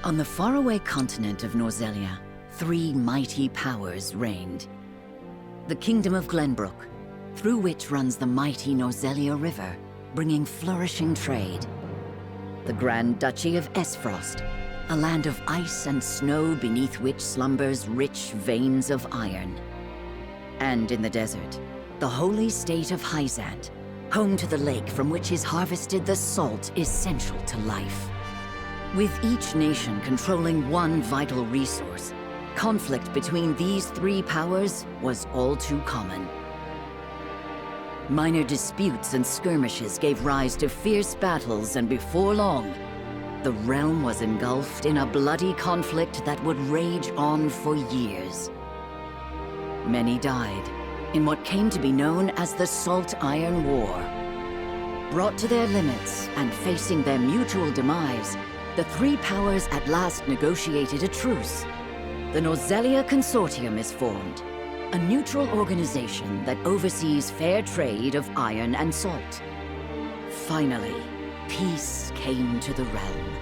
On the faraway continent of Norzelia, three mighty powers reigned. The Kingdom of Glenbrook, through which runs the mighty Norzelia River, bringing flourishing trade. The Grand Duchy of Esfrost, a land of ice and snow beneath which slumbers rich veins of iron. And in the desert, the holy state of Hyzant, home to the lake from which is harvested the salt essential to life. With each nation controlling one vital resource, conflict between these three powers was all too common. Minor disputes and skirmishes gave rise to fierce battles, and before long, the realm was engulfed in a bloody conflict that would rage on for years. Many died in what came to be known as the Salt Iron War. Brought to their limits and facing their mutual demise, the three powers at last negotiated a truce. The Norzelia Consortium is formed, a neutral organization that oversees fair trade of iron and salt. Finally, peace came to the realm.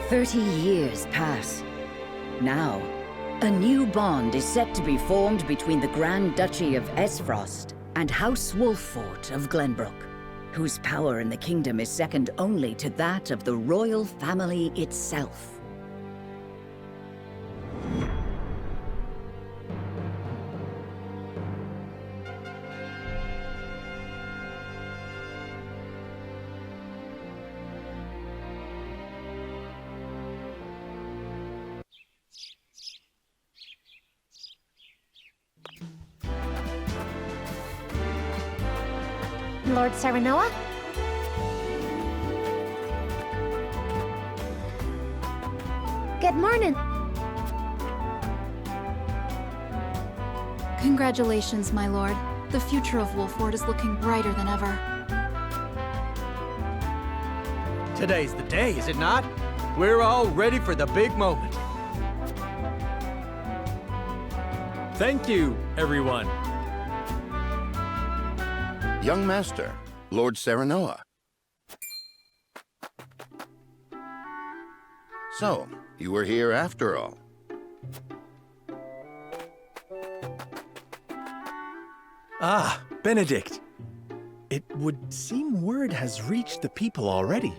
30 years pass. Now, a new bond is set to be formed between the Grand Duchy of Esfrost and House Wolffort of Glenbrook, whose power in the kingdom is second only to that of the royal family itself. Lord Serenoa? Good morning. Congratulations, my lord. The future of Wolffort is looking brighter than ever. Today's the day, is it not? We're all ready for the big moment. Thank you, everyone. Young Master, Lord Serenoa. So, you were here after all. Ah, Benedict. It would seem word has reached the people already.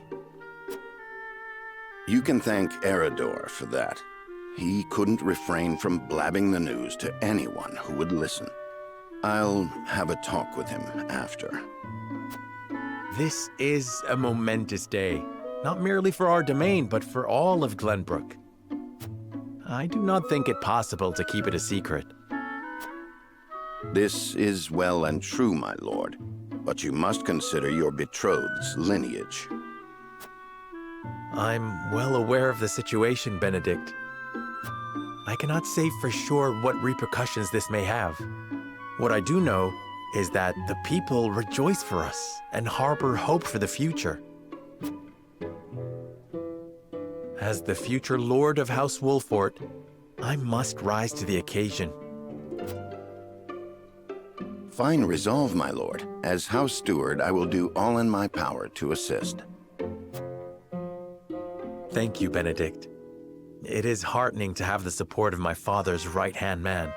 You can thank Eridor for that. He couldn't refrain from blabbing the news to anyone who would listen. I'll have a talk with him after. This is a momentous day, not merely for our domain, but for all of Glenbrook. I do not think it possible to keep it a secret. This is well and true, my lord, but you must consider your betrothed's lineage. I'm well aware of the situation, Benedict. I cannot say for sure what repercussions this may have. What I do know is that the people rejoice for us and harbor hope for the future. As the future Lord of House Wolffort, I must rise to the occasion. Fine resolve, my lord. As House Steward, I will do all in my power to assist. Thank you, Benedict. It is heartening to have the support of my father's right-hand man.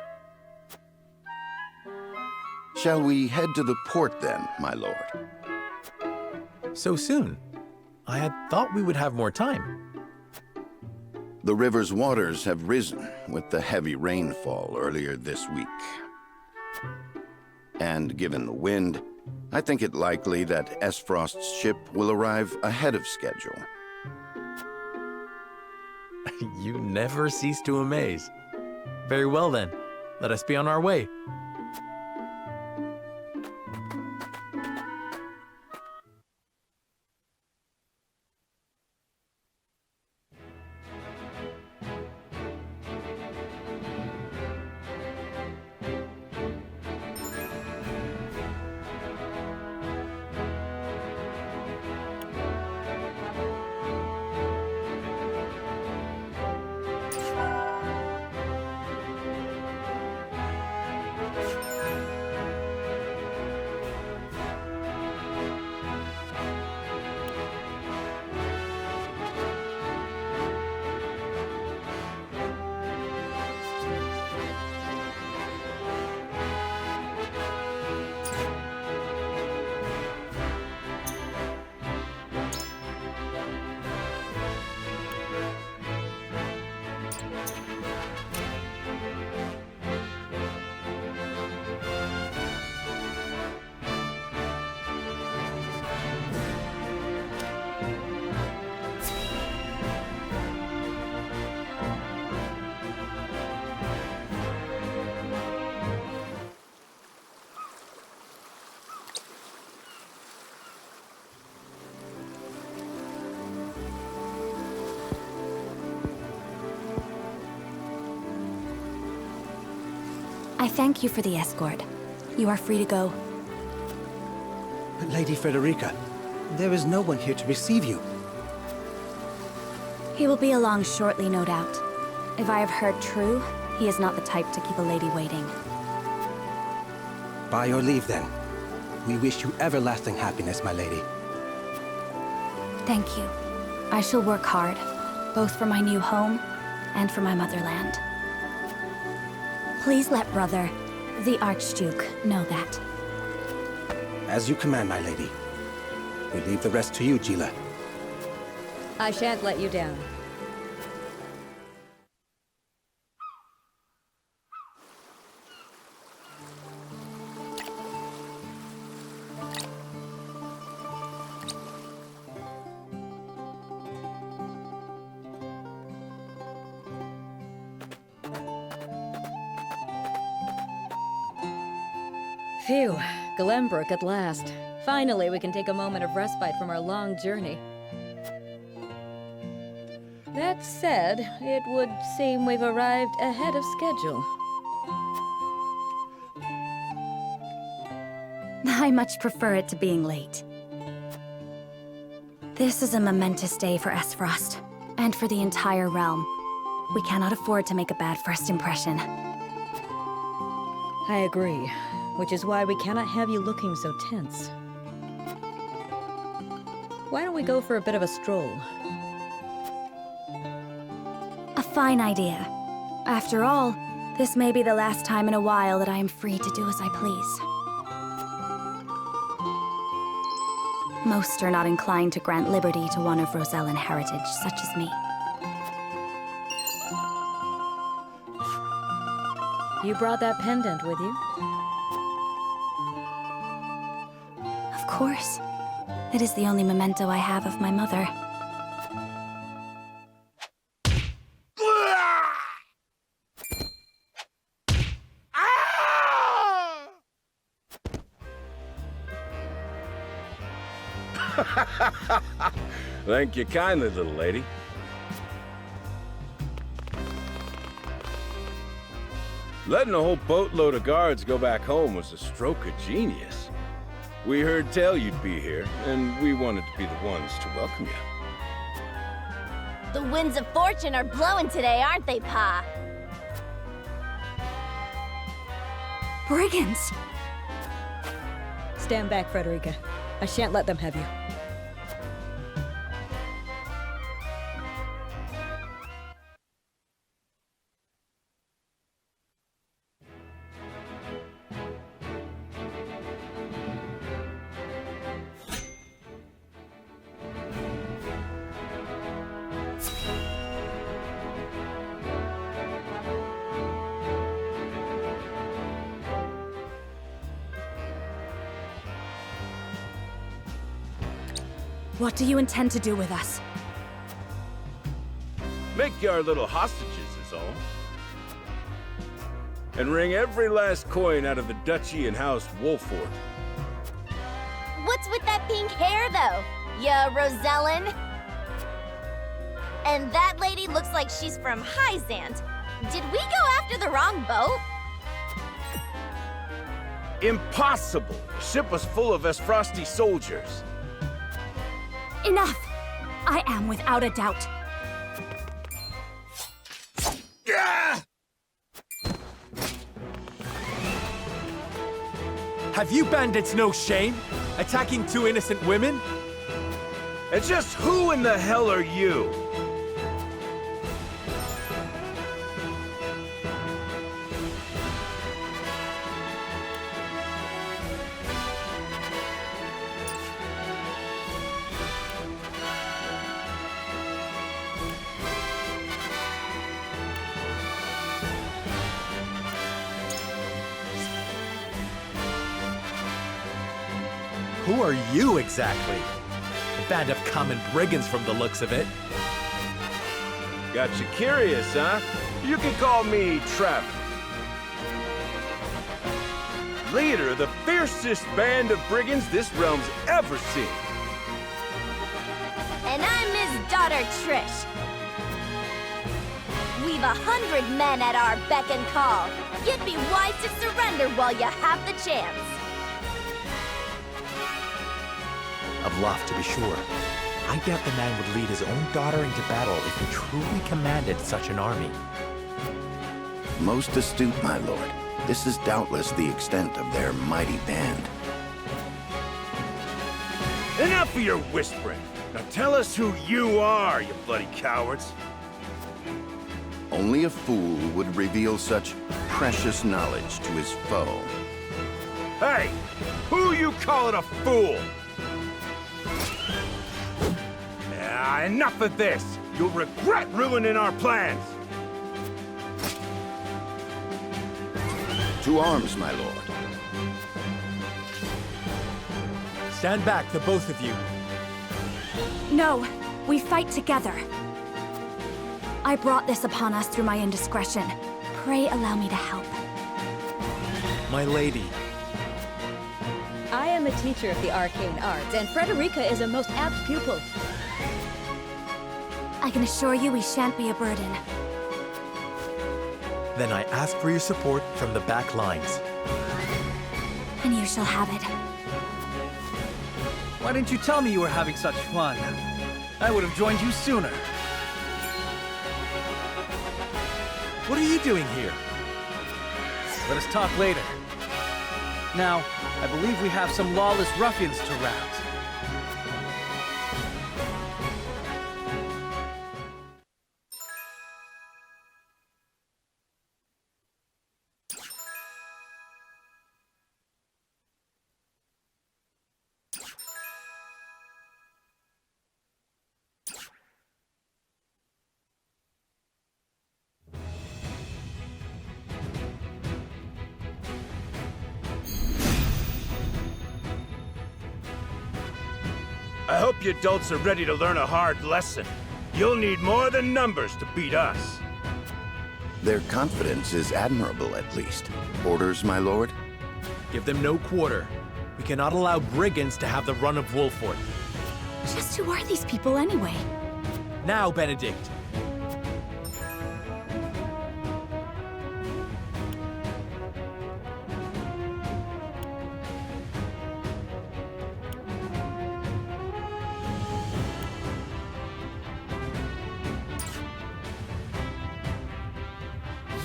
Shall we head to the port then, my lord? So soon? I had thought we would have more time. The river's waters have risen with the heavy rainfall earlier this week. And given the wind, I think it likely that Esfrost's ship will arrive ahead of schedule. You never cease to amaze. Very well then, let us be on our way. I thank you for the escort. You are free to go. Lady Frederica, there is no one here to receive you. He will be along shortly, no doubt. If I have heard true, he is not the type to keep a lady waiting. By your leave, then. We wish you everlasting happiness, my lady. Thank you. I shall work hard, both for my new home and for my motherland. Please let brother, the Archduke, know that. As you command, my lady. We leave the rest to you, Gila. I shan't let you down. Phew, Glenbrook at last. Finally, we can take a moment of respite from our long journey. That said, it would seem we've arrived ahead of schedule. I much prefer it to being late. This is a momentous day for Esfrost, and for the entire realm. We cannot afford to make a bad first impression. I agree, which is why we cannot have you looking so tense. Why don't we go for a bit of a stroll? A fine idea. After all, this may be the last time in a while that I am free to do as I please. Most are not inclined to grant liberty to one of Rosellan heritage, such as me. You brought that pendant with you? Of course. It is the only memento I have of my mother. Thank you kindly, little lady. Letting a whole boatload of guards go back home was a stroke of genius. We heard tell you'd be here, and we wanted to be the ones to welcome you. The winds of fortune are blowing today, aren't they, Pa? Brigands! Stand back, Frederica. I shan't let them have you. What do you intend to do with us? Make you our little hostages is all. And wring every last coin out of the duchy and house Wolford. What's with that pink hair, though? Ya Rosellan? And that lady looks like she's from Hyzant. Did we go after the wrong boat? Impossible! The ship was full of Esfrosti soldiers. Enough! I am without a doubt. Have you bandits no shame? Attacking two innocent women? And just who in the hell are you? Who are you exactly? A band of common brigands from the looks of it. Got you curious, huh? You can call me Travis. Leader of the fiercest band of brigands this realm's ever seen. And I'm his daughter, Trish. We've 100 men at our beck and call. You'd be wise to surrender while you have the chance. Of love, to be sure. I doubt the man would lead his own daughter into battle if he truly commanded such an army. Most astute, my lord. This is doubtless the extent of their mighty band. Enough of your whispering. Now tell us who you are, you bloody cowards. Only a fool would reveal such precious knowledge to his foe. Hey! Who you calling a fool? Enough of this! You'll regret ruining our plans! To arms, my lord. Stand back, the both of you. No, we fight together. I brought this upon us through my indiscretion. Pray allow me to help. My lady. I am a teacher of the arcane arts, and Frederica is a most apt pupil. I can assure you we shan't be a burden. Then I ask for your support from the back lines. And you shall have it. Why didn't you tell me you were having such fun? I would have joined you sooner. What are you doing here? Let us talk later. Now, I believe we have some lawless ruffians to rout. I hope you adults are ready to learn a hard lesson. You'll need more than numbers to beat us. Their confidence is admirable, at least. Orders, my lord? Give them no quarter. We cannot allow brigands to have the run of Wolfort. Just who are these people anyway? Now, Benedict.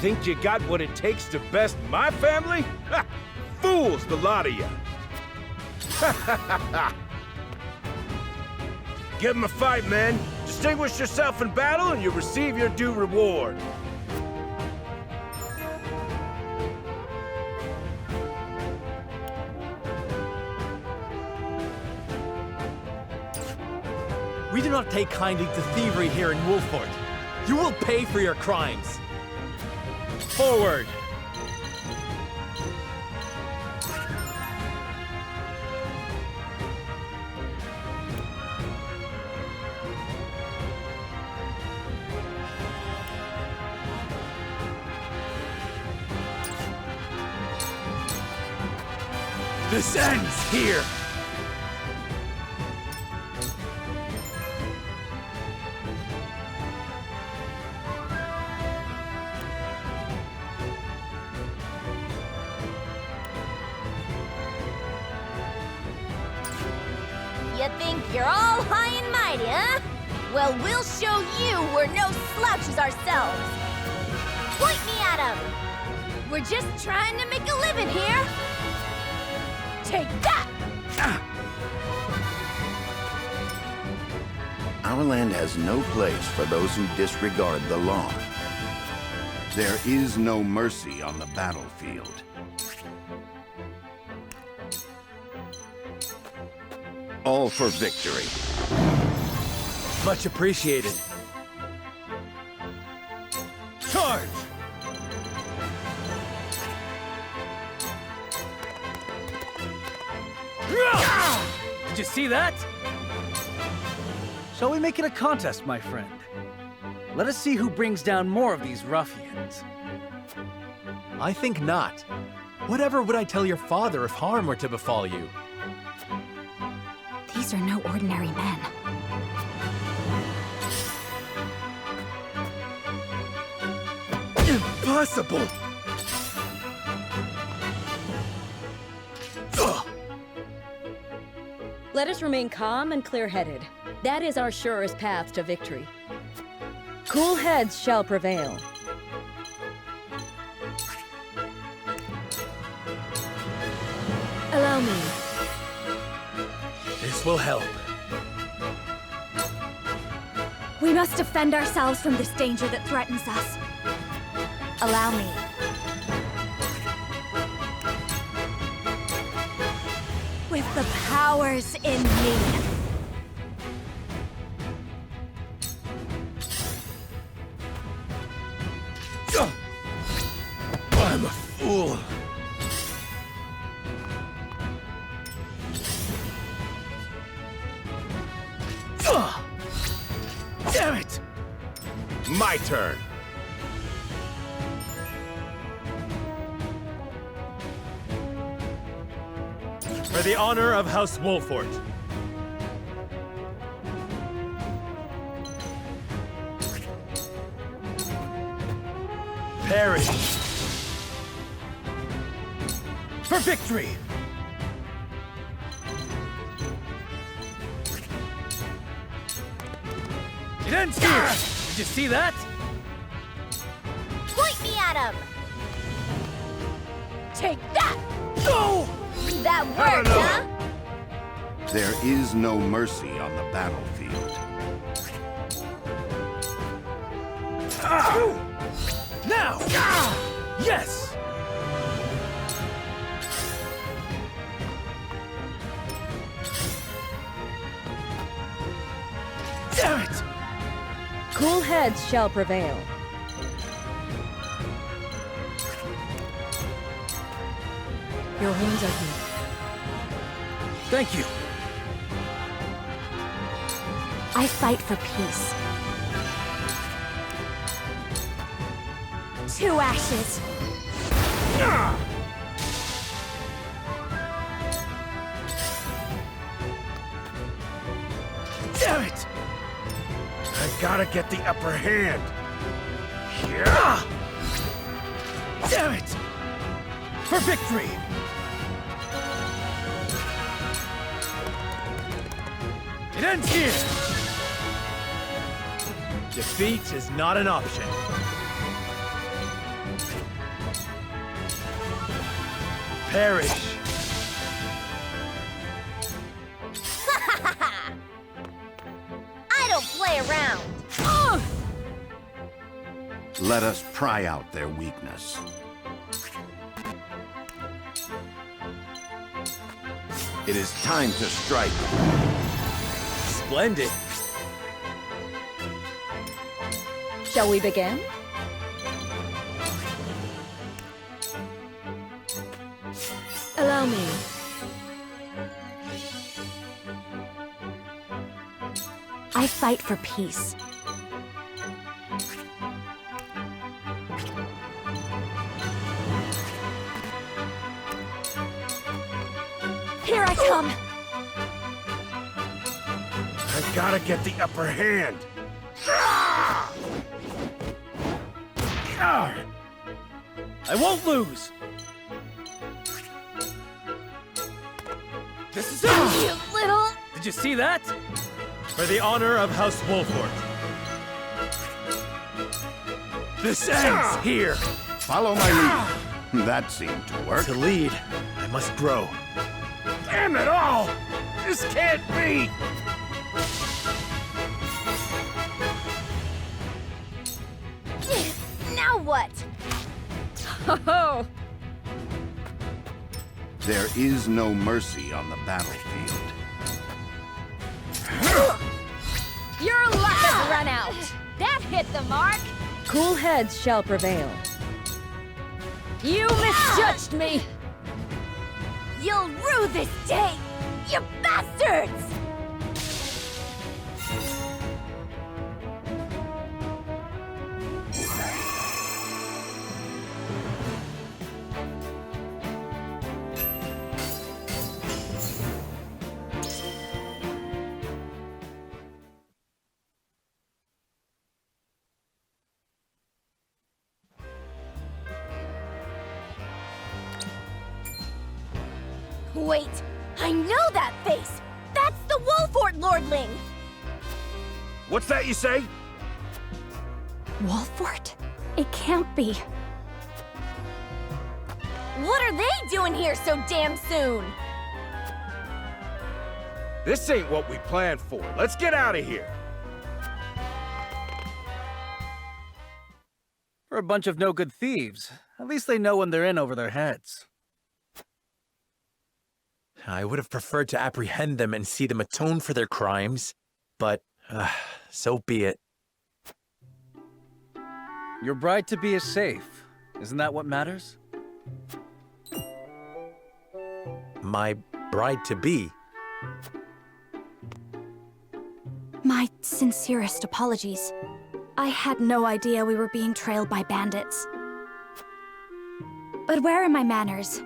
Think you got what it takes to best my family? Ha! Fools, the lot of you! Give 'em a fight, men. Distinguish yourself in battle and you'll receive your due reward. We do not take kindly to thievery here in Wolfort. You will pay for your crimes. Forward! This ends here! You think you're all high and mighty, huh? Well, we'll show you we're no slouches ourselves. Point me at 'em. We're just trying to make a living here. Take that! Our land has no place for those who disregard the law. There is no mercy on the battlefield. All for victory. Much appreciated. Charge! Did you see that? Shall we make it a contest, my friend? Let us see who brings down more of these ruffians. I think not. Whatever would I tell your father if harm were to befall you? These are no ordinary men. Impossible! Let us remain calm and clear-headed. That is our surest path to victory. Cool heads shall prevail. Allow me. This will help. We must defend ourselves from this danger that threatens us. Allow me. With the powers in me. I'm a fool. Damn it! My turn. For the honor of House Wolfort. Perish. For victory! It ends here! Did you see that? Point me at him! Take that! Go! That worked, huh? There is no mercy on the battlefield. Now! Yes! Damn it! Cool heads shall prevail. Your wounds are healed. Thank you. I fight for peace. 2 ashes. Damn it! I've gotta get the upper hand. Yeah! Damn it! For victory! It ends here! Defeat is not an option. Perish! I don't play around. Let us pry out their weakness. It is time to strike. Splendid! Shall we begin? Allow me. I fight for peace. Here I come! I've gotta get the upper hand. I won't lose! This is it! You little... Did you see that? For the honor of House Wolfort. This ends here. Follow my lead. That seemed to work. To lead, I must grow. Damn it all! This can't be! Now what? Oh! There is no mercy on the battlefield. Your luck has run out. That hit the mark. Cool heads shall prevail. You misjudged me! You'll rue this day, you bastards! Wait, I know that face! That's a Wolfort lordling! What's that you say? Wolfort? It can't be. What are they doing here so damn soon? This ain't what we planned for. Let's get out of here. For a bunch of no-good thieves, at least they know when they're in over their heads. I would have preferred to apprehend them and see them atone for their crimes, but so be it. Your bride-to-be is safe. Isn't that what matters? My bride-to-be? My sincerest apologies. I had no idea we were being trailed by bandits. But where are my manners?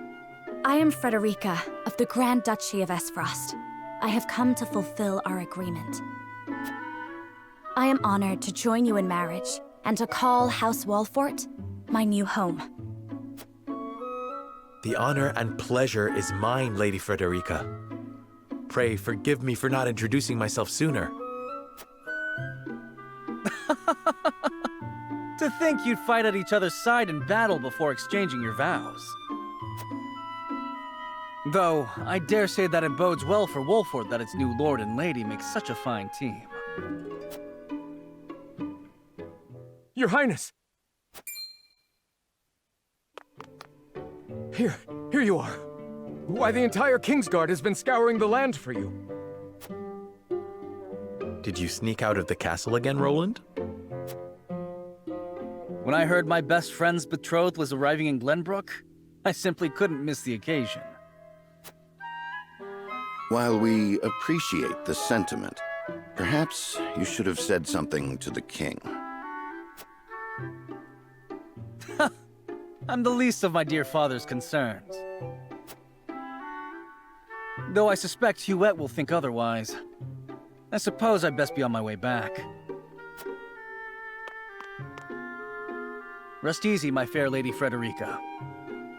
I am Frederica of the Grand Duchy of Esfrost. I have come to fulfill our agreement. I am honored to join you in marriage and to call House Wolfort my new home. The honor and pleasure is mine, Lady Frederica. Pray forgive me for not introducing myself sooner. To think you'd fight at each other's side in battle before exchanging your vows. Though, I dare say that it bodes well for Wolfort that its new lord and lady make such a fine team. Your Highness! Here you are. Why, the entire Kingsguard has been scouring the land for you. Did you sneak out of the castle again, Roland? When I heard my best friend's betrothed was arriving in Glenbrook, I simply couldn't miss the occasion. While we appreciate the sentiment, perhaps you should have said something to the king. I'm the least of my dear father's concerns. Though I suspect Huette will think otherwise. I suppose I'd best be on my way back. Rest easy, my fair Lady Frederica.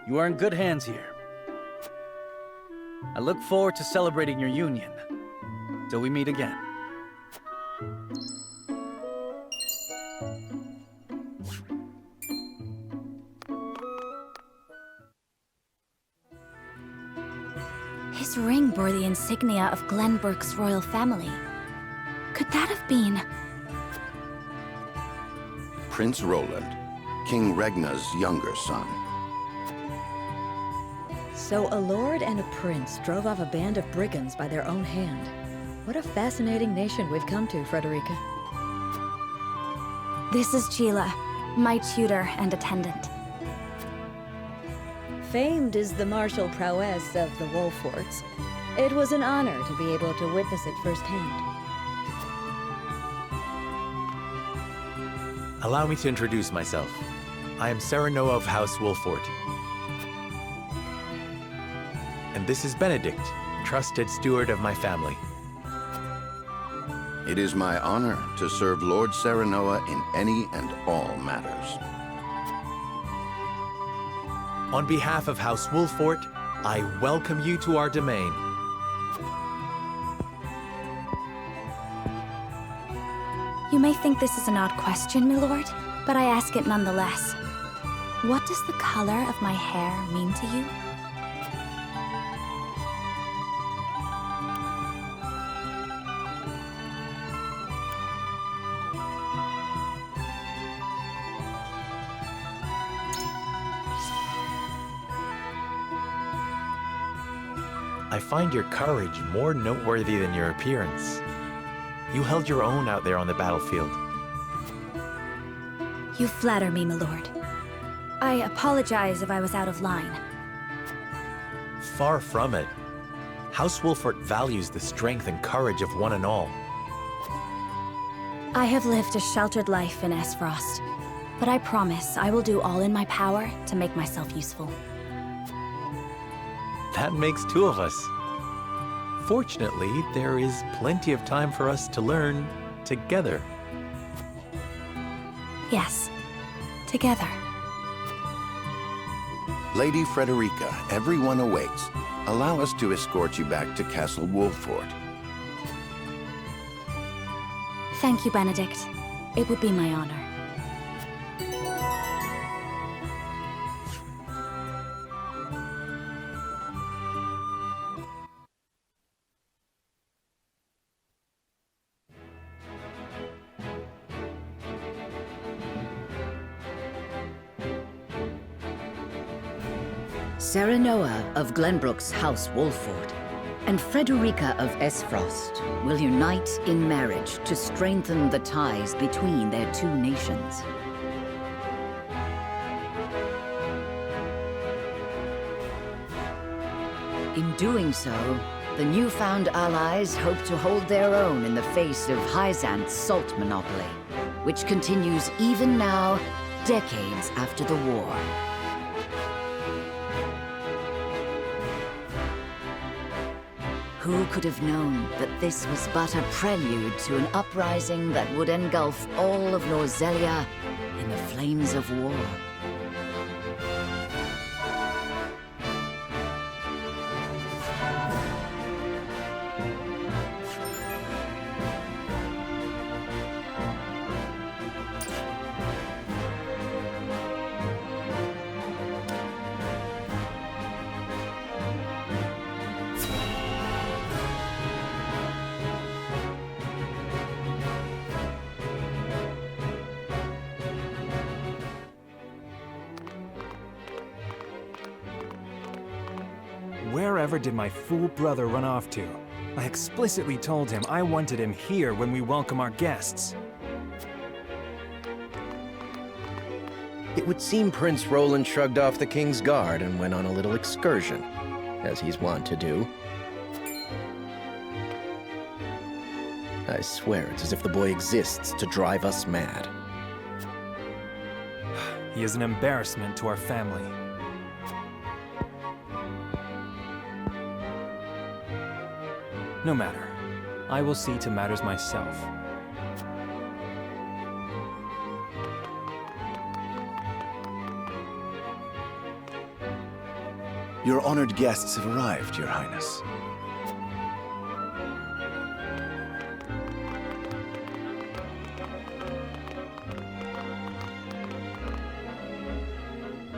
You are in good hands here. I look forward to celebrating your union. Till we meet again. His ring bore the insignia of Glenbrook's royal family. Could that have been... Prince Roland, King Regna's younger son. So a lord and a prince drove off a band of brigands by their own hand. What a fascinating nation we've come to, Frederica. This is Gila, my tutor and attendant. Famed is the martial prowess of the Wolforts. It was an honor to be able to witness it firsthand. Allow me to introduce myself. I am Serenoa of House Wolfort. And this is Benedict, trusted steward of my family. It is my honor to serve Lord Serenoa in any and all matters. On behalf of House Wolfort, I welcome you to our domain. You may think this is an odd question, my lord, but I ask it nonetheless. What does the color of my hair mean to you? I find your courage more noteworthy than your appearance. You held your own out there on the battlefield. You flatter me, my lord. I apologize if I was out of line. Far from it. House Wolfort values the strength and courage of one and all. I have lived a sheltered life in Esfrost, but I promise I will do all in my power to make myself useful. That makes two of us. Fortunately, there is plenty of time for us to learn together. Yes, together. Lady Frederica, everyone awaits. Allow us to escort you back to Castle Wolfort. Thank you, Benedict. It would be my honor. Serenoa of Glenbrook's House Wolford and Frederica of Esfrost will unite in marriage to strengthen the ties between their two nations. In doing so, the newfound allies hope to hold their own in the face of Hyzant's salt monopoly, which continues even now, decades after the war. Who could have known that this was but a prelude to an uprising that would engulf all of Norzelia in the flames of war? Wherever did my fool brother run off to? I explicitly told him I wanted him here when we welcome our guests. It would seem Prince Roland shrugged off the King's Guard and went on a little excursion, as he's wont to do. I swear it's as if the boy exists to drive us mad. He is an embarrassment to our family. No matter. I will see to matters myself. Your honored guests have arrived, Your Highness.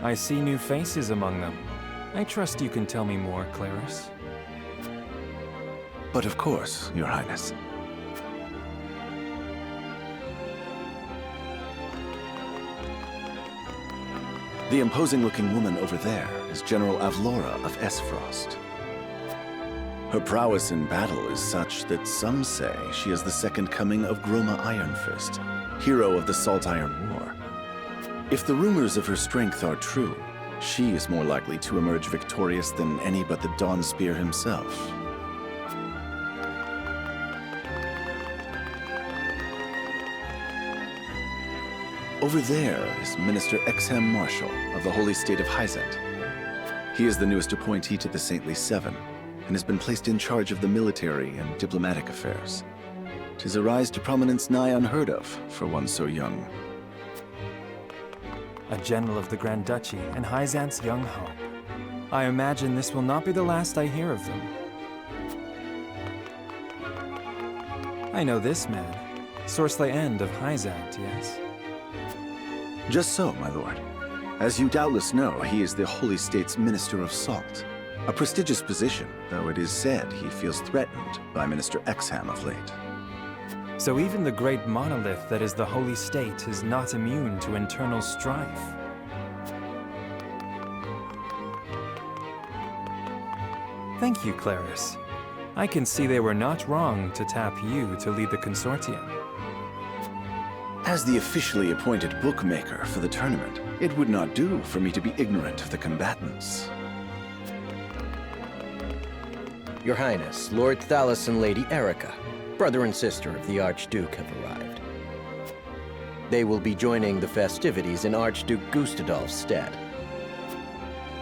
I see new faces among them. I trust you can tell me more, Clarice. But of course, Your Highness. The imposing-looking woman over there is General Avlora of Esfrost. Her prowess in battle is such that some say she is the second coming of Groma Ironfist, hero of the Salt Iron War. If the rumors of her strength are true, she is more likely to emerge victorious than any but the Dawnspear himself. Over there is Minister Exham Marshall of the Holy State of Hyzant. He is the newest appointee to the Saintly Seven, and has been placed in charge of the military and diplomatic affairs. 'Tis a rise to prominence nigh unheard of for one so young. A general of the Grand Duchy and Hyzant's young hope. I imagine this will not be the last I hear of them. I know this man, Sorsley End of Hyzant, yes? Just so, my lord. As you doubtless know, he is the Holy State's Minister of Salt. A prestigious position, though it is said he feels threatened by Minister Exham of late. So even the great monolith that is the Holy State is not immune to internal strife. Thank you, Clarice. I can see they were not wrong to tap you to lead the consortium. As the officially appointed bookmaker for the tournament, it would not do for me to be ignorant of the combatants. Your Highness, Lord Thalos and Lady Erica, brother and sister of the Archduke, have arrived. They will be joining the festivities in Archduke Gustadolf's stead.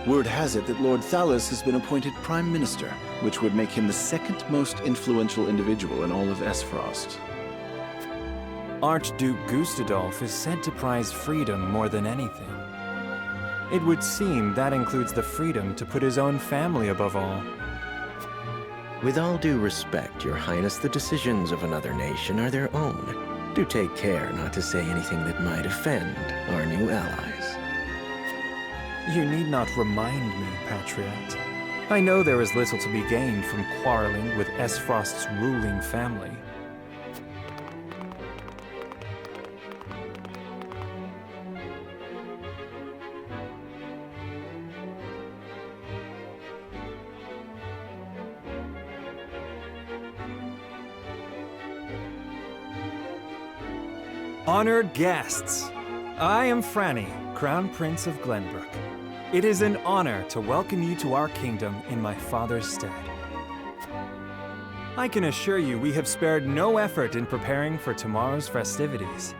Word has it that Lord Thalos has been appointed Prime Minister, which would make him the second most influential individual in all of Esfrost. Archduke Gustadolf is said to prize freedom more than anything. It would seem that includes the freedom to put his own family above all. With all due respect, Your Highness, the decisions of another nation are their own. Do take care not to say anything that might offend our new allies. You need not remind me, Patriot. I know there is little to be gained from quarreling with Esfrost's ruling family. Honored guests, I am Franny, Crown Prince of Glenbrook. It is an honor to welcome you to our kingdom in my father's stead. I can assure you we have spared no effort in preparing for tomorrow's festivities.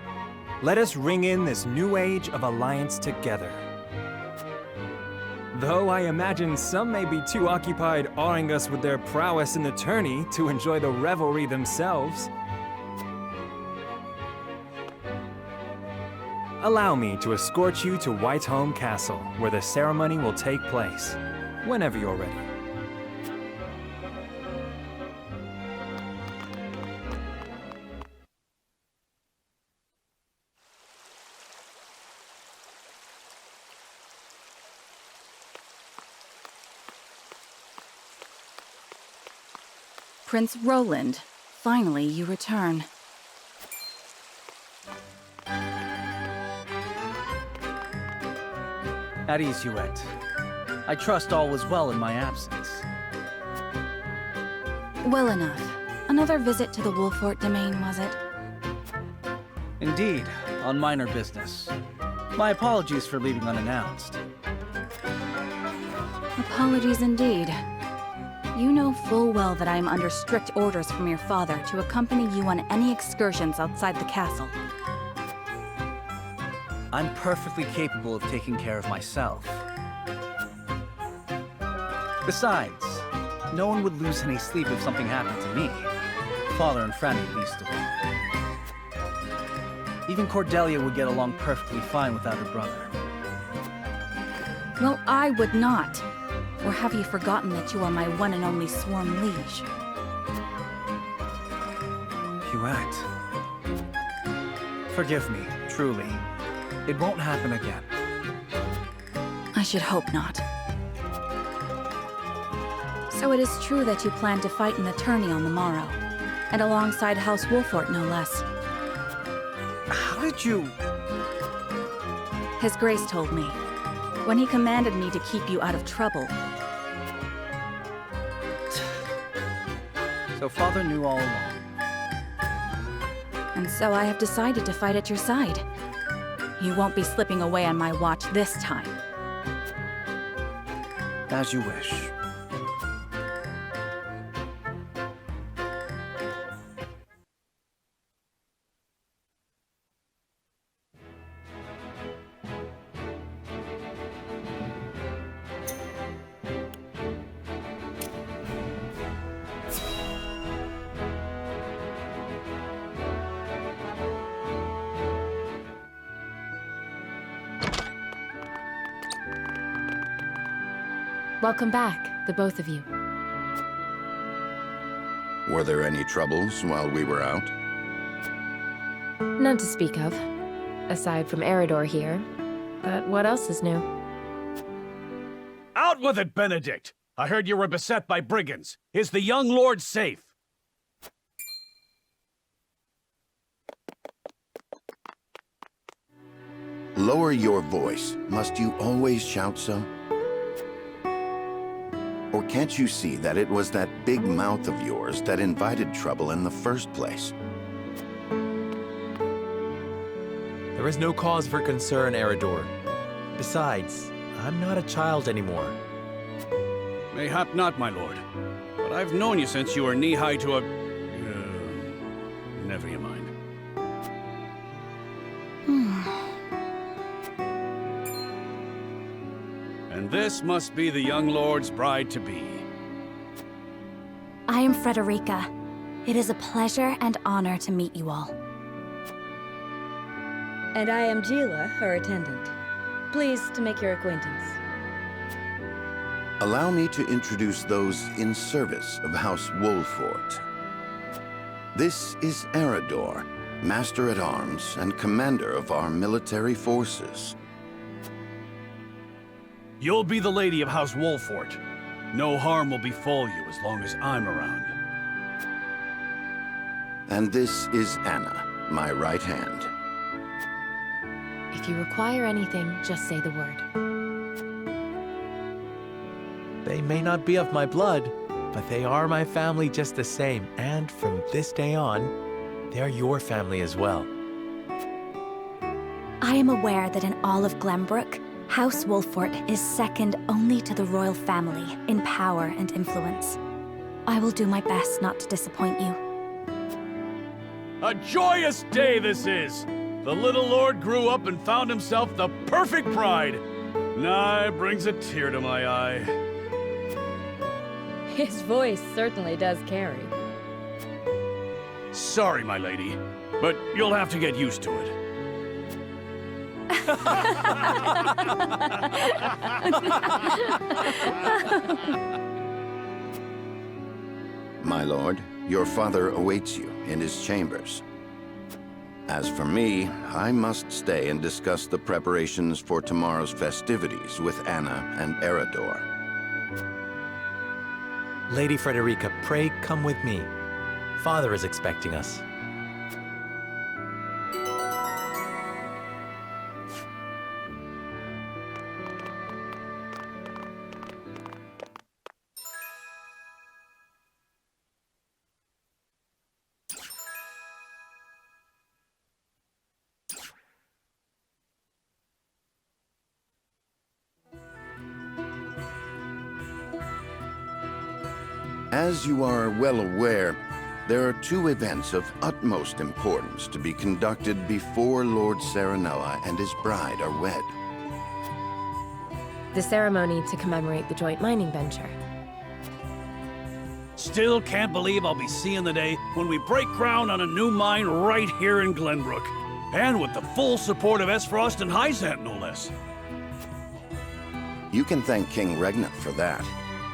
Let us ring in this new age of alliance together. Though I imagine some may be too occupied awing us with their prowess in the tourney to enjoy the revelry themselves. Allow me to escort you to Whitehome Castle, where the ceremony will take place, whenever you're ready. Prince Roland, finally you return. At ease, Huet. I trust all was well in my absence. Well enough. Another visit to the Wolfort domain, was it? Indeed, on minor business. My apologies for leaving unannounced. Apologies indeed. You know full well that I am under strict orders from your father to accompany you on any excursions outside the castle. I'm perfectly capable of taking care of myself. Besides, no one would lose any sleep if something happened to me. Father and Franny least of all. Even Cordelia would get along perfectly fine without her brother. Well, I would not. Or have you forgotten that you are my one and only sworn liege? Huet. Forgive me, truly. It won't happen again. I should hope not. So it is true that you plan to fight in the tourney on the morrow, and alongside House Wolfort, no less. How did you... His Grace told me, when he commanded me to keep you out of trouble. So Father knew all along. And so I have decided to fight at your side. You won't be slipping away on my watch this time. As you wish. Welcome back, the both of you. Were there any troubles while we were out? None to speak of, aside from Eridor here. But what else is new? Out with it, Benedict! I heard you were beset by brigands. Is the young lord safe? Lower your voice. Must you always shout so? Or can't you see that it was that big mouth of yours that invited trouble in the first place? There is no cause for concern, Eridor. Besides, I'm not a child anymore. Mayhap not, my lord. But I've known you since you were knee-high to a... never you mind. And this must be the young lord's bride-to-be. I am Frederica. It is a pleasure and honor to meet you all. And I am Gila, her attendant. Pleased to make your acquaintance. Allow me to introduce those in service of House Wolfort. This is Eridor, Master-at-Arms and commander of our military forces. You'll be the lady of House Wolfort. No harm will befall you as long as I'm around. And this is Anna, my right hand. If you require anything, just say the word. They may not be of my blood, but they are my family just the same, and from this day on, they are your family as well. I am aware that in all of Glenbrook, House Wolfort is second only to the royal family in power and influence. I will do my best not to disappoint you. A joyous day this is! The little lord grew up and found himself the perfect bride. Nigh brings a tear to my eye. His voice certainly does carry. Sorry, my lady, but you'll have to get used to it. My lord, your father awaits you in his chambers. As for me, I must stay and discuss the preparations for tomorrow's festivities with Anna and Eredor. Lady Frederica, pray come with me. Father is expecting us. As you are well aware, there are two events of utmost importance to be conducted before Lord Serenella and his bride are wed. The ceremony to commemorate the joint mining venture. Still can't believe I'll be seeing the day when we break ground on a new mine right here in Glenbrook. And with the full support of Esfrost and Hyzant, no less. You can thank King Regnant for that.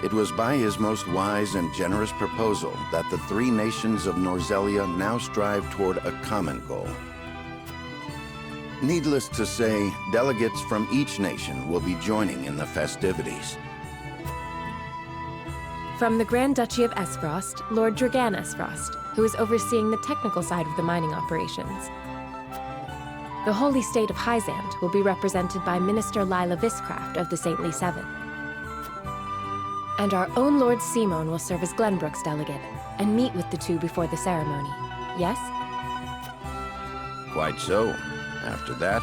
It was by his most wise and generous proposal that the three nations of Norzelia now strive toward a common goal. Needless to say, delegates from each nation will be joining in the festivities. From the Grand Duchy of Esfrost, Lord Dragan Esfrost, who is overseeing the technical side of the mining operations. The Holy State of Hyzant will be represented by Minister Lila Viscraft of the Saintly Seven. And our own Lord Simon will serve as Glenbrook's delegate and meet with the two before the ceremony. Yes? Quite so. After that,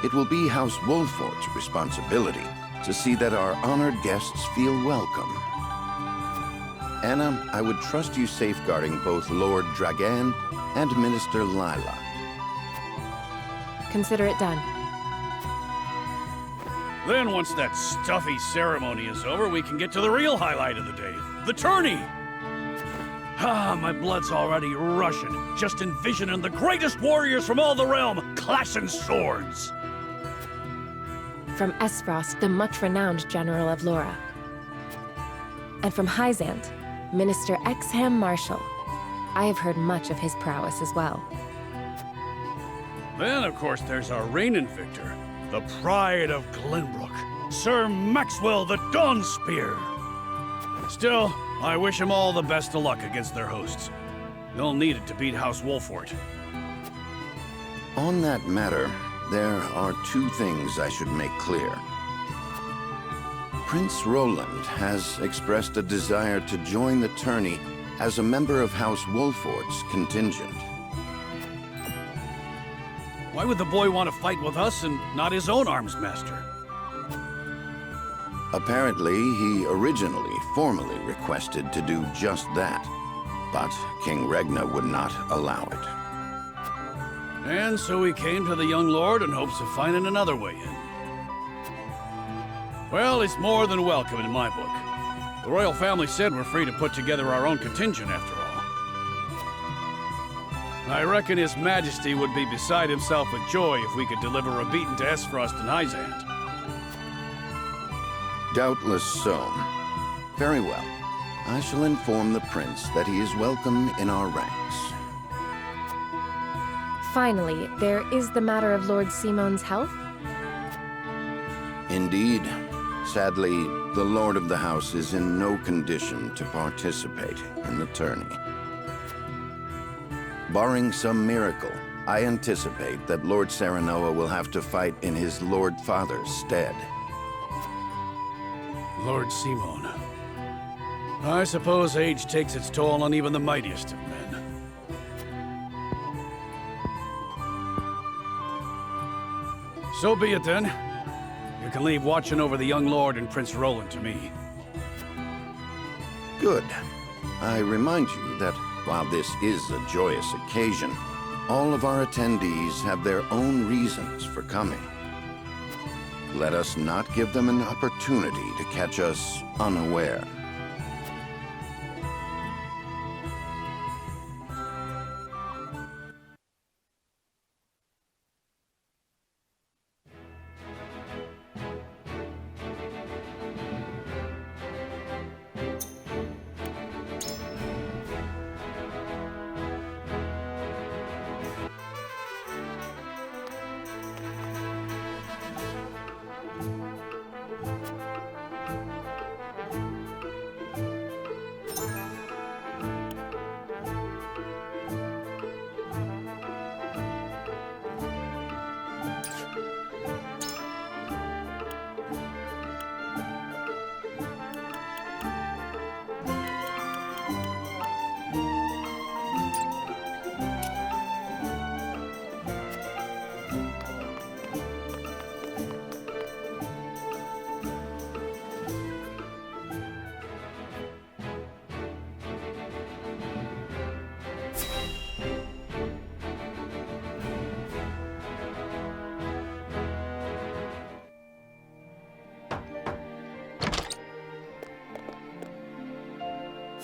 it will be House Wolfort's responsibility to see that our honored guests feel welcome. Anna, I would trust you safeguarding both Lord Dragan and Minister Lila. Consider it done. Then once that stuffy ceremony is over, we can get to the real highlight of the day, the tourney! Ah, my blood's already rushing, just envisioning the greatest warriors from all the realm clashing swords! From Esfrost, the much-renowned General of Laura. And from Hyzant, Minister Exham Marshall. I have heard much of his prowess as well. Then, of course, there's our reigning victor, the pride of Glenbrook, Sir Maxwell the Dawnspear. Still, I wish him all the best of luck against their hosts. They'll need it to beat House Wolfort. On that matter, there are two things I should make clear. Prince Roland has expressed a desire to join the tourney as a member of House Wolfort's contingent. Why would the boy want to fight with us and not his own arms master? Apparently, he originally formally requested to do just that, but King Regna would not allow it. And so he came to the young lord in hopes of finding another way in. Well, it's more than welcome in my book. The royal family said we're free to put together our own contingent after all. I reckon His Majesty would be beside himself with joy if we could deliver a beating to Esfrost and Hyzant. Doubtless so. Very well. I shall inform the prince that he is welcome in our ranks. Finally, there is the matter of Lord Simon's health. Indeed. Sadly, the Lord of the House is in no condition to participate in the tourney. Barring some miracle, I anticipate that Lord Serenoa will have to fight in his Lord Father's stead. Lord Simon. I suppose age takes its toll on even the mightiest of men. So be it then. You can leave watching over the young lord and Prince Roland to me. Good. I remind you that while this is a joyous occasion, all of our attendees have their own reasons for coming. Let us not give them an opportunity to catch us unaware.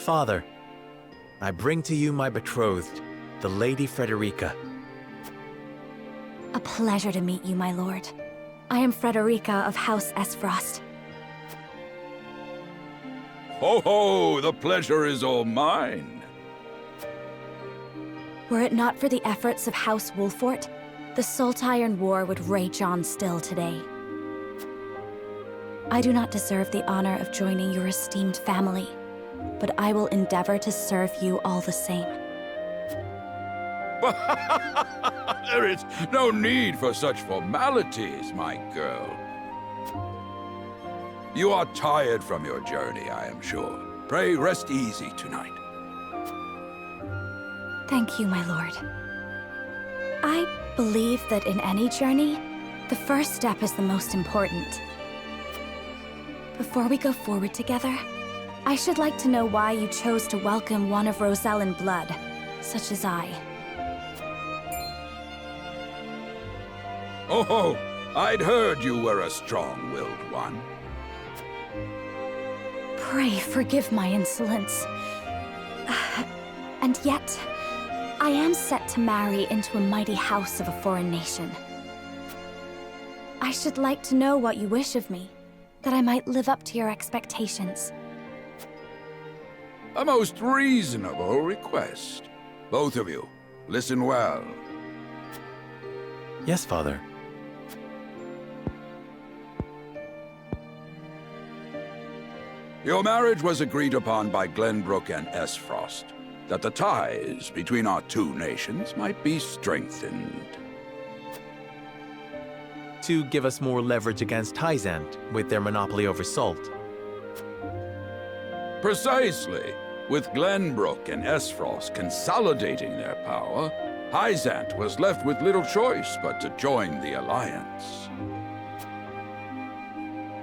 Father, I bring to you my betrothed, the Lady Frederica. A pleasure to meet you, my lord. I am Frederica of House Esfrost. Ho ho! The pleasure is all mine. Were it not for the efforts of House Wolfort, the Saltiron War would rage on still today. I do not deserve the honor of joining your esteemed family, but I will endeavor to serve you all the same. There is no need for such formalities, my girl. You are tired from your journey, I am sure. Pray rest easy tonight. Thank you, my lord. I believe that in any journey, the first step is the most important. Before we go forward together, I should like to know why you chose to welcome one of Rosellan blood, such as I. Oh ho! I'd heard you were a strong-willed one. Pray forgive my insolence. And yet, I am set to marry into a mighty house of a foreign nation. I should like to know what you wish of me, that I might live up to your expectations. A most reasonable request. Both of you, listen well. Yes, Father. Your marriage was agreed upon by Glenbrook and Esfrost, that the ties between our two nations might be strengthened. To give us more leverage against Hyzant with their monopoly over salt. Precisely. With Glenbrook and Esfrost consolidating their power, Hyzant was left with little choice but to join the alliance.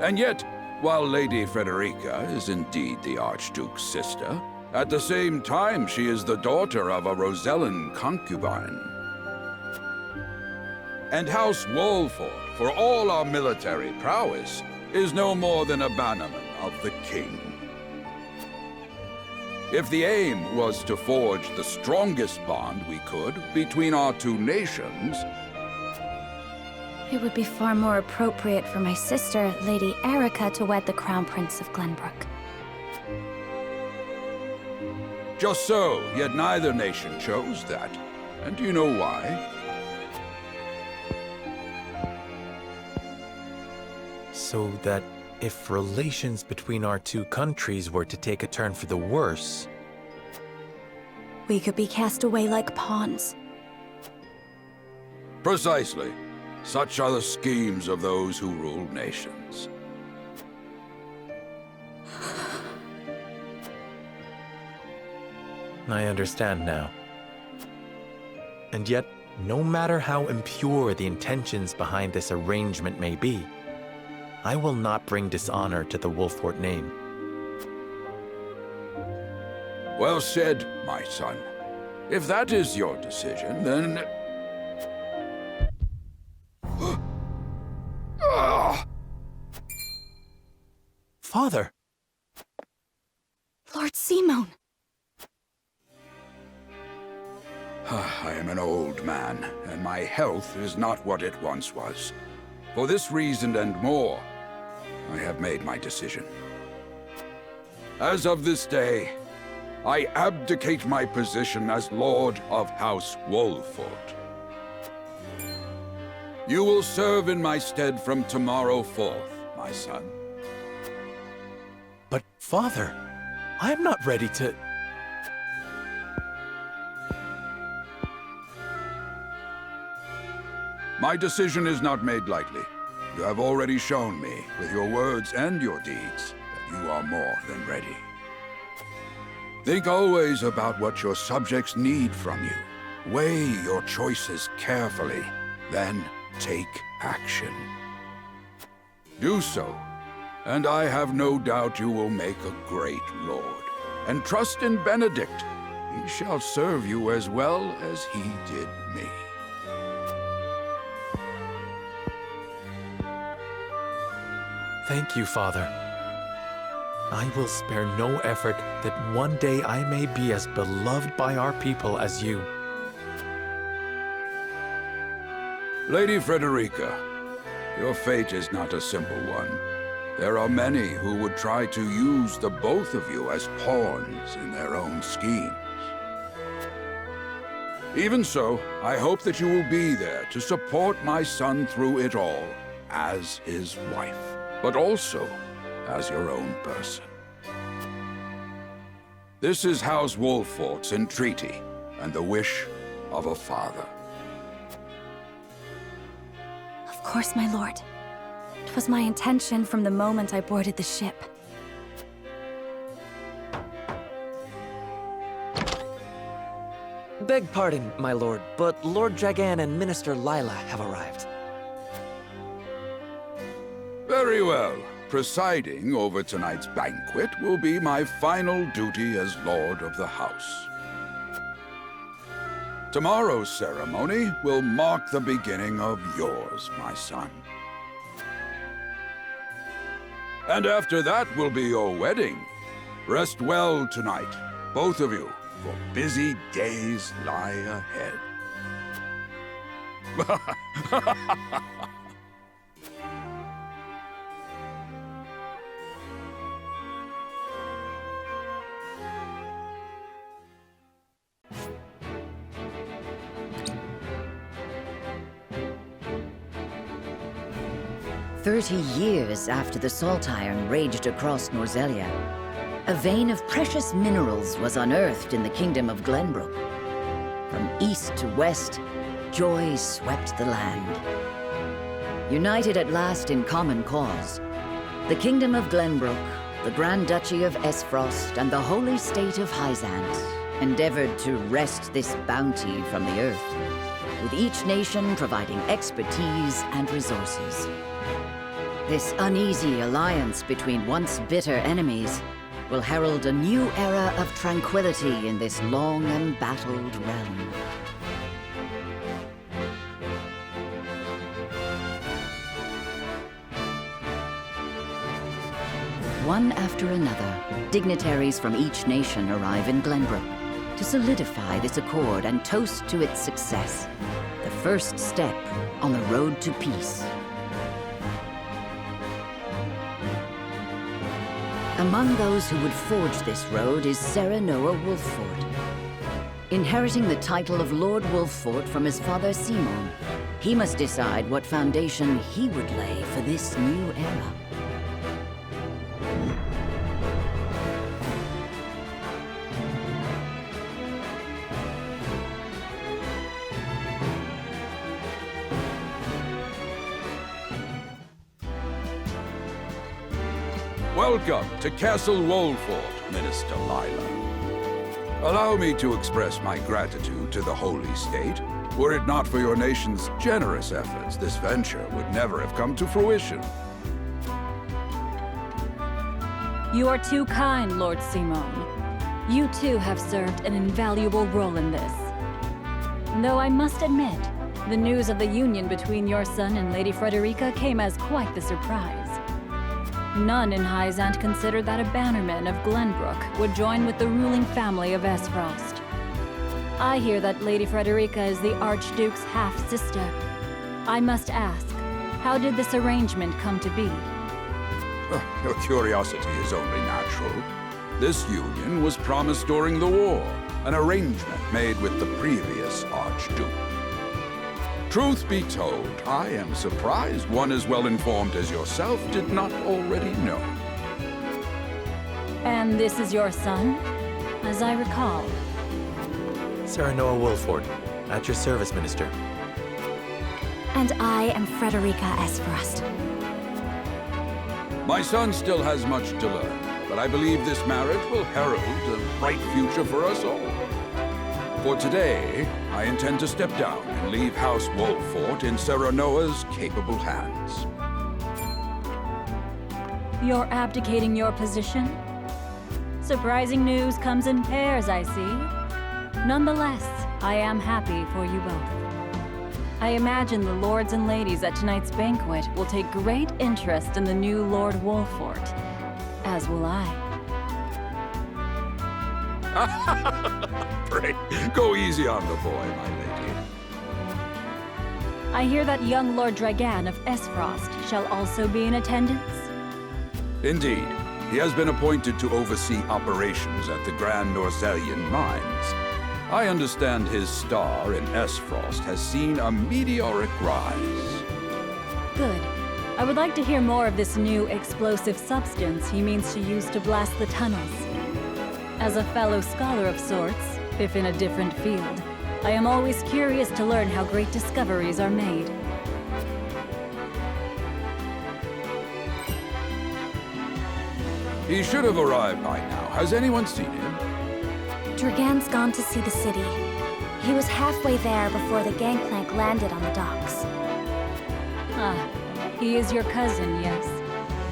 And yet, while Lady Frederica is indeed the Archduke's sister, at the same time she is the daughter of a Rosellan concubine. And House Wolfort, for all our military prowess, is no more than a bannerman of the king. If the aim was to forge the strongest bond we could between our two nations, it would be far more appropriate for my sister, Lady Erica, to wed the Crown Prince of Glenbrook. Just so, yet neither nation chose that. And do you know why? So that if relations between our two countries were to take a turn for the worse... We could be cast away like pawns. Precisely. Such are the schemes of those who rule nations. I understand now. And yet, no matter how impure the intentions behind this arrangement may be, I will not bring dishonor to the Wolffort name. Well said, my son. If that is your decision, then... Father! Lord Simon! I am an old man, and my health is not what it once was. For this reason and more, I have made my decision. As of this day, I abdicate my position as Lord of House Wolffort. You will serve in my stead from tomorrow forth, my son. But, Father, I am not ready to... My decision is not made lightly. You have already shown me, with your words and your deeds, that you are more than ready. Think always about what your subjects need from you. Weigh your choices carefully, then take action. Do so, and I have no doubt you will make a great lord. And trust in Benedict. He shall serve you as well as he did me. Thank you, Father. I will spare no effort that one day I may be as beloved by our people as you. Lady Frederica, your fate is not a simple one. There are many who would try to use the both of you as pawns in their own schemes. Even so, I hope that you will be there to support my son through it all, as his wife, but also as your own person. This is House Wolffort's entreaty, and the wish of a father. Of course, my lord. It was my intention from the moment I boarded the ship. Beg pardon, my lord, but Lord Dragan and Minister Lila have arrived. Very well. Presiding over tonight's banquet will be my final duty as Lord of the House. Tomorrow's ceremony will mark the beginning of yours, my son. And after that will be your wedding. Rest well tonight, both of you, for busy days lie ahead. 30 years after the Salt Iron raged across Norzelia, a vein of precious minerals was unearthed in the kingdom of Glenbrook. From east to west, joy swept the land. United at last in common cause, the kingdom of Glenbrook, the Grand Duchy of Esfrost, and the holy state of Hyzant endeavored to wrest this bounty from the earth, with each nation providing expertise and resources. This uneasy alliance between once bitter enemies will herald a new era of tranquility in this long embattled realm. One after another, dignitaries from each nation arrive in Glenbrook to solidify this accord and toast to its success, the first step on the road to peace. Among those who would forge this road is Serenoa Wolffort. Inheriting the title of Lord Wolffort from his father Simon, He must decide what foundation he would lay for this new era. Welcome to Castle Wolford, Minister Lila. Allow me to express my gratitude to the Holy State. Were it not for your nation's generous efforts, this venture would never have come to fruition. You are too kind, Lord Simone. You too have served an invaluable role in this. Though I must admit, the news of the union between your son and Lady Frederica came as quite the surprise. None in Hyzant considered that a bannerman of Glenbrook would join with the ruling family of Esfrost. I hear that Lady Frederica is the Archduke's half-sister. I must ask, how did this arrangement come to be? Your curiosity is only natural. This union was promised during the war, an arrangement made with the previous Archduke. Truth be told, I am surprised one as well-informed as yourself did not already know. And this is your son, as I recall. Serenoa Wolford, at your service, Minister. And I am Frederica Esfrost. My son still has much to learn, but I believe this marriage will herald a bright future for us all. For today, I intend to step down and leave House Wolford in Serenoa's capable hands. You're abdicating your position? Surprising news comes in pairs, I see. Nonetheless, I am happy for you both. I imagine the lords and ladies at tonight's banquet will take great interest in the new Lord Wolford, as will I. Pray, go easy on the boy, my lady. I hear that young Lord Dragan of Esfrost shall also be in attendance. Indeed, he has been appointed to oversee operations at the Grand Norzellian mines. I understand his star in Esfrost has seen a meteoric rise. Good. I would like to hear more of this new explosive substance he means to use to blast the tunnels. As a fellow scholar of sorts, if in a different field, I am always curious to learn how great discoveries are made. He should have arrived by now. Has anyone seen him? Dragan's gone to see the city. He was halfway there before the gangplank landed on the docks. Ah, he is your cousin, yes.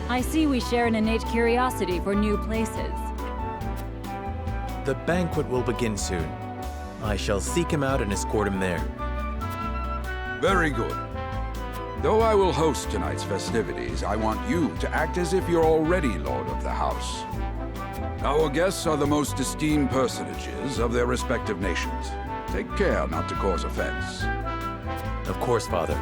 I see we share an innate curiosity for new places. The banquet will begin soon. I shall seek him out and escort him there. Very good. Though I will host tonight's festivities, I want you to act as if you're already Lord of the House. Our guests are the most esteemed personages of their respective nations. Take care not to cause offense. Of course, Father.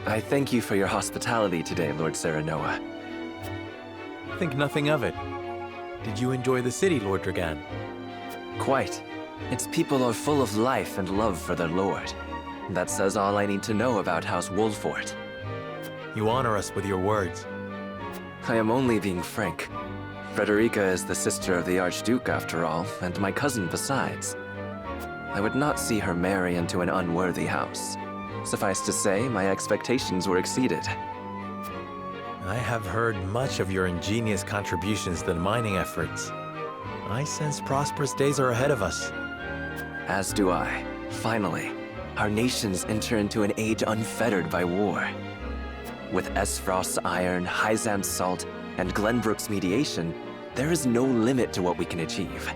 I thank you for your hospitality today, Lord Serenoa. Think nothing of it. Did you enjoy the city, Lord Dragan? Quite. Its people are full of life and love for their lord. That says all I need to know about House Wolfort. You honor us with your words. I am only being frank. Frederica is the sister of the Archduke, after all, and my cousin besides. I would not see her marry into an unworthy house. Suffice to say, my expectations were exceeded. I have heard much of your ingenious contributions to the mining efforts. I sense prosperous days are ahead of us. As do I. Finally, our nations enter into an age unfettered by war. With Esfrost's iron, Hyzam's salt, and Glenbrook's mediation, there is no limit to what we can achieve.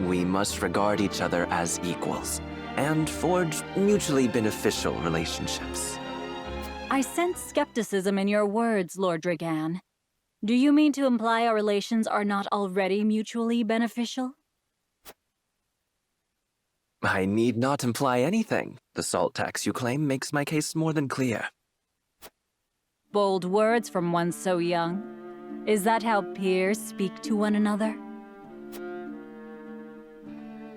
We must regard each other as equals, and forge mutually beneficial relationships. I sense skepticism in your words, Lord Dragan. Do you mean to imply our relations are not already mutually beneficial? I need not imply anything. The salt tax you claim makes my case more than clear. Bold words from one so young. Is that how peers speak to one another?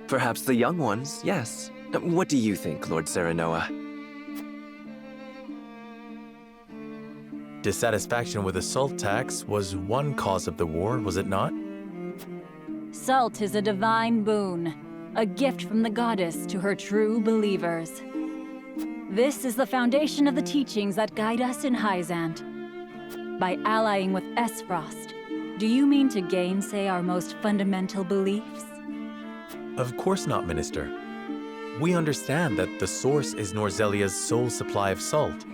Perhaps the young ones, yes. What do you think, Lord Serenoa? Dissatisfaction with the salt tax was one cause of the war, was it not? Salt is a divine boon, a gift from the goddess to her true believers. This is the foundation of the teachings that guide us in Hyzant. By allying with Esfrost, do you mean to gainsay our most fundamental beliefs? Of course not, Minister. We understand that the source is Norzelia's sole supply of salt.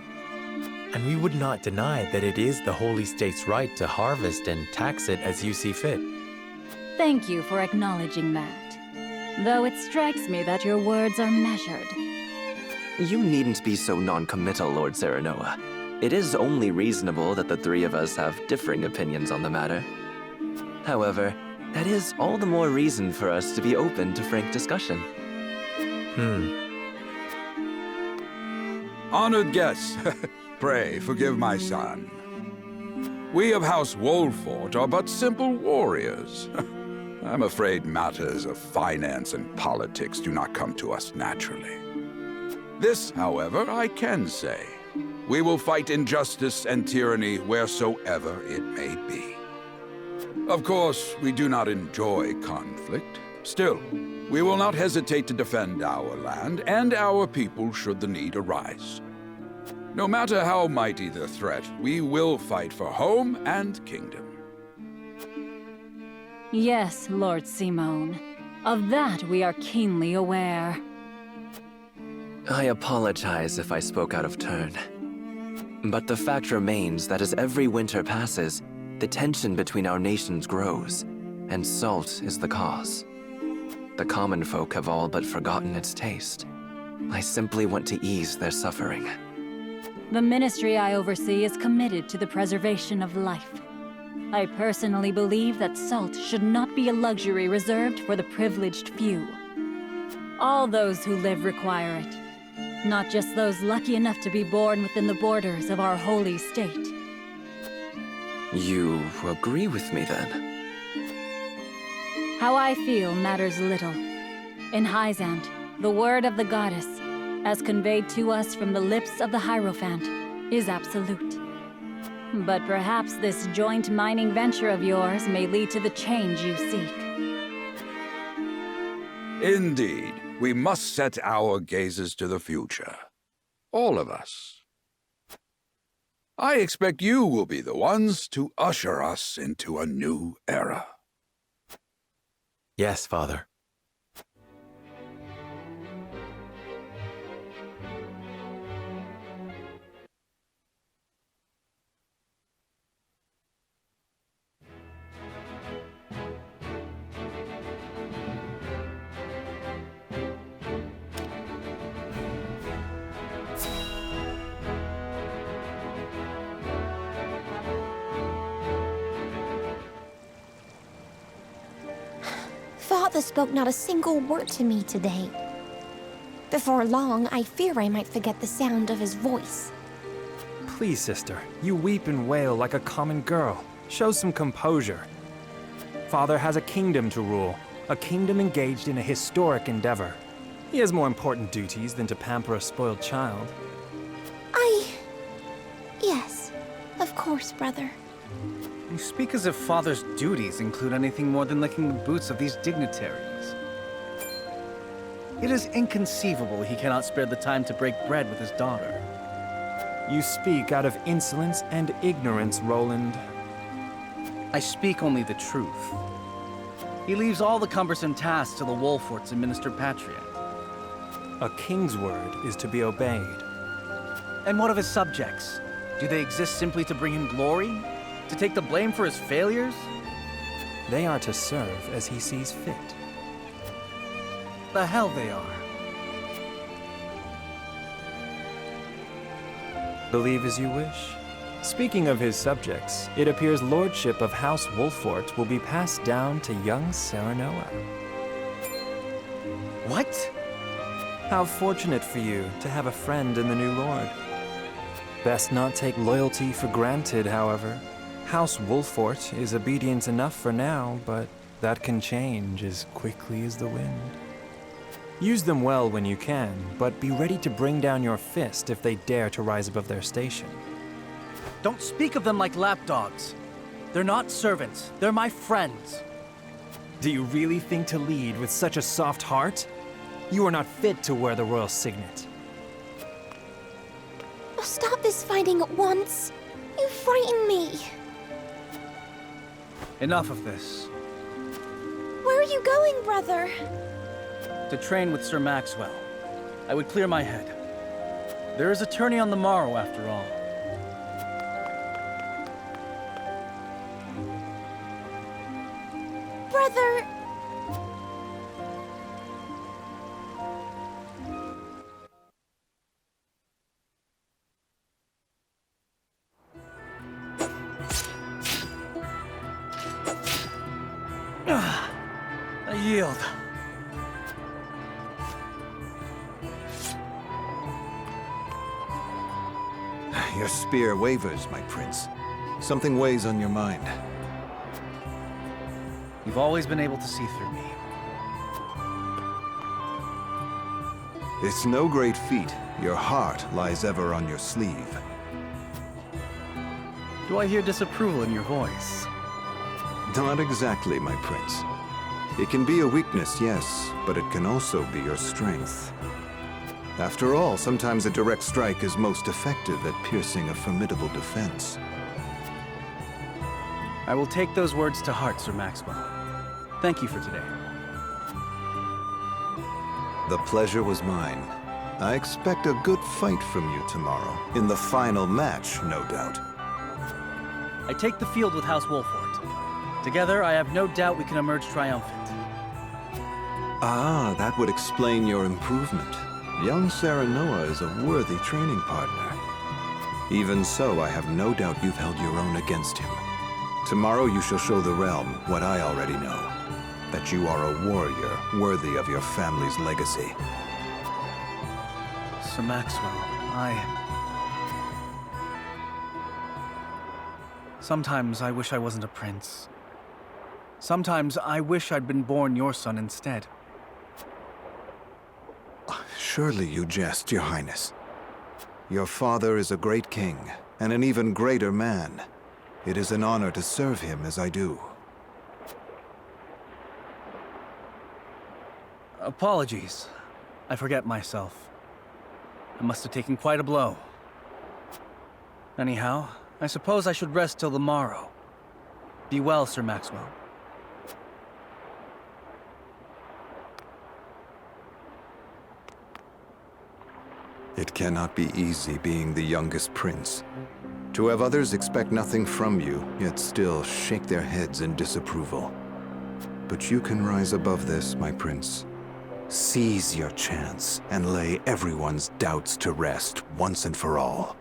And we would not deny that it is the Holy State's right to harvest and tax it as you see fit. Thank you for acknowledging that. Though it strikes me that your words are measured. You needn't be so non-committal, Lord Serenoa. It is only reasonable that the three of us have differing opinions on the matter. However, that is all the more reason for us to be open to frank discussion. Honored guests, pray forgive my son. We of House Wolfort are but simple warriors. I'm afraid matters of finance and politics do not come to us naturally. This, however, I can say. We will fight injustice and tyranny wheresoever it may be. Of course, we do not enjoy conflict. Still, we will not hesitate to defend our land and our people should the need arise. No matter how mighty the threat, we will fight for home and kingdom. Yes, Lord Simone. Of that we are keenly aware. I apologize if I spoke out of turn. But the fact remains that as every winter passes, the tension between our nations grows, and salt is the cause. The common folk have all but forgotten its taste. I simply want to ease their suffering. The ministry I oversee is committed to the preservation of life. I personally believe that salt should not be a luxury reserved for the privileged few. All those who live require it, not just those lucky enough to be born within the borders of our holy state. You agree with me, then? How I feel matters little. In Hyzant, the word of the goddess, as conveyed to us from the lips of the Hierophant, is absolute. But perhaps this joint mining venture of yours may lead to the change you seek. Indeed, we must set our gazes to the future. All of us. I expect you will be the ones to usher us into a new era. Yes, Father. Father spoke not a single word to me today. Before long, I fear I might forget the sound of his voice. Please, sister, you weep and wail like a common girl. Show some composure. Father has a kingdom to rule, a kingdom engaged in a historic endeavor. He has more important duties than to pamper a spoiled child. Yes, of course, brother. You speak as if Father's duties include anything more than licking the boots of these dignitaries. It is inconceivable he cannot spare the time to break bread with his daughter. You speak out of insolence and ignorance, Roland. I speak only the truth. He leaves all the cumbersome tasks to the Wolforts and Minister Patria. A king's word is to be obeyed. And what of his subjects? Do they exist simply to bring him glory? To take the blame for his failures? They are to serve as he sees fit. The hell they are. Believe as you wish. Speaking of his subjects, it appears lordship of House Wolfort will be passed down to young Serenoa. What? How fortunate for you to have a friend in the new lord. Best not take loyalty for granted, however. House Wolfort is obedient enough for now, but that can change as quickly as the wind. Use them well when you can, but be ready to bring down your fist if they dare to rise above their station. Don't speak of them like lapdogs. They're not servants, they're my friends. Do you really think to lead with such a soft heart? You are not fit to wear the royal signet. Stop this fighting at once. You frighten me. Enough of this. Where are you going, brother? To train with Sir Maxwell. I would clear my head. There is a tourney on the morrow, after all. Brother... I yield. Your spear wavers, my prince. Something weighs on your mind. You've always been able to see through me. It's no great feat. Your heart lies ever on your sleeve. Do I hear disapproval in your voice? Not exactly, my prince. It can be a weakness, yes, but it can also be your strength. After all, sometimes a direct strike is most effective at piercing a formidable defense. I will take those words to heart, Sir Maxwell. Thank you for today. The pleasure was mine. I expect a good fight from you tomorrow. In the final match, no doubt. I take the field with House Wolfort. Together, I have no doubt we can emerge triumphant. Ah, that would explain your improvement. Young Serenoa is a worthy training partner. Even so, I have no doubt you've held your own against him. Tomorrow you shall show the realm what I already know. That you are a warrior worthy of your family's legacy. Sir Maxwell, Sometimes I wish I wasn't a prince. Sometimes I wish I'd been born your son instead. Surely you jest, Your Highness. Your father is a great king, and an even greater man. It is an honor to serve him as I do. Apologies. I forget myself. I must have taken quite a blow. Anyhow, I suppose I should rest till the morrow. Be well, Sir Maxwell. It cannot be easy being the youngest prince. To have others expect nothing from you, yet still shake their heads in disapproval. But you can rise above this, my prince. Seize your chance and lay everyone's doubts to rest once and for all.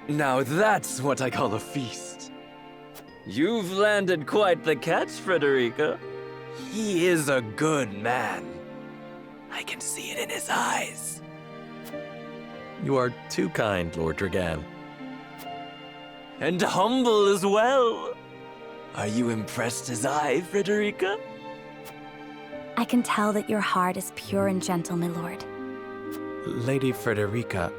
Now that's what I call a feast. You've landed quite the catch, Frederica. He is a good man. I can see it in his eyes. You are too kind, Lord Dragan. And humble as well. Are you impressed as I, Frederica? I can tell that your heart is pure and gentle, my lord. Lady Frederica.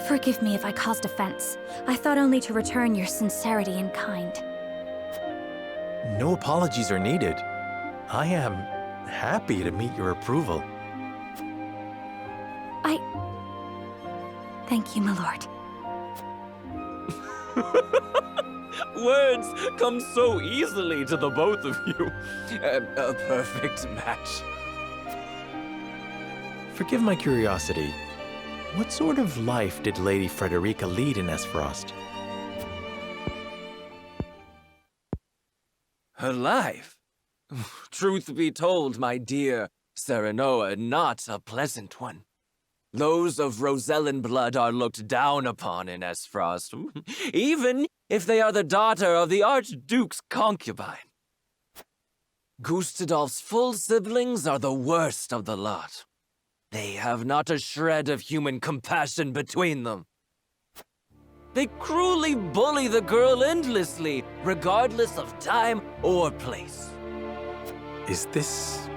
Forgive me if I caused offense. I thought only to return your sincerity in kind. No apologies are needed. I am happy to meet your approval. Thank you, my lord. Words come so easily to the both of you. A perfect match. Forgive my curiosity. What sort of life did Lady Frederica lead in Esfrost? Her life? Truth be told, my dear Serenoa, not a pleasant one. Those of Rosellan blood are looked down upon in Esfrost, even if they are the daughter of the Archduke's concubine. Gustadolf's full siblings are the worst of the lot. They have not a shred of human compassion between them. They cruelly bully the girl endlessly, regardless of time or place. Is this...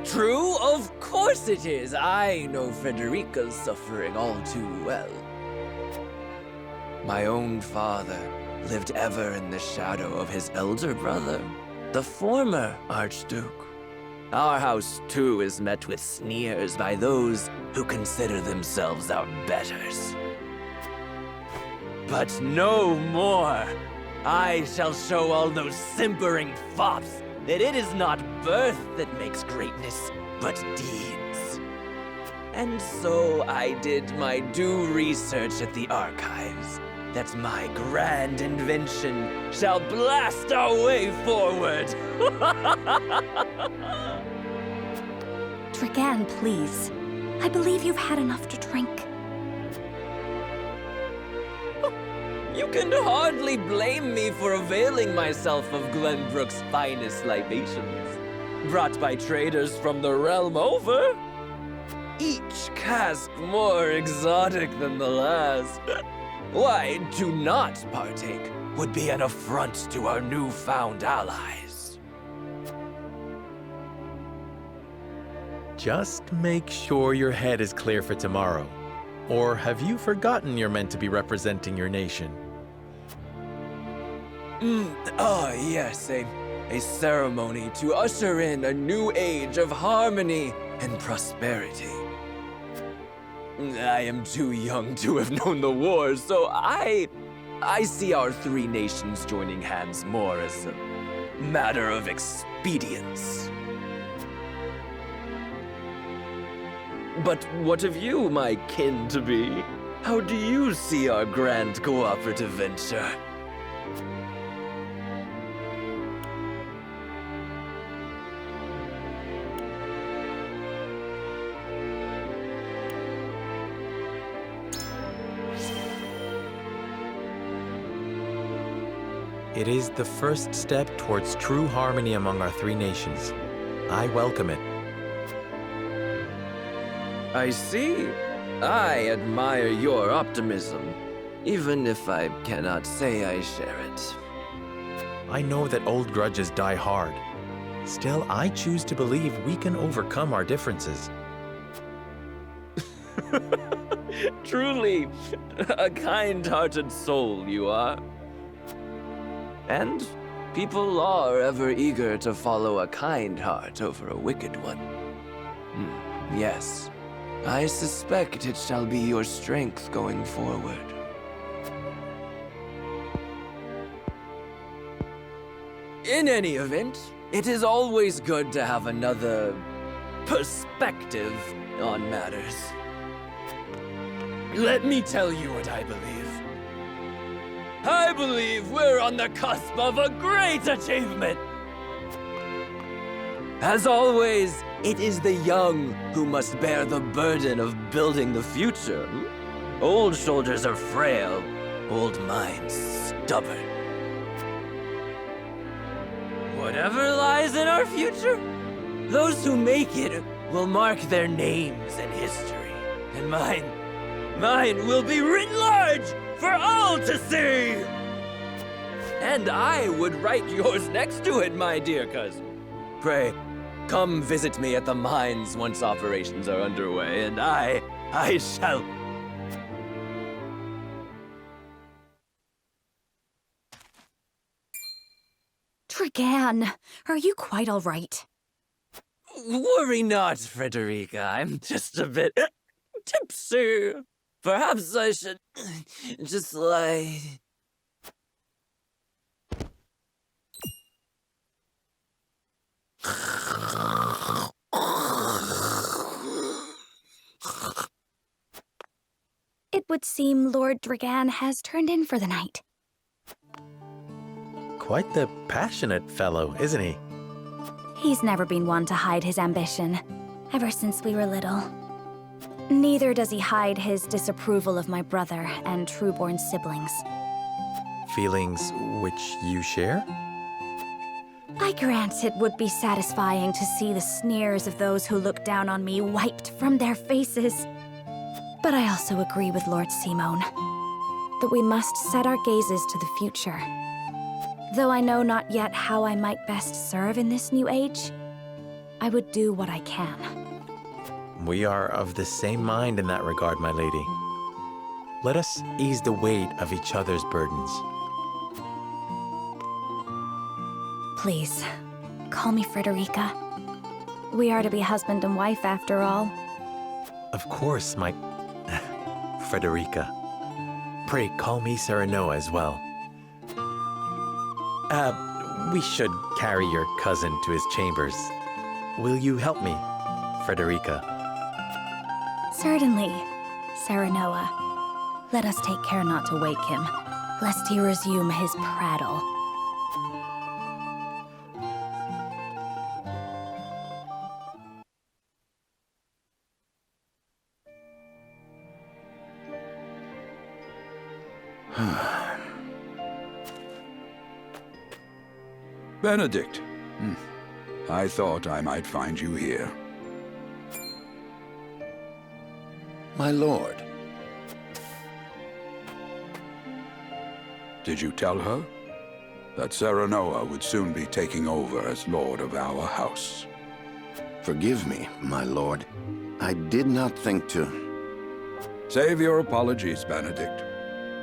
True? Of course it is. I know Frederica's suffering all too well. My own father lived ever in the shadow of his elder brother, the former Archduke. Our house, too, is met with sneers by those who consider themselves our betters. But no more! I shall show all those simpering fops that it is not birth that makes greatness, but deeds. And so I did my due research at the archives, that my grand invention shall blast our way forward. Dragan, please. I believe you've had enough to drink. You can hardly blame me for availing myself of Glenbrook's finest libations, brought by traders from the realm over. Each cask more exotic than the last. Why, to not partake would be an affront to our newfound allies. Just make sure your head is clear for tomorrow. Or have you forgotten you're meant to be representing your nation? Yes, a ceremony to usher in a new age of harmony and prosperity. I am too young to have known the wars, so I see our three nations joining hands more as a matter of expedience. But what of you, my kin-to-be? How do you see our grand cooperative venture? It is the first step towards true harmony among our three nations. I welcome it. I see. I admire your optimism, even if I cannot say I share it. I know that old grudges die hard. Still, I choose to believe we can overcome our differences. Truly, a kind-hearted soul you are. And people are ever eager to follow a kind heart over a wicked one. Yes, I suspect it shall be your strength going forward. In any event, it is always good to have another perspective on matters. Let me tell you what I believe. I believe we're on the cusp of a great achievement! As always, it is the young who must bear the burden of building the future. Old shoulders are frail, old minds stubborn. Whatever lies in our future, those who make it will mark their names in history. And mine will be written large for all to see! And I would write yours next to it, my dear cousin. Pray, come visit me at the mines once operations are underway, and I shall... Dragan, are you quite all right? Worry not, Frederica. I'm just a bit tipsy. Perhaps I should just lie... It would seem Lord Dragan has turned in for the night. Quite the passionate fellow, isn't he? He's never been one to hide his ambition, ever since we were little. Neither does he hide his disapproval of my brother and true-born siblings. Feelings which you share? I grant it would be satisfying to see the sneers of those who look down on me wiped from their faces. But I also agree with Lord Simone that we must set our gazes to the future. Though I know not yet how I might best serve in this new age, I would do what I can. We are of the same mind in that regard, my lady. Let us ease the weight of each other's burdens. Please, call me Frederica. We are to be husband and wife after all. Of course, my... Frederica. Pray call me Serenoa as well. We should carry your cousin to his chambers. Will you help me, Frederica? Certainly, Serenoa. Let us take care not to wake him, lest he resume his prattle. Benedict. I thought I might find you here. My lord. Did you tell her that Serenoa would soon be taking over as lord of our house? Forgive me, my lord. I did not think to... Save your apologies, Benedict.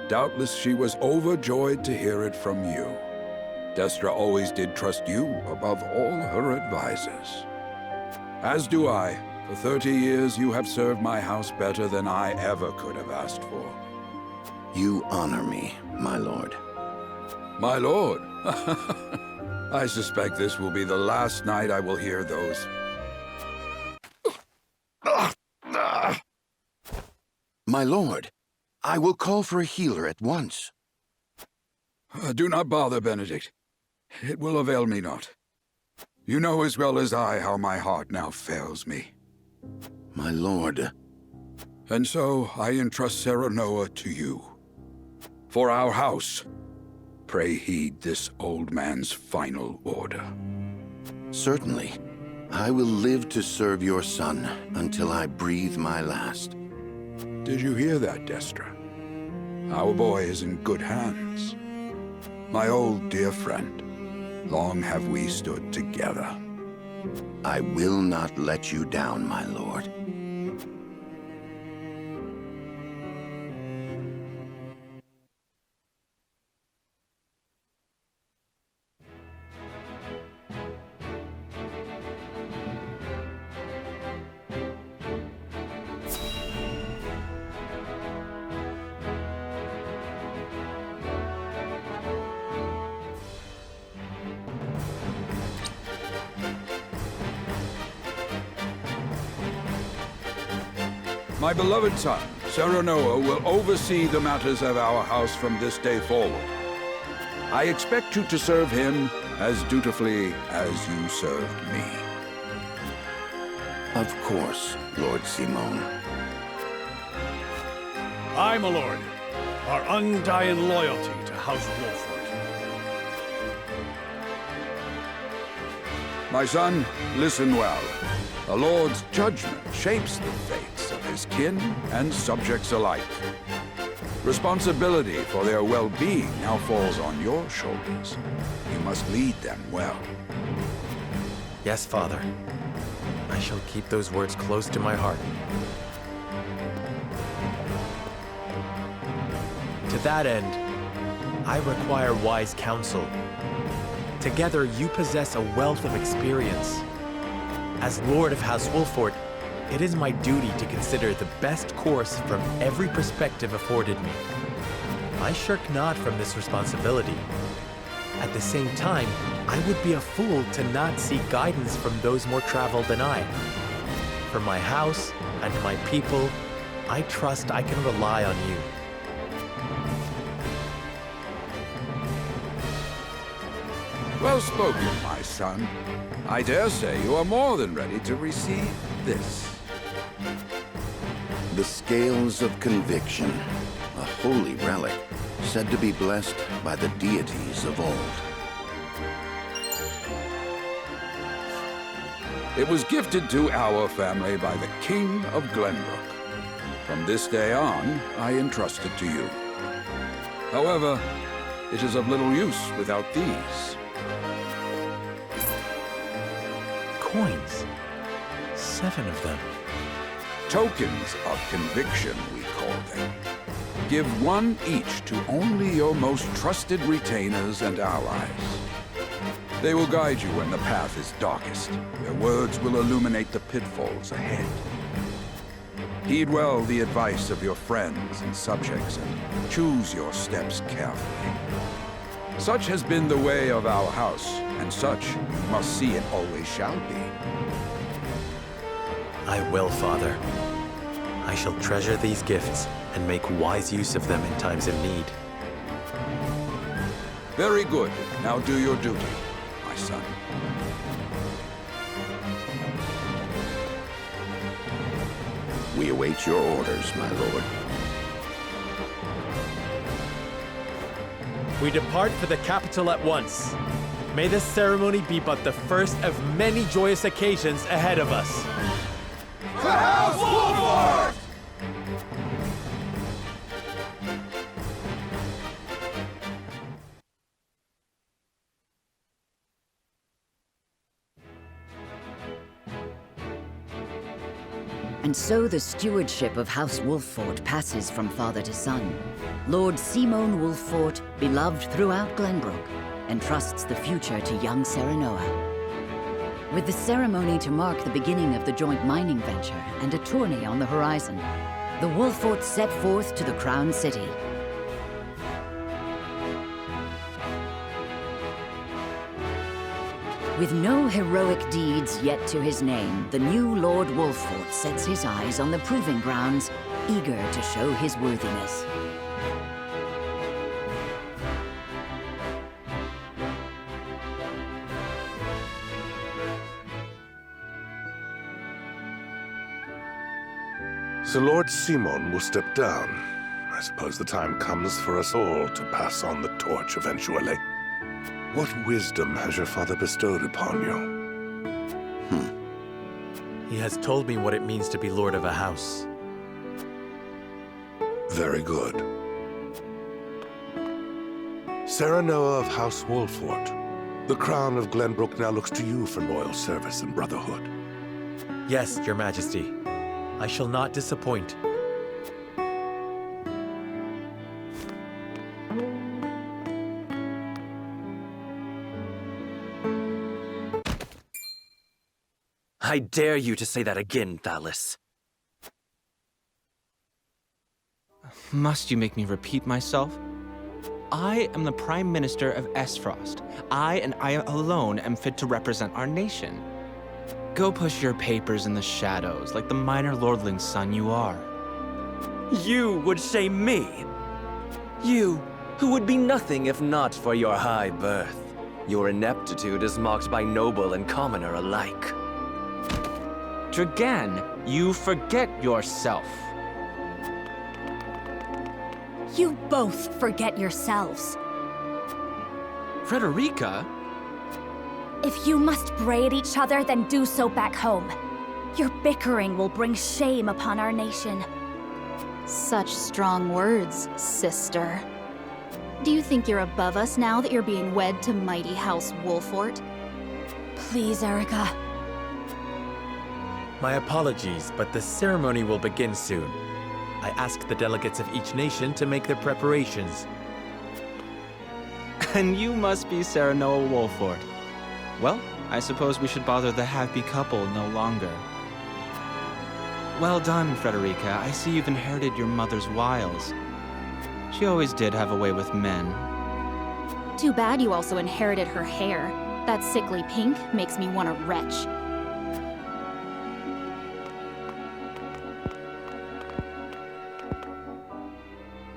Doubtless she was overjoyed to hear it from you. Destra always did trust you above all her advisors. As do I. For 30 years you have served my house better than I ever could have asked for. You honor me, my lord. My lord? I suspect this will be the last night I will hear those... My lord, I will call for a healer at once. Do not bother, Benedict. It will avail me not. You know as well as I how my heart now fails me. My lord. And so I entrust Serenoa to you. For our house, pray heed this old man's final order. Certainly. I will live to serve your son until I breathe my last. Did you hear that, Destra? Our boy is in good hands. My old dear friend, long have we stood together. I will not let you down, my lord. My beloved son, Serenoa, will oversee the matters of our house from this day forward. I expect you to serve him as dutifully as you served me. Of course, Lord Simone. I, my lord, our undying loyalty to House Wolford. My son, listen well. The Lord's judgment shapes the fates of his kin and subjects alike. Responsibility for their well-being now falls on your shoulders. You must lead them well. Yes, Father. I shall keep those words close to my heart. To that end, I require wise counsel. Together, you possess a wealth of experience. As Lord of House Wolford, it is my duty to consider the best course from every perspective afforded me. I shirk not from this responsibility. At the same time, I would be a fool to not seek guidance from those more traveled than I. For my house and my people, I trust I can rely on you. Well spoken, my son. I dare say you are more than ready to receive this. The Scales of Conviction, a holy relic, said to be blessed by the deities of old. It was gifted to our family by the King of Glenbrook. From this day on, I entrust it to you. However, it is of little use without these. Coins. 7 of them. Tokens of conviction, we call them. Give one each to only your most trusted retainers and allies. They will guide you when the path is darkest. Their words will illuminate the pitfalls ahead. Heed well the advice of your friends and subjects, and choose your steps carefully. Such has been the way of our house, and such you must see it always shall be. I will, Father. I shall treasure these gifts and make wise use of them in times of need. Very good. Now do your duty, my son. We await your orders, my lord. We depart for the capital at once. May this ceremony be but the first of many joyous occasions ahead of us. To House Wolford! And so the stewardship of House Wolford passes from father to son. Lord Simon Wolford, beloved throughout Glenbrook, entrusts the future to young Serenoa. With the ceremony to mark the beginning of the joint mining venture and a tourney on the horizon, the Wolfords set forth to the Crown City. With no heroic deeds yet to his name, the new Lord Wolford sets his eyes on the proving grounds, eager to show his worthiness. So Lord Simon will step down. I suppose the time comes for us all to pass on the torch eventually. What wisdom has your father bestowed upon you? He has told me what it means to be lord of a house. Very good. Serenoa of House Wolford, the crown of Glenbrook now looks to you for loyal service and brotherhood. Yes, Your Majesty. I shall not disappoint. I dare you to say that again, Thalis. Must you make me repeat myself? I am the Prime Minister of Esfrost. I and I alone am fit to represent our nation. Go push your papers in the shadows like the minor lordling's son you are. You would shame me. You, who would be nothing if not for your high birth. Your ineptitude is mocked by noble and commoner alike. Dragan, you forget yourself. You both forget yourselves. Frederica? If you must braid each other, then do so back home. Your bickering will bring shame upon our nation. Such strong words, sister. Do you think you're above us now that you're being wed to mighty House Wolfort? Please, Erica. My apologies, but the ceremony will begin soon. I ask the delegates of each nation to make their preparations. And you must be Sarah Noah Wolfort. Well, I suppose we should bother the happy couple no longer. Well done, Frederica. I see you've inherited your mother's wiles. She always did have a way with men. Too bad you also inherited her hair. That sickly pink makes me want to retch.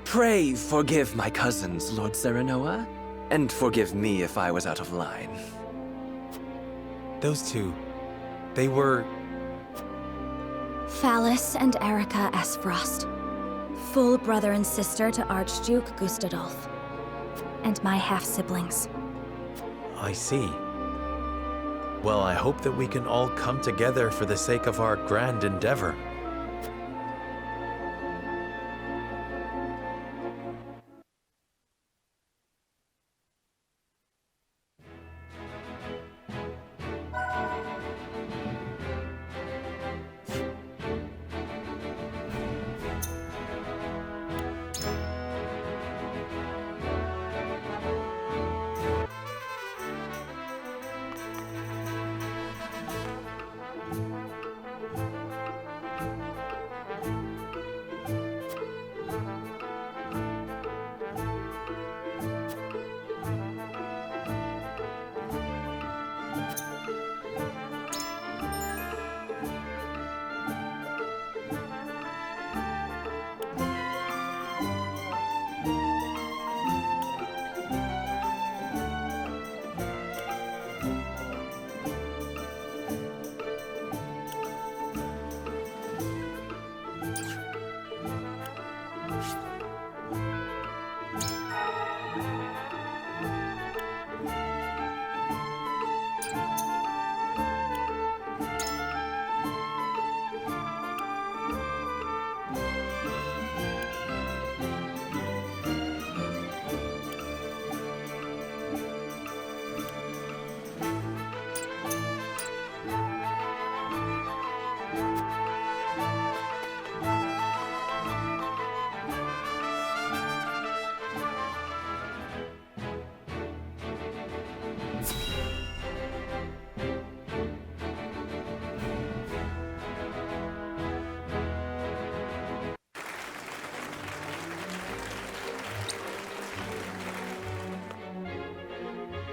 Pray forgive my cousins, Lord Serenoa, and forgive me if I was out of line. Those two, they were... Phallus and Erica Esfrost. Full brother and sister to Archduke Gustadolf. And my half-siblings. I see. Well, I hope that we can all come together for the sake of our grand endeavor.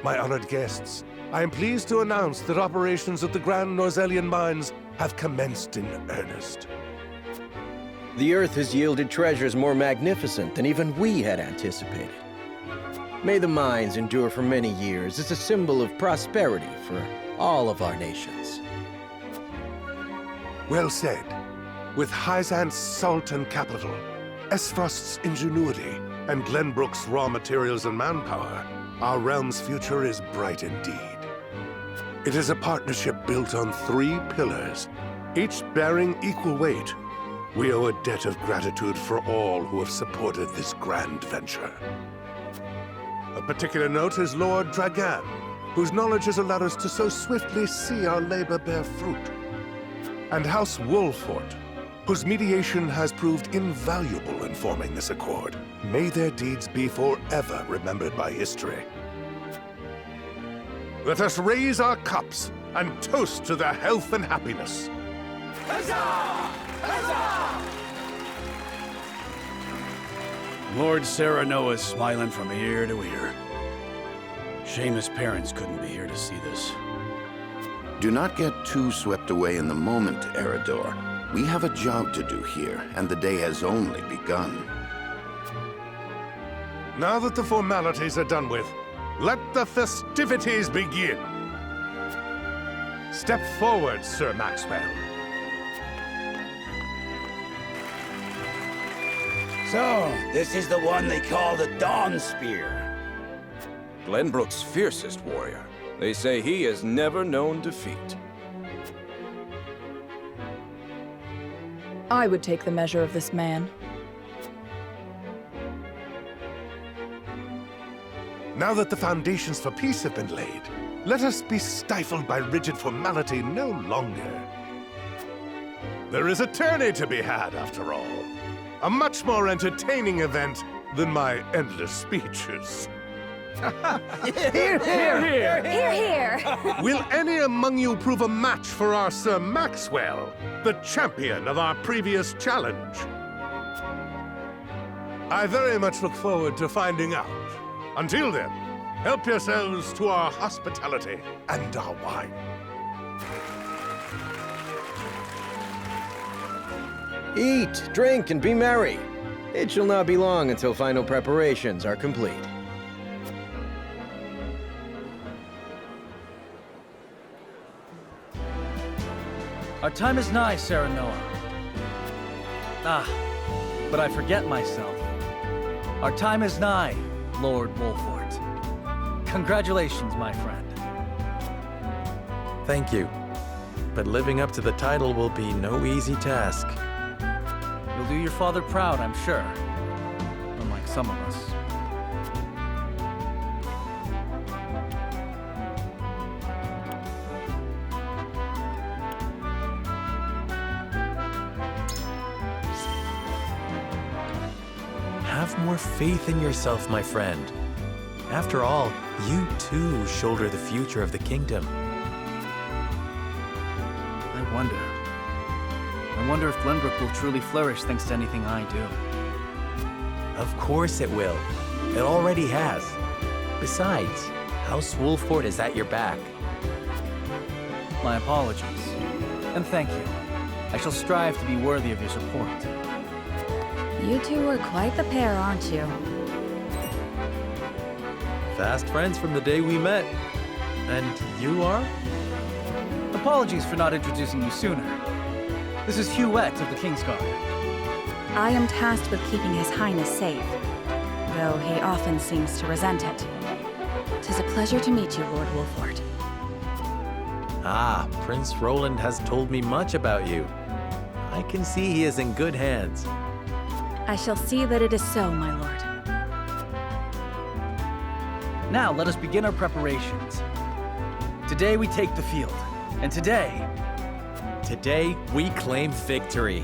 My honored guests, I am pleased to announce that operations at the Grand Norzelian mines have commenced in earnest. The Earth has yielded treasures more magnificent than even we had anticipated. May the mines endure for many years as a symbol of prosperity for all of our nations. Well said. With Hyzant's salt and capital, Esfrost's ingenuity, and Glenbrook's raw materials and manpower, our realm's future is bright indeed. It is a partnership built on 3 pillars, each bearing equal weight. We owe a debt of gratitude for all who have supported this grand venture. A particular note is Lord Dragan, whose knowledge has allowed us to so swiftly see our labor bear fruit. And House Wolfort, whose mediation has proved invaluable in forming this accord. May their deeds be forever remembered by history. Let us raise our cups and toast to their health and happiness. Huzzah! Huzzah! Lord Serenoa is smiling from ear to ear. Shame his parents couldn't be here to see this. Do not get too swept away in the moment, Eredor. We have a job to do here, and the day has only begun. Now that the formalities are done with, let the festivities begin. Step forward, Sir Maxwell. So, this is the one they call the Dawn Spear. Glenbrook's fiercest warrior. They say he has never known defeat. I would take the measure of this man. Now that the foundations for peace have been laid, let us be stifled by rigid formality no longer. There is a tourney to be had, after all. A much more entertaining event than my endless speeches. Hear, hear! Hear, hear! Will any among you prove a match for our Sir Maxwell, the champion of our previous challenge? I very much look forward to finding out. Until then, help yourselves to our hospitality and our wine. Eat, drink, and be merry. It shall not be long until final preparations are complete. Our time is nigh, Serenoa. Ah, but I forget myself. Our time is nigh, Lord Wolfort. Congratulations, my friend. Thank you. But living up to the title will be no easy task. You'll do your father proud, I'm sure. Unlike some of us. Have more faith in yourself, my friend. After all, you too shoulder the future of the kingdom. I wonder if Glenbrook will truly flourish thanks to anything I do. Of course it will. It already has. Besides, House Wolfort is at your back. My apologies. And thank you. I shall strive to be worthy of your support. You two are quite the pair, aren't you? Fast friends from the day we met. And you are? Apologies for not introducing you sooner. This is Huette of the Kingsguard. I am tasked with keeping His Highness safe, though he often seems to resent it. 'Tis a pleasure to meet you, Lord Wolfort. Ah, Prince Roland has told me much about you. I can see he is in good hands. I shall see that it is so, my lord. Now let us begin our preparations. Today we take the field, and today we claim victory.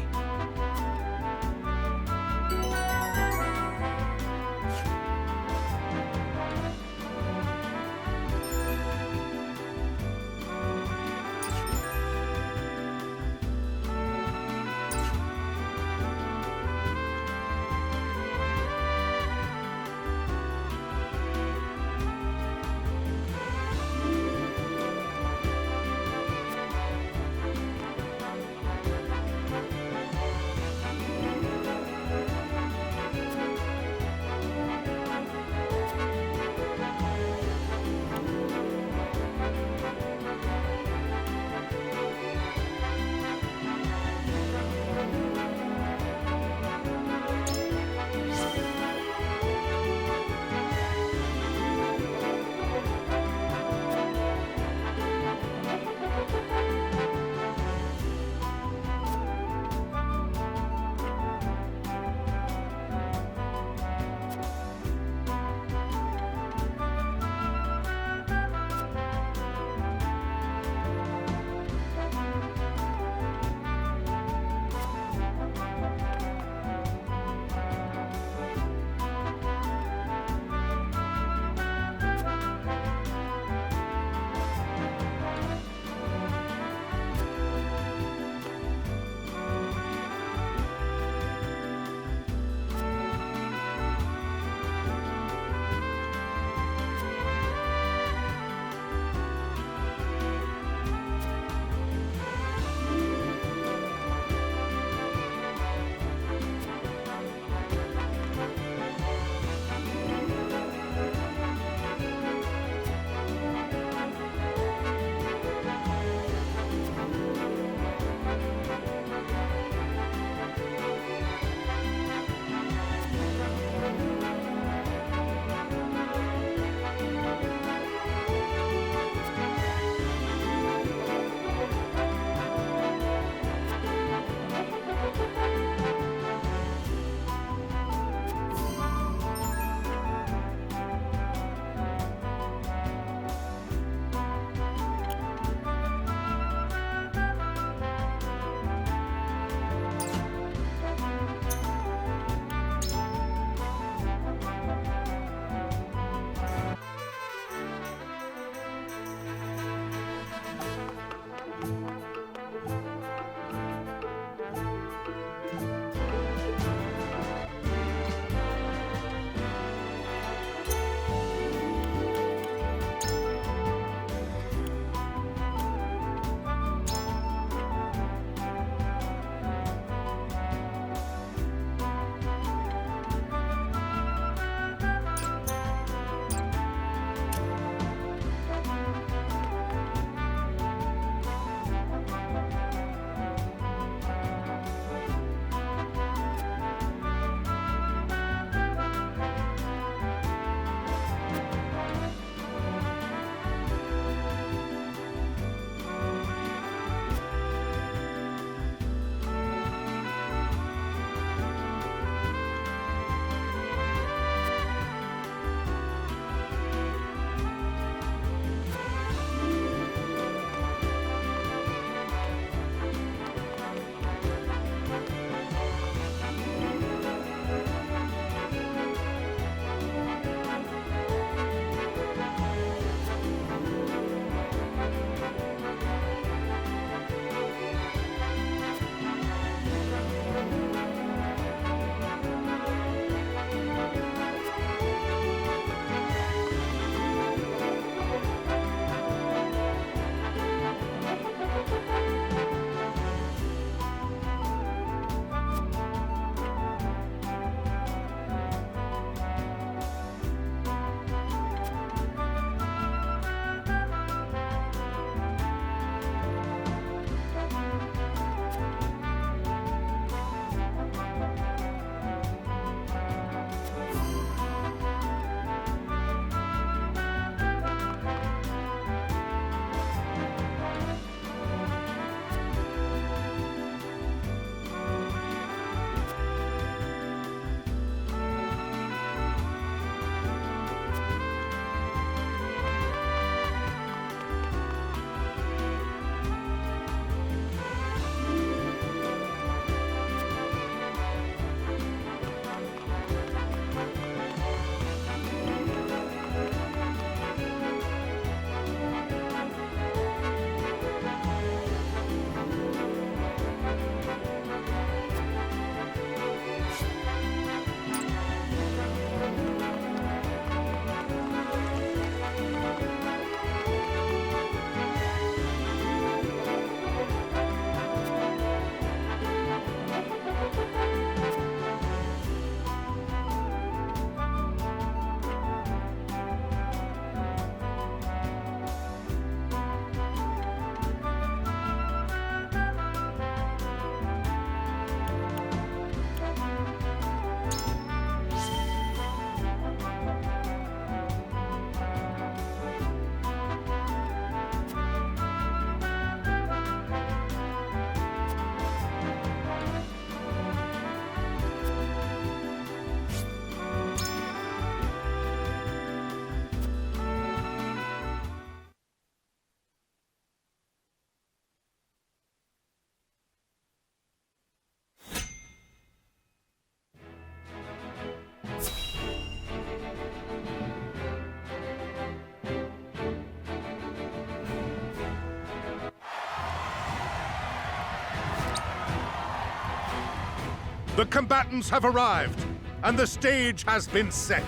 The combatants have arrived, and the stage has been set.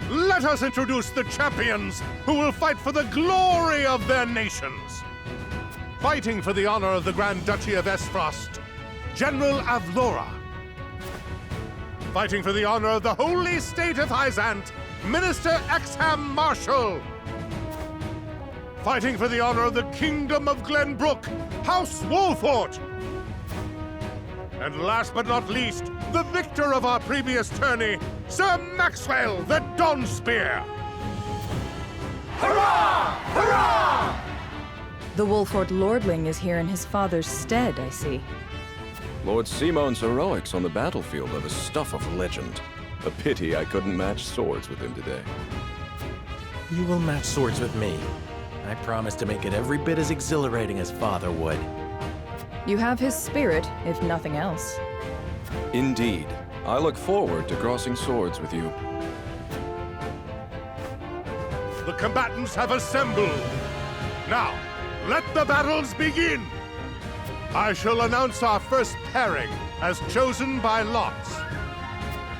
Let us introduce the champions who will fight for the glory of their nations. Fighting for the honor of the Grand Duchy of Esfrost, General Avlora. Fighting for the honor of the Holy State of Hyzant, Minister Exham Marshal. Fighting for the honor of the Kingdom of Glenbrook, House Wolfort. And last but not least, the victor of our previous tourney, Sir Maxwell the Dawnspear! Hurrah! Hurrah! The Wolfort Lordling is here in his father's stead, I see. Lord Simon's heroics on the battlefield are the stuff of legend. A pity I couldn't match swords with him today. You will match swords with me. I promise to make it every bit as exhilarating as Father would. You have his spirit, if nothing else. Indeed. I look forward to crossing swords with you. The combatants have assembled. Now, let the battles begin! I shall announce our first pairing as chosen by lots.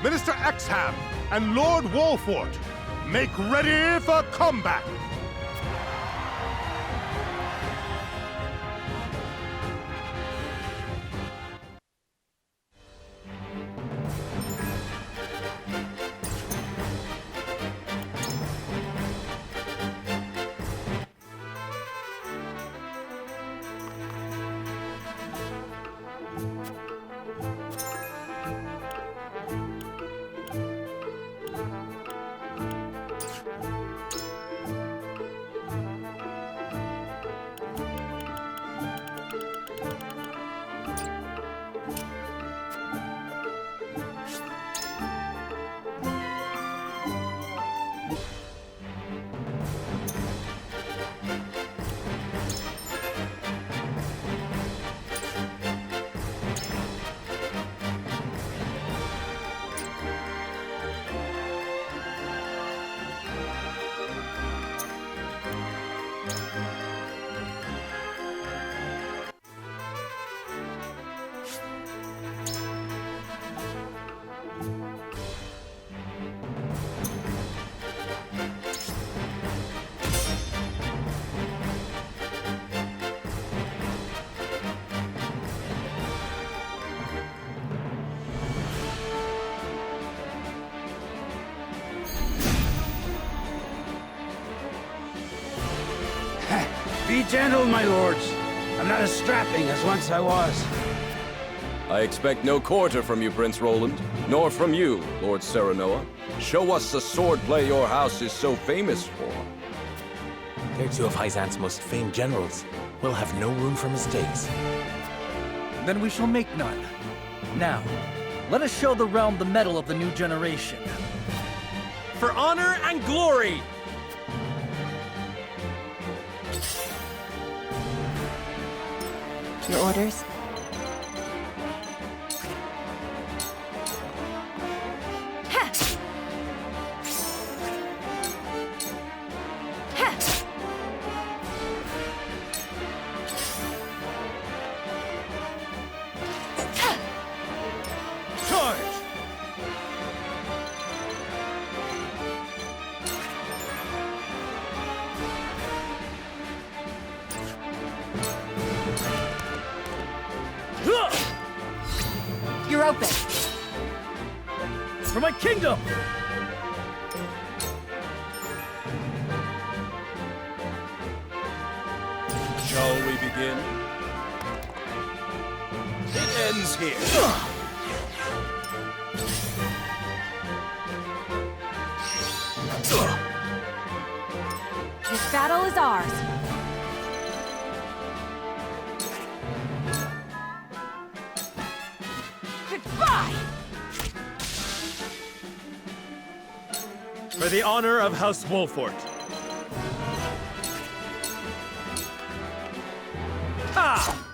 Minister Exham and Lord Wolfort, make ready for combat! Be gentle, my lords. I'm not as strapping as once I was. I expect no quarter from you, Prince Roland, nor from you, Lord Serenoa. Show us the swordplay your house is so famous for. They're two of Hyzant's most famed generals. We'll have no room for mistakes. Then we shall make none. Now, let us show the realm the mettle of the new generation. For honor and glory! Your orders? You're open. For my kingdom! Shall we begin? It ends here. This battle is ours. Goodbye! For the honor of House Wolfort. Ha!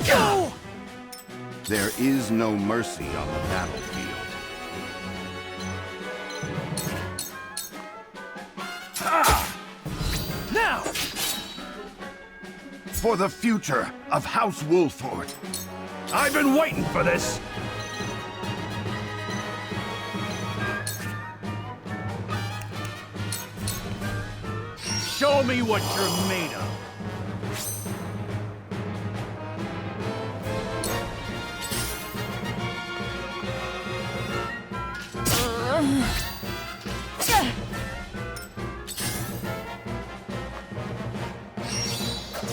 Go! There is no mercy on the battlefield. Now! for the future of House Wolford. I've been waiting for this! Show me what you're made of!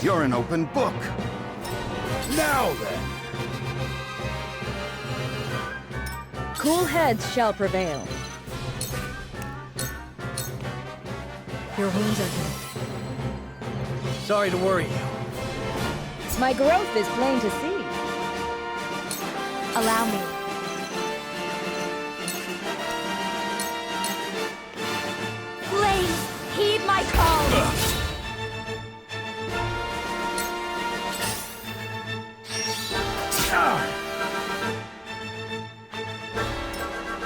You're an open book. Now then! Cool heads shall prevail. Your wounds are healed. Sorry to worry you. My growth is plain to see. Allow me. Flames, heed my call!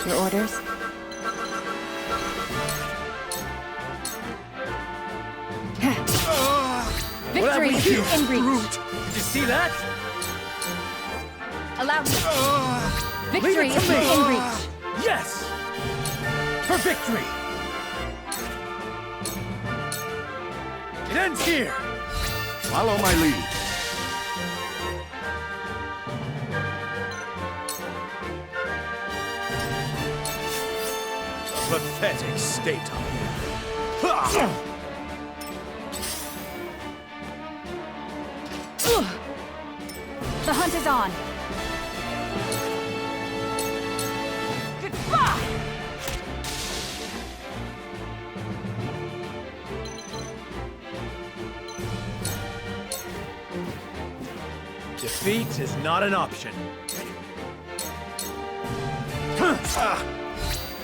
Your orders? Victory is in reach. Did you see that? Allow me. Victory is in reach. Yes! For victory! It ends here! Follow my lead. Pathetic state of The hunt is on. Goodbye! Defeat is not an option.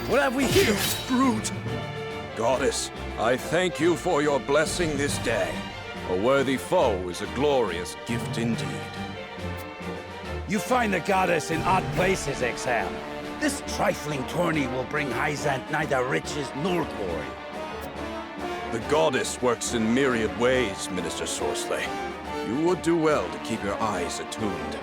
What have we here? brute! Goddess, I thank you for your blessing this day. A worthy foe is a glorious gift indeed. You find the goddess in odd places, Exhale. This trifling tourney will bring Hyzant neither riches nor glory. The goddess works in myriad ways, Minister Soarsley. You would do well to keep your eyes attuned.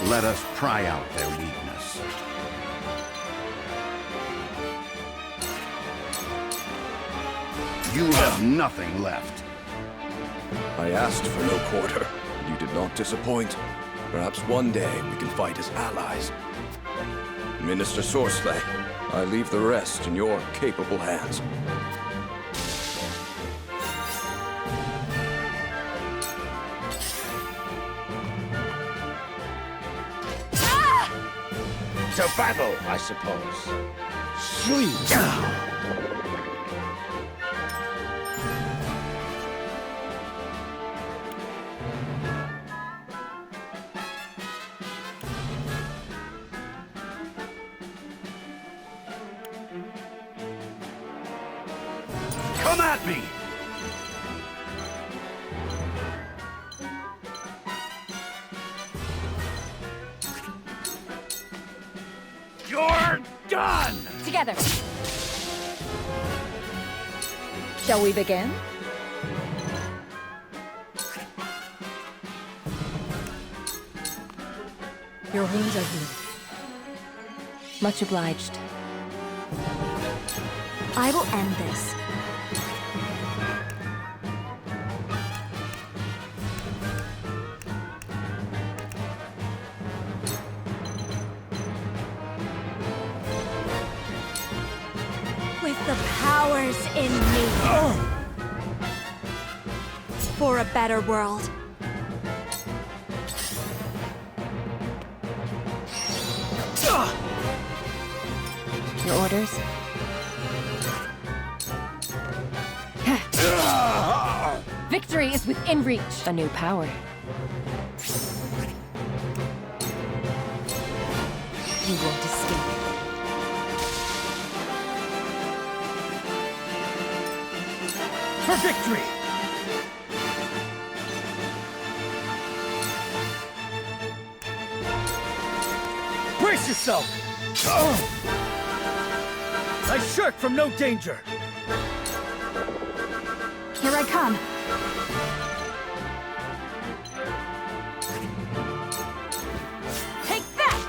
Let us pry out their weakness. You have nothing left. I asked for no quarter, and you did not disappoint. Perhaps one day we can fight as allies. Minister Soarsley, I leave the rest in your capable hands. To battle, I suppose. Sweet. Come at me! You're done! Together. Shall we begin? Your wounds are healed. Much obliged. I will end this. With the powers in me. For a better world. Your orders? Victory is within reach. A new power. You won't escape. For victory! Brace yourself! I shirk from no danger! Here I come. Take that!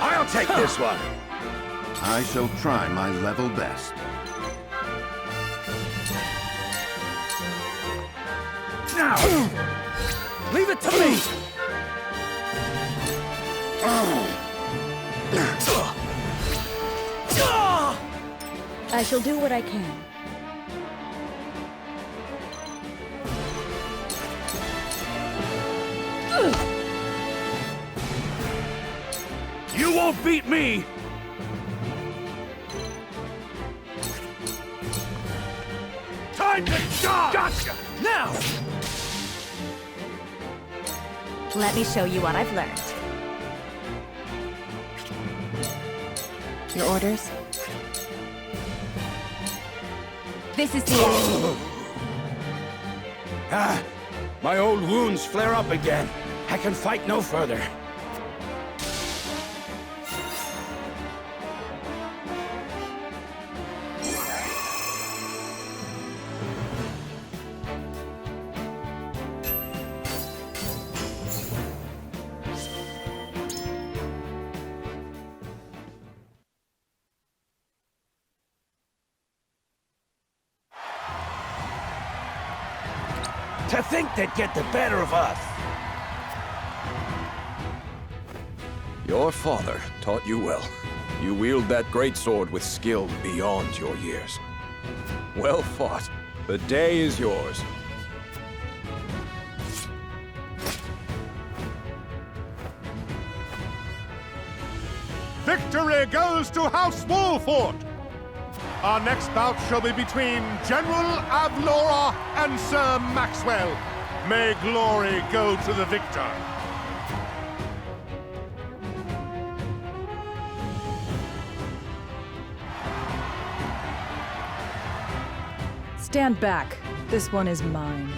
I'll take this one. I shall try my level best. Now! Leave it to me! I shall do what I can. You won't beat me! Time to die! Gotcha! Now! Let me show you what I've learned. Your orders? This is the end. My old wounds flare up again. I can fight no further. To think they'd get the better of us! Your father taught you well. You wield that greatsword with skill beyond your years. Well fought. The day is yours. Victory goes to House Wolford! Our next bout shall be between General Avlora and Sir Maxwell. May glory go to the victor. Stand back. This one is mine.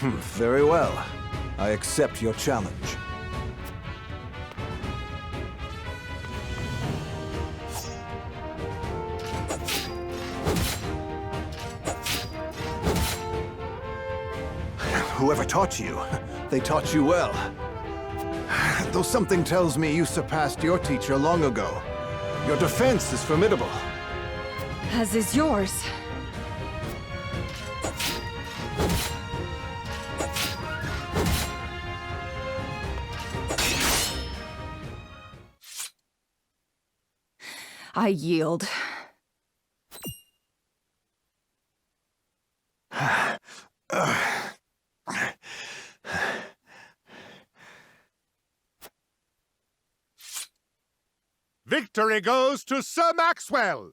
Very well. I accept your challenge. Whoever taught you, they taught you well. Though something tells me you surpassed your teacher long ago. Your defense is formidable. As is yours. I yield. Victory goes to Sir Maxwell!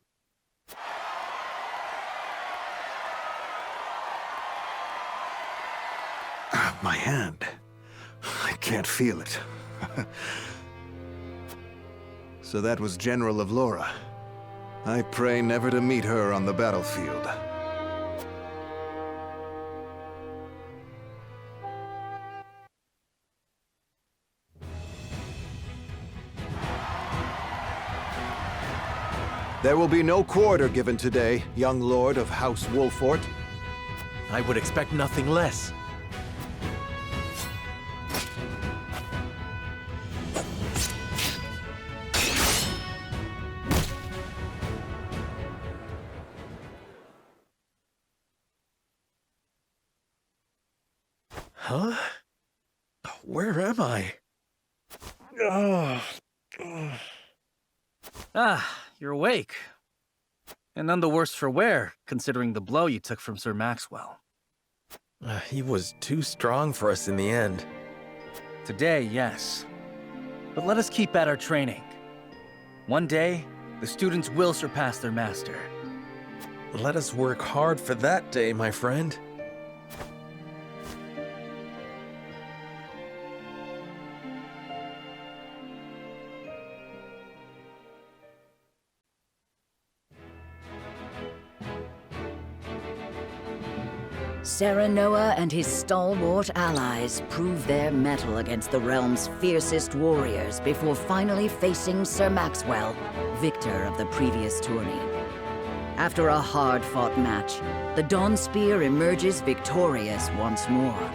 My hand. I can't feel it. So that was General Avlora. I pray never to meet her on the battlefield. There will be no quarter given today, young lord of House Wolford. I would expect nothing less. Huh? Where am I? Ah, you're awake. And none the worse for wear, considering the blow you took from Sir Maxwell. He was too strong for us in the end. Today, yes. But let us keep at our training. One day, the students will surpass their master. Let us work hard for that day, my friend. Serenoa and his stalwart allies prove their mettle against the realm's fiercest warriors before finally facing Sir Maxwell, victor of the previous tourney. After a hard-fought match, the Dawnspear emerges victorious once more.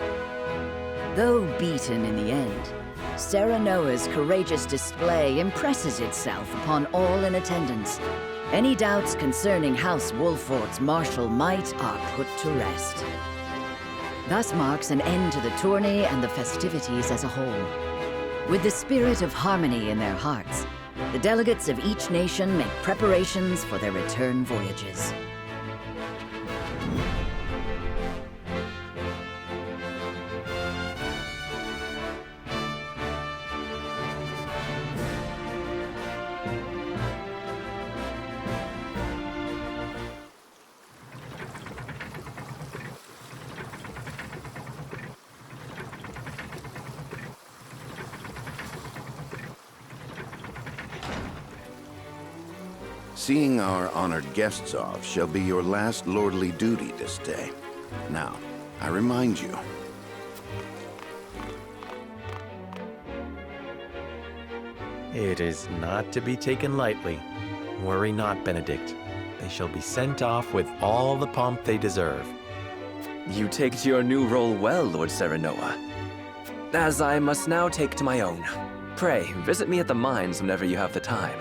Though beaten in the end, Serenoa's courageous display impresses itself upon all in attendance. Any doubts concerning House Wolfort's martial might are put to rest. Thus marks an end to the tourney and the festivities as a whole. With the spirit of harmony in their hearts, the delegates of each nation make preparations for their return voyages. Seeing our honored guests off shall be your last lordly duty this day. Now, I remind you. It is not to be taken lightly. Worry not, Benedict. They shall be sent off with all the pomp they deserve. You take to your new role well, Lord Serenoa. As I must now take to my own. Pray, visit me at the mines whenever you have the time.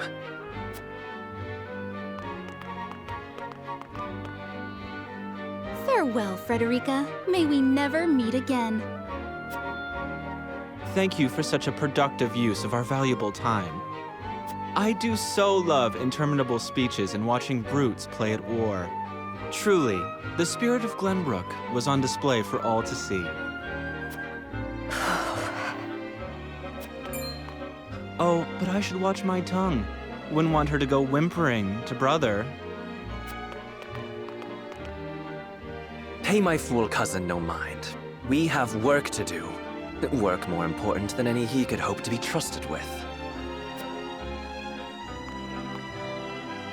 Farewell, Frederica. May we never meet again. Thank you for such a productive use of our valuable time. I do so love interminable speeches and watching brutes play at war. Truly, the spirit of Glenbrook was on display for all to see. Oh, but I should watch my tongue. Wouldn't want her to go whimpering to brother. Pay my fool cousin no mind. We have work to do. Work more important than any he could hope to be trusted with.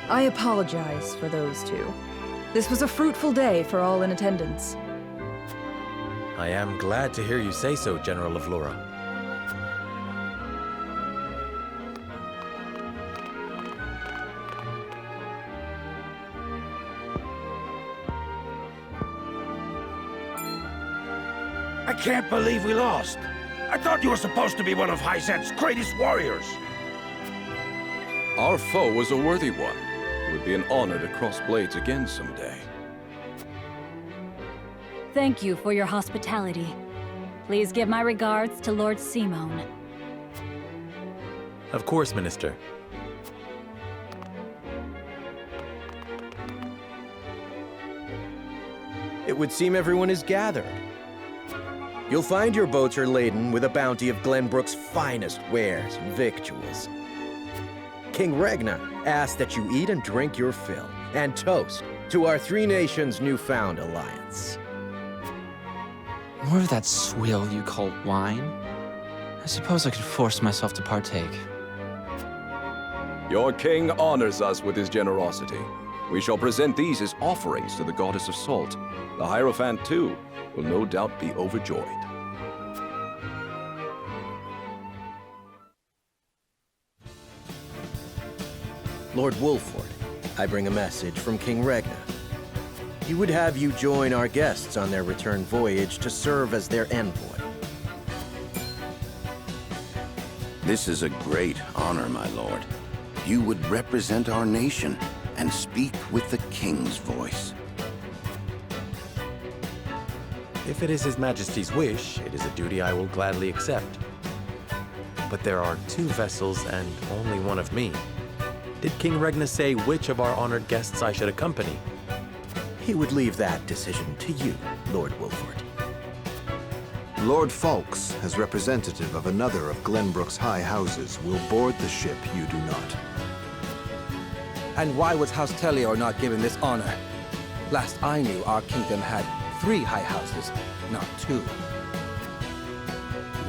I apologize for those two. This was a fruitful day for all in attendance. I am glad to hear you say so, General of Laura. I can't believe we lost. I thought you were supposed to be one of Hyzant's greatest warriors. Our foe was a worthy one. It would be an honor to cross blades again someday. Thank you for your hospitality. Please give my regards to Lord Simone. Of course, Minister. It would seem everyone is gathered. You'll find your boats are laden with a bounty of Glenbrook's finest wares and victuals. King Regna asks that you eat and drink your fill, and toast to our three nations' newfound alliance. More of that swill you call wine? I suppose I could force myself to partake. Your king honors us with his generosity. We shall present these as offerings to the goddess of salt. The Hierophant, too, will no doubt be overjoyed. Lord Wolford, I bring a message from King Regna. He would have you join our guests on their return voyage to serve as their envoy. This is a great honor, my lord. You would represent our nation and speak with the king's voice. If it is His Majesty's wish, it is a duty I will gladly accept. But there are 2 vessels and only one of me. Did King Regna say which of our honored guests I should accompany? He would leave that decision to you, Lord Wolford. Lord Falks, as representative of another of Glenbrook's high houses, will board the ship you do not. And why was House Tellior not given this honor? Last I knew, our kingdom had 3 high houses, not 2.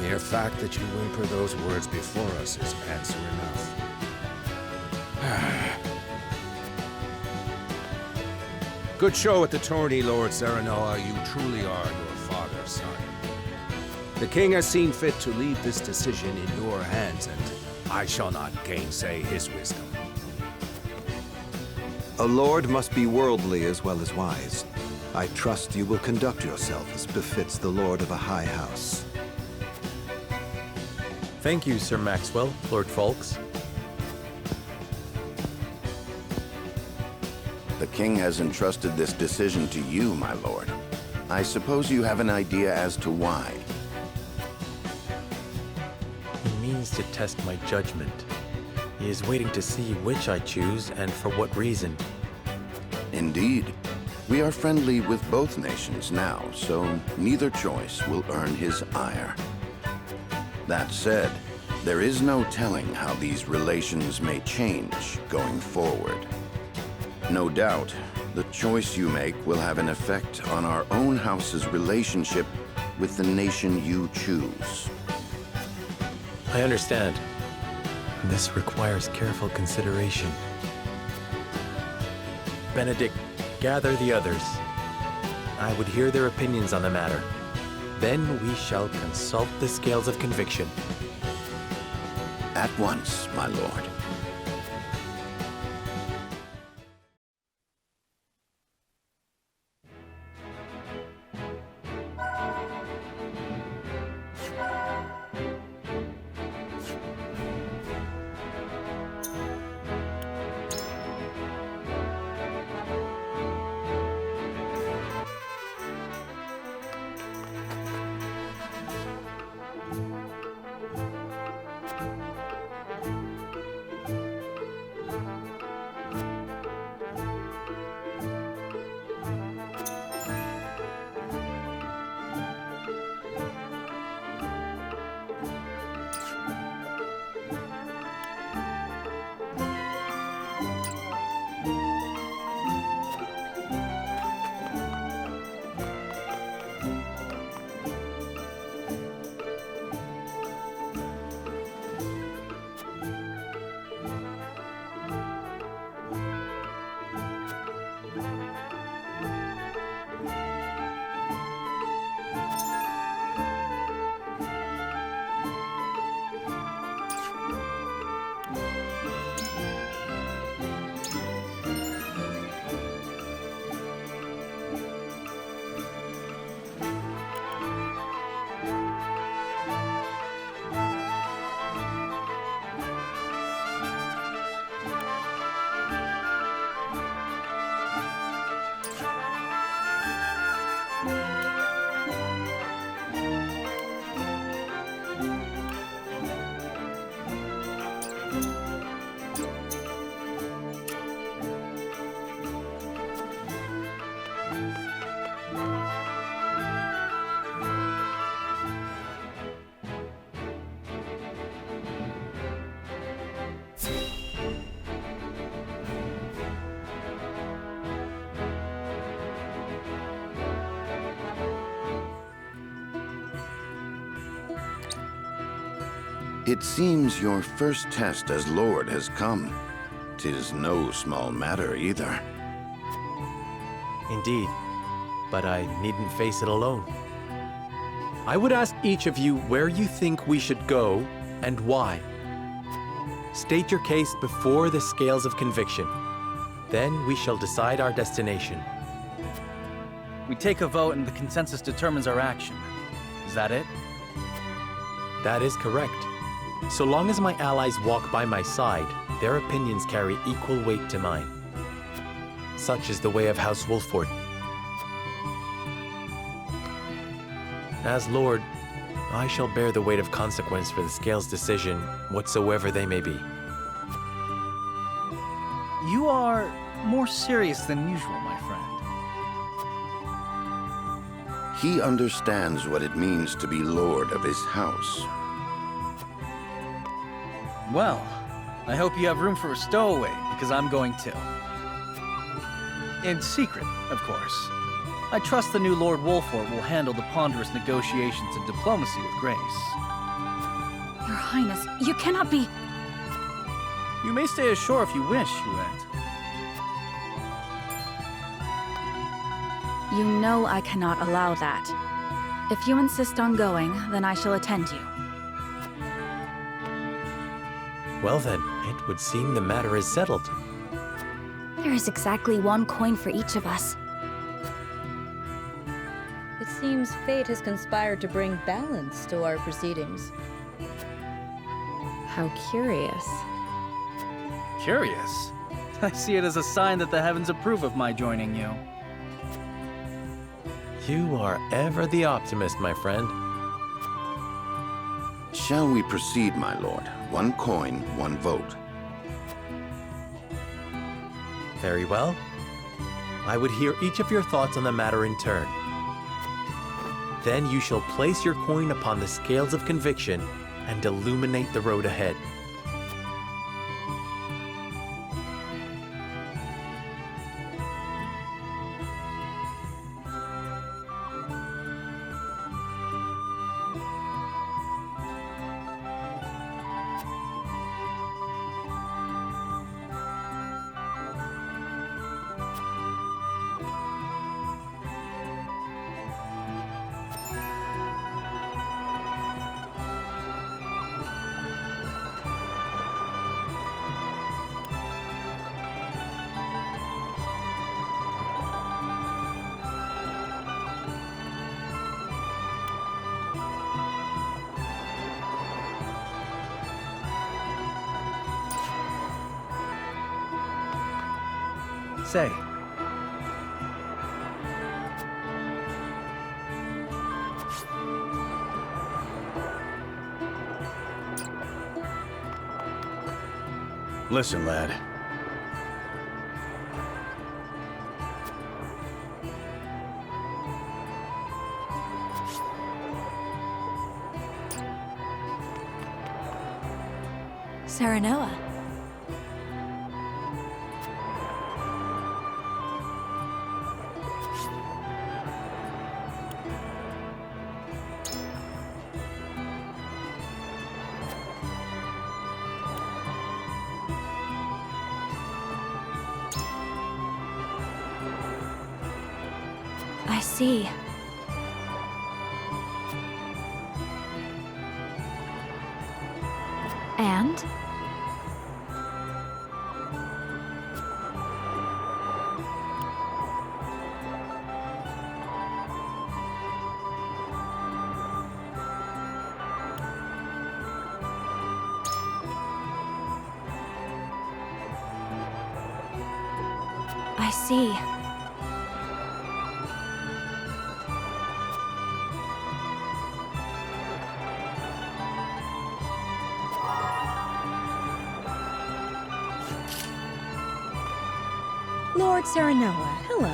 Mere fact that you whimper those words before us is answer enough. Good show at the tourney, Lord Serenoa. You truly are your father's son. The king has seen fit to leave this decision in your hands, and I shall not gainsay his wisdom. A lord must be worldly as well as wise. I trust you will conduct yourself as befits the lord of a high house. Thank you, Sir Maxwell, Lord Folks. The king has entrusted this decision to you, my lord. I suppose you have an idea as to why. He means to test my judgment. He is waiting to see which I choose and for what reason. Indeed. We are friendly with both nations now, so neither choice will earn his ire. That said, there is no telling how these relations may change going forward. No doubt, the choice you make will have an effect on our own house's relationship with the nation you choose. I understand. This requires careful consideration. Benedict, gather the others. I would hear their opinions on the matter. Then we shall consult the scales of conviction. At once, my lord. It seems your first test as Lord has come. 'Tis no small matter either. Indeed, but I needn't face it alone. I would ask each of you where you think we should go and why. State your case before the scales of conviction. Then we shall decide our destination. We take a vote and the consensus determines our action. Is that it? That is correct. So long as my allies walk by my side, their opinions carry equal weight to mine. Such is the way of House Wolford. As Lord, I shall bear the weight of consequence for the Scales' decision, whatsoever they may be. You are more serious than usual, my friend. He understands what it means to be Lord of his house. Well, I hope you have room for a stowaway, because I'm going to. In secret, of course. I trust the new Lord Wolford will handle the ponderous negotiations and diplomacy with grace. Your Highness, you cannot be... You may stay ashore if you wish, Huet. You know I cannot allow that. If you insist on going, then I shall attend you. Well then, it would seem the matter is settled. There is exactly one coin for each of us. It seems fate has conspired to bring balance to our proceedings. How curious. Curious? I see it as a sign that the heavens approve of my joining you. You are ever the optimist, my friend. Shall we proceed, my lord? One coin, one vote. Very well. I would hear each of your thoughts on the matter in turn. Then you shall place your coin upon the scales of conviction and illuminate the road ahead. Say. Listen, lad. Serenoa. I see. And? I see. Lord Serenoa, hello.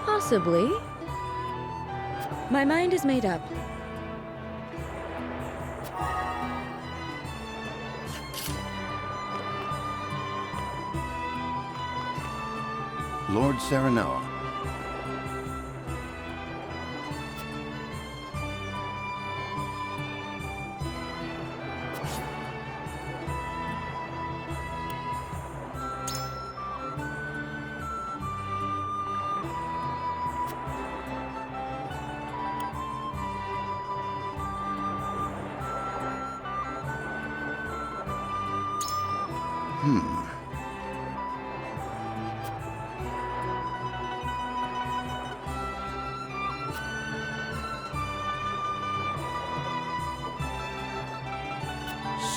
Possibly. My mind is made up. Lord Serenoa.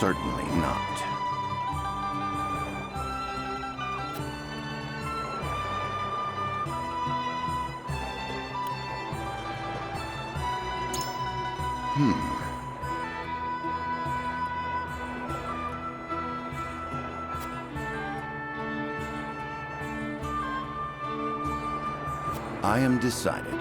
Certainly not. I am decided.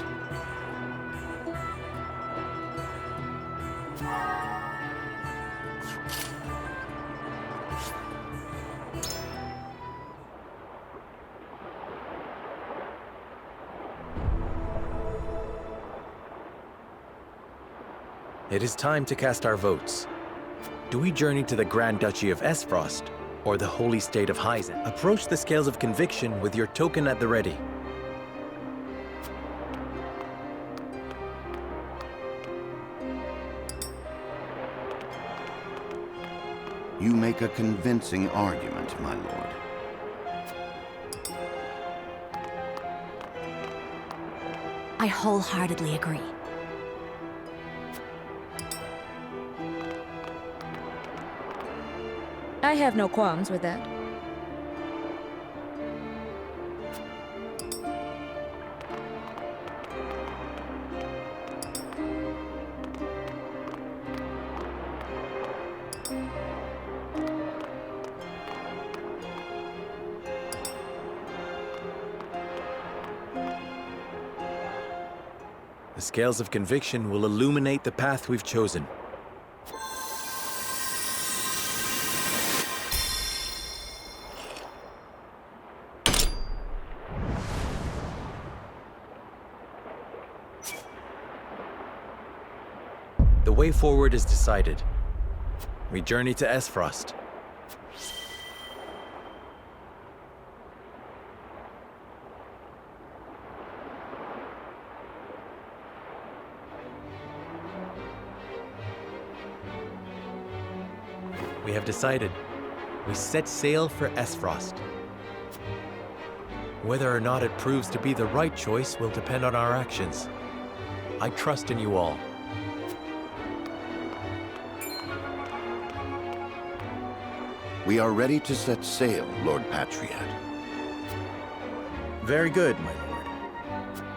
It is time to cast our votes. Do we journey to the Grand Duchy of Esfrost, or the Holy State of Hyzan? Approach the scales of conviction with your token at the ready. You make a convincing argument, my lord. I wholeheartedly agree. I have no qualms with that. The scales of conviction will illuminate the path we've chosen. The way forward is decided. We journey to Esfrost. We have decided. We set sail for Esfrost. Whether or not it proves to be the right choice will depend on our actions. I trust in you all. We are ready to set sail, Lord Patriot. Very good, my lord.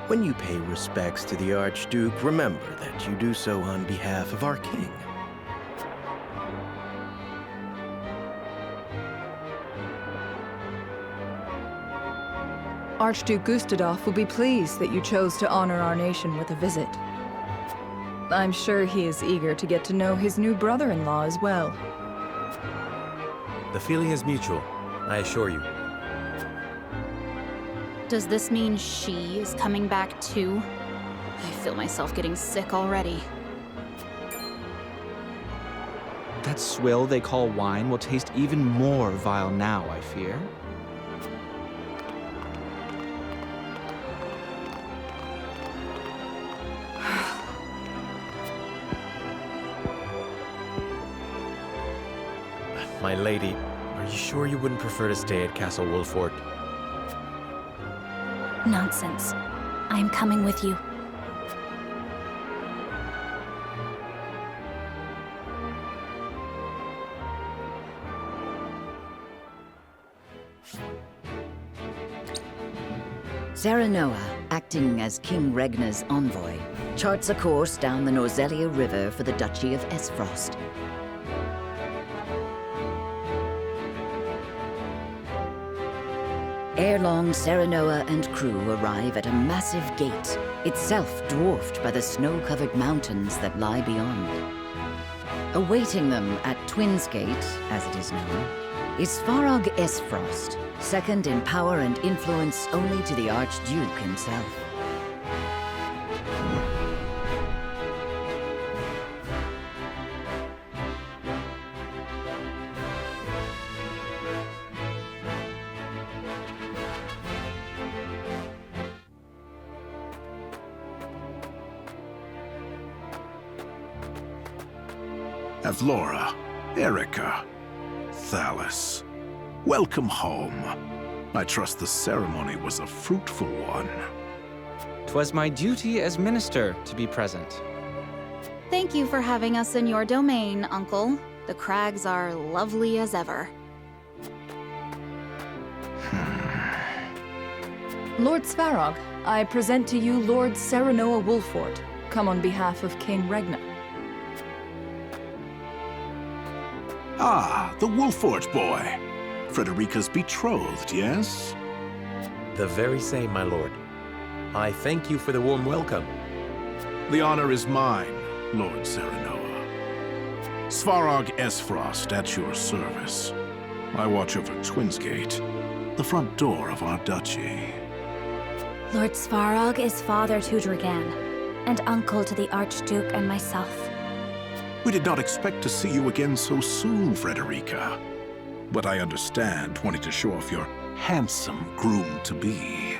When you pay respects to the Archduke, remember that you do so on behalf of our king. Archduke Gustadolf will be pleased that you chose to honor our nation with a visit. I'm sure he is eager to get to know his new brother-in-law as well. The feeling is mutual, I assure you. Does this mean she is coming back too? I feel myself getting sick already. That swill they call wine will taste even more vile now, I fear. My lady, are you sure you wouldn't prefer to stay at Castle Wolford? Nonsense. I am coming with you. Serenoa, acting as King Regnar's envoy, charts a course down the Norzelia River for the Duchy of Esfrost. Ere long, Serenoa and crew arrive at a massive gate, itself dwarfed by the snow-covered mountains that lie beyond. Awaiting them at Twins Gate, as it is known, is Farog Esfrost, second in power and influence only to the Archduke himself. Avlora, Erica, Thalas, welcome home. I trust the ceremony was a fruitful one. 'Twas my duty as minister to be present. Thank you for having us in your domain, Uncle. The crags are lovely as ever. Lord Svarog, I present to you Lord Serenoa Wolfort, come on behalf of King Regnar. Ah, the Wolfort boy. Frederica's betrothed, yes? The very same, my lord. I thank you for the warm welcome. The honor is mine, Lord Serenoa. Svarog Esfrost at your service. I watch over Twinsgate, the front door of our duchy. Lord Svarog is father to Dragan, and uncle to the Archduke and myself. We did not expect to see you again so soon, Frederica. But I understand wanting to show off your handsome groom-to-be.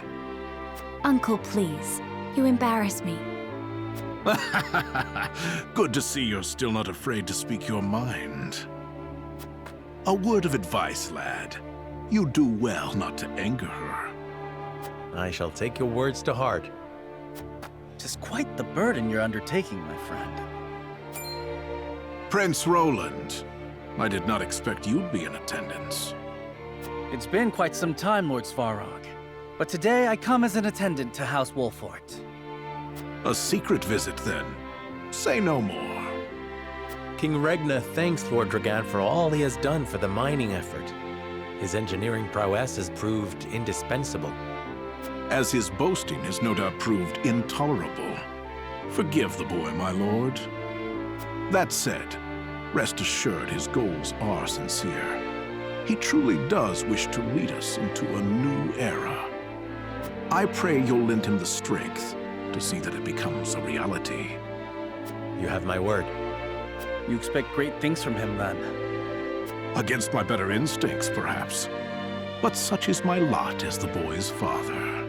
Uncle, please. You embarrass me. Good to see you're still not afraid to speak your mind. A word of advice, lad. You do well not to anger her. I shall take your words to heart. Tis quite the burden you're undertaking, my friend. Prince Roland, I did not expect you'd be in attendance. It's been quite some time, Lord Svarog. But today I come as an attendant to House Wolfort. A secret visit, then. Say no more. King Regna thanks Lord Dragan for all he has done for the mining effort. His engineering prowess has proved indispensable. As his boasting has no doubt proved intolerable. Forgive the boy, my lord. That said, rest assured his goals are sincere. He truly does wish to lead us into a new era. I pray you'll lend him the strength to see that it becomes a reality. You have my word. You expect great things from him, then? Against my better instincts, perhaps. But such is my lot as the boy's father.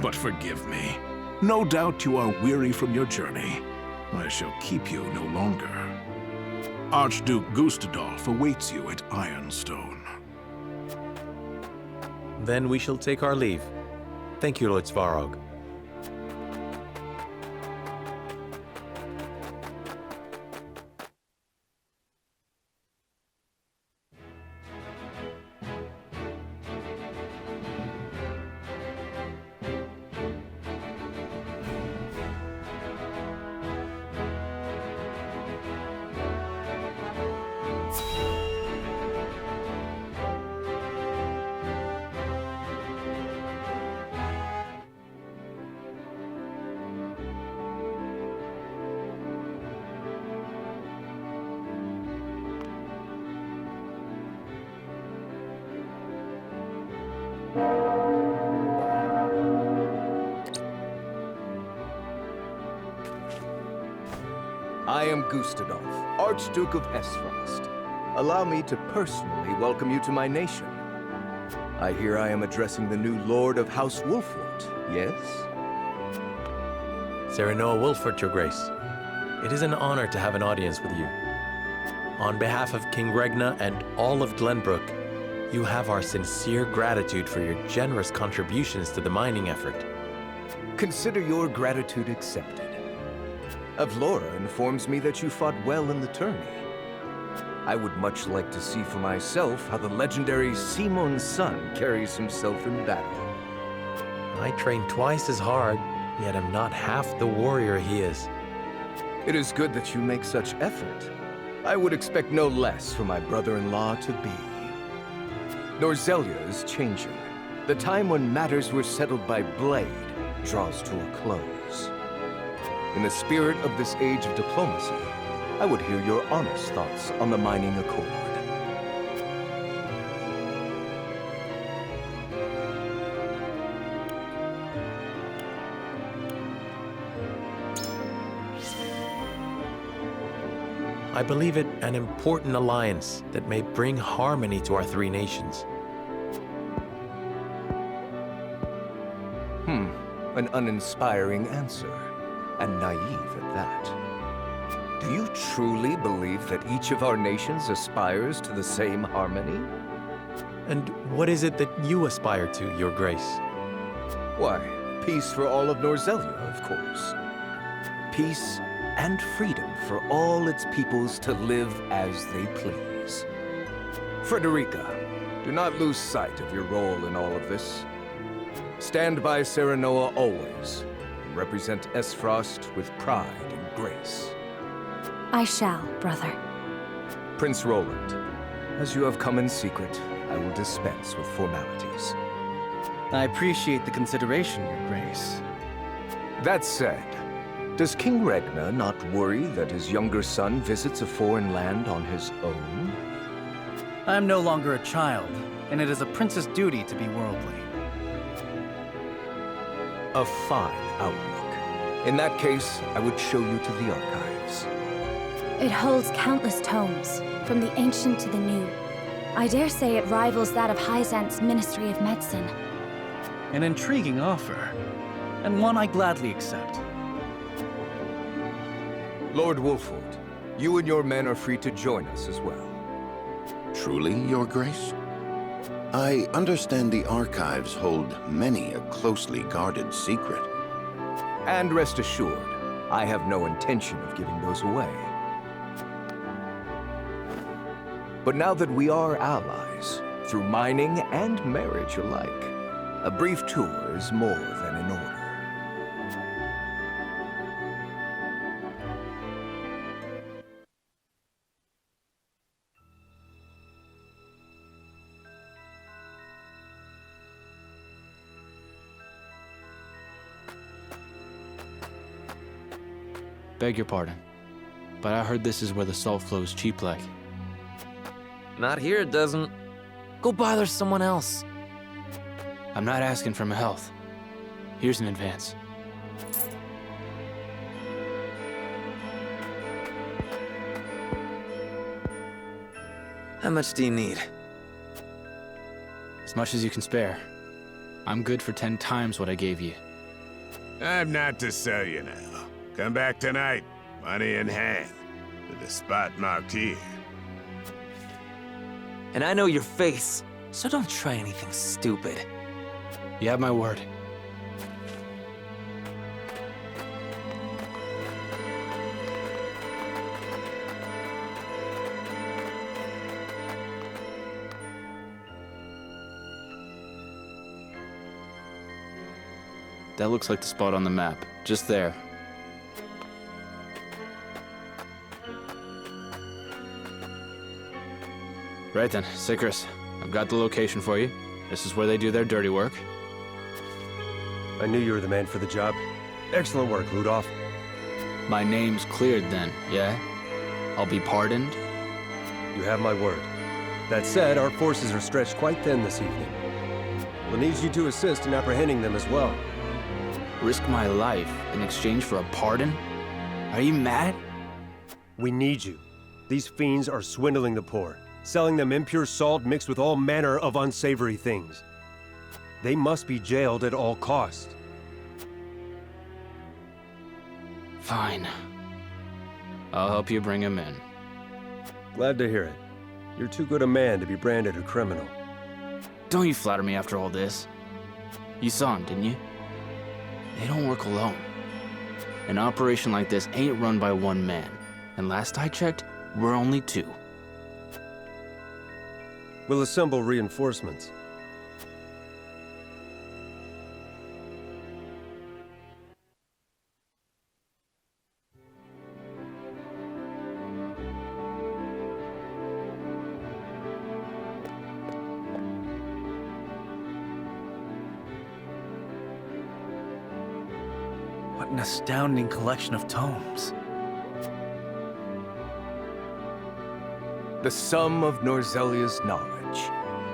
But forgive me. No doubt you are weary from your journey. I shall keep you no longer. Archduke Gustadolf awaits you at Ironstone. Then we shall take our leave. Thank you, Lord Svarog. I am Gustadolf, Archduke of Esfrost. Allow me to personally welcome you to my nation. I hear I am addressing the new Lord of House Wolfort, yes? Serenoa Wolfort, Your Grace. It is an honor to have an audience with you. On behalf of King Regna and all of Glenbrook, you have our sincere gratitude for your generous contributions to the mining effort. Consider your gratitude accepted. Avlora informs me that you fought well in the tourney. I would much like to see for myself how the legendary Simon's son carries himself in battle. I train twice as hard, yet am not half the warrior he is. It is good that you make such effort. I would expect no less from my brother-in-law to be. Norzelia is changing. The time when matters were settled by blade draws to a close. In the spirit of this age of diplomacy, I would hear your honest thoughts on the mining accord. I believe it an important alliance that may bring harmony to our three nations. An uninspiring answer, and naive at that. Do you truly believe that each of our nations aspires to the same harmony? And what is it that you aspire to, Your Grace? Why, peace for all of Norzelia, of course. Peace and freedom for all its peoples to live as they please. Frederica, do not lose sight of your role in all of this. Stand by Serenoa always, and represent Esfrost with pride and grace. I shall, brother. Prince Roland, as you have come in secret, I will dispense with formalities. I appreciate the consideration, Your Grace. That said, does King Regna not worry that his younger son visits a foreign land on his own? I am no longer a child, and it is a prince's duty to be worldly. A fine outlook. In that case, I would show you to the archives. It holds countless tomes, from the ancient to the new. I dare say it rivals that of Hyzant's Ministry of Medicine. An intriguing offer, and one I gladly accept. Lord Wolfwood, you and your men are free to join us as well. Truly, Your Grace? I understand the archives hold many a closely guarded secret. And rest assured, I have no intention of giving those away. But now that we are allies, through mining and marriage alike, a brief tour is more than in order. Beg your pardon, but I heard this is where the salt flows cheap like. Not here, it doesn't. Go bother someone else. I'm not asking for my health. Here's an advance. How much do you need? As much as you can spare. I'm good for 10 times what I gave you. I'm not to sell you now. Come back tonight, money in hand, with the spot marked here. And I know your face, so don't try anything stupid. You have my word. That looks like the spot on the map, just there. Right then, Sikris, I've got the location for you. This is where they do their dirty work. I knew you were the man for the job. Excellent work, Ludolf. My name's cleared then, yeah? I'll be pardoned? You have my word. That said, our forces are stretched quite thin this evening. We'll need you to assist in apprehending them as well. Risk my life in exchange for a pardon? Are you mad? We need you. These fiends are swindling the poor, selling them impure salt mixed with all manner of unsavory things. They must be jailed at all costs. Fine. I'll help you bring him in. Glad to hear it. You're too good a man to be branded a criminal. Don't you flatter me after all this. You saw him, didn't you? They don't work alone. An operation like this ain't run by one man. And last I checked, we're only 2. We'll assemble reinforcements. What an astounding collection of tomes. The sum of Norzelia's knowledge,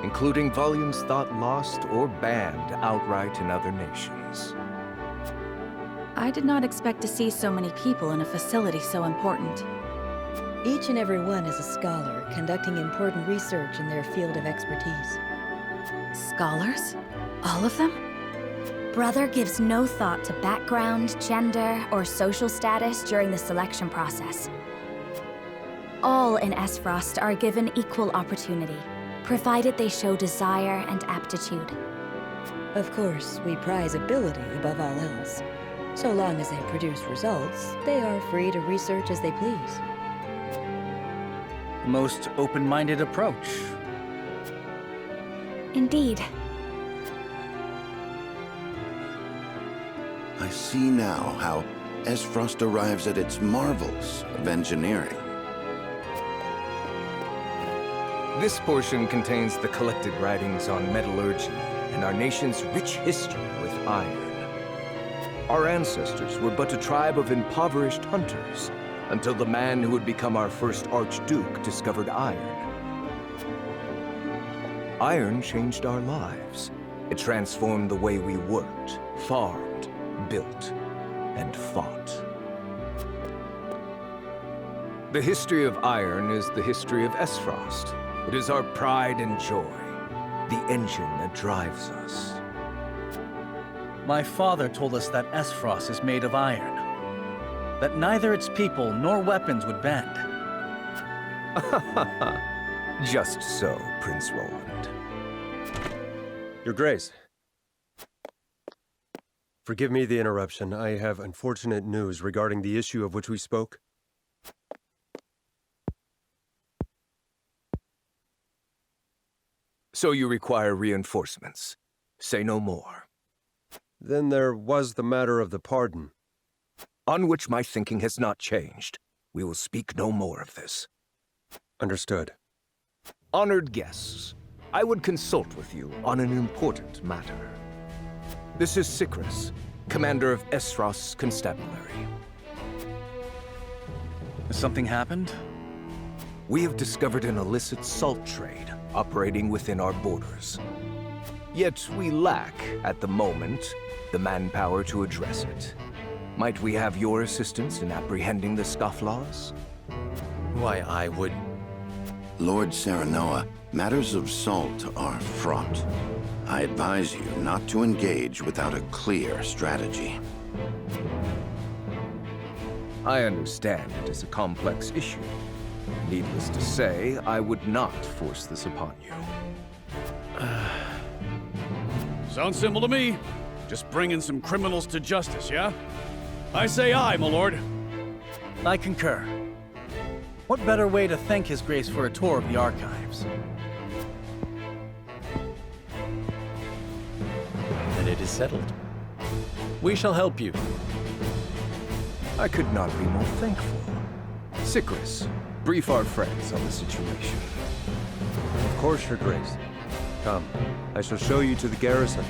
including volumes thought lost or banned outright in other nations. I did not expect to see so many people in a facility so important. Each and every one is a scholar, conducting important research in their field of expertise. Scholars? All of them? Brother gives no thought to background, gender, or social status during the selection process. All in Esfrost are given equal opportunity, provided they show desire and aptitude. Of course, we prize ability above all else. So long as they produce results, they are free to research as they please. Most open-minded approach. Indeed. I see now how Esfrost arrives at its marvels of engineering. This portion contains the collected writings on metallurgy, and our nation's rich history with iron. Our ancestors were but a tribe of impoverished hunters, until the man who would become our first Archduke discovered iron. Iron changed our lives. It transformed the way we worked, farmed, built, and fought. The history of iron is the history of Esfrost. It is our pride and joy, the engine that drives us. My father told us that Esfrost is made of iron, that neither its people nor weapons would bend. Just so, Prince Roland. Your Grace. Forgive me the interruption. I have unfortunate news regarding the issue of which we spoke. So you require reinforcements. Say no more. Then there was the matter of the pardon. On which my thinking has not changed. We will speak no more of this. Understood. Honored guests, I would consult with you on an important matter. This is Sikris, commander of Esfrost's constabulary. Has something happened? We have discovered an illicit salt trade operating within our borders. Yet we lack, at the moment, the manpower to address it. Might we have your assistance in apprehending the scofflaws? Why, I would... Lord Serenoa, matters of salt are fraught. I advise you not to engage without a clear strategy. I understand it is a complex issue. Needless to say, I would not force this upon you. Sounds simple to me. Just bringing some criminals to justice, yeah? I say aye, my lord. I concur. What better way to thank His Grace for a tour of the archives? Then it is settled. We shall help you. I could not be more thankful. Sikris, brief our friends on the situation. Of course, Your Grace. Come, I shall show you to the garrison.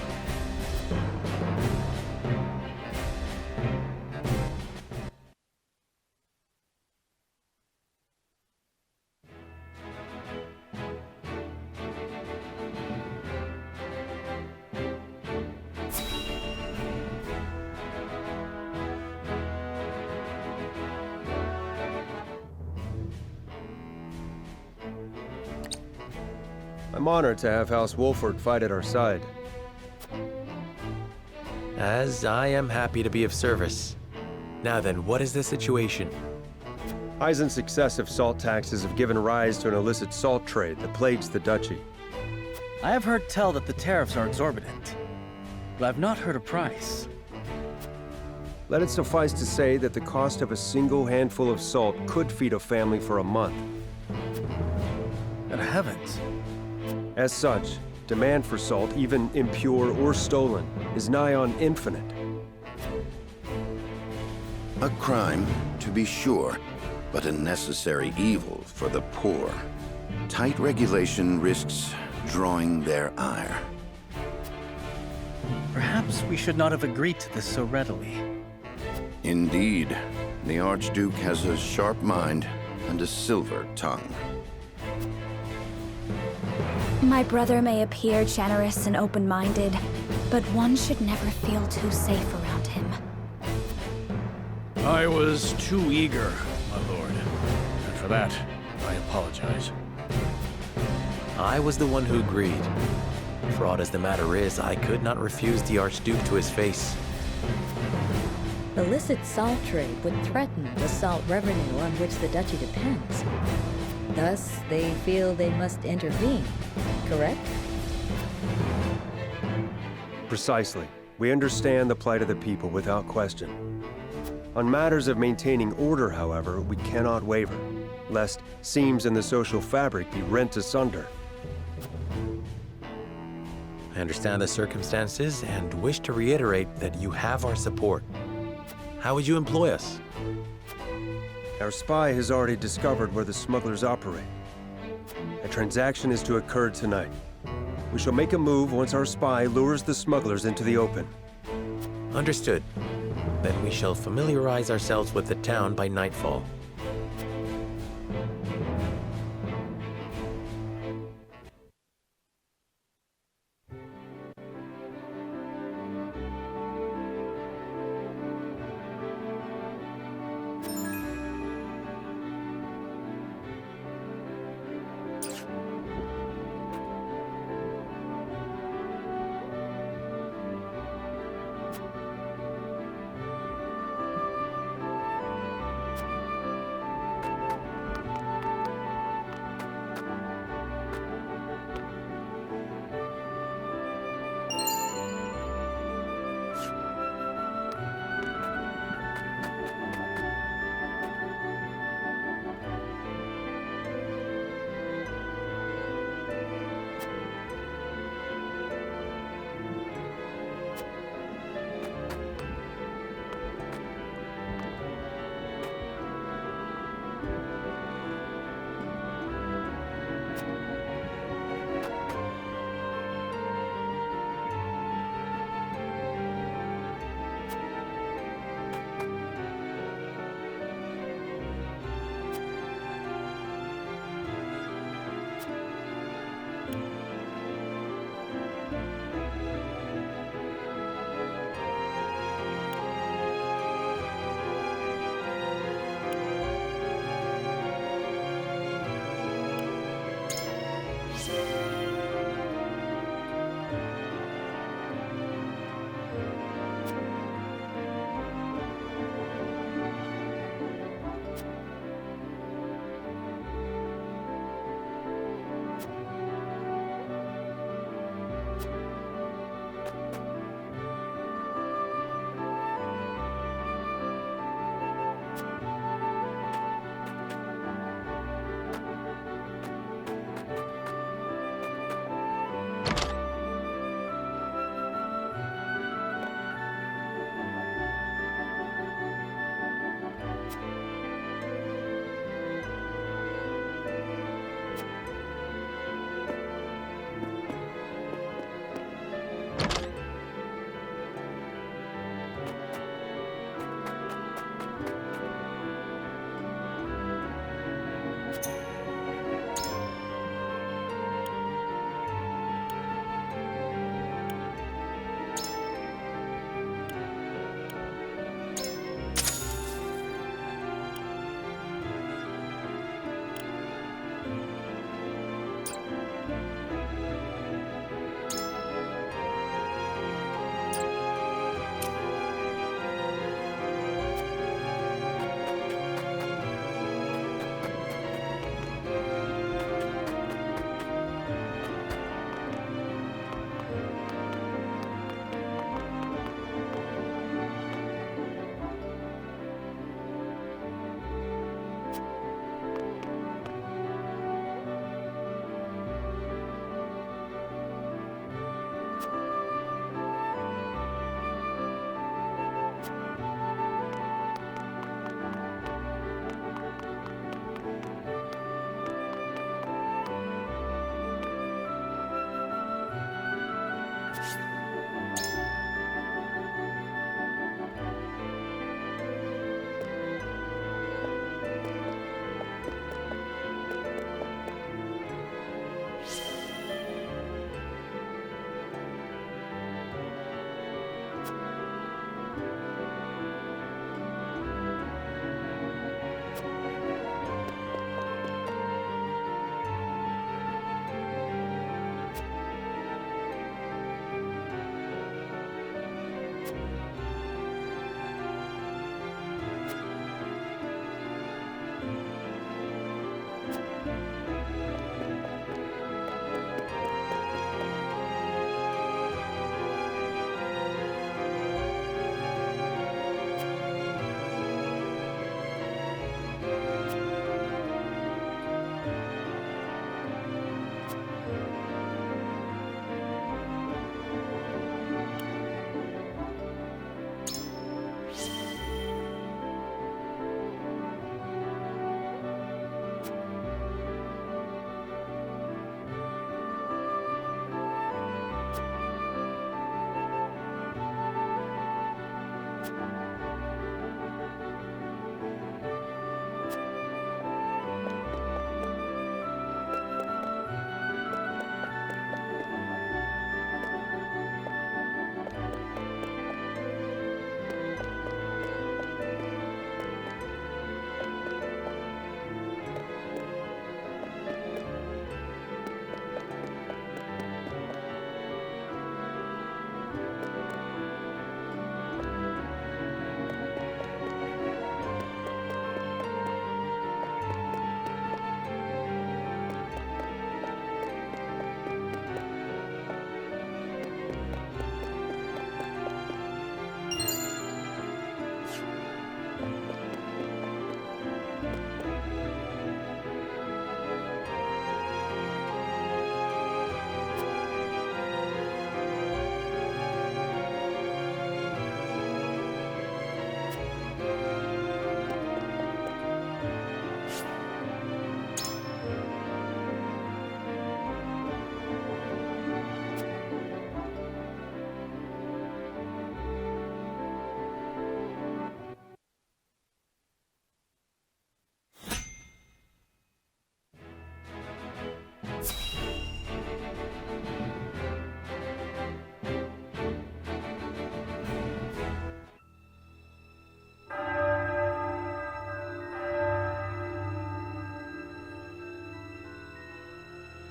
I'm honored to have House Wolford fight at our side. As I am happy to be of service. Now then, what is the situation? Eisen's excessive salt taxes have given rise to an illicit salt trade that plagues the duchy. I have heard tell that the tariffs are exorbitant, but I've not heard a price. Let it suffice to say that the cost of a single handful of salt could feed a family for a month. Good heavens. As such, demand for salt, even impure or stolen, is nigh on infinite. A crime, to be sure, but a necessary evil for the poor. Tight regulation risks drawing their ire. Perhaps we should not have agreed to this so readily. Indeed, the Archduke has a sharp mind and a silver tongue. My brother may appear generous and open-minded, but one should never feel too safe around him. I was too eager, my lord. And for that, I apologize. I was the one who agreed. Fraught as the matter is, I could not refuse the Archduke to his face. Illicit salt trade would threaten the salt revenue on which the duchy depends. Thus, they feel they must intervene, correct? Precisely. We understand the plight of the people without question. On matters of maintaining order, however, we cannot waver, lest seams in the social fabric be rent asunder. I understand the circumstances and wish to reiterate that you have our support. How would you employ us? Our spy has already discovered where the smugglers operate. A transaction is to occur tonight. We shall make a move once our spy lures the smugglers into the open. Understood. Then we shall familiarize ourselves with the town by nightfall.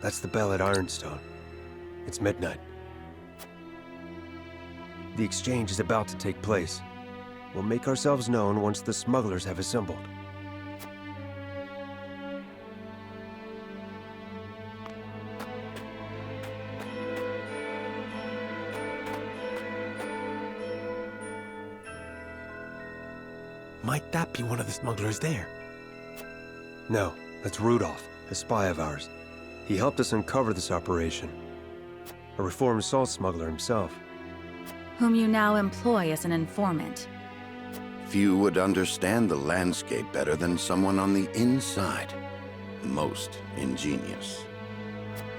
That's the bell at Ironstone. It's midnight. The exchange is about to take place. We'll make ourselves known once the smugglers have assembled. Might that be one of the smugglers there? No, that's Rudolph, a spy of ours. He helped us uncover this operation. A reformed salt smuggler himself. Whom you now employ as an informant. Few would understand the landscape better than someone on the inside. Most ingenious.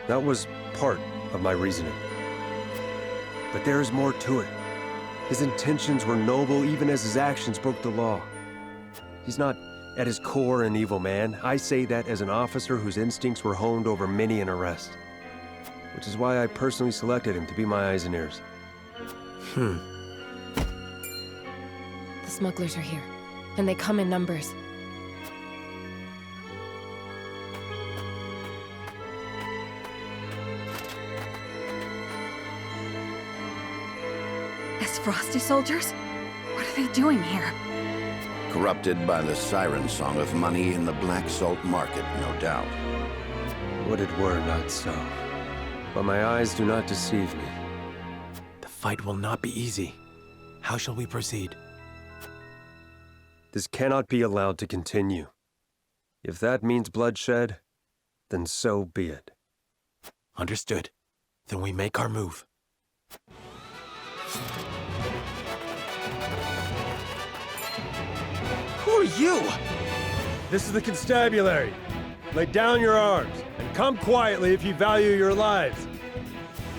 That was part of my reasoning. But there is more to it. His intentions were noble even as his actions broke the law. He's not, at his core, an evil man. I say that as an officer whose instincts were honed over many an arrest. Which is why I personally selected him to be my eyes and ears. The smugglers are here, and they come in numbers. Frosty soldiers? What are they doing here? Corrupted by the siren song of money in the black salt market, no doubt. Would it were not so. But my eyes do not deceive me. The fight will not be easy. How shall we proceed? This cannot be allowed to continue. If that means bloodshed, then so be it. Understood. Then we make our move. Who are you? This is the constabulary. Lay down your arms, and come quietly if you value your lives.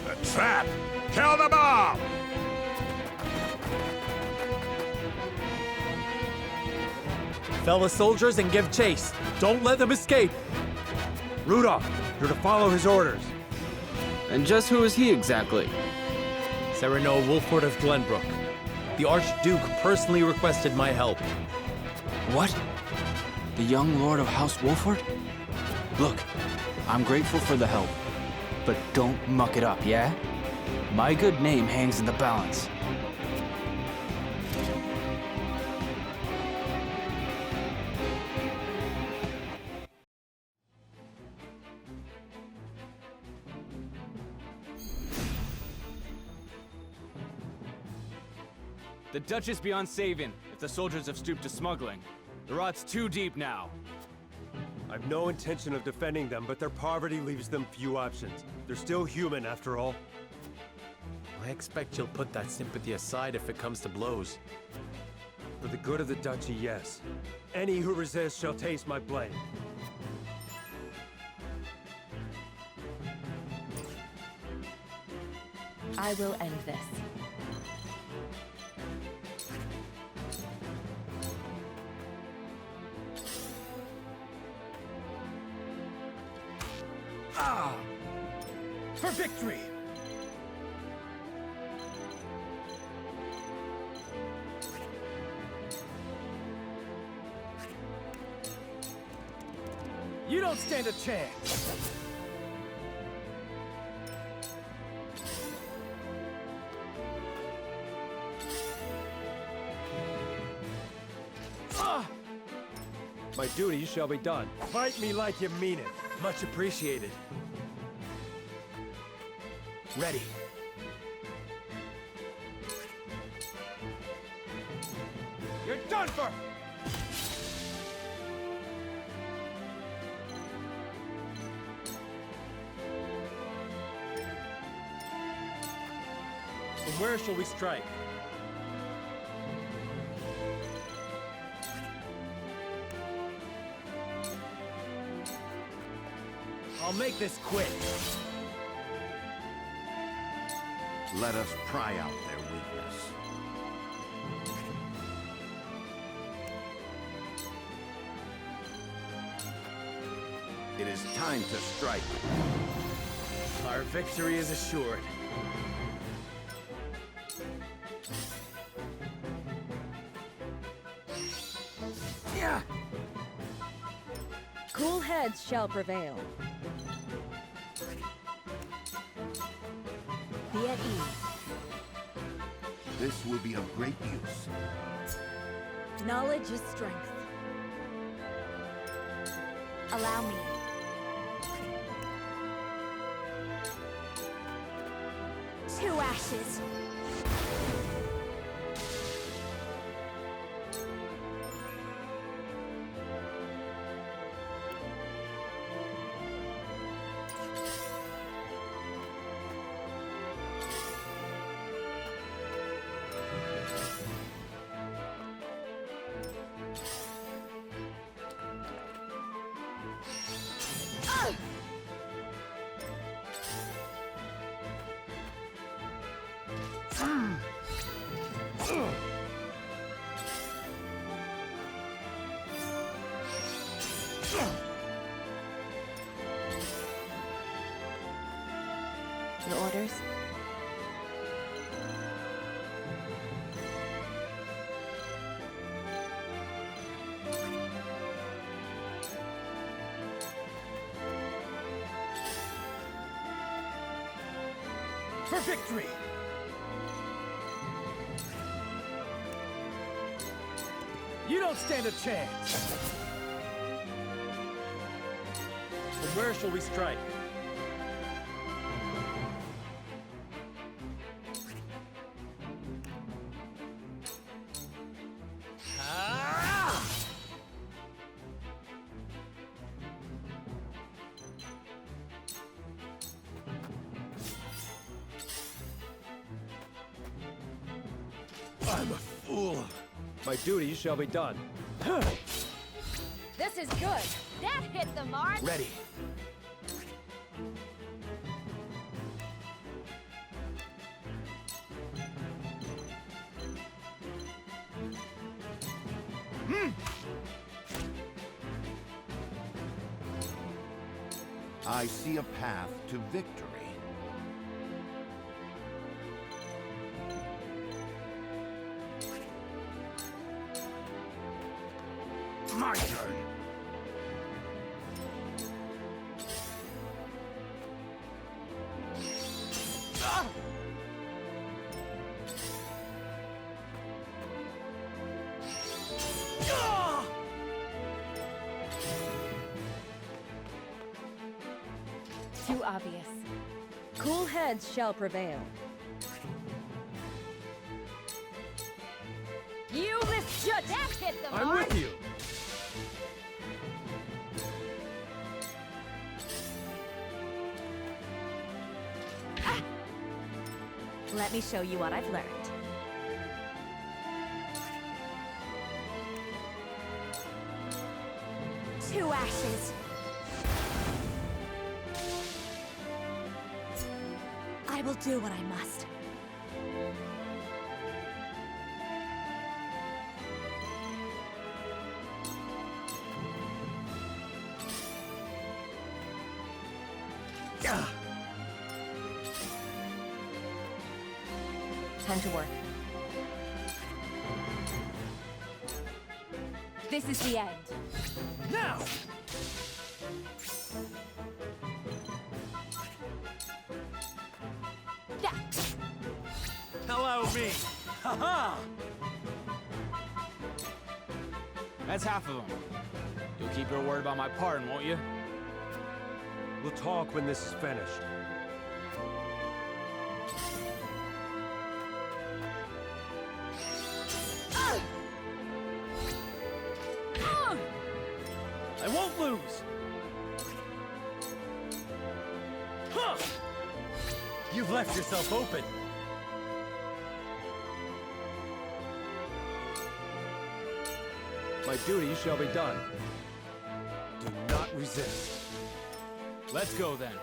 The trap! Kill them all! Fellow soldiers, and give chase. Don't let them escape. Rudolph, you're to follow his orders. And just who is he exactly? Cyrano Wolford of Glenbrook. The Archduke personally requested my help. What? The young Lord of House Wolford? Look, I'm grateful for the help, but don't muck it up, yeah? My good name hangs in the balance. The Dutch is beyond saving if the soldiers have stooped to smuggling. The rot's too deep now. I've no intention of defending them, but their poverty leaves them few options. They're still human, after all. I expect you'll put that sympathy aside if it comes to blows. For the good of the duchy, yes. Any who resist shall taste my blade. I will end this. Ah! For victory! You don't stand a chance! My duty shall be done. Fight me like you mean it. Much appreciated. Ready. You're done for! And where shall we strike? I'll make this quick. Let us pry out their weakness. It is time to strike. Our victory is assured. Yeah. Cool heads shall prevail. Be at ease. This will be of great use. Knowledge is strength. Allow me. To ashes. Your orders? For victory! You don't stand a chance! From where shall we strike? I'm a fool. My duty shall be done. This is good. That hit the mark. Ready. I see a path to victory. My turn. Too obvious. Cool heads shall prevail. You misjudged! That hit the I'm mark! with you. Let me show you what I've learned. To ashes. I will do what I must. Time to work. This is the end. Now! Allow me! Ha-ha! That's half of them. You'll keep your word about my pardon, won't you? We'll talk when this is finished. I won't lose! Huh! You've left yourself open. My duty shall be done. Do not resist. Let's go then.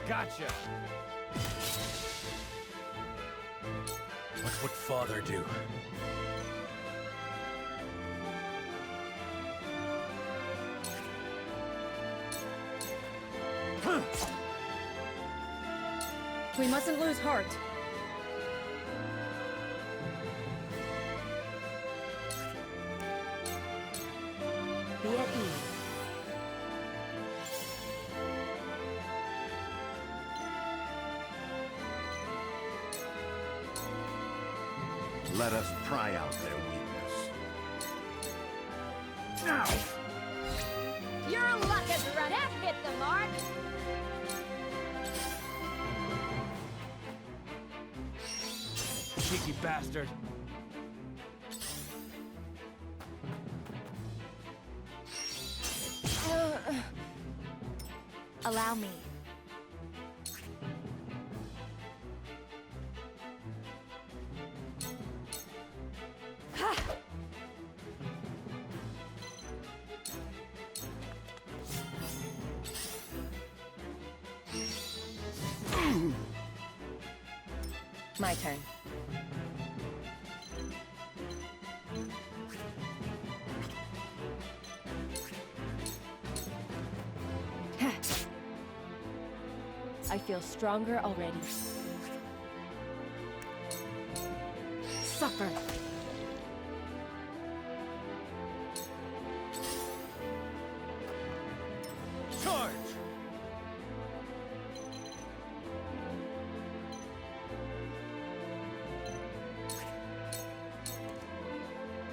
Gotcha! What would Father do? We mustn't lose heart. Be at ease. Let us pry out their weakness. Now! Your luck has run out. Hit the mark! Cheeky bastard. Allow me. My turn. I feel stronger already. Suffer. Charge!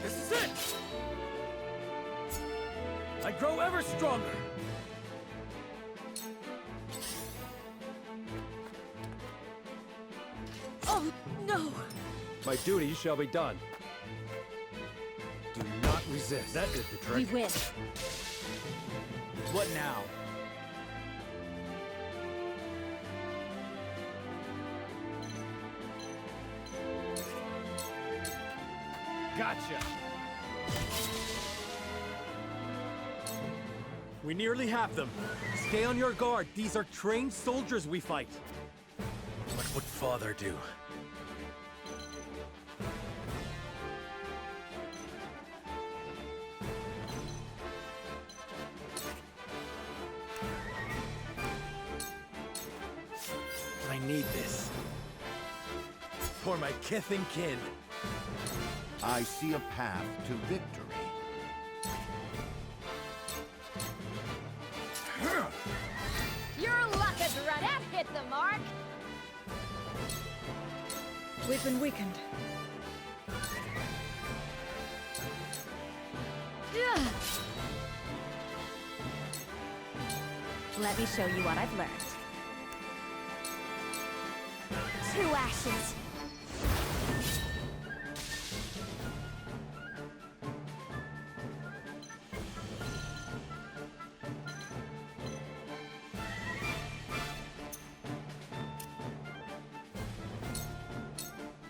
This is it! I grow ever stronger! Oh, no! My duty shall be done. Do not resist. That did the We trick. win. What now? Gotcha! We nearly have them. Stay on your guard. These are trained soldiers we fight. What would Father do? I need this. For my kith and kin. I see a path to victory. Your luck has run out. Hit the mark! We've been weakened. Let me show you what I've learned. 2 ashes.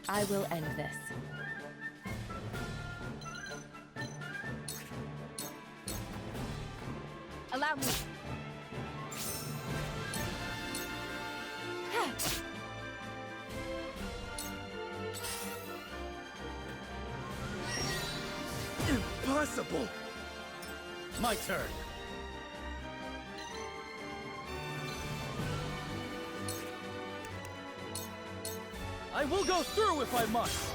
I will end this. Allow me. Impossible! My turn. I will go through if I must.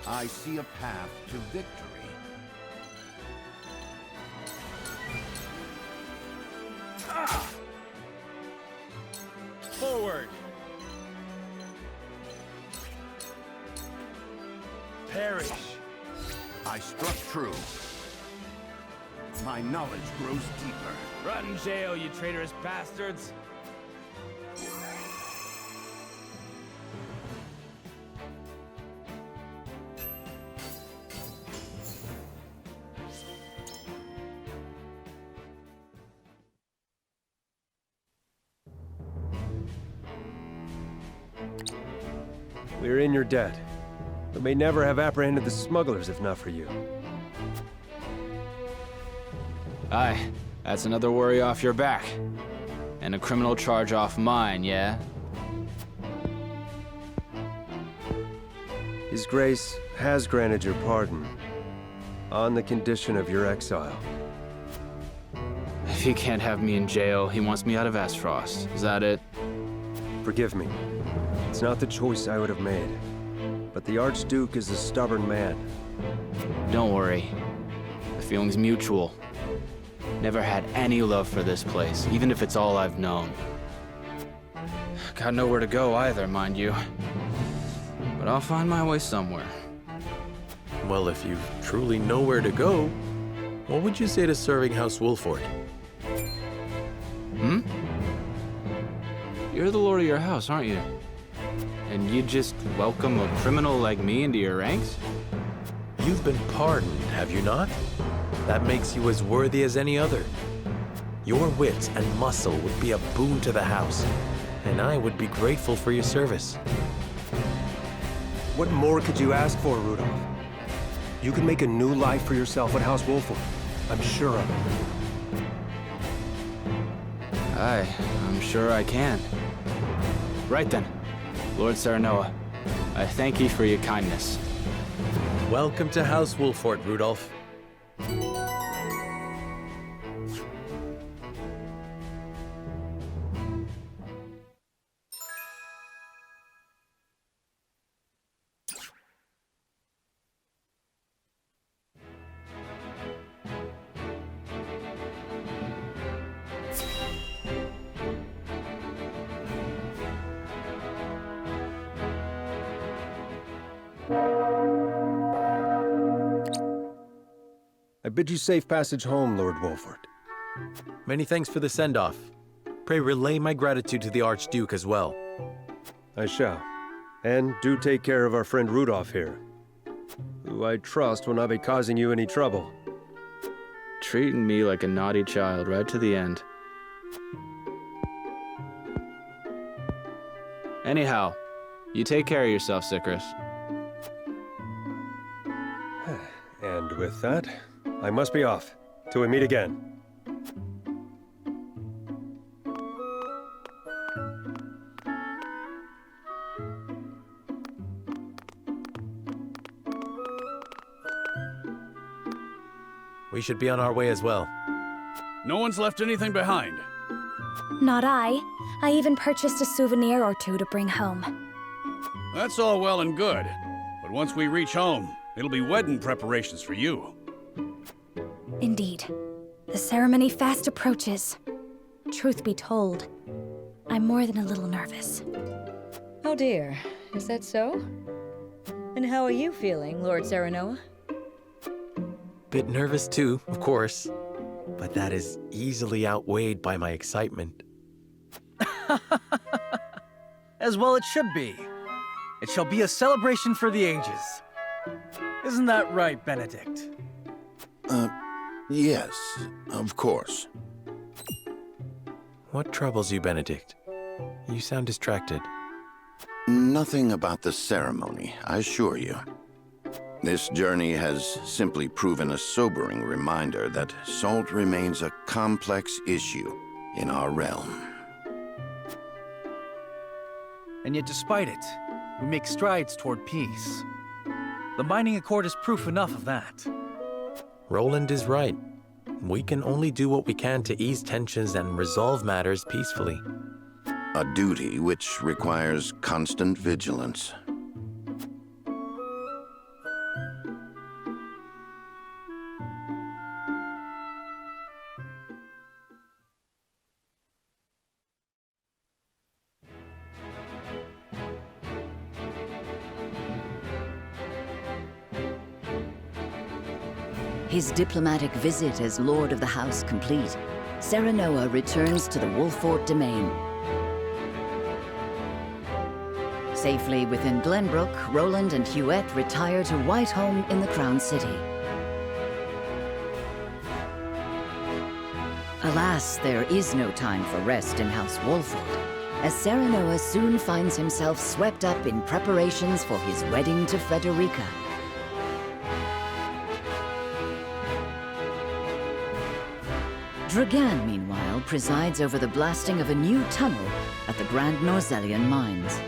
I see a path to victory. Forward. Perish. I struck true. My knowledge grows deeper. Rot in jail, you traitorous bastards! We're in your debt, but may never have apprehended the smugglers if not for you. Aye, that's another worry off your back. And a criminal charge off mine, yeah? His Grace has granted your pardon, on the condition of your exile. If he can't have me in jail, he wants me out of Aesfrost. Is that it? Forgive me. It's not the choice I would have made. But the Archduke is a stubborn man. Don't worry. The feeling's mutual. Never had any love for this place, even if it's all I've known. got nowhere to go either, mind you. But I'll find my way somewhere. Well, if you truly know where to go, what would you say to serving House Wolford? Hmm? You're the lord of your house, aren't you? And you just welcome a criminal like me into your ranks? You've been pardoned, have you not? That makes you as worthy as any other. Your wit and muscle would be a boon to the house, and I would be grateful for your service. What more could you ask for, Rudolph? You can make a new life for yourself at House Wolford. I'm sure of it. I'm sure I can. Right then, Lord Serenoa, I thank you for your kindness. Welcome to House Wolford, Rudolph. I bid you safe passage home, Lord Wolford. Many thanks for the send-off. Pray relay my gratitude to the Archduke as well. I shall. And do take care of our friend Rudolph here, who I trust will not be causing you any trouble. Treating me like a naughty child right to the end. Anyhow, you take care of yourself, Sicarus. And with that, I must be off. Till we meet again. We should be on our way as well. No one's left anything behind. Not I. I even purchased a souvenir or two to bring home. That's all well and good. But once we reach home, it'll be wedding preparations for you. Indeed. The ceremony fast approaches. Truth be told, I'm more than a little nervous. Oh dear, is that so? And how are you feeling, Lord Serenoa? Bit nervous too, of course. But that is easily outweighed by my excitement. As well it should be. It shall be a celebration for the ages. Isn't that right, Benedict? Yes, of course. What troubles you, Benedict? You sound distracted. Nothing about the ceremony, I assure you. This journey has simply proven a sobering reminder that salt remains a complex issue in our realm. And yet despite it, we make strides toward peace. The Binding Accord is proof enough of that. Roland is right. We can only do what we can to ease tensions and resolve matters peacefully. A duty which requires constant vigilance. His diplomatic visit as Lord of the House complete, Serenoa returns to the Wolfort domain. Safely within Glenbrook, Roland and Huette retire to Whitehome in the Crown City. Alas, there is no time for rest in House Wolford, as Serenoa soon finds himself swept up in preparations for his wedding to Frederica. Dragan, meanwhile, presides over the blasting of a new tunnel at the Grand Norzellian mines.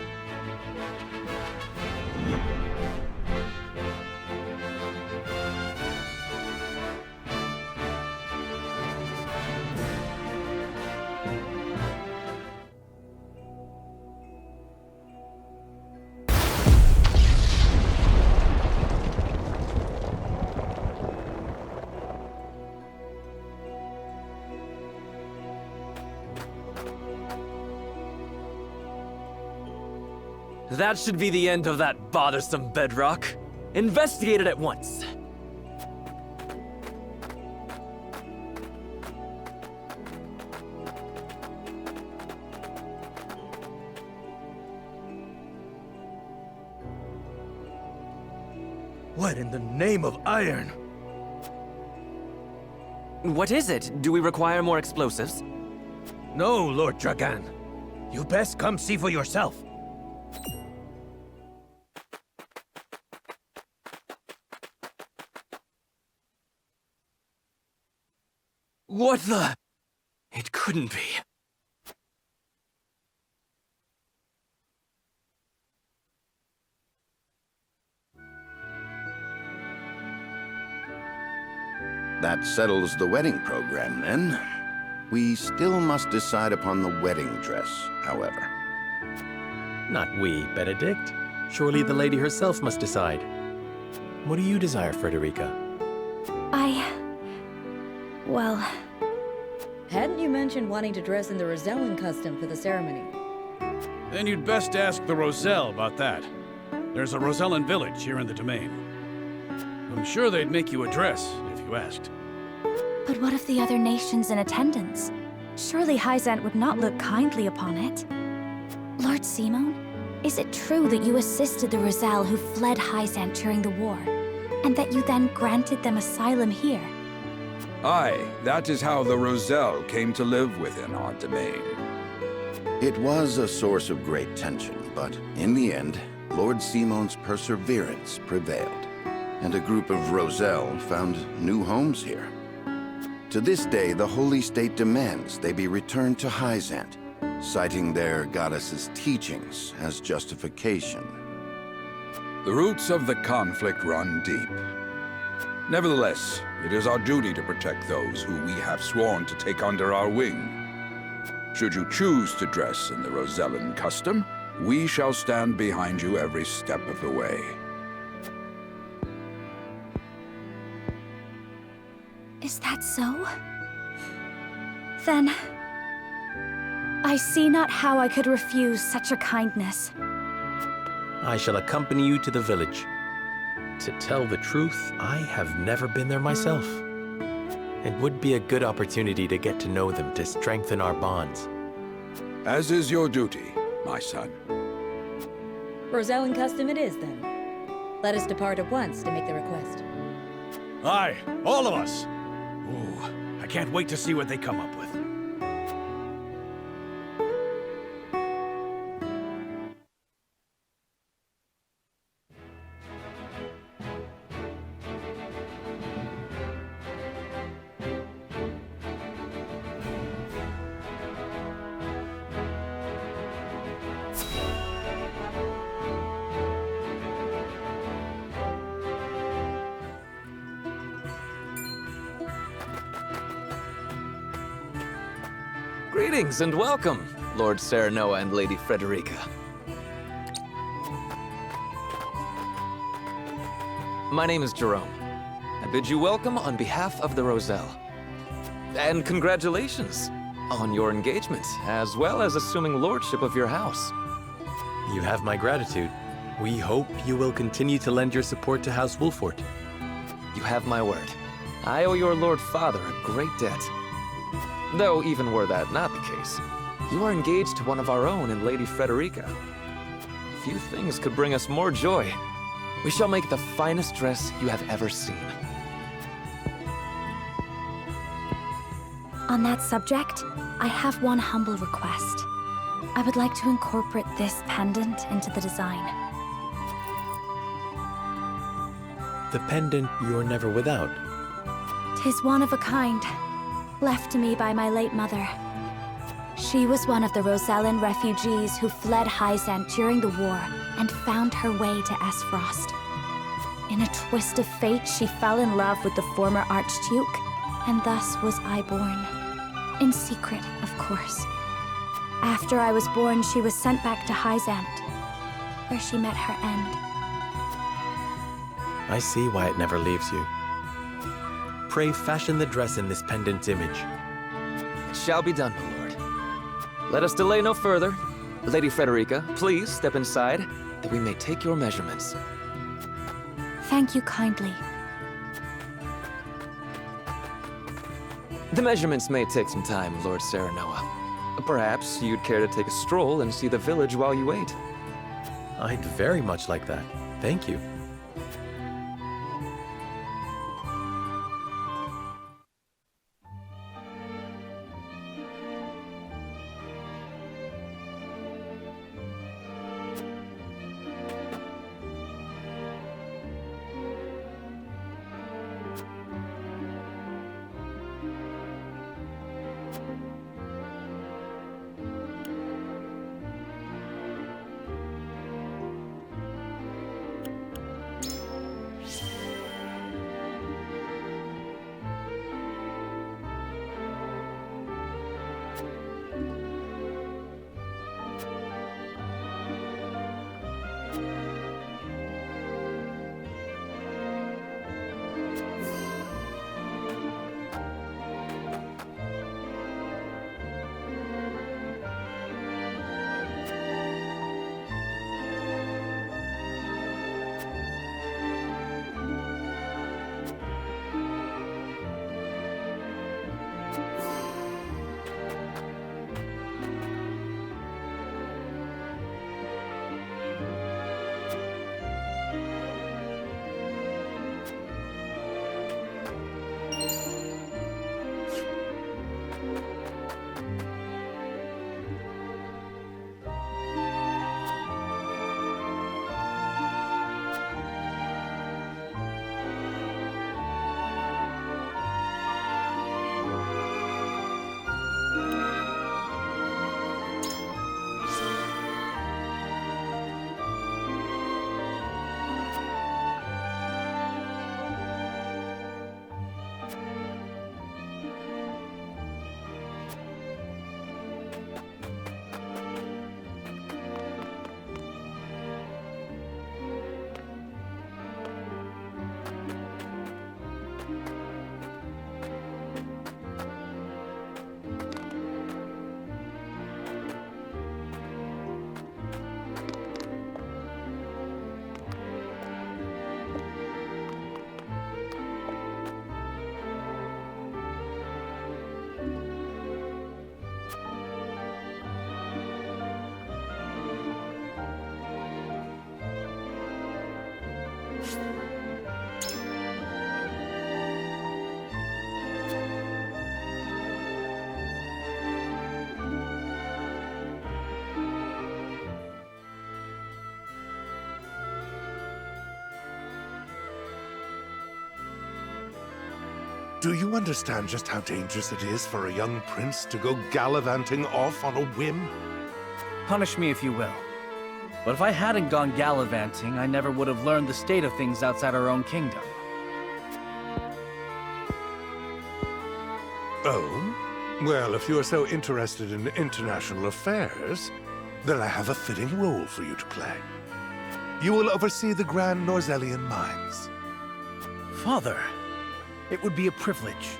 That should be the end of that bothersome bedrock. Investigate it at once. What in the name of iron? What is it? Do we require more explosives? No, Lord Dragan. You best come see for yourself. What the? It couldn't be. That settles the wedding program, then. We still must decide upon the wedding dress, however. Not we, Benedict. Surely the lady herself must decide. What do you desire, Frederica? Well... Hadn't you mentioned wanting to dress in the Rosellan custom for the ceremony? Then you'd best ask the Roselle about that. There's a Rosellan village here in the Domain. I'm sure they'd make you a dress, if you asked. But what of the other nations in attendance? Surely Hyzant would not look kindly upon it. Lord Simon, is it true that you assisted the Roselle who fled Hyzant during the war, and that you then granted them asylum here? Aye, that is how the Roselle came to live within our domain. It was a source of great tension, but in the end, Lord Simon's perseverance prevailed, and a group of Roselle found new homes here. To this day, the Holy State demands they be returned to Hyzant, citing their goddess's teachings as justification. The roots of the conflict run deep. Nevertheless, it is our duty to protect those who we have sworn to take under our wing. Should you choose to dress in the Rosellan custom, we shall stand behind you every step of the way. Is that so? Then... I see not how I could refuse such a kindness. I shall accompany you to the village. To tell the truth, I have never been there myself. It would be a good opportunity to get to know them to strengthen our bonds. As is your duty, my son. Rosellan custom it is, then. Let us depart at once to make the request. Aye, all of us. Ooh, I can't wait to see what they come up with. Greetings and welcome, Lord Serenoa and Lady Frederica. My name is Jerome. I bid you welcome on behalf of the Roselle. And congratulations on your engagement, as well as assuming lordship of your house. You have my gratitude. We hope you will continue to lend your support to House Wolfort. You have my word. I owe your Lord Father a great debt. Though, even were that not the case, you are engaged to one of our own in Lady Frederica. Few things could bring us more joy. We shall make the finest dress you have ever seen. On that subject, I have one humble request. I would like to incorporate this pendant into the design. The pendant you're never without. 'Tis one of a kind, left to me by my late mother. She was one of the Rosellan refugees who fled Hyzant during the war and found her way to Esfrost. In a twist of fate, she fell in love with the former Archduke, and thus was I born. In secret, of course. After I was born, she was sent back to Hyzant, where she met her end. I see why it never leaves you. Pray fashion the dress in this pendant's image. It shall be done, my lord. Let us delay no further. Lady Frederica, please step inside, that we may take your measurements. Thank you kindly. The measurements may take some time, Lord Serenoa. Perhaps you'd care to take a stroll and see the village while you wait. I'd very much like that. Thank you. Do you understand just how dangerous it is for a young prince to go gallivanting off on a whim? Punish me if you will. But if I hadn't gone gallivanting, I never would have learned the state of things outside our own kingdom. Oh? Well, if you are so interested in international affairs, then I have a fitting role for you to play. You will oversee the Grand Norzellian mines. Father, it would be a privilege.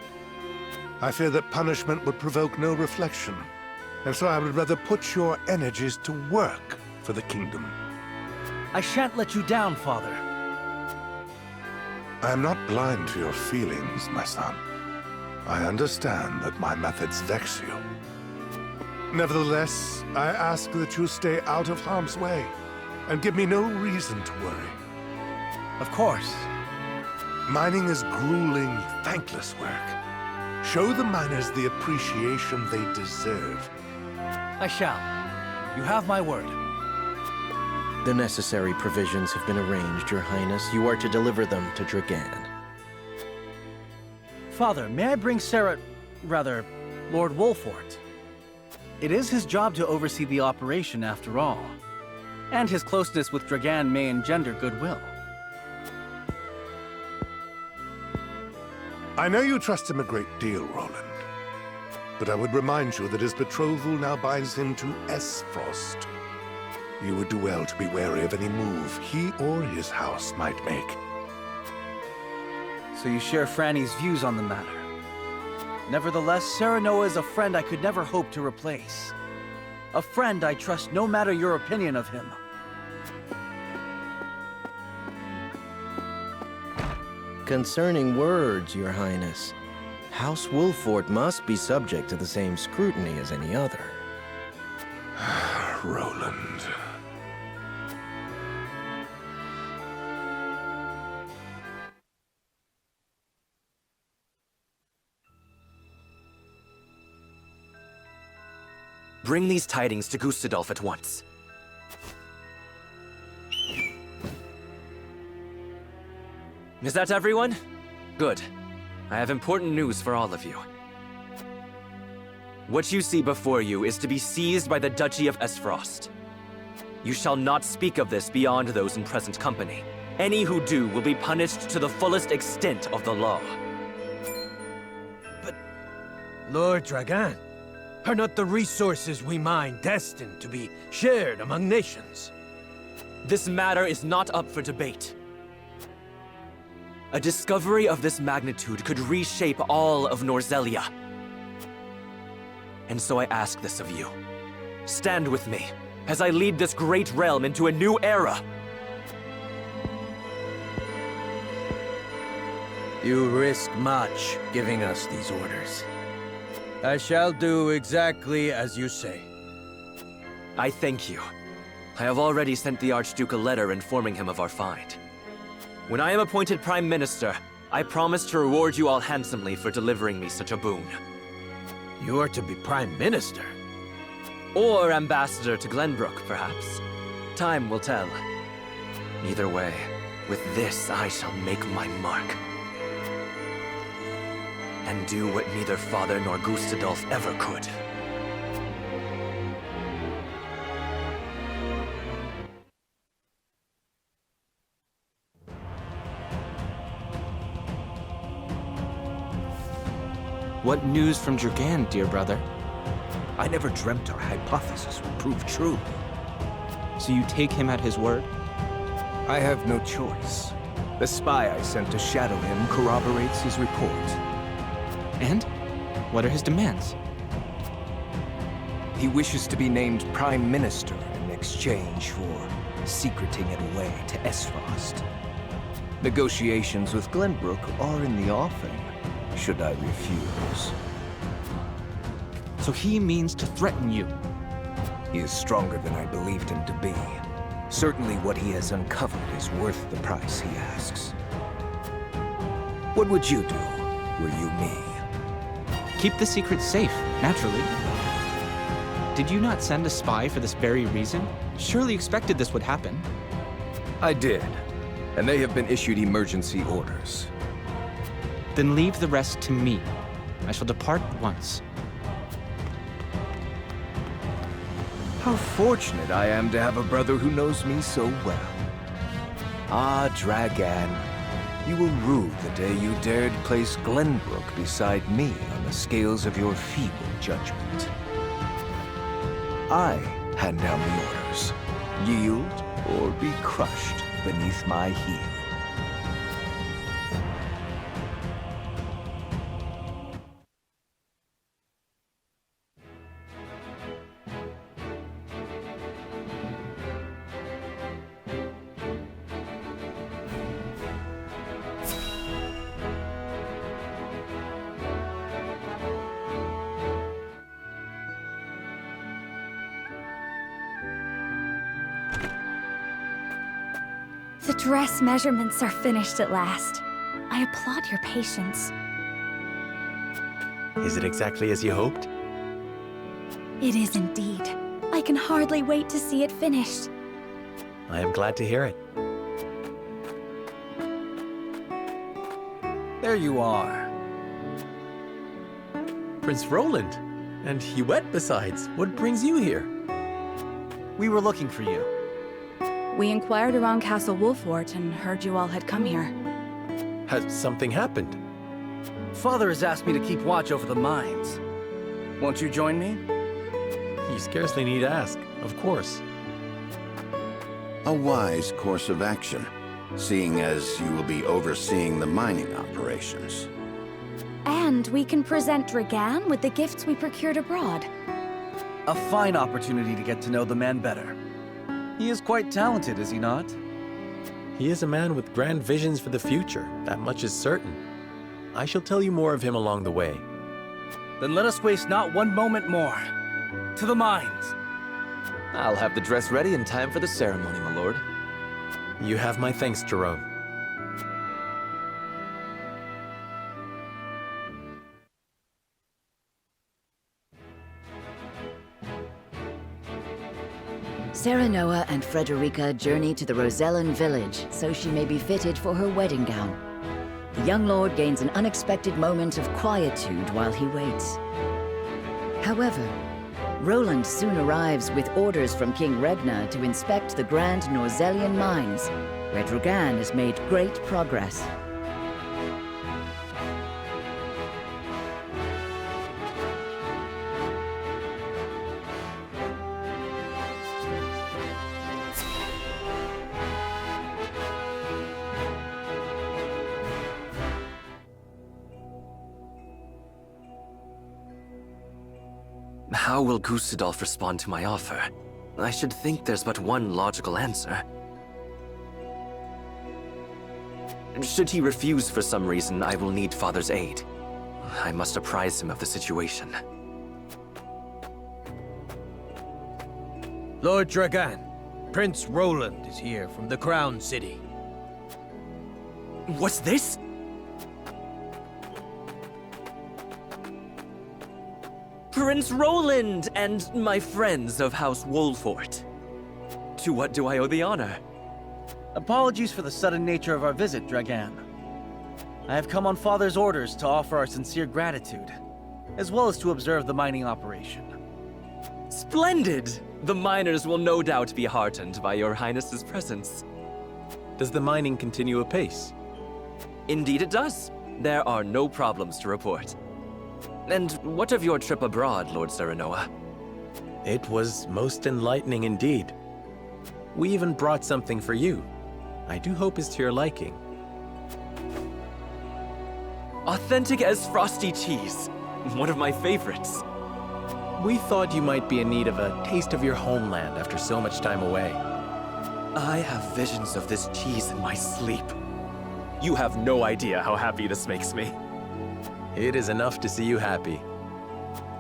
I fear that punishment would provoke no reflection, and so I would rather put your energies to work for the kingdom. I shan't let you down, Father. I am not blind to your feelings, my son. I understand that my methods vex you. Nevertheless, I ask that you stay out of harm's way, and give me no reason to worry. Of course. Mining is grueling, thankless work. Show the miners the appreciation they deserve. I shall. You have my word. The necessary provisions have been arranged, Your Highness. You are to deliver them to Dragan. Father, may I bring Lord Wolfort? It is his job to oversee the operation after all. And his closeness with Dragan may engender goodwill. I know you trust him a great deal, Roland. But I would remind you that his betrothal now binds him to Esfrost. You would do well to be wary of any move he or his house might make. So you share Franny's views on the matter. Nevertheless, Serenoa is a friend I could never hope to replace. A friend I trust no matter your opinion of him. Concerning words, Your Highness, House Wolford must be subject to the same scrutiny as any other. Roland. Bring these tidings to Gustadolf at once. Is that everyone? Good. I have important news for all of you. What you see before you is to be seized by the Duchy of Esfrost. You shall not speak of this beyond those in present company. Any who do will be punished to the fullest extent of the law. Lord Dragan, are not the resources we mine destined to be shared among nations? This matter is not up for debate. A discovery of this magnitude could reshape all of Norzelia. And so I ask this of you. Stand with me as I lead this great realm into a new era. You risk much giving us these orders. I shall do exactly as you say. I thank you. I have already sent the Archduke a letter informing him of our find. When I am appointed Prime Minister, I promise to reward you all handsomely for delivering me such a boon. You are to be Prime Minister? Or Ambassador to Glenbrook, perhaps. Time will tell. Either way, with this I shall make my mark. And do what neither Father nor Gustadolf ever could. What news from Dragan, dear brother? I never dreamt our hypothesis would prove true. So you take him at his word? I have no choice. The spy I sent to shadow him corroborates his report. And? What are his demands? He wishes to be named Prime Minister in exchange for secreting it away to Esfrost. Negotiations with Glenbrook are in the offing, should I refuse. So he means to threaten you? He is stronger than I believed him to be. Certainly what he has uncovered is worth the price he asks. What would you do, were you me? Keep the secret safe, naturally. Did you not send a spy for this very reason? Surely expected this would happen. I did, and they have been issued emergency orders. Then leave the rest to me. I shall depart at once. How fortunate I am to have a brother who knows me so well. Ah, Dragan, you will rue the day you dared place Glenbrook beside me on the scales of your feeble judgment. I hand down the orders. Yield or be crushed beneath my heel. The dress measurements are finished at last. I applaud your patience. Is it exactly as you hoped? It is indeed. I can hardly wait to see it finished. I am glad to hear it. There you are. Prince Roland. And Huette besides. What brings you here? We were looking for you. We inquired around Castle Wolfort and heard you all had come here. Has something happened? Father has asked me to keep watch over the mines. Won't you join me? You scarcely need ask, of course. A wise course of action, seeing as you will be overseeing the mining operations. And we can present Dragan with the gifts we procured abroad. A fine opportunity to get to know the man better. He is quite talented, is he not? He is a man with grand visions for the future, that much is certain. I shall tell you more of him along the way. Then let us waste not one moment more. To the mines! I'll have the dress ready in time for the ceremony, my lord. You have my thanks, Jerome. Serenoa and Frederica journey to the Rosellan village so she may be fitted for her wedding gown. The young lord gains an unexpected moment of quietude while he waits. However, Roland soon arrives with orders from King Regna to inspect the Grand Norzellian mines, where Dragan has made great progress. How will Gustadolf respond to my offer? I should think there's but one logical answer. Should he refuse for some reason, I will need Father's aid. I must apprise him of the situation. Lord Dragan, Prince Roland is here from the Crown City. What's this? Prince Roland and my friends of House Wolfort. To what do I owe the honor? Apologies for the sudden nature of our visit, Dragan. I have come on Father's orders to offer our sincere gratitude, as well as to observe the mining operation. Splendid! The miners will no doubt be heartened by your Highness's presence. Does the mining continue apace? Indeed it does. There are no problems to report. And what of your trip abroad, Lord Serenoa? It was most enlightening indeed. We even brought something for you. I do hope it's to your liking. Authentic as frosty cheese. One of my favorites. We thought you might be in need of a taste of your homeland after so much time away. I have visions of this cheese in my sleep. You have no idea how happy this makes me. It is enough to see you happy.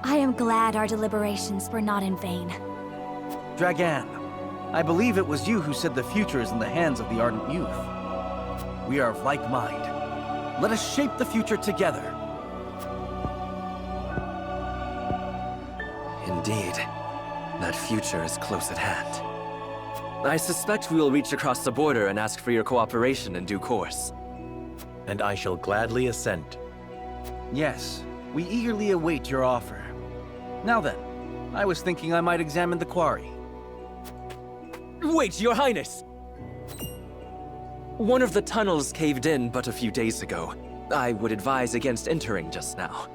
I am glad our deliberations were not in vain. Dragan, I believe it was you who said the future is in the hands of the ardent youth. We are of like mind. Let us shape the future together. Indeed. That future is close at hand. I suspect we will reach across the border and ask for your cooperation in due course. And I shall gladly assent. Yes, we eagerly await your offer. Now then, I was thinking I might examine the quarry. Wait, Your Highness! One of the tunnels caved in but a few days ago. I would advise against entering just now.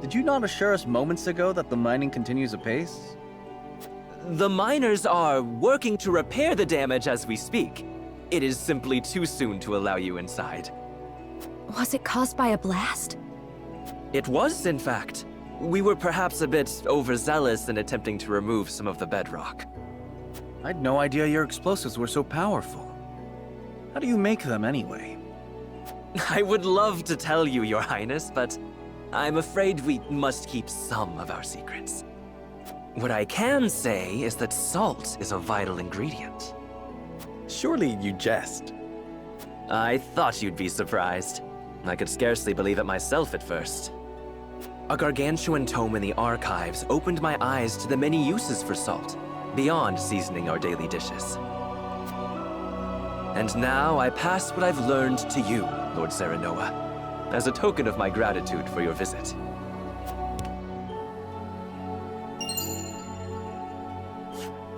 Did you not assure us moments ago that the mining continues apace? The miners are working to repair the damage as we speak. It is simply too soon to allow you inside. Was it caused by a blast? It was, in fact. We were perhaps a bit overzealous in attempting to remove some of the bedrock. I had no idea your explosives were so powerful. How do you make them anyway? I would love to tell you, Your Highness, but I'm afraid we must keep some of our secrets. What I can say is that salt is a vital ingredient. Surely you jest. I thought you'd be surprised. I could scarcely believe it myself at first. A gargantuan tome in the archives opened my eyes to the many uses for salt, beyond seasoning our daily dishes. And now I pass what I've learned to you, Lord Serenoa, as a token of my gratitude for your visit.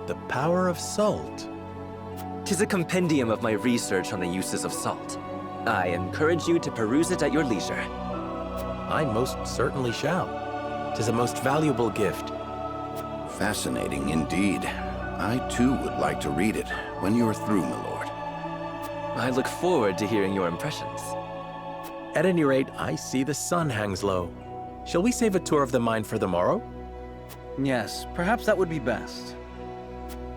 The power of salt. 'Tis a compendium of my research on the uses of salt. I encourage you to peruse it at your leisure. I most certainly shall. 'Tis a most valuable gift. Fascinating indeed. I too would like to read it when you are through, my lord. I look forward to hearing your impressions. At any rate, I see the sun hangs low. Shall we save a tour of the mine for the morrow? Yes, perhaps that would be best.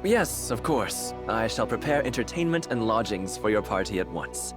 Yes, of course. I shall prepare entertainment and lodgings for your party at once.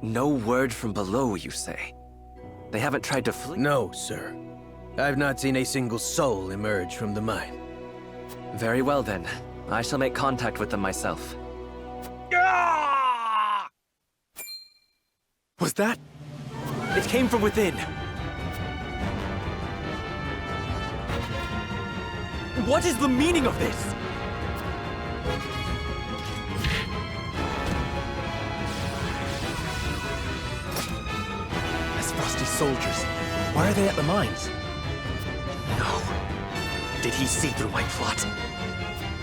No word from below, you say? They haven't tried to flee? No, sir. I've not seen a single soul emerge from the mine. Very well then. I shall make contact with them myself. Was that? It came from within! What is the meaning of this? Frosty's soldiers. Why are they at the mines? No. Did he see through my plot?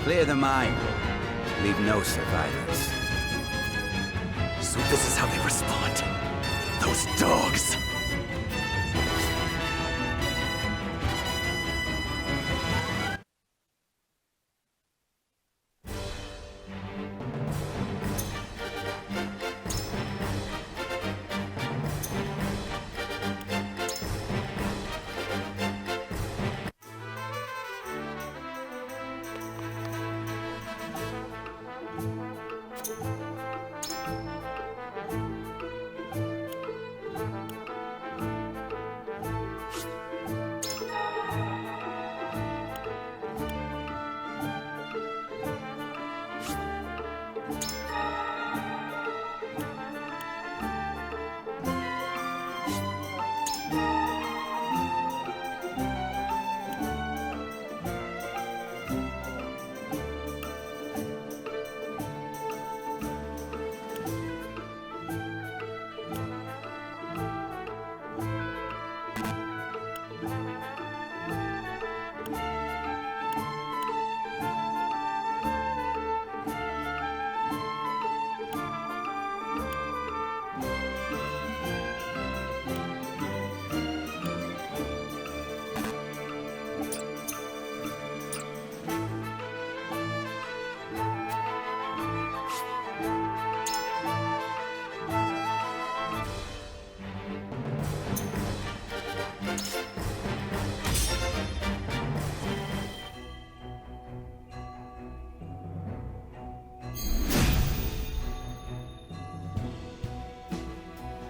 Clear the mine. Leave no survivors. So this is how they respond. Those dogs!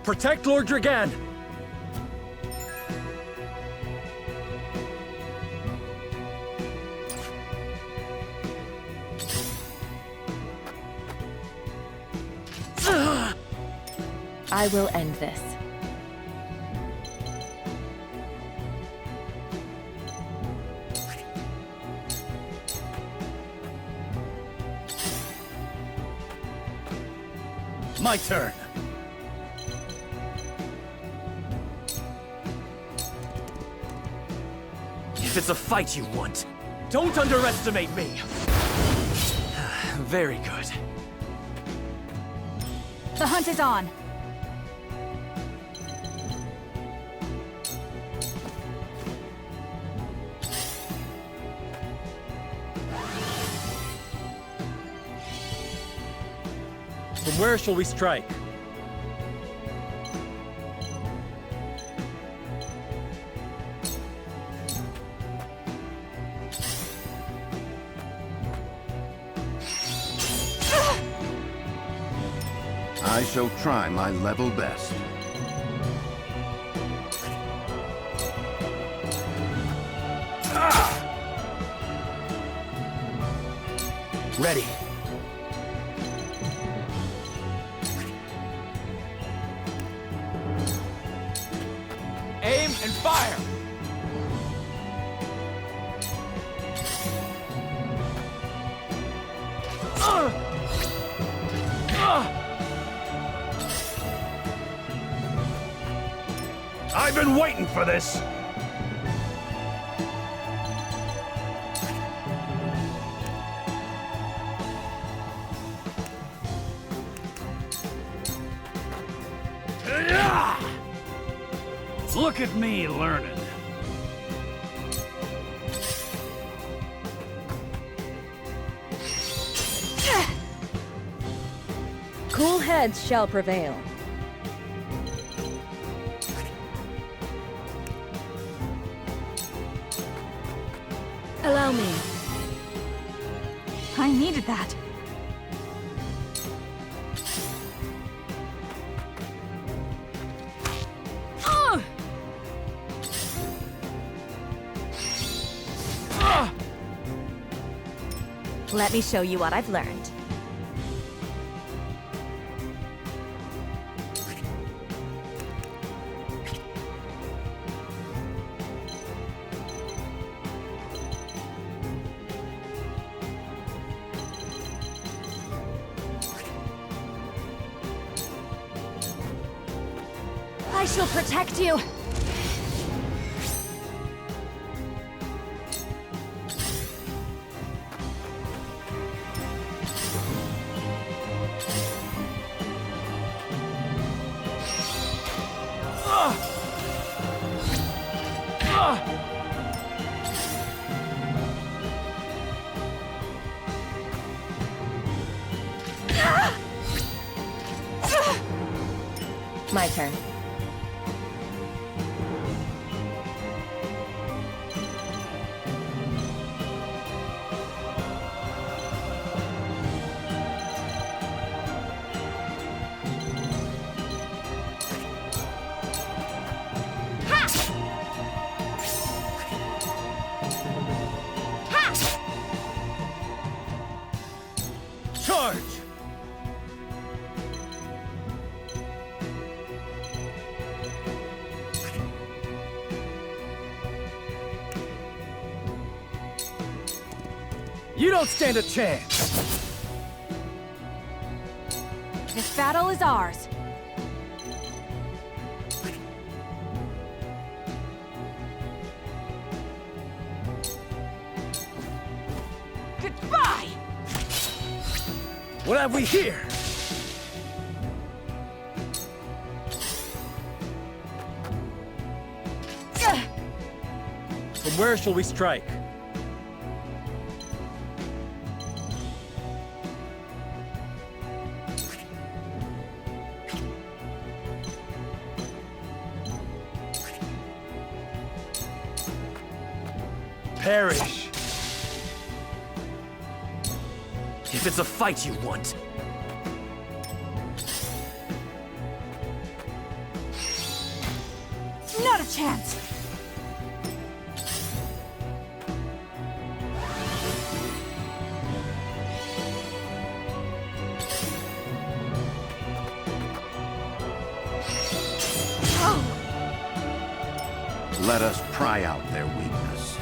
Protect Lord Dragan! I will end this. My turn. If it's a fight you want, don't underestimate me. Very good. The hunt is on. From where shall we strike? I shall try my level best. Ready. Aim and fire! I've been waiting for this! Look at me learning. Cool heads shall prevail. Allow me. I needed that. Let me show you what I've learned. I shall protect you. My turn. Charge! You don't stand a chance! This battle is ours. Goodbye! What have we here? From where shall we strike? Perish! If it's a fight you want, chance! Let us pry out their weakness.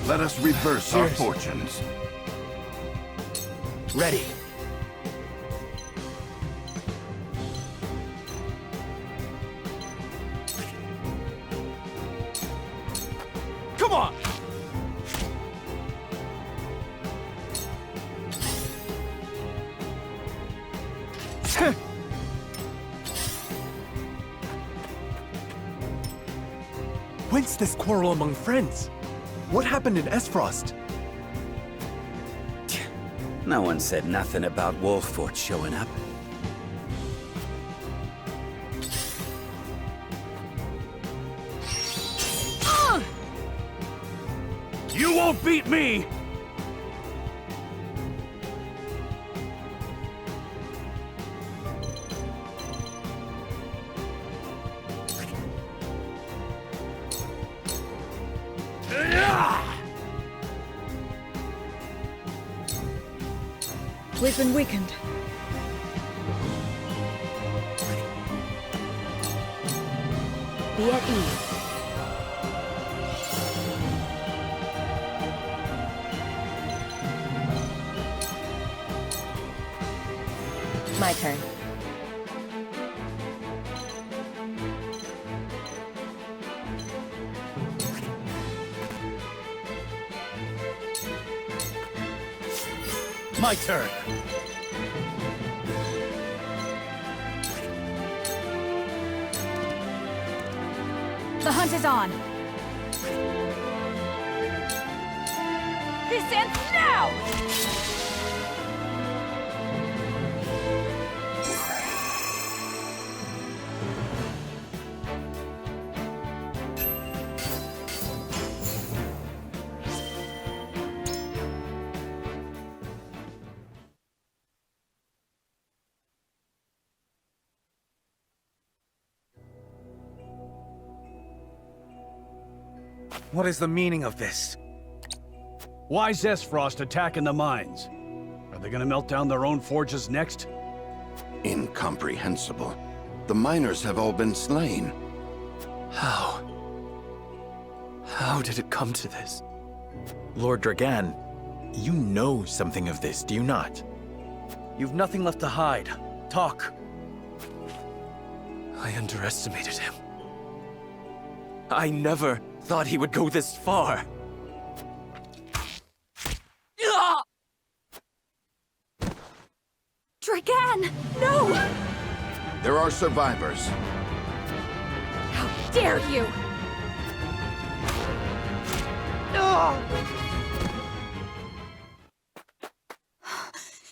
Let us reverse our fortunes. Ready. Come on! Whence this quarrel among friends? What happened in Esfrost? No one said nothing about Wolffort showing up. You won't beat me! We've been weakened. Be at ease. My turn. My turn. The hunt is on. This ends now! What is the meaning of this? Why's Esfrost attacking the mines? Are they gonna melt down their own forges next? Incomprehensible. The miners have all been slain. How? How did it come to this? Lord Dragan, you know something of this, do you not? You've nothing left to hide. Talk. I underestimated him. I never thought he would go this far. Dragan! No! There are survivors. How dare you!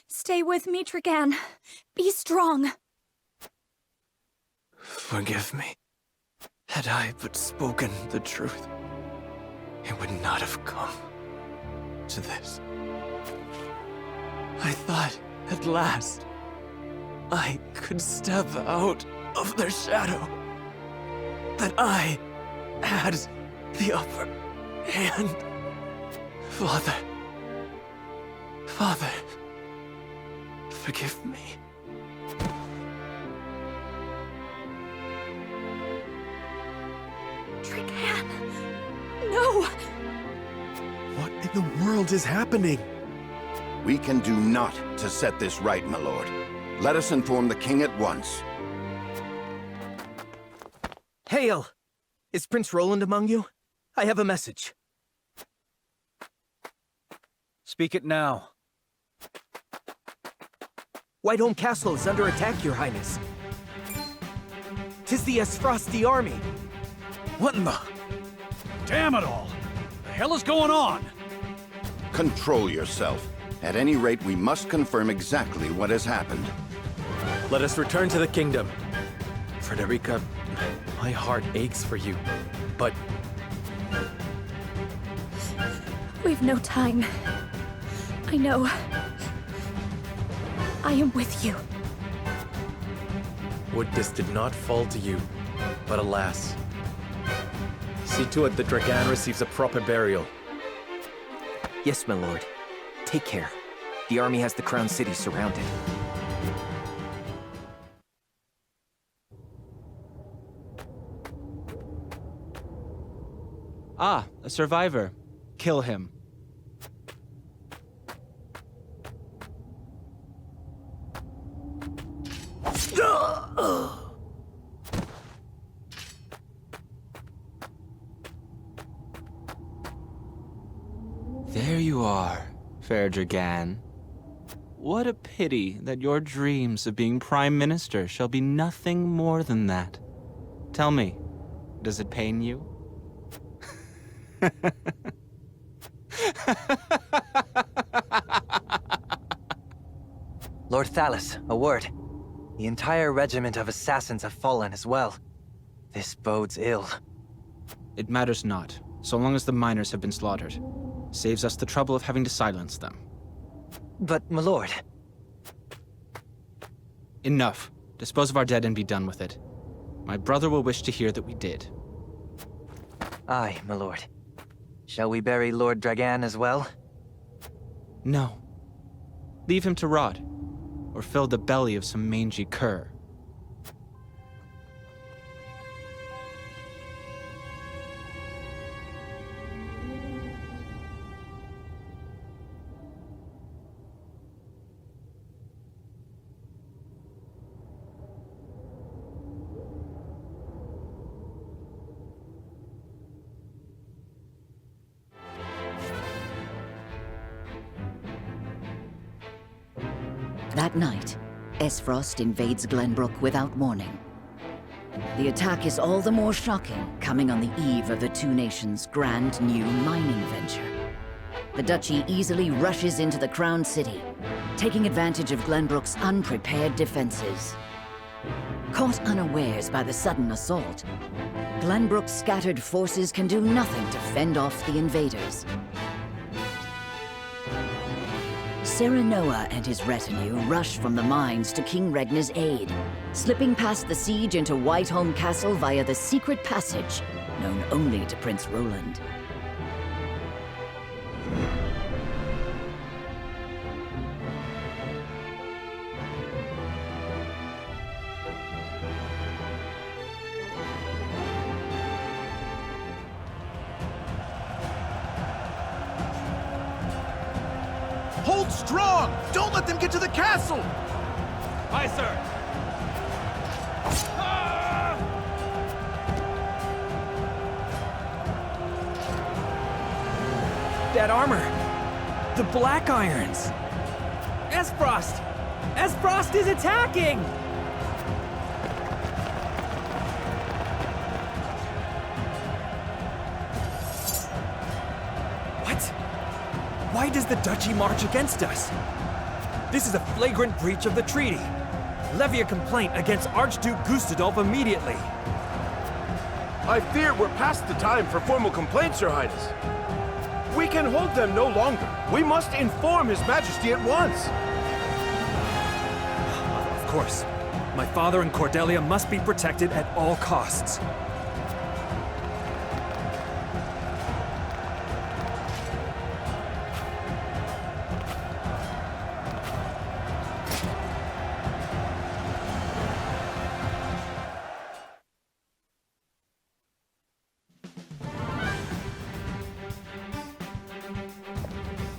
Stay with me, Dragan. Be strong. Forgive me. Had I but spoken the truth, it would not have come to this. I thought, at last, I could step out of their shadow. That I had the upper hand. Father. Father. Forgive me. Dragan! No! What in the world is happening? We can do naught to set this right, my lord. Let us inform the king at once. Hail! Is Prince Roland among you? I have a message. Speak it now. Whitehome Castle is under attack, Your Highness. 'Tis the Esfrosti army. What in the... Damn it all! The hell is going on? Control yourself. At any rate, we must confirm exactly what has happened. Let us return to the kingdom. Frederica, my heart aches for you, but... We've no time. I know. I am with you. Would this did not fall to you, but alas. See to it that Dragan receives a proper burial. Yes, my lord. Take care. The army has the Crown City surrounded. Ah, a survivor. Kill him. There you are, fair Dragan. What a pity that your dreams of being Prime Minister shall be nothing more than that. Tell me, does it pain you? Lord Thalas, a word. The entire regiment of assassins have fallen as well. This bodes ill. It matters not, so long as the miners have been slaughtered. Saves us the trouble of having to silence them. But, my lord... Enough. Dispose of our dead and be done with it. My brother will wish to hear that we did. Aye, my lord. Shall we bury Lord Dragan as well? No. Leave him to rot, or fill the belly of some mangy cur. That night, Esfrost invades Glenbrook without warning. The attack is all the more shocking, coming on the eve of the two nations' grand new mining venture. The Duchy easily rushes into the Crown City, taking advantage of Glenbrook's unprepared defenses. Caught unawares by the sudden assault, Glenbrook's scattered forces can do nothing to fend off the invaders. Serenoa and his retinue rush from the mines to King Regna's aid, slipping past the siege into Whitehome Castle via the secret passage, known only to Prince Roland. Hold strong! Don't let them get to the castle! Aye, sir! That armor! The Black Irons! Esfrost! Esfrost is attacking! Why does the Duchy march against us? This is a flagrant breach of the treaty. Levy a complaint against Archduke Gustadolf immediately. I fear we're past the time for formal complaints, Your Highness. We can hold them no longer. We must inform His Majesty at once. Of course. My father and Cordelia must be protected at all costs.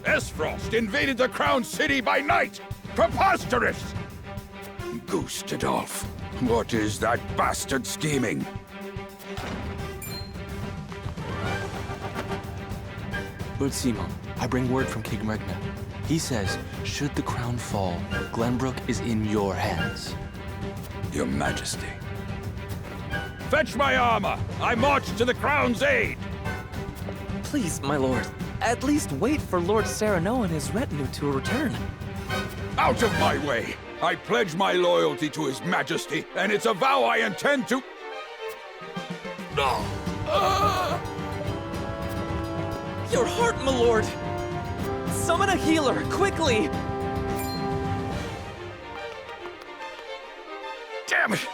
Esfrost invaded the Crown City by night! Preposterous! Gustadolf, what is that bastard scheming? Lord Simon, I bring word from King Regna. He says, should the crown fall, Glenbrook is in your hands. Your Majesty. Fetch my armor! I march to the crown's aid! Please, my lord, at least wait for Lord Sereno and his retinue to return. Out of my way! I pledge my loyalty to His Majesty, and it's a vow I intend to... Your heart, my lord! Summon a healer, quickly! Damn it!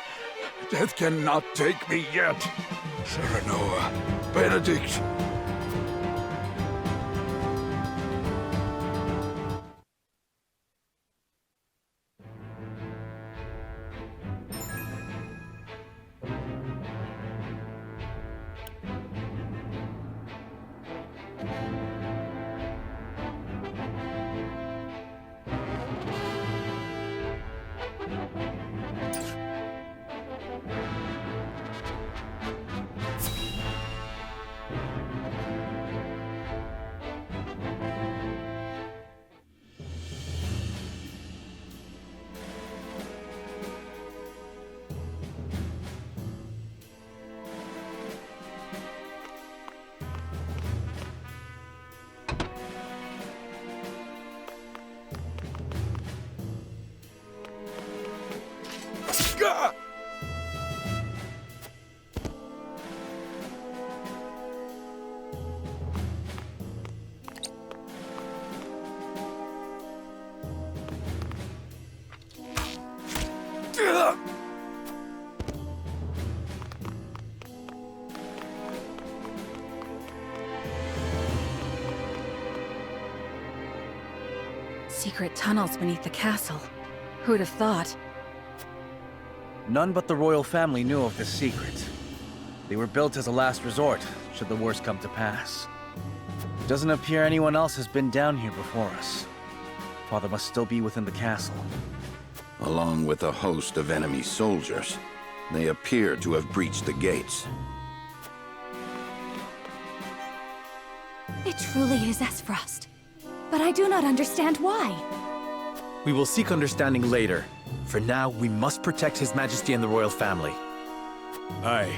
Death cannot take me yet. Serenoa, Benedict. Secret tunnels beneath the castle. Who'd have thought? None but the royal family knew of this secret. They were built as a last resort, should the worst come to pass. It doesn't appear anyone else has been down here before us. Father must still be within the castle. Along with a host of enemy soldiers, they appear to have breached the gates. It truly is Esfrost. But I do not understand why. We will seek understanding later. For now, we must protect His Majesty and the royal family. Aye.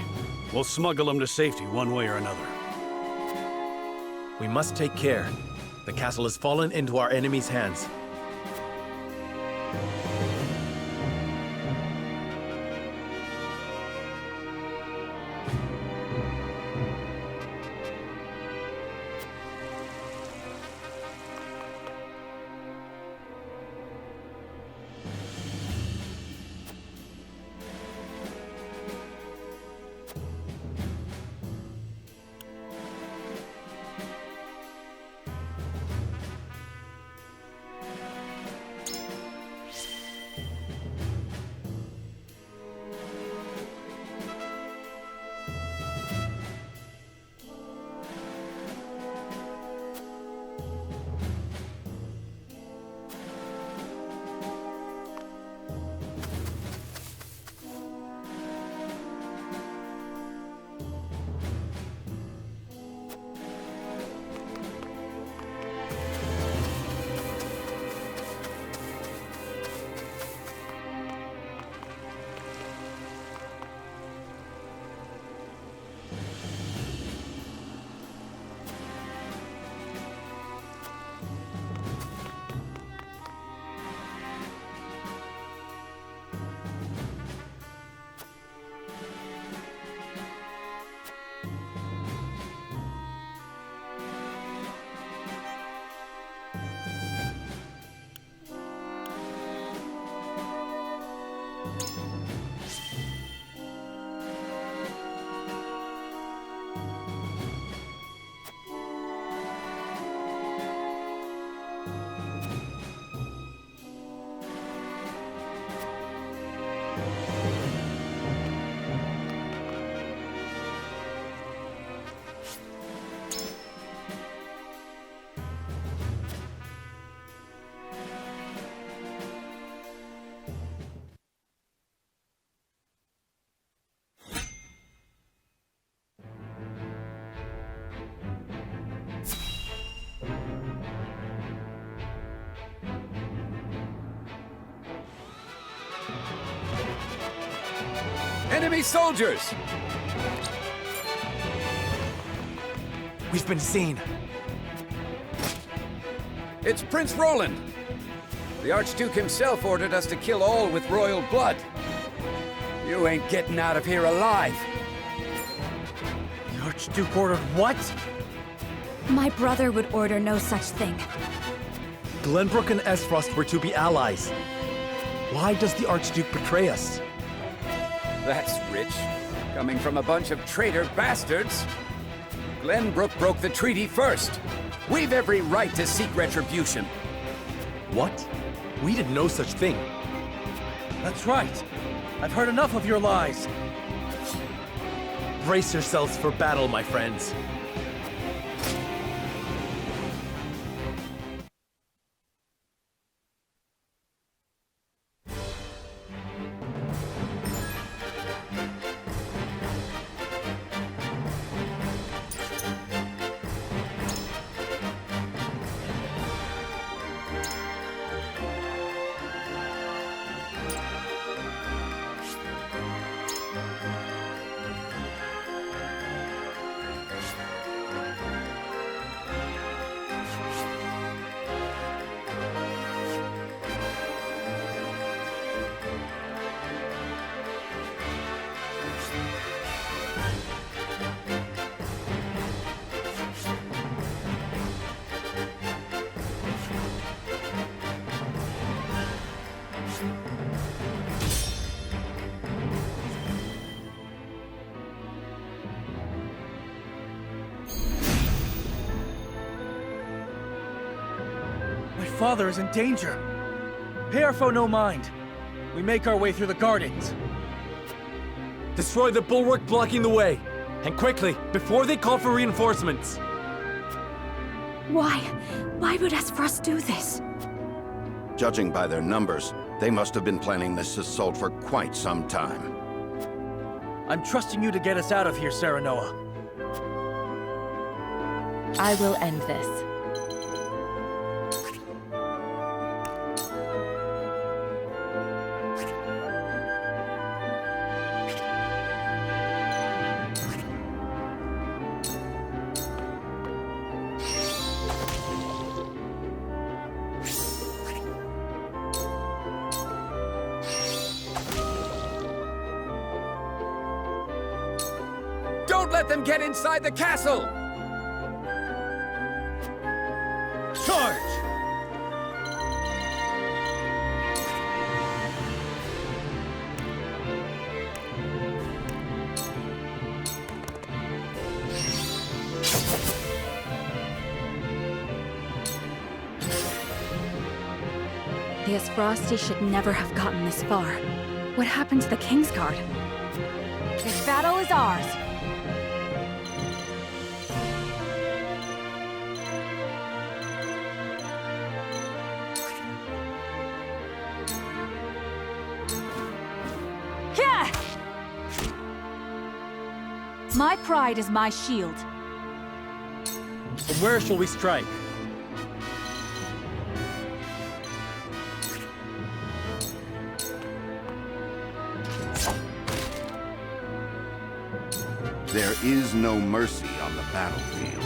We'll smuggle him to safety one way or another. We must take care. The castle has fallen into our enemy's hands. Enemy soldiers! We've been seen. It's Prince Roland! The Archduke himself ordered us to kill all with royal blood. You ain't getting out of here alive. The Archduke ordered what? My brother would order no such thing. Glenbrook and Esfrost were to be allies. Why does the Archduke betray us? That's rich. Coming from a bunch of traitor bastards. Glenbrook broke the treaty first. We've every right to seek retribution. What? We did no such thing. That's right. I've heard enough of your lies. Brace yourselves for battle, my friends. Father is in danger. Pay our foe no mind. We make our way through the gardens. Destroy the bulwark blocking the way. And quickly, before they call for reinforcements. Why? Why would Esfrost do this? Judging by their numbers, they must have been planning this assault for quite some time. I'm trusting you to get us out of here, Serenoa. I will end this. Don't let them get inside the castle! Charge! The Esfrosti should never have gotten this far. What happened to the Kingsguard? This battle is ours. My pride is my shield. But where shall we strike? There is no mercy on the battlefield.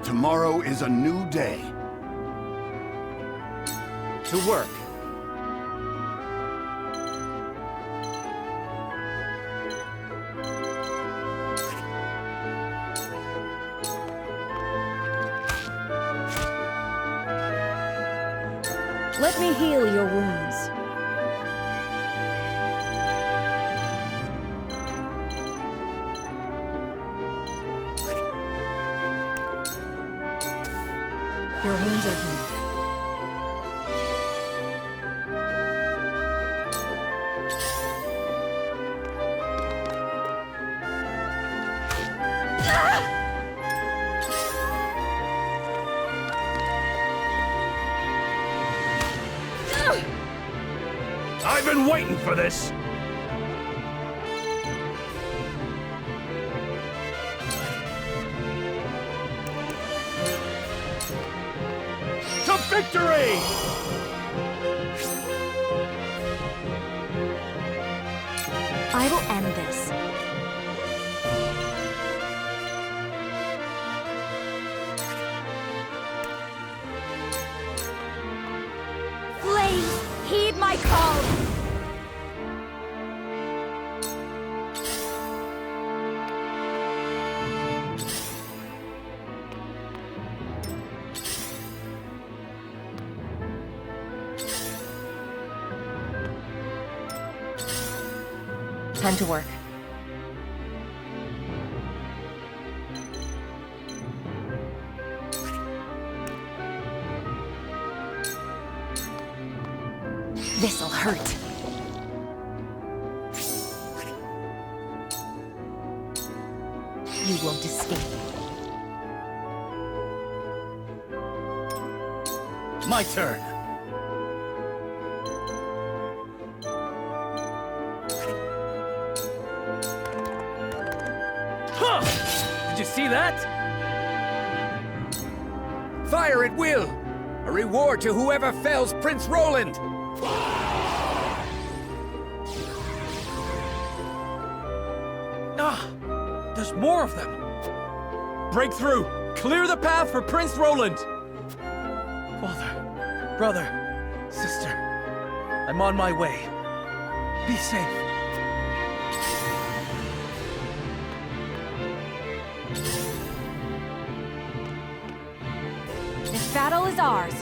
Tomorrow is a new day. To work. Let me heal your wounds. Your wounds are healed. I've been waiting for this! to victory! I will end this. Flames, heed my call! Time to work. This'll hurt. You won't escape. My turn. Did you see that? Fire at will! A reward to whoever fells Prince Roland! Ah! There's more of them! Break through! Clear the path for Prince Roland! Father, brother, sister, I'm on my way. Be safe. This battle is ours.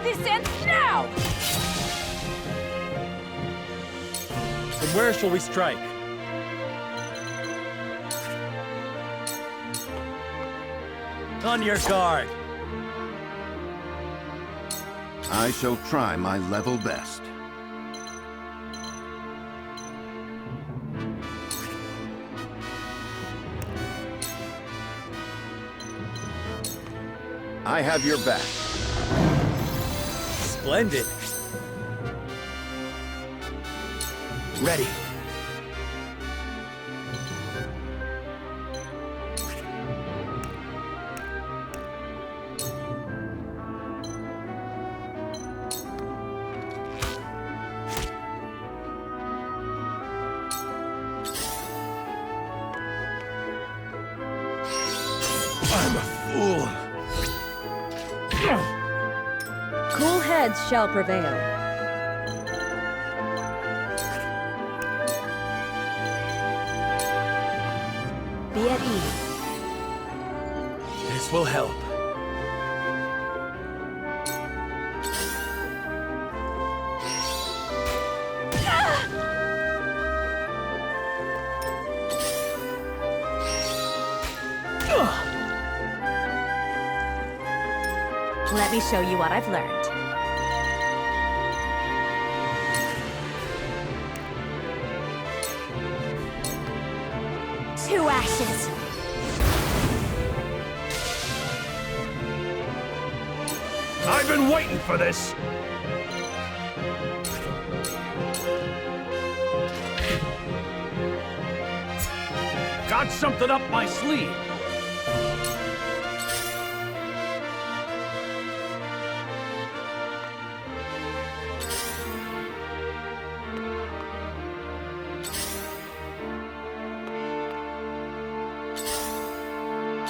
This ends now! And where shall we strike? On your guard. I shall try my level best. I have your back. Splendid. Ready. I'm a fool. Cool heads shall prevail. Be at ease. This will help. Let me show you what I've learned. To ashes! I've been waiting for this! Got something up my sleeve!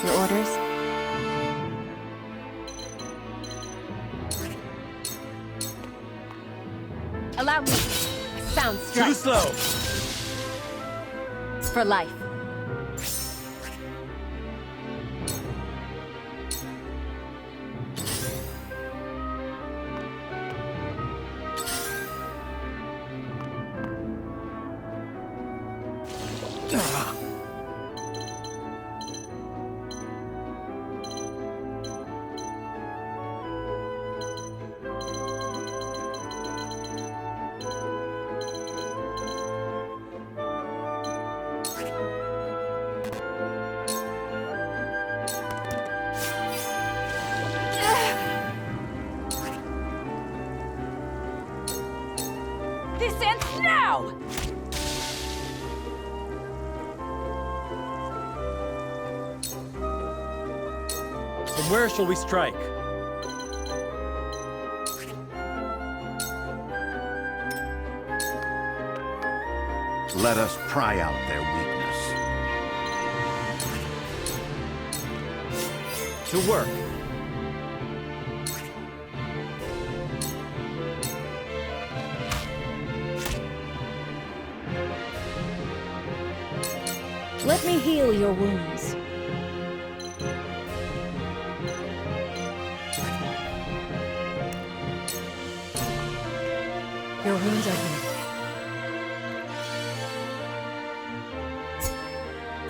Your orders? Allow me. Sound strike. Too slow! For life. This ends now! From where shall we strike? Let us pry out their weakness. To work. Let me heal your wounds. Your wounds are healed.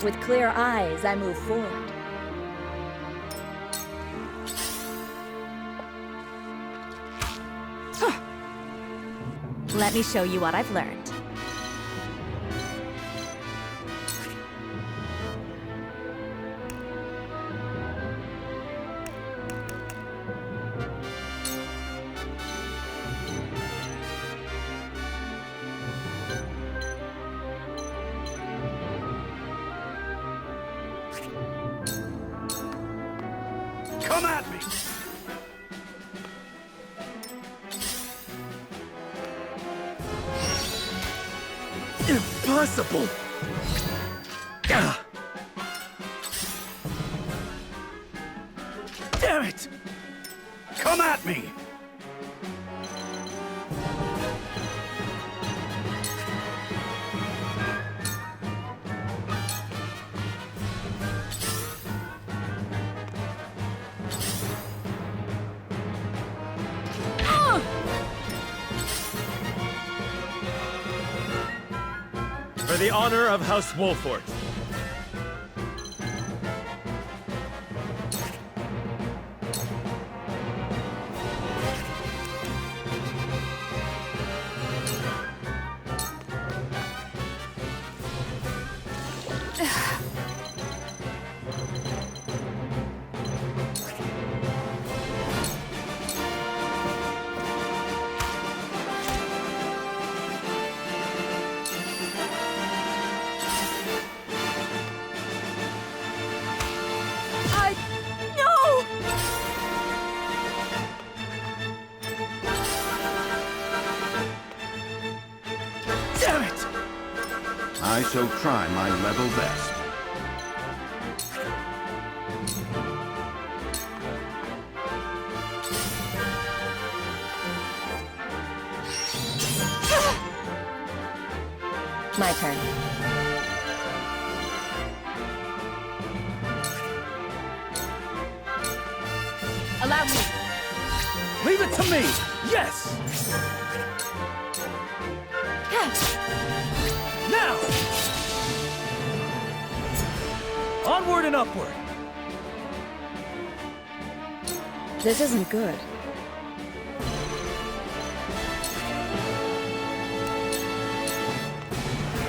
With clear eyes, I move forward. Let me show you what I've learned. Come at me! Impossible! Damn it! Come at me! For the honor of House Wolford. I shall try my level best. My turn. Allow me. Leave it to me! Yes! Now! Onward and upward! This isn't good.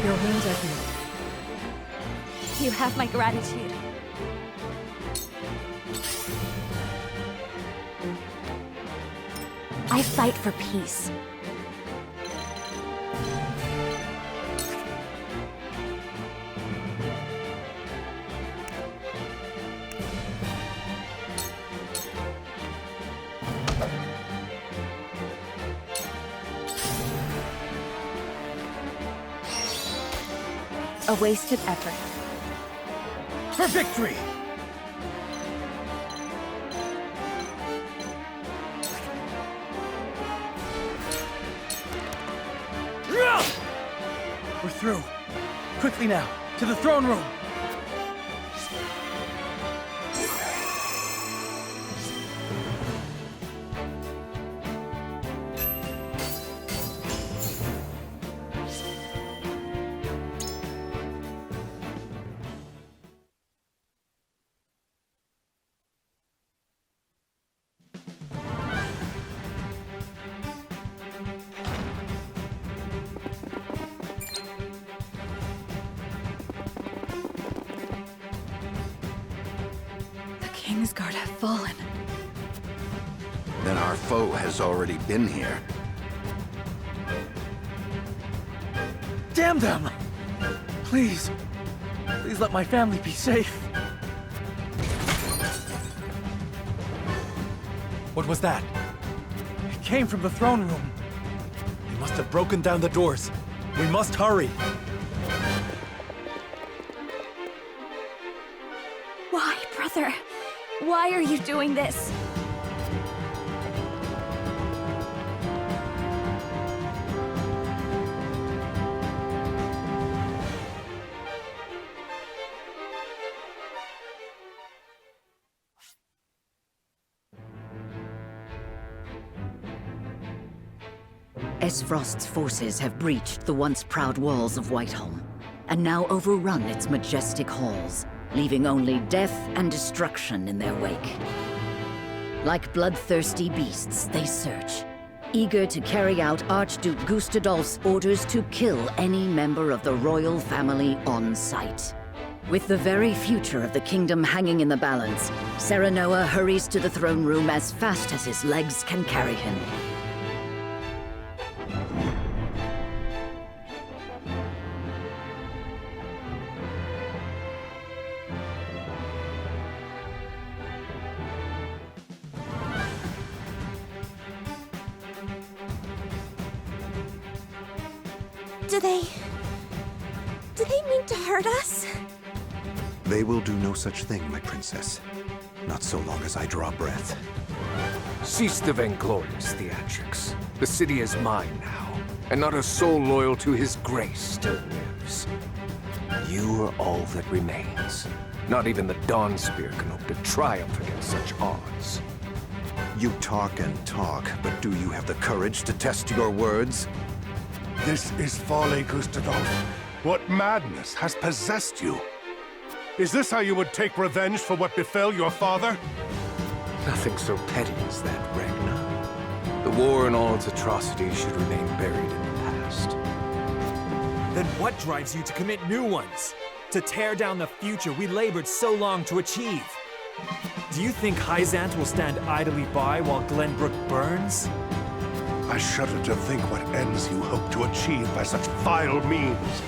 Your wounds are healed. You have my gratitude. I fight for peace. A wasted effort. For victory! We're through. Quickly now, to the throne room! Kingsguard have fallen. Then our foe has already been here. Damn them! Please, please let my family be safe. What was that? It came from the throne room. They must have broken down the doors. We must hurry. Why, brother? Why are you doing this? Esfrost's forces have breached the once proud walls of Whiteholm, and now overrun its majestic halls, leaving only death and destruction in their wake. Like bloodthirsty beasts, they search, eager to carry out Archduke Gustadolf's orders to kill any member of the royal family on sight. With the very future of the kingdom hanging in the balance, Serenoa hurries to the throne room as fast as his legs can carry him. Do they mean to hurt us? They will do no such thing, my princess. Not so long as I draw breath. Cease the vainglorious theatrics. The city is mine now, and not a soul loyal to his grace still lives. You are all that remains. Not even the Dawnspear can hope to triumph against such odds. You talk and talk, but do you have the courage to test your words? This is folly, Gustadolf. What madness has possessed you? Is this how you would take revenge for what befell your father? Nothing so petty as that, Ragnar. The war and all its atrocities should remain buried in the past. Then what drives you to commit new ones? To tear down the future we labored so long to achieve? Do you think Hyzant will stand idly by while Glenbrook burns? I shudder to think what ends you hope to achieve by such vile means.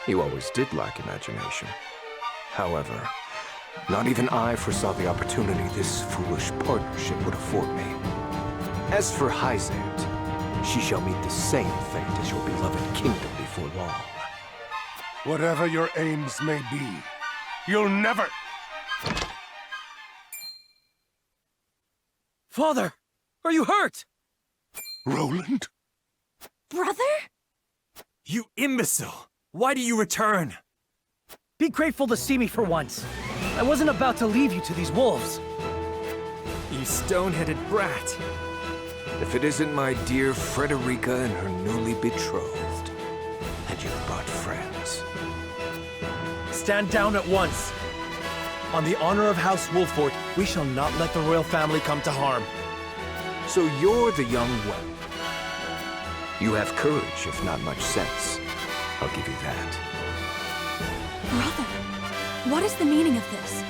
You always did lack imagination. However, not even I foresaw the opportunity this foolish partnership would afford me. As for Hyzant, she shall meet the same fate as your beloved kingdom before long. Whatever your aims may be, you'll never... Father! Are you hurt? Roland? Brother? You imbecile! Why do you return? Be grateful to see me for once. I wasn't about to leave you to these wolves. You stone-headed brat. If it isn't my dear Frederica and her newly betrothed, and you've brought friends. Stand down at once. On the honor of House Wolffort, we shall not let the royal family come to harm. So you're the young whelp. You have courage, if not much sense. I'll give you that. Brother, what is the meaning of this?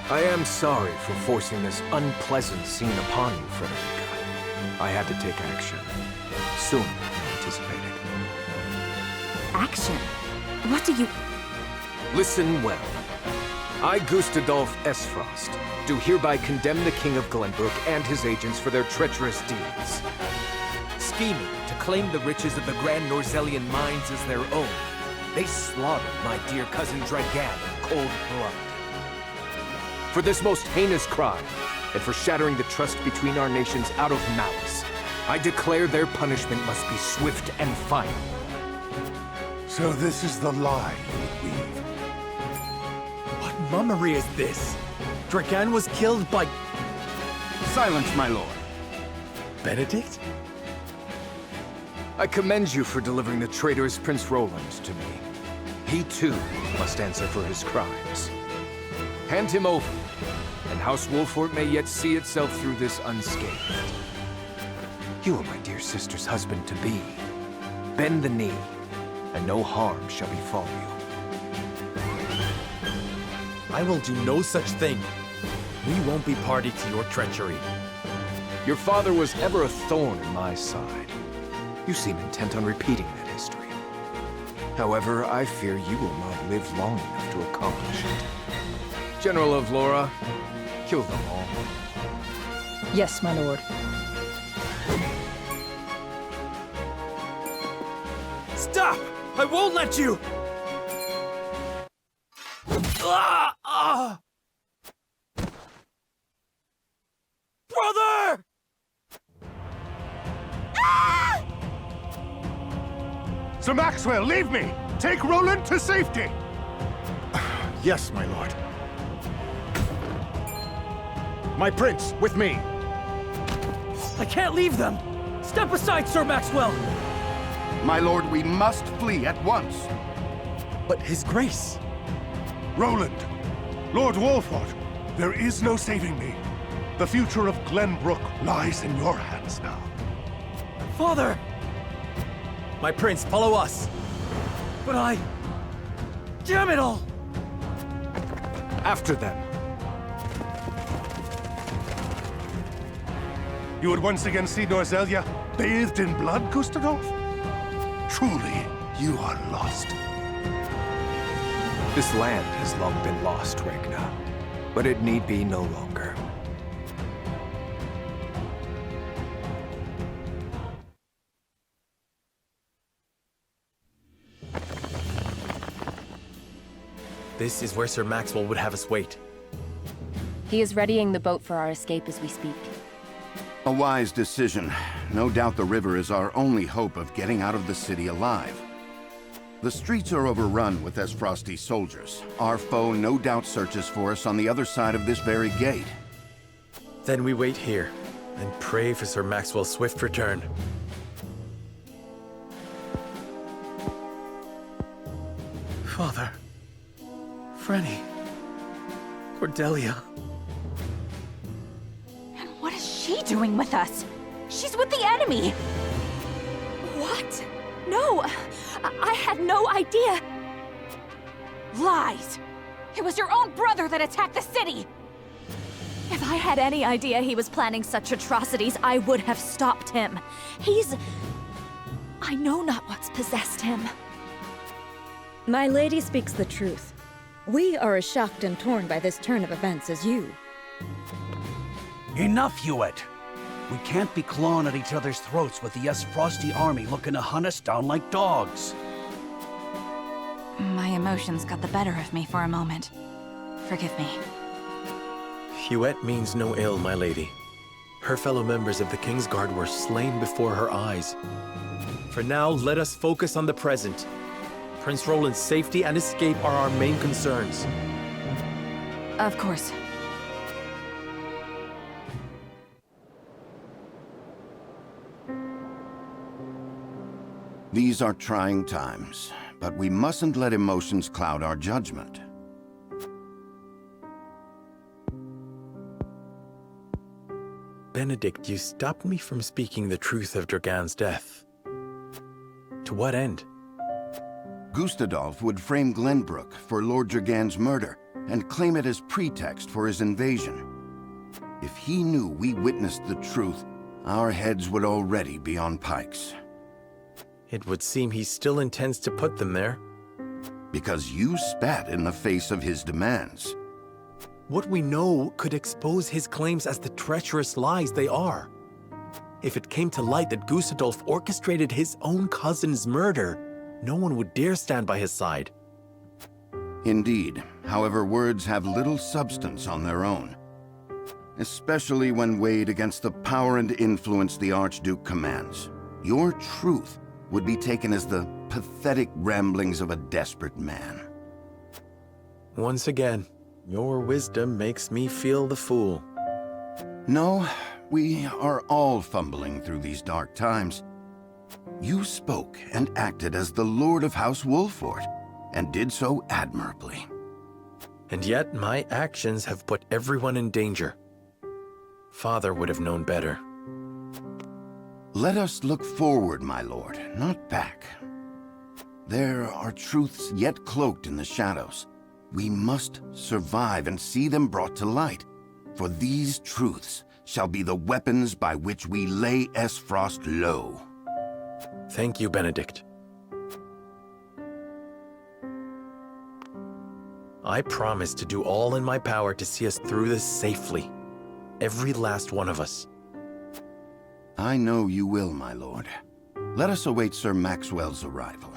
I am sorry for forcing this unpleasant scene upon you, Frederica. I had to take action. Sooner than anticipated. Action? What do you... Listen well. I, Gustadolf Esfrost, do hereby condemn the King of Glenbrook and his agents for their treacherous deeds. Scheming to claim the riches of the Grand Norzelian mines as their own, they slaughtered my dear cousin Dragan in cold blood. For this most heinous crime, and for shattering the trust between our nations out of malice, I declare their punishment must be swift and final. So this is the lie you would weave. What mummery is this? Dragan was killed by... Silence, my lord. Benedict? I commend you for delivering the traitorous Prince Roland to me. He too must answer for his crimes. Hand him over, and House Wolffort may yet see itself through this unscathed. You are my dear sister's husband-to-be. Bend the knee, and no harm shall befall you. I will do no such thing. We won't be party to your treachery. Your father was ever a thorn in my side. You seem intent on repeating that history. However, I fear you will not live long enough to accomplish it. General of Laura, Kill them all. Yes, my lord. Stop! I won't let you! Brother! Sir Maxwell, leave me! Take Roland to safety! Yes, my lord. My prince, with me! I can't leave them! Step aside, Sir Maxwell! My lord, we must flee at once. But his grace... Roland! Lord Wolford, there is no saving me. The future of Glenbrook lies in your hands now. Father! My prince, follow us! But I... Damn it all! After them. You would once again see Norzelia bathed in blood, Gustadolf? Truly, you are lost. This land has long been lost, Ragnar, but it need be no longer. This is where Sir Maxwell would have us wait. He is readying the boat for our escape as we speak. A wise decision. No doubt the river is our only hope of getting out of the city alive. The streets are overrun with Esfrosti soldiers. Our foe no doubt searches for us on the other side of this very gate. Then we wait here and pray for Sir Maxwell's swift return. Father. Frenny. Cordelia. And what is she doing with us? She's with the enemy! What? No! I had no idea! Lies! It was your own brother that attacked the city! If I had any idea he was planning such atrocities, I would have stopped him. I know not what's possessed him. My lady speaks the truth. We are as shocked and torn by this turn of events as you. Enough, Hewitt! We can't be clawing at each other's throats with the Frosty army looking to hunt us down like dogs. My emotions got the better of me for a moment. Forgive me. Huette means no ill, my lady. Her fellow members of the King's Guard were slain before her eyes. For now, let us focus on the present. Prince Roland's safety and escape are our main concerns. Of course. These are trying times, but we mustn't let emotions cloud our judgment. Benedict, you stopped me from speaking the truth of Dragan's death. To what end? Gustadolf would frame Glenbrook for Lord Dragan's murder and claim it as pretext for his invasion. If he knew we witnessed the truth, our heads would already be on pikes. It would seem he still intends to put them there. Because you spat in the face of his demands. What we know could expose his claims as the treacherous lies they are. If it came to light that Gustadolf orchestrated his own cousin's murder, no one would dare stand by his side. Indeed. However, words have little substance on their own. Especially when weighed against the power and influence the Archduke commands. Your truth would be taken as the pathetic ramblings of a desperate man. Once again, your wisdom makes me feel the fool. No, we are all fumbling through these dark times. You spoke and acted as the Lord of House Wolford, and did so admirably. And yet my actions have put everyone in danger. Father would have known better. Let us look forward, my lord, not back. There are truths yet cloaked in the shadows. We must survive and see them brought to light, for these truths shall be the weapons by which we lay Esfrost low. Thank you, Benedict. I promise to do all in my power to see us through this safely. Every last one of us. I know you will, my lord. Let us await Sir Maxwell's arrival.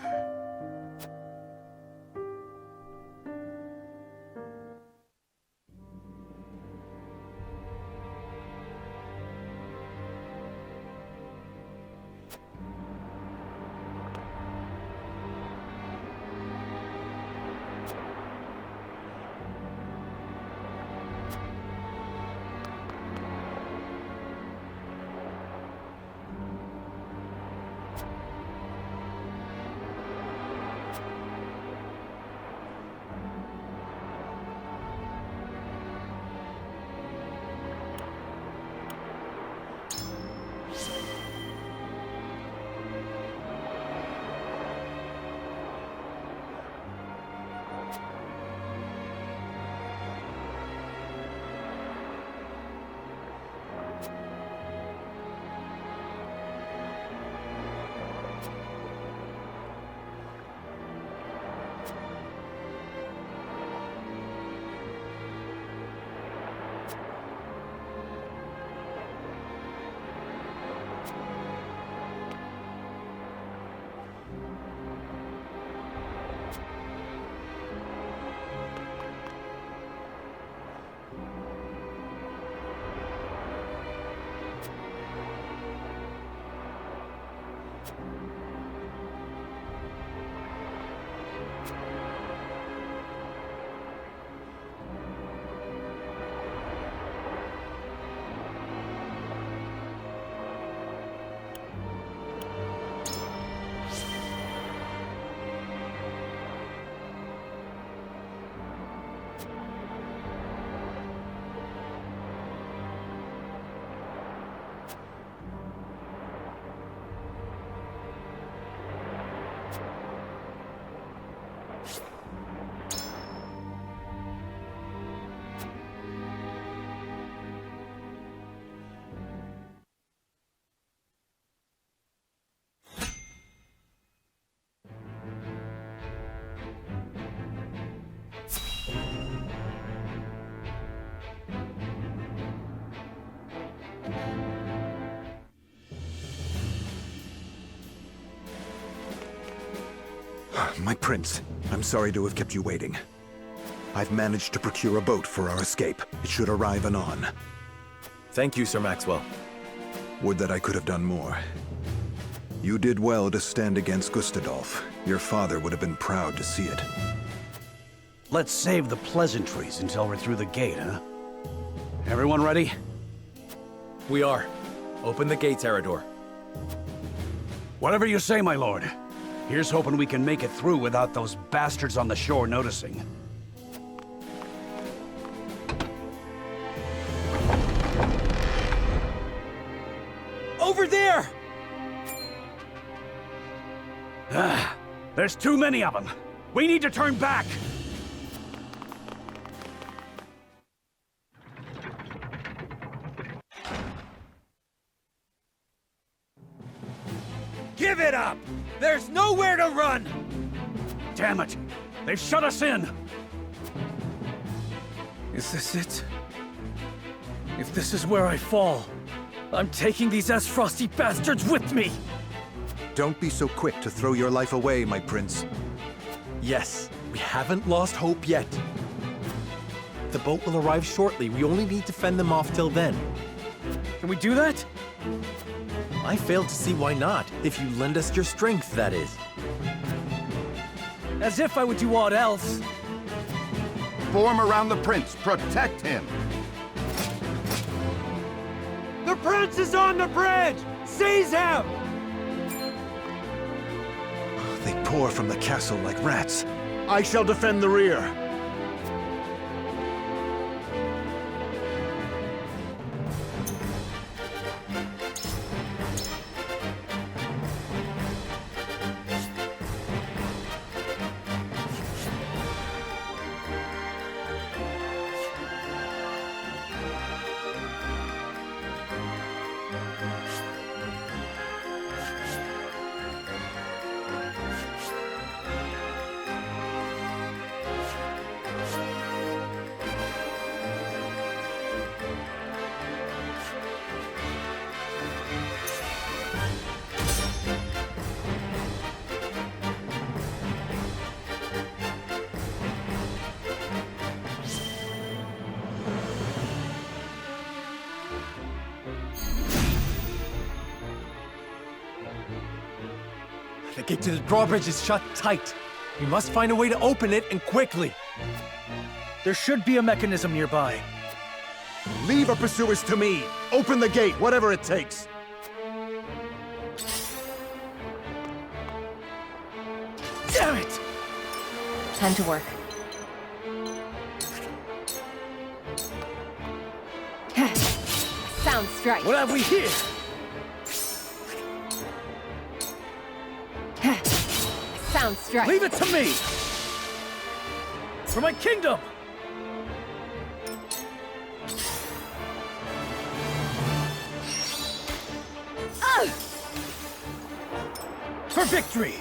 My prince, I'm sorry to have kept you waiting. I've managed to procure a boat for our escape. It should arrive anon. Thank you, Sir Maxwell. Would that I could have done more. You did well to stand against Gustadolf. Your father would have been proud to see it. Let's save the pleasantries until we're through the gate, huh? Everyone ready? We are. Open the gates, Eridor. Whatever you say, my lord. Here's hoping we can make it through without those bastards on the shore noticing. Over there! There's too many of them. We need to turn back. Give it up! There's nowhere to run! Damn it! They've shut us in! Is this it? If this is where I fall, I'm taking these Frosty bastards with me! Don't be so quick to throw your life away, my prince. Yes, we haven't lost hope yet. The boat will arrive shortly. We only need to fend them off till then. Can we do that? I fail to see why not, if you lend us your strength, that is. As if I would do aught else. Form around the prince. Protect him. The prince is on the bridge! Seize him! They pour from the castle like rats. I shall defend the rear. The gate to the drawbridge is shut tight. We must find a way to open it, and quickly. There should be a mechanism nearby. Leave our pursuers to me. Open the gate, whatever it takes. Damn it! Time to work. Sound strike. What have we here? Sound strike. Leave it to me! For my kingdom! For victory!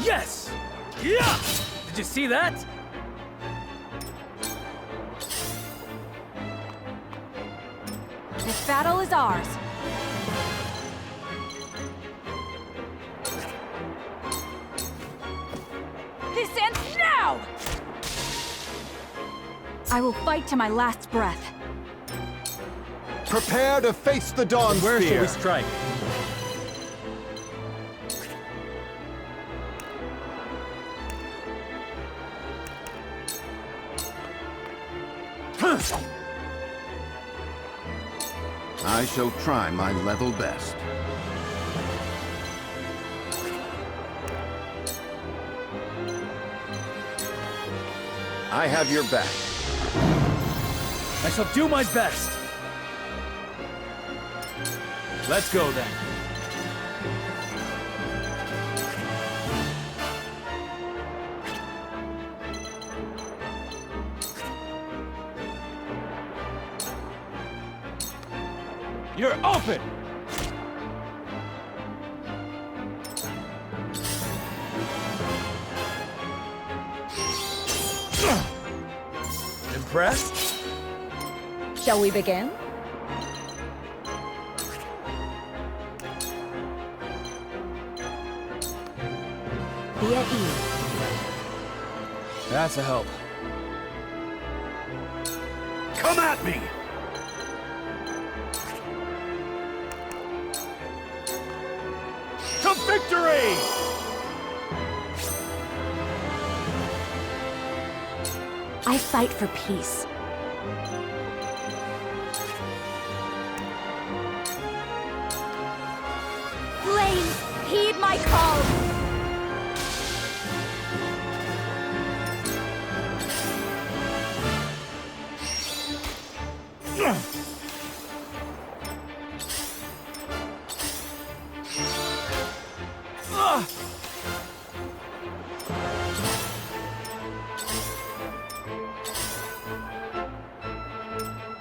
Yes! Yeah! Did you see that? This battle is ours. This ends now! I will fight to my last breath. Prepare to face the dawn. Where shall we strike? I shall try my level best. I have your back. I shall do my best. Let's go then. You're open! Impressed? Shall we begin? Be at ease. That's a help. Come at me! To victory! I fight for peace. Flames, heed my call!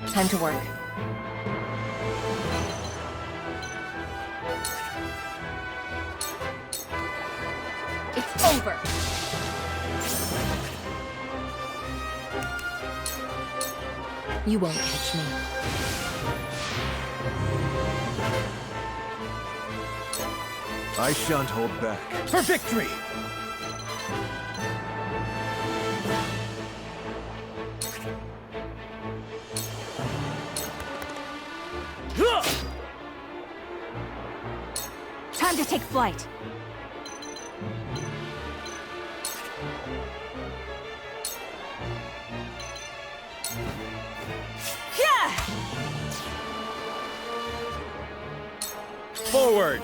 Time to work. It's over. You won't catch me. I shan't hold back. For victory! Time to take flight. Forward!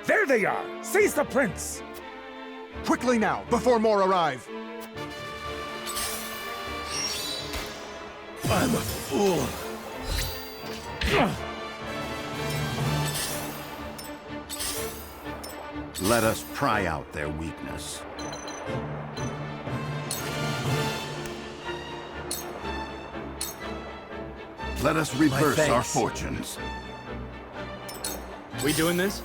There they are! Seize the prince! Quickly now, before more arrive! I'm a fool! Let us pry out their weakness. Let us reverse our fortunes. We doing this?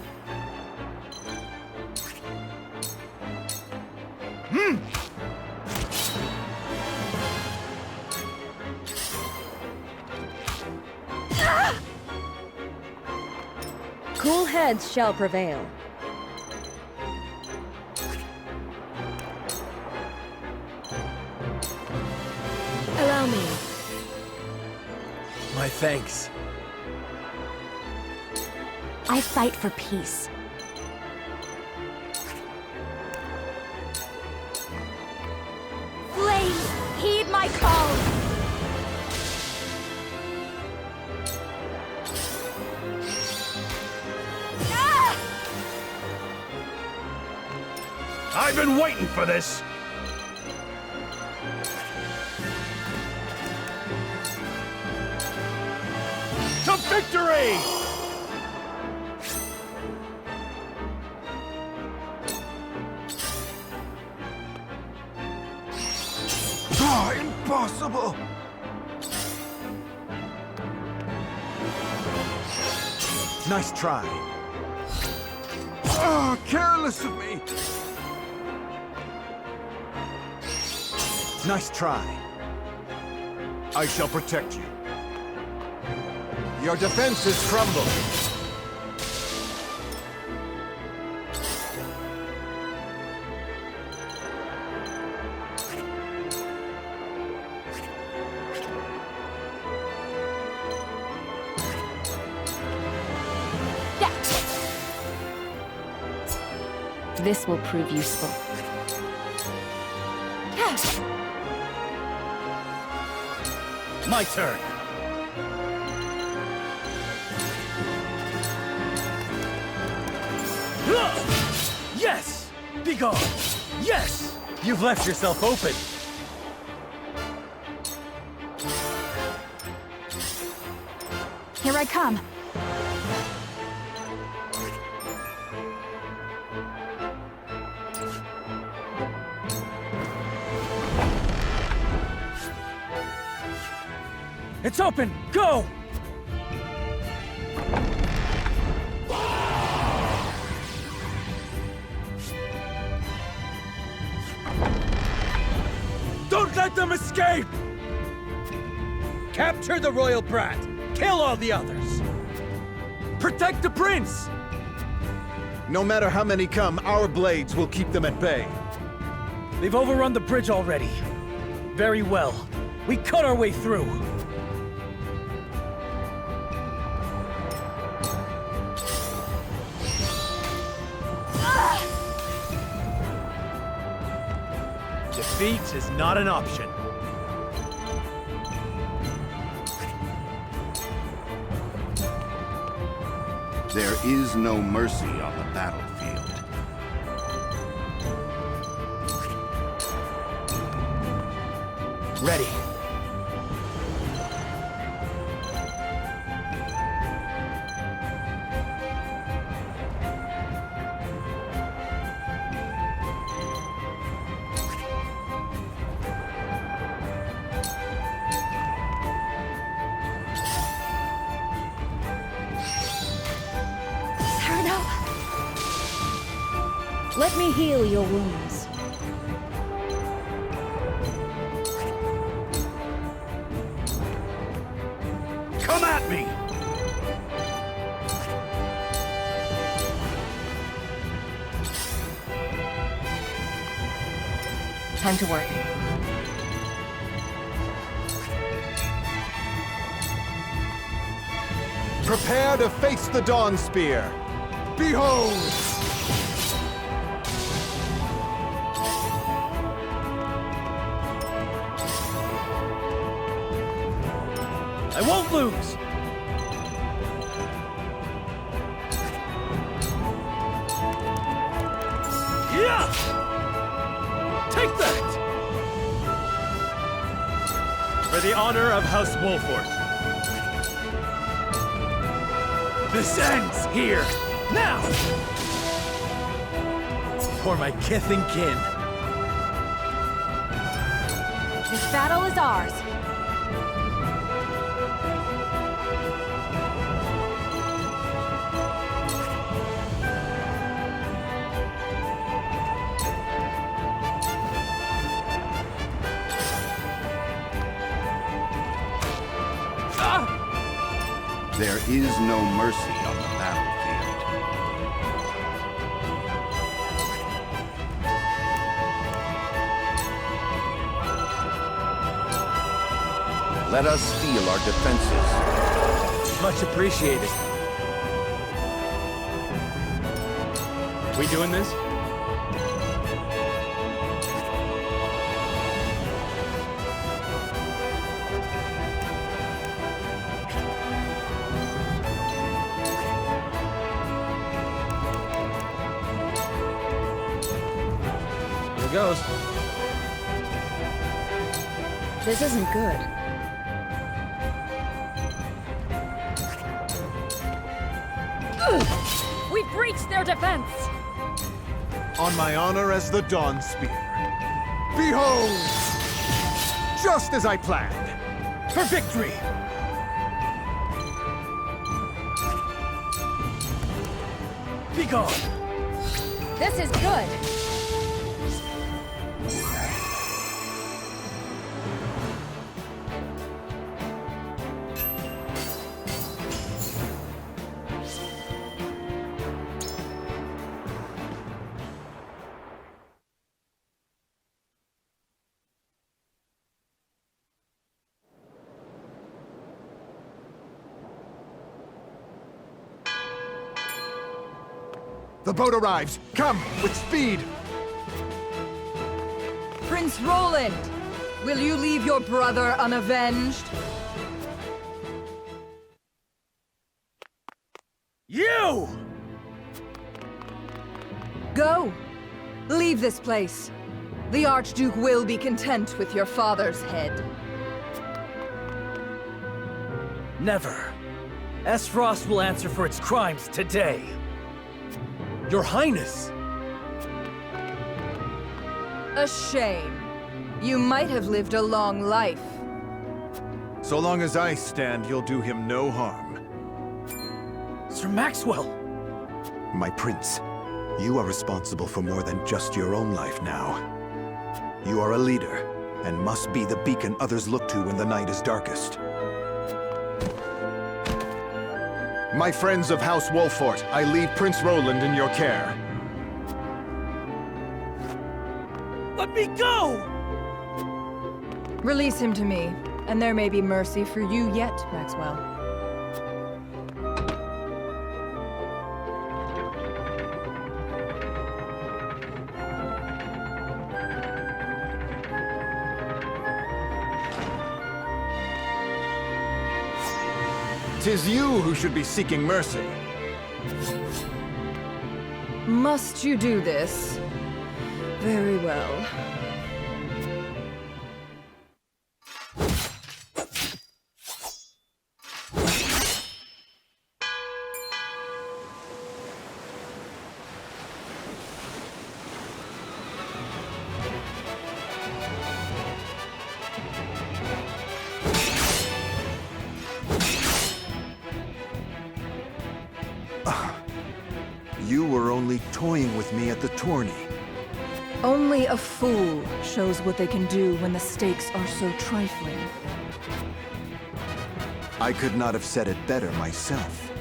heads shall prevail. Allow me. My thanks. I fight for peace. Flames, heed my call! Ah! I've been waiting for this! To victory! Ah, impossible! Nice try. Ah, careless of me! Nice try. I shall protect you. Your defenses crumble. This will prove useful. My turn. Yes! Be gone! Yes! You've left yourself open. Here I come. It's open! Go! Don't let them escape! Capture the royal brat! Kill all the others! Protect the prince! No matter how many come, our blades will keep them at bay. They've overrun the bridge already. Very well. We cut our way through. Defeat is not an option. There is no mercy on the battlefield. Ready. Let me heal your wounds. Come at me! Time to work. Prepare to face the Dawn Spear. Behold! I won't lose! Yeah! Take that! For the honor of House Wolford. This ends here! Now! For my kith and kin. This battle is ours. There is no mercy on the battlefield. let us steel our defenses. Much appreciated. We doing this? Here it goes. This isn't good. We breached their defense! On my honor as the Dawn Spear. Behold! Just as I planned. For victory! Be gone! This is good! The boat arrives. Come, with speed! Prince Roland, will you leave your brother unavenged? You! Go! Leave this place. The Archduke will be content with your father's head. Never. Esfrost will answer for its crimes today. Your Highness! A shame. You might have lived a long life. So long as I stand, you'll do him no harm. Sir Maxwell! My prince, you are responsible for more than just your own life now. You are a leader, and must be the beacon others look to when the night is darkest. My friends of House Wolfort, I leave Prince Roland in your care. Let me go! Release him to me, and there may be mercy for you yet, Maxwell. Tis you who should be seeking mercy. Must you do this? Very well. You were only toying with me at the tourney. Only a fool shows what they can do when the stakes are so trifling. I could not have said it better myself.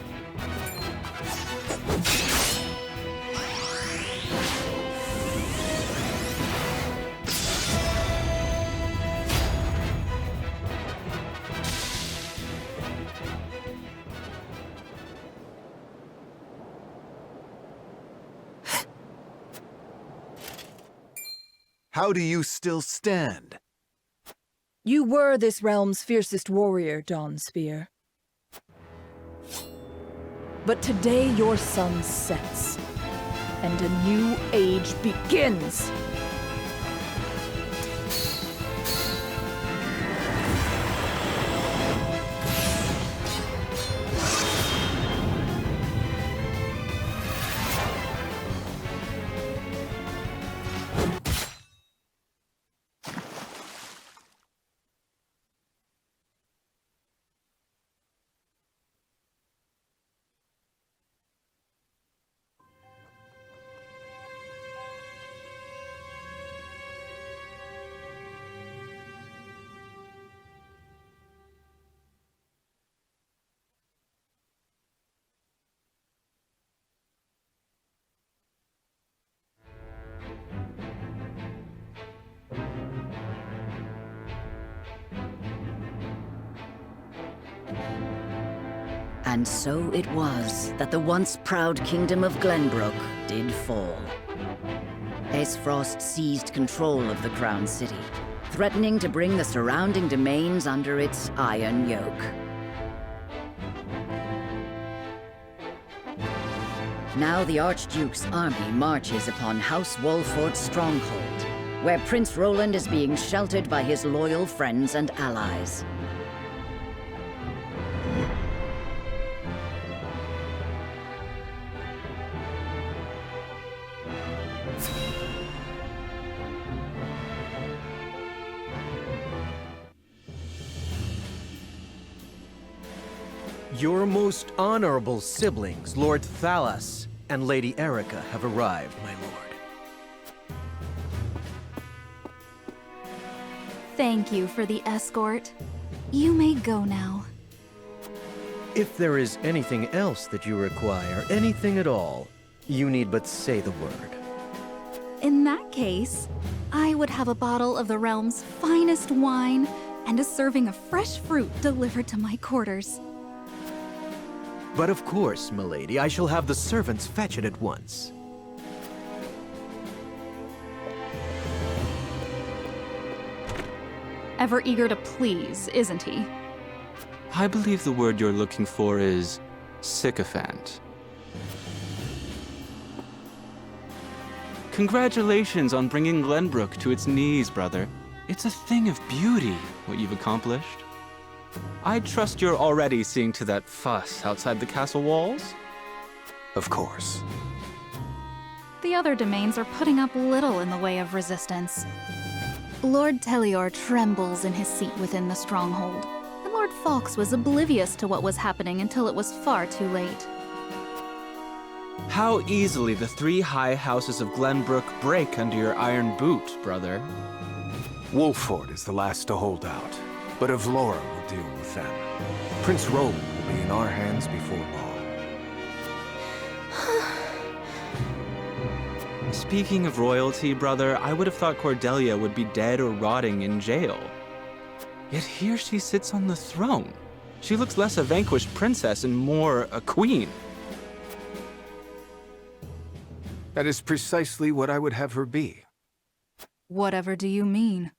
How do you still stand? You were this realm's fiercest warrior, Dawn Spear. But today your sun sets, and a new age begins! And so it was that the once proud kingdom of Glenbrook did fall. Aesfrost seized control of the Crown City, threatening to bring the surrounding domains under its iron yoke. Now the Archduke's army marches upon House Wolfort's stronghold, where Prince Roland is being sheltered by his loyal friends and allies. Your most honorable siblings, Lord Thalas and Lady Erica, have arrived, my lord. Thank you for the escort. You may go now. If there is anything else that you require, anything at all, you need but say the word. In that case, I would have a bottle of the realm's finest wine and a serving of fresh fruit delivered to my quarters. But of course, milady, I shall have the servants fetch it at once. Ever eager to please, isn't he? I believe the word you're looking for is sycophant. Congratulations on bringing Glenbrook to its knees, brother. It's a thing of beauty, what you've accomplished. I trust you're already seeing to that fuss outside the castle walls? Of course. The other domains are putting up little in the way of resistance. Lord Telior trembles in his seat within the stronghold, and Lord Fawkes was oblivious to what was happening until it was far too late. How easily the three high houses of Glenbrook break under your iron boot, brother. Wolford is the last to hold out, but Avlora will deal with them. Prince Roland will be in our hands before long. Speaking of royalty, brother, I would have thought Cordelia would be dead or rotting in jail. Yet here she sits on the throne. She looks less a vanquished princess and more a queen. That is precisely what I would have her be. Whatever do you mean?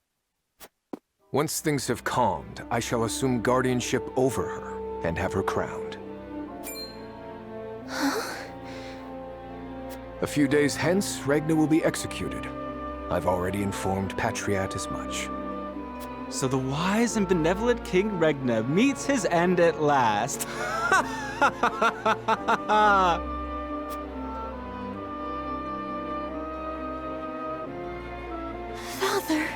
Once things have calmed, I shall assume guardianship over her and have her crowned. A few days hence, Regna will be executed. I've already informed Patriat as much. So the wise and benevolent King Regna meets his end at last. Father!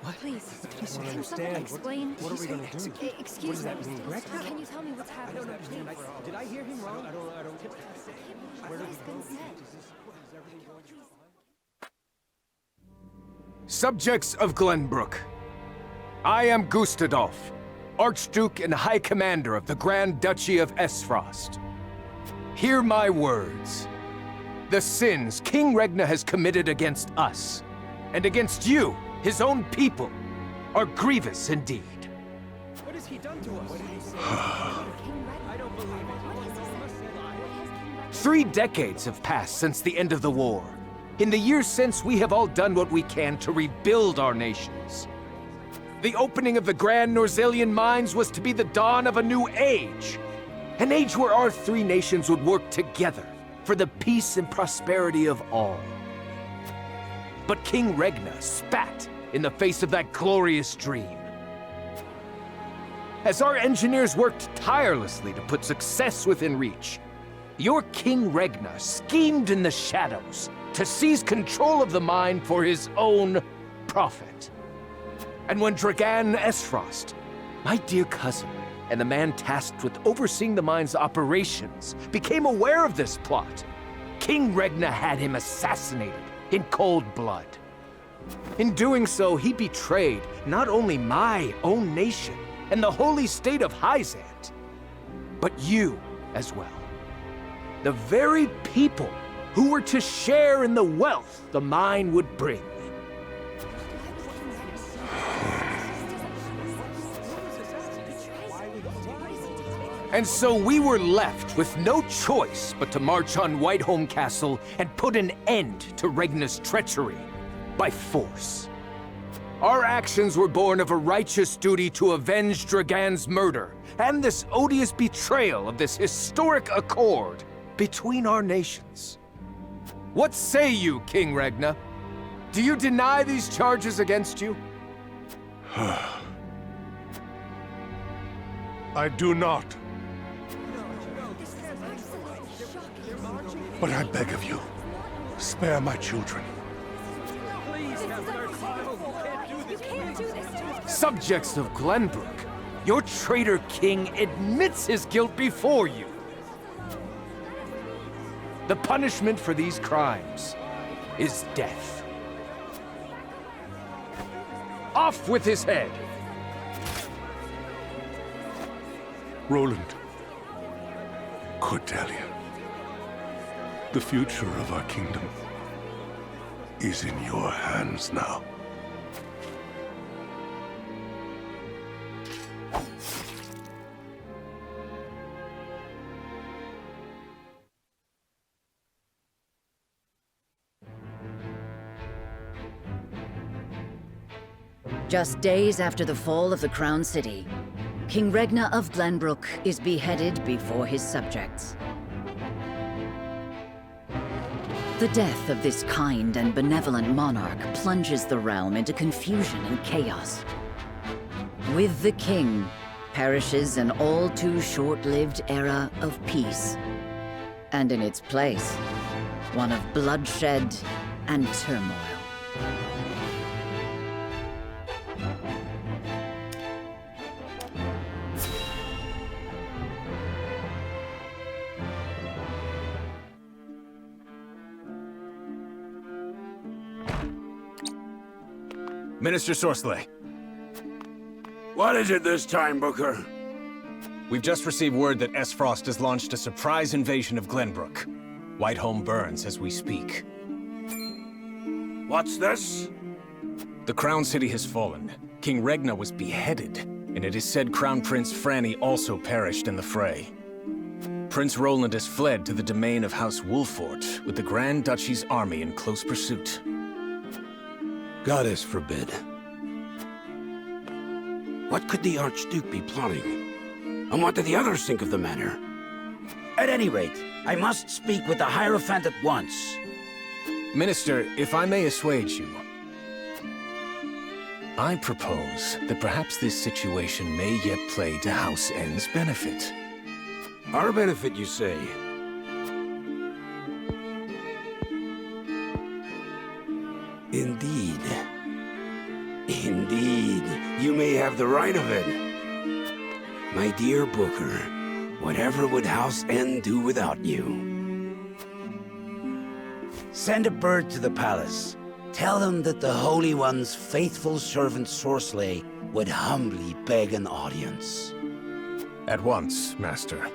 What? Please, can someone explain? What are we going to do? Excuse me. Can you tell me what's happening? Did I hear him wrong? I don't. Where did we go? Subjects of Glenbrook, I am Gustadolf, Archduke and High Commander of the Grand Duchy of Aesfrost. Hear my words. The sins King Regna has committed against us, and against you, his own people, are grievous indeed. What has he done to us? I don't believe it. 3 decades have passed since the end of the war. In the years since, we have all done what we can to rebuild our nations. The opening of the Grand Norzelian mines was to be the dawn of a new age. An age where our 3 nations would work together for the peace and prosperity of all. But King Regna spat in the face of that glorious dream. As our engineers worked tirelessly to put success within reach, your King Regna schemed in the shadows to seize control of the mine for his own profit. And when Dragan Aesfrost, my dear cousin, and the man tasked with overseeing the mine's operations, became aware of this plot, King Regna had him assassinated in cold blood. In doing so, he betrayed not only my own nation and the holy state of Hyzant, but you as well. The very people who were to share in the wealth the mine would bring. And so we were left with no choice but to march on Whitehome Castle and put an end to Regna's treachery by force. Our actions were born of a righteous duty to avenge Dragan's murder and this odious betrayal of this historic accord between our nations. What say you, King Regna? Do you deny these charges against you? I do not. But I beg of you, spare my children. Subjects of Glenbrook, your traitor king admits his guilt before you. The punishment for these crimes is death. Off with his head! Roland, Cordelia, the future of our kingdom is in your hands now. Just days after the fall of the Crown City, King Regna of Glenbrook is beheaded before his subjects. The death of this kind and benevolent monarch plunges the realm into confusion and chaos. With the king perishes an all too short-lived era of peace, and in its place, one of bloodshed and turmoil. Minister Sorsley. What is it this time, Booker? We've just received word that Esfrost has launched a surprise invasion of Glenbrook. Whitehome burns as we speak. What's this? The Crown City has fallen. King Regna was beheaded, and it is said Crown Prince Franny also perished in the fray. Prince Roland has fled to the domain of House Wolfort with the Grand Duchy's army in close pursuit. Goddess forbid. What could the Archduke be plotting? And what do the others think of the matter? At any rate, I must speak with the Hierophant at once. Minister, if I may assuage you, I propose that perhaps this situation may yet play to House N's benefit. Our benefit, you say? Indeed. Indeed, you may have the right of it. My dear Booker, whatever would House N do without you? Send a bird to the palace. Tell them that the Holy One's faithful servant Sorsley would humbly beg an audience. At once, Master.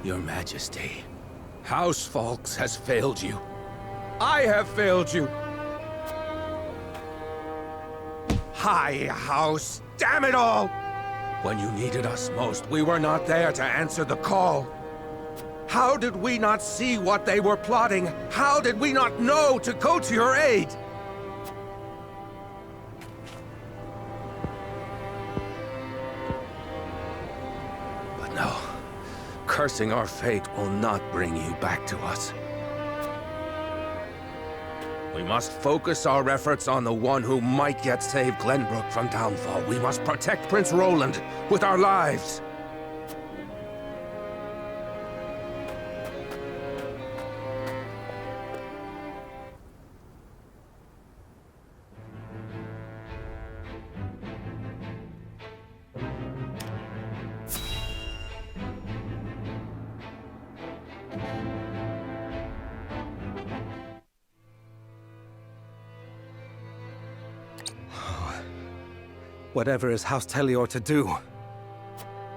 Your Majesty, House Falks has failed you. I have failed you. High House, damn it all! When you needed us most, we were not there to answer the call. How did we not see what they were plotting? How did we not know to go to your aid? But no. Cursing our fate will not bring you back to us. We must focus our efforts on the one who might yet save Glenbrook from downfall. We must protect Prince Roland with our lives. Whatever is House Telior to do,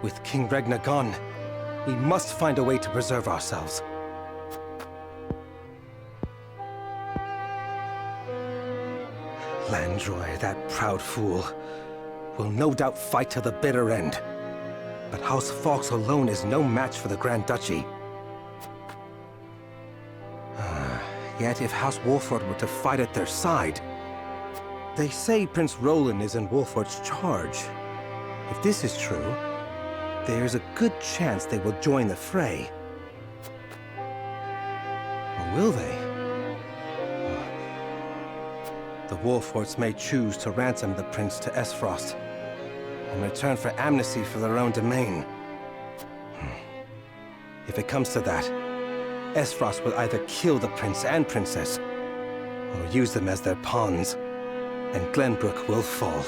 with King Regna gone, we must find a way to preserve ourselves. Landroy, that proud fool, will no doubt fight to the bitter end. But House Fawkes alone is no match for the Grand Duchy. Yet if House Wolford were to fight at their side... They say Prince Roland is in Wolford's charge. If this is true, there's a good chance they will join the fray. Or will they? The Wolfords may choose to ransom the prince to Esfrost, in return for amnesty for their own domain. If it comes to that, Esfrost will either kill the prince and princess, or use them as their pawns, and Glenbrook will fall.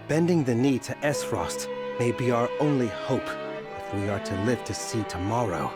Bending the knee to Esfrost may be our only hope if we are to live to see tomorrow.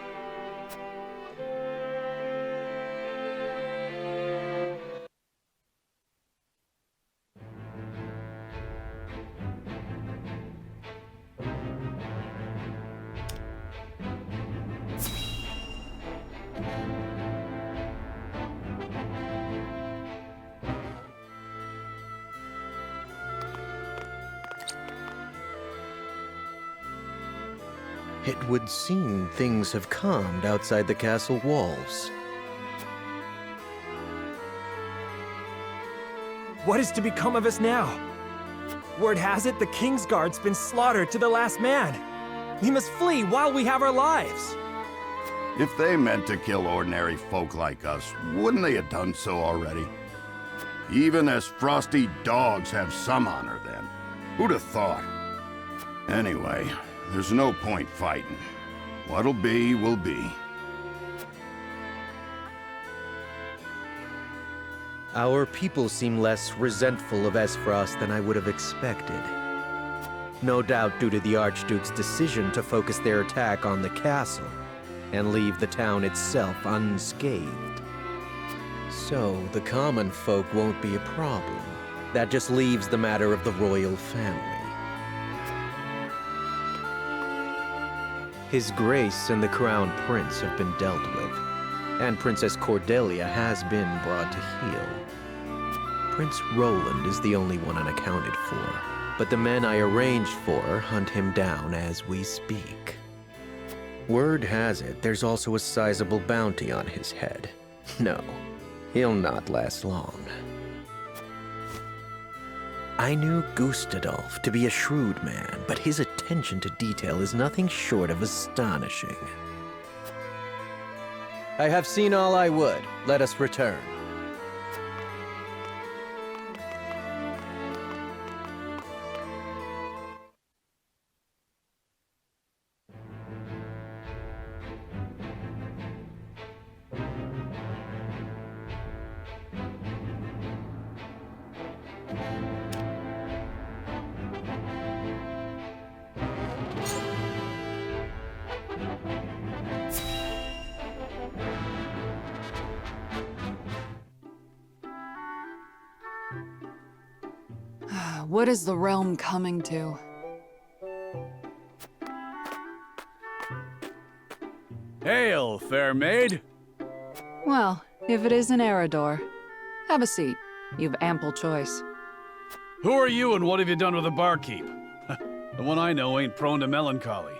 It would seem things have calmed outside the castle walls. What is to become of us now? Word has it the Kingsguard's been slaughtered to the last man. We must flee while we have our lives. If they meant to kill ordinary folk like us, wouldn't they have done so already? Even as frosty dogs have some honor then. Who'd have thought? Anyway, there's no point fighting. What'll be, will be. Our people seem less resentful of Esfrost than I would have expected. No doubt due to the Archduke's decision to focus their attack on the castle and leave the town itself unscathed. So the common folk won't be a problem. That just leaves the matter of the royal family. His Grace and the Crown Prince have been dealt with, and Princess Cordelia has been brought to heel. Prince Roland is the only one unaccounted for, but the men I arranged for hunt him down as we speak. Word has it there's also a sizable bounty on his head. No, he'll not last long. I knew Gustadolf to be a shrewd man, but his attention to detail is nothing short of astonishing. I have seen all I would. Let us return. What is the realm coming to? Hail, fair maid! Well, if it isn't Eredor. Have a seat. You've ample choice. Who are you and what have you done with the barkeep? The one I know ain't prone to melancholy.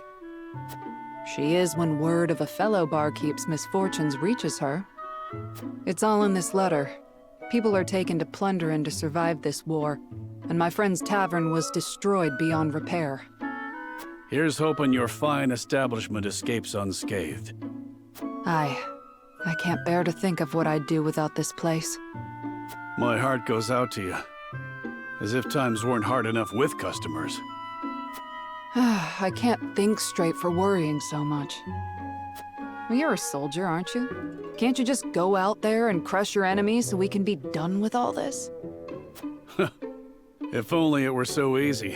She is when word of a fellow barkeep's misfortunes reaches her. It's all in this letter. People are taken to plunder and to survive this war, and my friend's tavern was destroyed beyond repair. Here's hoping your fine establishment escapes unscathed. I can't bear to think of what I'd do without this place. My heart goes out to you. As if times weren't hard enough with customers. I can't think straight for worrying so much. Well, you're a soldier, aren't you? Can't you just go out there and crush your enemies so we can be done with all this? If only it were so easy.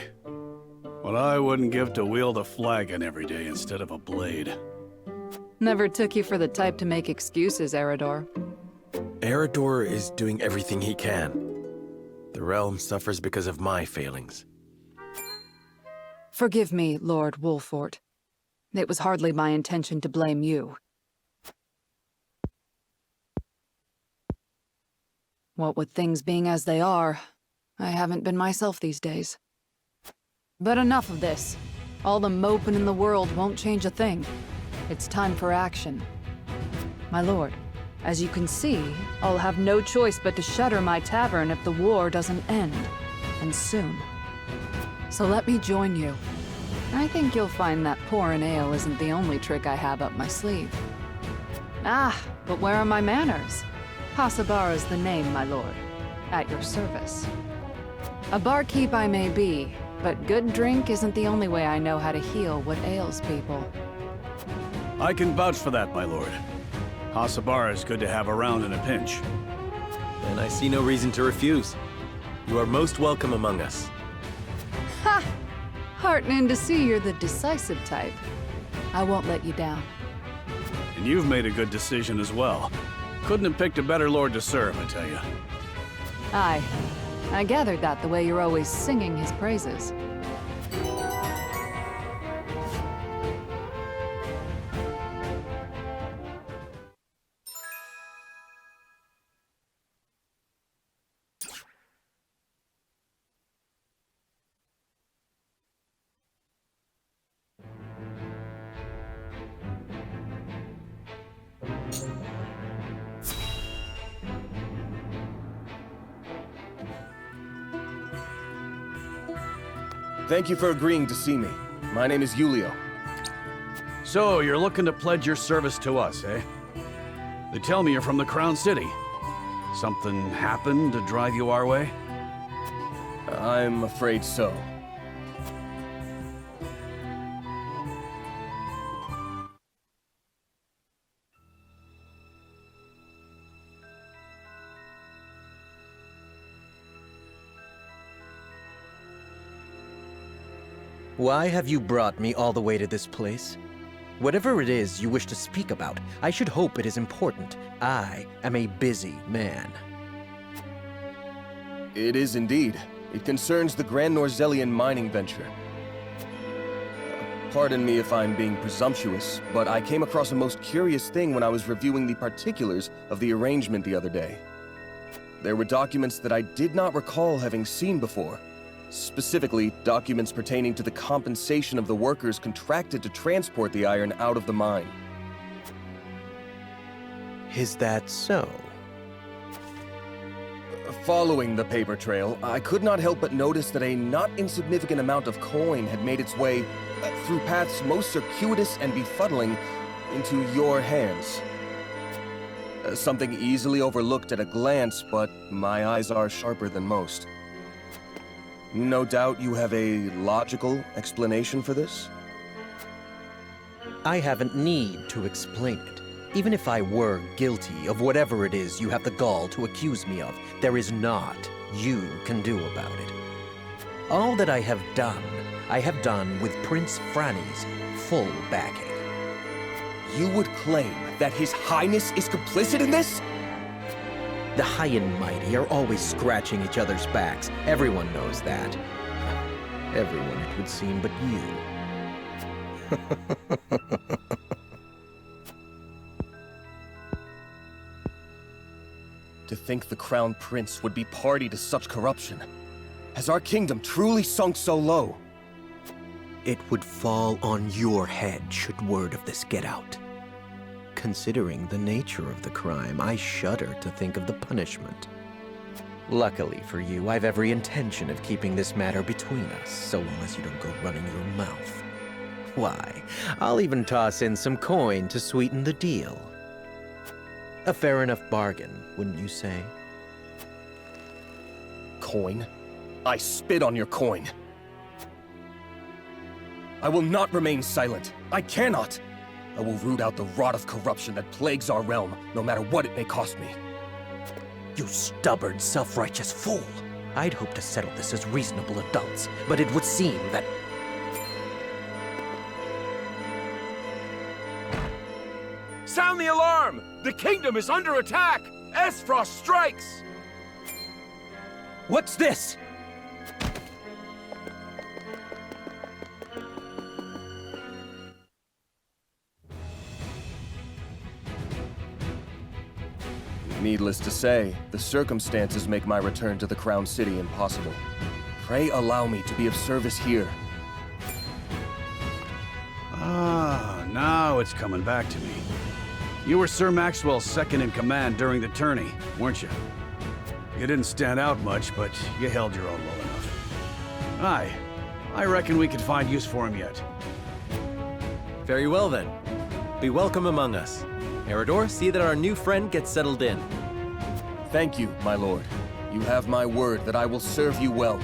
What I wouldn't give to wield a flagon every day instead of a blade. Never took you for the type to make excuses, Eredor. Eredor is doing everything he can. The realm suffers because of my failings. Forgive me, Lord Wolfort. It was hardly my intention to blame you. What with things being as they are, I haven't been myself these days. But enough of this. All the moping in the world won't change a thing. It's time for action. My lord, as you can see, I'll have no choice but to shutter my tavern if the war doesn't end, and soon. So let me join you. I think you'll find that pouring ale isn't the only trick I have up my sleeve. Ah, but where are my manners? Hasabara's the name, my lord. At your service. A barkeep I may be, but good drink isn't the only way I know how to heal what ails people. I can vouch for that, my lord. Hasabara is good to have around in a pinch. And I see no reason to refuse. You are most welcome among us. Ha! Heartening to see you're the decisive type. I won't let you down. And you've made a good decision as well. Couldn't have picked a better lord to serve, I tell you. Aye. I gathered that the way you're always singing his praises. Thank you for agreeing to see me. My name is Julio. So, you're looking to pledge your service to us, eh? They tell me you're from the Crown City. Something happened to drive you our way? I'm afraid so. Why have you brought me all the way to this place? Whatever it is you wish to speak about, I should hope it is important. I am a busy man. It is indeed. It concerns the Grand Norzelian mining venture. Pardon me if I'm being presumptuous, but I came across a most curious thing when I was reviewing the particulars of the arrangement the other day. There were documents that I did not recall having seen before. Specifically, documents pertaining to the compensation of the workers contracted to transport the iron out of the mine. Is that so? Following the paper trail, I could not help but notice that a not insignificant amount of coin had made its way through paths most circuitous and befuddling into your hands. Something easily overlooked at a glance, but my eyes are sharper than most. No doubt you have a logical explanation for this? I haven't need to explain it. Even if I were guilty of whatever it is you have the gall to accuse me of, there is naught you can do about it. All that I have done with Prince Franny's full backing. You would claim that His Highness is complicit in this? The high and mighty are always scratching each other's backs. Everyone knows that. Everyone, it would seem, but you. To think the Crown Prince would be party to such corruption. Has our kingdom truly sunk so low? It would fall on your head should word of this get out. Considering the nature of the crime, I shudder to think of the punishment. Luckily for you, I've every intention of keeping this matter between us, so long as you don't go running your mouth. Why, I'll even toss in some coin to sweeten the deal. A fair enough bargain, wouldn't you say? Coin? I spit on your coin. I will not remain silent. I cannot! I will root out the rot of corruption that plagues our realm, no matter what it may cost me. You stubborn, self-righteous fool! I'd hoped to settle this as reasonable adults, but it would seem that... Sound the alarm! The kingdom is under attack! Esfrost strikes! What's this? Needless to say, the circumstances make my return to the Crown City impossible. Pray allow me to be of service here. Ah, now it's coming back to me. You were Sir Maxwell's second-in-command during the tourney, weren't you? You didn't stand out much, but you held your own well enough. Aye, I reckon we could find use for him yet. Very well then. Be welcome among us. Eridor, see that our new friend gets settled in. Thank you, my lord. You have my word that I will serve you well.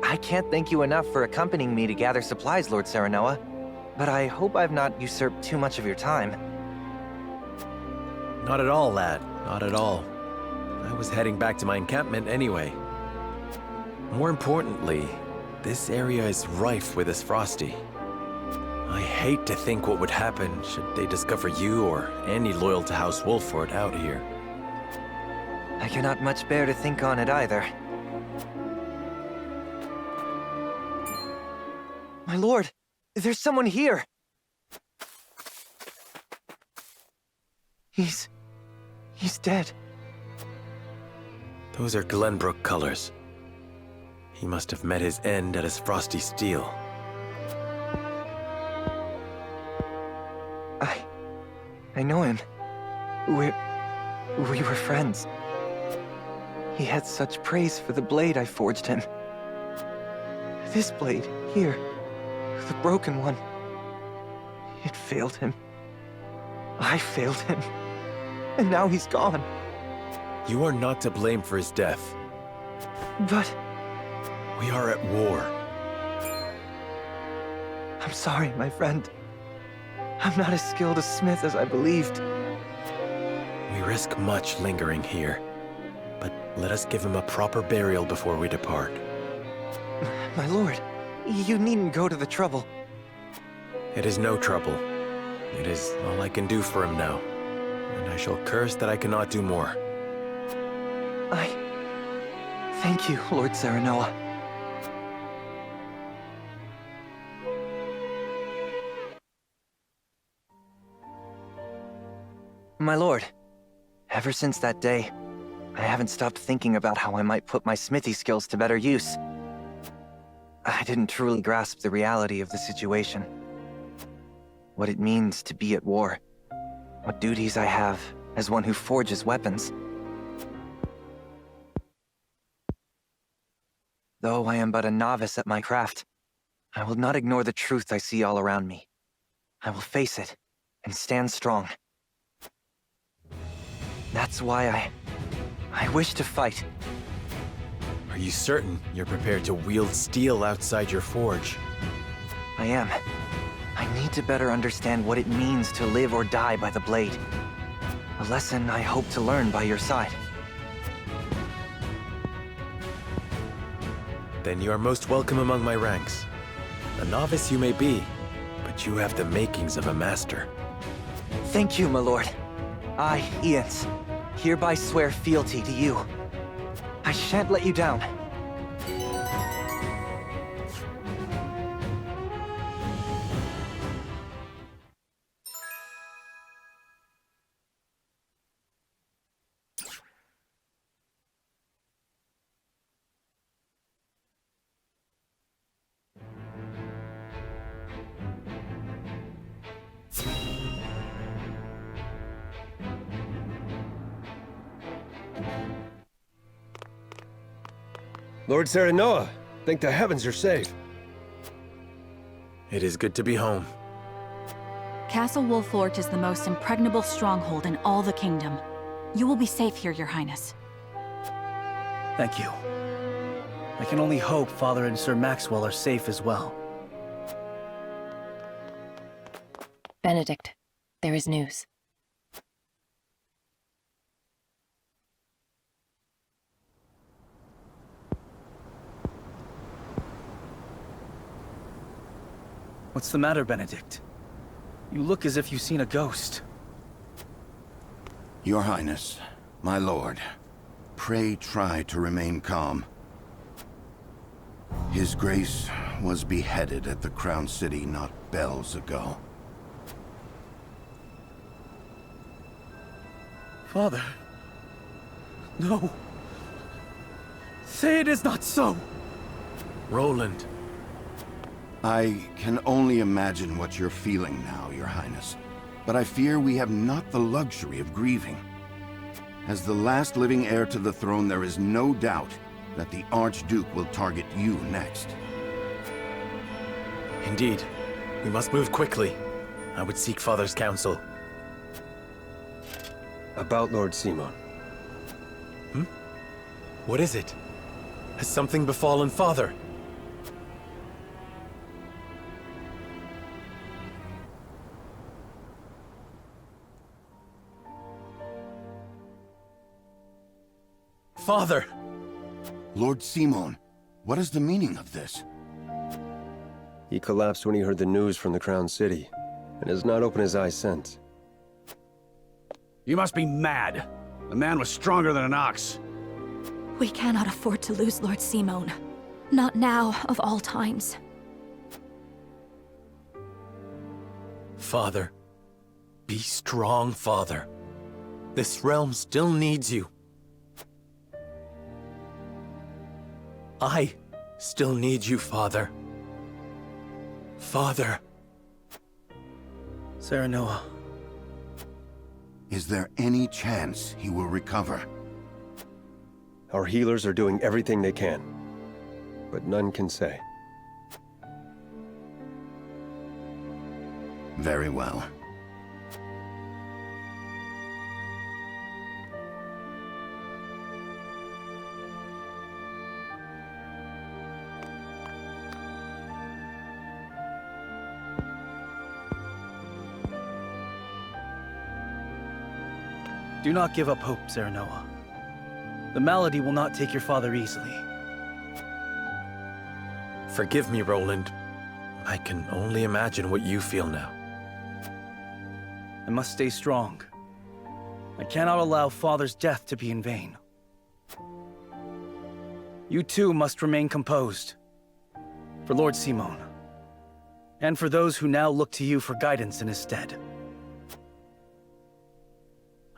I can't thank you enough for accompanying me to gather supplies, Lord Serenoa. But I hope I've not usurped too much of your time. Not at all, lad. Not at all. I was heading back to my encampment anyway. More importantly, this area is rife with this Frosty. I hate to think what would happen should they discover you or any loyal to House Wolford out here. I cannot much bear to think on it either. My lord, there's someone here! He's dead. Those are Glenbrook colors. He must have met his end at his Frosty Steel. I know him. We were friends. He had such praise for the blade I forged him. This blade, here, the broken one, it failed him. I failed him. And now he's gone. You are not to blame for his death. But... we are at war. I'm sorry, my friend. I'm not as skilled a smith as I believed. We risk much lingering here, but let us give him a proper burial before we depart. My lord, you needn't go to the trouble. It is no trouble. It is all I can do for him now, and I shall curse that I cannot do more. Thank you, Lord Serenoa. My lord, ever since that day, I haven't stopped thinking about how I might put my smithy skills to better use. I didn't truly grasp the reality of the situation. What it means to be at war. What duties I have as one who forges weapons. Though I am but a novice at my craft, I will not ignore the truth I see all around me. I will face it and stand strong. That's why I wish to fight. Are you certain you're prepared to wield steel outside your forge? I am. I need to better understand what it means to live or die by the blade. A lesson I hope to learn by your side. Then you are most welcome among my ranks. A novice you may be, but you have the makings of a master. Thank you, my lord. I, Ians, hereby swear fealty to you. I shan't let you down. Lord Serenoa, thank the heavens you're safe. It is good to be home. Castle Wolfort is the most impregnable stronghold in all the kingdom. You will be safe here, Your Highness. Thank you. I can only hope Father and Sir Maxwell are safe as well. Benedict, there is news. What's the matter, Benedict? You look as if you've seen a ghost. Your Highness, my lord, pray try to remain calm. His Grace was beheaded at the Crown City not bells ago. Father... No. Say it is not so! Roland. I can only imagine what you're feeling now, Your Highness. But I fear we have not the luxury of grieving. As the last living heir to the throne, there is no doubt that the Archduke will target you next. Indeed. We must move quickly. I would seek Father's counsel. About Lord Simon. What is it? Has something befallen Father? Father! Lord Simon, what is the meaning of this? He collapsed when he heard the news from the Crown City, and has not opened his eyes since. You must be mad. The man was stronger than an ox. We cannot afford to lose Lord Simon. Not now, of all times. Father. Be strong, Father. This realm still needs you. I still need you, Father. Father. Serenoa. Is there any chance he will recover? Our healers are doing everything they can, but none can say. Very well. Do not give up hope, Serenoa. The malady will not take your father easily. Forgive me, Roland. I can only imagine what you feel now. I must stay strong. I cannot allow Father's death to be in vain. You too must remain composed. For Lord Simon. And for those who now look to you for guidance in his stead.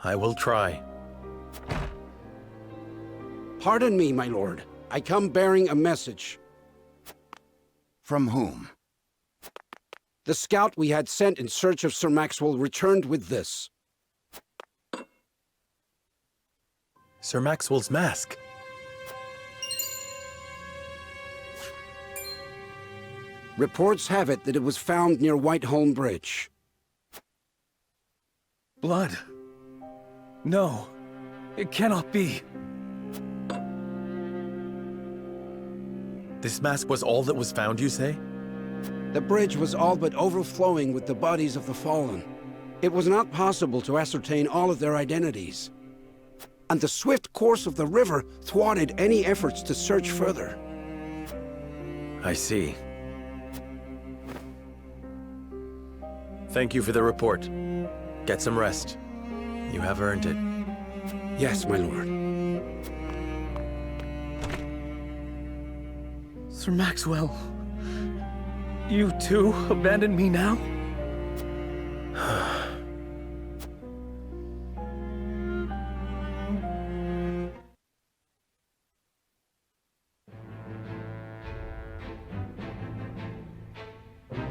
I will try. Pardon me, my lord. I come bearing a message. From whom? The scout we had sent in search of Sir Maxwell returned with this. Sir Maxwell's mask. Reports have it that it was found near Whiteholm Bridge. Blood. No. It cannot be. This mask was all that was found, you say? The bridge was all but overflowing with the bodies of the fallen. It was not possible to ascertain all of their identities. And the swift course of the river thwarted any efforts to search further. I see. Thank you for the report. Get some rest. You have earned it. Yes, my lord. Sir Maxwell, you too abandon me now?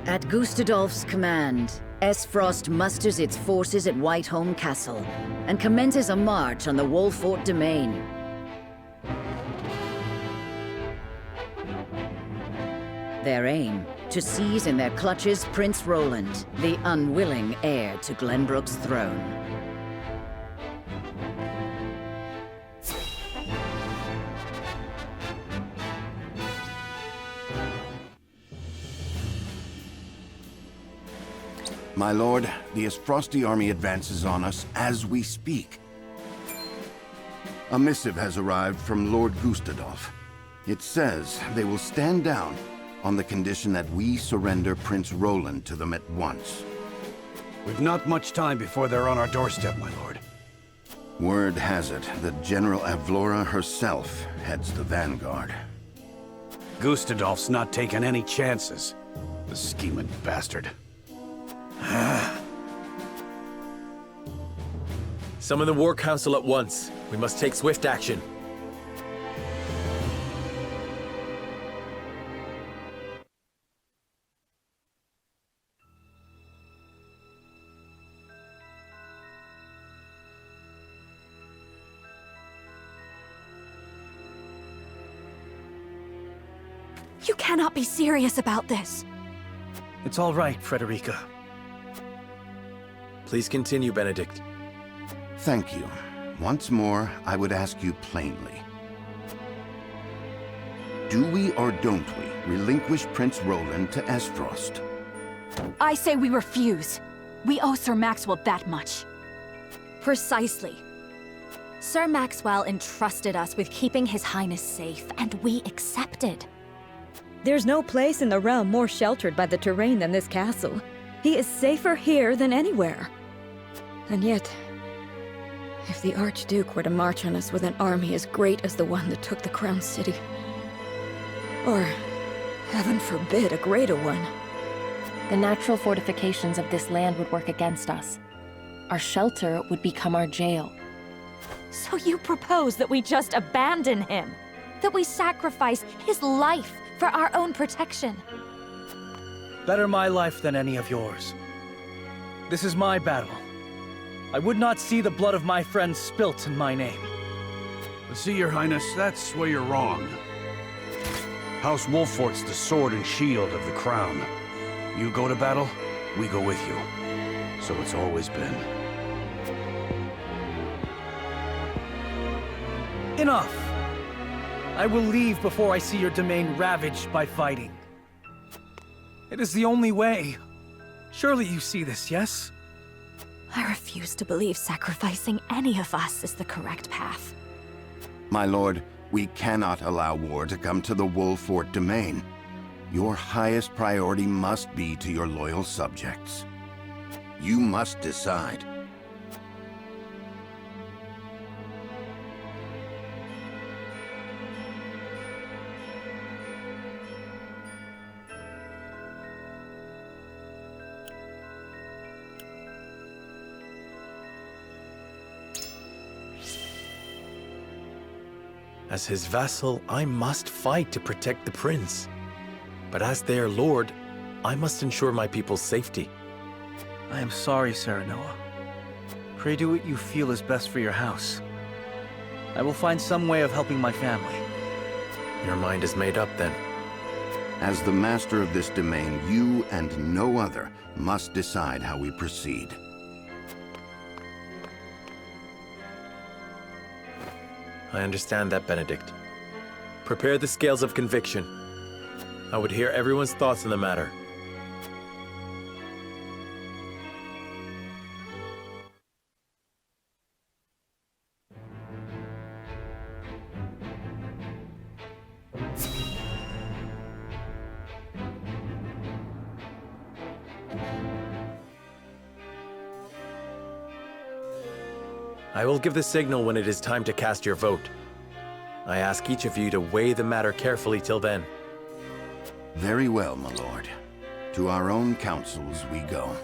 At Gustadolf's command, Esfrost musters its forces at Whiteholm Castle and commences a march on the Wolfort domain. Their aim, to seize in their clutches Prince Roland, the unwilling heir to Glenbrook's throne. My lord, the Frosty army advances on us as we speak. A missive has arrived from Lord Gustadolf. It says they will stand down on the condition that we surrender Prince Roland to them at once. We've not much time before they're on our doorstep, my lord. Word has it that General Avlora herself heads the vanguard. Gustadolf's not taking any chances. The scheming bastard. Summon the War Council at once. We must take swift action. You cannot be serious about this. It's all right, Frederica. Please continue, Benedict. Thank you. Once more, I would ask you plainly. Do we or don't we relinquish Prince Roland to Esfrost? I say we refuse. We owe Sir Maxwell that much. Precisely. Sir Maxwell entrusted us with keeping His Highness safe, and we accepted. There's no place in the realm more sheltered by the terrain than this castle. He is safer here than anywhere. And yet, if the Archduke were to march on us with an army as great as the one that took the Crown City, or, heaven forbid, a greater one, the natural fortifications of this land would work against us. Our shelter would become our jail. So you propose that we just abandon him? That we sacrifice his life for our own protection? Better my life than any of yours. This is my battle. I would not see the blood of my friends spilt in my name. See, Your Highness, that's where you're wrong. House Wolfort's the sword and shield of the crown. You go to battle, we go with you. So it's always been. Enough! I will leave before I see your domain ravaged by fighting. It is the only way. Surely you see this, yes? I refuse to believe sacrificing any of us is the correct path. My lord, we cannot allow war to come to the Wolfort domain. Your highest priority must be to your loyal subjects. You must decide. As his vassal, I must fight to protect the prince. But as their lord, I must ensure my people's safety. I am sorry, Serenoa. Pray do what you feel is best for your house. I will find some way of helping my family. Your mind is made up, then. As the master of this domain, you and no other must decide how we proceed. I understand that, Benedict. Prepare the scales of conviction. I would hear everyone's thoughts on the matter. I will give the signal when it is time to cast your vote. I ask each of you to weigh the matter carefully till then. Very well, my lord. To our own councils we go.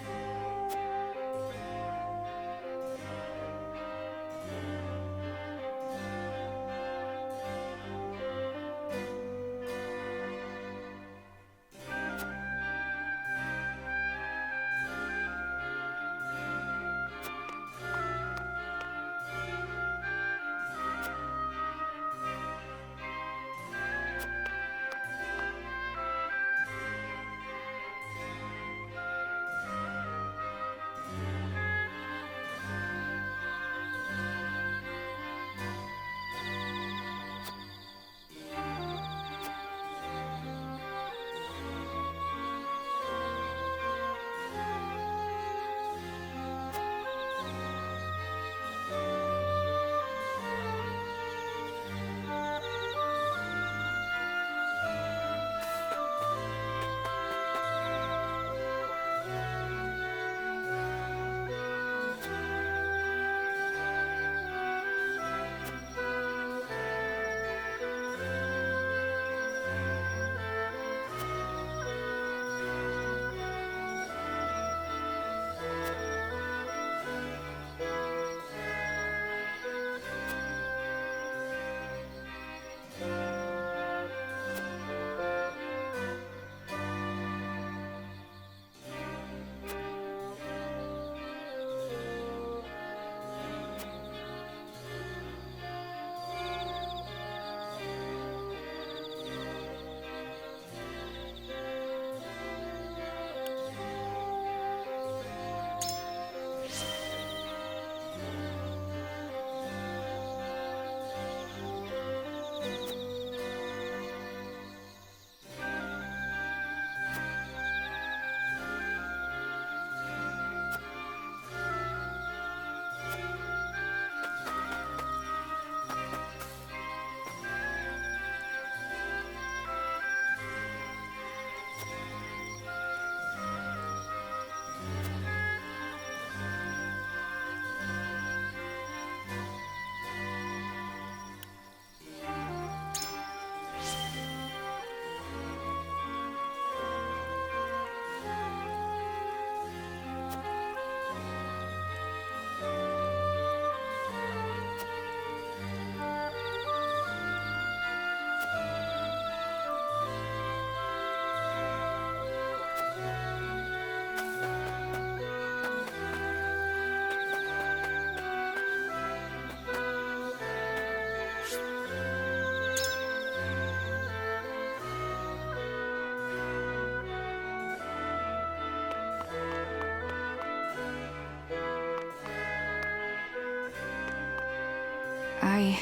sorry.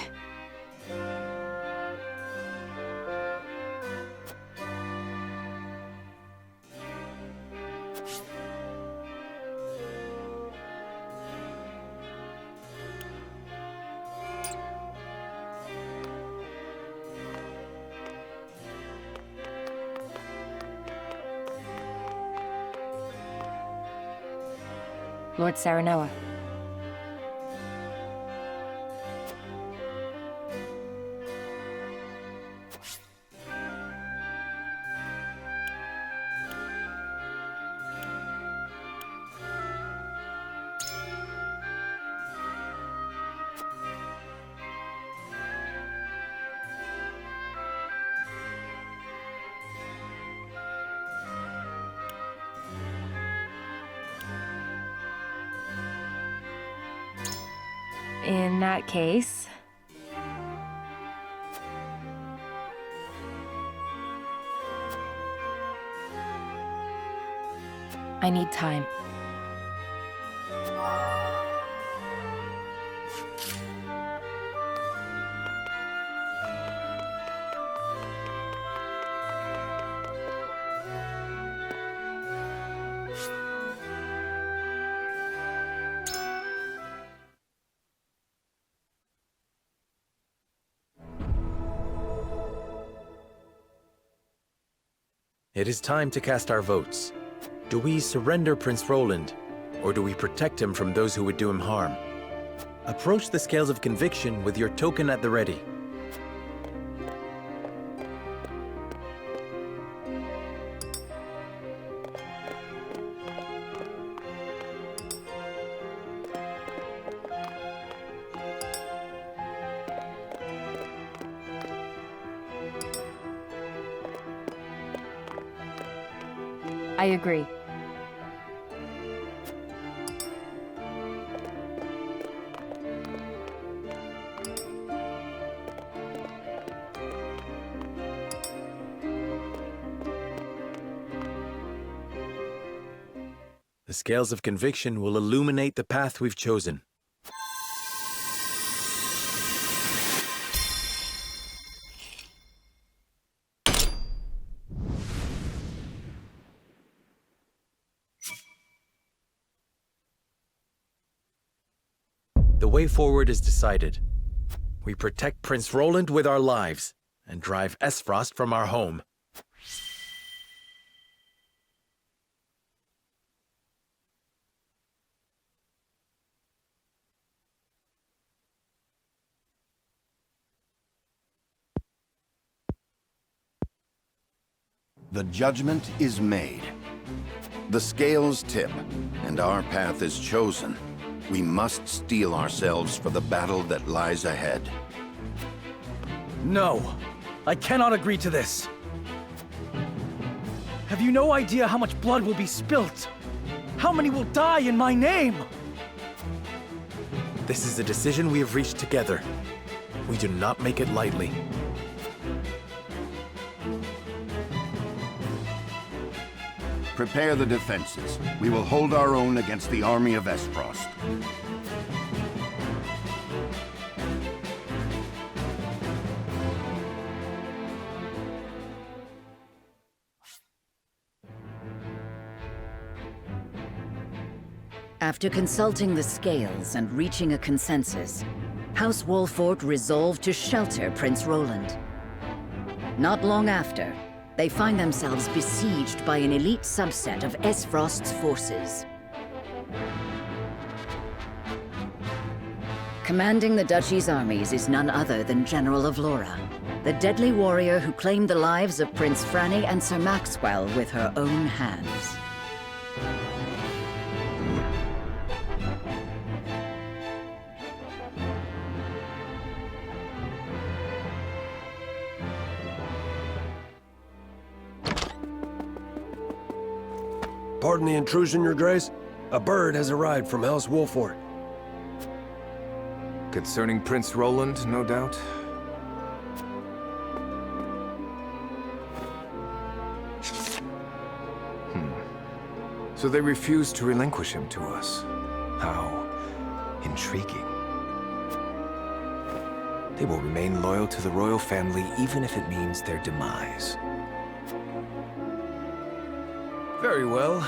Lord Saranoa. In that case... I need time. It is time to cast our votes. Do we surrender Prince Roland, or do we protect him from those who would do him harm? Approach the scales of conviction with your token at the ready. I agree. The scales of conviction will illuminate the path we've chosen. The way forward is decided. We protect Prince Roland with our lives, and drive Esfrost from our home. The judgment is made. The scales tip, and our path is chosen. We must steel ourselves for the battle that lies ahead. No, I cannot agree to this. Have you no idea how much blood will be spilt? How many will die in my name? This is a decision we have reached together. We do not make it lightly. Prepare the defenses. We will hold our own against the army of Esfrost. After consulting the scales and reaching a consensus, House Wolfort resolved to shelter Prince Roland. Not long after, they find themselves besieged by an elite subset of Esfrost's forces. Commanding the Duchy's armies is none other than General of Laura, the deadly warrior who claimed the lives of Prince Franny and Sir Maxwell with her own hands. Pardon the intrusion, Your Grace. A bird has arrived from House Wolfort. Concerning Prince Roland, no doubt? So they refused to relinquish him to us. How intriguing. They will remain loyal to the royal family even if it means their demise. Very well.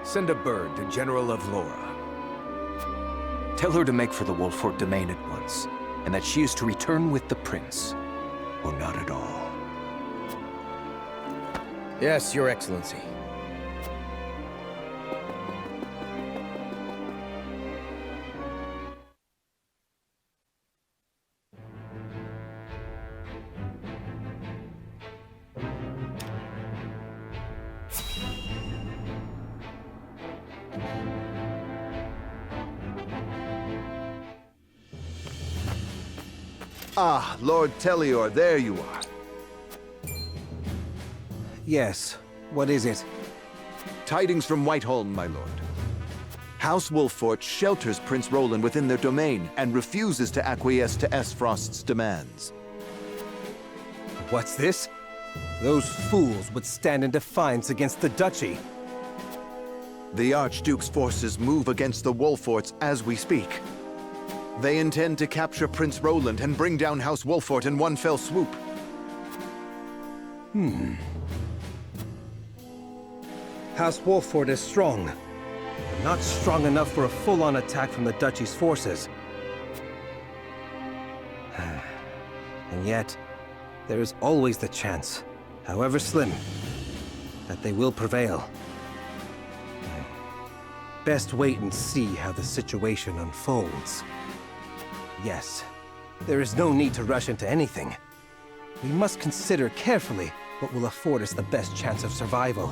Send a bird to General of Laura. Tell her to make for the Wolfort domain at once, and that she is to return with the prince, or not at all. Yes, Your Excellency. Ah, Lord Tellior, there you are. Yes, what is it? Tidings from Whiteholm, my lord. House Wolfort shelters Prince Roland within their domain and refuses to acquiesce to Frost's demands. What's this? Those fools would stand in defiance against the duchy. The Archduke's forces move against the Wolforts as we speak. They intend to capture Prince Roland and bring down House Wolfort in one fell swoop. House Wolfort is strong, but not strong enough for a full-on attack from the duchy's forces. And yet, there is always the chance, however slim, that they will prevail. Best wait and see how the situation unfolds. Yes, there is no need to rush into anything. We must consider carefully what will afford us the best chance of survival.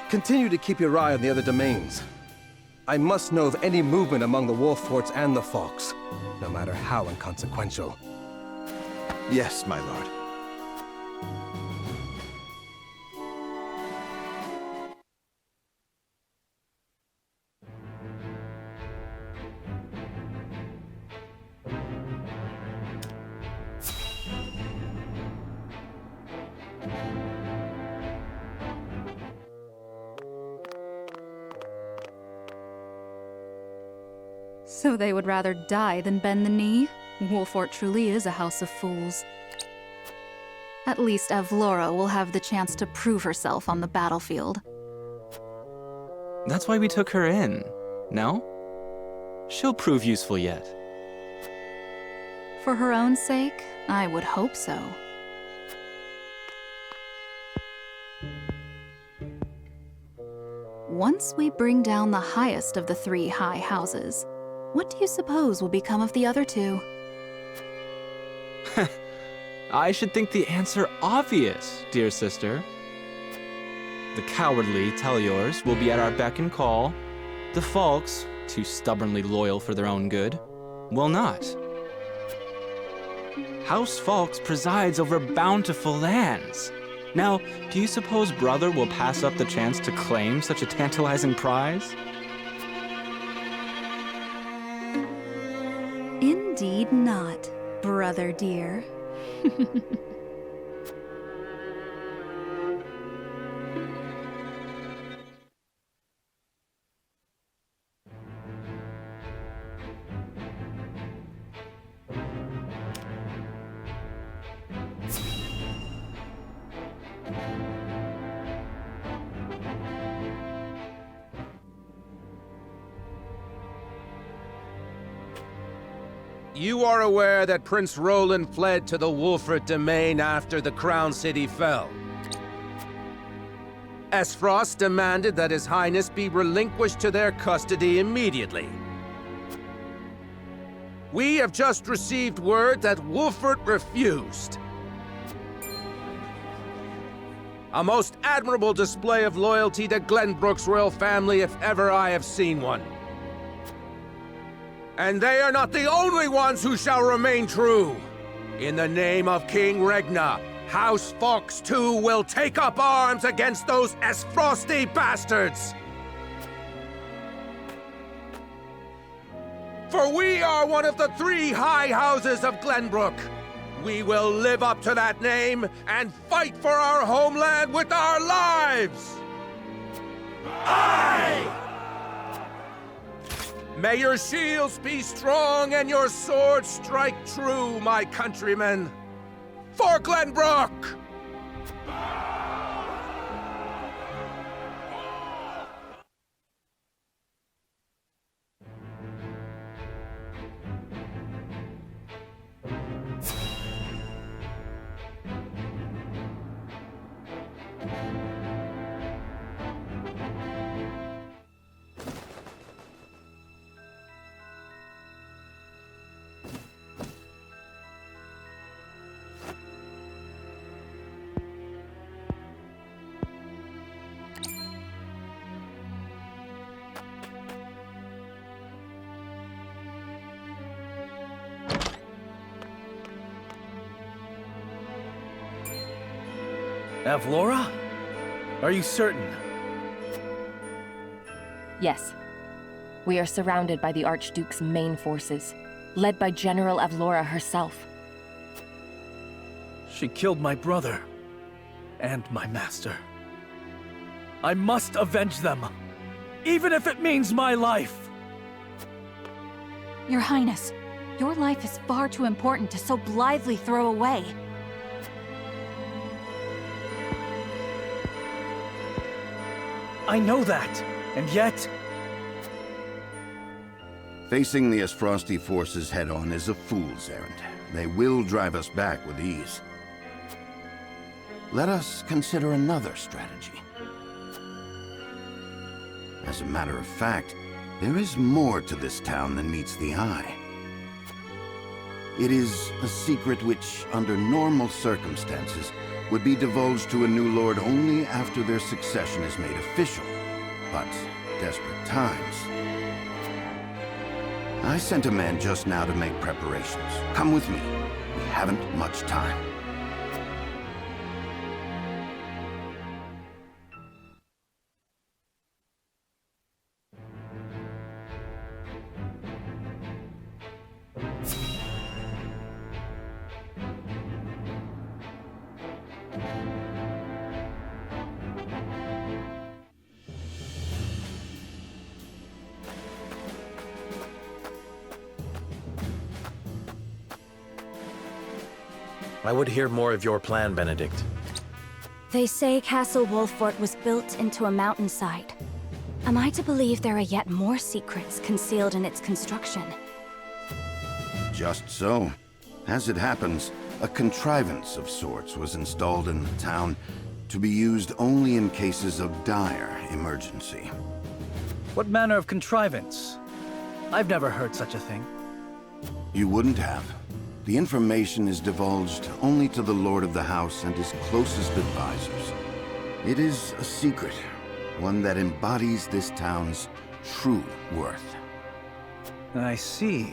Continue to keep your eye on the other domains. I must know of any movement among the Wolforts and the Falks, no matter how inconsequential. Yes, my lord. So they would rather die than bend the knee? Wolfort truly is a house of fools. At least Avlora will have the chance to prove herself on the battlefield. That's why we took her in, no? She'll prove useful yet. For her own sake, I would hope so. Once we bring down the highest of the 3 high houses, what do you suppose will become of the other 2? I should think the answer obvious, dear sister. The cowardly Telliors will be at our beck and call. The Falks, too stubbornly loyal for their own good, will not. House Falks presides over bountiful lands. Now, do you suppose Brother will pass up the chance to claim such a tantalizing prize? Indeed not, brother dear. You are aware that Prince Roland fled to the Wolfort domain after the Crown City fell. Frost demanded that His Highness be relinquished to their custody immediately. We have just received word that Wolfort refused. A most admirable display of loyalty to Glenbrook's royal family if ever I have seen one. And they are not the only ones who shall remain true. In the name of King Regna, House Fox too will take up arms against those Frosty bastards. For we are one of the 3 high houses of Glenbrook. We will live up to that name and fight for our homeland with our lives! Aye! May your shields be strong and your swords strike true, my countrymen. For Glenbrook! Avlora? Are you certain? Yes. We are surrounded by the Archduke's main forces, led by General Avlora herself. She killed my brother. And my master. I must avenge them. Even if it means my life. Your Highness, your life is far too important to so blithely throw away. I know that, and yet... Facing the Asfrosti forces head-on is a fool's errand. They will drive us back with ease. Let us consider another strategy. As a matter of fact, there is more to this town than meets the eye. It is a secret which, under normal circumstances, would be divulged to a new lord only after their succession is made official. But desperate times. I sent a man just now to make preparations. Come with me. We haven't much time. I would hear more of your plan, Benedict. They say Castle Wolffort was built into a mountainside. Am I to believe there are yet more secrets concealed in its construction? Just so. As it happens, a contrivance of sorts was installed in the town to be used only in cases of dire emergency. What manner of contrivance? I've never heard such a thing. You wouldn't have. The information is divulged only to the Lord of the House and his closest advisors. It is a secret, one that embodies this town's true worth. I see.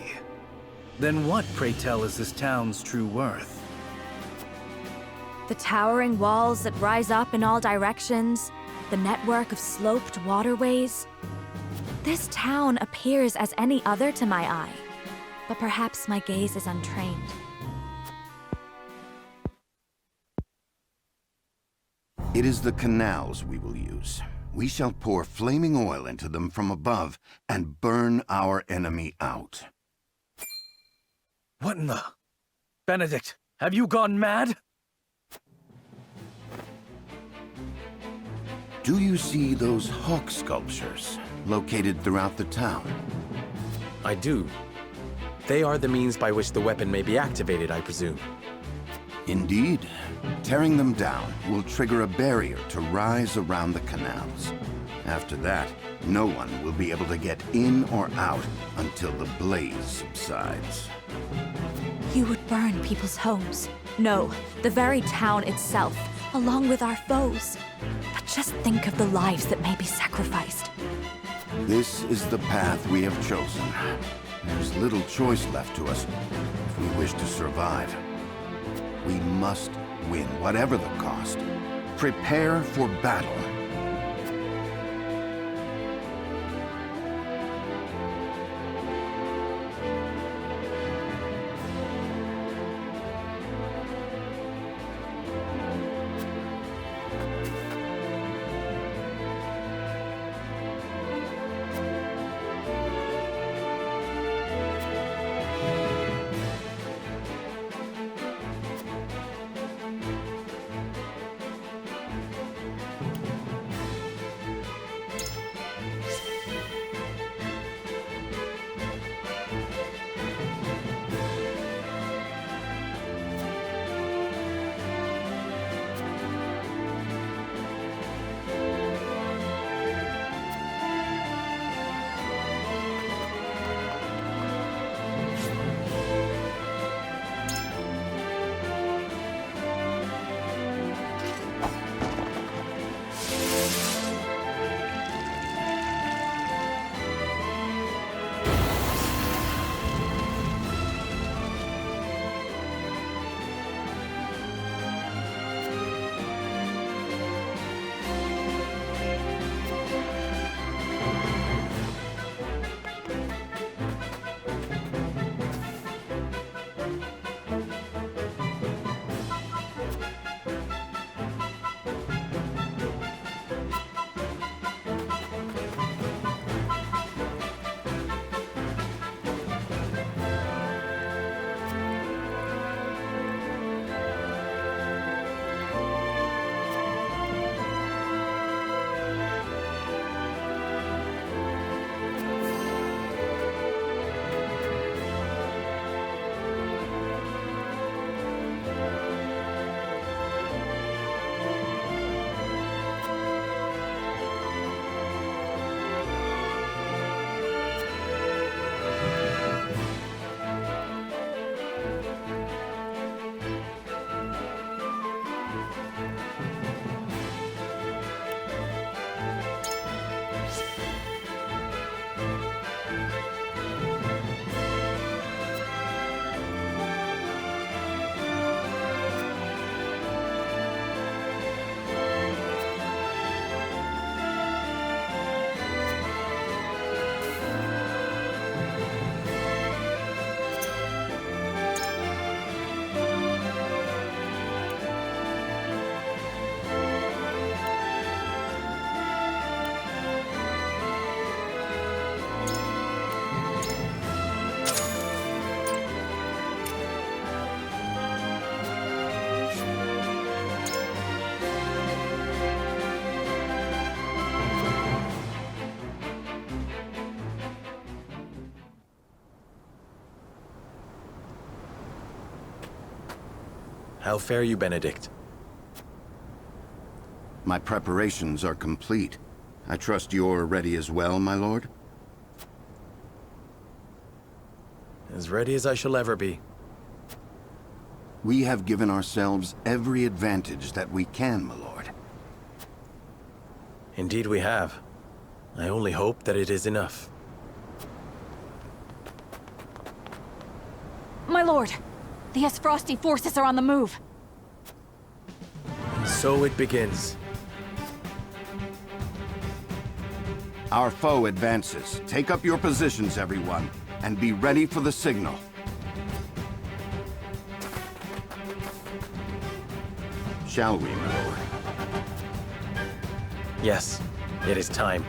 Then what, pray tell, is this town's true worth? The towering walls that rise up in all directions, the network of sloped waterways. This town appears as any other to my eye. But perhaps my gaze is untrained. It is the canals we will use. We shall pour flaming oil into them from above and burn our enemy out. What in the... Benedict, have you gone mad? Do you see those hawk sculptures located throughout the town? I do. They are the means by which the weapon may be activated, I presume. Indeed. Tearing them down will trigger a barrier to rise around the canals. After that, no one will be able to get in or out until the blaze subsides. You would burn people's homes. No, the very town itself, along with our foes. But just think of the lives that may be sacrificed. This is the path we have chosen. There's little choice left to us if we wish to survive. We must win, whatever the cost. Prepare for battle. How fare you, Benedict? My preparations are complete. I trust you're ready as well, my lord? As ready as I shall ever be. We have given ourselves every advantage that we can, my lord. Indeed we have. I only hope that it is enough. My lord, the Esfrosti forces are on the move. So it begins. Our foe advances. Take up your positions, everyone, and be ready for the signal. Shall we, my lord? Yes, it is time.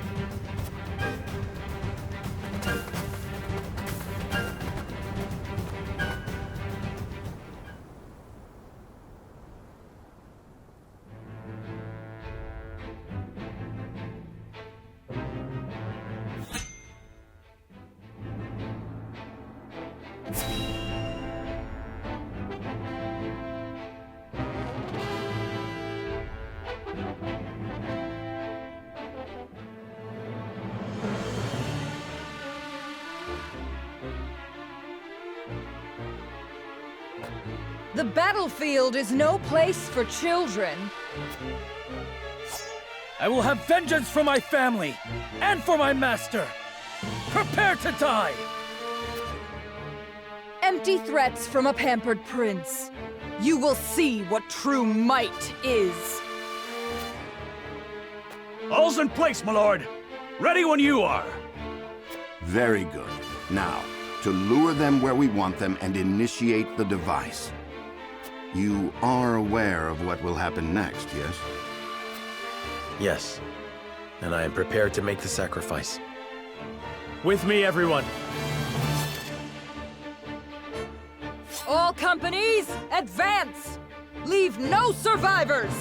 The battlefield is no place for children. I will have vengeance for my family and for my master. Prepare to die! Empty threats from a pampered prince. You will see what true might is. All's in place, my lord. Ready when you are. Very good. Now, to lure them where we want them and initiate the device. You are aware of what will happen next, yes? Yes, and I am prepared to make the sacrifice. With me, everyone! All companies, advance! Leave no survivors!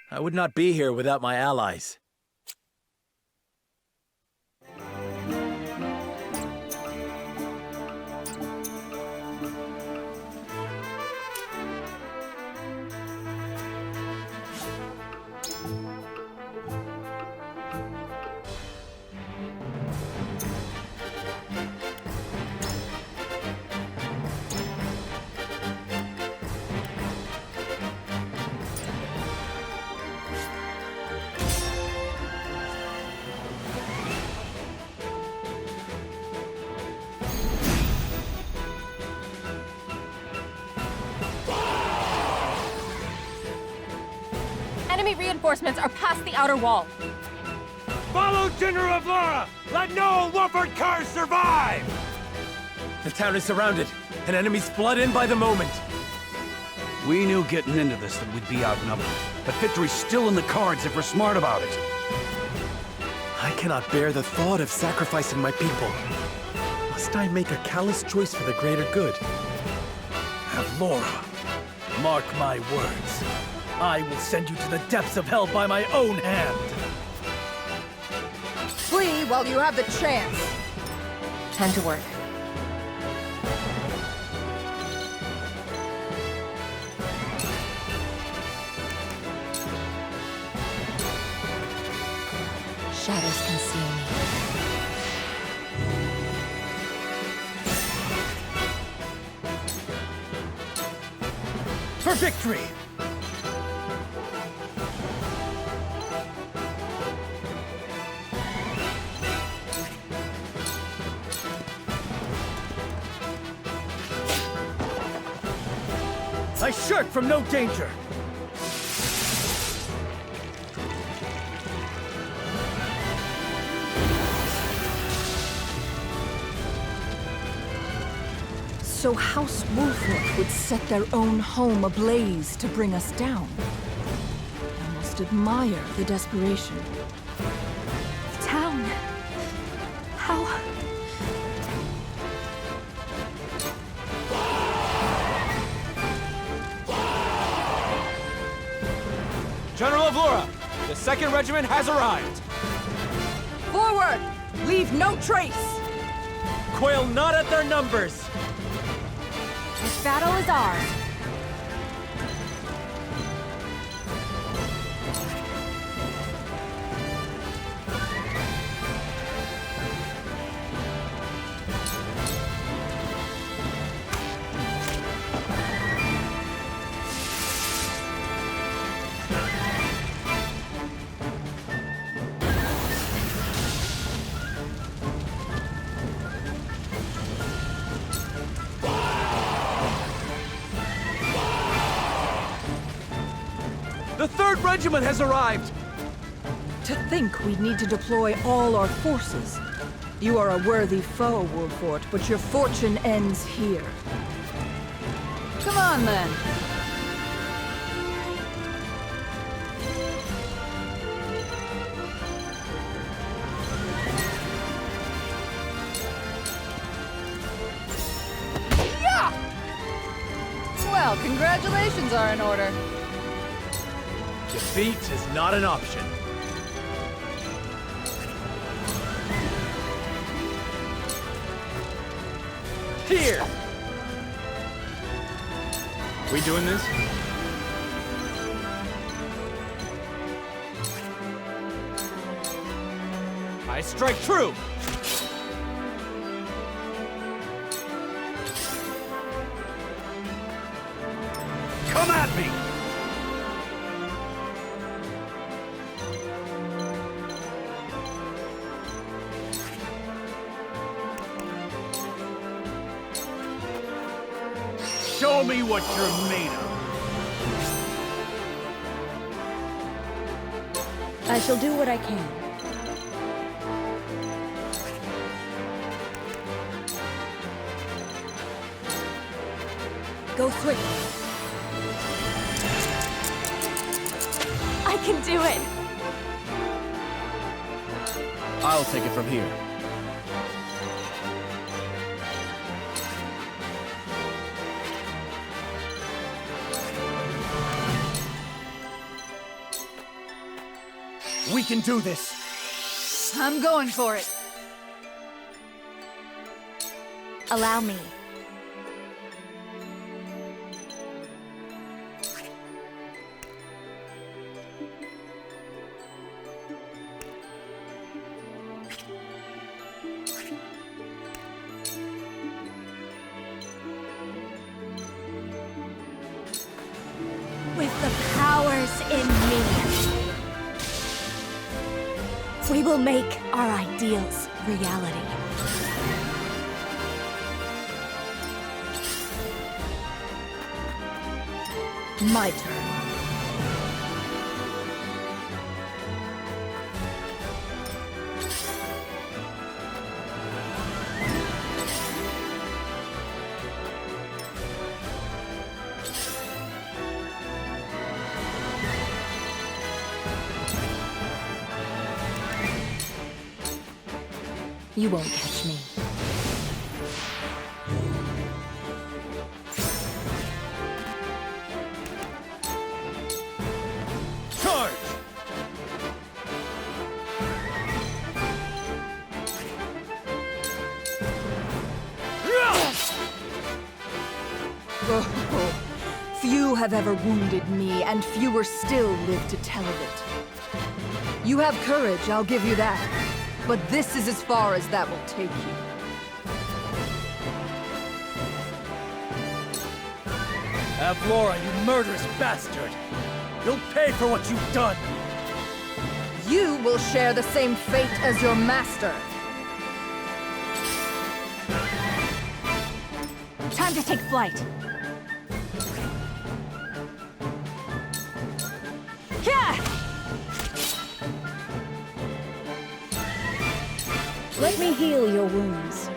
I would not be here without my allies. Enemy reinforcements are past the outer wall. Follow General Vlara! Let no Wolford cars survive! The town is surrounded, and enemies flood in by the moment. We knew getting into this that we'd be outnumbered, but victory's still in the cards if we're smart about it. I cannot bear the thought of sacrificing my people. Must I make a callous choice for the greater good? Avlora, mark my words. I will send you to the depths of hell by my own hand. Flee while you have the chance. Time to work. Shadows conceal me. For victory! I shirk from no danger! So House Wolford would set their own home ablaze to bring us down. I must admire the desperation. The town. How? General Avlora, the 2nd Regiment has arrived. Forward! Leave no trace! Quail not at their numbers! This battle is ours. The 3rd Regiment has arrived! To think we'd need to deploy all our forces. You are a worthy foe, Wolfort, but your fortune ends here. Come on, then. Yeah! Well, congratulations are in order. Defeat is not an option. Here! We doing this? I strike true! Come at me! Show me what you're made of. I shall do what I can. Go quick. I can do it! I'll take it from here. We can do this! I'm going for it. Allow me. With the powers in me, we will make our ideals reality. My turn. You won't catch me. Charge! Oh, few have ever wounded me, and fewer still live to tell of it. You have courage, I'll give you that. But this is as far as that will take you. Avlora, you murderous bastard! You'll pay for what you've done! You will share the same fate as your master. Time to take flight. Let me heal your wounds.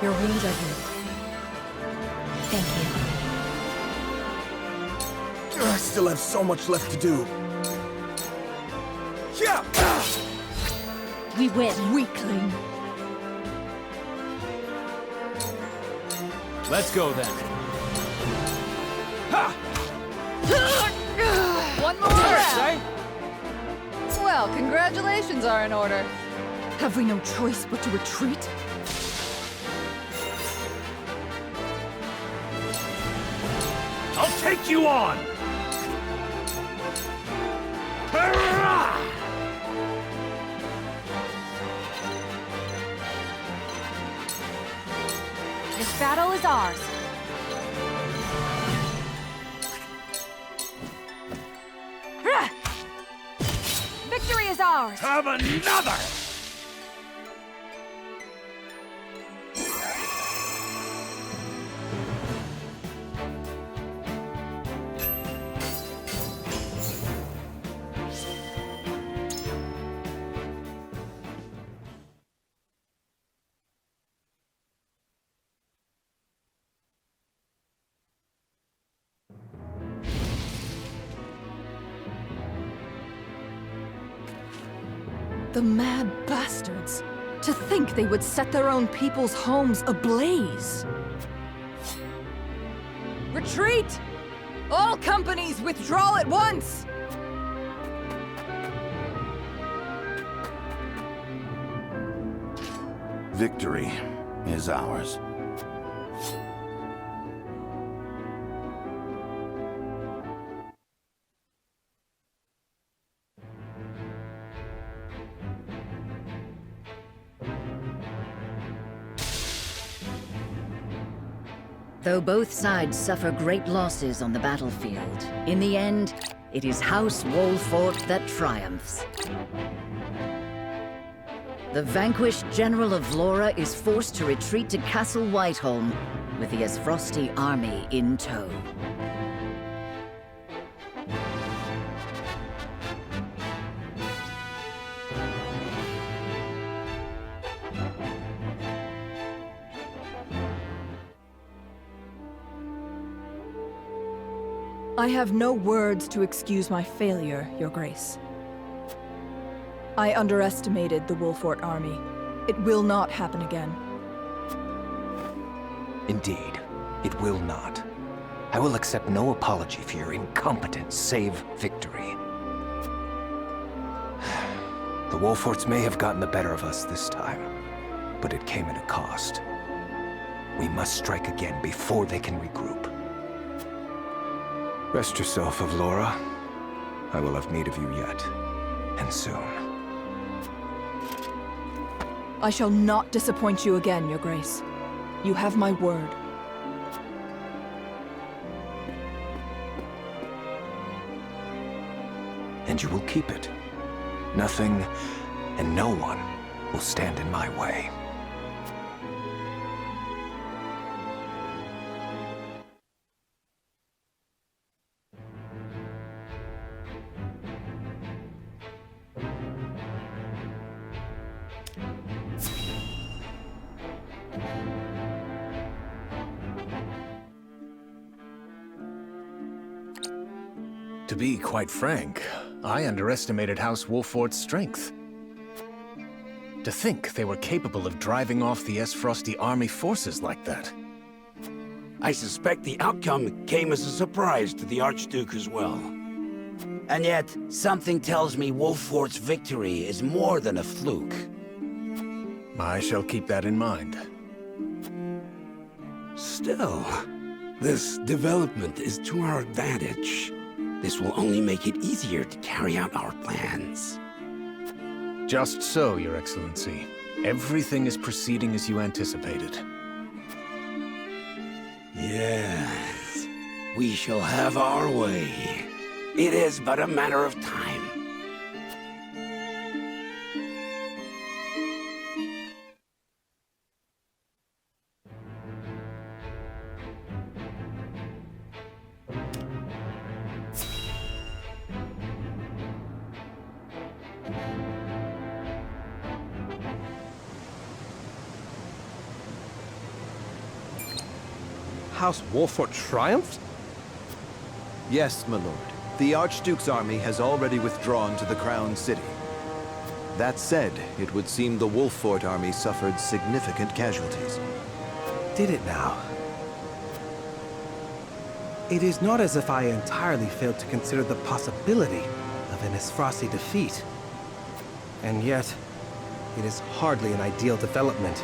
Your wounds are healed. Thank you. I still have so much left to do. Yeah! We win. Weakling. Let's go then. Ha! One more round. Well, congratulations are in order. Have we no choice but to retreat? I'll take you on! Hurrah! This battle is ours. Victory is ours! Have another! The mad bastards! To think they would set their own people's homes ablaze! Retreat! All companies withdraw at once! Victory is ours. Though both sides suffer great losses on the battlefield, in the end, it is House Wolfort that triumphs. The vanquished General of Vlora is forced to retreat to Castle Whiteholm, with the Asfrosti army in tow. I have no words to excuse my failure, Your Grace. I underestimated the Wolfort army. It will not happen again. Indeed, it will not. I will accept no apology for your incompetence, save victory. The Wolforts may have gotten the better of us this time, but it came at a cost. We must strike again before they can regroup. Rest yourself, Avlora. I will have need of you yet, and soon. I shall not disappoint you again, Your Grace. You have my word. And you will keep it. Nothing and no one will stand in my way. To be quite frank, I underestimated House Wolfort's strength. To think they were capable of driving off the Frosty army forces like that. I suspect the outcome came as a surprise to the Archduke as well. And yet, something tells me Wolfort's victory is more than a fluke. I shall keep that in mind. Still, this development is to our advantage. This will only make it easier to carry out our plans. Just so, Your Excellency. Everything is proceeding as you anticipated. Yes, we shall have our way. It is but a matter of time. House Wolfort triumphed? Yes, my lord. The Archduke's army has already withdrawn to the Crown City. That said, it would seem the Wolfort army suffered significant casualties. Did it now? It is not as if I entirely failed to consider the possibility of an Esfrasi defeat. And yet, it is hardly an ideal development.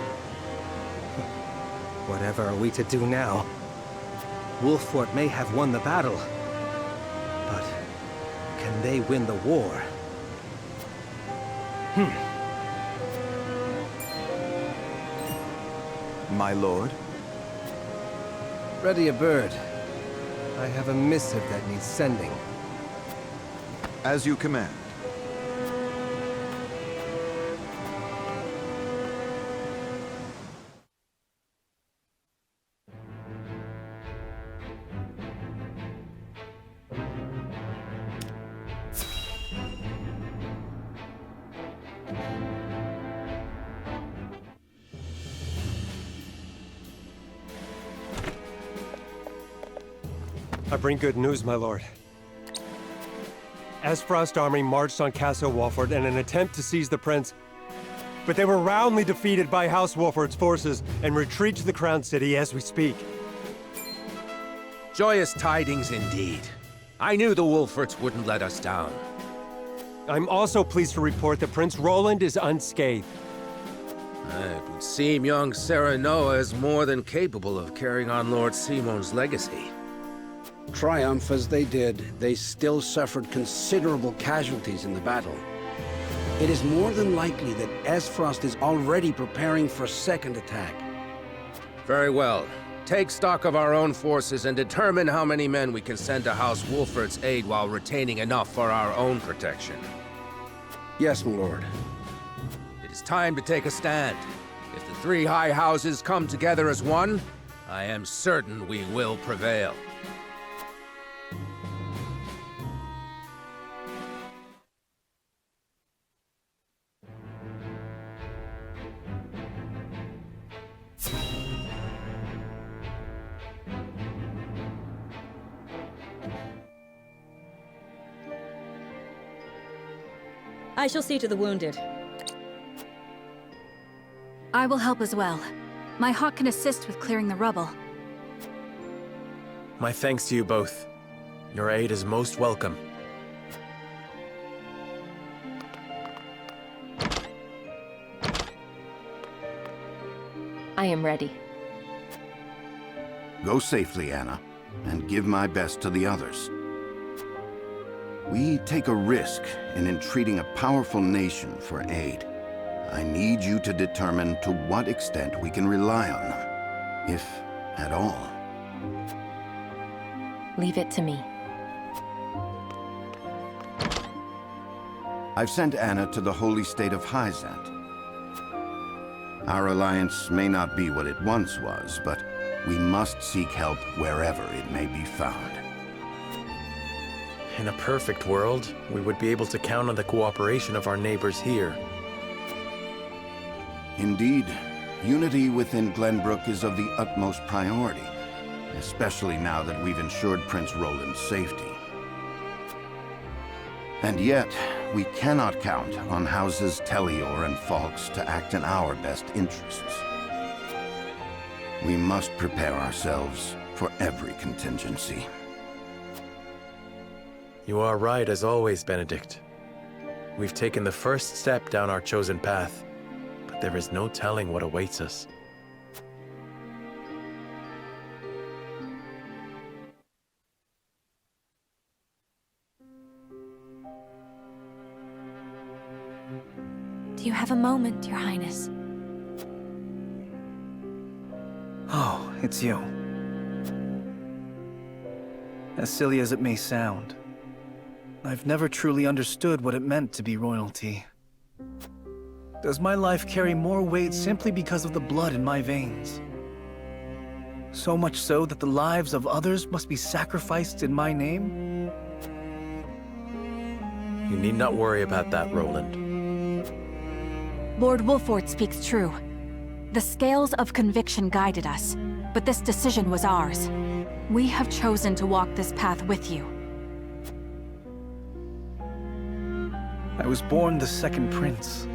Whatever are we to do now? Wolfort may have won the battle, but can they win the war? My lord? Ready a bird. I have a missive that needs sending. As you command. I bring good news, my lord. Esfrost army marched on Castle Wolfort in an attempt to seize the prince, but they were roundly defeated by House Wolfort's forces and retreat to the Crown City as we speak. Joyous tidings indeed. I knew the Wolforts wouldn't let us down. I'm also pleased to report that Prince Roland is unscathed. It would seem young Serenoa is more than capable of carrying on Lord Simon's legacy. Triumph as they did, they still suffered considerable casualties in the battle. It is more than likely that Esfrost is already preparing for a second attack. Very well. Take stock of our own forces and determine how many men we can send to House Wolfort's aid while retaining enough for our own protection. Yes, my lord. It is time to take a stand. If the three high houses come together as one, I am certain we will prevail. I shall see to the wounded. I will help as well. My hawk can assist with clearing the rubble. My thanks to you both. Your aid is most welcome. I am ready. Go safely, Anna, and give my best to the others. We take a risk in entreating a powerful nation for aid. I need you to determine to what extent we can rely on them, if at all. Leave it to me. I've sent Anna to the holy state of Hyzant. Our alliance may not be what it once was, but we must seek help wherever it may be found. In a perfect world, we would be able to count on the cooperation of our neighbors here. Indeed, unity within Glenbrook is of the utmost priority, especially now that we've ensured Prince Roland's safety. And yet, we cannot count on houses Tellior and Falks to act in our best interests. We must prepare ourselves for every contingency. You are right as always, Benedict. We've taken the first step down our chosen path, but there is no telling what awaits us. Do you have a moment, Your Highness? Oh, it's you. As silly as it may sound, I've never truly understood what it meant to be royalty. Does my life carry more weight simply because of the blood in my veins? So much so that the lives of others must be sacrificed in my name? You need not worry about that, Roland. Lord Wolfort speaks true. The scales of conviction guided us, but this decision was ours. We have chosen to walk this path with you. I was born the second prince.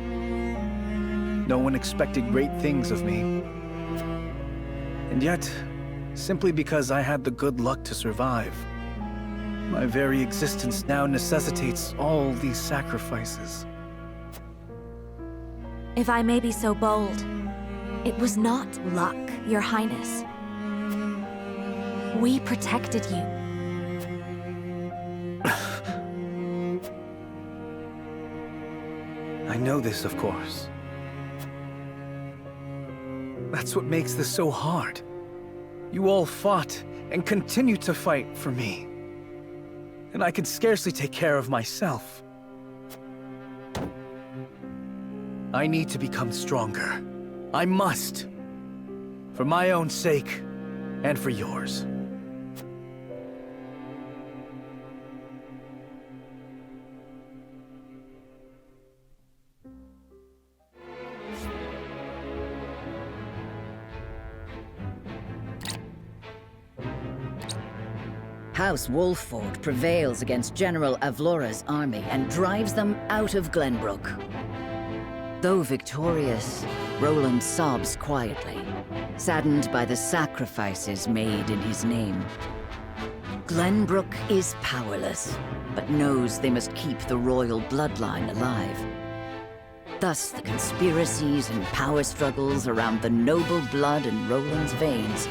No one expected great things of me. And yet, simply because I had the good luck to survive, my very existence now necessitates all these sacrifices. If I may be so bold, it was not luck, Your Highness. We protected you. I know this, of course. That's what makes this so hard. You all fought and continue to fight for me. And I can scarcely take care of myself. I need to become stronger. I must. For my own sake, and for yours. House Wolford prevails against General Avlora's army and drives them out of Glenbrook. Though victorious, Roland sobs quietly, saddened by the sacrifices made in his name. Glenbrook is powerless, but knows they must keep the royal bloodline alive. Thus, the conspiracies and power struggles around the noble blood in Roland's veins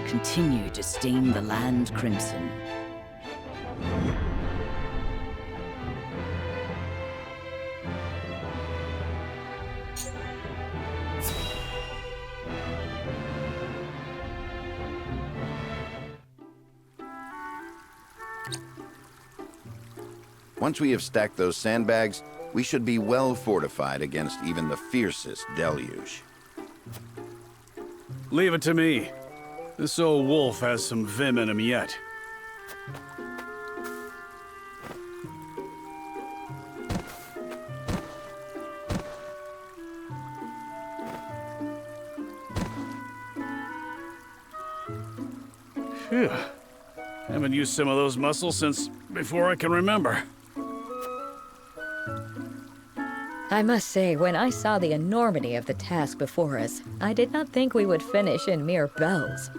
continue to stain the land crimson. Once we have stacked those sandbags, we should be well fortified against even the fiercest deluge. Leave it to me. This old wolf has some vim in him yet. Phew. Haven't used some of those muscles since before I can remember. I must say, when I saw the enormity of the task before us, I did not think we would finish in mere bells.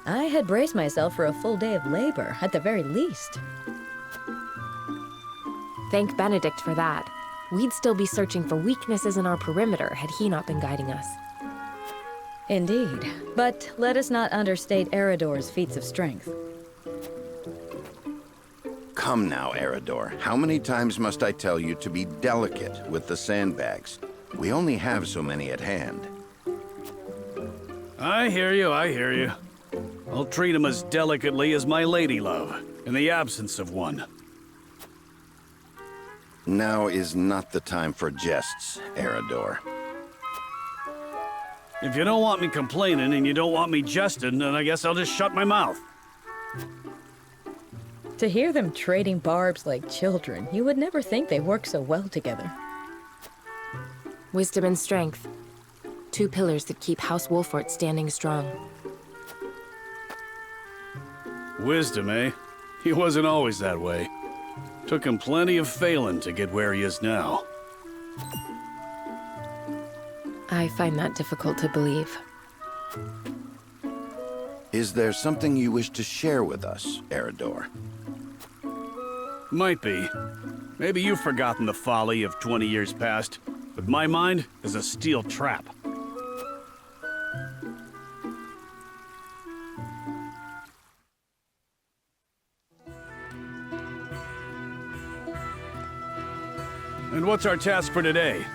I had braced myself for a full day of labor, at the very least. Thank Benedict for that. We'd still be searching for weaknesses in our perimeter had he not been guiding us. Indeed, but let us not understate Eredor's feats of strength. Come now, Eredor. How many times must I tell you to be delicate with the sandbags? We only have so many at hand. I hear you, I hear you. I'll treat him as delicately as my lady love, in the absence of one. Now is not the time for jests, Eredor. If you don't want me complaining and you don't want me jesting, then I guess I'll just shut my mouth. To hear them trading barbs like children, you would never think they work so well together. Wisdom and strength. Two pillars that keep House Wolfort standing strong. Wisdom, eh? He wasn't always that way. Took him plenty of failing to get where he is now. I find that difficult to believe. Is there something you wish to share with us, Eredor? Might be. Maybe you've forgotten the folly of 20 years past, but my mind is a steel trap. And what's our task for today?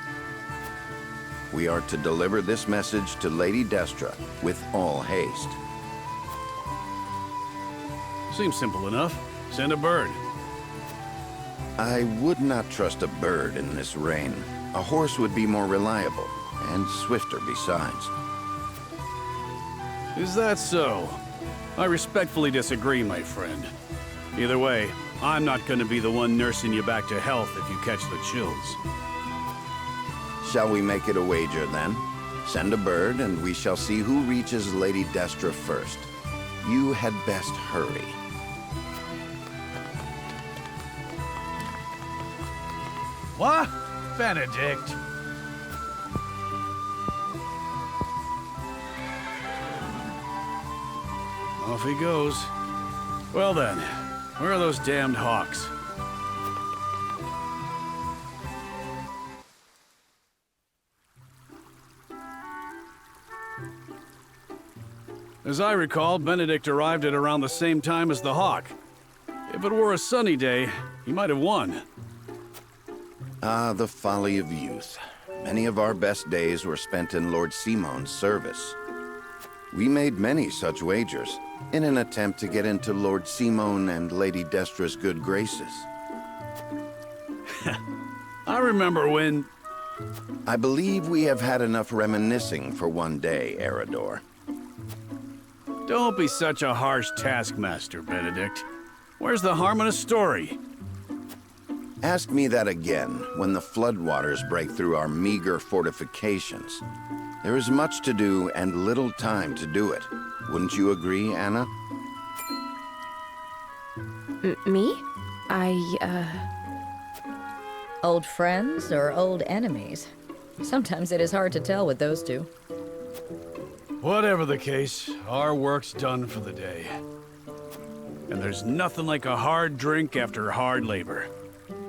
We are to deliver this message to Lady Destra with all haste. Seems simple enough. Send a bird. I would not trust a bird in this rain. A horse would be more reliable, and swifter besides. Is that so? I respectfully disagree, my friend. Either way, I'm not going to be the one nursing you back to health if you catch the chills. Shall we make it a wager, then? Send a bird, and we shall see who reaches Lady Destra first. You had best hurry. What? Benedict? Off he goes. Well then, where are those damned hawks? As I recall, Benedict arrived at around the same time as the hawk. If it were a sunny day, he might have won. Ah, the folly of youth. Many of our best days were spent in Lord Simon's service. We made many such wagers, in an attempt to get into Lord Simon and Lady Destra's good graces. I remember when... I believe we have had enough reminiscing for one day, Eredor. Don't be such a harsh taskmaster, Benedict. Where's the harm in a story? Ask me that again when the floodwaters break through our meager fortifications. There is much to do and little time to do it. Wouldn't you agree, Anna? Me? Old friends or old enemies? Sometimes it is hard to tell with those two. Whatever the case, our work's done for the day. And there's nothing like a hard drink after hard labor.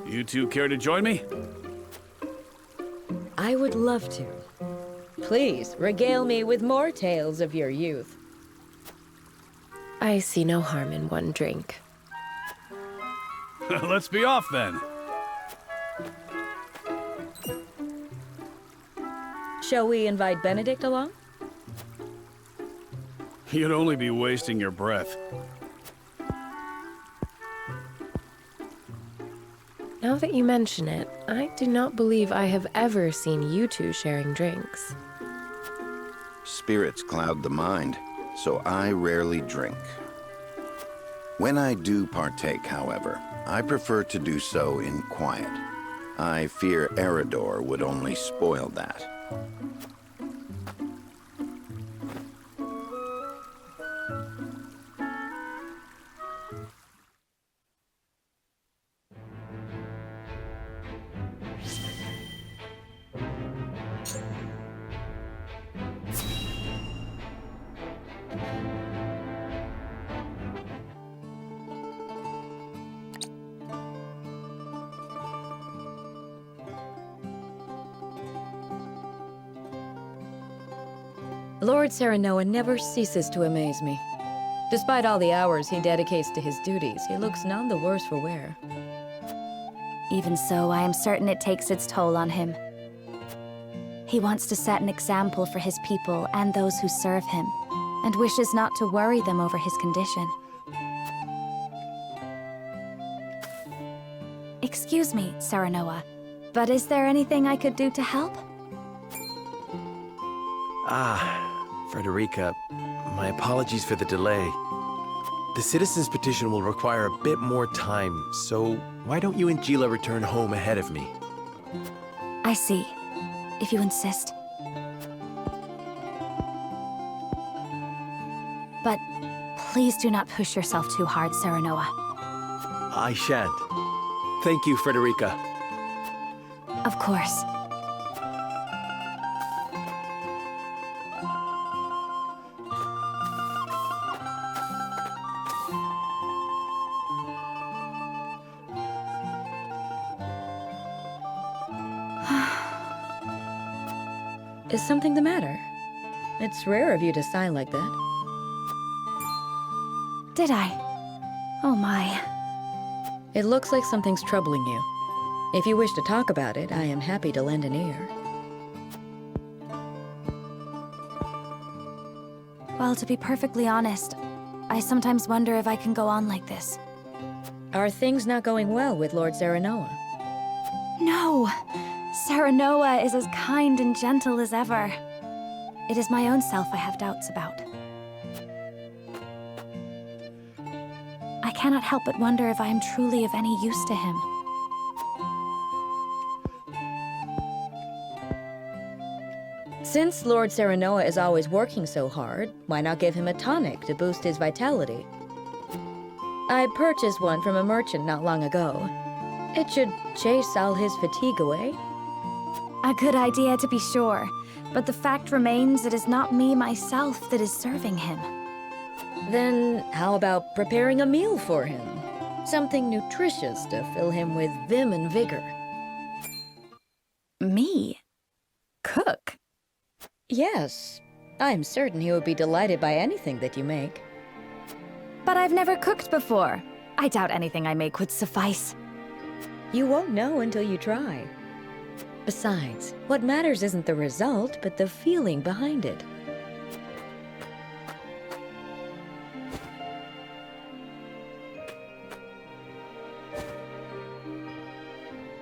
You two care to join me? I would love to. Please, regale me with more tales of your youth. I see no harm in one drink. Let's be off then. Shall we invite Benedict along? You'd only be wasting your breath. Now that you mention it, I do not believe I have ever seen you two sharing drinks. Spirits cloud the mind, so I rarely drink. When I do partake, however, I prefer to do so in quiet. I fear Eredor would only spoil that. Lord Serenoa never ceases to amaze me. Despite all the hours he dedicates to his duties, he looks none the worse for wear. Even so, I am certain it takes its toll on him. He wants to set an example for his people and those who serve him, and wishes not to worry them over his condition. Excuse me, Serenoa, but is there anything I could do to help? Frederica, my apologies for the delay. The citizen's petition will require a bit more time, so why don't you and Gila return home ahead of me? I see, if you insist. But please do not push yourself too hard, Serenoa. I shan't. Thank you, Frederica. Of course. Is something the matter? It's rare of you to sigh like that. Did I? Oh my. It looks like something's troubling you. If you wish to talk about it, I am happy to lend an ear. Well, to be perfectly honest, I sometimes wonder if I can go on like this. Are things not going well with Lord Serenoa? No! Serenoa is as kind and gentle as ever. It is my own self I have doubts about. I cannot help but wonder if I am truly of any use to him. Since Lord Serenoa is always working so hard, why not give him a tonic to boost his vitality? I purchased one from a merchant not long ago. It should chase all his fatigue away. A good idea to be sure, but the fact remains it is not me myself that is serving him. Then how about preparing a meal for him? Something nutritious to fill him with vim and vigor. Me? Cook? Yes. I'm certain he would be delighted by anything that you make. But I've never cooked before. I doubt anything I make would suffice. You won't know until you try. Besides, what matters isn't the result, but the feeling behind it.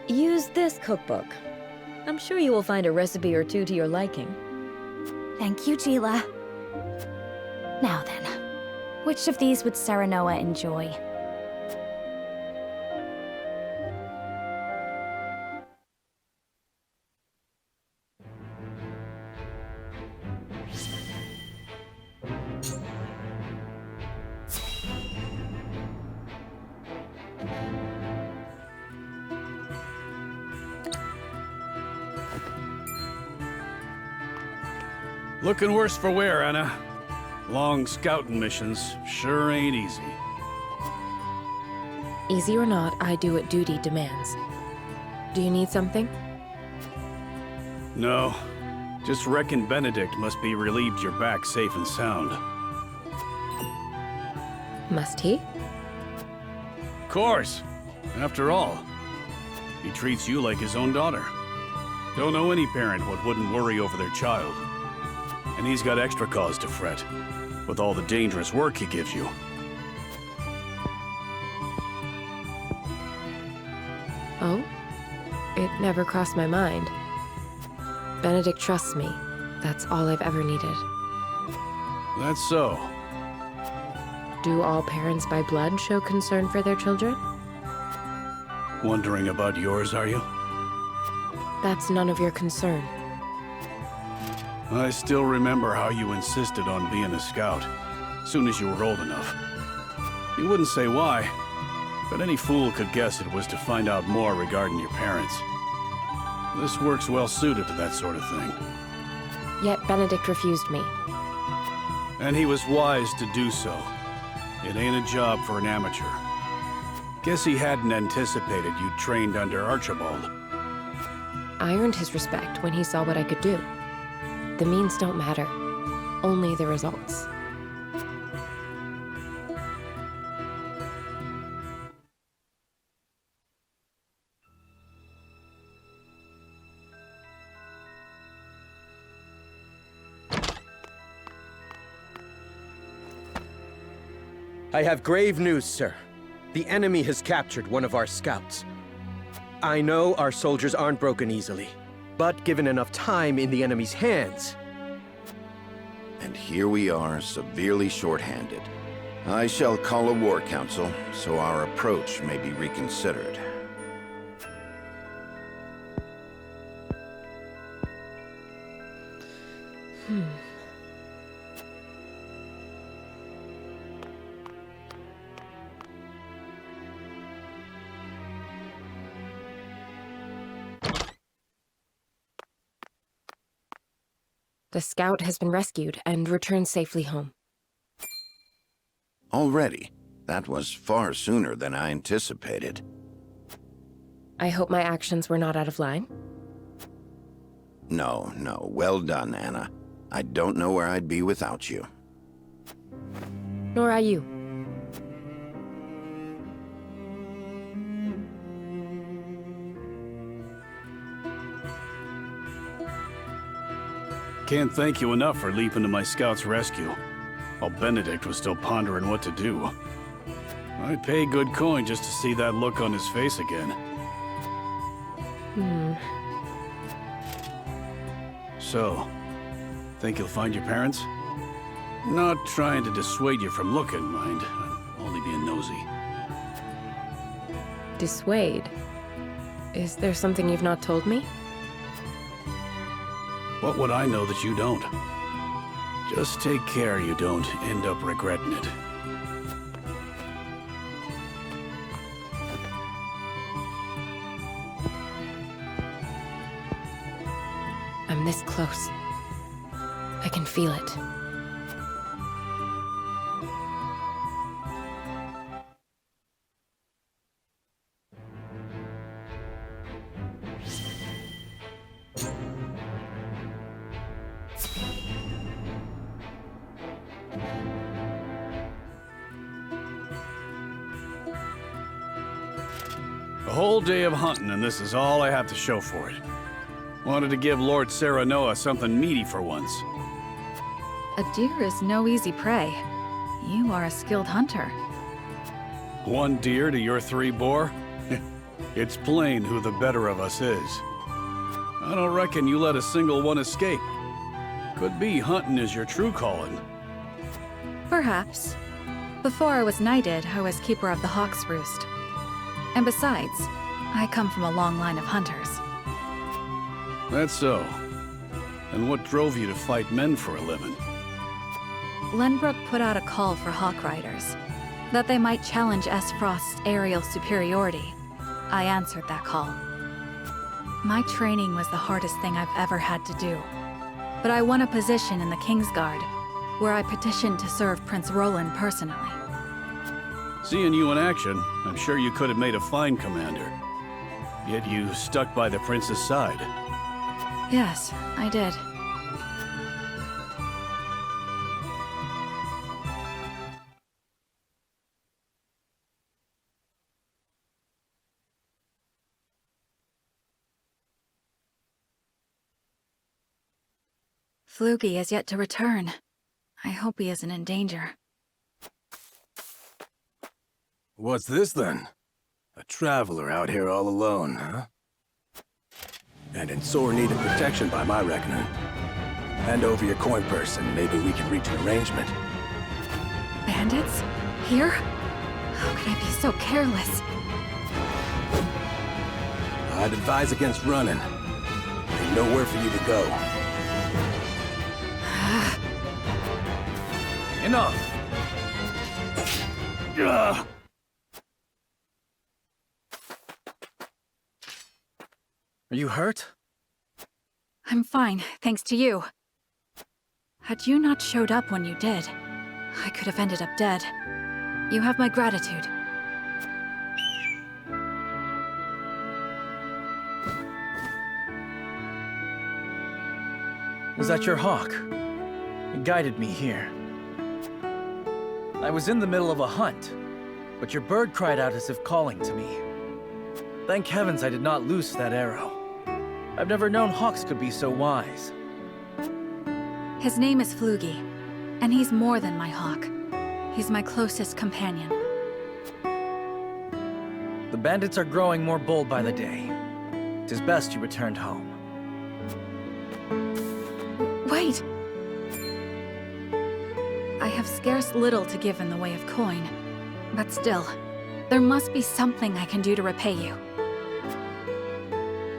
Use this cookbook. I'm sure you will find a recipe or two to your liking. Thank you, Gila. Now then, which of these would Serenoa enjoy? Looking worse for wear, Anna. Long scouting missions sure ain't easy. Easy or not, I do what duty demands. Do you need something? No. Just reckon Benedict must be relieved you're back safe and sound. Must he? Course. After all, he treats you like his own daughter. Don't know any parent what wouldn't worry over their child. And he's got extra cause to fret, with all the dangerous work he gives you. Oh? It never crossed my mind. Benedict trusts me. That's all I've ever needed. That's so. Do all parents by blood show concern for their children? Wondering about yours, are you? That's none of your concern. I still remember how you insisted on being a scout, soon as you were old enough. You wouldn't say why, but any fool could guess it was to find out more regarding your parents. This work's well suited to that sort of thing. Yet Benedict refused me. And he was wise to do so. It ain't a job for an amateur. Guess he hadn't anticipated you'd trained under Archibald. I earned his respect when he saw what I could do. The means don't matter, only the results. I have grave news, sir. The enemy has captured one of our scouts. I know our soldiers aren't broken easily, but given enough time in the enemy's hands... And here we are, severely short-handed. I shall call a war council, so our approach may be reconsidered. The scout has been rescued and returned safely home. Already? That was far sooner than I anticipated. I hope my actions were not out of line. No. Well done, Anna. I don't know where I'd be without you. Nor are you. Can't thank you enough for leaping to my scout's rescue, while Benedict was still pondering what to do. I'd pay good coin just to see that look on his face again. So, think you'll find your parents? Not trying to dissuade you from looking, mind. I'm only being nosy. Dissuade? Is there something you've not told me? What would I know that you don't? Just take care you don't end up regretting it. I'm this close. I can feel it. A whole day of hunting, and this is all I have to show for it. Wanted to give Lord Serenoa something meaty for once. A deer is no easy prey. You are a skilled hunter. One deer to your 3 boar? It's plain who the better of us is. I don't reckon you let a single one escape. Could be hunting is your true calling. Perhaps. Before I was knighted, I was keeper of the Hawk's Roost. And besides, I come from a long line of hunters. That's so. And what drove you to fight men for a living? Lenbrook put out a call for Hawk Riders, that they might challenge Frost's aerial superiority. I answered that call. My training was the hardest thing I've ever had to do. But I won a position in the Kingsguard, where I petitioned to serve Prince Roland personally. Seeing you in action, I'm sure you could have made a fine commander. Yet you stuck by the prince's side. Yes, I did. Flugy has yet to return. I hope he isn't in danger. What's this then? A traveler out here all alone, huh? And in sore need of protection by my reckoning. Hand over your coin purse and maybe we can reach an arrangement. Bandits? Here? How could I be so careless? I'd advise against running. Ain't nowhere for you to go. Enough! Are you hurt? I'm fine, thanks to you. Had you not showed up when you did, I could have ended up dead. You have my gratitude. Was that your hawk? It guided me here. I was in the middle of a hunt, but your bird cried out as if calling to me. Thank heavens I did not loose that arrow. I've never known hawks could be so wise. His name is Flugy, and he's more than my hawk. He's my closest companion. The bandits are growing more bold by the day. 'Tis best you returned home. Wait! I have scarce little to give in the way of coin, but still, there must be something I can do to repay you.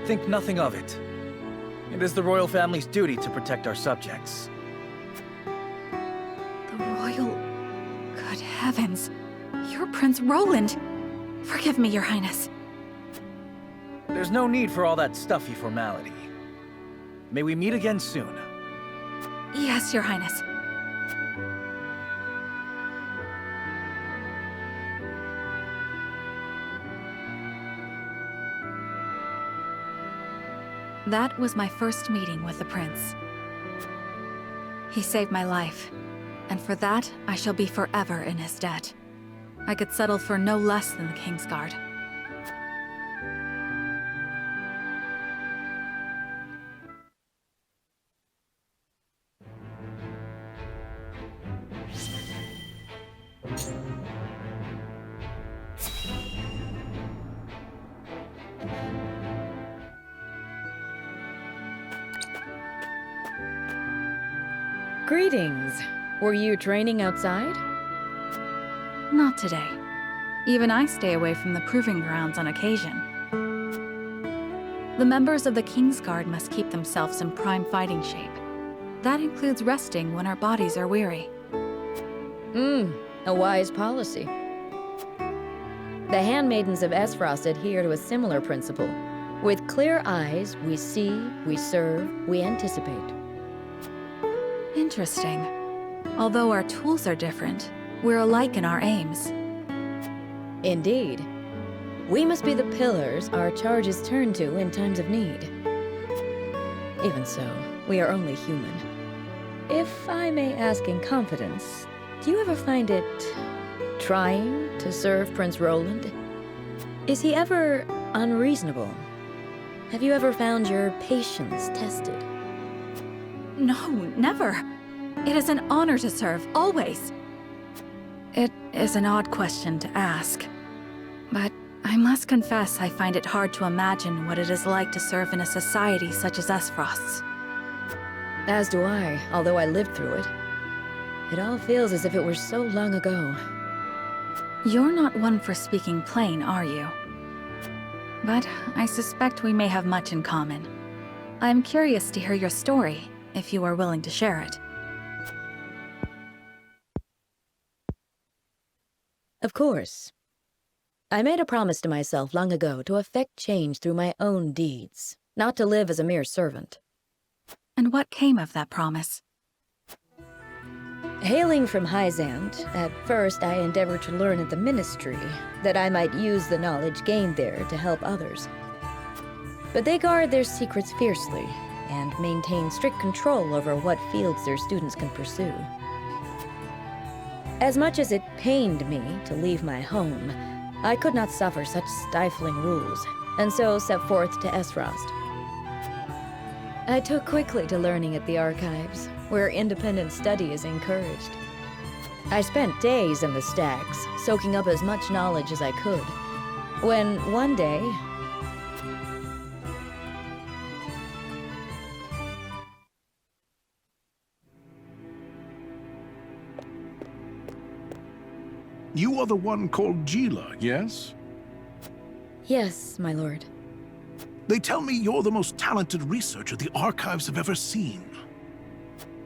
Think nothing of it. It is the royal family's duty to protect our subjects. The royal... Good heavens. You're Prince Roland. Forgive me, Your Highness. There's no need for all that stuffy formality. May we meet again soon. Yes, Your Highness. That was my first meeting with the prince. He saved my life, and for that, I shall be forever in his debt. I could settle for no less than the Kingsguard. Greetings. Were you training outside? Not today. Even I stay away from the proving grounds on occasion. The members of the Kingsguard must keep themselves in prime fighting shape. That includes resting when our bodies are weary. A wise policy. The handmaidens of Esfrost adhere to a similar principle. With clear eyes, we see, we serve, we anticipate. Interesting. Although our tools are different, we're alike in our aims. Indeed. We must be the pillars our charges turn to in times of need. Even so, we are only human. If I may ask in confidence, do you ever find it trying to serve Prince Roland? Is he ever unreasonable? Have you ever found your patience tested? No, never. It is an honor to serve, always. It is an odd question to ask, but I must confess I find it hard to imagine what it is like to serve in a society such as Esfrost's. As do I, although I lived through it. It all feels as if it were so long ago. You're not one for speaking plain, are you? But I suspect we may have much in common. I'm curious to hear your story, if you are willing to share it. Of course. I made a promise to myself long ago to effect change through my own deeds, not to live as a mere servant. And what came of that promise? Hailing from Hyzand, at first I endeavored to learn at the Ministry, that I might use the knowledge gained there to help others. But they guard their secrets fiercely, and maintain strict control over what fields their students can pursue. As much as it pained me to leave my home, I could not suffer such stifling rules, and so set forth to Esfrost. I took quickly to learning at the archives, where independent study is encouraged. I spent days in the stacks, soaking up as much knowledge as I could, when one day, You are the one called Gila, yes? Yes, my lord. They tell me you're the most talented researcher the archives have ever seen.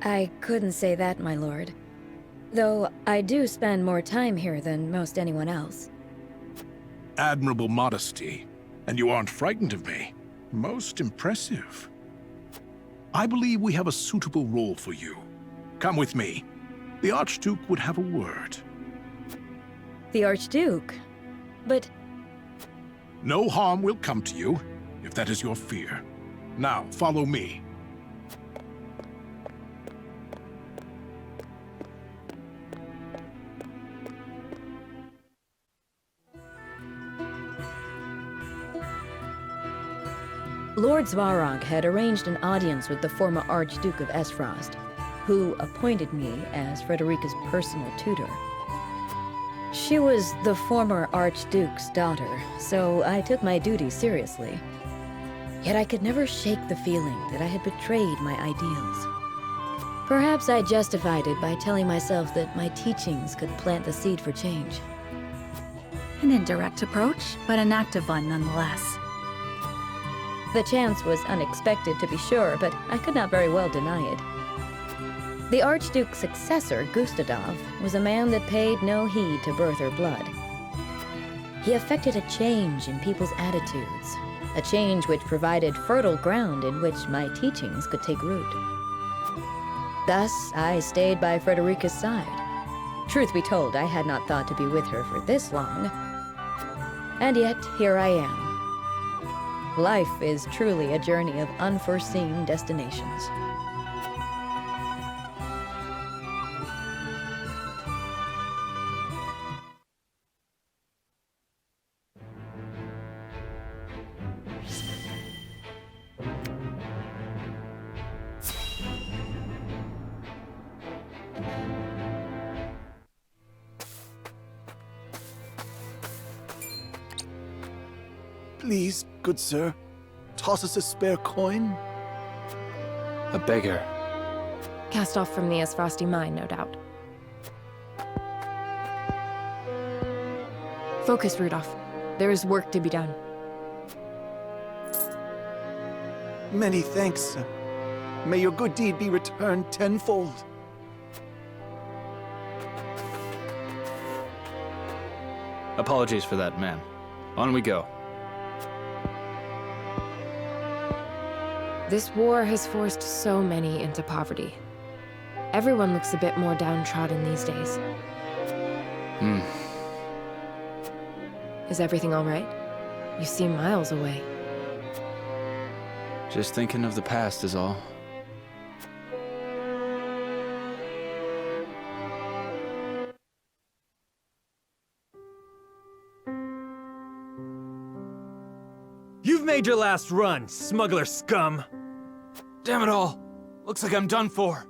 I couldn't say that, my lord. Though I do spend more time here than most anyone else. Admirable modesty. And you aren't frightened of me. Most impressive. I believe we have a suitable role for you. Come with me. The Archduke would have a word. The Archduke? But... No harm will come to you, if that is your fear. Now, follow me. Lord Svarog had arranged an audience with the former Archduke of Esfrost, who appointed me as Frederica's personal tutor. She was the former Archduke's daughter, so I took my duty seriously. Yet I could never shake the feeling that I had betrayed my ideals. Perhaps I justified it by telling myself that my teachings could plant the seed for change. An indirect approach, but an active one nonetheless. The chance was unexpected, to be sure, but I could not very well deny it. The Archduke's successor, Gustadov, was a man that paid no heed to birth or blood. He effected a change in people's attitudes, a change which provided fertile ground in which my teachings could take root. Thus, I stayed by Frederica's side. Truth be told, I had not thought to be with her for this long. And yet, here I am. Life is truly a journey of unforeseen destinations. Please, good sir, toss us a spare coin. A beggar. Cast off from the Frosty mine, no doubt. Focus, Rudolph. There is work to be done. Many thanks, sir. May your good deed be returned tenfold. Apologies for that, man. On we go. This war has forced so many into poverty. Everyone looks a bit more downtrodden these days. Is everything all right? You seem miles away. Just thinking of the past is all. You've made your last run, smuggler scum! Damn it all! Looks like I'm done for.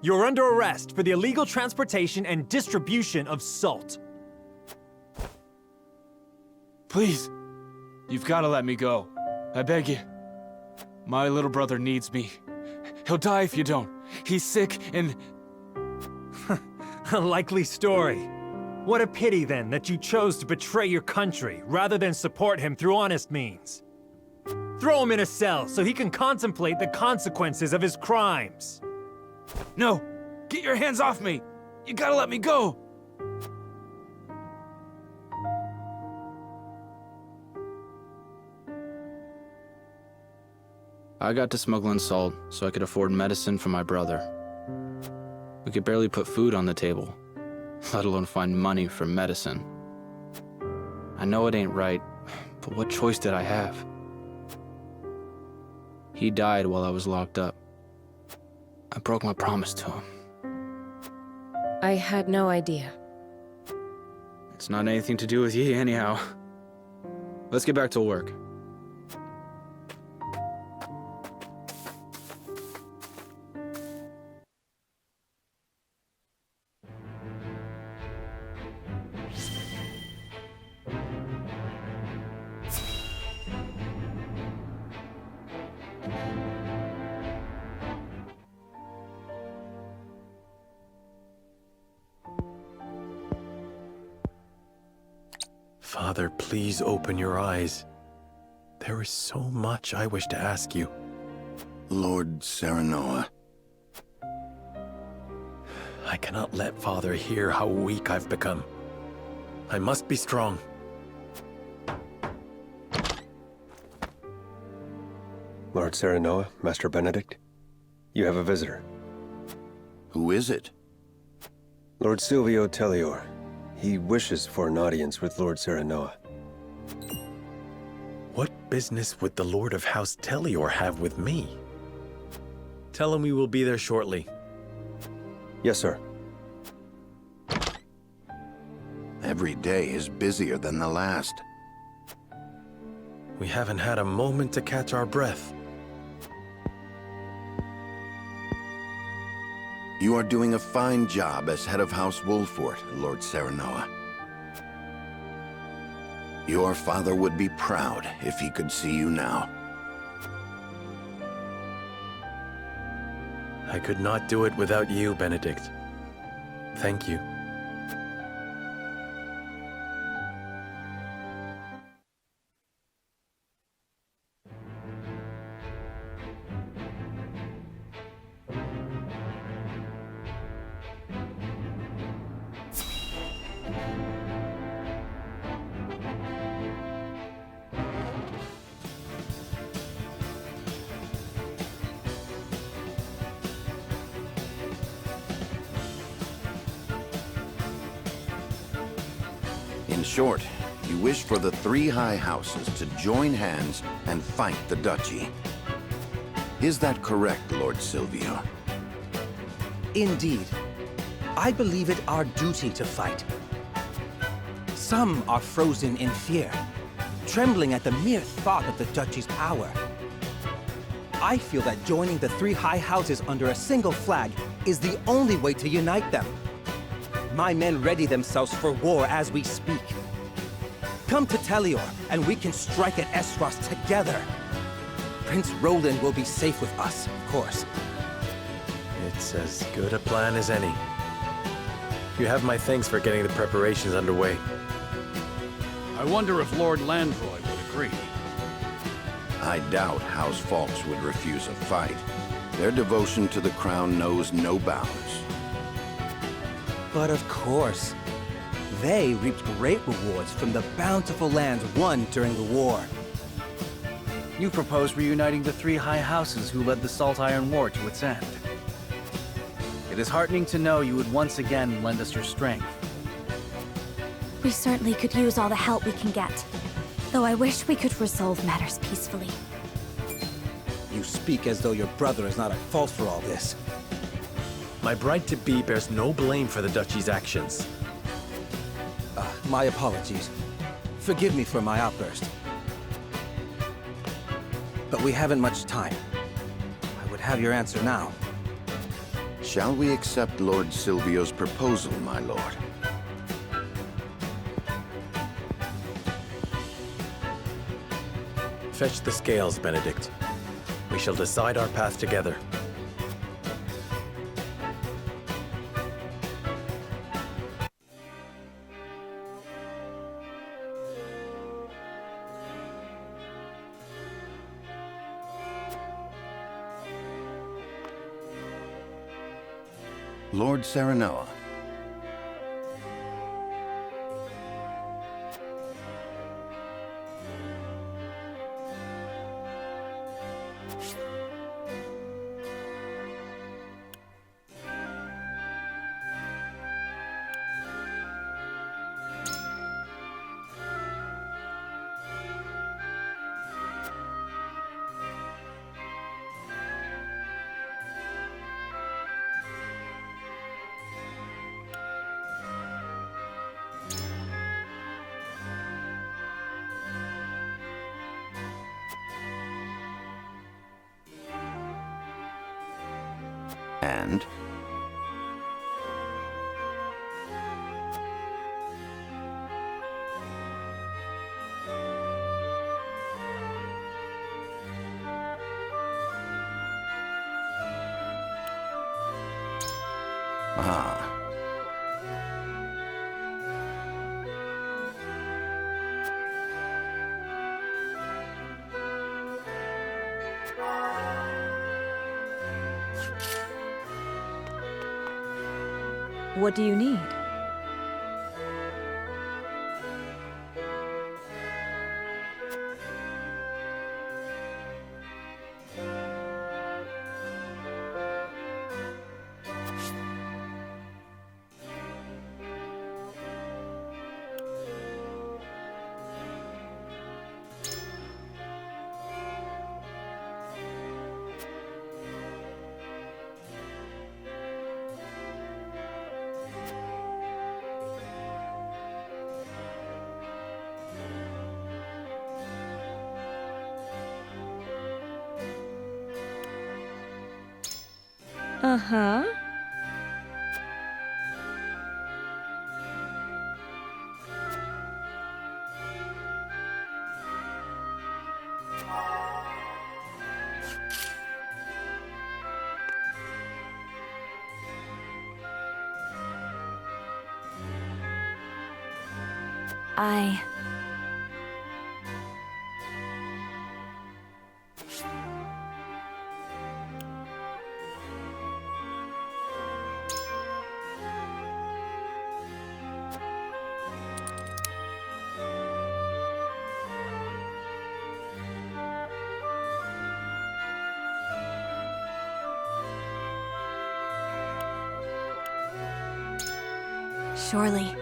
You're under arrest for the illegal transportation and distribution of salt. Please, you've got to let me go. I beg you. My little brother needs me. He'll die if you don't. He's sick and... A likely story. What a pity, then, that you chose to betray your country rather than support him through honest means. Throw him in a cell so he can contemplate the consequences of his crimes. No! Get your hands off me! You gotta let me go! I got to smuggling salt so I could afford medicine for my brother. We could barely put food on the table, let alone find money for medicine. I know it ain't right, but what choice did I have? He died while I was locked up. I broke my promise to him. I had no idea. It's not anything to do with ye, anyhow. Let's get back to work. Father, please open your eyes. There is so much I wish to ask you. Lord Serenoa. I cannot let Father hear how weak I've become. I must be strong. Lord Serenoa, Master Benedict, you have a visitor. Who is it? Lord Silvio Tellior. He wishes for an audience with Lord Serenoa. What business would the Lord of House Tellior have with me? Tell him we will be there shortly. Yes, sir. Every day is busier than the last. We haven't had a moment to catch our breath. You are doing a fine job as head of House Wolfort, Lord Serenoa. Your father would be proud if he could see you now. I could not do it without you, Benedict. Thank you. In short, you wish for the three high houses to join hands and fight the duchy. Is that correct, Lord Silvio? Indeed. I believe it our duty to fight. Some are frozen in fear, trembling at the mere thought of the duchy's power. I feel that joining the three high houses under a single flag is the only way to unite them. My men ready themselves for war as we speak. Come to Telior, and we can strike at Esfrost together. Prince Roland will be safe with us, of course. It's as good a plan as any. You have my thanks for getting the preparations underway. I wonder if Lord Landroy would agree. I doubt House Falks would refuse a fight. Their devotion to the crown knows no bounds. But of course, they reaped great rewards from the bountiful lands won during the war. You propose reuniting the three high houses who led the Salt Iron War to its end. It is heartening to know you would once again lend us your strength. We certainly could use all the help we can get. Though I wish we could resolve matters peacefully. You speak as though your brother is not at fault for all this. My bride-to-be bears no blame for the Duchy's actions. My apologies. Forgive me for my outburst. But we haven't much time. I would have your answer now. Shall we accept Lord Silvio's proposal, my lord? Fetch the scales, Benedict. We shall decide our path together. Lord Serenoa. And? Ah. What do you need? Uh-huh. Surely.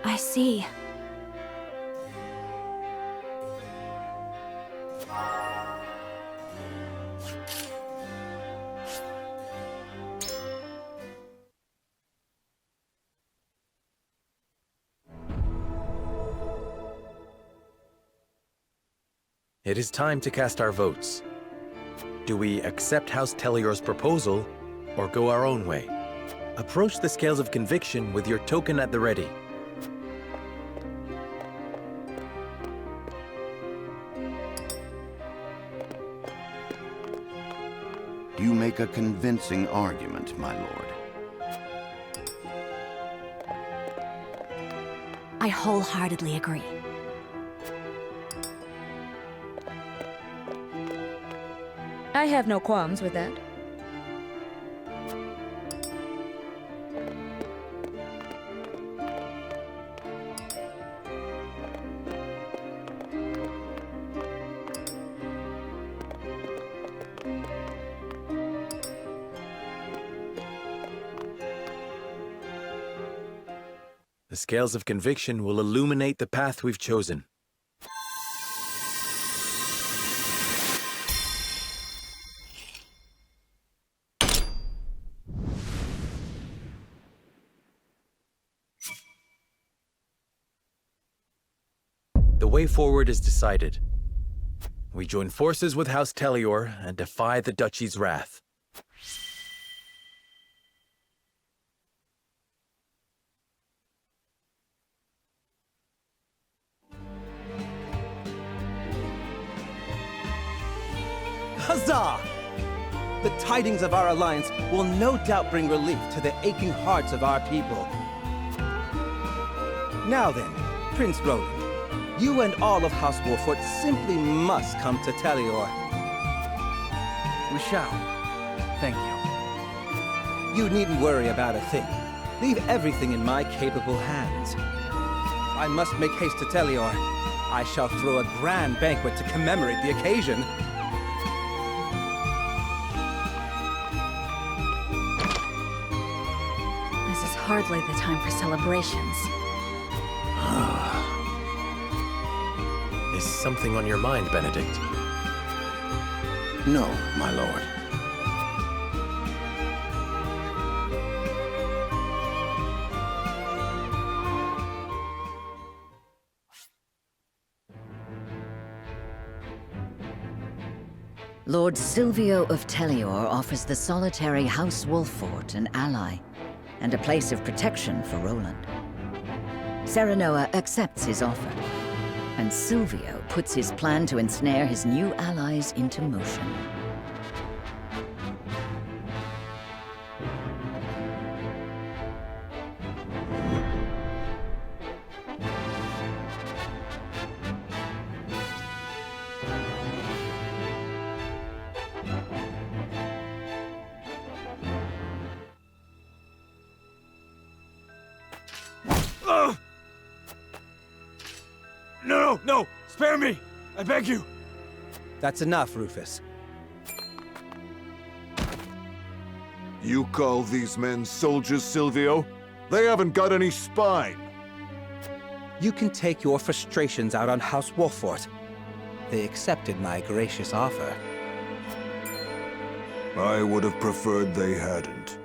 I see. It is time to cast our votes. Do we accept House Telior's proposal, or go our own way? Approach the scales of conviction with your token at the ready. You make a convincing argument, my lord. I wholeheartedly agree. I have no qualms with that. The scales of conviction will illuminate the path we've chosen. The way forward is decided. We join forces with House Telior and defy the Duchy's wrath. Huzzah! The tidings of our alliance will no doubt bring relief to the aching hearts of our people. Now then, Prince Roland, you and all of House Wolford simply must come to Telior. We shall. Thank you. You needn't worry about a thing. Leave everything in my capable hands. I must make haste to Telior. I shall throw a grand banquet to commemorate the occasion. This is hardly the time for celebrations. Is something on your mind, Benedict? No, my lord. Lord Silvio of Telior offers the solitary House Wolfort an ally, and a place of protection for Roland. Serenoa accepts his offer, and Silvio puts his plan to ensnare his new allies into motion. No! Spare me! I beg you! That's enough, Rufus. You call these men soldiers, Silvio? They haven't got any spine. You can take your frustrations out on House Wolfort. They accepted my gracious offer. I would have preferred they hadn't.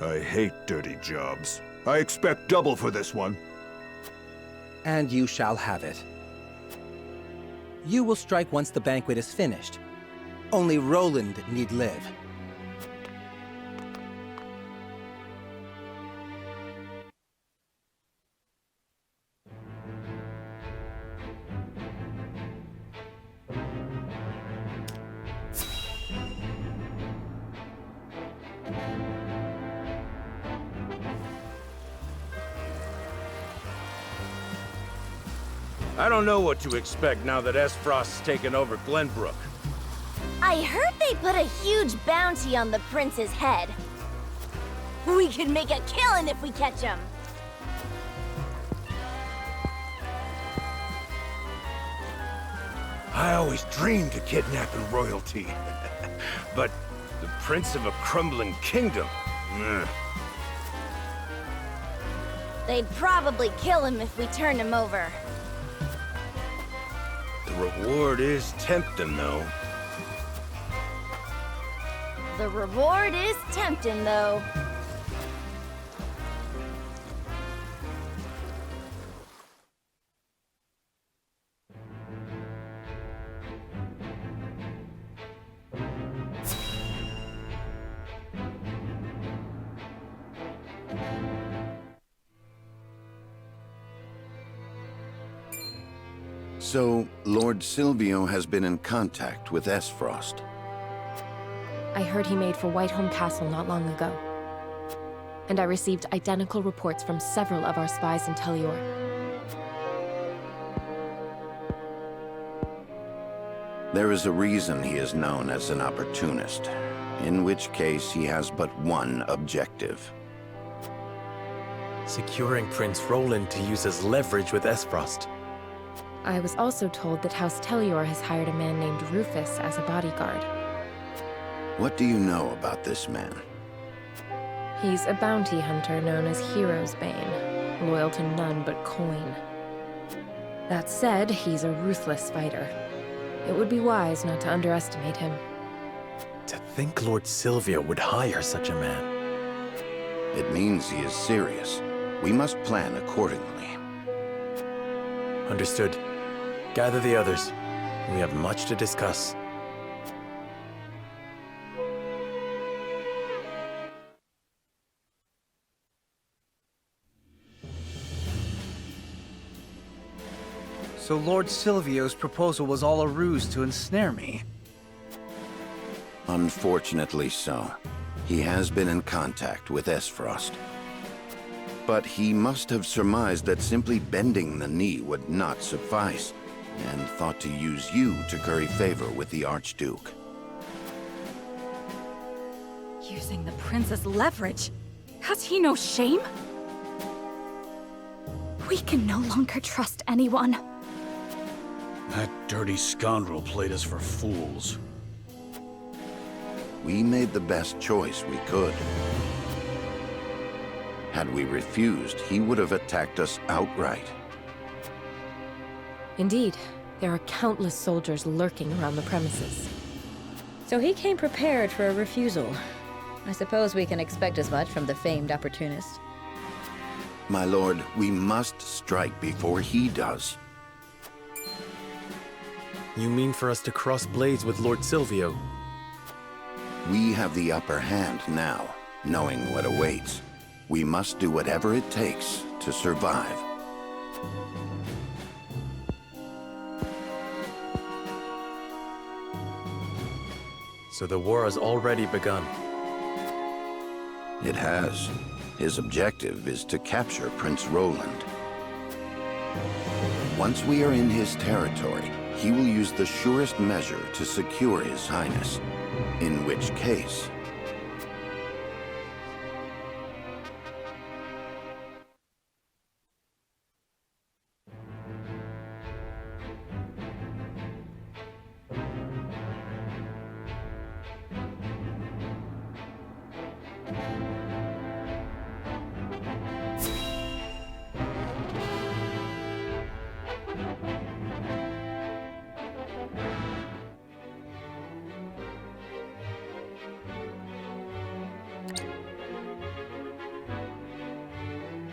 I hate dirty jobs. I expect double for this one. And you shall have it. You will strike once the banquet is finished. Only Roland need live. I don't know what to expect now that Esfrost's taken over Glenbrook. I heard they put a huge bounty on the prince's head. We could make a killing if we catch him. I always dreamed of kidnapping royalty. But the prince of a crumbling kingdom? They'd probably kill him if we turned him over. The reward is tempting, though. The reward is tempting, though. So, Lord Silvio has been in contact with Esfrost. I heard he made for Whitehome Castle not long ago. And I received identical reports from several of our spies in Telior. There is a reason he is known as an opportunist, in which case he has but one objective. Securing Prince Roland to use as leverage with Esfrost. I was also told that House Telior has hired a man named Rufus as a bodyguard. What do you know about this man? He's a bounty hunter known as Hero's Bane, loyal to none but coin. That said, he's a ruthless fighter. It would be wise not to underestimate him. To think Lord Silvio would hire such a man. It means he is serious. We must plan accordingly. Understood. Gather the others. We have much to discuss. So Lord Silvio's proposal was all a ruse to ensnare me? Unfortunately so. He has been in contact with Esfrost. But he must have surmised that simply bending the knee would not suffice, and thought to use you to curry favor with the Archduke. Using the prince as leverage? Has he no shame? We can no longer trust anyone. That dirty scoundrel played us for fools. We made the best choice we could. Had we refused, he would have attacked us outright. Indeed, there are countless soldiers lurking around the premises. So he came prepared for a refusal. I suppose we can expect as much from the famed opportunist. My lord, we must strike before he does. You mean for us to cross blades with Lord Silvio? We have the upper hand now, knowing what awaits. We must do whatever it takes to survive. So the war has already begun. It has. His objective is to capture Prince Roland. Once we are in his territory, he will use the surest measure to secure His Highness. In which case...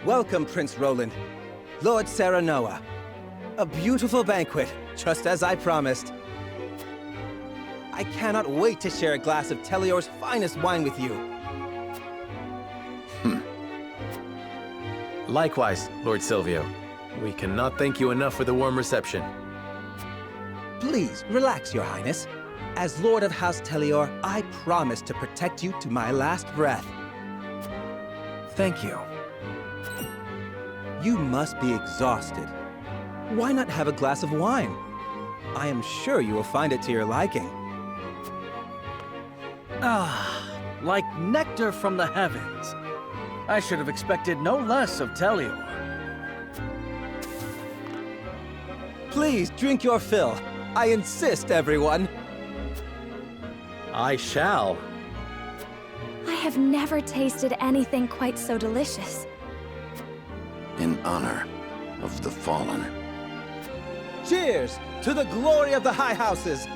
Welcome, Prince Roland. Lord Serenoa. A beautiful banquet, just as I promised. I cannot wait to share a glass of Telior's finest wine with you. Likewise, Lord Silvio. We cannot thank you enough for the warm reception. Please, relax, Your Highness. As Lord of House Telior, I promise to protect you to my last breath. Thank you. You must be exhausted. Why not have a glass of wine? I am sure you will find it to your liking. Ah, like nectar from the heavens. I should have expected no less of Telior. Please drink your fill. I insist, everyone. I shall. I have never tasted anything quite so delicious. in honor of the fallen. Cheers to the glory of the High Houses!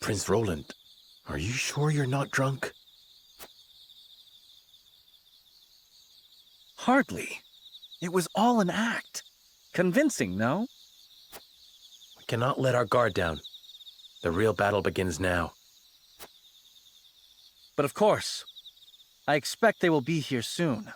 Prince Roland, are you sure you're not drunk? Hardly. It was all an act. Convincing, no? We cannot let our guard down. The real battle begins now. But of course, I expect they will be here soon.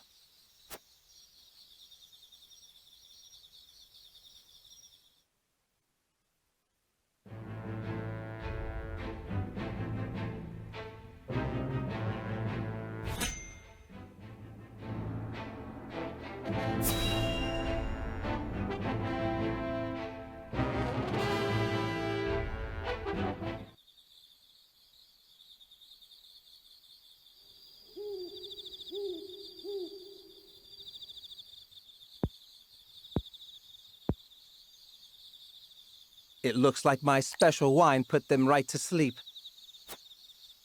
It looks like my special wine put them right to sleep.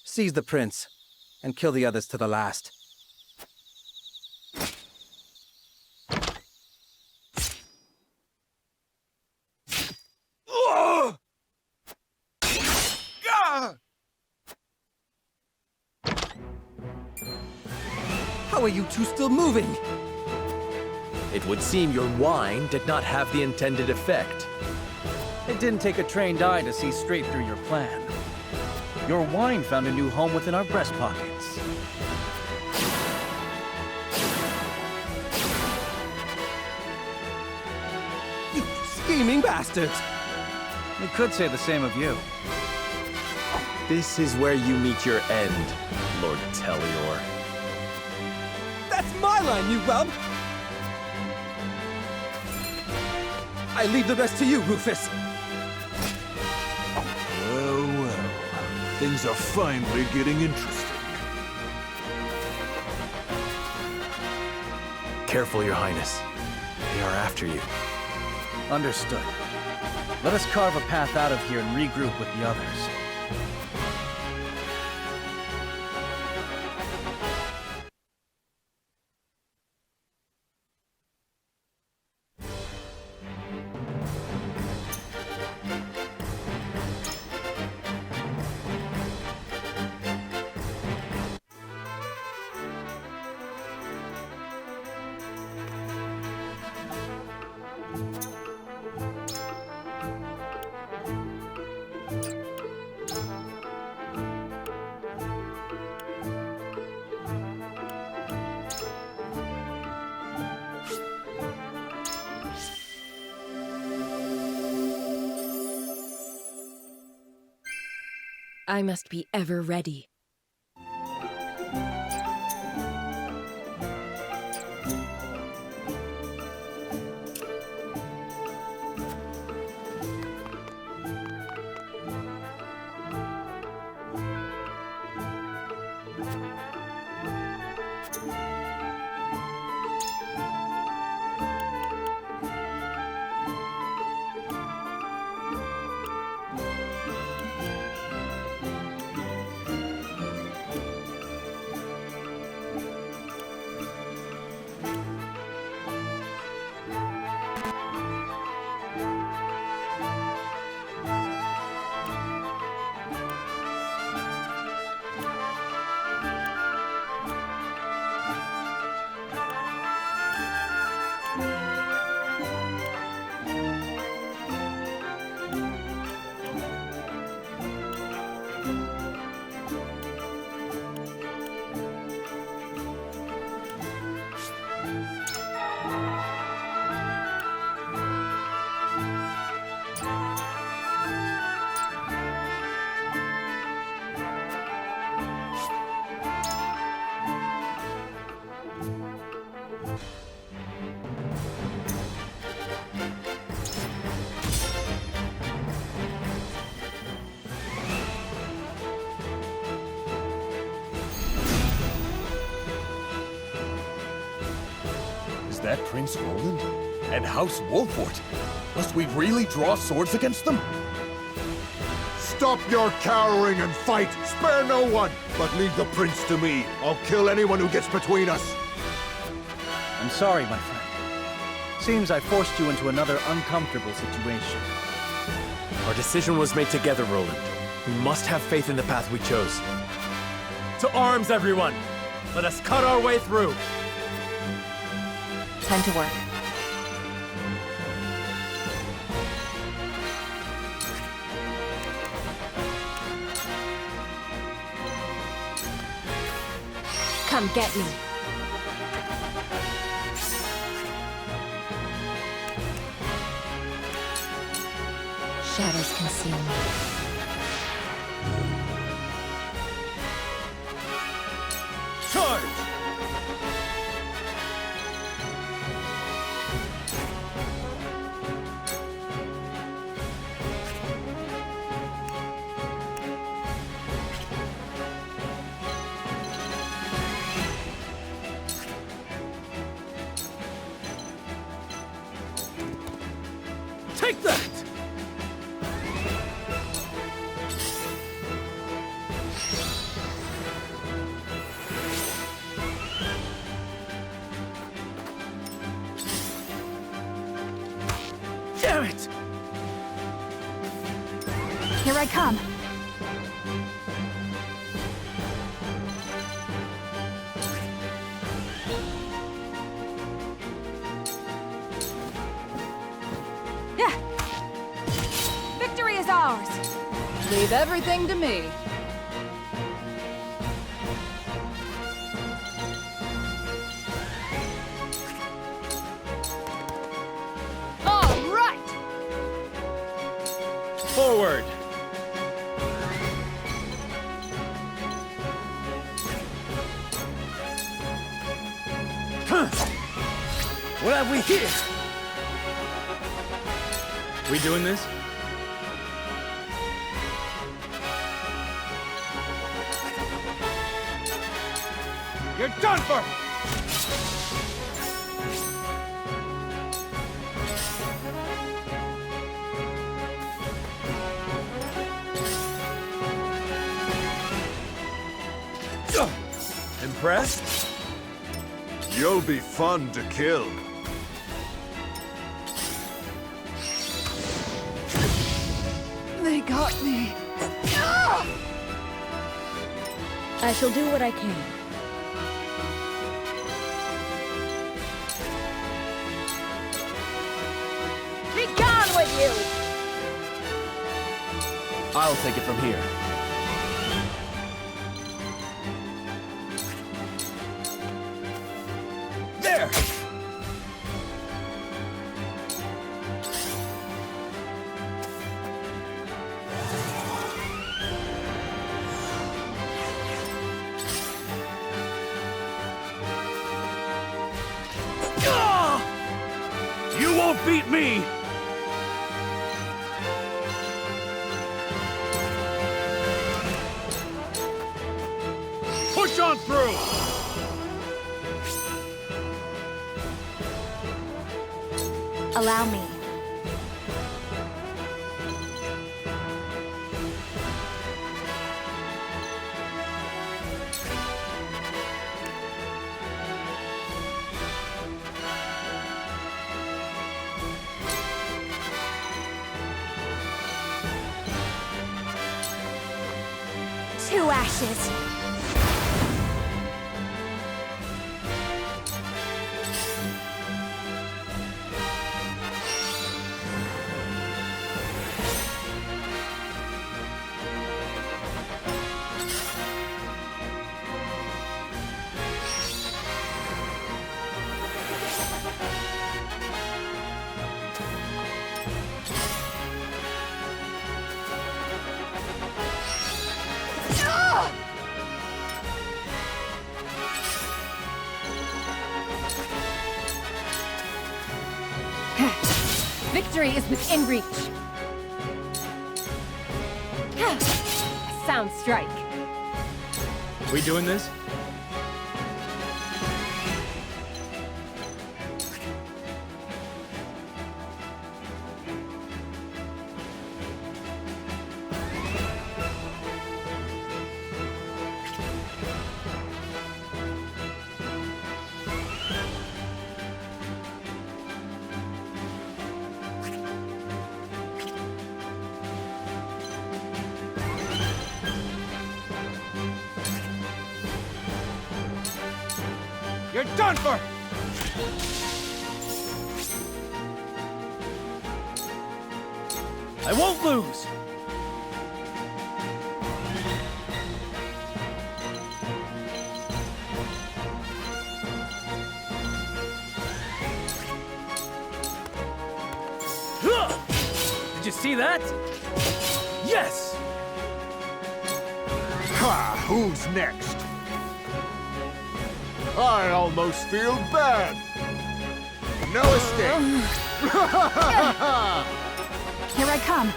Seize the prince, and kill the others to the last. How are you two still moving? It would seem your wine did not have the intended effect. It didn't take a trained eye to see straight through your plan. Your wine found a new home within our breast pockets. You scheming bastards! We could say the same of you. This is where you meet your end, Lord Telior. That's my line, you whelp! I leave the rest to you, Rufus. Well, well. Things are finally getting interesting. Careful, Your Highness. They are after you. Understood. Let us carve a path out of here and regroup with the others. I must be ever ready. Is that Prince Roland? And House Wolford? Must we really draw swords against them? Stop your cowering and fight! Spare no one! But leave the prince to me. I'll kill anyone who gets between us. I'm sorry, my friend. Seems I forced you into another uncomfortable situation. Our decision was made together, Roland. We must have faith in the path we chose. To arms, everyone! Let us cut our way through! Time to work. Come get me. Shadows conceal me. Charge! Take that! Damn it! Here I come. Yeah. Victory is ours. Leave everything to me. All right! Forward! What have we here? We doing this? You're done for! Impressed? You'll be fun to kill. They got me. I shall do what I can. Be gone with you! I'll take it from here. There! You won't beat me! Push on through! Allow me. Two ashes. Victory is within reach. Sound strike. We doing this? You're done for! I won't lose! Did you see that? Yes! Ha! Who's next? I almost feel bad. No escape. Here I come.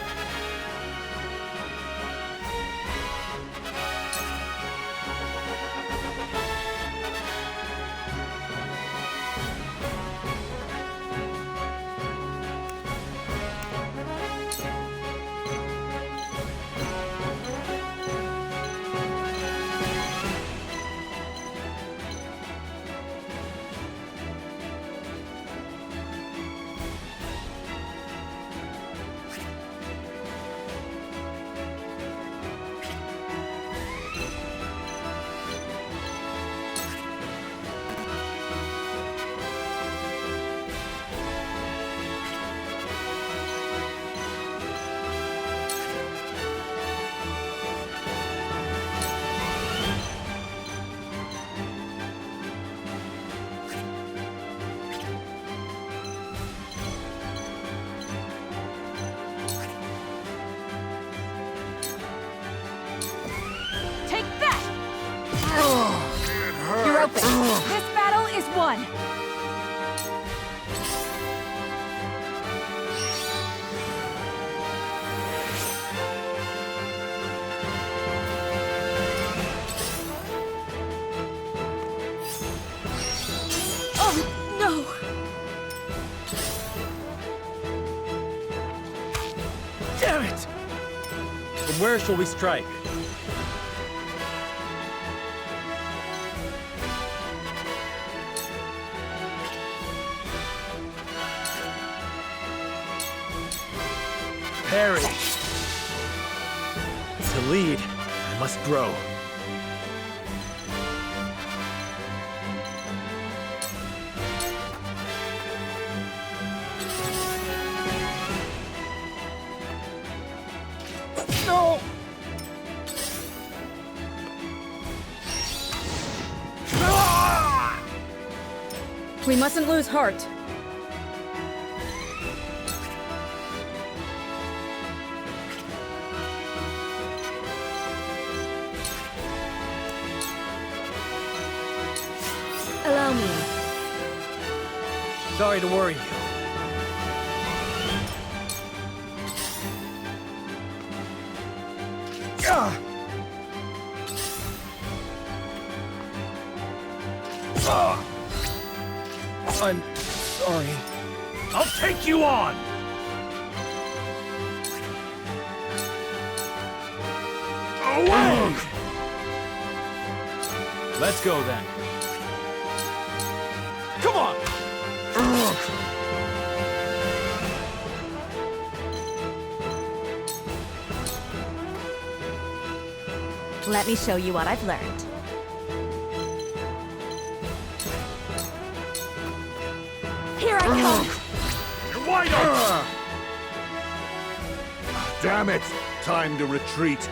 You're open. This battle is won. Oh, no! Damn it! From where shall we strike? Parry. To lead, I must grow. No! We mustn't lose heart. Allow me. Sorry to worry you. I'm sorry. I'll take you on! Away! Let's go then. Come on! Let me show you what I've learned. Here I come! You're wide open! Damn it! Time to retreat.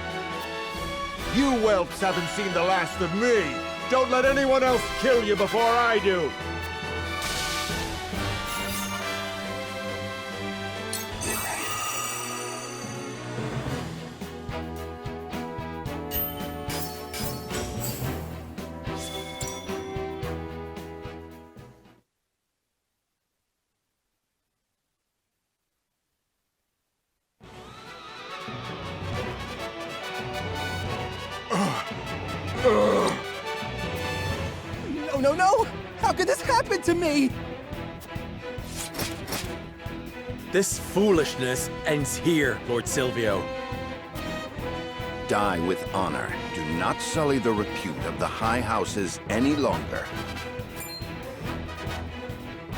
You whelps haven't seen the last of me! Don't let anyone else kill you before I do! No, no, no! How could this happen to me? This foolishness ends here, Lord Silvio. Die with honor. Do not sully the repute of the High Houses any longer.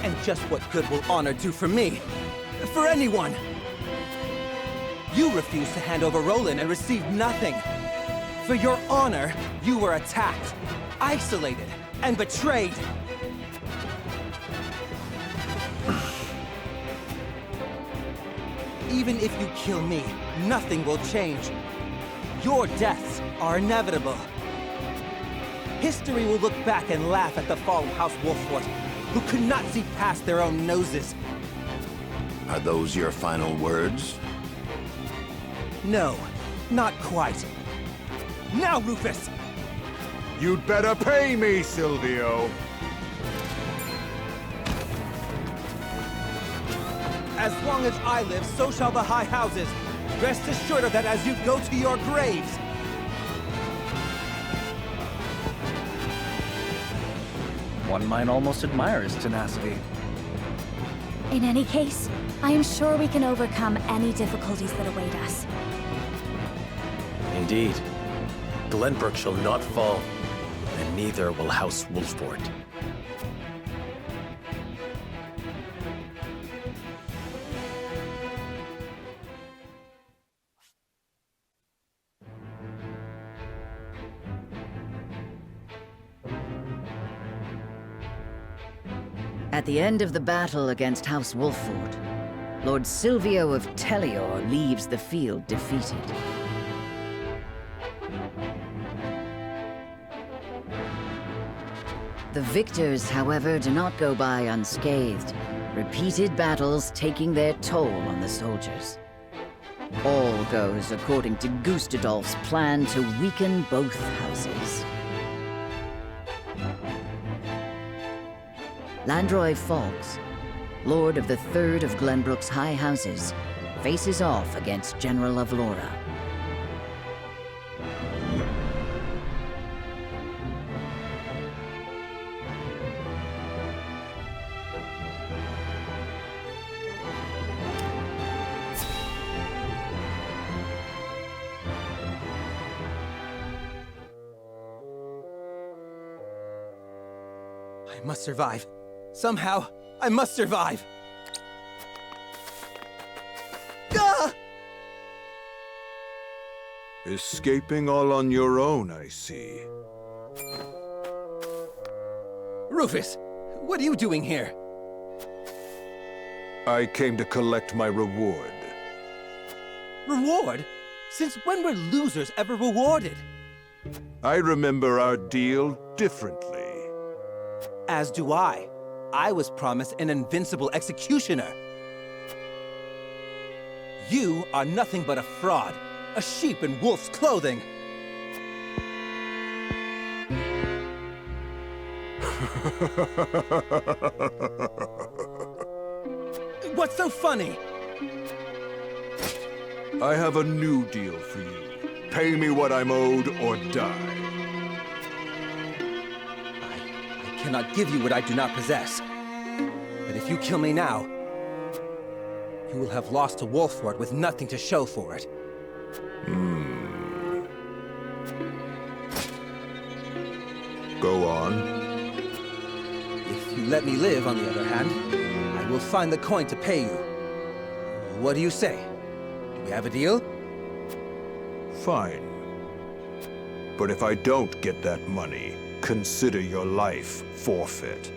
And just what good will honor do for me? For anyone? You refused to hand over Roland and received nothing. For your honor, you were attacked, isolated, and betrayed. Even if you kill me, nothing will change. Your deaths are inevitable. History will look back and laugh at the fallen House Wolfort, who could not see past their own noses. Are those your final words? No, not quite. Now, Rufus! You'd better pay me, Silvio! As long as I live, so shall the High Houses. Rest assured of that as you go to your graves. One might almost admire his tenacity. In any case, I am sure we can overcome any difficulties that await us. Indeed. Glenbrook shall not fall, and neither will House Wolfort. At the end of the battle against House Wolfort, Lord Silvio of Tellior leaves the field defeated. The victors, however, do not go by unscathed, repeated battles taking their toll on the soldiers. All goes according to Gustadolf's plan to weaken both houses. Landroy Fawkes, Lord of the Third of Glenbrook's High Houses, faces off against General of Laura. I must survive. Somehow, I must survive! Gah! Escaping all on your own, I see. Rufus, what are you doing here? I came to collect my reward. Reward? Since when were losers ever rewarded? I remember our deal differently. As do I. I was promised an invincible executioner. You are nothing but a fraud, a sheep in wolf's clothing. What's so funny? I have a new deal for you. Pay me what I'm owed or die. I cannot give you what I do not possess. But if you kill me now, you will have lost to Wolford with nothing to show for it. Go on. If you let me live, on the other hand, I will find the coin to pay you. What do you say? Do we have a deal? Fine. But if I don't get that money, consider your life forfeit.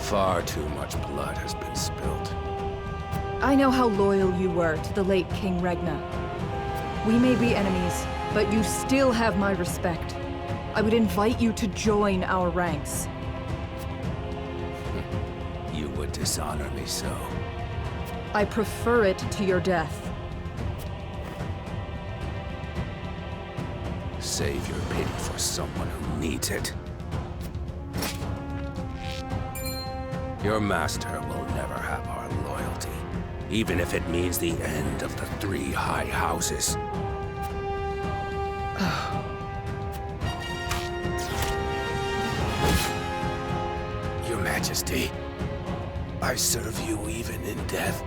Far too much blood has been spilled. I know how loyal you were to the late King Regna. We may be enemies, but you still have my respect. I would invite you to join our ranks. You would dishonor me so. I prefer it to your death. Save your pity for someone who needs it. Your master will never have our loyalty, even if it means the end of the 3 high houses. Your Majesty, I serve you even in death.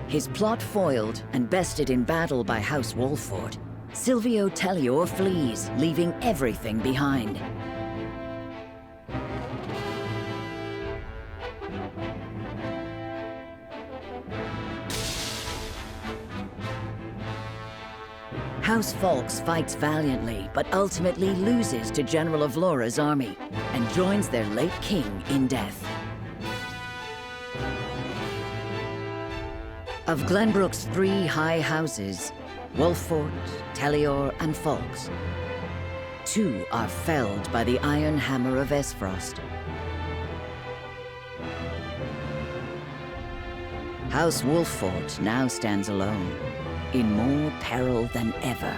His plot foiled and bested in battle by House Wolford, Silvio Tellior flees, leaving everything behind. House Falks fights valiantly, but ultimately loses to General Avlora's army, and joins their late king in death. Of Glenbrook's 3 high houses, Wolford, Tellior, and Falks, 2 are felled by the iron hammer of Esfrost. House Wolford now stands alone, in more peril than ever.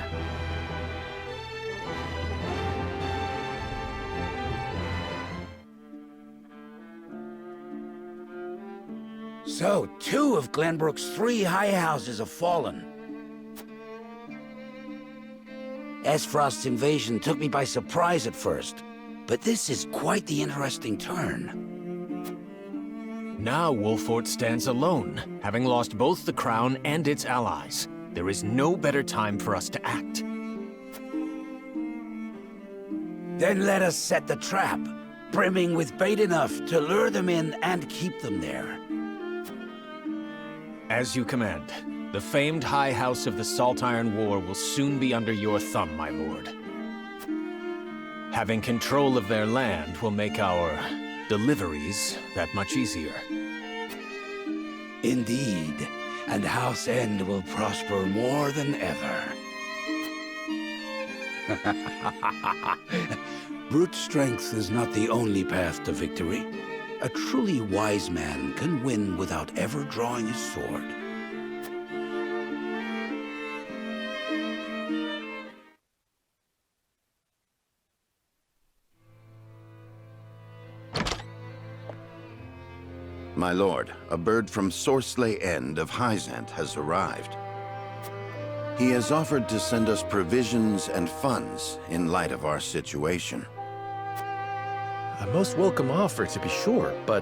So, 2 of Glenbrook's 3 high houses have fallen. Esfrost's invasion took me by surprise at first, but this is quite the interesting turn. Now Wolford stands alone, having lost both the crown and its allies. There is no better time for us to act. Then let us set the trap, brimming with bait enough to lure them in and keep them there. As you command. The famed High House of the Salt Iron War will soon be under your thumb, my lord. Having control of their land will make our deliveries that much easier. Indeed, and House End will prosper more than ever. Brute strength is not the only path to victory. A truly wise man can win without ever drawing his sword. My lord, a bird from Sorsley End of Hyzant has arrived. He has offered to send us provisions and funds in light of our situation. A most welcome offer, to be sure, but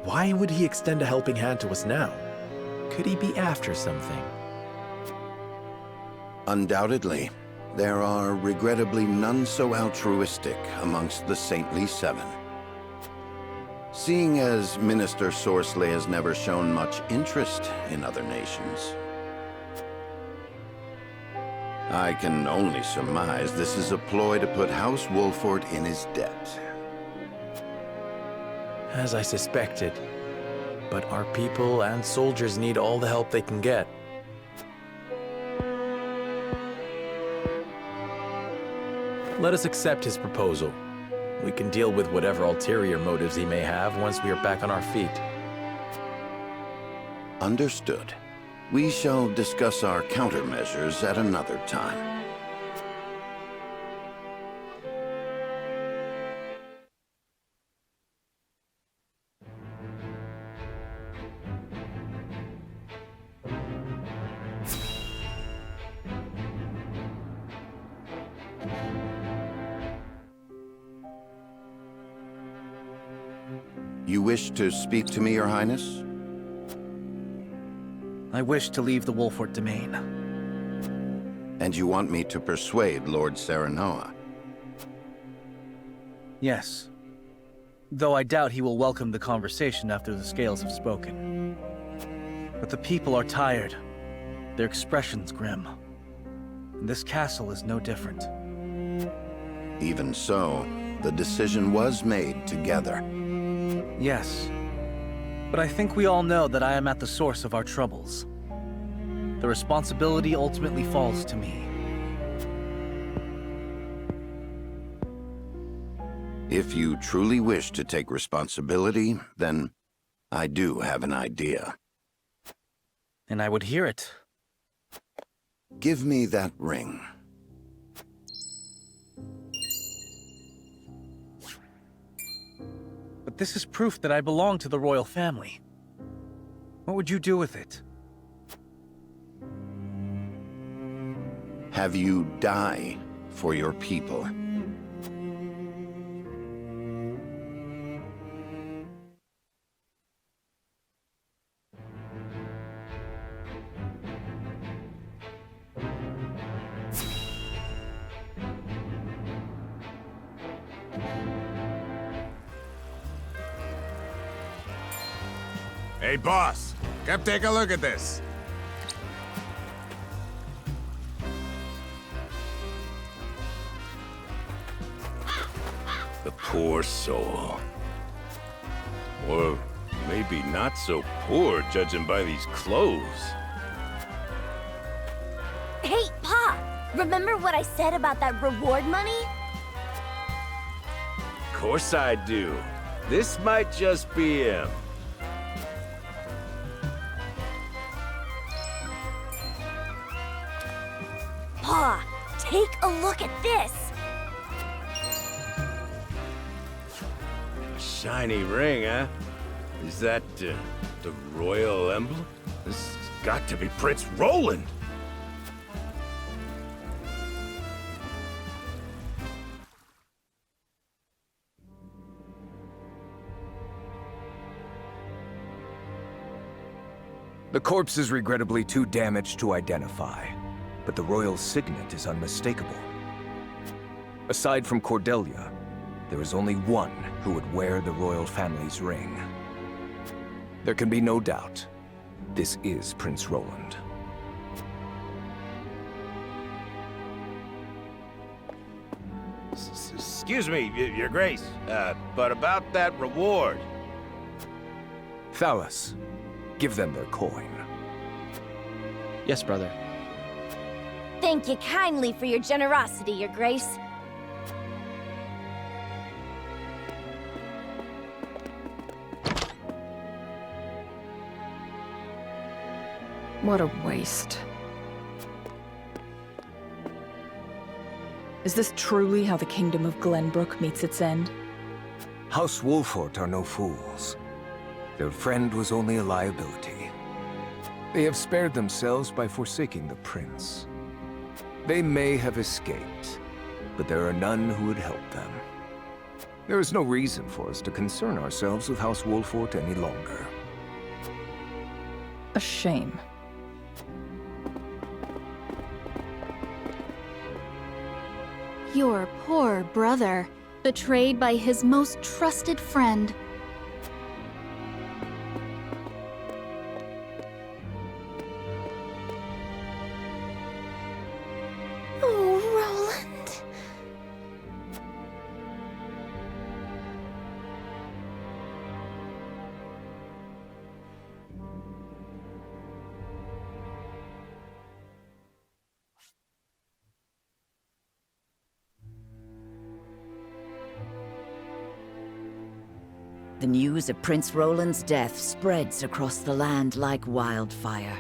why would he extend a helping hand to us now? Could he be after something? Undoubtedly, there are regrettably none so altruistic amongst the Saintly Seven. Seeing as Minister Sorsley has never shown much interest in other nations, I can only surmise this is a ploy to put House Wolford in his debt. as I suspected. But our people and soldiers need all the help they can get. Let us accept his proposal. We can deal with whatever ulterior motives he may have once we are back on our feet. Understood. We shall discuss our countermeasures at another time. You wish to speak to me, Your Highness? I wish to leave the Wolfort domain. And you want me to persuade Lord Serenoa? Yes. Though I doubt he will welcome the conversation after the scales have spoken. But the people are tired. Their expressions grim. And this castle is no different. Even so, the decision was made together. Yes. But I think we all know that I am at the source of our troubles. The responsibility ultimately falls to me. If you truly wish to take responsibility, then I do have an idea. And I would hear it. Give me that ring. But this is proof that I belong to the royal family. What would you do with it? Have you die for your people. Hey, boss! Come take a look at this! The poor soul. Or maybe not so poor, judging by these clothes. Hey, Pa! Remember what I said about that reward money? Of course I do. This might just be him. Pa, take a look at this! Shiny ring, huh? Is that, the royal emblem? This has got to be Prince Roland! The corpse is regrettably too damaged to identify, but the royal signet is unmistakable. Aside from Cordelia, there is only one who would wear the royal family's ring. There can be no doubt, this is Prince Roland. Excuse me, Your Grace, but about that reward. Thalas, give them their coin. Yes, brother. Thank you kindly for your generosity, Your Grace. What a waste. Is this truly how the kingdom of Glenbrook meets its end? House Wolfort are no fools. Their friend was only a liability. They have spared themselves by forsaking the prince. They may have escaped, but there are none who would help them. There is no reason for us to concern ourselves with House Wolfort any longer. A shame. Your poor brother, betrayed by his most trusted friend. Oh, Roland. the news of Prince Roland's death spreads across the land like wildfire.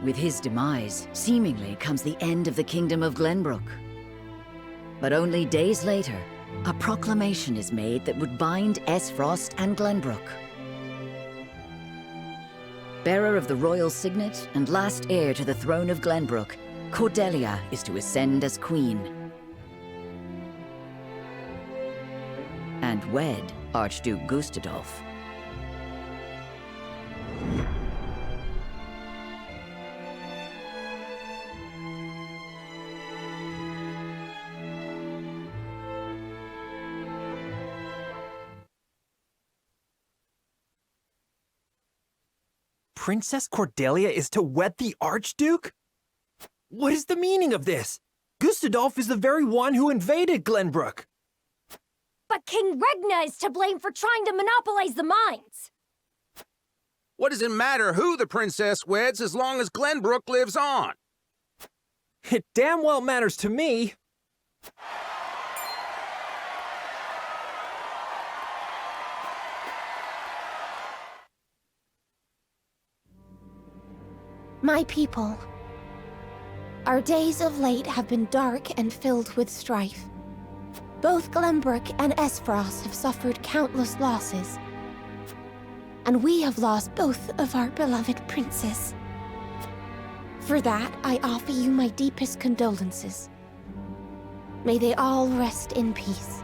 With his demise, seemingly comes the end of the Kingdom of Glenbrook. But only days later, a proclamation is made that would bind Esfrost and Glenbrook. Bearer of the royal signet and last heir to the throne of Glenbrook, Cordelia is to ascend as queen. And wed Archduke Gustadolf. Princess Cordelia is to wed the Archduke? What is the meaning of this? Gustadolf is the very one who invaded Glenbrook. But King Regna is to blame for trying to monopolize the mines. What does it matter who the princess weds as long as Glenbrook lives on? It damn well matters to me. My people, our days of late have been dark and filled with strife. Both Glenbrook and Esfrost have suffered countless losses. And we have lost both of our beloved princes. For that, I offer you my deepest condolences. May they all rest in peace.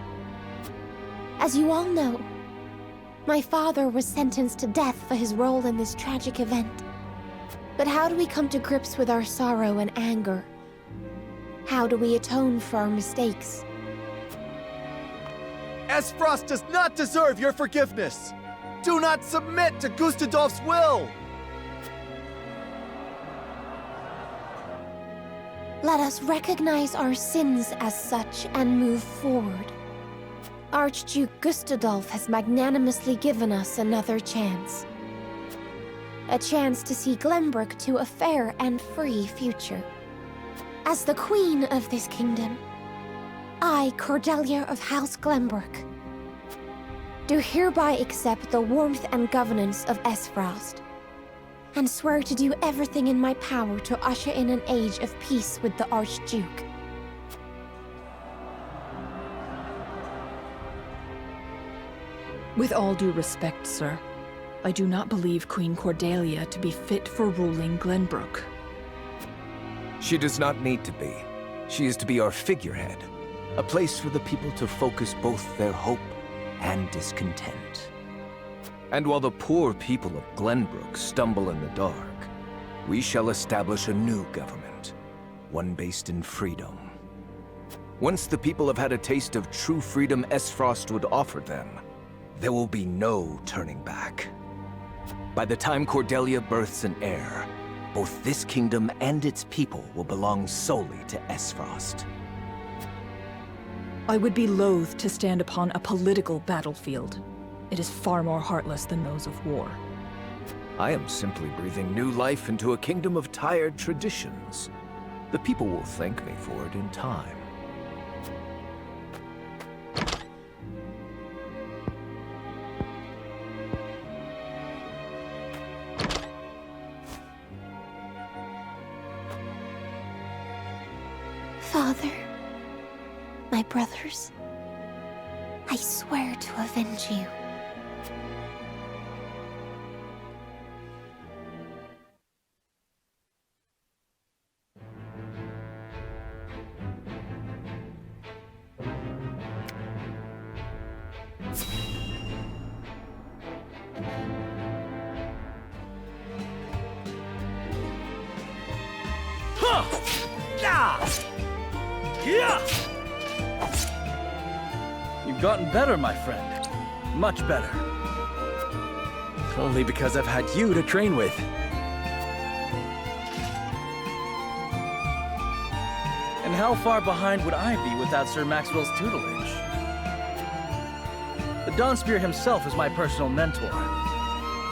As you all know, my father was sentenced to death for his role in this tragic event. But how do we come to grips with our sorrow and anger? How do we atone for our mistakes? Esfrost does not deserve your forgiveness! Do not submit to Gustadolf's will! Let us recognize our sins as such and move forward. Archduke Gustadolf has magnanimously given us another chance. A chance to see Glenbrook to a fair and free future. As the queen of this kingdom, I, Cordelia of House Glenbrook, do hereby accept the warmth and governance of Esfrost, and swear to do everything in my power to usher in an age of peace with the Archduke. With all due respect, sir, I do not believe Queen Cordelia to be fit for ruling Glenbrook. She does not need to be. She is to be our figurehead, a place for the people to focus both their hope and discontent. And while the poor people of Glenbrook stumble in the dark, we shall establish a new government, one based in freedom. Once the people have had a taste of true freedom Esfrost would offer them, there will be no turning back. By the time Cordelia births an heir, both this kingdom and its people will belong solely to Esfrost. I would be loath to stand upon a political battlefield. It is far more heartless than those of war. I am simply breathing new life into a kingdom of tired traditions. The people will thank me for it in time. Father, my brothers, I swear to avenge you. You've gotten better, my friend. Much better. Only because I've had you to train with. And how far behind would I be without Sir Maxwell's tutelage? The Dawnspear himself is my personal mentor.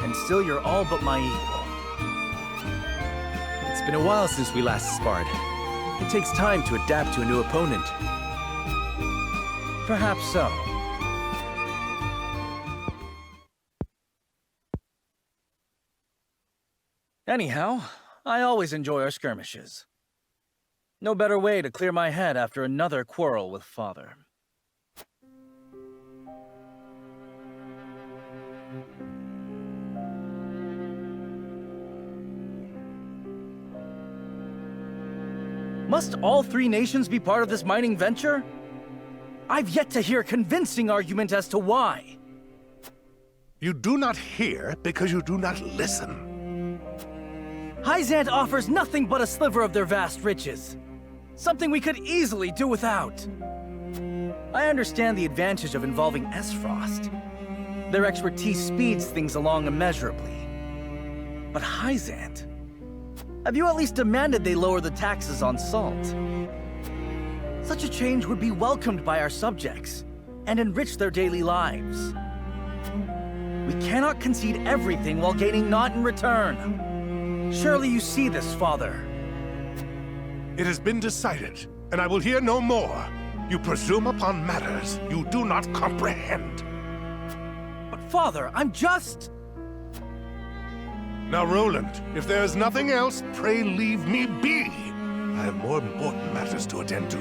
And still you're all but my equal. It's been a while since we last sparred. It takes time to adapt to a new opponent. Perhaps so. Anyhow, I always enjoy our skirmishes. No better way to clear my head after another quarrel with Father. Must all three nations be part of this mining venture? I've yet to hear a convincing argument as to why. You do not hear because you do not listen. Hyzant offers nothing but a sliver of their vast riches. Something we could easily do without. I understand the advantage of involving Esfrost. Their expertise speeds things along immeasurably. But Hyzant? Have you at least demanded they lower the taxes on salt? Such a change would be welcomed by our subjects, and enrich their daily lives. We cannot concede everything while gaining naught in return. Surely you see this, Father. It has been decided, and I will hear no more. You presume upon matters you do not comprehend. But Father, I'm just... Now, Roland, if there is nothing else, pray leave me be. I have more important matters to attend to.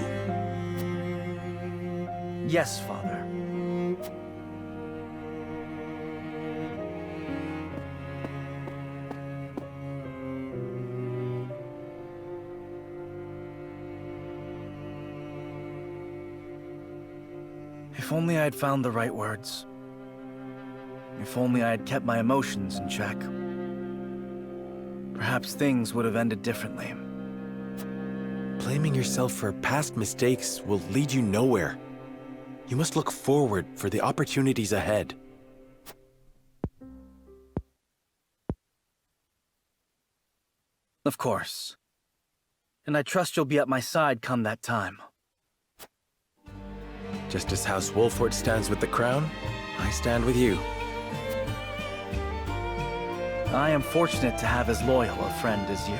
Yes, Father. If only I had found the right words. If only I had kept my emotions in check. Perhaps things would have ended differently. Blaming yourself for past mistakes will lead you nowhere. You must look forward for the opportunities ahead. Of course. And I trust you'll be at my side come that time. Just as House Wolfort stands with the crown, I stand with you. I am fortunate to have as loyal a friend as you.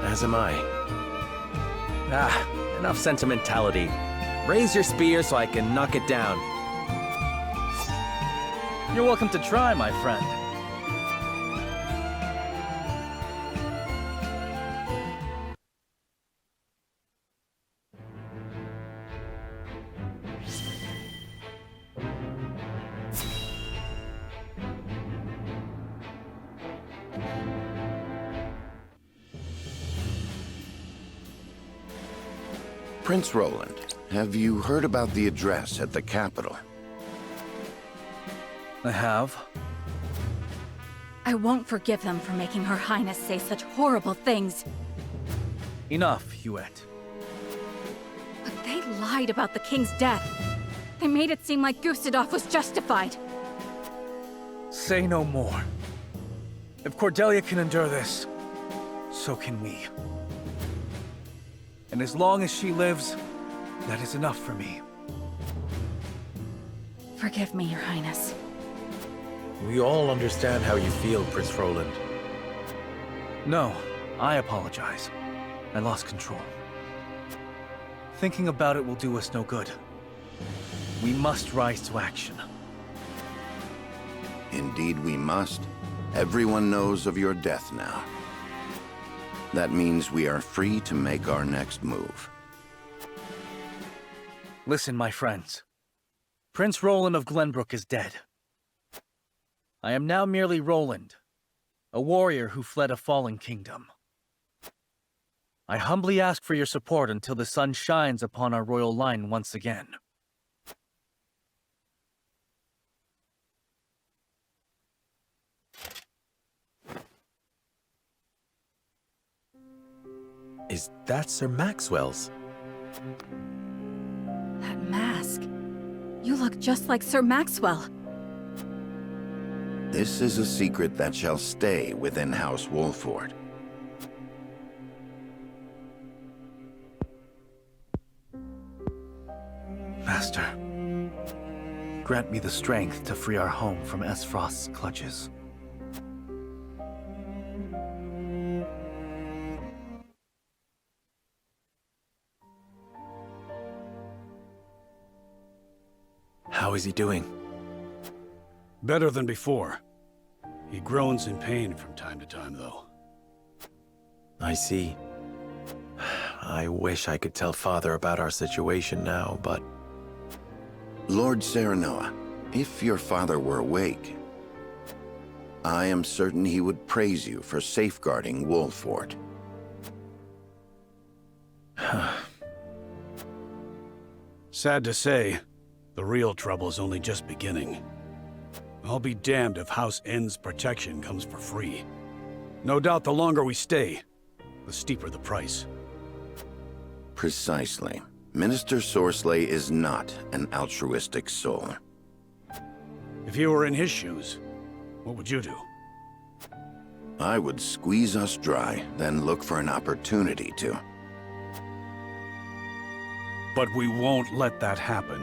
As am I. Enough sentimentality. Raise your spear so I can knock it down. You're welcome to try, my friend. Prince Roland, have you heard about the address at the capital? I have. I won't forgive them for making Her Highness say such horrible things. Enough, Hewitt. But they lied about the king's death. They made it seem like Gustadolf was justified. Say no more. If Cordelia can endure this, so can we. And as long as she lives, that is enough for me. Forgive me, Your Highness. We all understand how you feel, Prince Roland. No, I apologize. I lost control. Thinking about it will do us no good. We must rise to action. Indeed we must. Everyone knows of your death now. That means we are free to make our next move. Listen, my friends. Prince Roland of Glenbrook is dead. I am now merely Roland, a warrior who fled a fallen kingdom. I humbly ask for your support until the sun shines upon our royal line once again. Is that Sir Maxwell's? That mask. You look just like Sir Maxwell. This is a secret that shall stay within House Wolfort. Master, grant me the strength to free our home from Esfrost's clutches. How is he doing? Better than before. He groans in pain from time to time, though. I see. I wish I could tell Father about our situation now, but... Lord Serenoa, if your father were awake, I am certain he would praise you for safeguarding Wolfort. Sad to say, the real trouble is only just beginning. I'll be damned if House N's protection comes for free. No doubt the longer we stay, the steeper the price. Precisely. Minister Sorsley is not an altruistic soul. If you were in his shoes, what would you do? I would squeeze us dry, then look for an opportunity to. But we won't let that happen.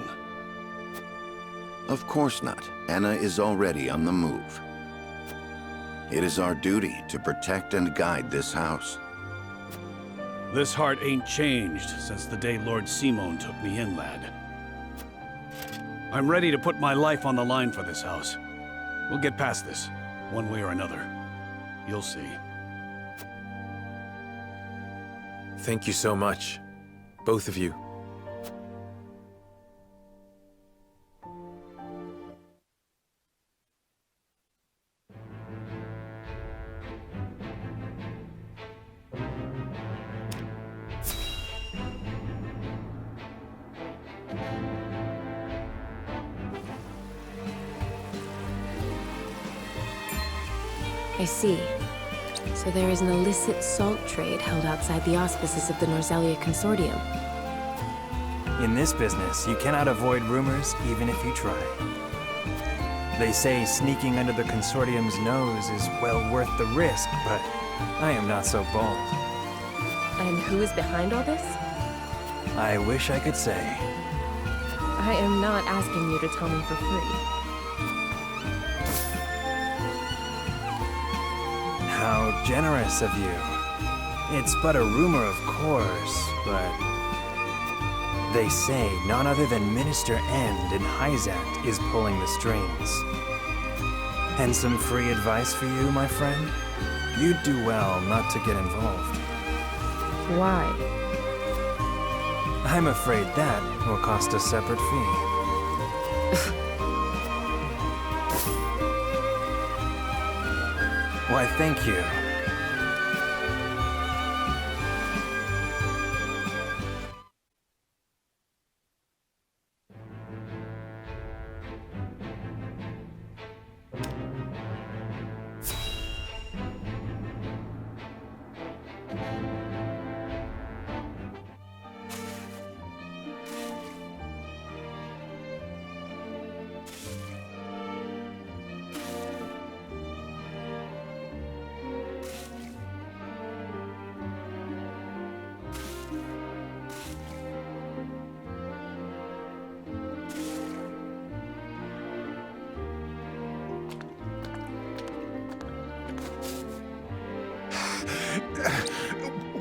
Of course not. Anna is already on the move. It is our duty to protect and guide this house. This heart ain't changed since the day Lord Simon took me in, lad. I'm ready to put my life on the line for this house. We'll get past this, one way or another. You'll see. Thank you so much. Both of you. I see. So there is an illicit salt trade held outside the auspices of the Norzelia Consortium. In this business, you cannot avoid rumors even if you try. They say sneaking under the Consortium's nose is well worth the risk, but I am not so bold. And who is behind all this? I wish I could say. I am not asking you to tell me for free. How generous of you. It's but a rumor, of course, but... They say none other than Minister End in Hyzant is pulling the strings. And some free advice for you, my friend? You'd do well not to get involved. Why? I'm afraid that will cost a separate fee. Why, thank you.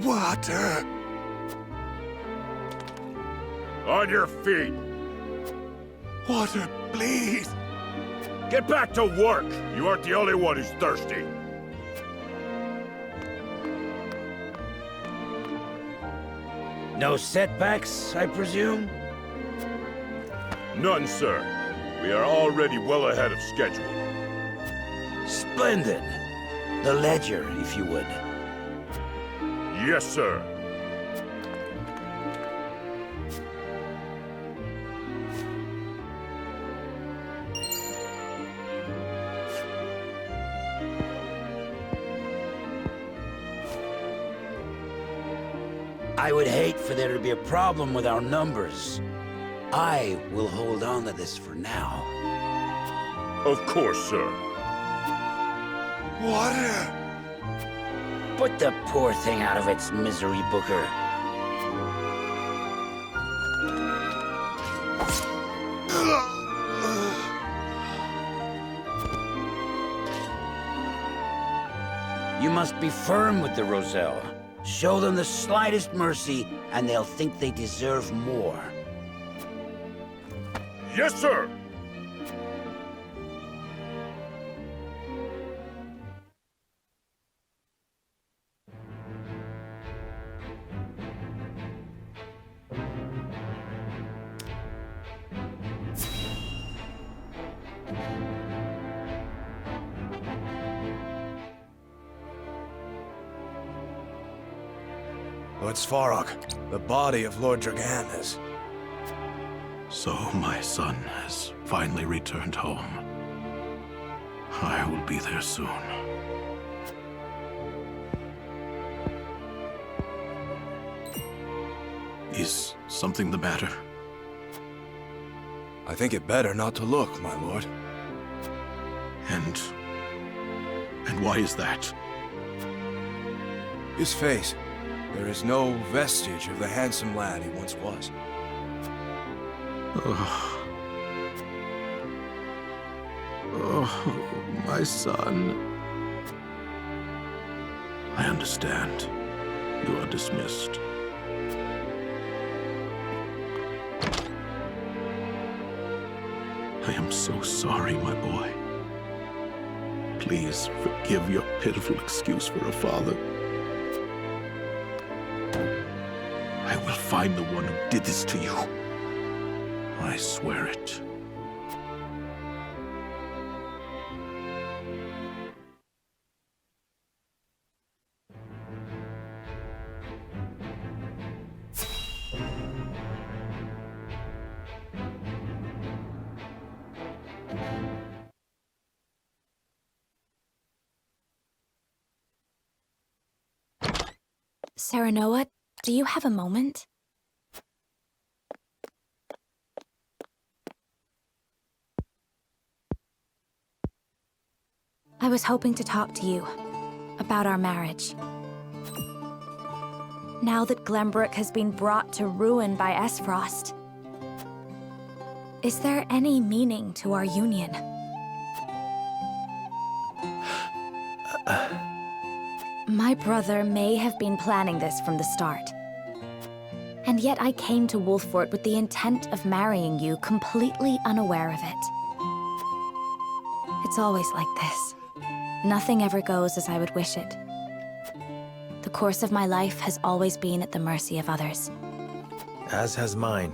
Water! On your feet! Water, please! Get back to work! You aren't the only one who's thirsty. No setbacks, I presume? None, sir. We are already well ahead of schedule. Splendid. The ledger, if you would. Yes, sir. I would hate for there to be a problem with our numbers. I will hold on to this for now. Of course, sir. Water! Put the poor thing out of its misery, Booker. You must be firm with the Roselle. Show them the slightest mercy, and they'll think they deserve more. Yes, sir! Lord Svarog, the body of Lord Dragan is... So my son has finally returned home. I will be there soon. Is something the matter? I think it better not to look, my lord. And why is that? His face. There is no vestige of the handsome lad he once was. Oh, my son. I understand. You are dismissed. I am so sorry, my boy. Please forgive your pitiful excuse for a father. I will find the one who did this to you. I swear it. Serenoa, do you have a moment? I was hoping to talk to you about our marriage. Now that Glenbrook has been brought to ruin by Esfrost, is there any meaning to our union? My brother may have been planning this from the start. And yet I came to Wolffort with the intent of marrying you, completely unaware of it. It's always like this. Nothing ever goes as I would wish it. The course of my life has always been at the mercy of others. As has mine.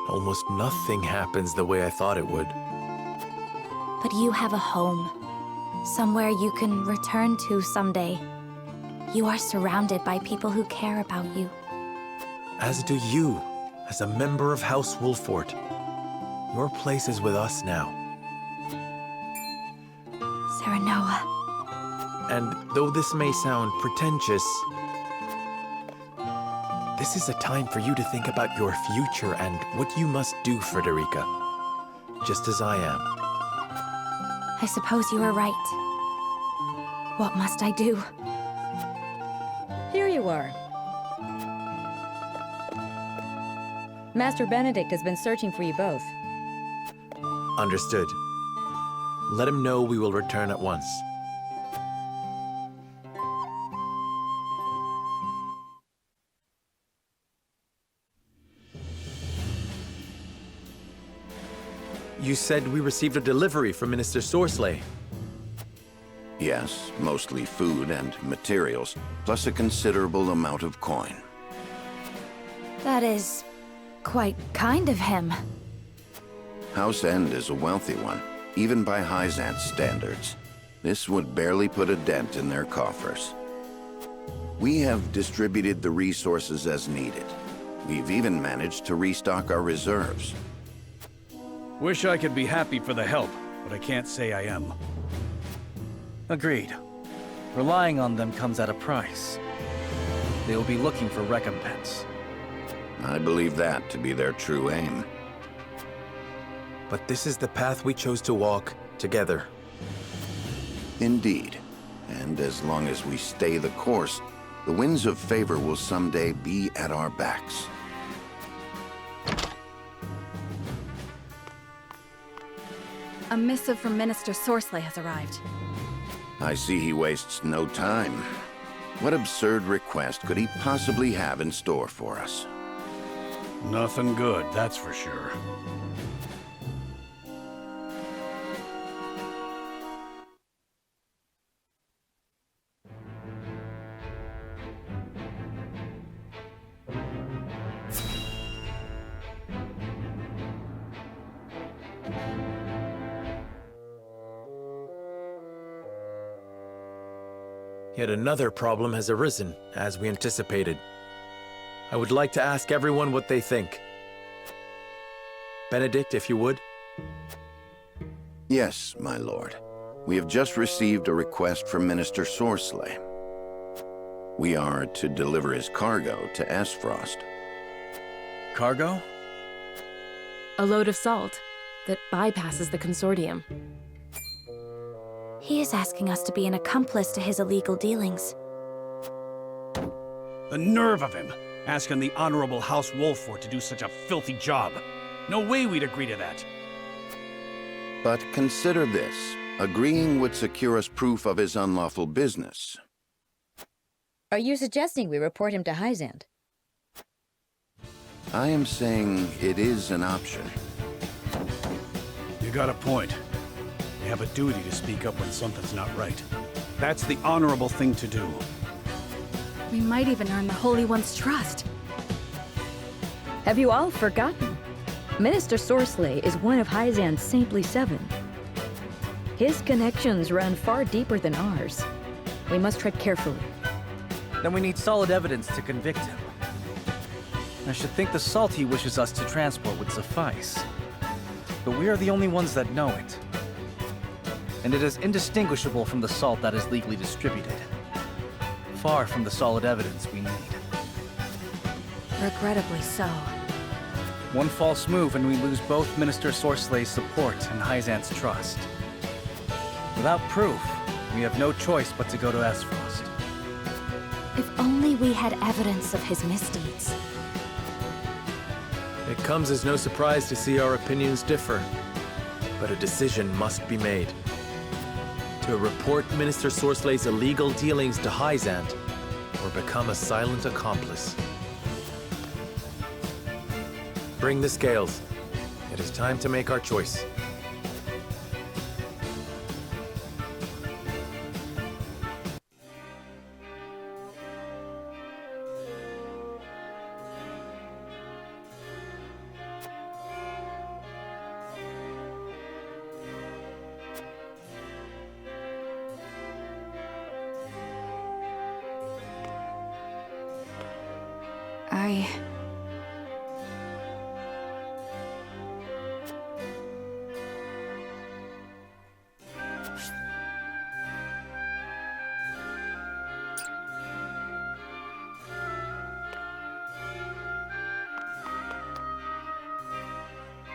Almost nothing happens the way I thought it would. But you have a home. Somewhere you can return to someday. You are surrounded by people who care about you. As do you, as a member of House Wolffort. Your place is with us now. Serenoa. And though this may sound pretentious, this is a time for you to think about your future and what you must do, Frederica. Just as I am. I suppose you are right. What must I do? Here you are. Master Benedict has been searching for you both. Understood. Let him know we will return at once. You said we received a delivery from Minister Sorsley. Yes, mostly food and materials, plus a considerable amount of coin. That is quite kind of him. House End is a wealthy one, even by Hyzant's standards. This would barely put a dent in their coffers. We have distributed the resources as needed. We've even managed to restock our reserves. Wish I could be happy for the help, but I can't say I am. Agreed. Relying on them comes at a price. They will be looking for recompense. I believe that to be their true aim. But this is the path we chose to walk together. Indeed. And as long as we stay the course, the winds of favor will someday be at our backs. A missive from Minister Sorsley has arrived. I see he wastes no time. What absurd request could he possibly have in store for us? Nothing good, that's for sure. Yet another problem has arisen, as we anticipated. I would like to ask everyone what they think. Benedict, if you would. Yes, my lord. We have just received a request from Minister Sorsley. We are to deliver his cargo to Aesfrost. Cargo? A load of salt that bypasses the consortium. He is asking us to be an accomplice to his illegal dealings. The nerve of him, asking the Honorable House Wolfort to do such a filthy job. No way we'd agree to that. But consider this. Agreeing would secure us proof of his unlawful business. Are you suggesting we report him to Hyzant? I am saying it is an option. You got a point. We have a duty to speak up when something's not right. That's the honorable thing to do. We might even earn the Holy One's trust. Have you all forgotten? Minister Sorsley is one of Hyzant's Saintly Seven. His connections run far deeper than ours. We must tread carefully. Then we need solid evidence to convict him. I should think the salt he wishes us to transport would suffice. But we are the only ones that know it. And it is indistinguishable from the salt that is legally distributed. Far from the solid evidence we need. Regrettably so. One false move and we lose both Minister Sorsley's support and Hyzant's trust. Without proof, we have no choice but to go to Aesfrost. If only we had evidence of his misdeeds. It comes as no surprise to see our opinions differ, but a decision must be made. To report Minister Sorsley's illegal dealings to Hyzant, or become a silent accomplice. Bring the scales. It is time to make our choice.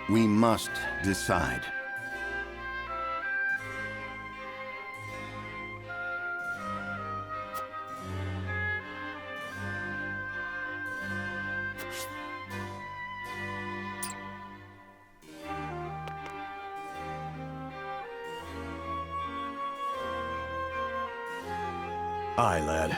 We must decide. Aye, lad.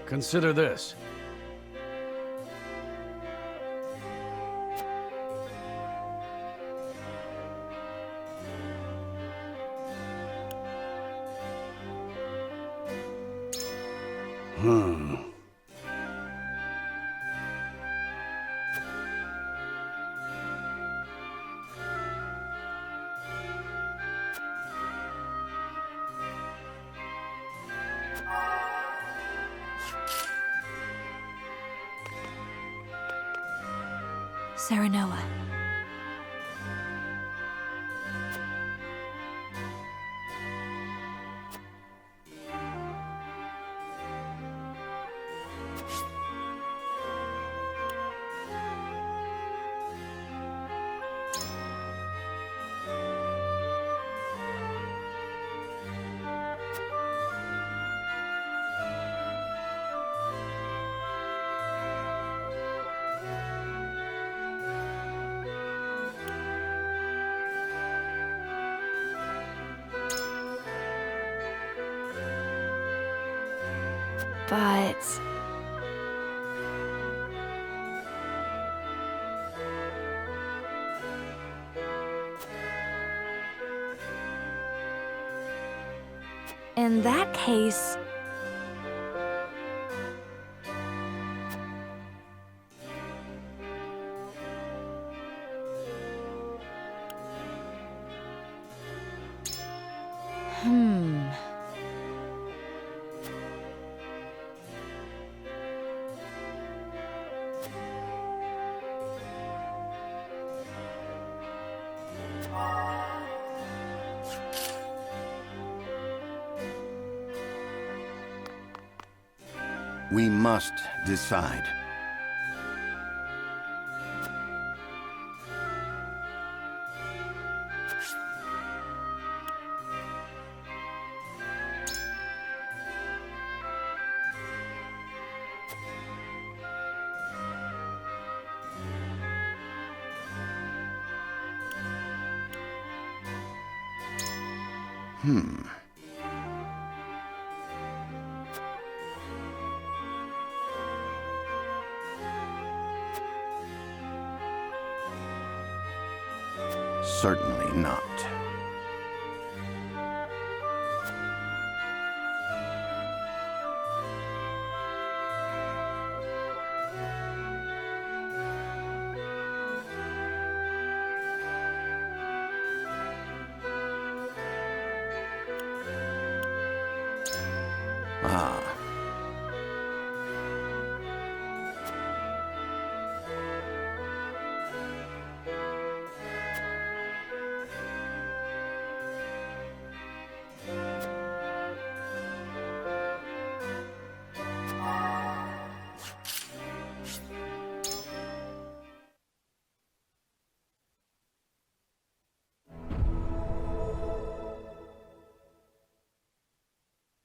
Consider this. Serenoa. But... in that case... We must decide. Certainly not. Ah.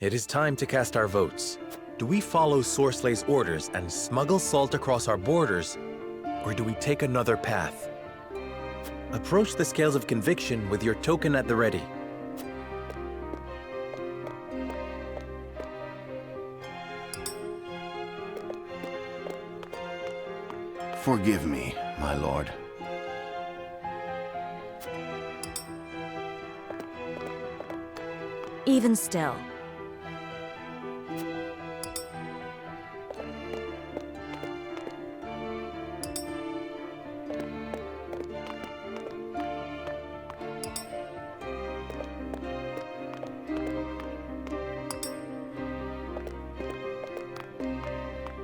It is time to cast our votes. Do we follow Soarslay's orders and smuggle salt across our borders, or do we take another path? Approach the scales of conviction with your token at the ready. Forgive me, my lord. even still.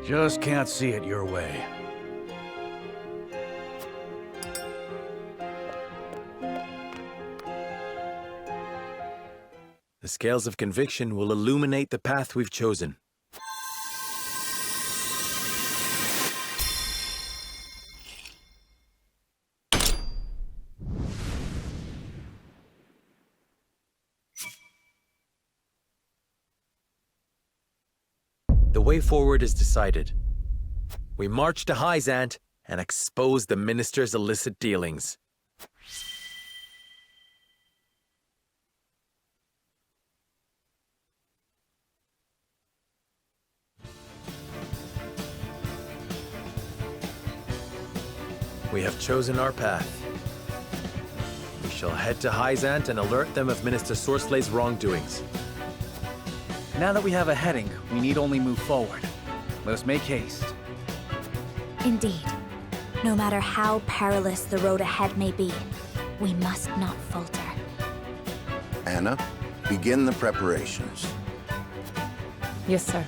Just can't see it your way. The scales of conviction will illuminate the path we've chosen. The way forward is decided. We march to Hyzant and expose the minister's illicit dealings. We have chosen our path. We shall head to Hyzant and alert them of Minister Soarslay's wrongdoings. Now that we have a heading, we need only move forward. Let us make haste. Indeed. No matter how perilous the road ahead may be, we must not falter. Anna, begin the preparations. Yes, sir.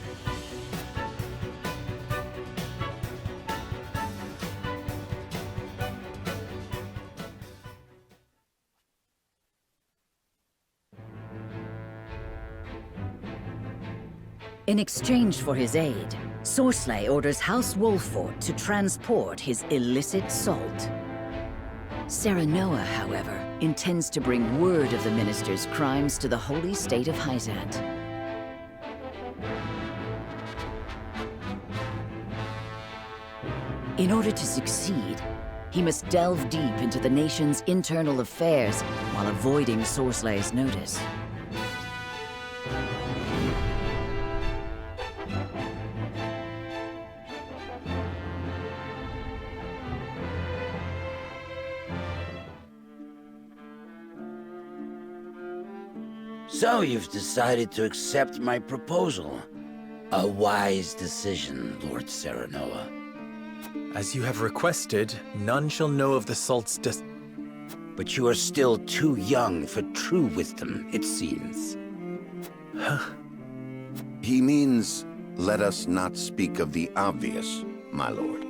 In exchange for his aid, Soarslay orders House Wolfort to transport his illicit salt. Serenoa, however, intends to bring word of the minister's crimes to the holy state of Hyzant. In order to succeed, he must delve deep into the nation's internal affairs while avoiding Soarslay's notice. So you've decided to accept my proposal. A wise decision, Lord Serenoa. As you have requested, none shall know of the salt's But you are still too young for true wisdom, it seems. He means, let us not speak of the obvious, my lord.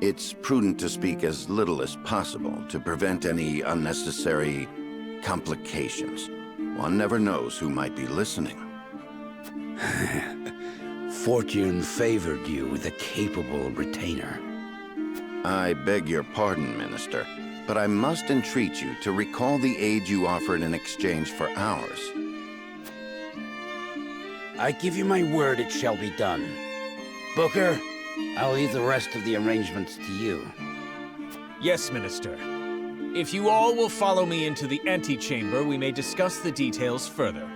It's prudent to speak as little as possible to prevent any unnecessary complications. One never knows who might be listening. Fortune favored you with a capable retainer. I beg your pardon, Minister, but I must entreat you to recall the aid you offered in exchange for ours. I give you my word it shall be done. Booker, I'll leave the rest of the arrangements to you. Yes, Minister. If you all will follow me into the antechamber, we may discuss the details further.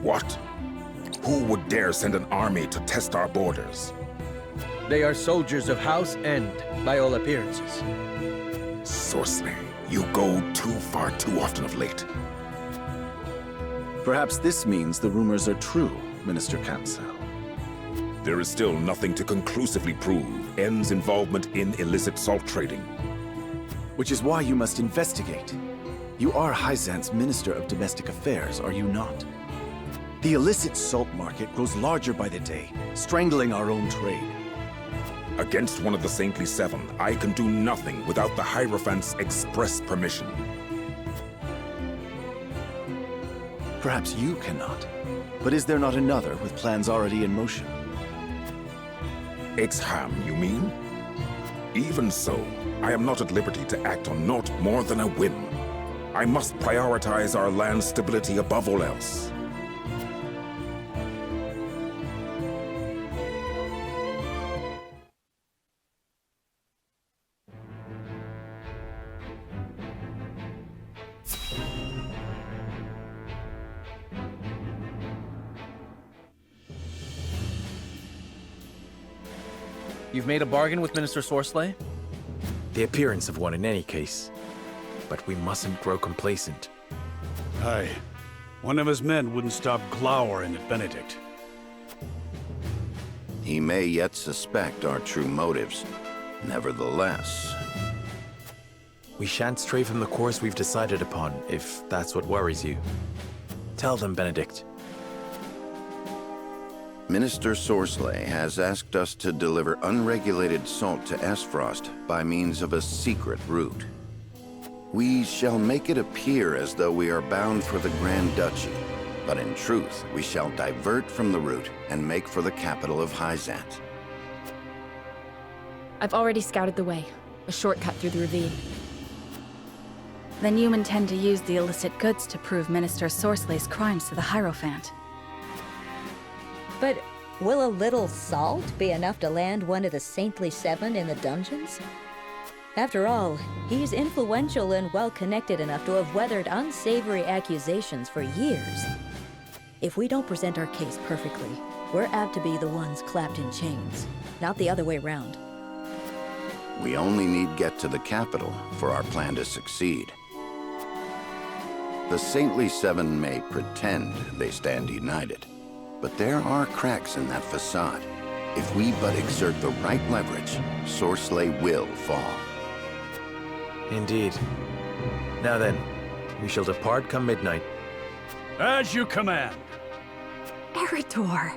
What? Who would dare send an army to test our borders? They are soldiers of House End, by all appearances. Soursley, you go too far too often of late. Perhaps this means the rumors are true, Minister Cancel. There is still nothing to conclusively prove End's involvement in illicit salt trading. Which is why you must investigate. You are Hyzant's Minister of Domestic Affairs, are you not? The illicit salt market grows larger by the day, strangling our own trade. Against one of the Saintly Seven, I can do nothing without the Hierophant's express permission. Perhaps you cannot. But is there not another with plans already in motion? Exham, you mean? Even so, I am not at liberty to act on naught more than a whim. I must prioritize our land's stability above all else. You've made a bargain with Minister Soursley? The appearance of one in any case. But we mustn't grow complacent. Aye. One of his men wouldn't stop glowering at Benedict. He may yet suspect our true motives. Nevertheless... We shan't stray from the course we've decided upon, if that's what worries you. Tell them, Benedict. Minister Soursley has asked us to deliver unregulated salt to Esfrost by means of a secret route. We shall make it appear as though we are bound for the Grand Duchy, but in truth, we shall divert from the route and make for the capital of Hyzant. I've already scouted the way. A shortcut through the ravine. Then you intend to use the illicit goods to prove Minister Soursley's crimes to the Hierophant. But will a little salt be enough to land one of the Saintly Seven in the dungeons? After all, he's influential and well-connected enough to have weathered unsavory accusations for years. If we don't present our case perfectly, we're apt to be the ones clapped in chains, not the other way round. We only need get to the capital for our plan to succeed. The Saintly Seven may pretend they stand united, but there are cracks in that facade. If we but exert the right leverage, Soursley will fall. Indeed. Now then, we shall depart come midnight. As you command. Eridor!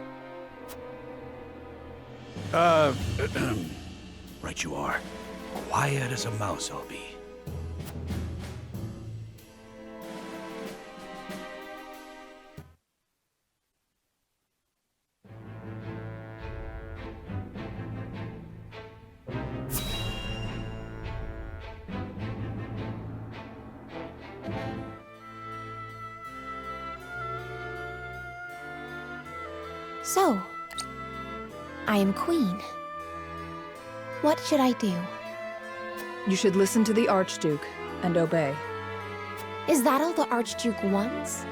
Right you are. Quiet as a mouse I'll be. So, I am queen. What should I do? You should listen to the Archduke and obey. Is that all the Archduke wants?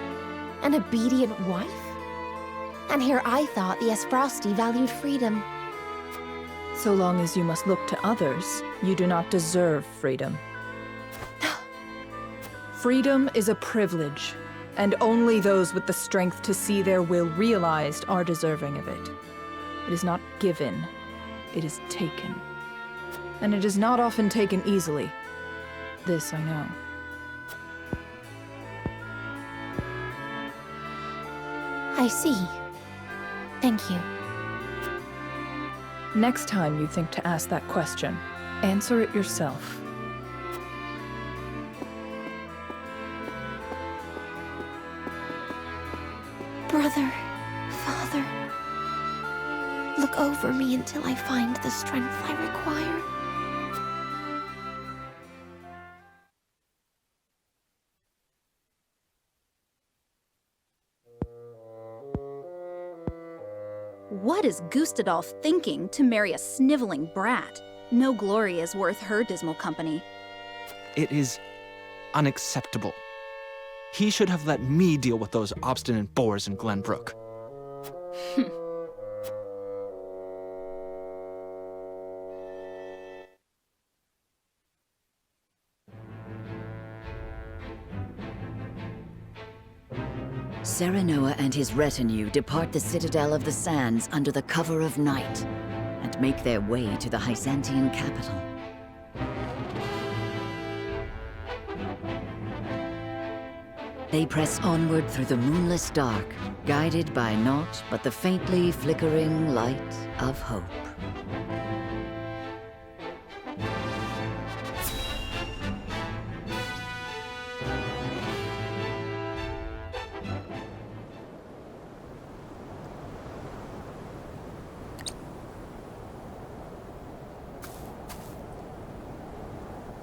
An obedient wife? And here I thought the Esfrosti valued freedom. So long as you must look to others, you do not deserve freedom. Freedom is a privilege, and only those with the strength to see their will realized are deserving of it. It is not given, it is taken. And it is not often taken easily. This I know. I see. Thank you. Next time you think to ask that question, answer it yourself. Brother, Father, look over me until I find the strength I require. What is Gustadolf thinking to marry a sniveling brat? No glory is worth her dismal company. It is unacceptable. He should have let me deal with those obstinate boors in Glenbrook. Serenoa and his retinue depart the Citadel of the Sands under the cover of night and make their way to the Hysantian capital. They press onward through the moonless dark, guided by naught but the faintly flickering light of hope.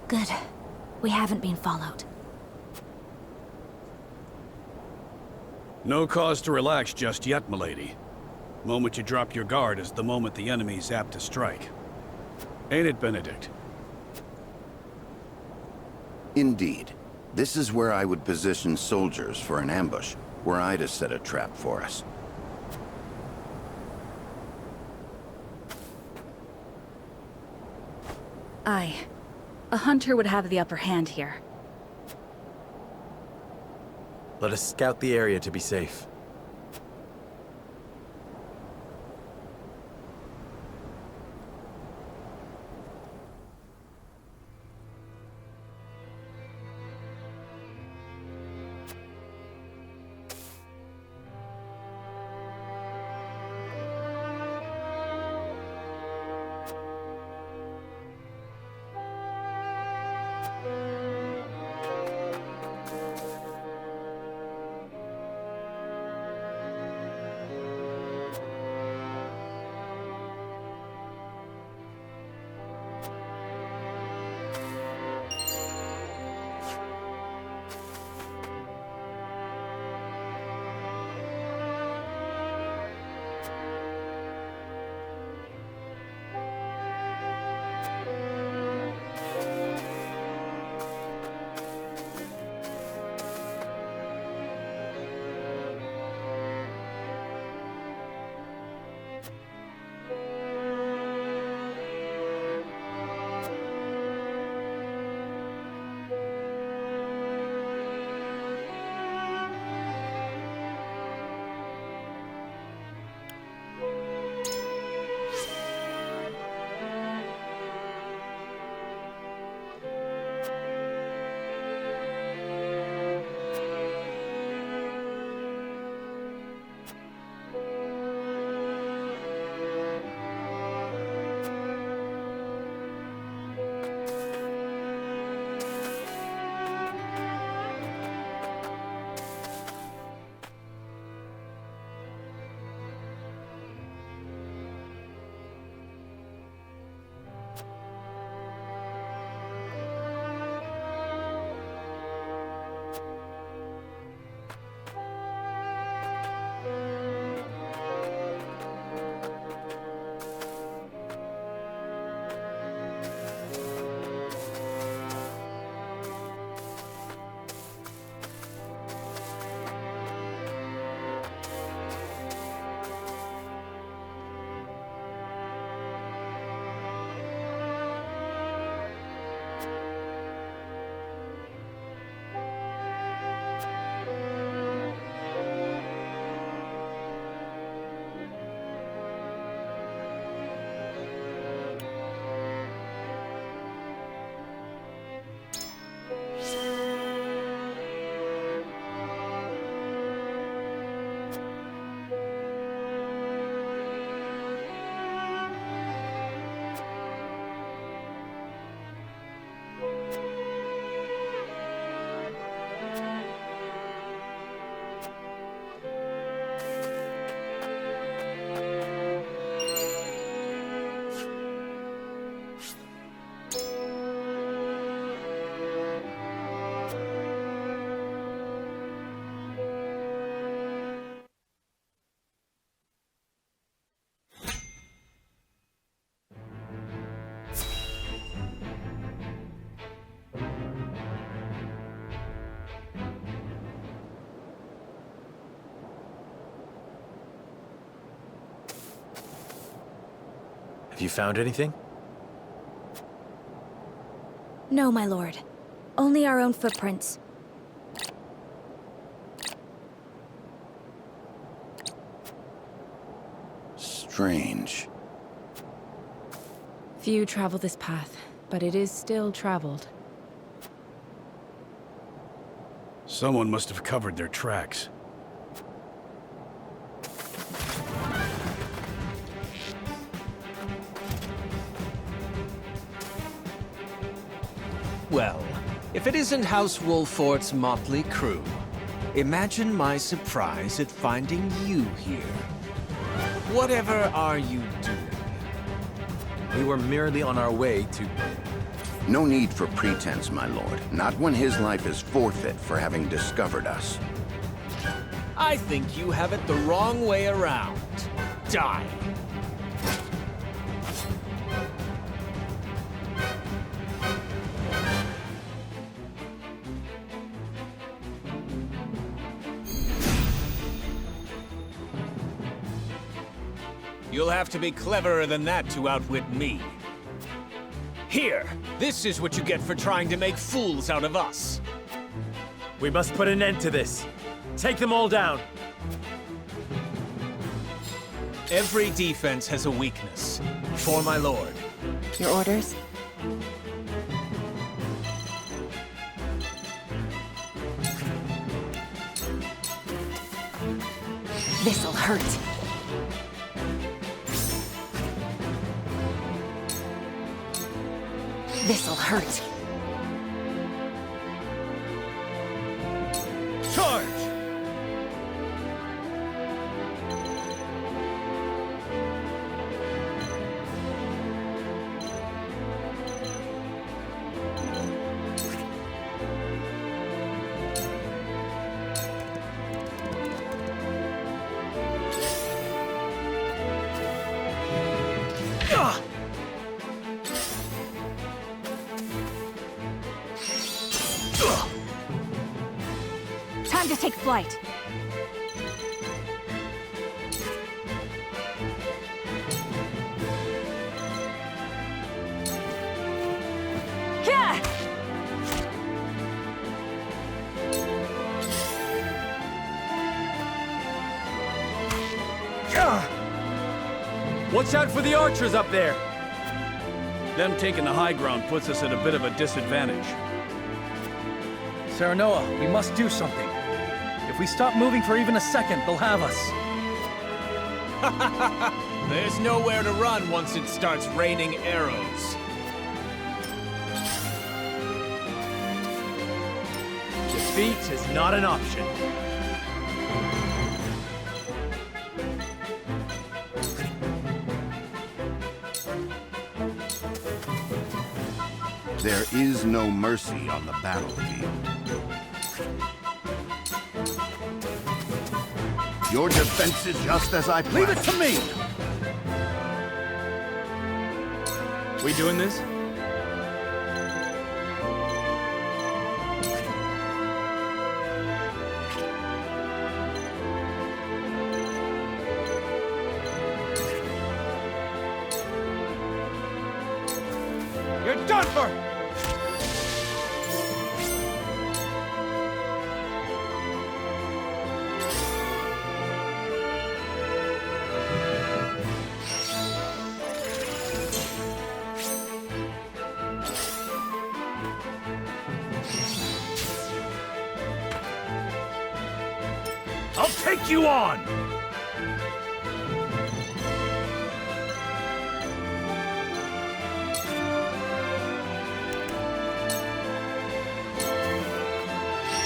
Good. We haven't been followed. No cause to relax just yet, milady. Moment you drop your guard is the moment the enemy's apt to strike. Ain't it, Benedict? Indeed. This is where I would position soldiers for an ambush, were I to set a trap for us. Aye. A hunter would have the upper hand here. Let us scout the area to be safe. Have you found anything? No, my lord. Only our own footprints. Strange. Few travel this path, but it is still traveled. Someone must have covered their tracks. Well, if it isn't House Wolfort's motley crew, imagine my surprise at finding you here. Whatever are you doing? We were merely on our way to... No need for pretense, my lord. Not when his life is forfeit for having discovered us. I think you have it the wrong way around. Die. You'll have to be cleverer than that to outwit me. Here, this is what you get for trying to make fools out of us. We must put an end to this. Take them all down. Every defense has a weakness. For my lord. Your orders? This'll hurt. This'll hurt. Charge! Time to take flight. Watch out for the archers up there! Them taking the high ground puts us at a bit of a disadvantage. Serenoa, we must do something. If we stop moving for even a second, they'll have us. There's nowhere to run once it starts raining arrows. Defeat is not an option. There is no mercy on the battlefield. Your defense is just as I planned. Leave it to me! We doing this? You're done for! I'll take you on!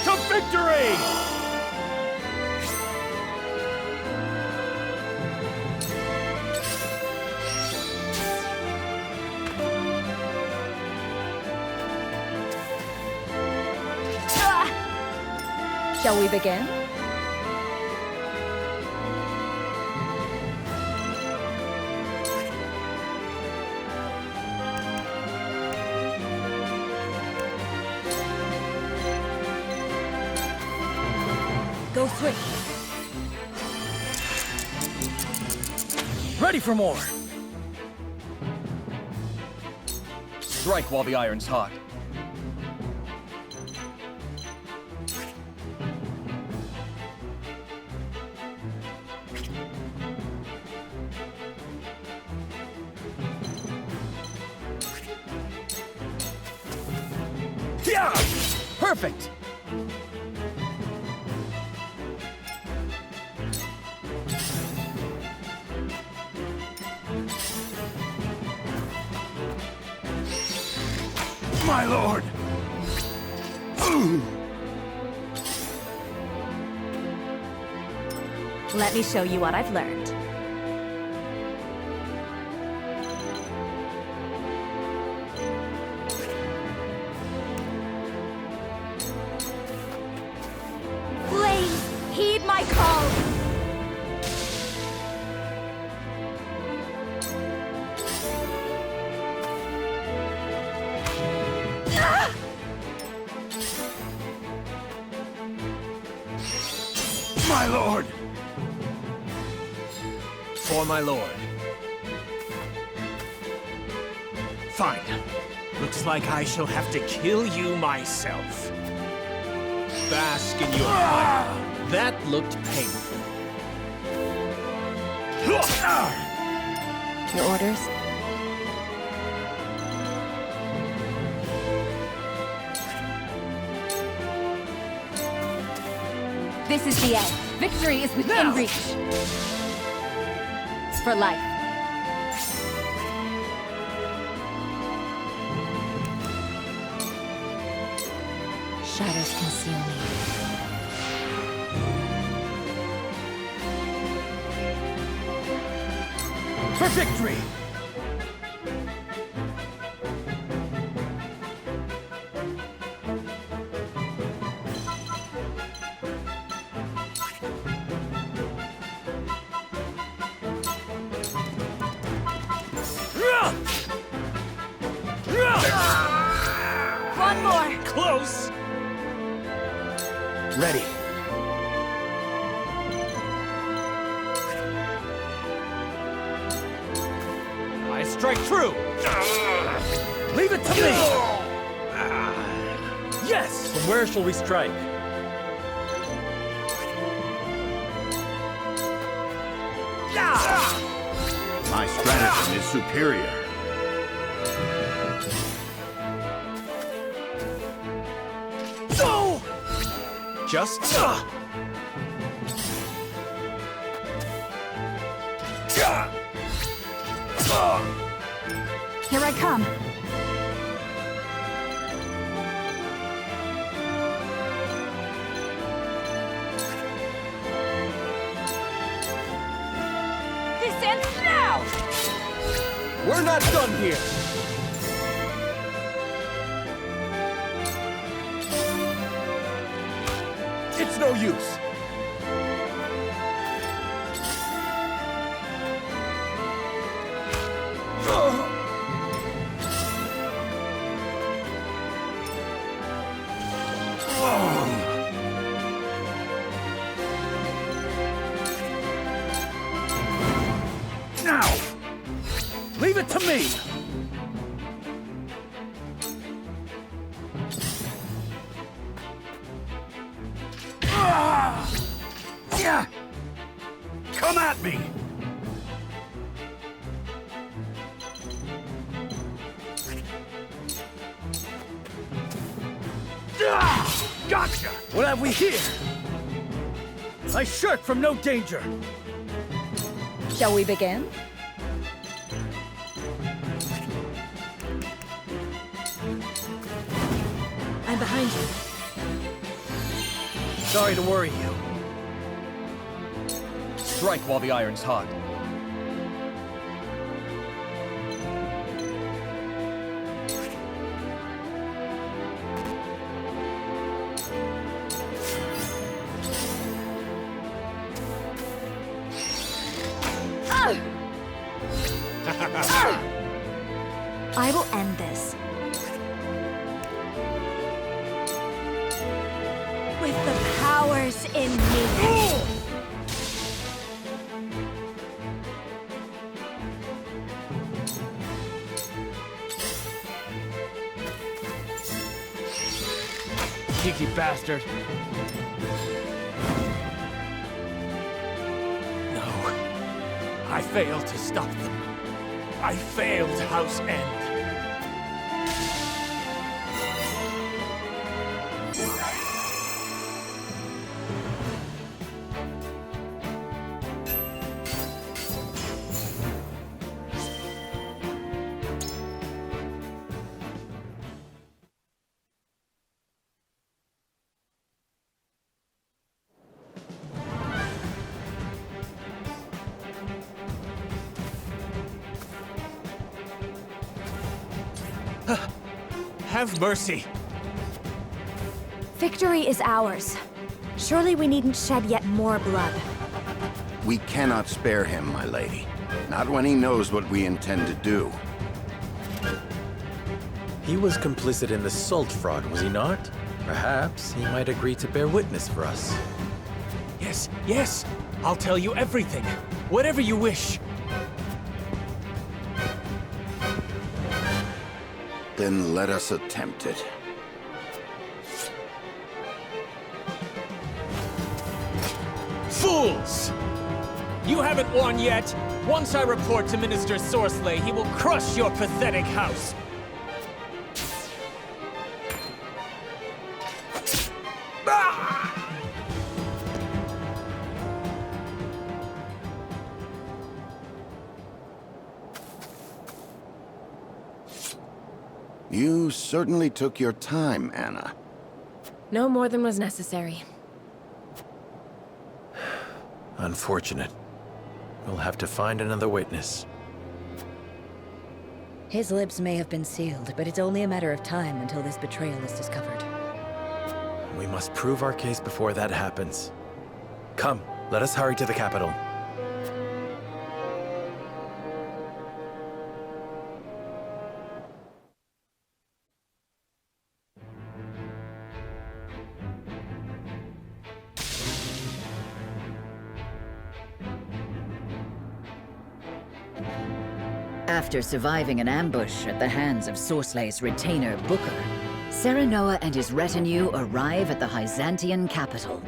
To victory! Shall we begin? Go swift. Ready for more! Strike while the iron's hot. Yeah! Perfect! My lord! Let me show you what I've learned. Please, heed my call! My lord! For my lord. Fine. Looks like I shall have to kill you myself. Bask in your fire. That looked painful. Your orders? This is the end. Victory is within reach. For life. Shadows conceal me. For victory! One more! Close! Ready. I strike true! Leave it to me! Yes! From where shall we strike? My stratagem is superior. So! Just so. Here I come. This ends now! We're not done here! It's no use! Now! Leave it to me! Yeah! Come at me! Gotcha! What have we here? I shirk from no danger! Shall we begin? I'm behind you. Sorry to worry you. Strike while the iron's hot. I will end this. With the powers in me. cheeky bastard. No. I failed to stop them. I failed, House End. Have mercy. Victory is ours. Surely we needn't shed yet more blood. We cannot spare him, my lady. Not when he knows what we intend to do. He was complicit in the salt fraud, was he not? Perhaps he might agree to bear witness for us. Yes, yes. I'll tell you everything. Whatever you wish. Then let us attempt it. Fools! You haven't won yet. Once I report to Minister Soursley, he will crush your pathetic house. You certainly took your time, Anna. No more than was necessary. Unfortunate. We'll have to find another witness. His lips may have been sealed, but it's only a matter of time until this betrayal is discovered. We must prove our case before that happens. Come, let us hurry to the capital. After surviving an ambush at the hands of Soursley's retainer, Booker, Serenoa and his retinue arrive at the Hyzantian capital.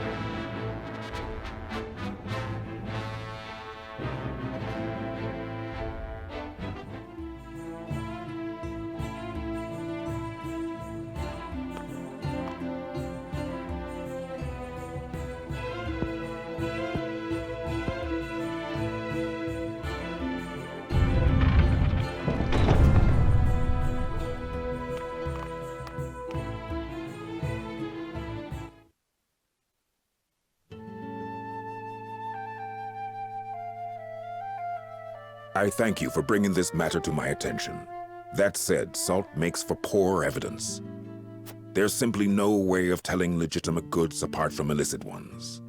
I thank you for bringing this matter to my attention. That said, salt makes for poor evidence. There's simply no way of telling legitimate goods apart from illicit ones.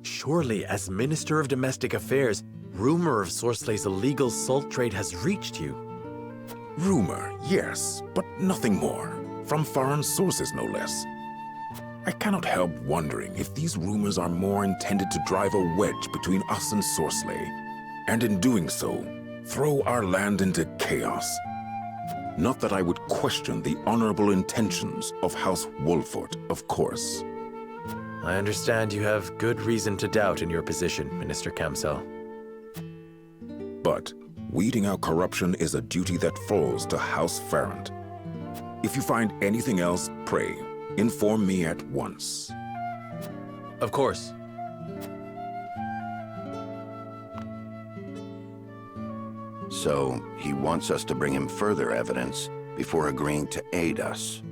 Surely, as Minister of Domestic Affairs, rumor of Soursley's illegal salt trade has reached you. Rumor, yes, but nothing more. From foreign sources, no less. I cannot help wondering if these rumors are more intended to drive a wedge between us and Soursley, and in doing so, throw our land into chaos. Not that I would question the honorable intentions of House Wolfort, of course. I understand you have good reason to doubt in your position, Minister Kamsel. But weeding out corruption is a duty that falls to House Farrant. If you find anything else, pray, inform me at once. Of course. So, he wants us to bring him further evidence before agreeing to aid us.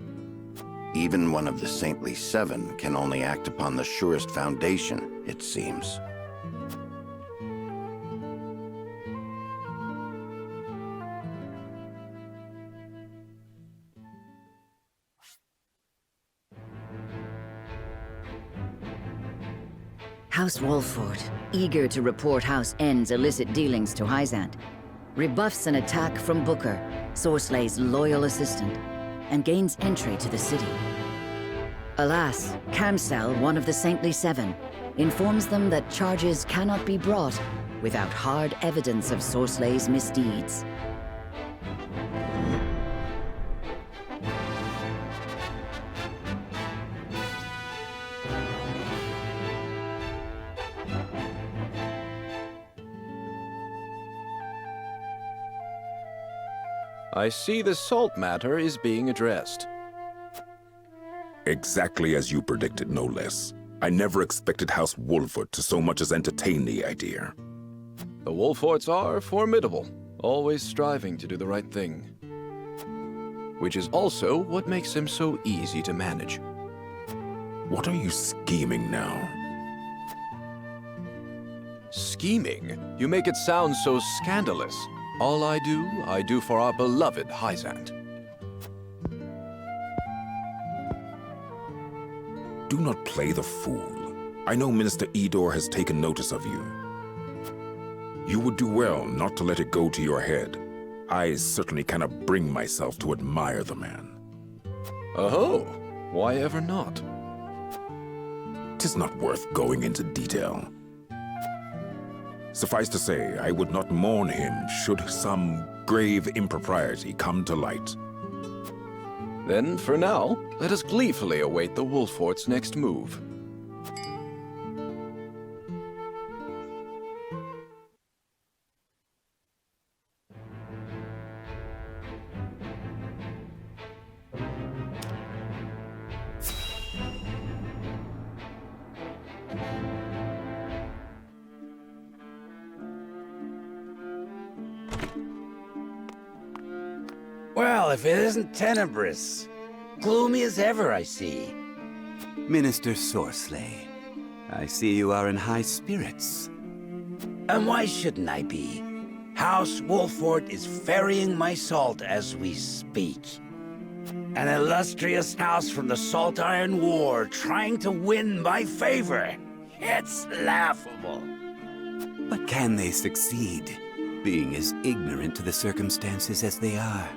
Even one of the Saintly Seven can only act upon the surest foundation, it seems. House Wolfort, eager to report House End's illicit dealings to Hyzant, rebuffs an attack from Booker, Soursley's loyal assistant, and gains entry to the city. Alas, Kamsel, one of the Saintly Seven, informs them that charges cannot be brought without hard evidence of Soursley's misdeeds. I see the salt matter is being addressed. Exactly as you predicted, no less. I never expected House Wolford to so much as entertain the idea. The Wolforts are formidable, always striving to do the right thing. Which is also what makes them so easy to manage. What are you scheming now? Scheming? You make it sound so scandalous. All I do for our beloved Hyzant. Do not play the fool. I know Minister Edor has taken notice of you. You would do well not to let it go to your head. I certainly cannot bring myself to admire the man. Oh, why ever not? 'Tis not worth going into detail. Suffice to say, I would not mourn him should some grave impropriety come to light. Then, for now, let us gleefully await the Wolfort's next move. Well, if it isn't tenebrous. Gloomy as ever, I see. Minister Soarsley, I see you are in high spirits. And why shouldn't I be? House Wolford is ferrying my salt as we speak. An illustrious house from the Salt Iron War trying to win my favor. It's laughable. But can they succeed, being as ignorant to the circumstances as they are?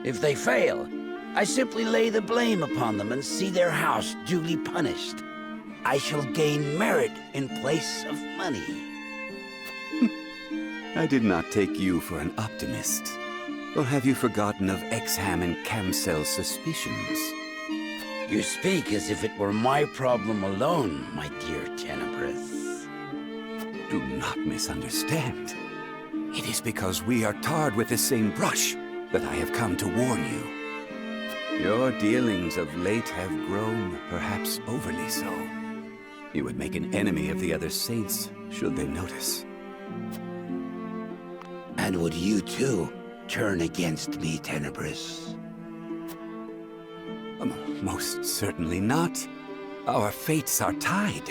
If they fail, I simply lay the blame upon them and see their house duly punished. I shall gain merit in place of money. I did not take you for an optimist. Or have you forgotten of Exham and Camsel's suspicions? You speak as if it were my problem alone, my dear Tenebrous. Do not misunderstand. It is because we are tarred with the same brush that I have come to warn you. Your dealings of late have grown, perhaps overly so. You would make an enemy of the other saints, should they notice. And would you too turn against me, Tenebrous? Most certainly not. Our fates are tied.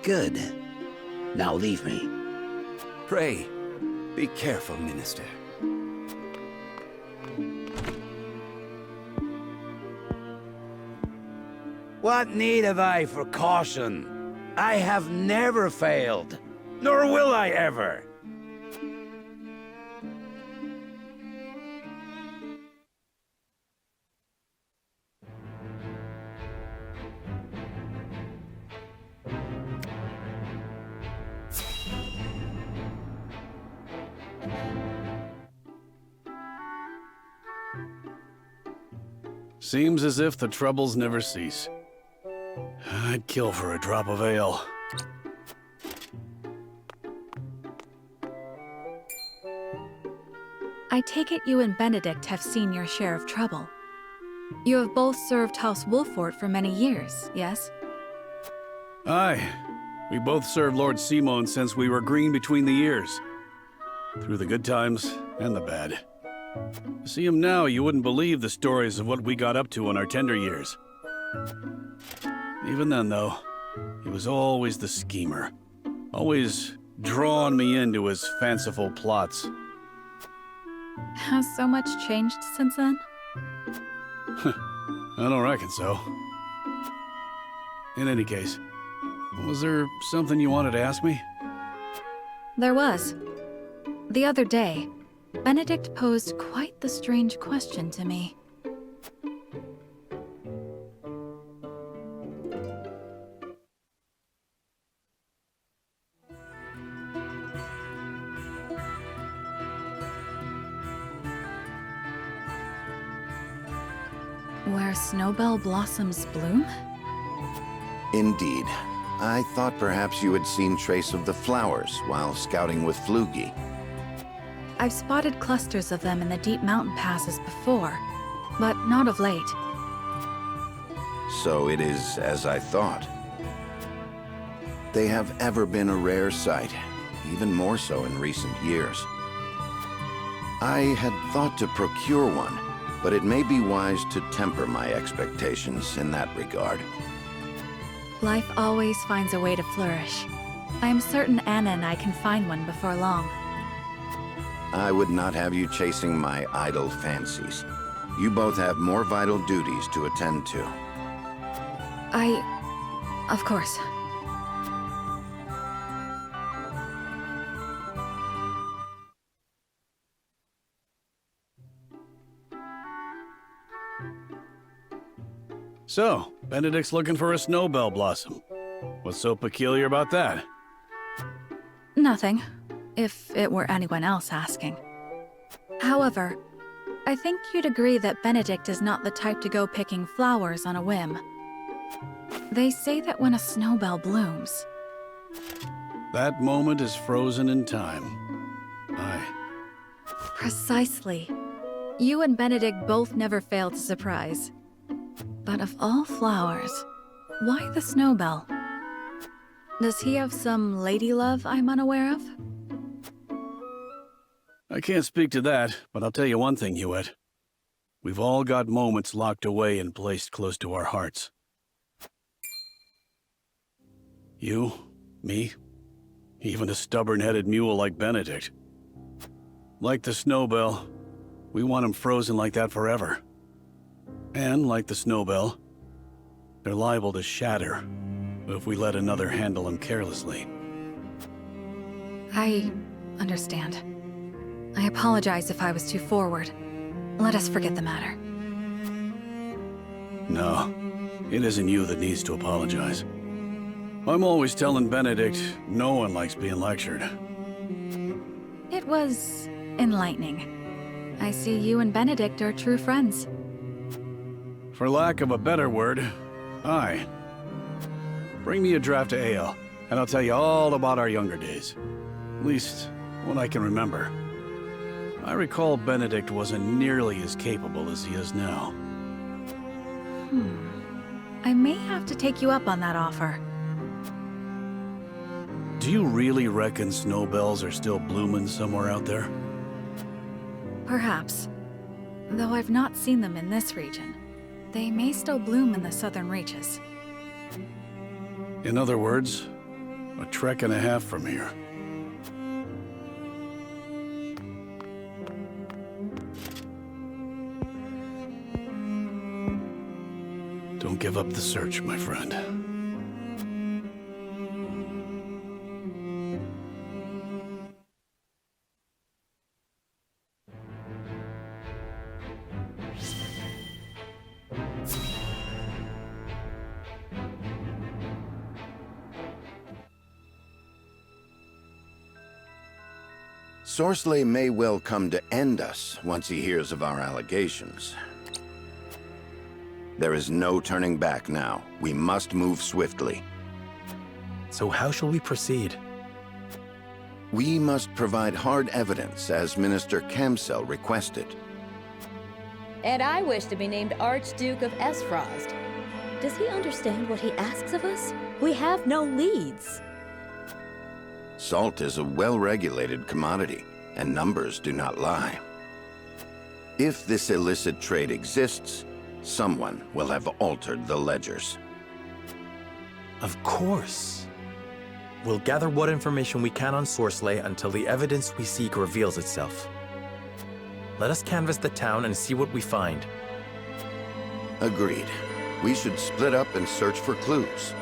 Good. Now leave me. Pray, be careful, Minister. What need have I for caution? I have never failed, nor will I ever. Seems as if the troubles never cease. I'd kill for a drop of ale. I take it you and Benedict have seen your share of trouble. You have both served House Wolford for many years, yes? Aye. We both served Lord Simon since we were green between the ears. Through the good times and the bad. To see him now, you wouldn't believe the stories of what we got up to in our tender years. Even then, though, he was always the schemer. Always drawing me into his fanciful plots. Has so much changed since then? I don't reckon so. In any case, was there something you wanted to ask me? There was. The other day, Benedict posed quite the strange question to me. Where snowbell blossoms bloom? Indeed. I thought perhaps you had seen trace of the flowers while scouting with Flugy. I've spotted clusters of them in the deep mountain passes before, but not of late. So it is as I thought. They have ever been a rare sight, even more so in recent years. I had thought to procure one, but it may be wise to temper my expectations in that regard. Life always finds a way to flourish. I am certain Anna and I can find one before long. I would not have you chasing my idle fancies. You both have more vital duties to attend to. Of course. So, Benedict's looking for a snowbell blossom. What's so peculiar about that? Nothing, if it were anyone else asking. However, I think you'd agree that Benedict is not the type to go picking flowers on a whim. They say that when a snowbell blooms... That moment is frozen in time. Aye. Precisely. You and Benedict both never fail to surprise. But of all flowers, why the snowbell? Does he have some lady love I'm unaware of? I can't speak to that, but I'll tell you one thing, Hewitt. We've all got moments locked away and placed close to our hearts. You, me, even a stubborn-headed mule like Benedict. Like the snowbell, we want him frozen like that forever. And like the snowbell, they're liable to shatter if we let another handle them carelessly. I understand. I apologize if I was too forward. Let us forget the matter. No, it isn't you that needs to apologize. I'm always telling Benedict no one likes being lectured. It was enlightening. I see you and Benedict are true friends. For lack of a better word, aye. Bring me a draft of ale, and I'll tell you all about our younger days. At least, what I can remember. I recall Benedict wasn't nearly as capable as he is now. I may have to take you up on that offer. Do you really reckon snowbells are still blooming somewhere out there? Perhaps. Though I've not seen them in this region. They may still bloom in the southern reaches. In other words, a trek and a half from here. Don't give up the search, my friend. Soarsley may well come to end us once he hears of our allegations. There is no turning back now. We must move swiftly. So how shall we proceed? We must provide hard evidence, as Minister Camsell requested. And I wish to be named Archduke of Esfrost. Does he understand what he asks of us? We have no leads. Salt is a well-regulated commodity, and numbers do not lie. If this illicit trade exists, someone will have altered the ledgers. Of course. We'll gather what information we can on Soarsley until the evidence we seek reveals itself. Let us canvass the town and see what we find. Agreed. We should split up and search for clues.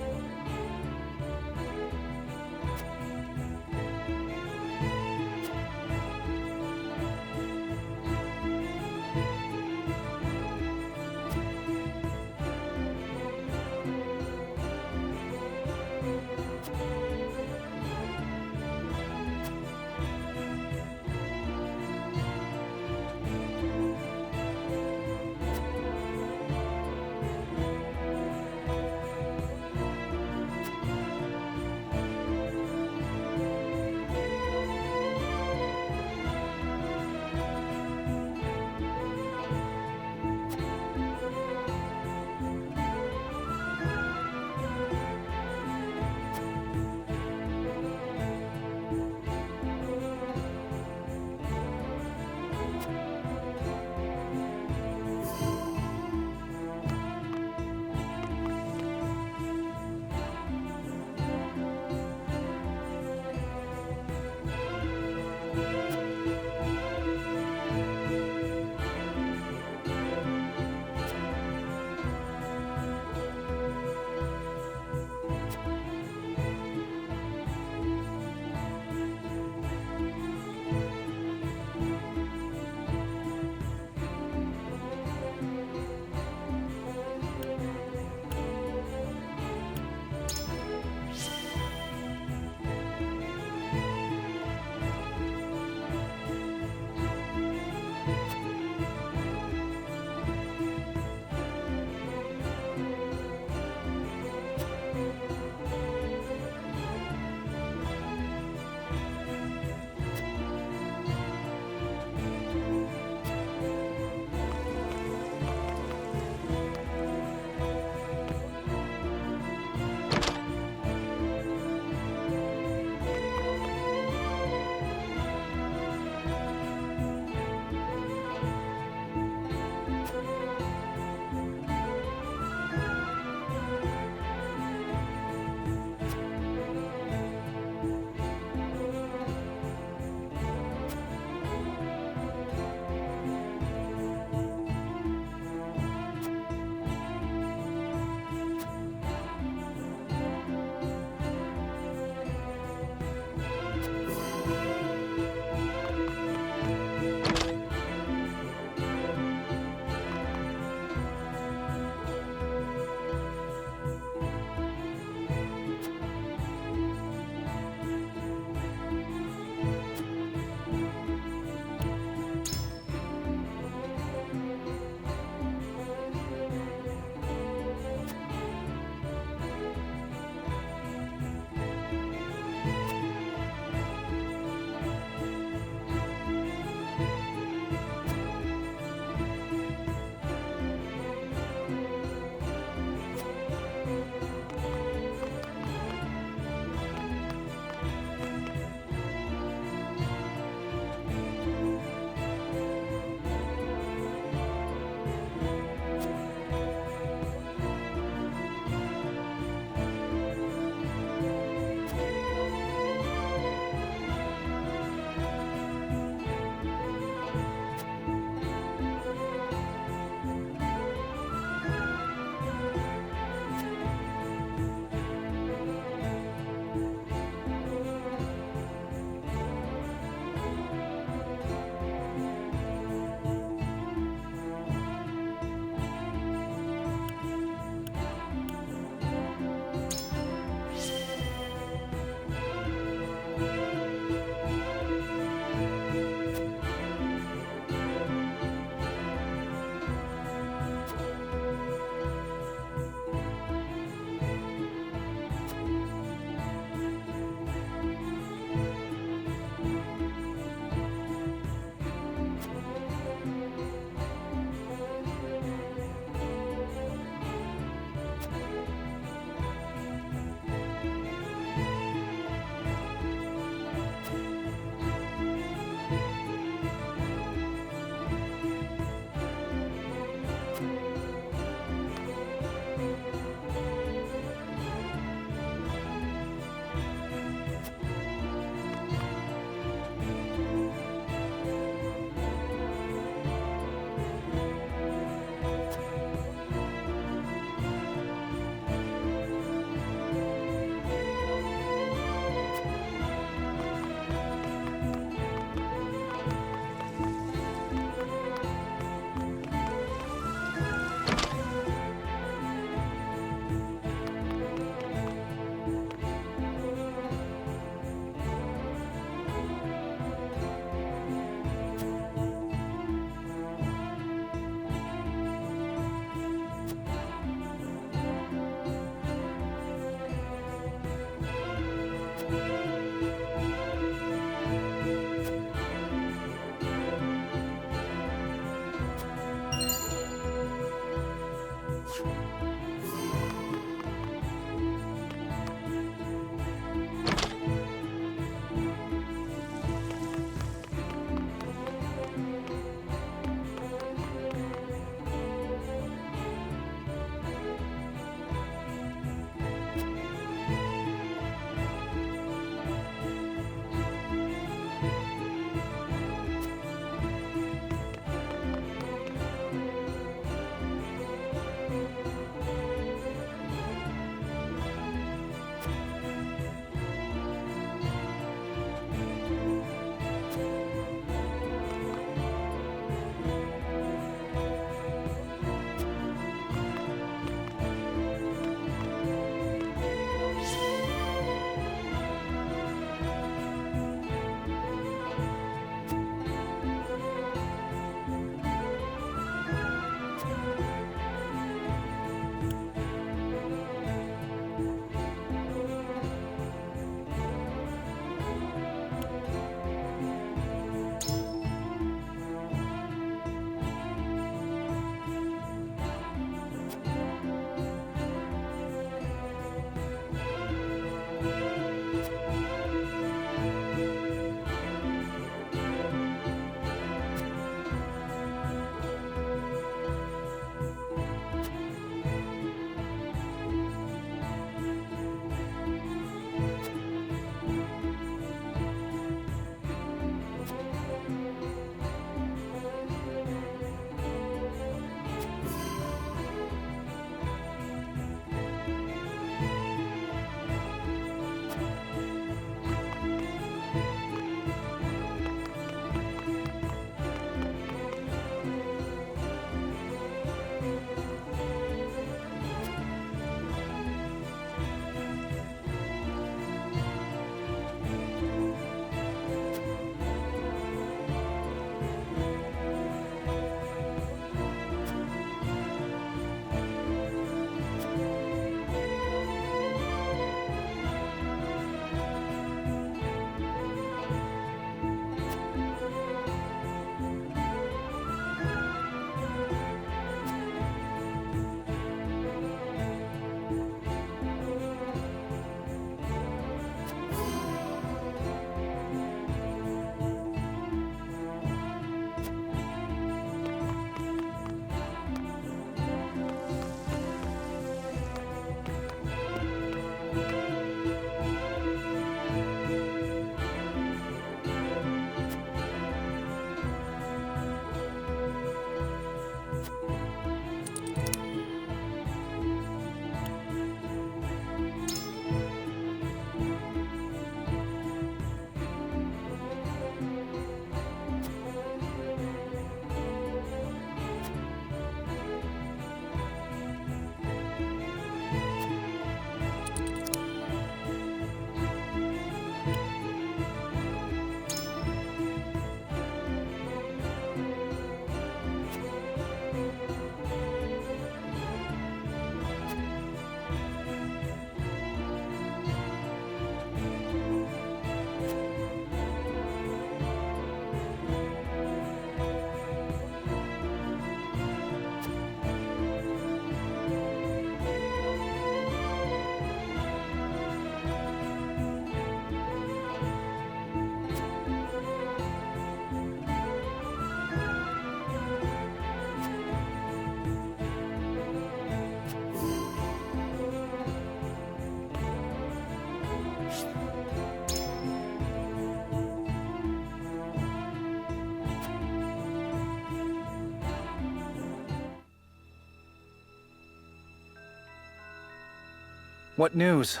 What news?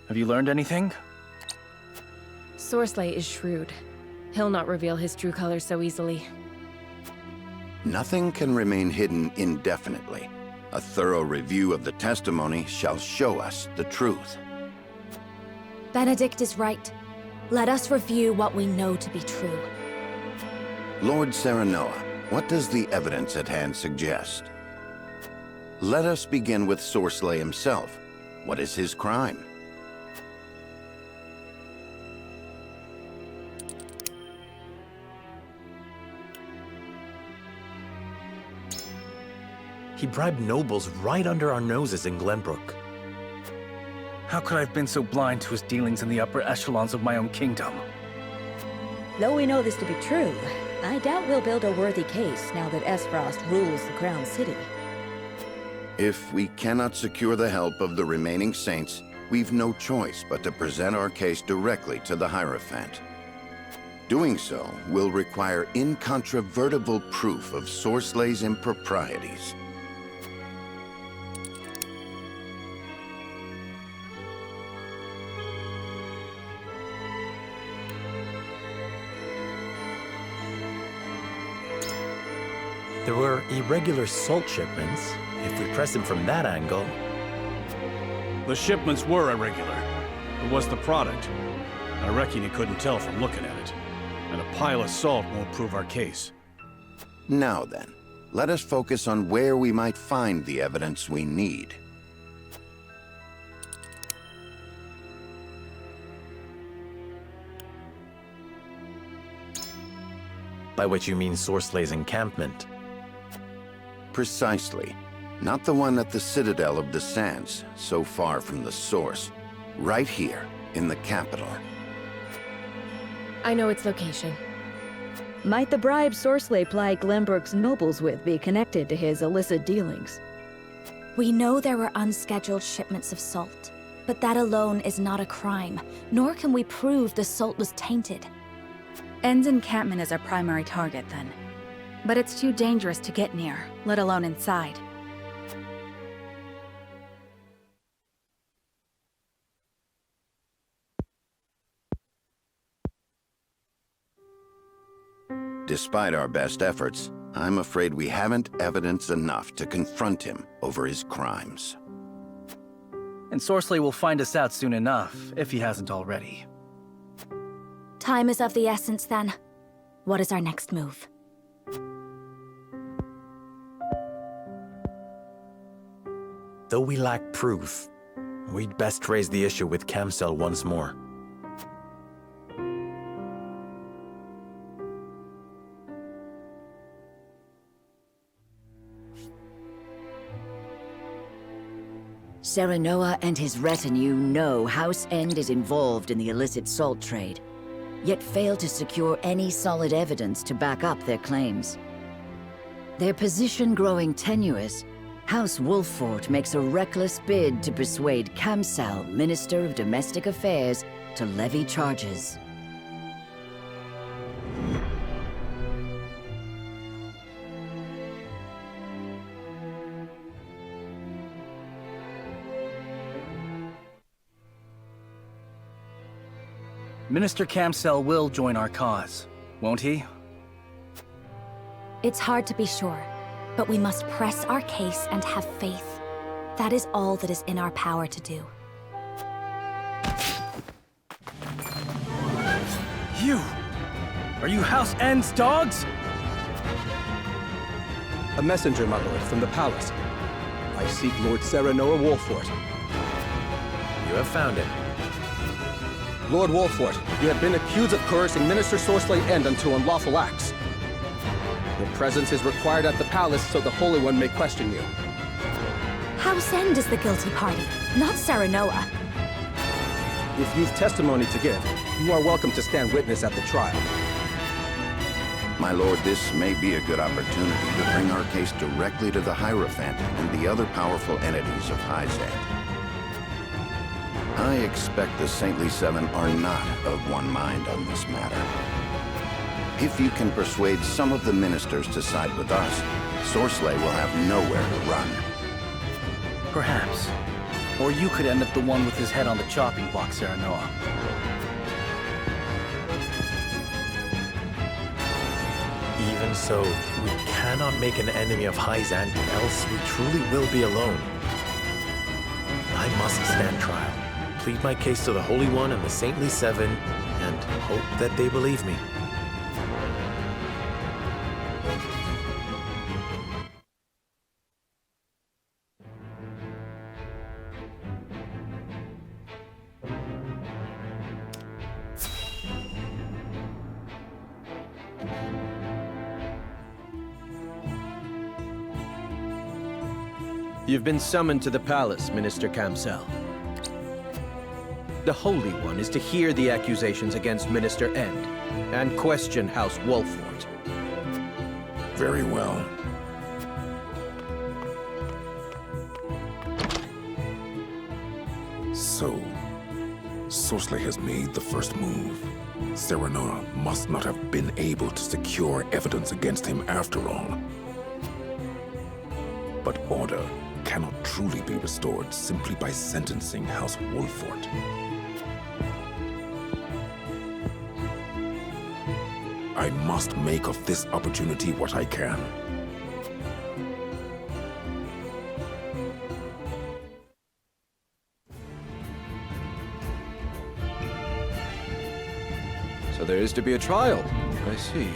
Have you learned anything? Soursley is shrewd. He'll not reveal his true colors so easily. Nothing can remain hidden indefinitely. A thorough review of the testimony shall show us the truth. Benedict is right. Let us review what we know to be true. Lord Serenoa, what does the evidence at hand suggest? Let us begin with Soursley himself. What is his crime? He bribed nobles right under our noses in Glenbrook. How could I have been so blind to his dealings in the upper echelons of my own kingdom? Though we know this to be true, I doubt we'll build a worthy case now that Esfrost rules the Crown City. If we cannot secure the help of the remaining saints, we've no choice but to present our case directly to the Hierophant. Doing so will require incontrovertible proof of Soarslay's improprieties. There were irregular salt shipments. If we press him from that angle... The shipments were irregular. It was the product. I reckon you couldn't tell from looking at it. And a pile of salt won't prove our case. Now then, let us focus on where we might find the evidence we need. By which you mean Soarslay's encampment? Precisely. Not the one at the Citadel of the Sands, so far from the source. Right here, in the capital. I know its location. Might the bribe Soarslay plied Glenbrook's nobles with be connected to his illicit dealings? We know there were unscheduled shipments of salt, but that alone is not a crime, nor can we prove the salt was tainted. End's encampment is our primary target, then. But it's too dangerous to get near, let alone inside. Despite our best efforts, I'm afraid we haven't evidence enough to confront him over his crimes. And Soarslay will find us out soon enough, if he hasn't already. Time is of the essence, then. What is our next move? Though we lack proof, we'd best raise the issue with Kamsel once more. Serenoa and his retinue know House End is involved in the illicit salt trade, yet fail to secure any solid evidence to back up their claims. Their position growing tenuous, House Wolffort makes a reckless bid to persuade Kamsel, Minister of Domestic Affairs, to levy charges. Minister Kamsel will join our cause, won't he? It's hard to be sure, but we must press our case and have faith. That is all that is in our power to do. You! Are you House End's dogs? A messenger, my lord, from the palace. I seek Lord Serenoa Wolffort. You have found him. Lord Wolffort, you have been accused of coercing Minister Soarslay End unto unlawful acts. Your presence is required at the palace so the Holy One may question you. House End is the guilty party, not Serenoa. If you've testimony to give, you are welcome to stand witness at the trial. My lord, this may be a good opportunity to bring our case directly to the Hierophant and the other powerful entities of Hyzad. I expect the Saintly Seven are not of one mind on this matter. If you can persuade some of the ministers to side with us, Soarslay will have nowhere to run. Perhaps. Or you could end up the one with his head on the chopping block, Serenoa. Even so, we cannot make an enemy of Hyzad, else we truly will be alone. I must stand trial, plead my case to the Holy One and the Saintly Seven, and hope that they believe me. You've been summoned to the palace, Minister Kamsel. The Holy One is to hear the accusations against Minister End and question House Wolfort. Very well. So, Soursley has made the first move. Serenora must not have been able to secure evidence against him after all. But order cannot truly be restored simply by sentencing House Wolfort. I must make of this opportunity what I can. So there is to be a trial. I see.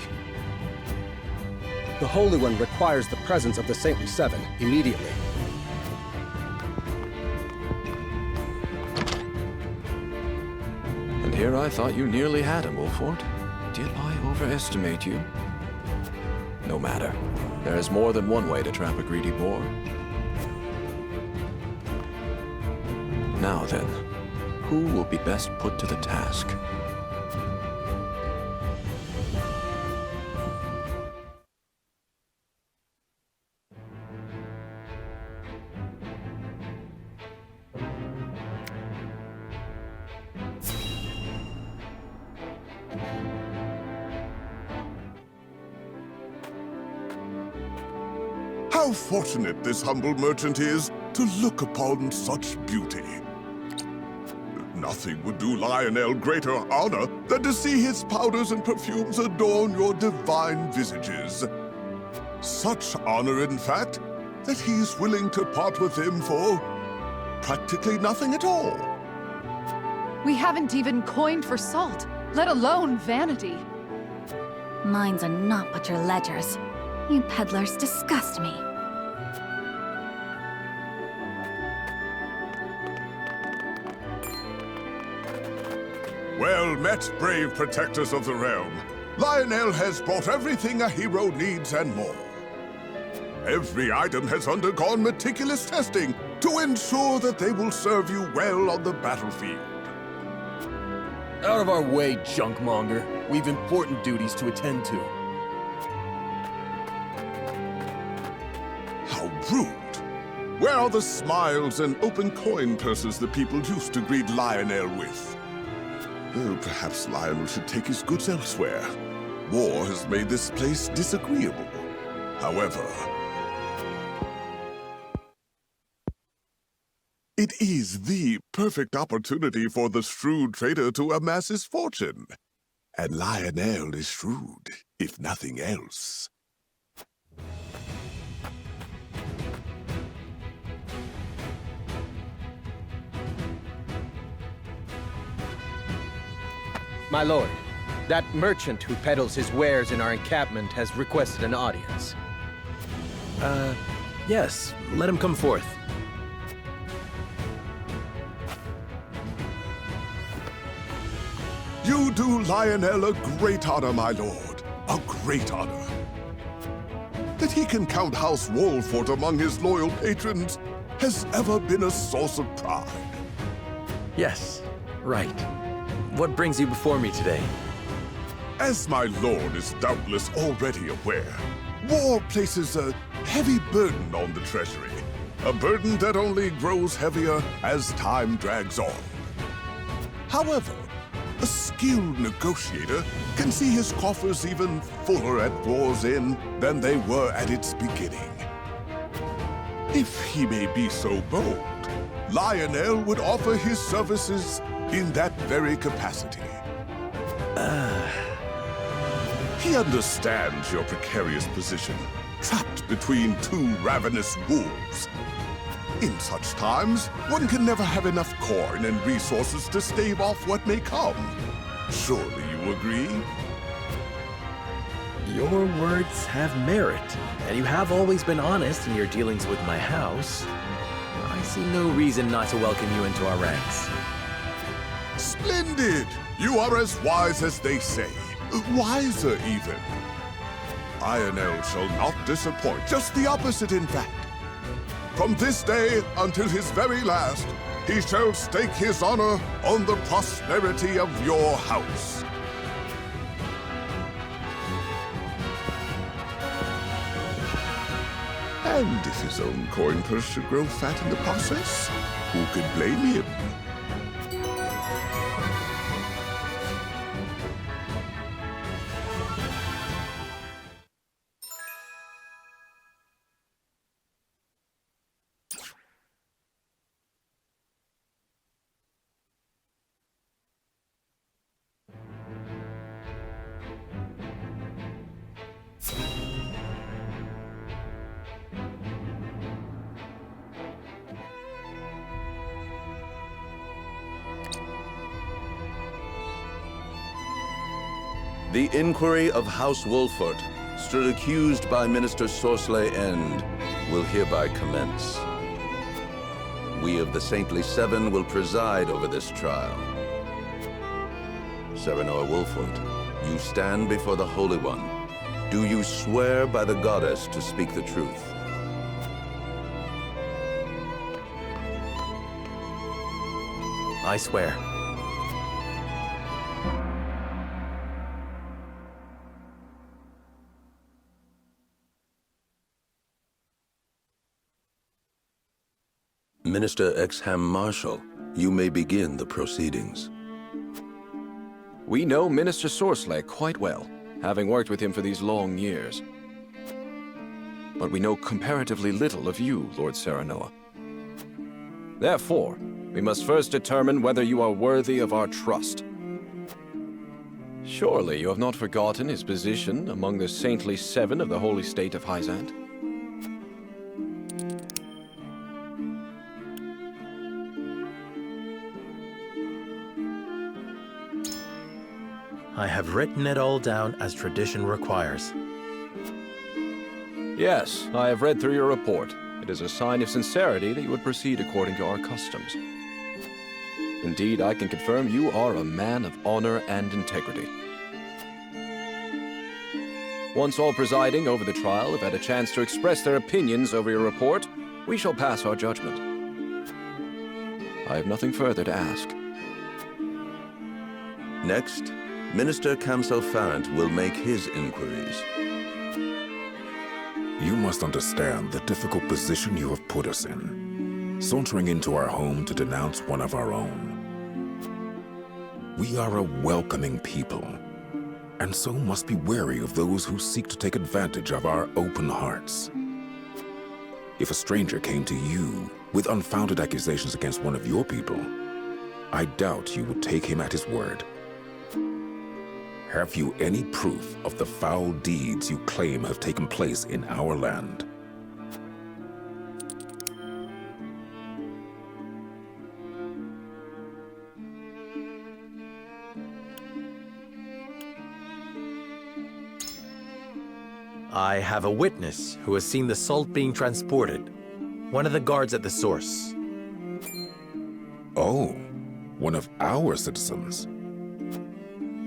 The Holy One requires the presence of the Saintly Seven immediately. And here I thought you nearly had him, Wolfort. Did I overestimate you? No matter. There is more than one way to trap a greedy boar. Now then, who will be best put to the task? How fortunate this humble merchant is to look upon such beauty. Nothing would do Lionel greater honor than to see his powders and perfumes adorn your divine visages. Such honor, in fact, that he is willing to part with them for practically nothing at all. We haven't even coined for salt, let alone vanity. Mines are not but your ledgers. You peddlers disgust me. Well met, brave protectors of the realm. Lionel has brought everything a hero needs and more. Every item has undergone meticulous testing to ensure that they will serve you well on the battlefield. Out of our way, junkmonger. We've important duties to attend to. How rude. Where are the smiles and open coin purses the people used to greet Lionel with? Oh, perhaps Lionel should take his goods elsewhere. War has made this place disagreeable. However, it is the perfect opportunity for the shrewd trader to amass his fortune. And Lionel is shrewd, if nothing else. My lord, that merchant who peddles his wares in our encampment has requested an audience. Yes. Let him come forth. You do Lionel a great honor, my lord. A great honor. That he can count House Wolfort among his loyal patrons has ever been a source of pride. Yes, right. What brings you before me today? As my lord is doubtless already aware, war places a heavy burden on the treasury. A burden that only grows heavier as time drags on. However, a skilled negotiator can see his coffers even fuller at war's end than they were at its beginning. If he may be so bold, Lionel would offer his services in that very capacity. He understands your precarious position, trapped between two ravenous wolves. In such times, one can never have enough coin and resources to stave off what may come. Surely you agree? Your words have merit, and you have always been honest in your dealings with my house. I see no reason not to welcome you into our ranks. Splendid! You are as wise as they say. Wiser, even. Lionel shall not disappoint. Just the opposite, in fact. From this day until his very last, he shall stake his honor on the prosperity of your house. And if his own coin purse should grow fat in the process, who could blame him? The inquiry of House Wolfort, stood accused by Minister Soarsley End, will hereby commence. We of the Saintly Seven will preside over this trial. Serenoa Wolfort, you stand before the Holy One. Do you swear by the goddess to speak the truth? I swear. Minister Exham Marshal, you may begin the proceedings. We know Minister Soarsley quite well, having worked with him for these long years. But we know comparatively little of you, Lord Serenoa. Therefore, we must first determine whether you are worthy of our trust. Surely you have not forgotten his position among the Saintly Seven of the Holy State of Hyzant? I have written it all down as tradition requires. Yes, I have read through your report. It is a sign of sincerity that you would proceed according to our customs. Indeed, I can confirm you are a man of honor and integrity. Once all presiding over the trial have had a chance to express their opinions over your report, we shall pass our judgment. I have nothing further to ask. Next, Minister Kamselfarant will make his inquiries. You must understand the difficult position you have put us in, sauntering into our home to denounce one of our own. We are a welcoming people, and so must be wary of those who seek to take advantage of our open hearts. If a stranger came to you with unfounded accusations against one of your people, I doubt you would take him at his word. Have you any proof of the foul deeds you claim have taken place in our land? I have a witness who has seen the salt being transported. One of the guards at the source. Oh, one of our citizens.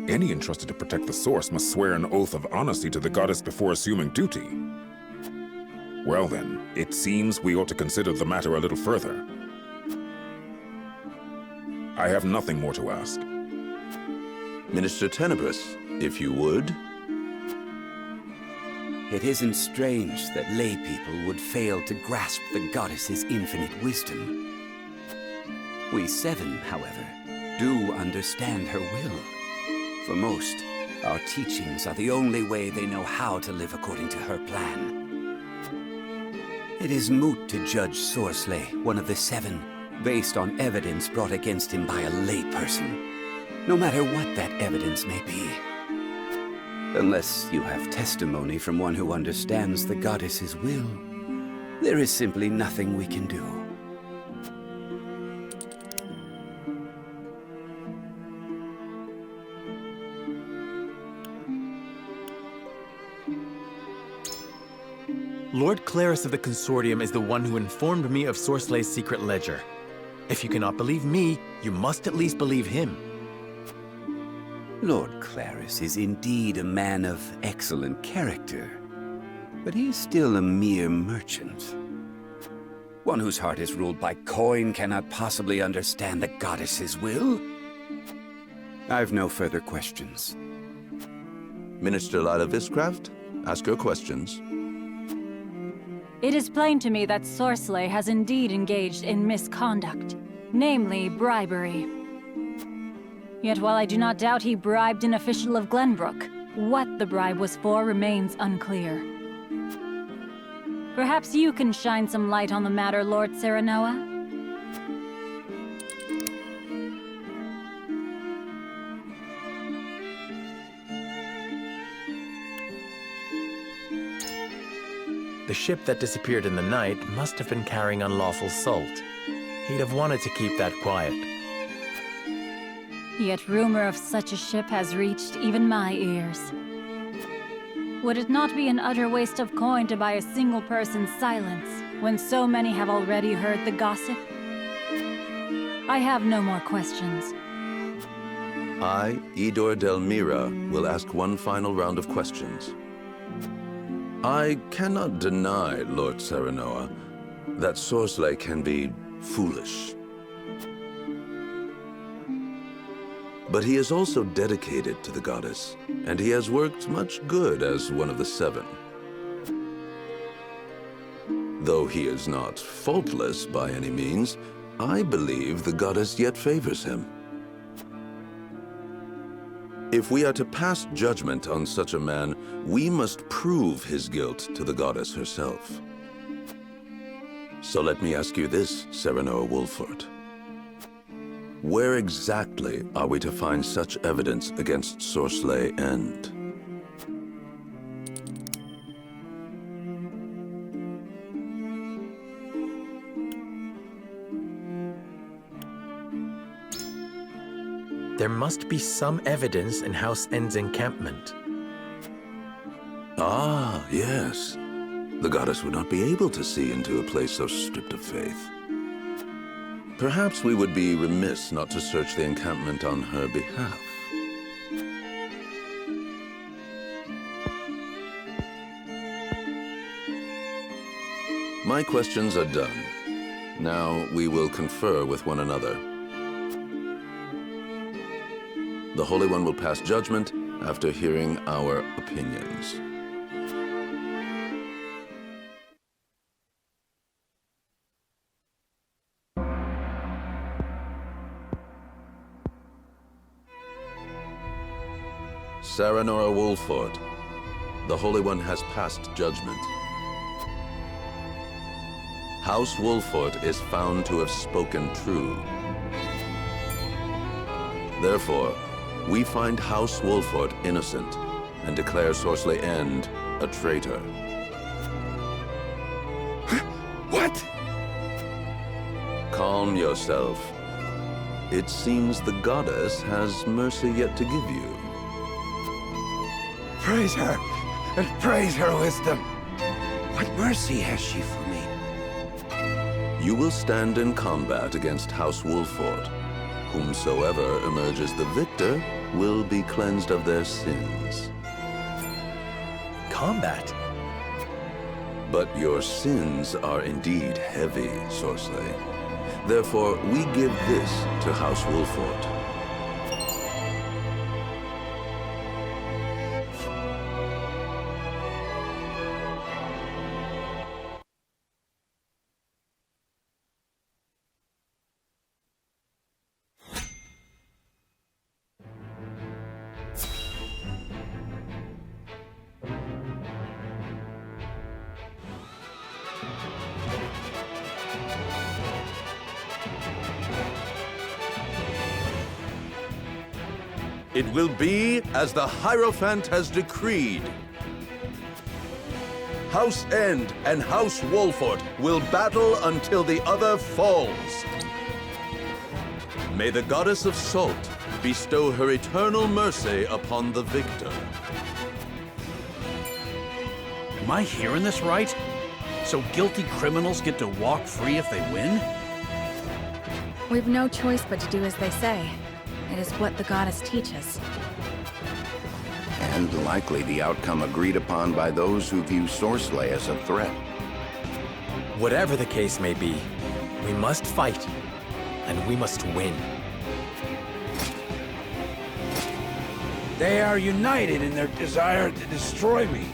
Any entrusted to protect the source must swear an oath of honesty to the goddess before assuming duty. Well then, it seems we ought to consider the matter a little further. I have nothing more to ask. Minister Tenebrous, if you would. It isn't strange that lay people would fail to grasp the goddess's infinite wisdom. We seven, however, do understand her will. For most, our teachings are the only way they know how to live according to her plan. It is moot to judge Soarsley, one of the seven, based on evidence brought against him by a layperson, no matter what that evidence may be. Unless you have testimony from one who understands the goddess's will, there is simply nothing we can do. Lord Clerus of the Consortium is the one who informed me of Soarsley's secret ledger. If you cannot believe me, you must at least believe him. Lord Clerus is indeed a man of excellent character, but he is still a mere merchant. One whose heart is ruled by coin cannot possibly understand the goddess's will. I've no further questions. Minister Lila Viscraft, ask your questions. It is plain to me that Soarsley has indeed engaged in misconduct, namely bribery. Yet while I do not doubt he bribed an official of Glenbrook, what the bribe was for remains unclear. Perhaps you can shine some light on the matter, Lord Serenoa? The ship that disappeared in the night must have been carrying unlawful salt. He'd have wanted to keep that quiet. Yet rumor of such a ship has reached even my ears. Would it not be an utter waste of coin to buy a single person's silence, when so many have already heard the gossip? I have no more questions. I, Idor Delmira, will ask one final round of questions. I cannot deny, Lord Serenoa, that Soarsley can be foolish. But he is also dedicated to the goddess, and he has worked much good as one of the seven. Though he is not faultless by any means, I believe the goddess yet favors him. If we are to pass judgment on such a man, we must prove his guilt to the goddess herself. So let me ask you this, Serenoa Wolfort. Where exactly are we to find such evidence against Soarsley and... There must be some evidence in House End's encampment. Ah, yes. The goddess would not be able to see into a place so stripped of faith. Perhaps we would be remiss not to search the encampment on her behalf. My questions are done. Now we will confer with one another. The Holy One will pass judgment after hearing our opinions. Serenoa Wolfort, the Holy One has passed judgment. House Wolfort is found to have spoken true. Therefore, we find House Wolfort innocent and declare Soarsley End a traitor. What? Calm yourself. It seems the goddess has mercy yet to give you. Praise her, and praise her wisdom. What mercy has she for me? You will stand in combat against House Wolfort. Whomsoever emerges the victor will be cleansed of their sins. Combat? But your sins are indeed heavy, Soarsley. Therefore, we give this to House Wolfort. It will be as the Hierophant has decreed. House End and House Wolfort will battle until the other falls. May the Goddess of Salt bestow her eternal mercy upon the victor. Am I hearing this right? So guilty criminals get to walk free if they win? We've no choice but to do as they say. It is what the goddess teaches. And likely the outcome agreed upon by those who view Soarsley as a threat. Whatever the case may be, we must fight, and we must win. They are united in their desire to destroy me.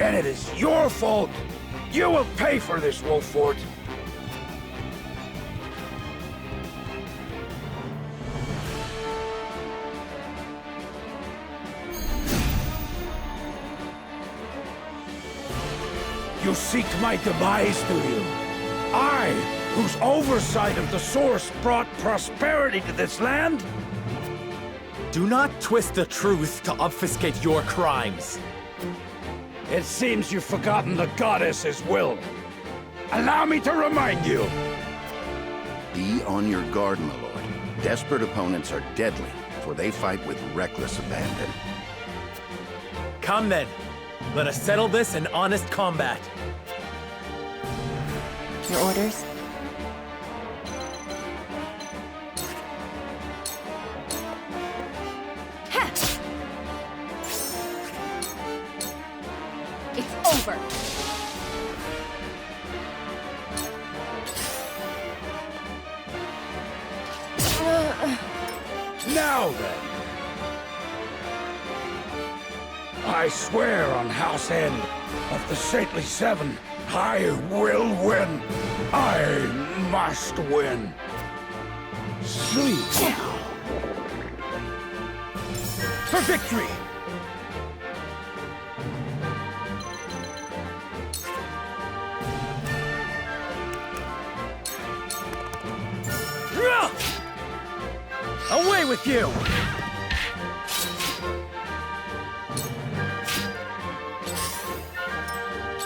And it is your fault. You will pay for this, Wolfort. You seek my demise, do you? I, whose oversight of the Source brought prosperity to this land? Do not twist the truth to obfuscate your crimes. It seems you've forgotten the goddess's will. Allow me to remind you. Be on your guard, my lord. Desperate opponents are deadly, for they fight with reckless abandon. Come then. Let us settle this in honest combat. Your orders? It's over. Now then. I swear on House End of the Saintly Seven, I will win. I must win. Sleep now. For victory! Away with you!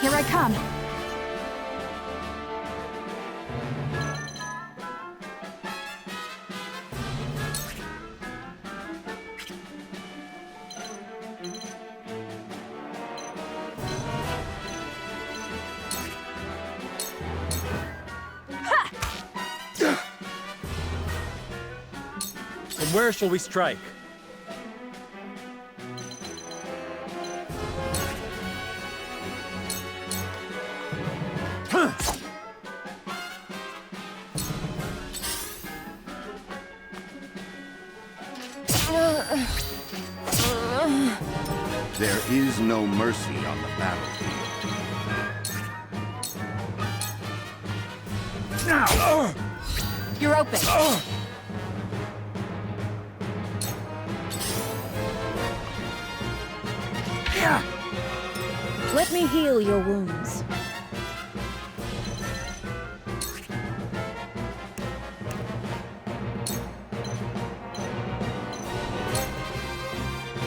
Here I come. And where shall we strike? There is no mercy on the battlefield. Now! You're open. Let me heal your wounds.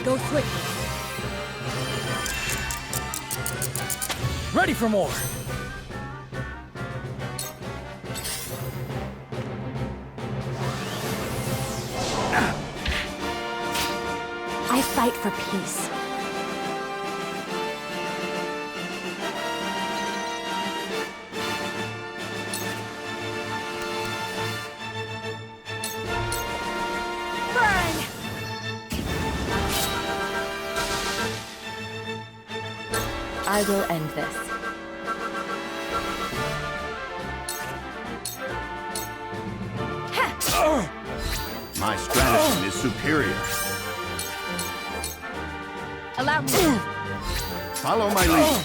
Go quickly. Ready for more. I fight for peace. I will end this. My stratagem is superior. Allow me. Follow my lead.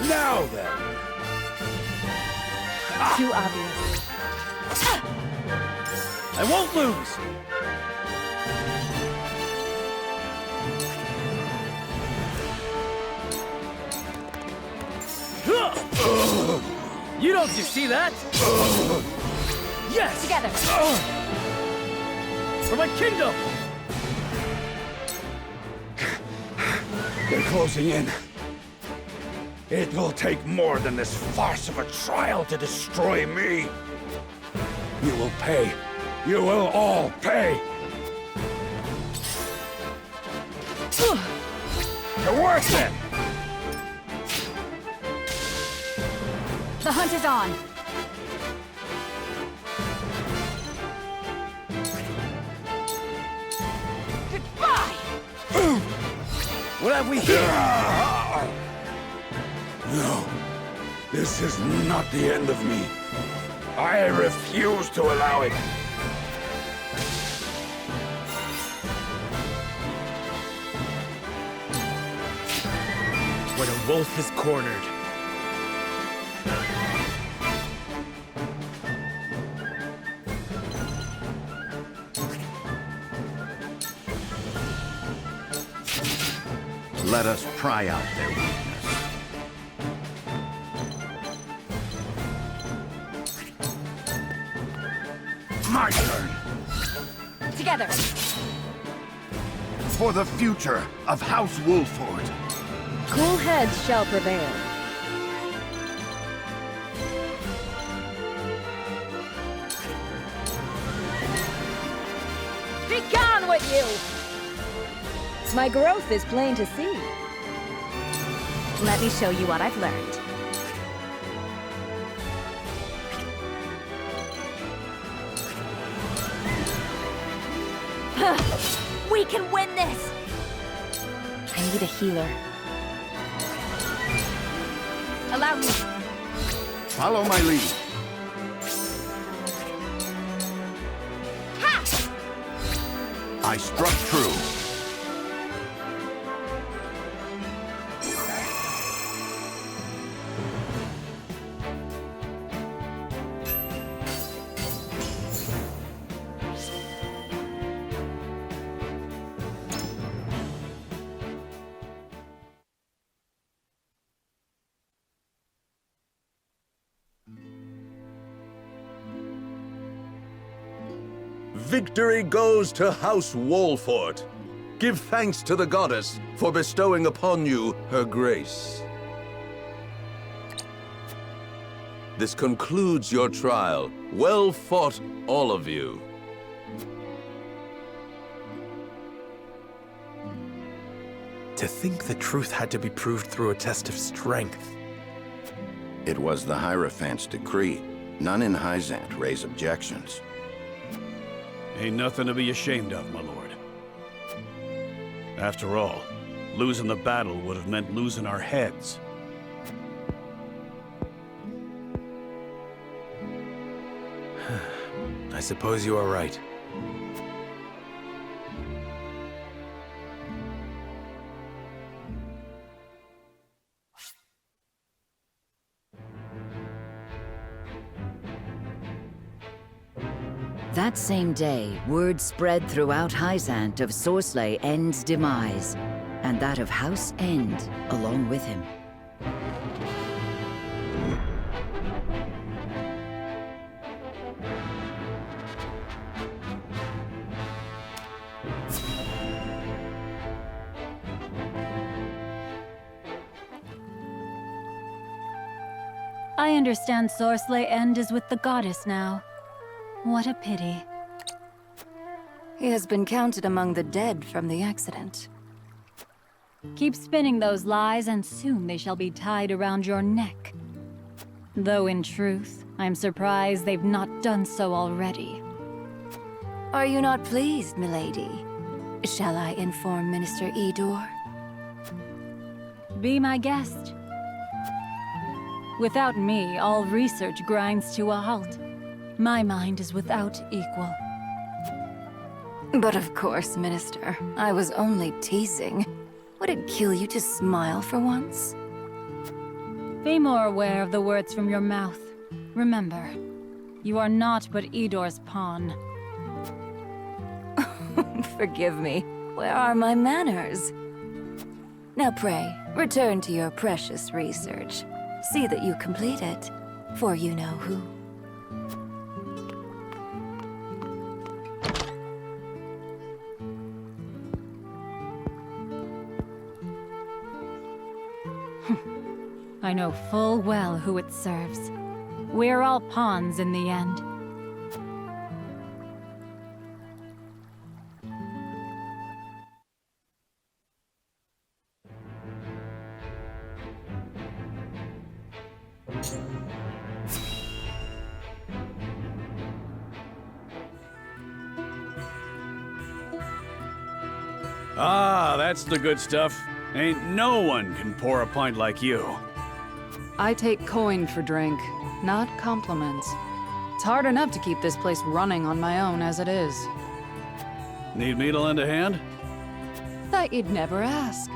Now then. Too obvious. I won't lose! You don't you see that? Yes! Together. For my kingdom! They're closing in. It will take more than this farce of a trial to destroy me. You will pay. You will all pay. To work then! The hunt is on. Goodbye! What have we here? No. This is not the end of me. I refuse to allow it. When a wolf is cornered. Let us pry out their weakness. My turn. Together. For the future of House Wolford. Cool heads shall prevail. Be gone with you! My growth is plain to see. Let me show you what I've learned. We can win this! I need a healer. Allow me. Follow my lead. Ha! I struck true. Victory goes to House Wolford. Give thanks to the goddess for bestowing upon you her grace. This concludes your trial. Well fought, all of you. To think the truth had to be proved through a test of strength. It was the Hierophant's decree. None in Hyzant raise objections. Ain't nothing to be ashamed of, my lord. After all, losing the battle would have meant losing our heads. I suppose you are right. That same day, word spread throughout Hyzant of Soarsley End's demise, and that of House End along with him. I understand Soarsley End is with the goddess now. What a pity. He has been counted among the dead from the accident. Keep spinning those lies, and soon they shall be tied around your neck. Though in truth, I'm surprised they've not done so already. Are you not pleased, milady? Shall I inform Minister Edor? Be my guest. Without me, all research grinds to a halt. My mind is without equal. But of course, Minister, I was only teasing. Would it kill you to smile for once? Be more aware of the words from your mouth. Remember, you are not but Edor's pawn. Forgive me. Where are my manners? Now pray, return to your precious research. See that you complete it, for you know who. I know full well who it serves. We're all pawns in the end. Ah, that's the good stuff. Ain't no one can pour a pint like you. I take coin for drink, not compliments. It's hard enough to keep this place running on my own as it is. Need me to lend a hand? Thought you'd never ask.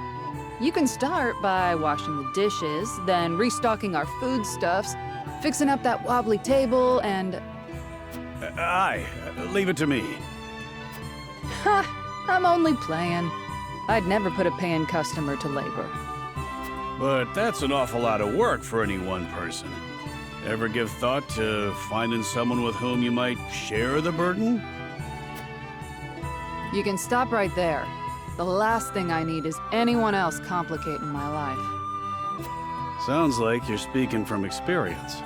You can start by washing the dishes, then restocking our foodstuffs, fixing up that wobbly table, and... Aye, leave it to me. Ha! I'm only playing. I'd never put a paying customer to labor. But that's an awful lot of work for any one person. Ever give thought to finding someone with whom you might share the burden? You can stop right there. The last thing I need is anyone else complicating my life. Sounds like you're speaking from experience.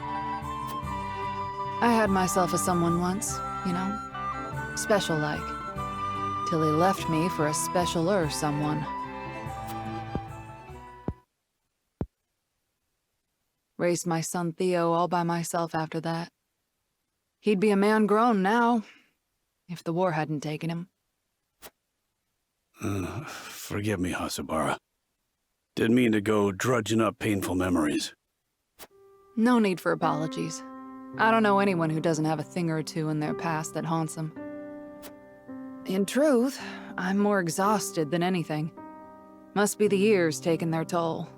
I had myself a someone once, you know? Special-like. Till he left me for a specialer someone. Raised my son Theo all by myself after that. He'd be a man grown now, if the war hadn't taken him. Forgive me, Hasabara. Didn't mean to go drudging up painful memories. No need for apologies. I don't know anyone who doesn't have a thing or two in their past that haunts them. In truth, I'm more exhausted than anything. Must be the years taking their toll.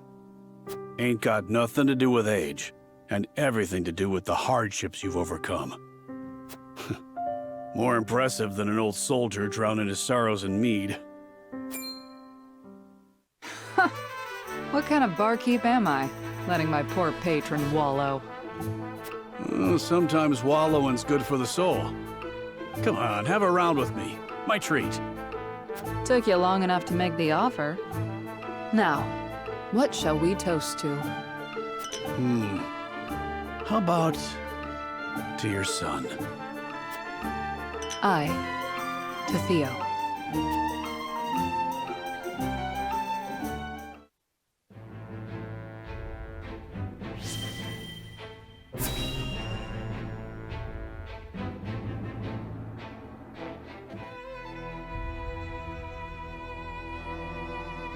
Ain't got nothing to do with age, and everything to do with the hardships you've overcome. More impressive than an old soldier drowning his sorrows in mead. What kind of barkeep am I, letting my poor patron wallow? Sometimes wallowing's good for the soul. Come on, have a round with me. My treat. Took you long enough to make the offer. Now, what shall we toast to? How about to your son? I, to Theo.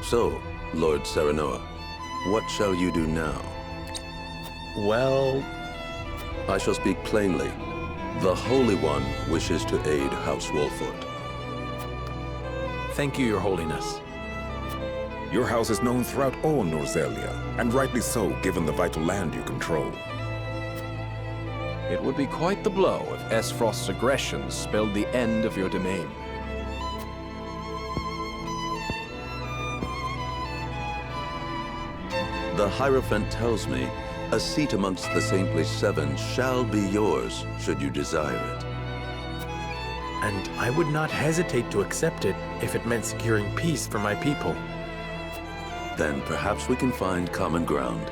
So, Lord Serenoa, what shall you do now? Well... I shall speak plainly. The Holy One wishes to aid House Wolfort. Thank you, Your Holiness. Your house is known throughout all Norzelia, and rightly so, given the vital land you control. It would be quite the blow if Esfrost's aggressions spelled the end of your domain. The Hierophant tells me a seat amongst the Saintly Seven shall be yours, should you desire it. And I would not hesitate to accept it if it meant securing peace for my people. Then perhaps we can find common ground.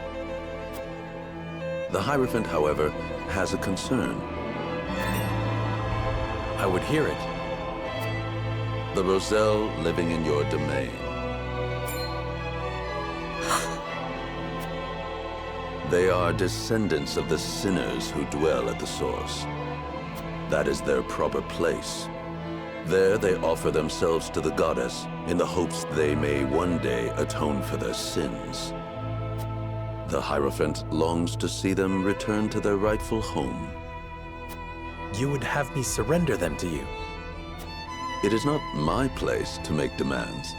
The Hierophant, however, has a concern. I would hear it. The Roselle living in your domain. They are descendants of the sinners who dwell at the Source. That is their proper place. There they offer themselves to the goddess in the hopes they may one day atone for their sins. The Hierophant longs to see them return to their rightful home. You would have me surrender them to you? It is not my place to make demands.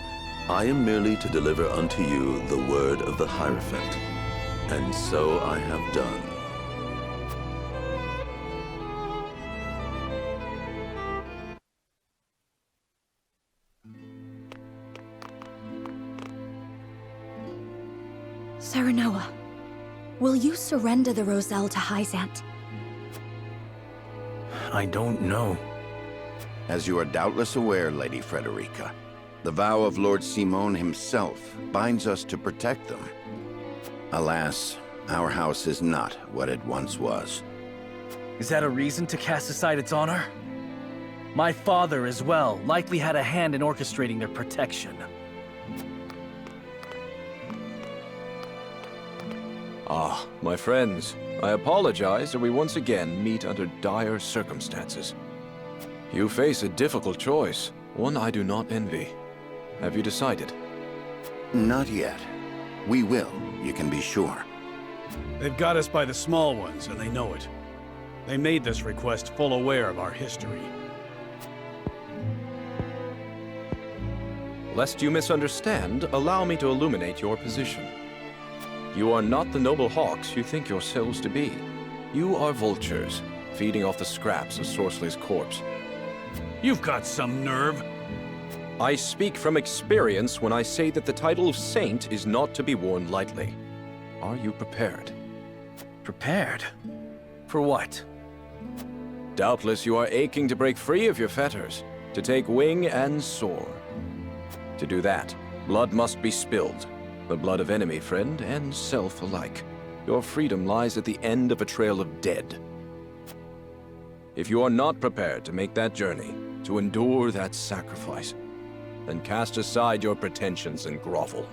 I am merely to deliver unto you the word of the Hierophant. And so I have done. Serenoa, will you surrender the Roselle to Hyzant? I don't know. As you are doubtless aware, Lady Frederica, the vow of Lord Simon himself binds us to protect them. Alas, our house is not what it once was. Is that a reason to cast aside its honor? My father, as well, likely had a hand in orchestrating their protection. Ah, my friends, I apologize that we once again meet under dire circumstances. You face a difficult choice, one I do not envy. Have you decided? Not yet. We will, you can be sure. They've got us by the small ones, and they know it. They made this request full aware of our history. Lest you misunderstand, allow me to illuminate your position. You are not the noble hawks you think yourselves to be. You are vultures, feeding off the scraps of Soursley's corpse. You've got some nerve. I speak from experience when I say that the title of Saint is not to be worn lightly. Are you prepared? Prepared? For what? Doubtless you are aching to break free of your fetters, to take wing and soar. To do that, blood must be spilled. The blood of enemy, friend, and self alike. Your freedom lies at the end of a trail of dead. If you are not prepared to make that journey, to endure that sacrifice, then cast aside your pretensions and grovel.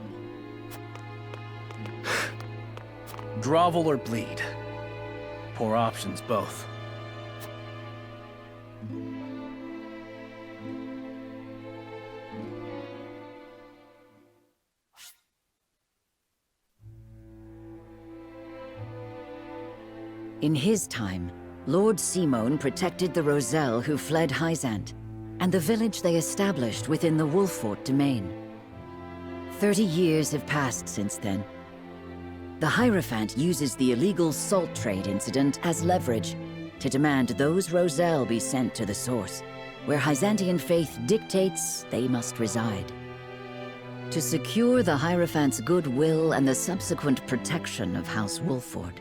Grovel or bleed. Poor options, both. In his time, Lord Simone protected the Roselle who fled Hyzant, and the village they established within the Wolfort domain. 30 years have passed since then. The Hierophant uses the illegal salt trade incident as leverage to demand those Roselle be sent to the source, where Hyzantian faith dictates they must reside. To secure the Hierophant's goodwill and the subsequent protection of House Wolfort,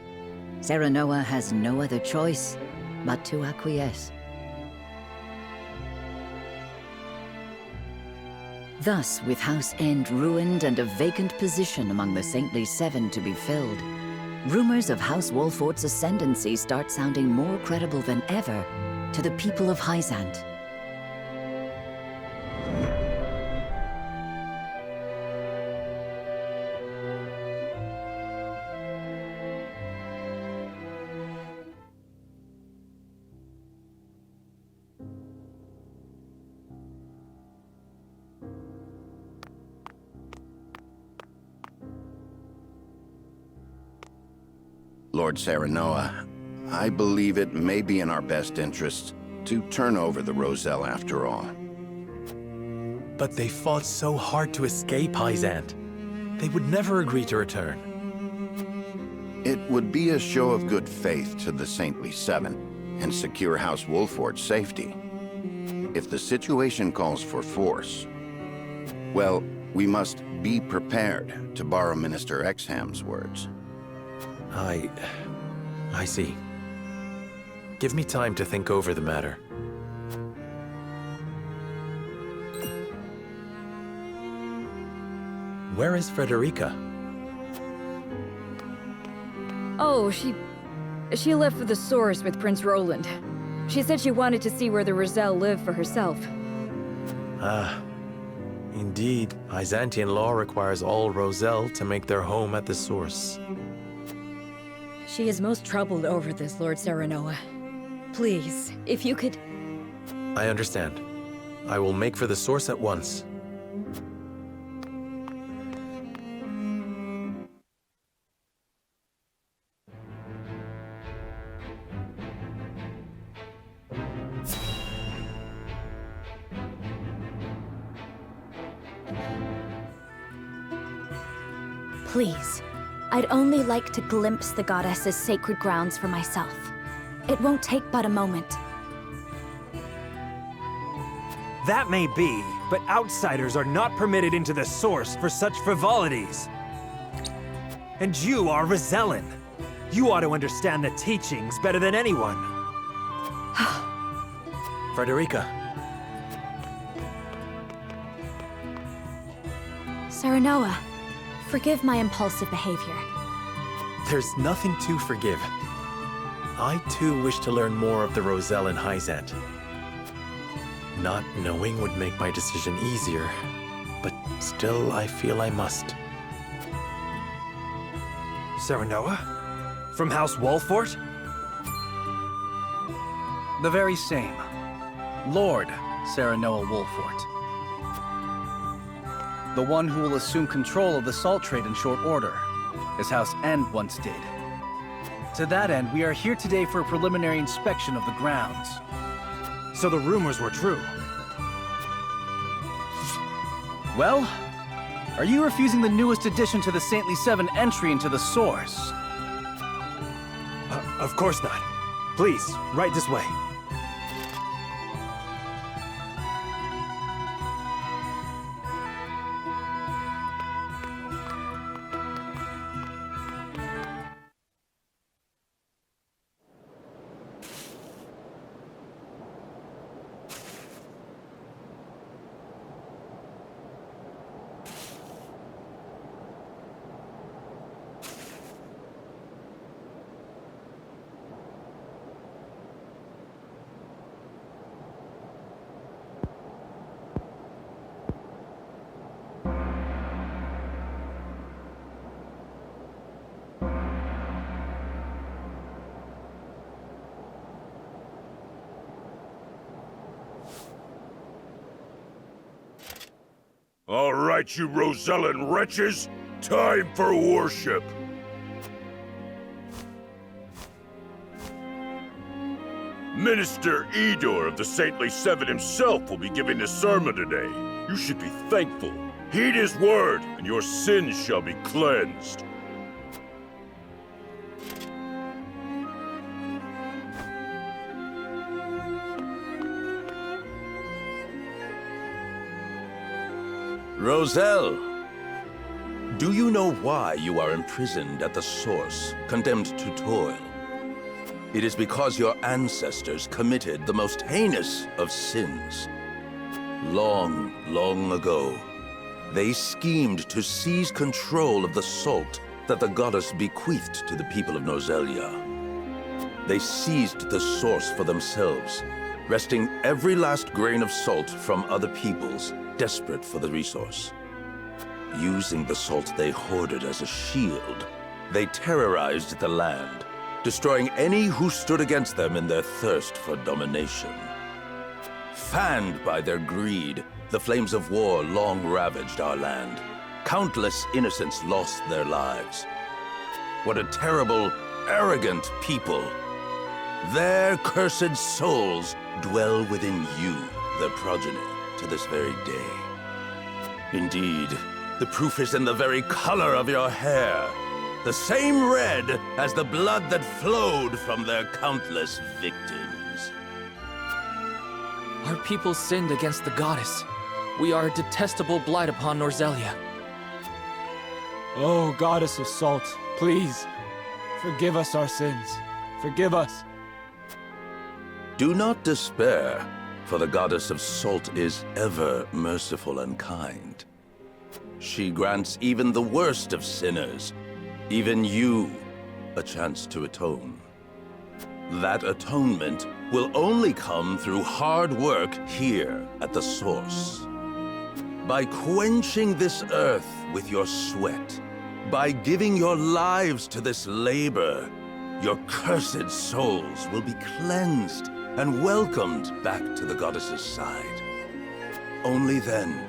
Serenoa has no other choice but to acquiesce. Thus, with House End ruined and a vacant position among the Saintly Seven to be filled, rumors of House Wolfort's ascendancy start sounding more credible than ever to the people of Hyzant. Lord Serenoa, I believe it may be in our best interests to turn over the Roselle after all. But they fought so hard to escape Hyzant. They would never agree to return. It would be a show of good faith to the Saintly Seven and secure House Wolfort's safety. If the situation calls for force, well, we must be prepared, to borrow Minister Exham's words. I see. Give me time to think over the matter. Where is Frederica? Oh, she left for the Soars with Prince Roland. She said she wanted to see where the Roselle lived for herself. Ah, indeed. Byzantine law requires all Roselle to make their home at the source. She is most troubled over this, Lord Serenoa. Please, if you could... I understand. I will make for the source at once. Please, I'd only like to glimpse the goddess's sacred grounds for myself. It won't take but a moment. That may be, but outsiders are not permitted into the source for such frivolities. And you are Rosellan. You ought to understand the teachings better than anyone. Frederica. Serenoa, forgive my impulsive behavior. There's nothing to forgive. I too wish to learn more of the Roselle and Hyzant. Not knowing would make my decision easier, but still I feel I must. Serenoa? From House Wolfort? The very same. Lord Serenoa Wolfort. The one who will assume control of the salt trade in short order, as House End once did. To that end, we are here today for a preliminary inspection of the grounds. So the rumors were true. Well, are you refusing the newest addition to the Saintly Seven entry into the Source? Of course not. Please, right this way. All right, you Rosellan wretches! Time for worship! Minister Edor of the Saintly Seven himself will be giving the sermon today. You should be thankful. Heed his word, and your sins shall be cleansed. Roselle, do you know why you are imprisoned at the Source, condemned to toil? It is because your ancestors committed the most heinous of sins. Long, long ago, they schemed to seize control of the salt that the goddess bequeathed to the people of Nozelia. They seized the Source for themselves, wresting every last grain of salt from other peoples, desperate for the resource. Using the salt they hoarded as a shield, they terrorized the land, destroying any who stood against them in their thirst for domination. Fanned by their greed, the flames of war long ravaged our land. Countless innocents lost their lives. What a terrible, arrogant people! Their cursed souls dwell within you, their progeny, to this very day. Indeed, the proof is in the very color of your hair. The same red as the blood that flowed from their countless victims. Our people sinned against the goddess. We are a detestable blight upon Norzelia. Oh, goddess of salt, please, forgive us our sins. Forgive us. Do not despair, for the goddess of salt is ever merciful and kind. She grants even the worst of sinners, even you, a chance to atone. That atonement will only come through hard work here at the Source. By quenching this earth with your sweat, by giving your lives to this labor, your cursed souls will be cleansed and welcomed back to the goddess's side. Only then,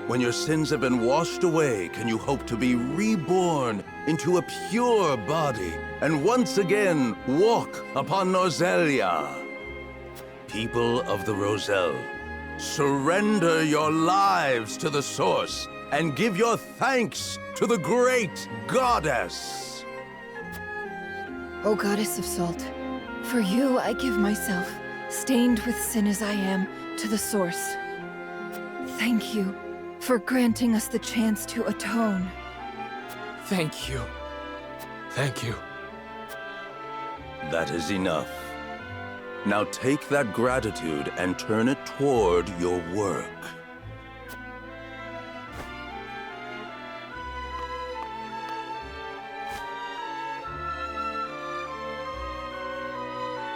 when your sins have been washed away, can you hope to be reborn into a pure body and once again walk upon Nozelia. People of the Roselle, surrender your lives to the Source and give your thanks to the great goddess. O goddess of salt, for you I give myself, stained with sin as I am, to the Source. Thank you for granting us the chance to atone. Thank you. Thank you. That is enough. Now take that gratitude and turn it toward your work.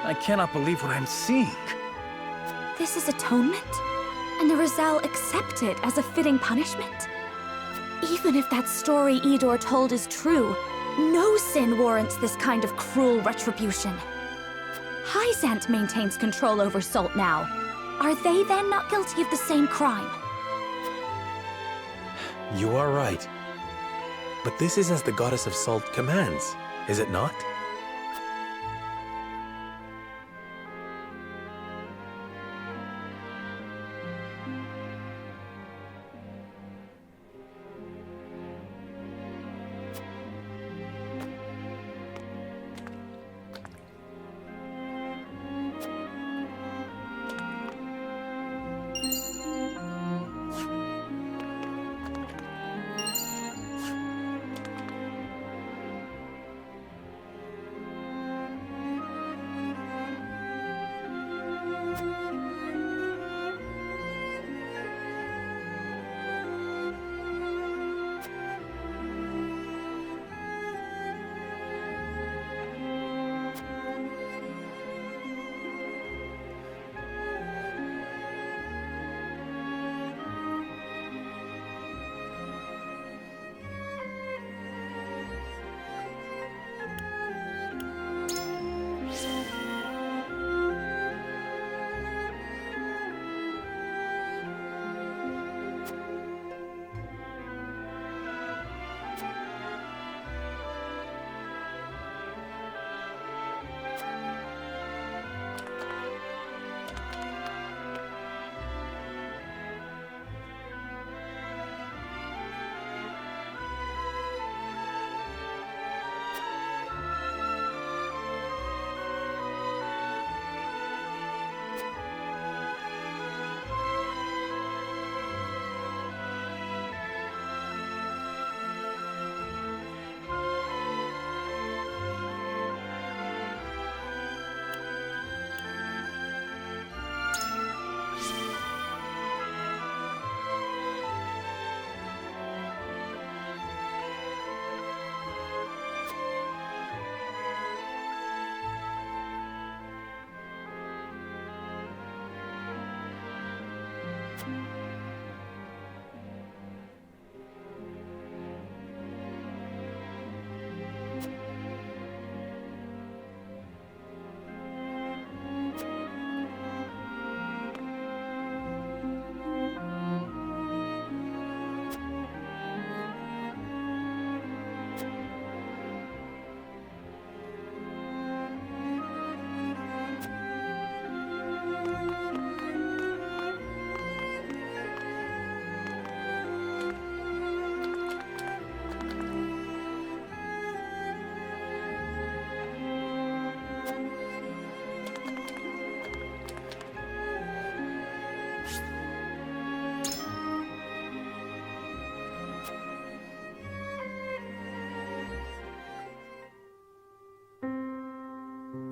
I cannot believe what I'm seeing. This is atonement? And the Roselle accept it as a fitting punishment? Even if that story Edor told is true, no sin warrants this kind of cruel retribution. Hyzant maintains control over Salt now. Are they then not guilty of the same crime? You are right. But this is as the Goddess of Salt commands, is it not?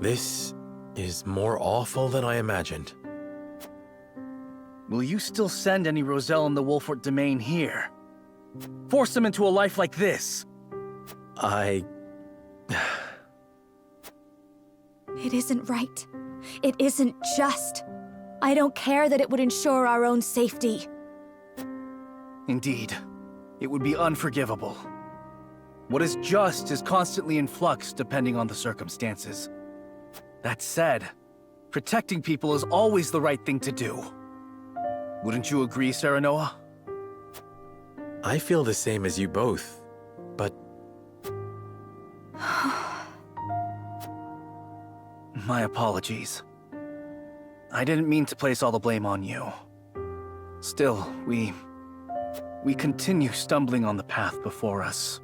This is more awful than I imagined. Will you still send any Roselle in the Wolfort domain here? Force them into a life like this? It isn't right. It isn't just. I don't care that it would ensure our own safety. Indeed. It would be unforgivable. What is just is constantly in flux depending on the circumstances. That said, protecting people is always the right thing to do. Wouldn't you agree, Serenoa? I feel the same as you both, but... My apologies. I didn't mean to place all the blame on you. Still, we continue stumbling on the path before us.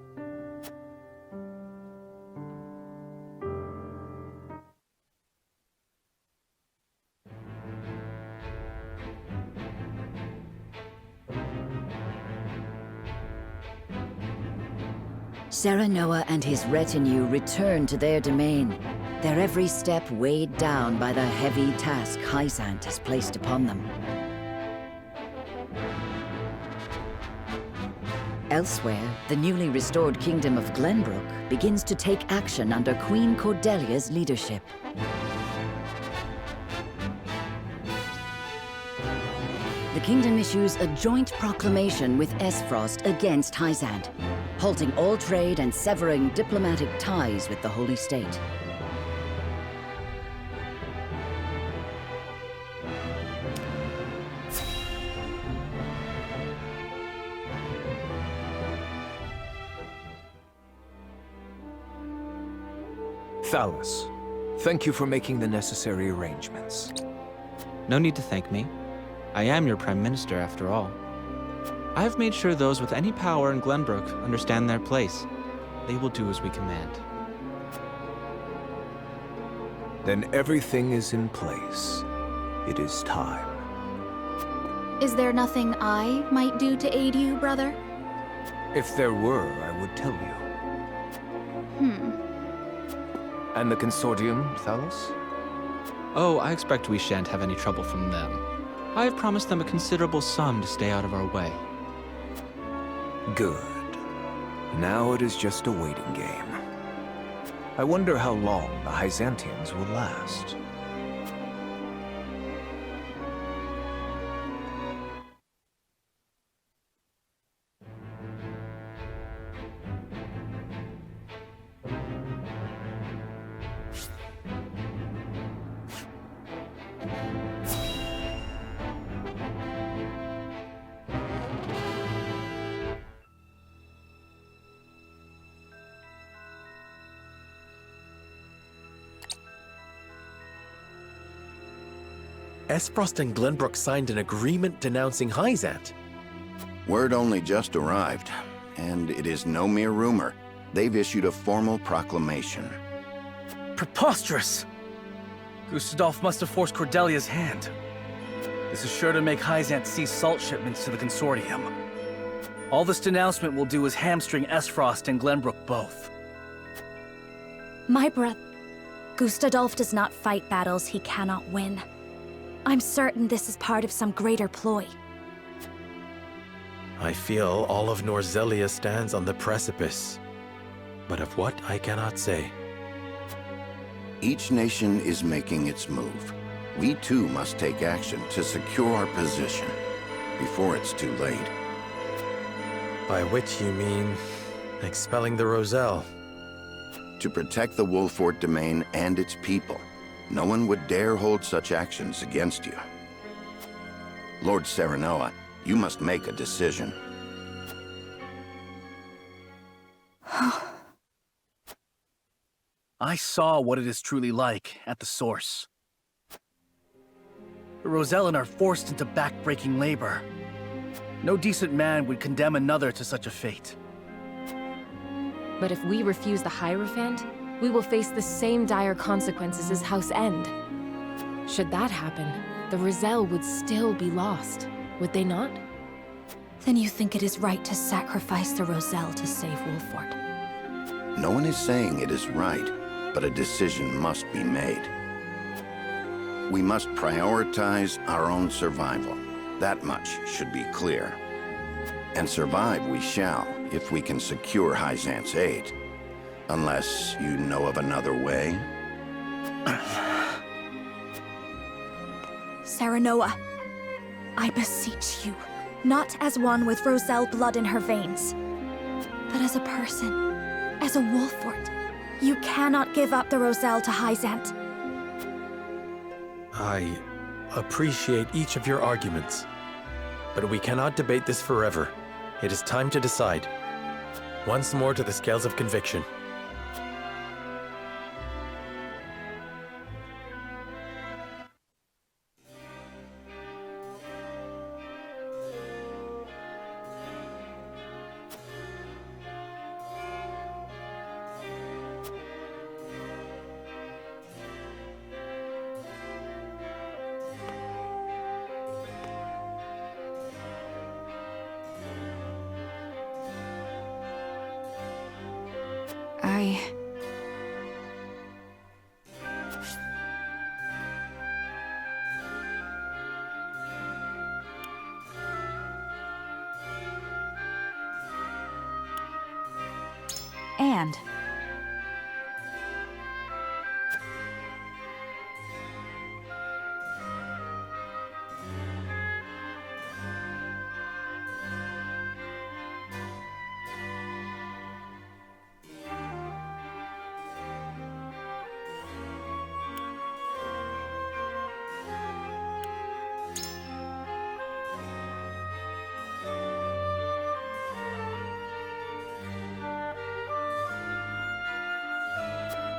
Serenoa and his retinue return to their domain, their every step weighed down by the heavy task Hysant has placed upon them. Elsewhere, the newly restored kingdom of Glenbrook begins to take action under Queen Cordelia's leadership. The kingdom issues a joint proclamation with Esfrost against Hysant, halting all trade and severing diplomatic ties with the Holy State. Thalos, thank you for making the necessary arrangements. No need to thank me. I am your Prime Minister, after all. I have made sure those with any power in Glenbrook understand their place. They will do as we command. Then everything is in place. It is time. Is there nothing I might do to aid you, brother? If there were, I would tell you. And the Consortium, Thalos? Oh, I expect we shan't have any trouble from them. I have promised them a considerable sum to stay out of our way. Good. Now it is just a waiting game. I wonder how long the Hyzantians will last. Esfrost and Glenbrook signed an agreement denouncing Hyzant. Word only just arrived, and it is no mere rumor. They've issued a formal proclamation. Preposterous! Gustadolf must have forced Cordelia's hand. This is sure to make Hyzant cease salt shipments to the Consortium. All this denouncement will do is hamstring Esfrost and Glenbrook both. My brother... Gustadolf does not fight battles he cannot win. I'm certain this is part of some greater ploy. I feel all of Norzelia stands on the precipice. But of what, I cannot say. Each nation is making its move. We too must take action to secure our position before it's too late. By which you mean expelling the Roselle? To protect the Wolfort domain and its people. No one would dare hold such actions against you. Lord Serenoa, you must make a decision. I saw what it is truly like at the Source. The Rosellan are forced into back-breaking labor. No decent man would condemn another to such a fate. But if we refuse the Hierophant, we will face the same dire consequences as House End. Should that happen, the Roselle would still be lost, would they not? Then you think it is right to sacrifice the Roselle to save Wolfort? No one is saying it is right, but a decision must be made. We must prioritize our own survival. That much should be clear. And survive we shall, if we can secure Hyzant's aid. Unless you know of another way? Serenoa, I beseech you, not as one with Roselle blood in her veins, but as a person, as a Wolfort. You cannot give up the Roselle to Hyzant. I appreciate each of your arguments, but we cannot debate this forever. It is time to decide. Once more to the scales of conviction. And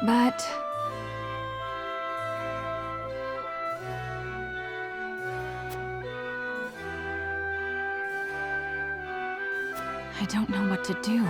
But... I don't know what to do.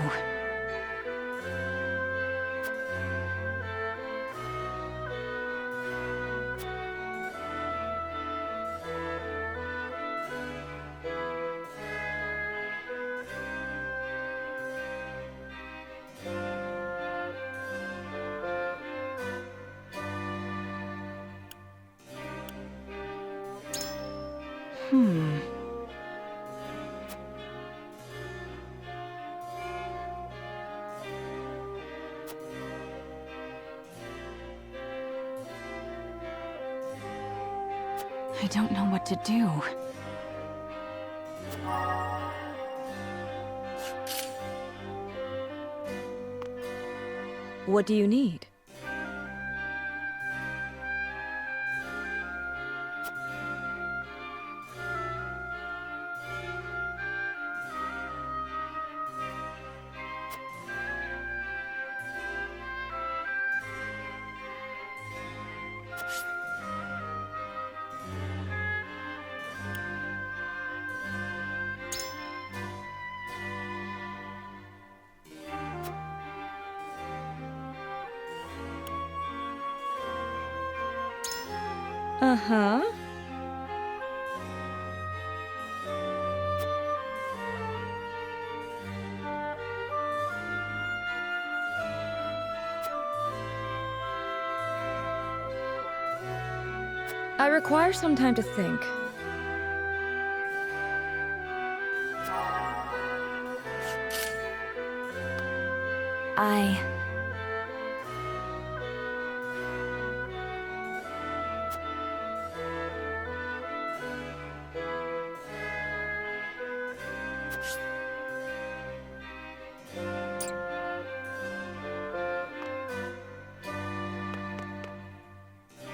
I don't know what to do. What do you need? Uh-huh. I require some time to think.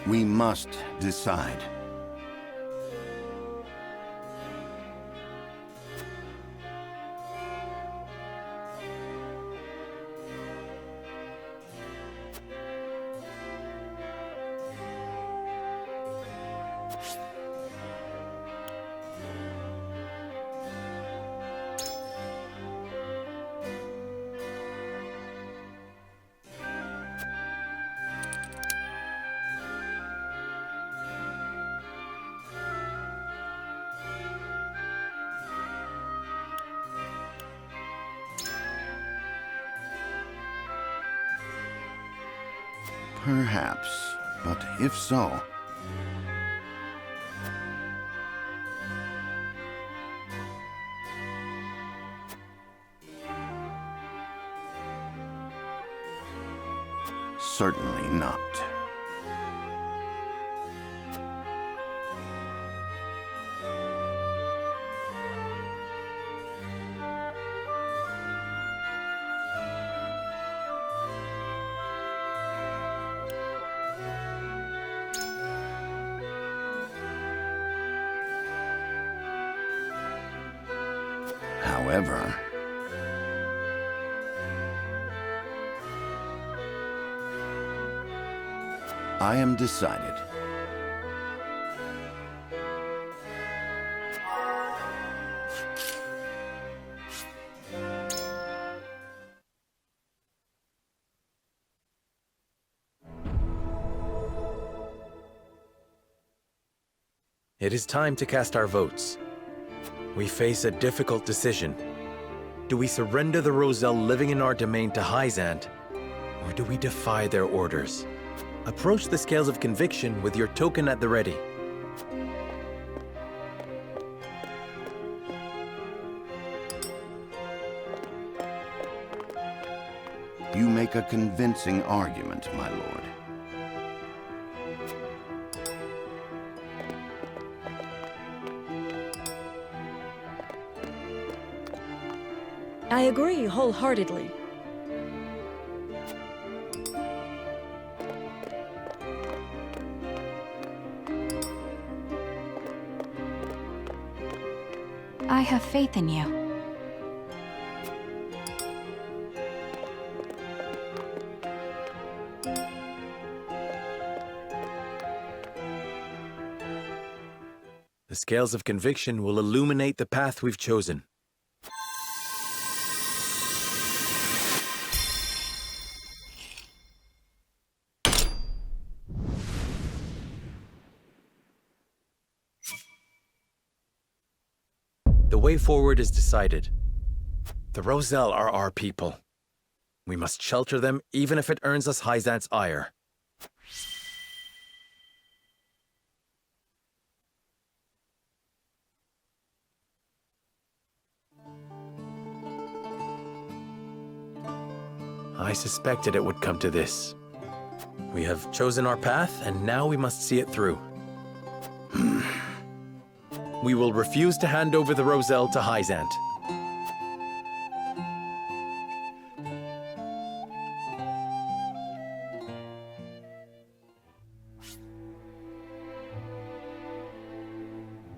We must decide. Perhaps, but if so... Certainly not. However... I am decided. It is time to cast our votes. We face a difficult decision. Do we surrender the Roselle living in our domain to Hyzant, or do we defy their orders? Approach the scales of conviction with your token at the ready. You make a convincing argument, my lord. I agree wholeheartedly. I have faith in you. The scales of conviction will illuminate the path we've chosen. The way forward is decided. The Roselle are our people. We must shelter them, even if it earns us Hyzant's ire. I suspected it would come to this. We have chosen our path, and now we must see it through. We will refuse to hand over the Roselle to Hyzant.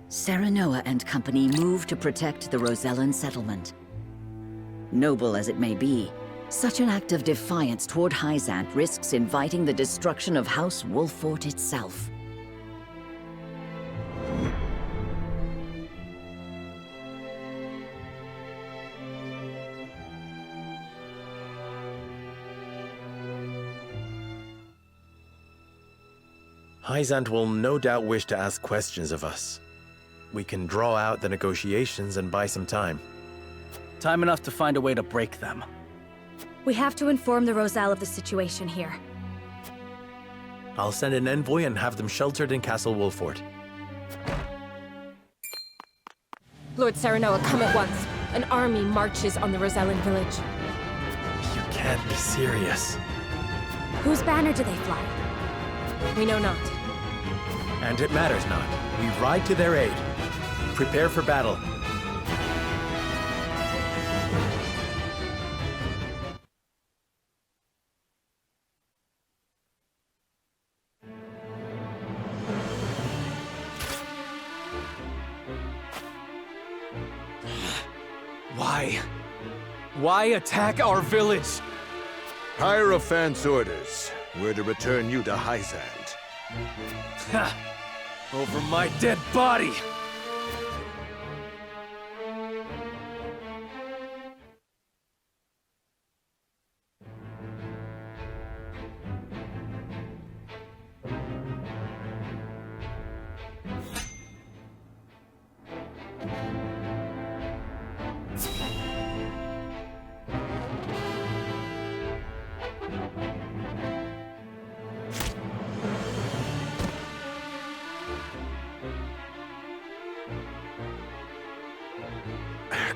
Serenoa and company move to protect the Rosellan settlement. Noble as it may be, such an act of defiance toward Hyzant risks inviting the destruction of House Wolffort itself. Hyzant will no doubt wish to ask questions of us. We can draw out the negotiations and buy some time. Time enough to find a way to break them. We have to inform the Roselle of the situation here. I'll send an envoy and have them sheltered in Castle Wolffort. Lord Serenoa, come at once. An army marches on the Rosellan village. You can't be serious. Whose banner do they fly? We know not. And it matters not. We ride to their aid. Prepare for battle. Why attack our village? Hierophant's orders were to return you to Hyzant. Ha! Over my dead body!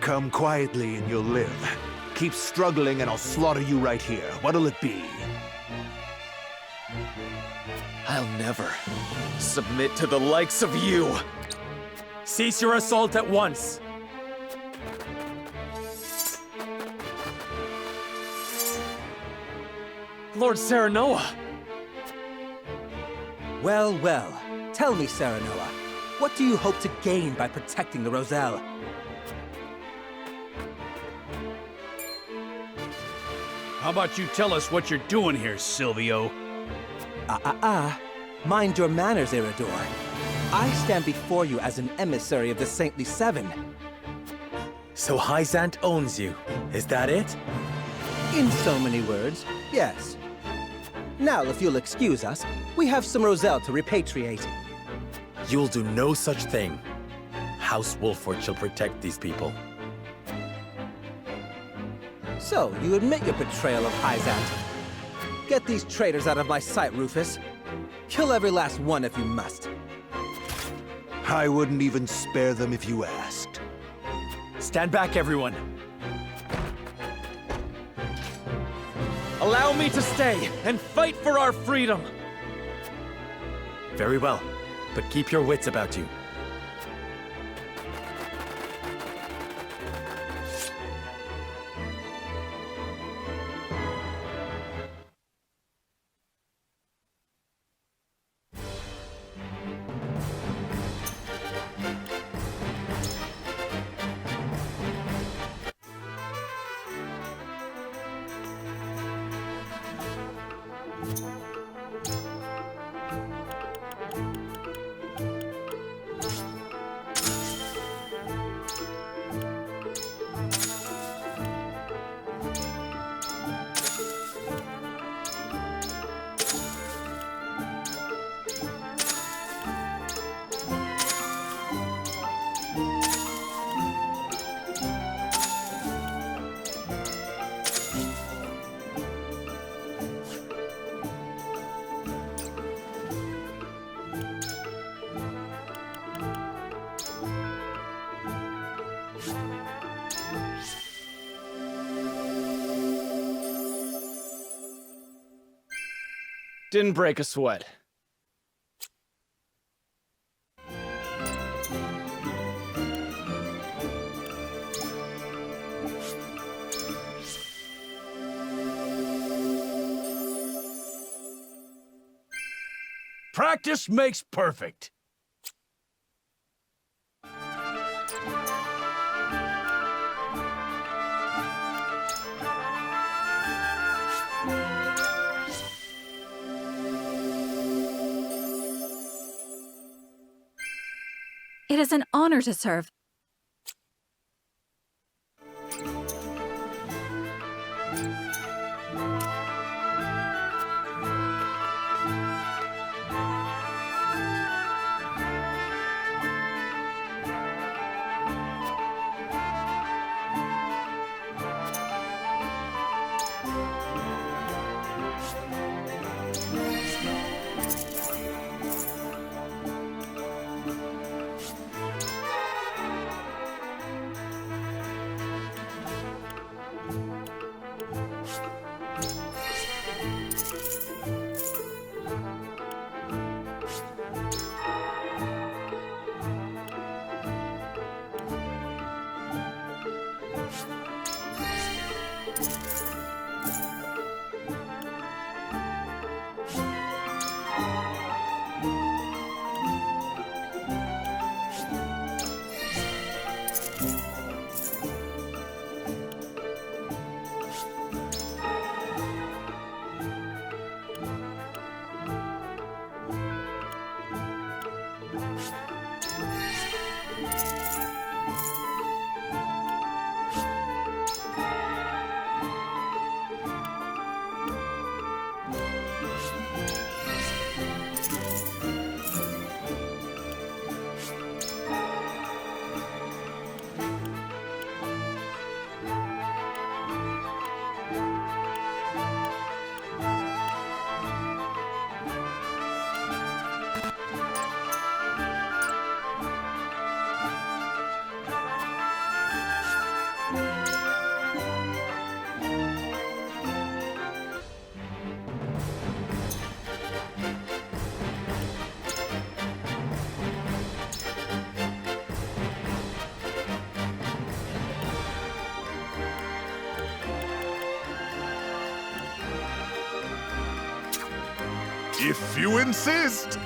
Come quietly and you'll live. Keep struggling and I'll slaughter you right here. What'll it be? I'll never submit to the likes of you. Cease your assault at once. Lord Serenoa! Well, well. Tell me, Serenoa, what do you hope to gain by protecting the Roselle? How about you tell us what you're doing here, Silvio? Mind your manners, Iridor. I stand before you as an emissary of the Saintly Seven. So Hyzant owns you, is that it? In so many words, yes. Now, if you'll excuse us, we have some Roselle to repatriate. You'll do no such thing. House Wolffort shall protect these people. So, you admit your betrayal of Hyzant. Get these traitors out of my sight, Rufus. Kill every last one if you must. I wouldn't even spare them if you asked. Stand back, everyone. Allow me to stay and fight for our freedom. Very well, but keep your wits about you. Didn't break a sweat. Practice makes perfect. It is an honor to serve. If you insist!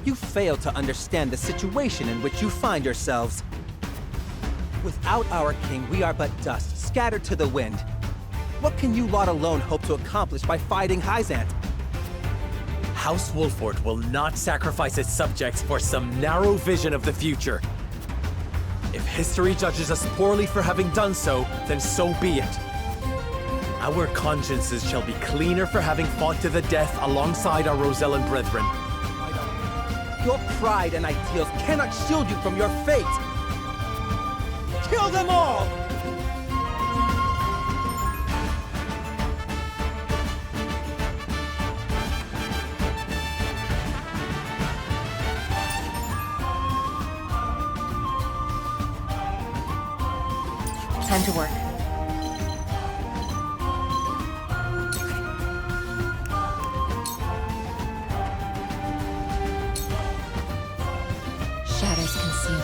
You fail to understand the situation in which you find yourselves. Without our king, we are but dust, scattered to the wind. What can you lot alone hope to accomplish by fighting Hyzant? House Wolford will not sacrifice its subjects for some narrow vision of the future. If history judges us poorly for having done so, then so be it. Our consciences shall be cleaner for having fought to the death alongside our Rosellan brethren. Your pride and ideals cannot shield you from your fate! Kill them all! Time to work. Shadows conceal me.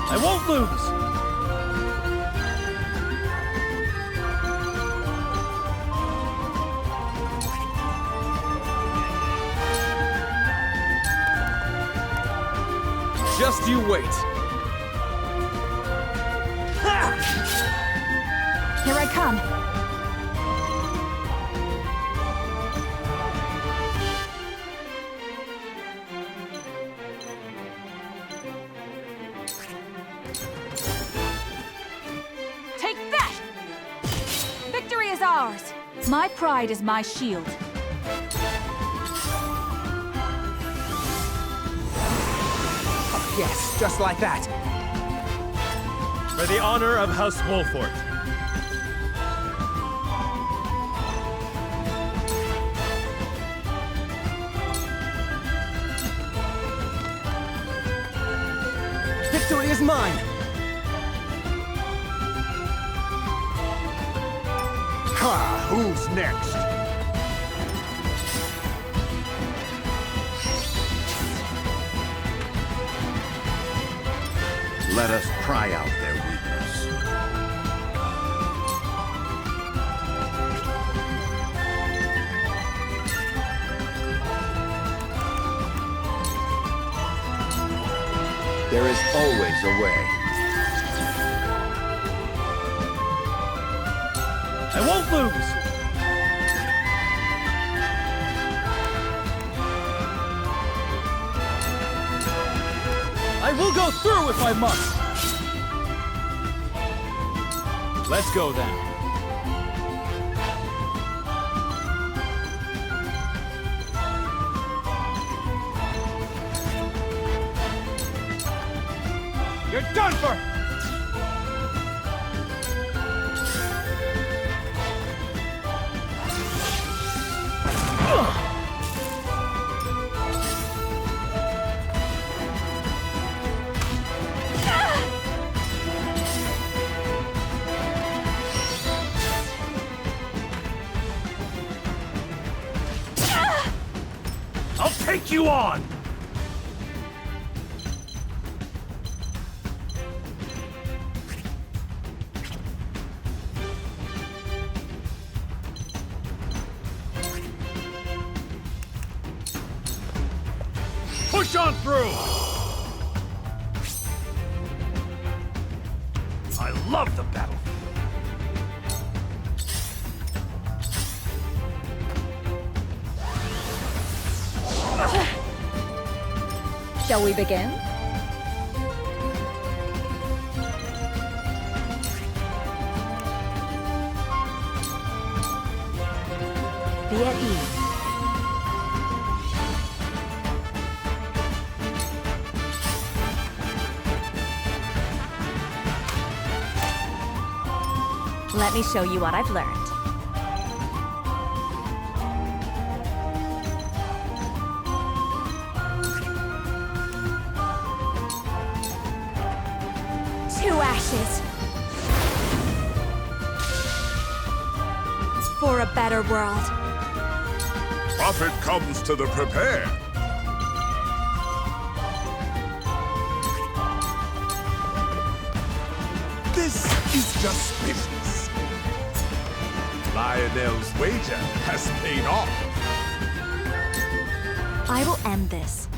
I won't lose! Just you wait. Here I come. ours. My pride is my shield. Oh, yes, just like that. For the honor of House Wolfort. Victory is mine! Ha! Who's next? Let us pry out their weakness. There is always a way. I won't lose! I will go through if I must! Let's go then. You're done for! I'll take you on! Push on through! I love the battlefield. Shall we begin? Be at ease. Let me show you what I've learned. Two ashes. For a better world. Prophet comes to the prepared. This is just business. Lionel's wager has paid off. I will end this.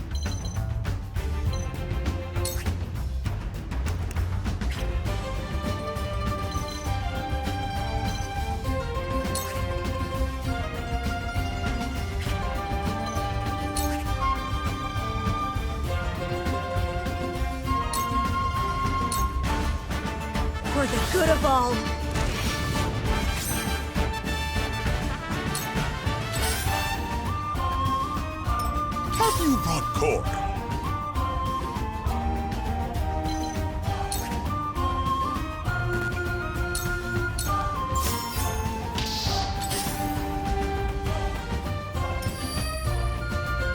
For the good of all. Have you brought cork?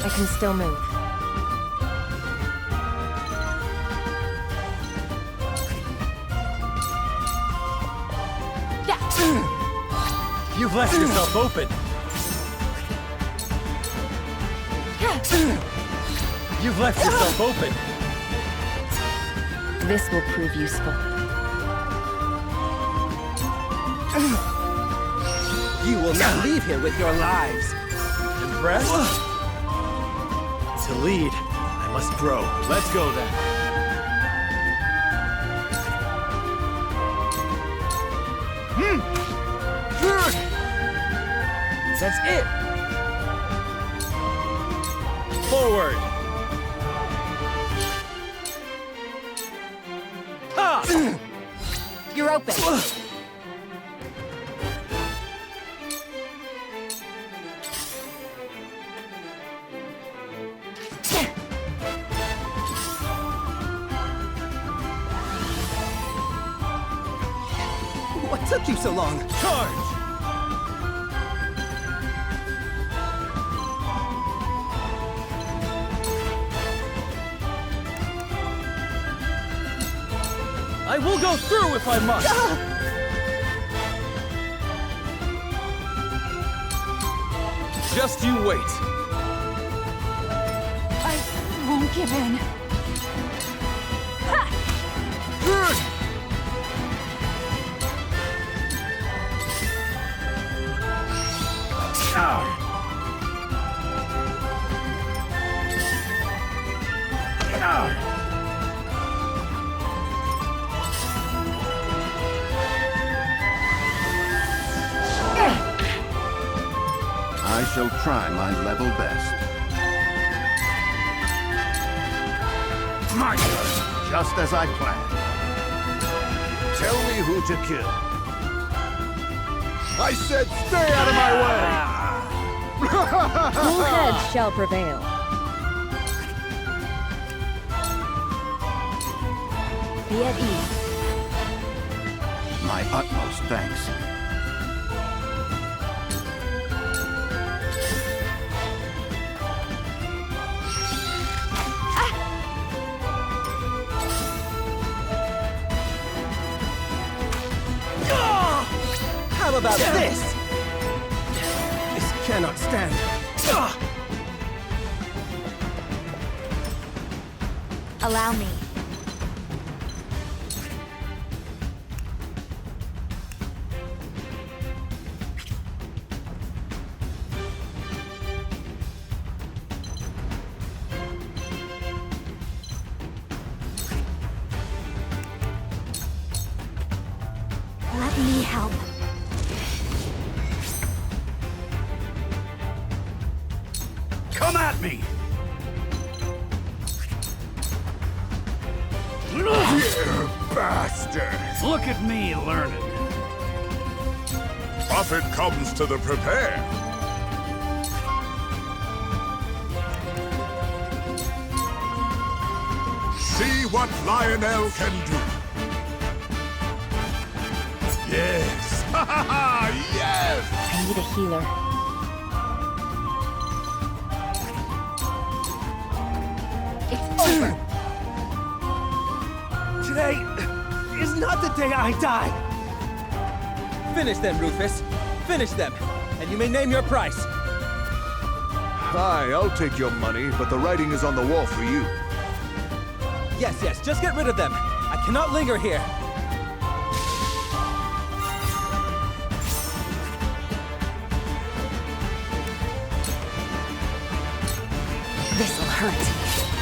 I can still move. You've left yourself open. You've left yourself open. This will prove useful. You will not leave here with your lives. Impressed? To lead, I must grow. Let's go then. That's it. Forward. You're open. What took you so long? Charge! I will go through if I must! Just you wait. I won't give in. I shall try my level best. My turn, just as I planned. Tell me who to kill. I said stay out of my way! Cool heads shall prevail. Be at ease. My utmost thanks. How about this? This cannot stand. Allow me. Let me help. Come at me! You bastard! Look at me learning. Prophet comes to the prepare. See what Lionel can do. Yes! Ha ha ha! Yes! I need a healer. It's over. Today is not the day I die. Finish them, Rufus. Finish them, and you may name your price. Hi, I'll take your money, but the writing is on the wall for you. Yes, yes, just get rid of them. I cannot linger here. This'll hurt.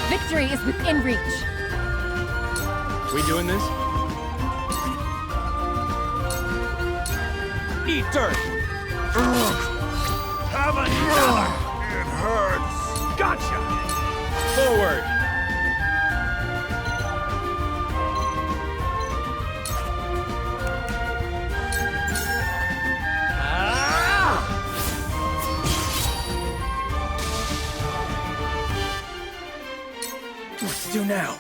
Victory is within reach. We doing this? Eat dirt! Have another! It hurts! Gotcha! Forward! What to do now?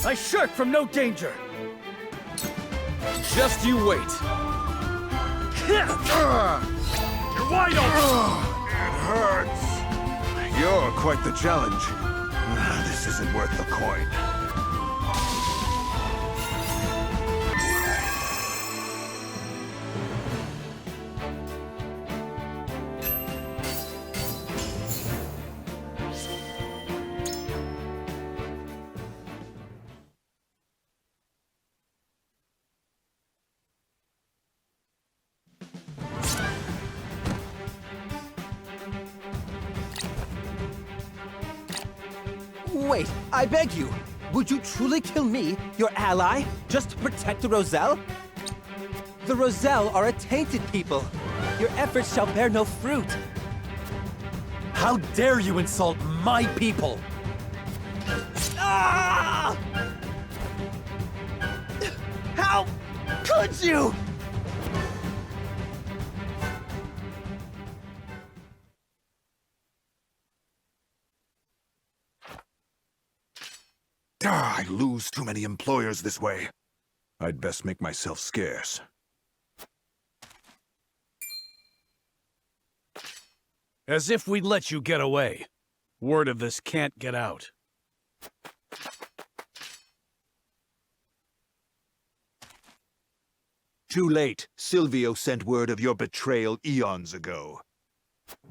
I shirk from no danger! Just you wait! You're wide open! It hurts! You're quite the challenge. This isn't worth the coin. Wait, I beg you. Would you truly kill me, your ally, just to protect the Roselle? The Roselle are a tainted people. Your efforts shall bear no fruit. How dare you insult my people? Ah! How could you? I lose too many employers this way. I'd best make myself scarce. As if we'd let you get away. Word of this can't get out. Too late. Silvio sent word of your betrayal eons ago.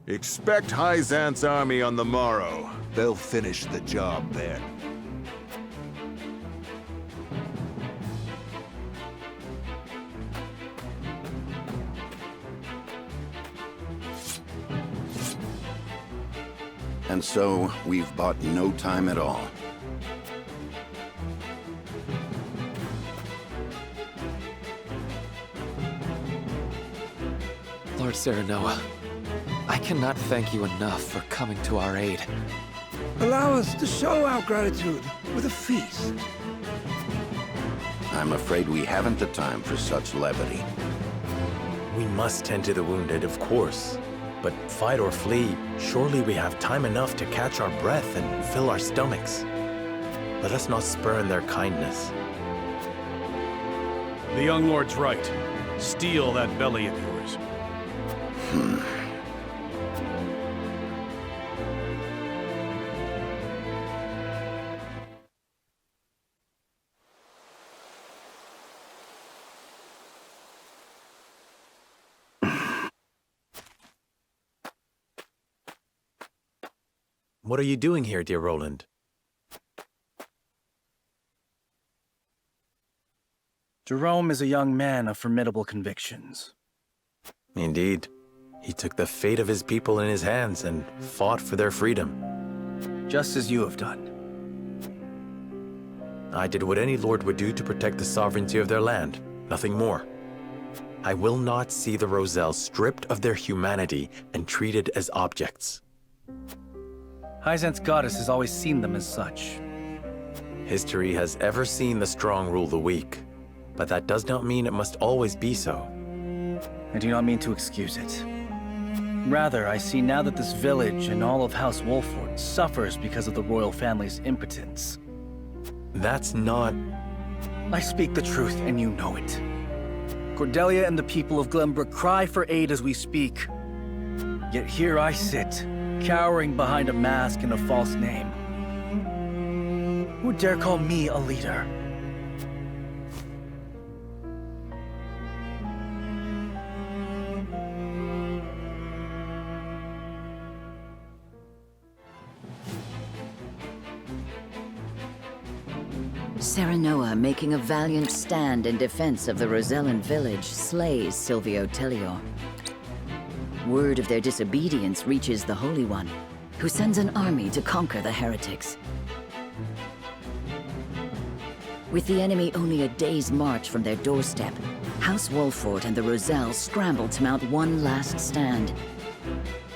Expect Hyzant's army on the morrow. They'll finish the job then. And so, we've bought no time at all. Lord Serenoa, I cannot thank you enough for coming to our aid. Allow us to show our gratitude with a feast. I'm afraid we haven't the time for such levity. We must tend to the wounded, of course. But fight or flee, surely we have time enough to catch our breath and fill our stomachs. Let us not spurn their kindness. The young lord's right. Steal that belly of yours. What are you doing here, dear Roland? Jerome is a young man of formidable convictions. Indeed. He took the fate of his people in his hands and fought for their freedom. Just as you have done. I did what any lord would do to protect the sovereignty of their land, nothing more. I will not see the Roselle stripped of their humanity and treated as objects. Hyzant's goddess has always seen them as such. History has ever seen the strong rule the weak, but that does not mean it must always be so. I do not mean to excuse it. Rather, I see now that this village and all of House Wolford suffers because of the royal family's impotence. That's not... I speak the truth, and you know it. Cordelia and the people of Glenbrook cry for aid as we speak. Yet here I sit, cowering behind a mask and a false name. Who dare call me a leader? Serenoa, making a valiant stand in defense of the Rosellan village, slays Silvio Tellior. Word of their disobedience reaches the Holy One, who sends an army to conquer the heretics. With the enemy only a day's march from their doorstep, House Wolford and the Roselle scramble to mount one last stand.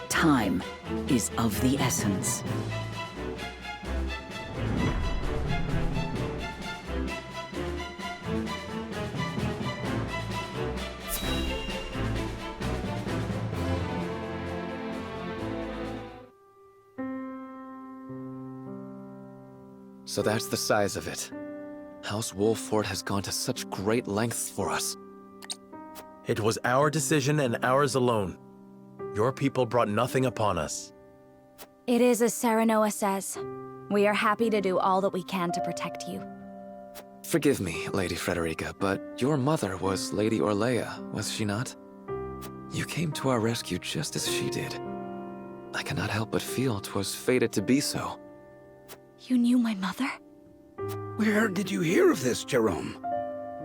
Time is of the essence. So that's the size of it. House Wolford has gone to such great lengths for us. It was our decision and ours alone. Your people brought nothing upon us. It is as Serenoa says. We are happy to do all that we can to protect you. Forgive me, Lady Frederica, but your mother was Lady Orlea, was she not? You came to our rescue just as she did. I cannot help but feel 'twas fated to be so. You knew my mother? Where did you hear of this, Jerome?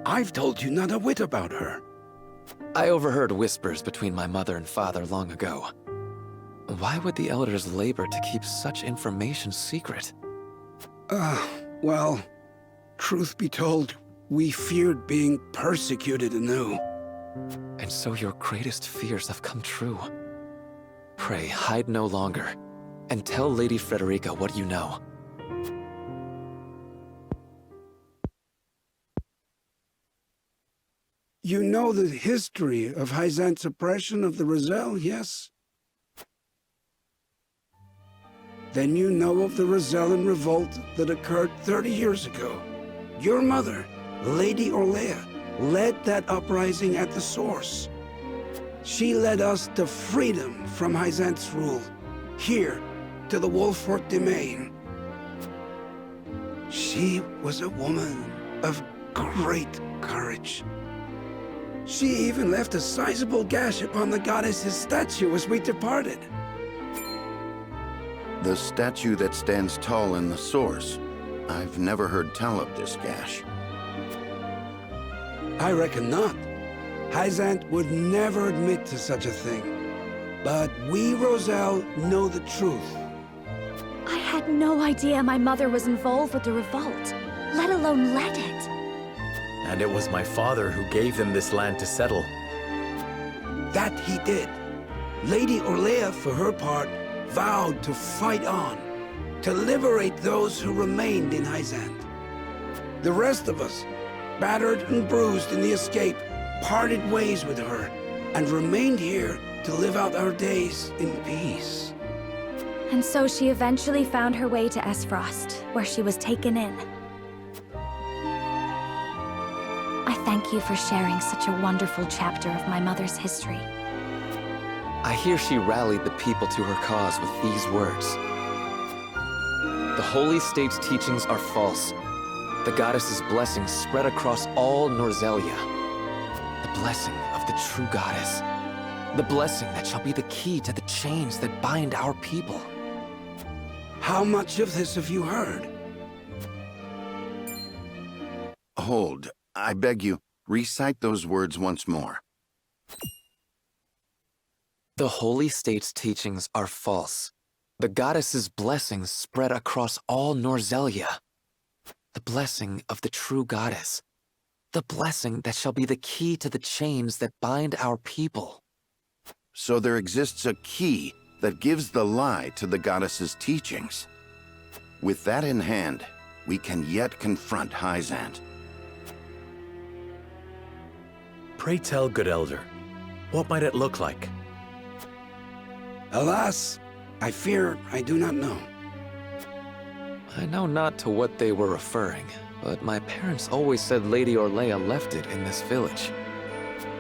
I've told you not a whit about her. I overheard whispers between my mother and father long ago. Why would the elders labor to keep such information secret? Well, truth be told, we feared being persecuted anew. And so your greatest fears have come true. Pray, hide no longer, and tell Lady Frederica what you know. You know the history of Hyzant's oppression of the Roselle, yes? Then you know of the Rosellan revolt that occurred 30 years ago. Your mother, Lady Orlea, led that uprising at the source. She led us to freedom from Hyzant's rule, here to the Wolfort domain. She was a woman of great courage. She even left a sizable gash upon the goddess's statue as we departed. The statue that stands tall in the source. I've never heard tell of this gash. I reckon not. Hyzant would never admit to such a thing. But we, Roselle, know the truth. I had no idea my mother was involved with the revolt, let alone led it. And it was my father who gave them this land to settle. That he did. Lady Orlea, for her part, vowed to fight on, to liberate those who remained in Hyzant. The rest of us, battered and bruised in the escape, parted ways with her, and remained here to live out our days in peace. And so she eventually found her way to Esfrost, where she was taken in. I thank you for sharing such a wonderful chapter of my mother's history. I hear she rallied the people to her cause with these words. The Holy State's teachings are false. The goddess's blessings spread across all Norzelia. The blessing of the true goddess. The blessing that shall be the key to the chains that bind our people. How much of this have you heard? Hold. I beg you, recite those words once more. The Holy State's teachings are false. The goddess's blessings spread across all Norzelia. The blessing of the true goddess. The blessing that shall be the key to the chains that bind our people. So there exists a key that gives the lie to the goddess's teachings. With that in hand, we can yet confront Hyzant. Pray tell, good elder, what might it look like? Alas, I fear I do not know. I know not to what they were referring, but my parents always said Lady Orlea left it in this village.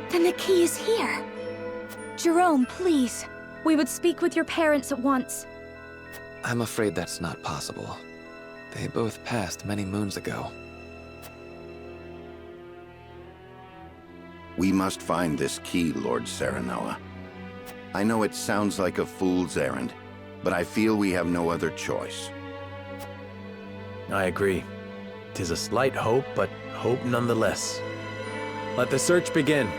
Then the key is here. Jerome, please. We would speak with your parents at once. I'm afraid that's not possible. They both passed many moons ago. We must find this key, Lord Serenoa. I know it sounds like a fool's errand, but I feel we have no other choice. I agree. 'Tis a slight hope, but hope nonetheless. Let the search begin.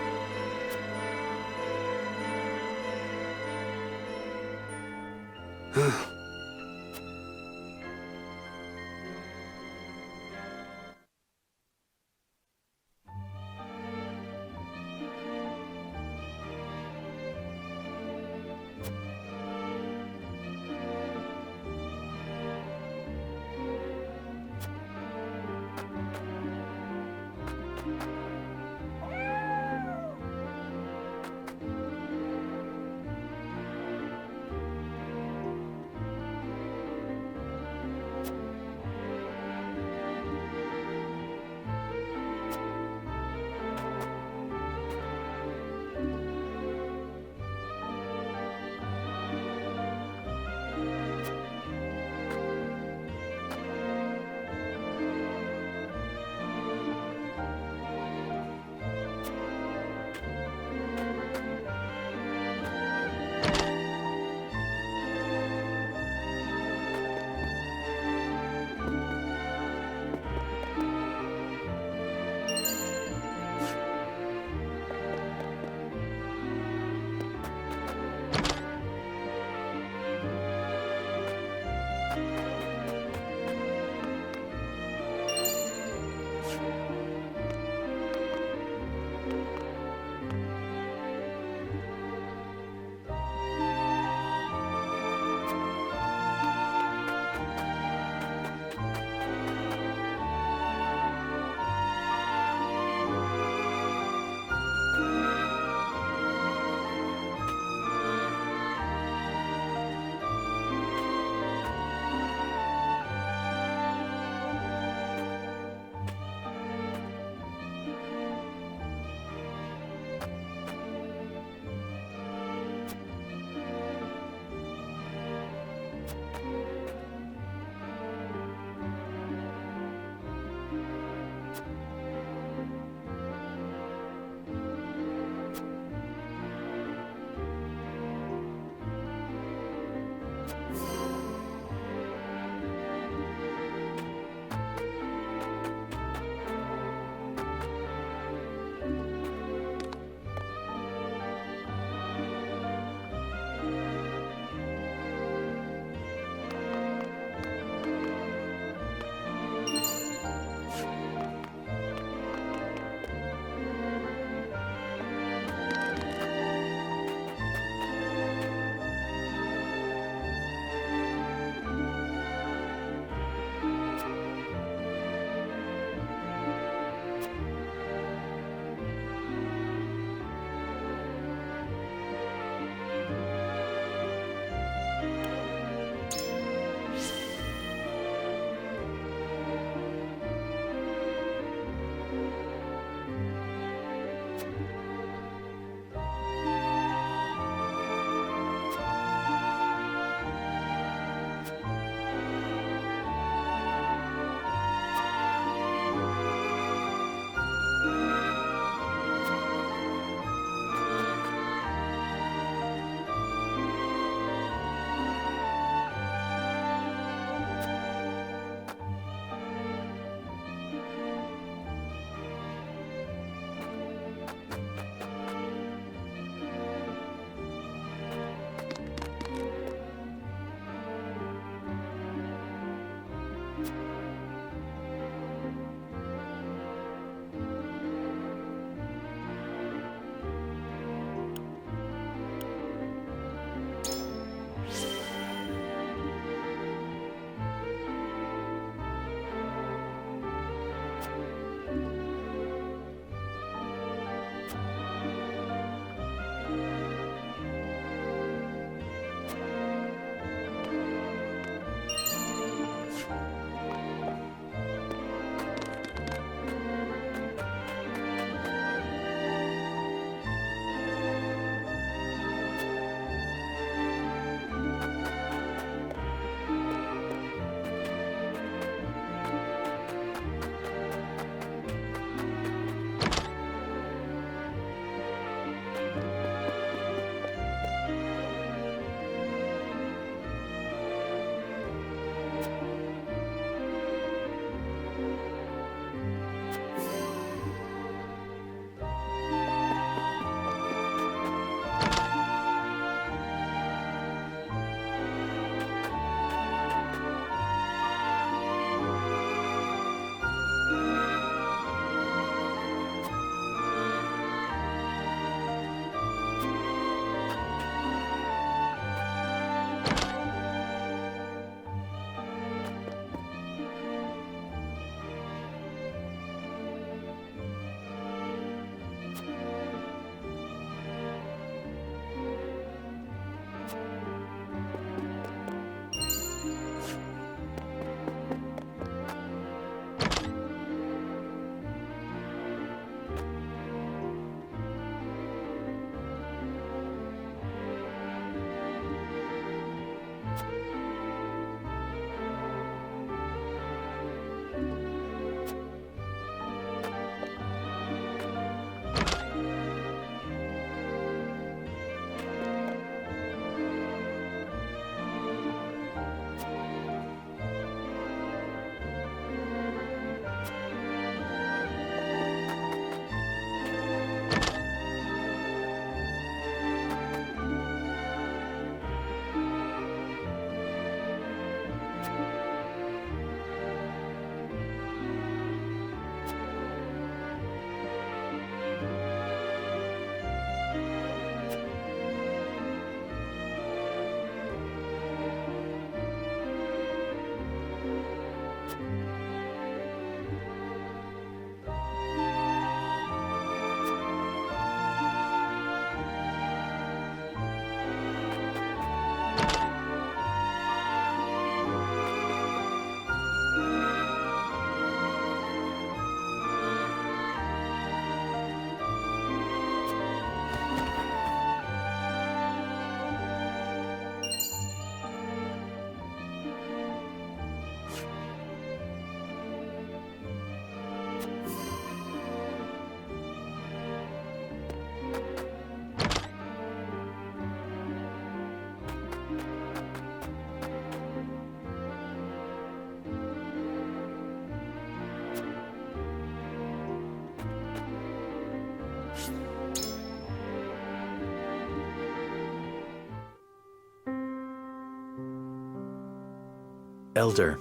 Elder,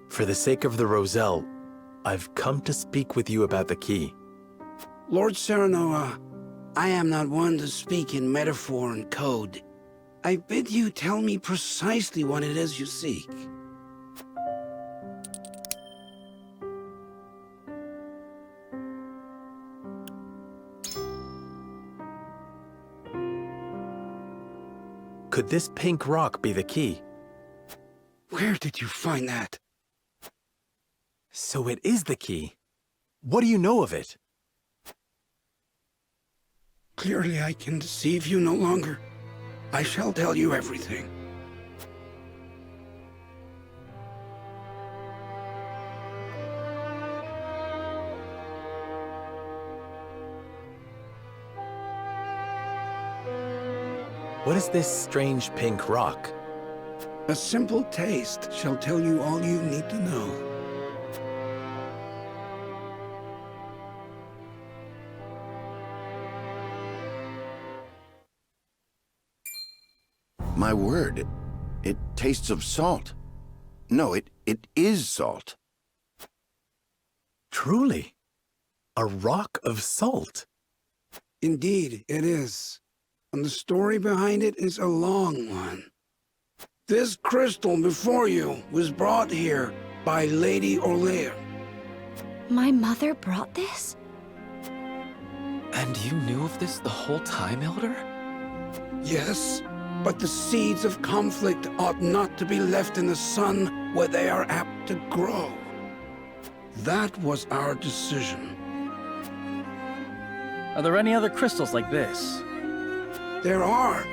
for the sake of the Roselle, I've come to speak with you about the key. Lord Serenoa, I am not one to speak in metaphor and code. I bid you tell me precisely what it is you seek. Could this pink rock be the key? Where did you find that? So it is the key. What do you know of it? Clearly I can deceive you no longer. I shall tell you everything. What is this strange pink rock? A simple taste shall tell you all you need to know. My word, it tastes of salt. No, it is salt. Truly? A rock of salt? Indeed, it is. And the story behind it is a long one. This crystal before you was brought here by Lady Orlea. My mother brought this? And you knew of this the whole time, Elder? Yes, but the seeds of conflict ought not to be left in the sun where they are apt to grow. That was our decision. Are there any other crystals like this? There are.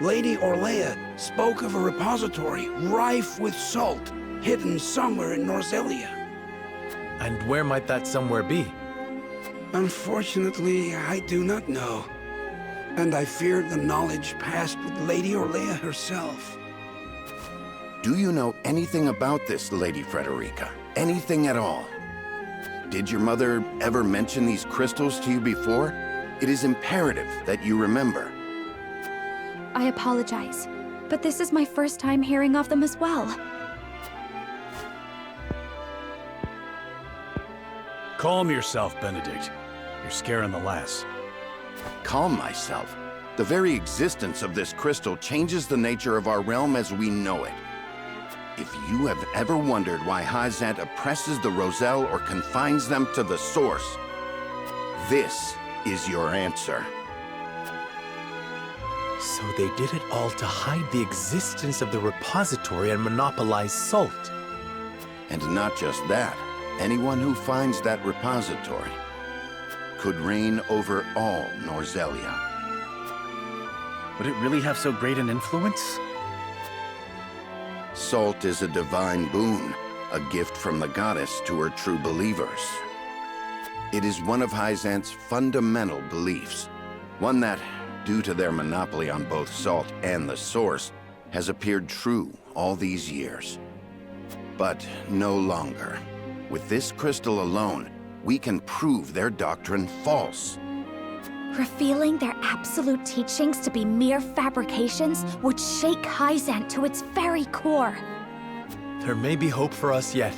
Lady Orlea spoke of a repository rife with salt, hidden somewhere in Norzelia. And where might that somewhere be? Unfortunately, I do not know. And I feared the knowledge passed with Lady Orlea herself. Do you know anything about this, Lady Frederica? Anything at all? Did your mother ever mention these crystals to you before? It is imperative that you remember. I apologize, but this is my first time hearing of them as well. Calm yourself, Benedict. You're scaring the lass. Calm myself. The very existence of this crystal changes the nature of our realm as we know it. If you have ever wondered why Hyzant oppresses the Roselle or confines them to the Source, this is your answer. So they did it all to hide the existence of the repository and monopolize salt. And not just that. Anyone who finds that repository could reign over all Norzelia. Would it really have so great an influence? Salt is a divine boon, a gift from the goddess to her true believers. It is one of Hyzant's fundamental beliefs, one that, due to their monopoly on both salt and the Source, has appeared true all these years. But no longer. With this crystal alone, we can prove their doctrine false. Revealing their absolute teachings to be mere fabrications would shake Hyzant to its very core. There may be hope for us yet.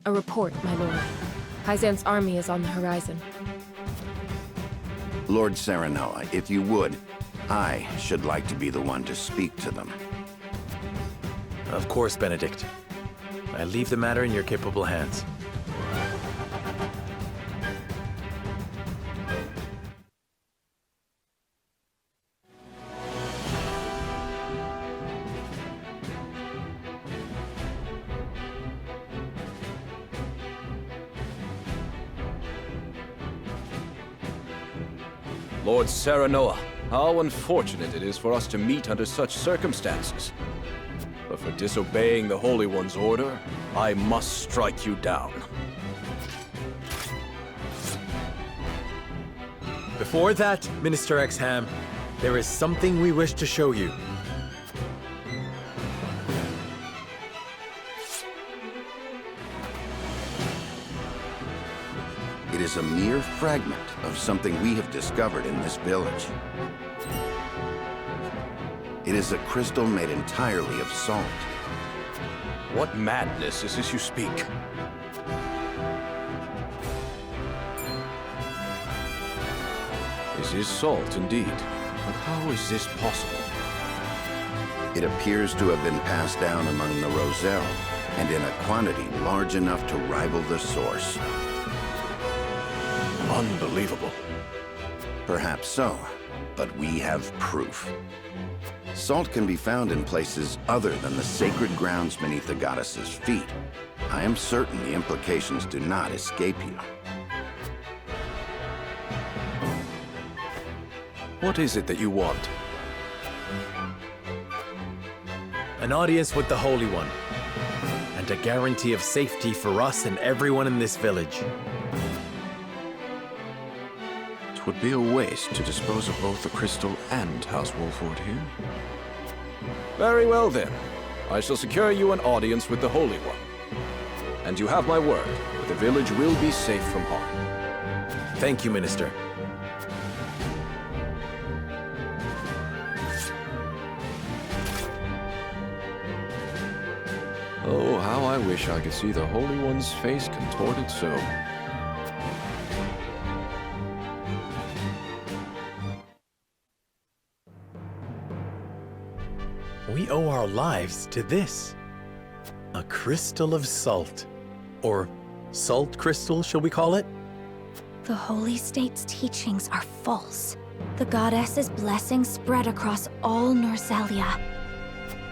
A report, my lord. Hyzant's army is on the horizon. Lord Serenoa, if you would, I should like to be the one to speak to them. Of course, Benedict. I leave the matter in your capable hands. Lord Serenoa, how unfortunate it is for us to meet under such circumstances. But for disobeying the Holy One's order, I must strike you down. Before that, Minister Exham, there is something we wish to show you. It is a mere fragment of something we have discovered in this village. It is a crystal made entirely of salt. What madness is this you speak? This is salt, indeed. But how is this possible? It appears to have been passed down among the Roselle, and in a quantity large enough to rival the source. Unbelievable. Perhaps so, but we have proof. Salt can be found in places other than the sacred grounds beneath the goddess's feet. I am certain the implications do not escape you. What is it that you want? An audience with the Holy One, and a guarantee of safety for us and everyone in this village. It would be a waste to dispose of both the crystal and House Wolford here. Very well then. I shall secure you an audience with the Holy One. And you have my word, the village will be safe from harm. Thank you, Minister. Oh, how I wish I could see the Holy One's face contorted so. We owe our lives to this. A crystal of salt. Or salt crystal, shall we call it? The Holy State's teachings are false. The goddess's blessings spread across all Norzelia.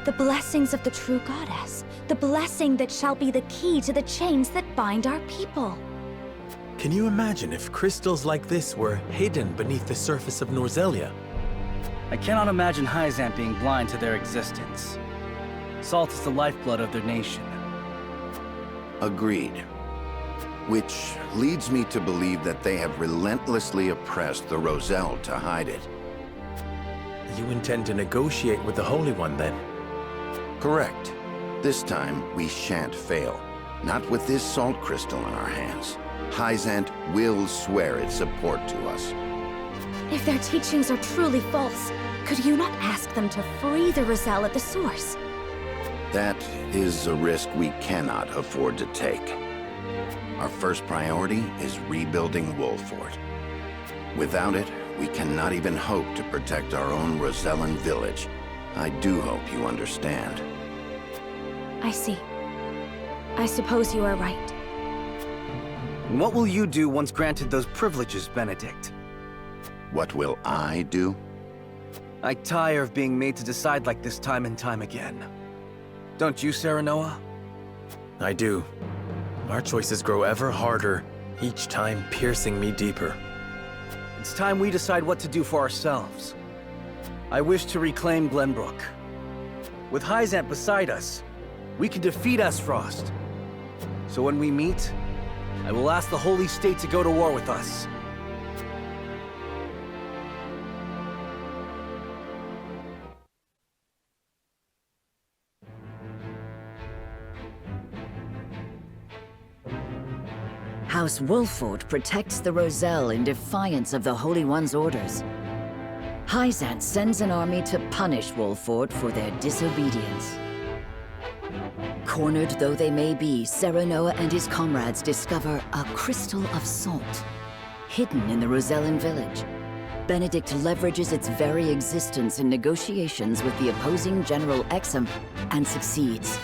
The blessings of the true goddess. The blessing that shall be the key to the chains that bind our people. Can you imagine if crystals like this were hidden beneath the surface of Norzelia? I cannot imagine Hyzant being blind to their existence. Salt is the lifeblood of their nation. Agreed. Which leads me to believe that they have relentlessly oppressed the Roselle to hide it. You intend to negotiate with the Holy One, then? Correct. This time, we shan't fail. Not with this salt crystal in our hands. Hyzant will swear its support to us. If their teachings are truly false, could you not ask them to free the Roselle at the source? That is a risk we cannot afford to take. Our first priority is rebuilding Wolford. Without it, we cannot even hope to protect our own Rosellan village. I do hope you understand. I see. I suppose you are right. And what will you do once granted those privileges, Benedict? What will I do? I tire of being made to decide like this time and time again. Don't you, Serenoa? I do. Our choices grow ever harder, each time piercing me deeper. It's time we decide what to do for ourselves. I wish to reclaim Glenbrook. With Hyzant beside us, we can defeat Esfrost. So when we meet, I will ask the Holy State to go to war with us. House Wolford protects the Roselle in defiance of the Holy One's orders. Hyzant sends an army to punish Wolford for their disobedience. Cornered though they may be, Serenoa and his comrades discover a crystal of salt, hidden in the Rosellan village. Benedict leverages its very existence in negotiations with the opposing General Exum and succeeds.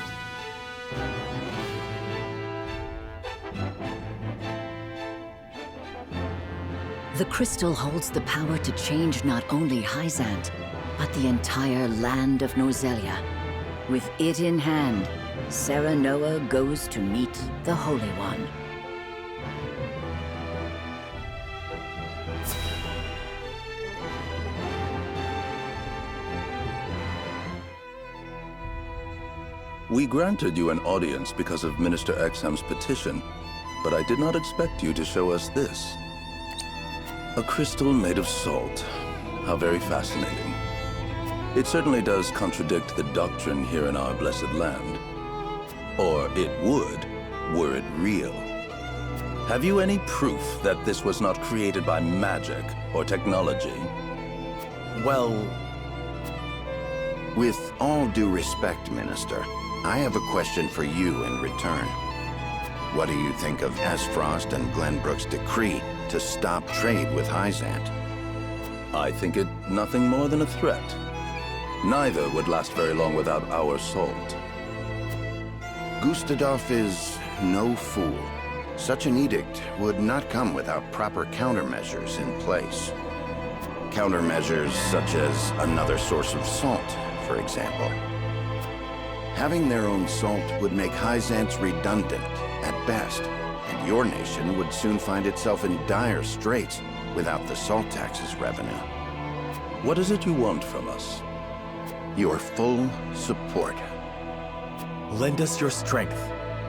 The crystal holds the power to change not only Hyzant, but the entire land of Norzelia. With it in hand, Serenoa goes to meet the Holy One. We granted you an audience because of Minister Exham's petition, but I did not expect you to show us this. A crystal made of salt. How very fascinating. It certainly does contradict the doctrine here in our blessed land. Or it would, were it real. Have you any proof that this was not created by magic or technology? Well, With all due respect, Minister, I have a question for you in return. What do you think of Esfrost and Glenbrook's decree to stop trade with Hyzant? I think it nothing more than a threat. Neither would last very long without our salt. Gustadolf is no fool. Such an edict would not come without proper countermeasures in place. Countermeasures such as another source of salt, for example. Having their own salt would make Hyzant's redundant, at best, and your nation would soon find itself in dire straits without the salt tax's revenue. What is it you want from us? Your full support. Lend us your strength,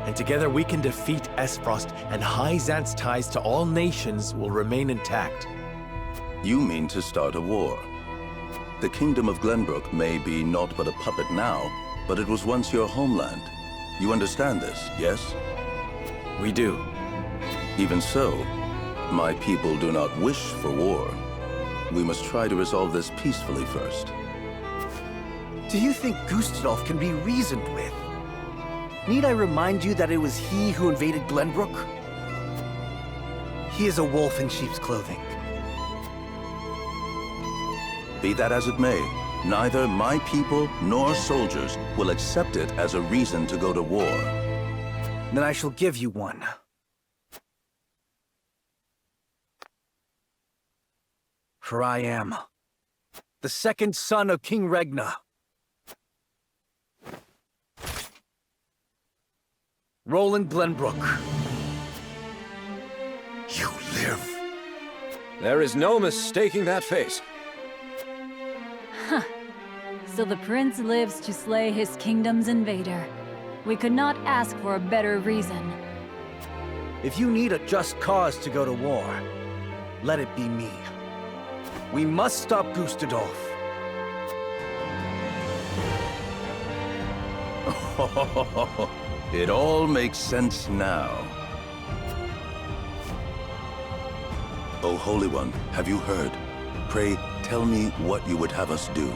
and together we can defeat Esfrost, and Hyzant's ties to all nations will remain intact. You mean to start a war? The Kingdom of Glenbrook may be naught but a puppet now, but it was once your homeland. You understand this, yes? We do. Even so, my people do not wish for war. We must try to resolve this peacefully first. Do you think Gustadolf can be reasoned with? Need I remind you that it was he who invaded Glenbrook? He is a wolf in sheep's clothing. Be that as it may, neither my people nor soldiers will accept it as a reason to go to war. Then I shall give you one. For I am the second son of King Regna. Roland Glenbrook. You live. There is no mistaking that face. Huh. So the prince lives to slay his kingdom's invader. We could not ask for a better reason. If you need a just cause to go to war, let it be me. We must stop Gustadolf. It all makes sense now. O Holy One, have you heard? Pray, tell me what you would have us do.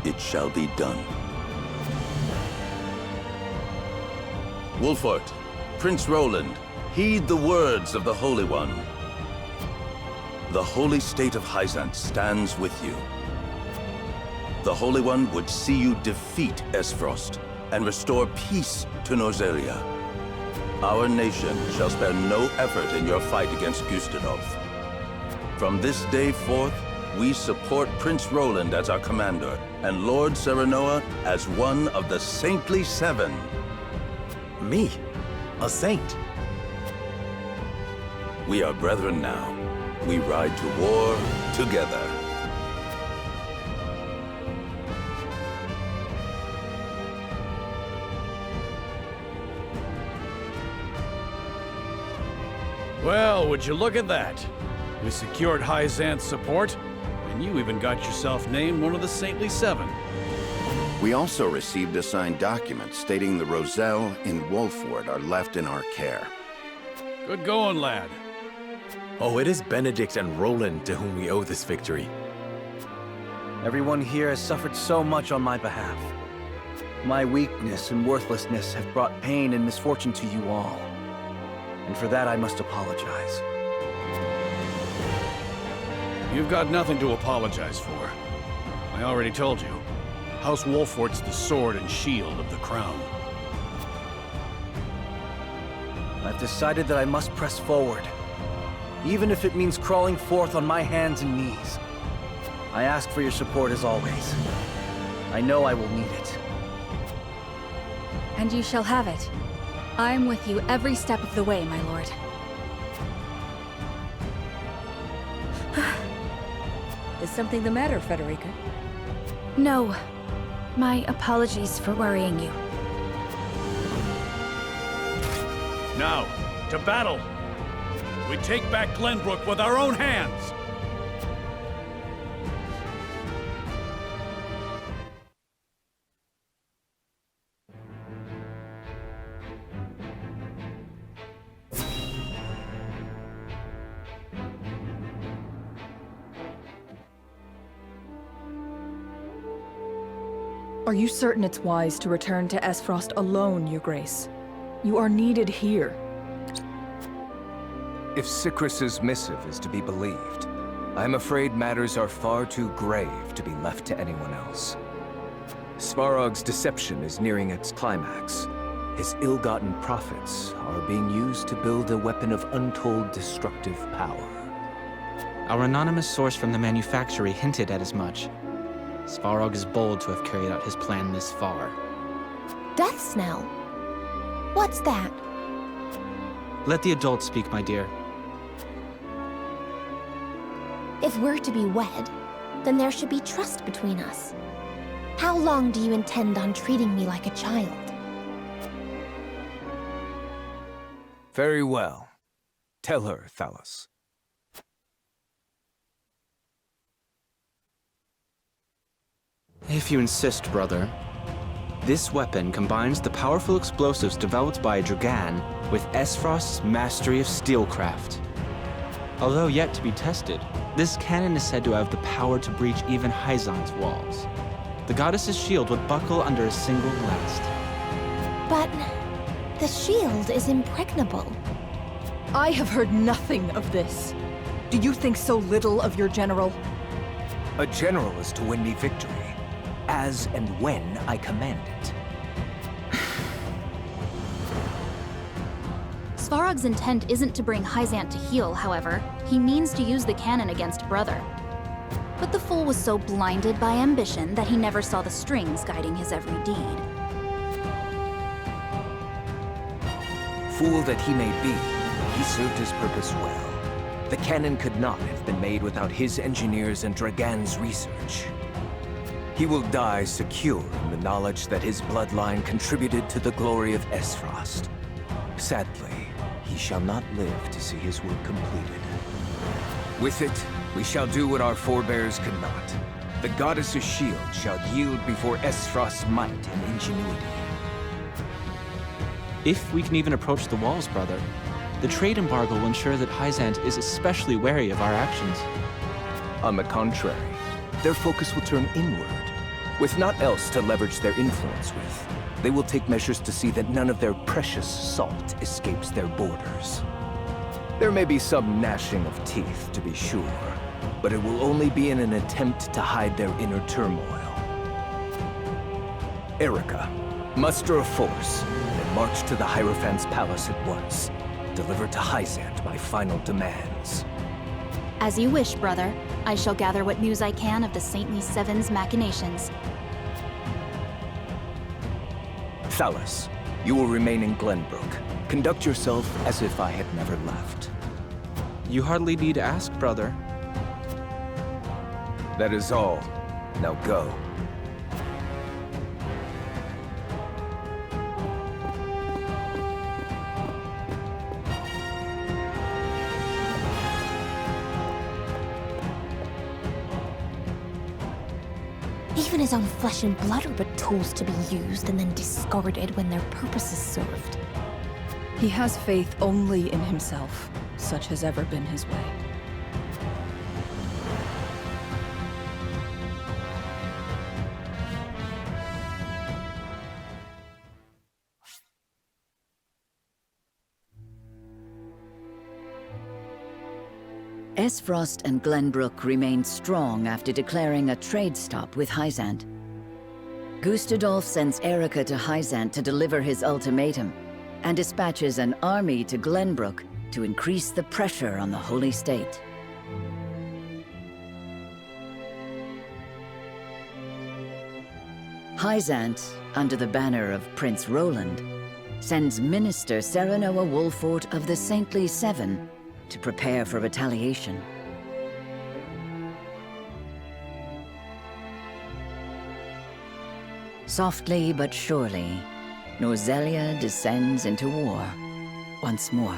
It shall be done. Wolfort, Prince Roland, heed the words of the Holy One. The holy state of Hyzant stands with you. The Holy One would see you defeat Esfrost and restore peace to Norzelia. Our nation shall spare no effort in your fight against Gustadolf. From this day forth, we support Prince Roland as our commander, and Lord Serenoa as one of the Saintly Seven. Me? A saint? We are brethren now. We ride to war together. Well, would you look at that? We secured Hyzant's support, and you even got yourself named one of the Saintly Seven. We also received a signed document stating the Roselle and Wolfward are left in our care. Good going, lad. Oh, it is Benedict and Roland to whom we owe this victory. Everyone here has suffered so much on my behalf. My weakness and worthlessness have brought pain and misfortune to you all. And for that I must apologize. You've got nothing to apologize for. I already told you. House Wolfort's the sword and shield of the crown. I've decided that I must press forward, even if it means crawling forth on my hands and knees. I ask for your support as always. I know I will need it. And you shall have it. I'm with you every step of the way, my lord. Is something the matter, Frederica? No. My apologies for worrying you. Now, to battle! We take back Glenbrook with our own hands! Are you certain it's wise to return to Esfrost alone, Your Grace? You are needed here. If Sycris's missive is to be believed, I'm afraid matters are far too grave to be left to anyone else. Svarog's deception is nearing its climax. His ill-gotten profits are being used to build a weapon of untold destructive power. Our anonymous source from the manufactory hinted at as much. Svarog is bold to have carried out his plan this far. Death Snell? What's that? Let the adults speak, my dear. If we're to be wed, then there should be trust between us. How long do you intend on treating me like a child? Very well. Tell her, Thalos. If you insist, brother. This weapon combines the powerful explosives developed by Dragan with Esfrost's mastery of steelcraft. Although yet to be tested, this cannon is said to have the power to breach even Hyzan's walls. The goddess's shield would buckle under a single blast. But the shield is impregnable. I have heard nothing of this. Do you think so little of your general? A general is to win me victory, as and when I command it. Svarog's intent isn't to bring Hyzant to heel, however. He means to use the cannon against Brother. But the fool was so blinded by ambition that he never saw the strings guiding his every deed. Fool that he may be, he served his purpose well. The cannon could not have been made without his engineers and Dragan's research. He will die secure in the knowledge that his bloodline contributed to the glory of Esfrost. Sadly, he shall not live to see his work completed. With it, we shall do what our forebears could not. The goddess's shield shall yield before Esfrost's might and ingenuity. If we can even approach the walls, brother, the trade embargo will ensure that Hyzant is especially wary of our actions. On the contrary, their focus will turn inward. With naught else to leverage their influence with, they will take measures to see that none of their precious salt escapes their borders. There may be some gnashing of teeth, to be sure, but it will only be in an attempt to hide their inner turmoil. Erica, muster a force, and march to the Hierophant's palace at once. Deliver to Hyzant my final demands. As you wish, brother. I shall gather what news I can of the Saintly Seven's machinations. Thalos, you will remain in Glenbrook. Conduct yourself as if I had never left. You hardly need ask, brother. That is all. Now go. Even his own flesh and blood are but tools to be used and then discarded when their purpose is served. He has faith only in himself. Such has ever been his way. Esfrost and Glenbrook remained strong after declaring a trade stop with Hyzant. Gustadolf sends Erica to Hyzant to deliver his ultimatum, and dispatches an army to Glenbrook to increase the pressure on the Holy State. Hyzant, under the banner of Prince Roland, sends Minister Serenoa Wolfort of the Saintly Seven to prepare for retaliation. Softly but surely, Norzelia descends into war once more.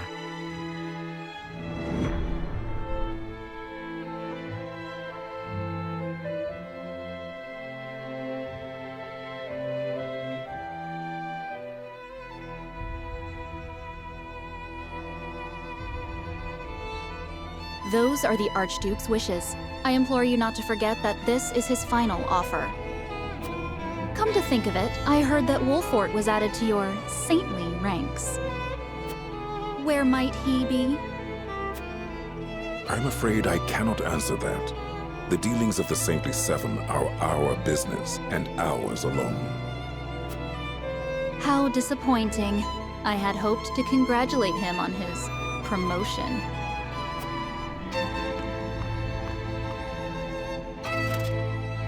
Those are the Archduke's wishes. I implore you not to forget that this is his final offer. Come to think of it, I heard that Wolfort was added to your saintly ranks. Where might he be? I'm afraid I cannot answer that. The dealings of the Saintly Seven are our business, and ours alone. How disappointing. I had hoped to congratulate him on his promotion.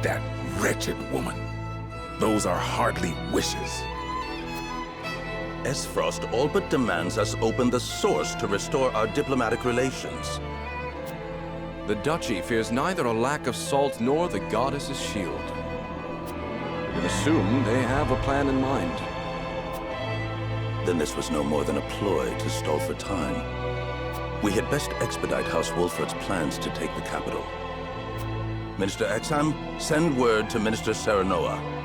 That wretched woman. Those are hardly wishes. Esfrost all but demands us open the Source to restore our diplomatic relations. The Duchy fears neither a lack of salt nor the goddess's shield. I would assume they have a plan in mind. Then this was no more than a ploy to stall for time. We had best expedite House Wolfort's plans to take the capital. Minister Exham, send word to Minister Serenoa.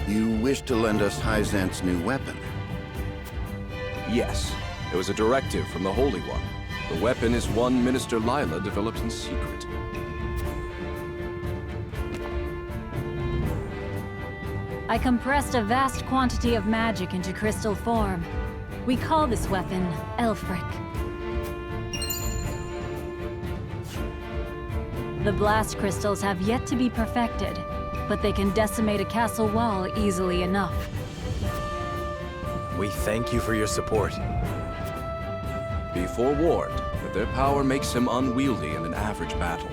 You wish to lend us Hyzant's new weapon? Yes, it was a directive from the Holy One. The weapon is one Minister Lila developed in secret. I compressed a vast quantity of magic into crystal form. We call this weapon Elfric. The blast crystals have yet to be perfected, but they can decimate a castle wall easily enough. We thank you for your support. Be forewarned that their power makes him unwieldy in an average battle.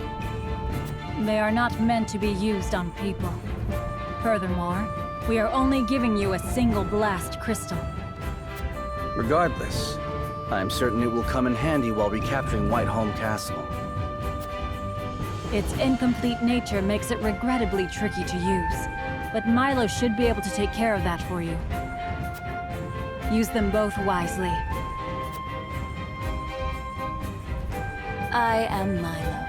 They are not meant to be used on people. Furthermore, we are only giving you a single blast crystal. Regardless, I'm certain it will come in handy while recapturing Whiteholm Castle. Its incomplete nature makes it regrettably tricky to use, but Milo should be able to take care of that for you. Use them both wisely. I am Milo.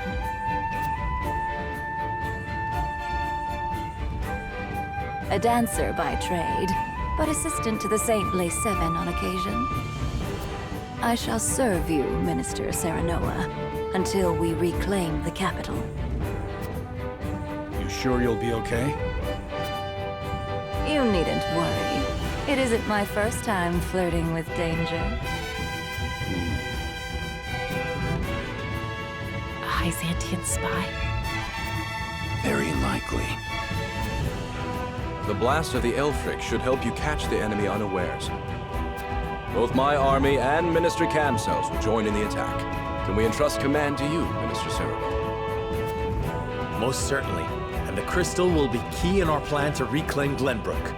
A dancer by trade, but assistant to the Saintly Seven on occasion. I shall serve you, Minister Serenoa, until we reclaim the capital. You sure you'll be okay? You needn't worry. It isn't my first time flirting with danger. A Hyzantian spy? Very likely. The blast of the Elfric should help you catch the enemy unawares. Both my army and Minister Camcells will join in the attack. Can we entrust command to you, Minister Cerebral? Most certainly. And the crystal will be key in our plan to reclaim Glenbrook.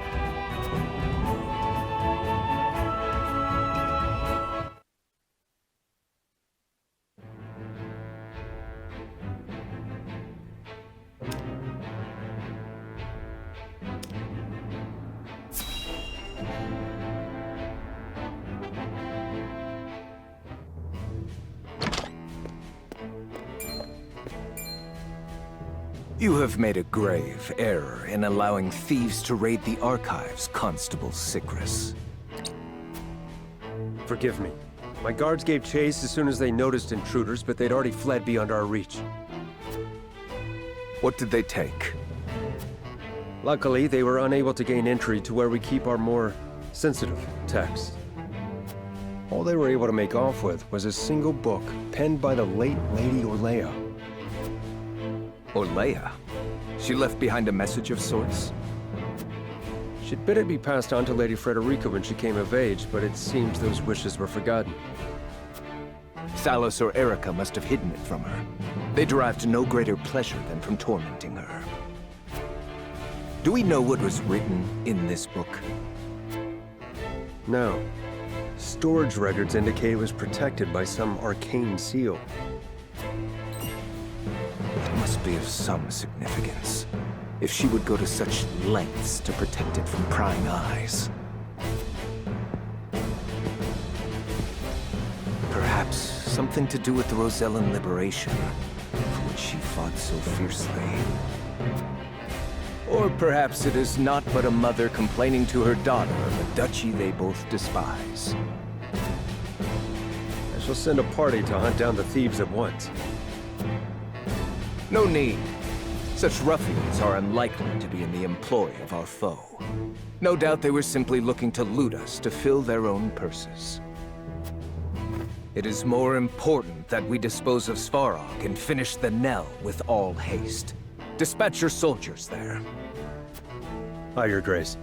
You have made a grave error in allowing thieves to raid the archives, Constable Sycris. Forgive me. My guards gave chase as soon as they noticed intruders, but they'd already fled beyond our reach. What did they take? Luckily, they were unable to gain entry to where we keep our more sensitive texts. All they were able to make off with was a single book penned by the late Lady Orlea. Orlea? She left behind a message of sorts? She'd bid it be passed on to Lady Frederica when she came of age, but it seems those wishes were forgotten. Thalos or Erica must have hidden it from her. They derived no greater pleasure than from tormenting her. Do we know what was written in this book? No. Storage records indicate it was protected by some arcane seal. It must be of some significance, if she would go to such lengths to protect it from prying eyes. something to do with the Rosellan liberation, for which she fought so fiercely. Or perhaps it is not but a mother complaining to her daughter of a duchy they both despise. I shall send a party to hunt down the thieves at once. No need. Such ruffians are unlikely to be in the employ of our foe. No doubt they were simply looking to loot us to fill their own purses. It is more important that we dispose of Svarog and finish the Nell with all haste. Dispatch your soldiers there. Aye, Your Grace.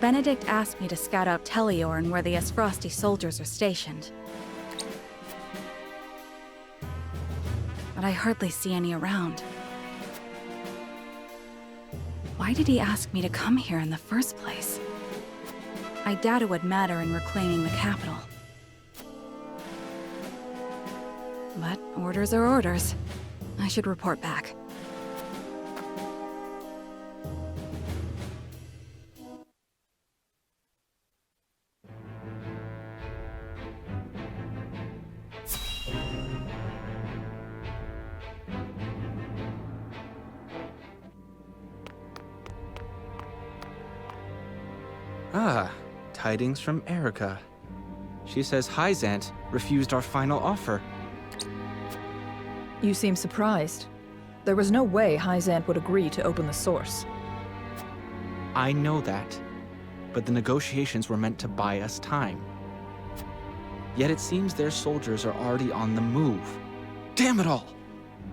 Benedict asked me to scout out Teleorn where the Esfrosti soldiers are stationed. But I hardly see any around. Why did he ask me to come here in the first place? I doubt it would matter in reclaiming the capital. But orders are orders. I should report back. Ah, tidings from Erica. She says Hyzant refused our final offer. You seem surprised. There was no way Hyzant would agree to open the source. I know that, but the negotiations were meant to buy us time. Yet it seems their soldiers are already on the move. Damn it all!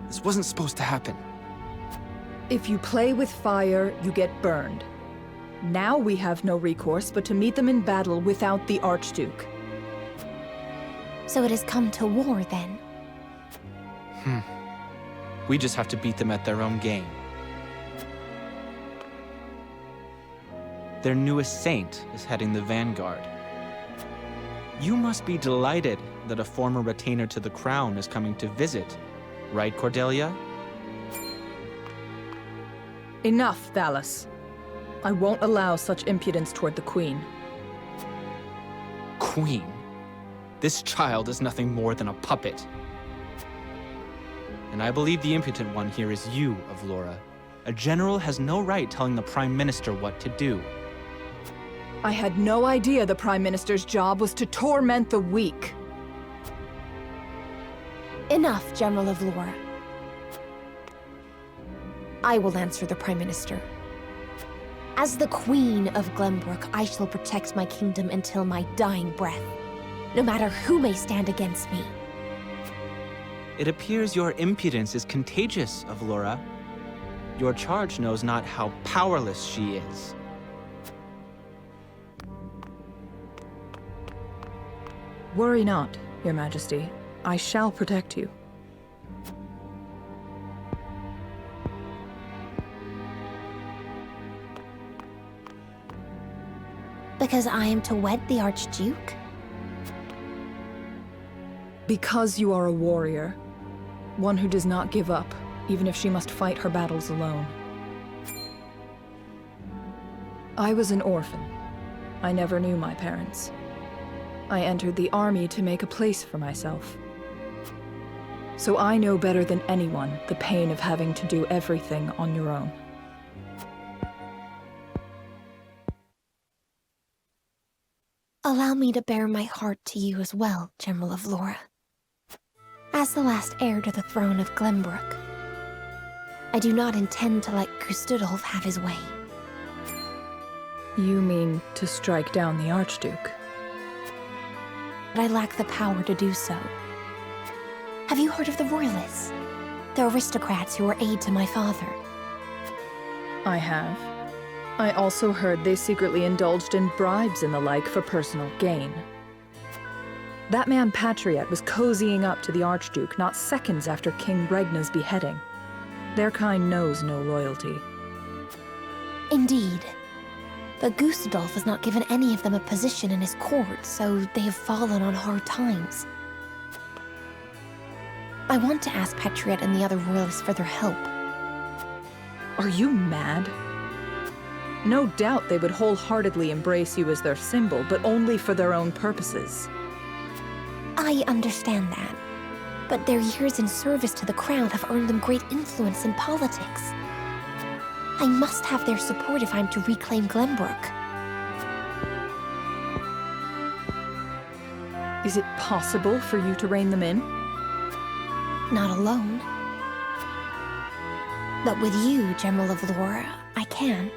This wasn't supposed to happen. If you play with fire, you get burned. Now we have no recourse but to meet them in battle without the Archduke. So it has come to war, then? We just have to beat them at their own game. Their newest saint is heading the vanguard. You must be delighted that a former retainer to the crown is coming to visit, right, Cordelia? Enough, Thalas. I won't allow such impudence toward the Queen. Queen? This child is nothing more than a puppet. And I believe the impotent one here is you, Avlora. A general has no right telling the Prime Minister what to do. I had no idea the Prime Minister's job was to torment the weak. Enough, General Avlora. I will answer the Prime Minister. As the Queen of Glenbrook, I shall protect my kingdom until my dying breath, no matter who may stand against me. It appears your impudence is contagious, Avlora. Your charge knows not how powerless she is. Worry not, Your Majesty. I shall protect you. Because I am to wed the Archduke? Because you are a warrior. One who does not give up, even if she must fight her battles alone. I was an orphan. I never knew my parents. I entered the army to make a place for myself. So I know better than anyone the pain of having to do everything on your own. Allow me to bare my heart to you as well, General Avlora. As the last heir to the throne of Glenbrook, I do not intend to let Gustudolf have his way. You mean to strike down the Archduke? But I lack the power to do so. Have you heard of the Royalists? The aristocrats who were aid to my father. I have. I also heard they secretly indulged in bribes and the like for personal gain. That man Patriot was cozying up to the Archduke not seconds after King Regna's beheading. Their kind knows no loyalty. Indeed. But Gustadolf has not given any of them a position in his court, so they have fallen on hard times. I want to ask Petriot and the other royalists for their help. Are you mad? No doubt they would wholeheartedly embrace you as their symbol, but only for their own purposes. I understand that. But their years in service to the crown have earned them great influence in politics. I must have their support if I'm to reclaim Glenbrook. Is it possible for you to rein them in? Not alone. But with you, General of Laura, I can.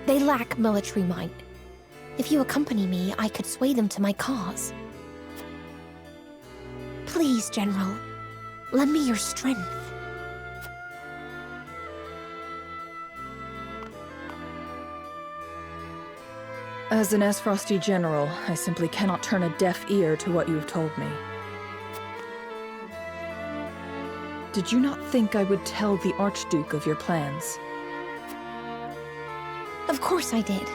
They lack military might. If you accompany me, I could sway them to my cause. Please, General, lend me your strength. As an Esfrosty general, I simply cannot turn a deaf ear to what you've told me. Did you not think I would tell the Archduke of your plans? Of course I did.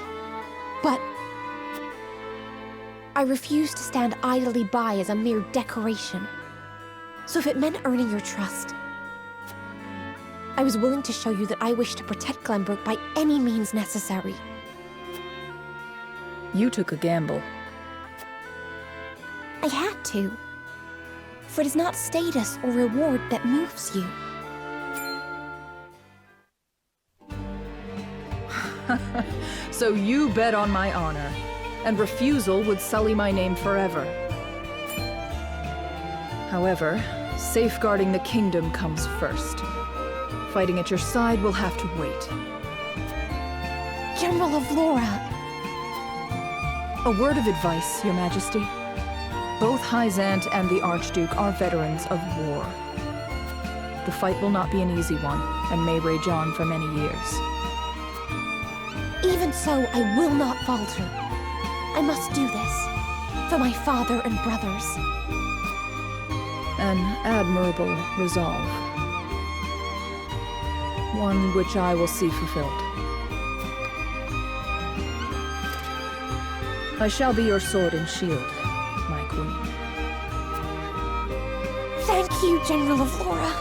But I refuse to stand idly by as a mere decoration. So if it meant earning your trust, I was willing to show you that I wish to protect Glenbrook by any means necessary. You took a gamble. I had to. For it is not status or reward that moves you. So you bet on my honor, and refusal would sully my name forever. However, safeguarding the kingdom comes first. Fighting at your side will have to wait. General of Laura! A word of advice, Your Majesty. Both Hyzant and the Archduke are veterans of war. The fight will not be an easy one, and may rage on for many years. Even so, I will not falter. I must do this, for my father and brothers. An admirable resolve. One which I will see fulfilled. I shall be your sword and shield, my queen. Thank you, General of Laura.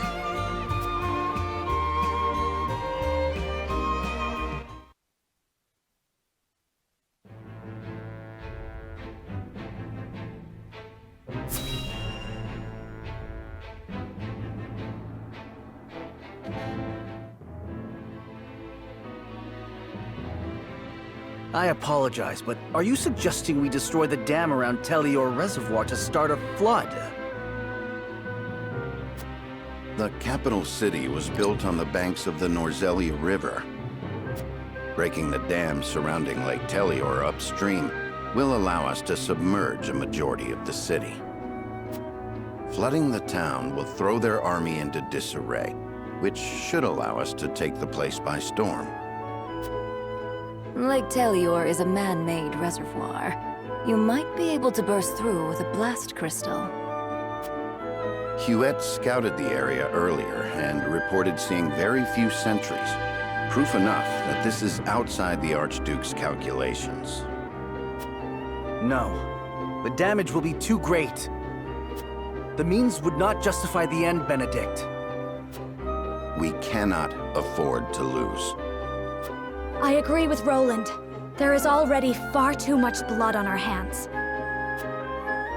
I apologize, but are you suggesting we destroy the dam around Telior Reservoir to start a flood? The capital city was built on the banks of the Norzelli River. Breaking the dam surrounding Lake Telior upstream will allow us to submerge a majority of the city. Flooding the town will throw their army into disarray, which should allow us to take the place by storm. Lake Telior is a man-made reservoir. You might be able to burst through with a blast crystal. Huette scouted the area earlier and reported seeing very few sentries. Proof enough that this is outside the Archduke's calculations. No. The damage will be too great. The means would not justify the end, Benedict. We cannot afford to lose. I agree with Roland. There is already far too much blood on our hands.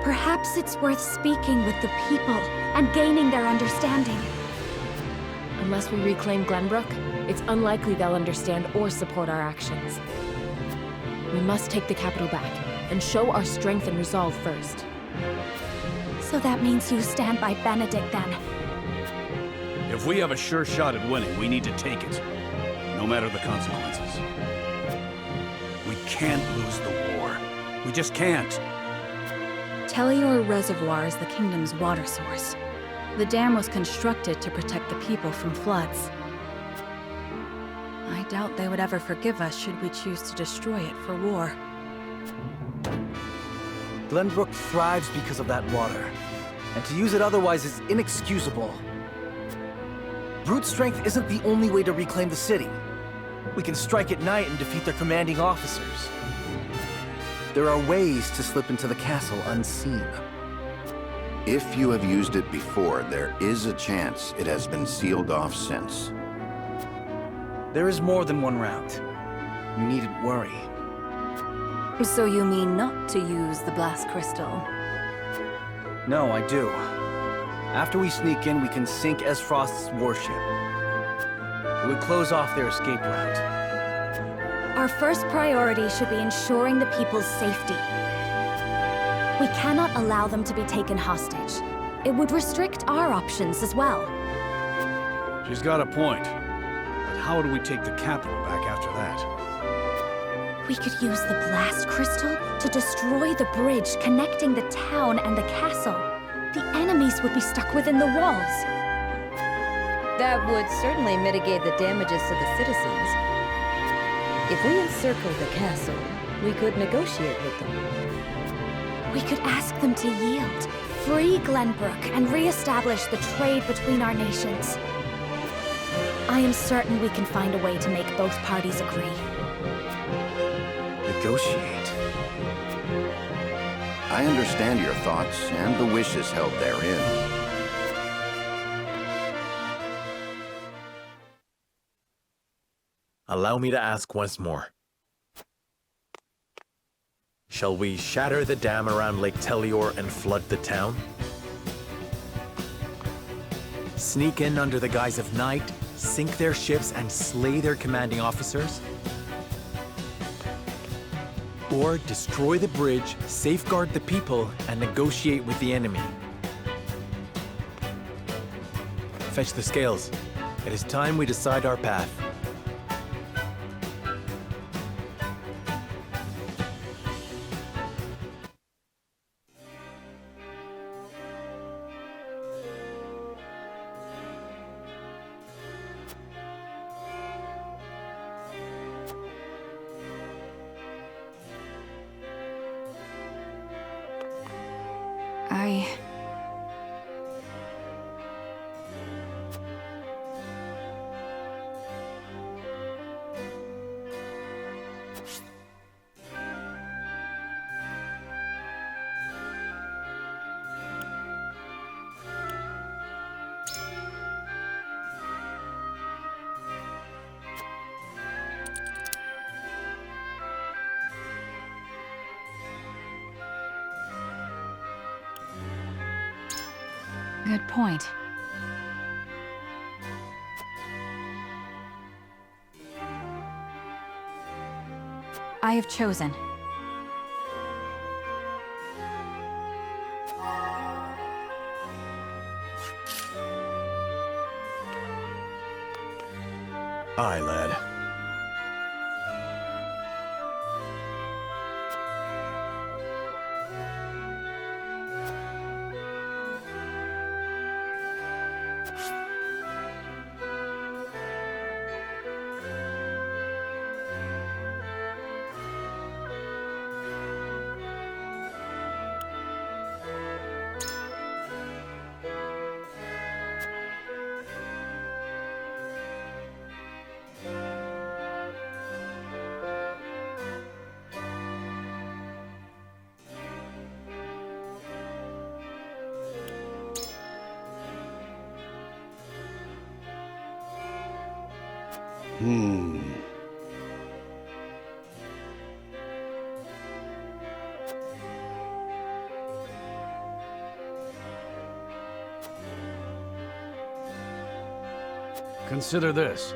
Perhaps it's worth speaking with the people and gaining their understanding. Unless we reclaim Glenbrook, it's unlikely they'll understand or support our actions. We must take the capital back and show our strength and resolve first. So that means you stand by Benedict, then? If we have a sure shot at winning, we need to take it, no matter the consequences. We can't lose the war. We just can't. Telior Reservoir is the kingdom's water source. The dam was constructed to protect the people from floods. I doubt they would ever forgive us should we choose to destroy it for war. Glenbrook thrives because of that water, and to use it otherwise is inexcusable. Brute strength isn't the only way to reclaim the city. We can strike at night and defeat their commanding officers. There are ways to slip into the castle unseen. If you have used it before, there is a chance it has been sealed off since. There is more than one route. You needn't worry. So you mean not to use the blast crystal? No, I do. After we sneak in, we can sink Esfrost's warship. It would close off their escape route. Our first priority should be ensuring the people's safety. We cannot allow them to be taken hostage. It would restrict our options as well. She's got a point. But how do we take the capital back after that? We could use the blast crystal to destroy the bridge connecting the town and the castle. The enemies would be stuck within the walls. That would certainly mitigate the damages to the citizens. If we encircle the castle, we could negotiate with them. We could ask them to yield, free Glenbrook, and re-establish the trade between our nations. I am certain we can find a way to make both parties agree. Negotiate? I understand your thoughts and the wishes held therein. Allow me to ask once more. Shall we shatter the dam around Lake Telior and flood the town? Sneak in under the guise of night, sink their ships, and slay their commanding officers? Or destroy the bridge, safeguard the people, and negotiate with the enemy? Fetch the scales. It is time we decide our path. Good point. I have chosen. Aye, lad. Consider this.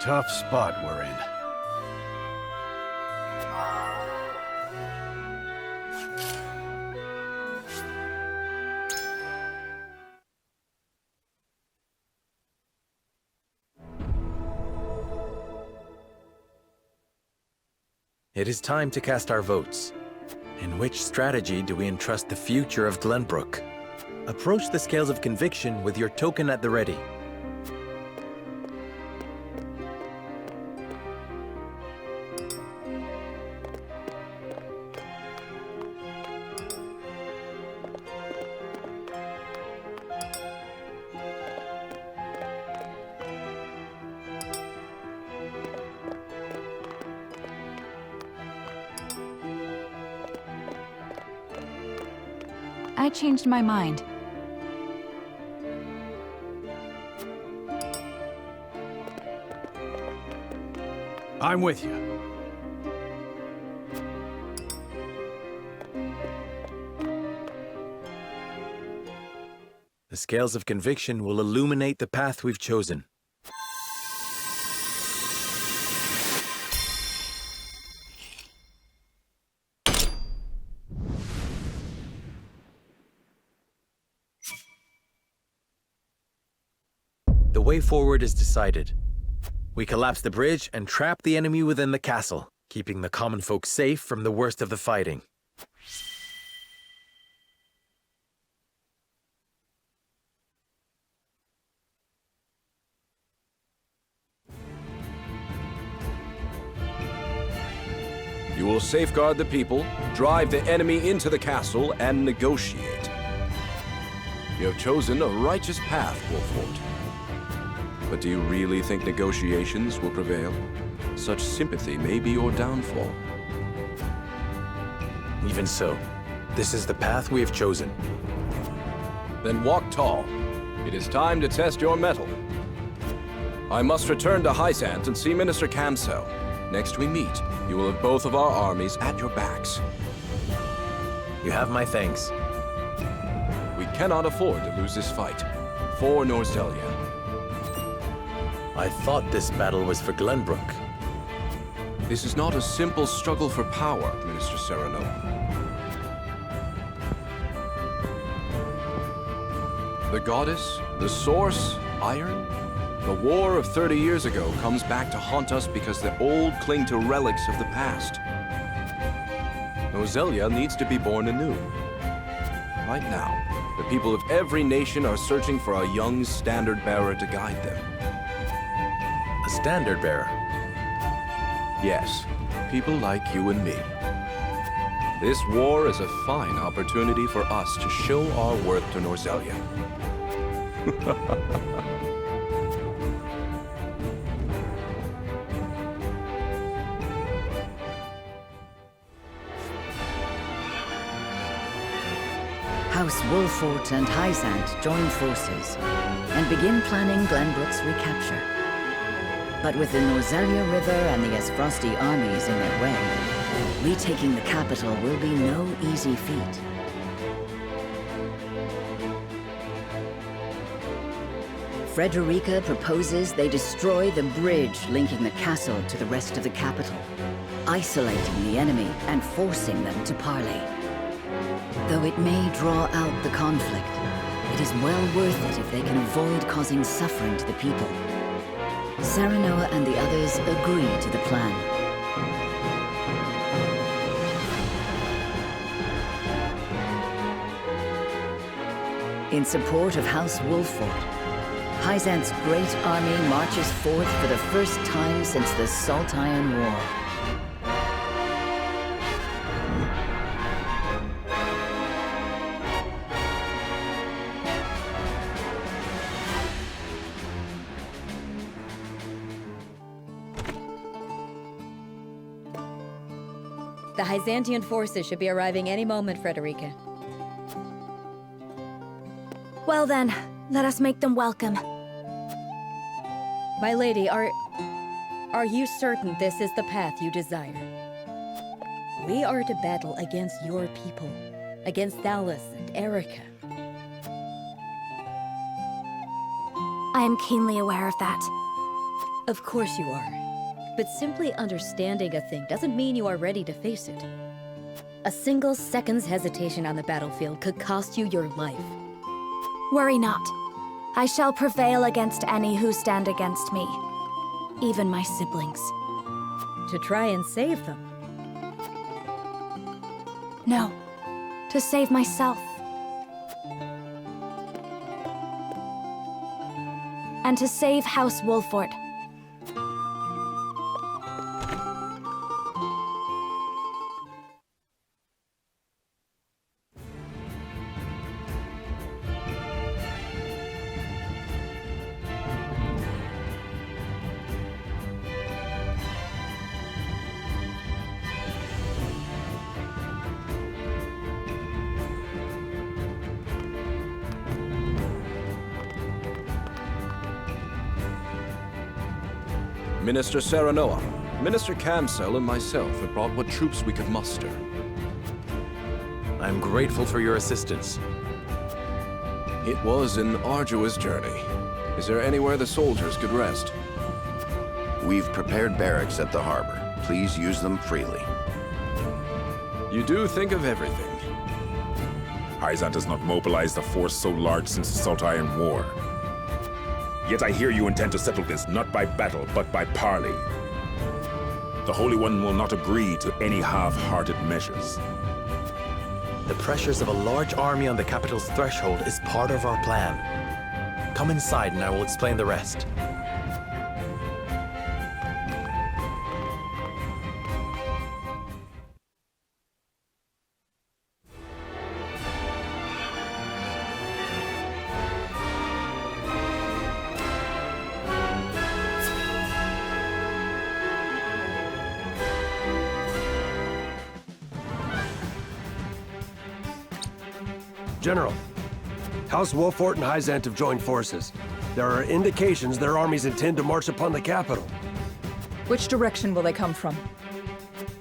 Tough spot we're in. It is time to cast our votes. In which strategy do we entrust the future of Glenbrook? Approach the scales of conviction with your token at the ready. I changed my mind. I'm with you. The scales of conviction will illuminate the path we've chosen. The way forward is decided. We collapse the bridge and trap the enemy within the castle, keeping the common folk safe from the worst of the fighting. You will safeguard the people, drive the enemy into the castle, and negotiate. You have chosen a righteous path, Wolfort. But do you really think negotiations will prevail? Such sympathy may be your downfall. Even so, this is the path we have chosen. Then walk tall. It is time to test your mettle. I must return to Hysant and see Minister Kamsel. Next we meet, you will have both of our armies at your backs. You have my thanks. We cannot afford to lose this fight. For Norzelia. I thought this battle was for Glenbrook. This is not a simple struggle for power, Minister Serenoa. The goddess, the source, iron? The war of 30 years ago comes back to haunt us because the old cling to relics of the past. Norzelia needs to be born anew. Right now, the people of every nation are searching for a young standard-bearer to guide them. A standard-bearer? Yes, people like you and me. This war is a fine opportunity for us to show our worth to Norzelia. House Wolfort and Hysant join forces and begin planning Glenbrook's recapture. But with the Norzelia River and the Esfrosti armies in their way, retaking the capital will be no easy feat. Frederica proposes they destroy the bridge linking the castle to the rest of the capital, isolating the enemy and forcing them to parley. Though it may draw out the conflict, it is well worth it if they can avoid causing suffering to the people. Serenoa and the others agree to the plan. In support of House Wolfort, Hysant's great army marches forth for the first time since the Salt Iron War. The Hyzantian forces should be arriving any moment, Frederica. Well then, let us make them welcome. My lady, are you certain this is the path you desire? We are to battle against your people, against Thalos and Erica. I am keenly aware of that. Of course you are. But simply understanding a thing doesn't mean you are ready to face it. A single second's hesitation on the battlefield could cost you your life. Worry not. I shall prevail against any who stand against me. Even my siblings. To try and save them? No. To save myself. And to save House Wolford. Minister Serenoa, Minister Cancel and myself have brought what troops we could muster. I'm grateful for your assistance. It was an arduous journey. Is there anywhere the soldiers could rest? We've prepared barracks at the harbor. Please use them freely. You do think of everything. Hyzant has not mobilized a force so large since the Salt Iron War. Yet I hear you intend to settle this not by battle, but by parley. The Holy One will not agree to any half-hearted measures. The pressures of a large army on the capital's threshold is part of our plan. Come inside and I will explain the rest. General, House Wolford and Hyzant have joined forces. There are indications their armies intend to march upon the capital. Which direction will they come from?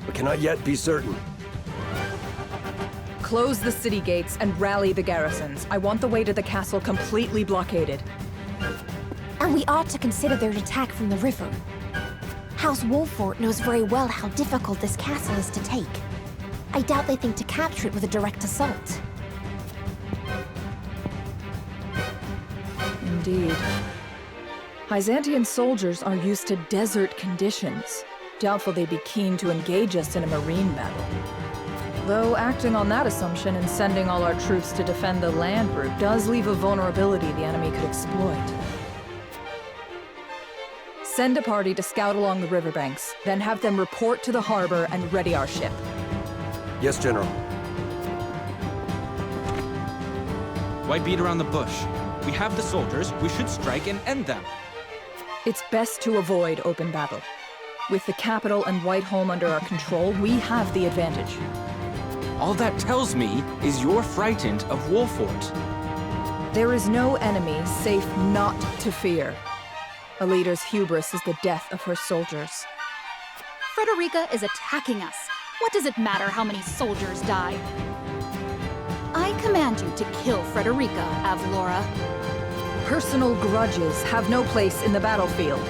We cannot yet be certain. Close the city gates and rally the garrisons. I want the way to the castle completely blockaded. And we ought to consider their attack from the river. House Wolford knows very well how difficult this castle is to take. I doubt they think to capture it with a direct assault. Indeed. Hyzantian soldiers are used to desert conditions. Doubtful they'd be keen to engage us in a marine battle. Though acting on that assumption and sending all our troops to defend the land route does leave a vulnerability the enemy could exploit. Send a party to scout along the riverbanks, then have them report to the harbor and ready our ship. Yes, General. Why beat around the bush? We have the soldiers, we should strike and end them. It's best to avoid open battle. With the capital and Whitehome under our control, we have the advantage. All that tells me is you're frightened of Wolford. There is no enemy safe not to fear. A leader's hubris is the death of her soldiers. Frederica is attacking us. What does it matter how many soldiers die? I command you to kill Frederica, Avlora. Personal grudges have no place in the battlefield.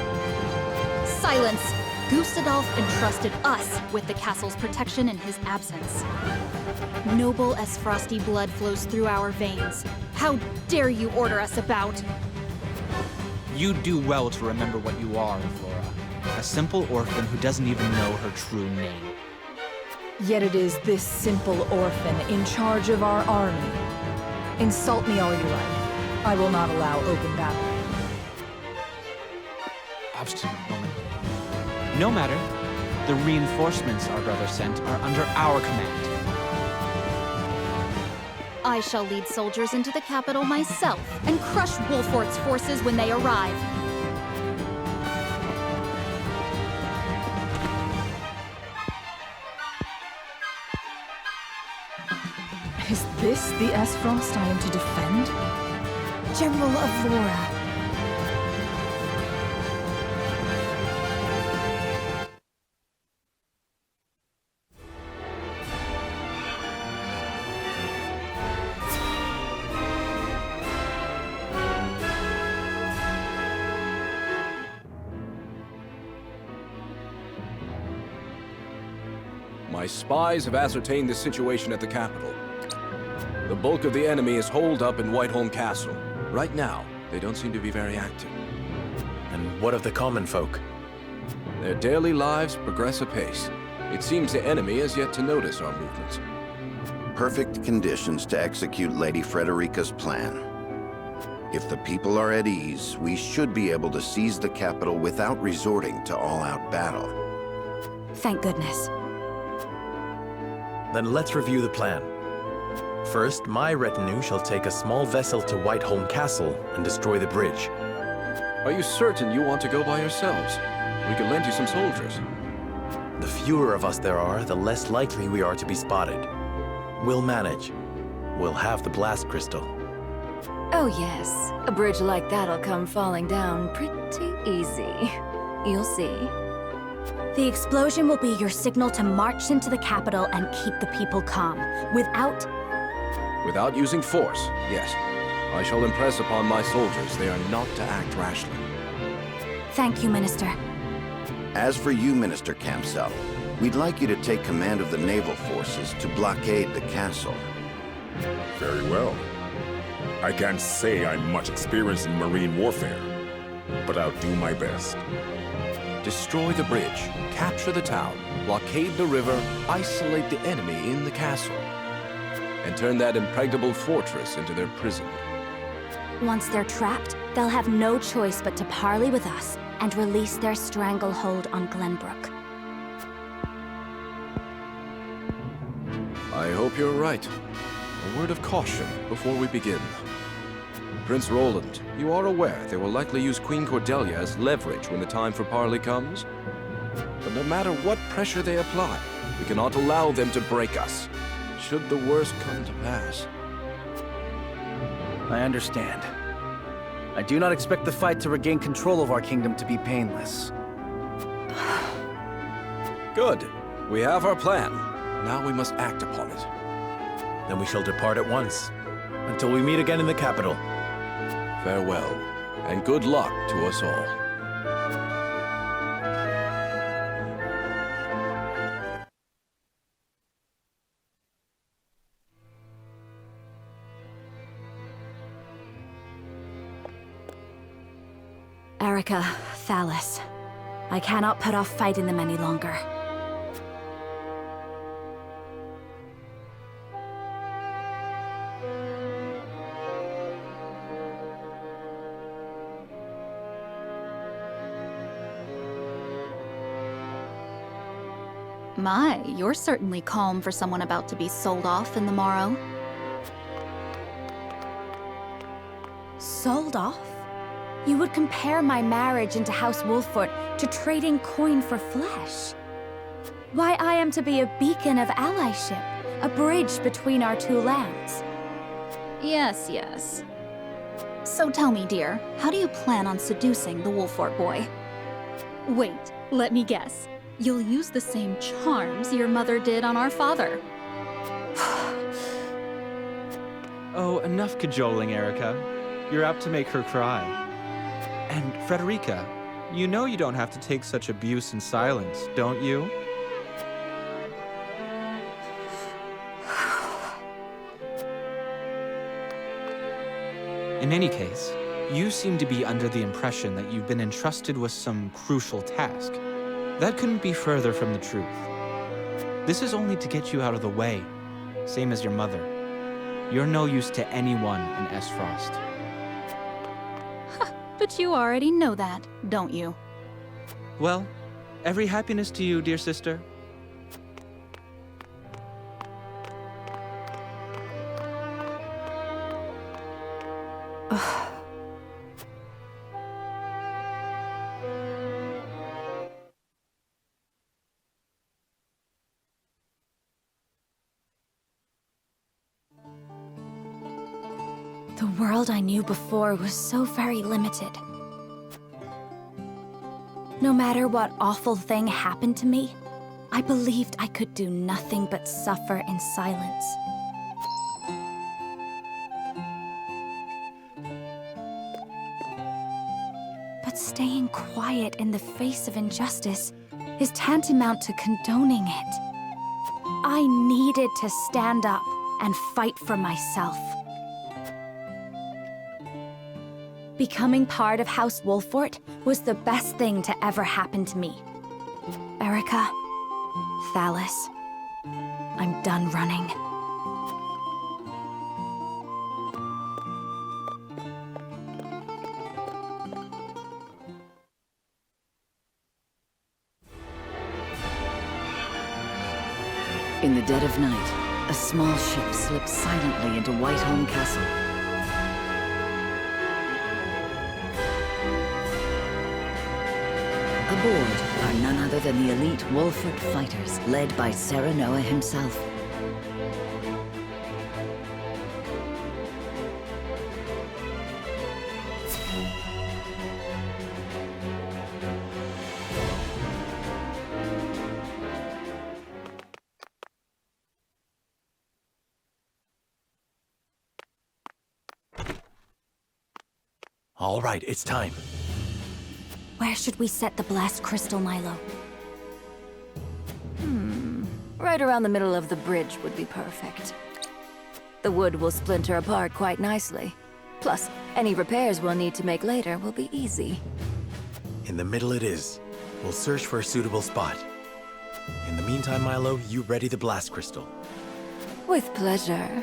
Silence! Gustadolf entrusted us with the castle's protection in his absence. Noble as frosty blood flows through our veins. How dare you order us about? You do well to remember what you are, Flora. A simple orphan who doesn't even know her true name. Yet it is this simple orphan in charge of our army. Insult me all you like. I will not allow open battle. Obstinate woman. No matter. The reinforcements our brother sent are under our command. I shall lead soldiers into the capital myself and crush Wolford's forces when they arrive. Is this the Esfrost I am to defend? General Avlora. My spies have ascertained the situation at the capital. The bulk of the enemy is holed up in Whiteholm Castle. Right now, they don't seem to be very active. And what of the common folk? Their daily lives progress apace. It seems the enemy has yet to notice our movements. Perfect conditions to execute Lady Frederica's plan. If the people are at ease, we should be able to seize the capital without resorting to all-out battle. Thank goodness. Then let's review the plan. First, my retinue shall take a small vessel to Whiteholm Castle and destroy the bridge. Are you certain you want to go by yourselves? We could lend you some soldiers. The fewer of us there are, the less likely we are to be spotted. We'll manage. We'll have the blast crystal. Oh yes, a bridge like that'll come falling down pretty easy. You'll see. The explosion will be your signal to march into the capital and keep the people calm. Without using force, yes. I shall impress upon my soldiers they are not to act rashly. Thank you, Minister. As for you, Minister Campsell, we'd like you to take command of the naval forces to blockade the castle. Very well. I can't say I'm much experienced in marine warfare, but I'll do my best. Destroy the bridge, capture the town, blockade the river, isolate the enemy in the castle, and turn that impregnable fortress into their prison. Once they're trapped, they'll have no choice but to parley with us and release their stranglehold on Glenbrook. I hope you're right. A word of caution before we begin. Prince Roland, you are aware they will likely use Queen Cordelia as leverage when the time for parley comes. But no matter what pressure they apply, we cannot allow them to break us, should the worst come to pass. I understand. I do not expect the fight to regain control of our kingdom to be painless. Good. We have our plan. Now we must act upon it. Then we shall depart at once, until we meet again in the capital. Farewell, and good luck to us all. Erica, Thalas, I cannot put off fighting them any longer. My, you're certainly calm for someone about to be sold off in the morrow. Sold off? You would compare my marriage into House Wolford to trading coin for flesh? Why, I am to be a beacon of allyship, a bridge between our two lands. Yes, yes. So tell me, dear, how do you plan on seducing the Wolford boy? Wait, let me guess. You'll use the same charms your mother did on our father. Oh, enough cajoling, Erica. You're apt to make her cry. And Frederica, you know you don't have to take such abuse in silence, don't you? In any case, you seem to be under the impression that you've been entrusted with some crucial task. That couldn't be further from the truth. This is only to get you out of the way, same as your mother. You're no use to anyone in Esfrost. But you already know that, don't you? Well, every happiness to you, dear sister. The world I knew before was so very limited. No matter what awful thing happened to me, I believed I could do nothing but suffer in silence. But staying quiet in the face of injustice is tantamount to condoning it. I needed to stand up and fight for myself. Becoming part of House Wolfort was the best thing to ever happen to me. Erica, Thalas, I'm done running. In the dead of night, a small ship slips silently into Whitehome Castle. Aboard are none other than the elite Wolfort fighters, led by Serenoa himself. All right, it's time. Where should we set the blast crystal, Milo? Right around the middle of the bridge would be perfect. The wood will splinter apart quite nicely. Plus, any repairs we'll need to make later will be easy. In the middle it is. We'll search for a suitable spot. In the meantime, Milo, you ready the blast crystal. With pleasure.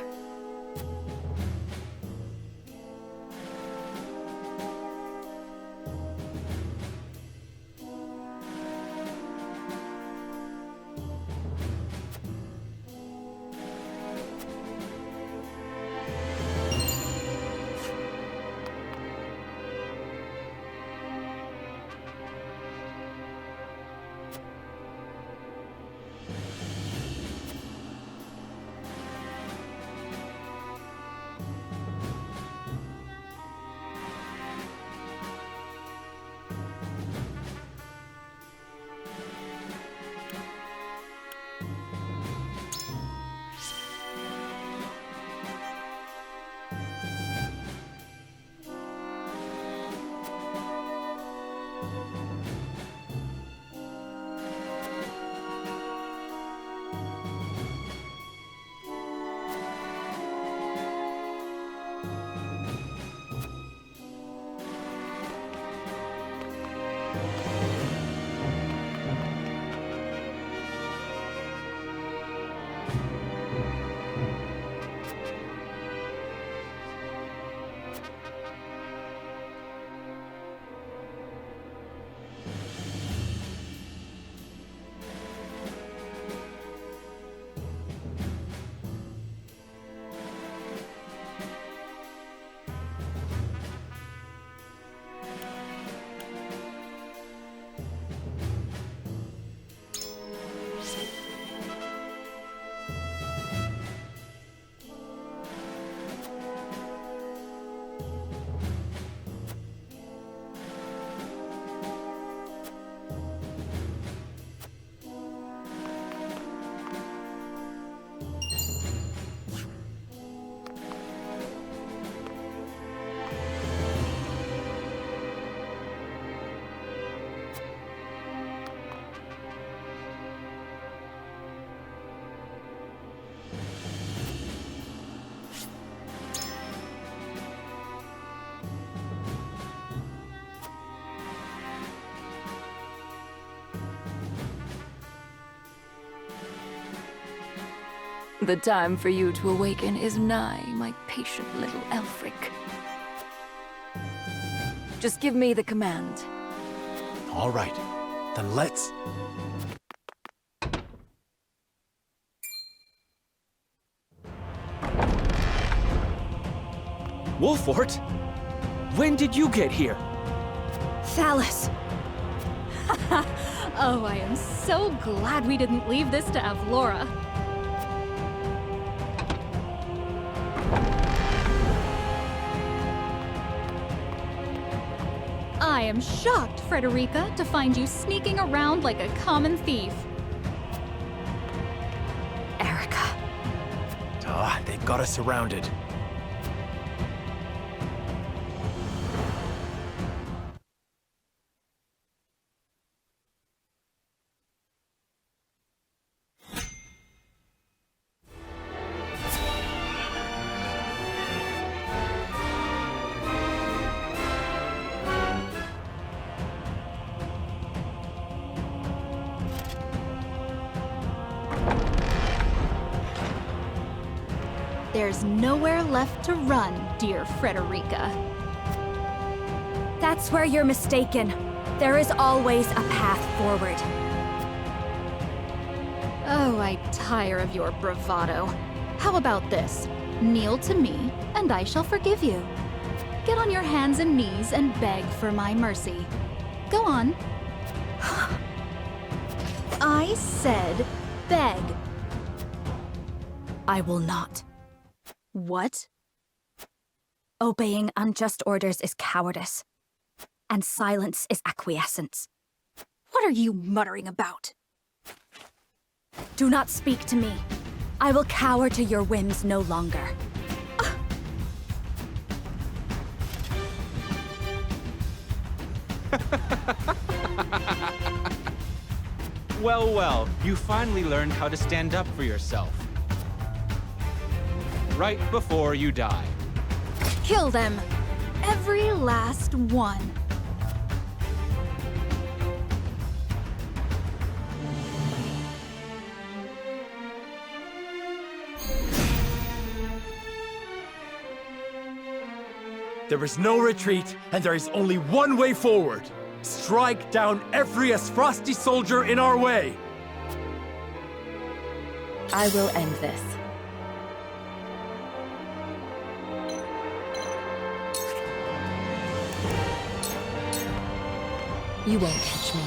The time for you to awaken is nigh, my patient little Elfric. Just give me the command. All right, then let's... Wolfort? When did you get here? Thalas! Oh, I am so glad we didn't leave this to Avlora. I am shocked, Frederica, to find you sneaking around like a common thief. Erica. Ah, they've got us surrounded. There's nowhere left to run, dear Frederica. That's where you're mistaken. There is always a path forward. Oh, I tire of your bravado. How about this? Kneel to me, and I shall forgive you. Get on your hands and knees and beg for my mercy. Go on. I said beg. I will not. What? Obeying unjust orders is cowardice, and silence is acquiescence. What are you muttering about? Do not speak to me. I will cower to your whims no longer. Well, well, you finally learned how to stand up for yourself. Right before you die. Kill them! Every last one. There is no retreat, and there is only one way forward. Strike down every Asfrosti soldier in our way! I will end this. You won't catch me.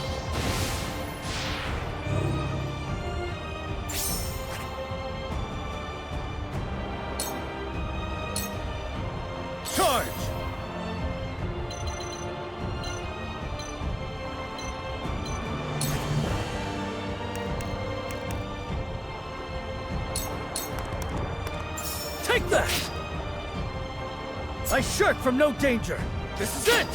Charge! Take that! I shirk from no danger. This is it!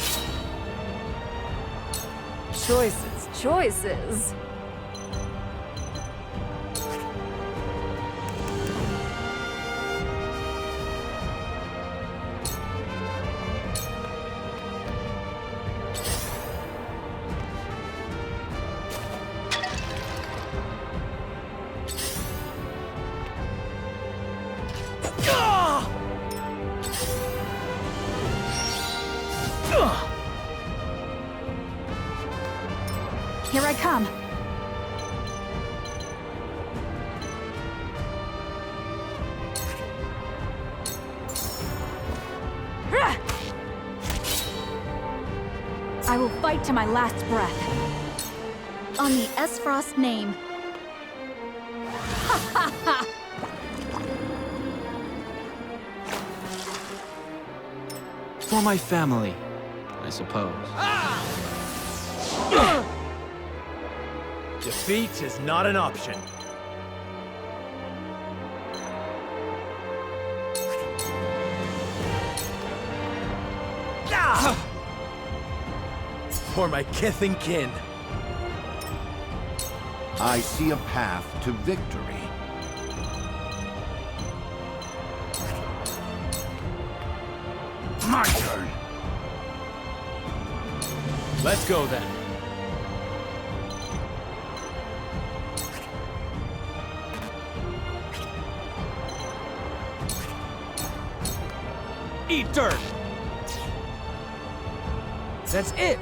Choices, choices. Here I come. I will fight to my last breath. On the Esfrost name. Ha ha ha! For my family, I suppose. Defeat is not an option. For my kith and kin. I see a path to victory. My turn. Let's go then. Eat dirt! That's it!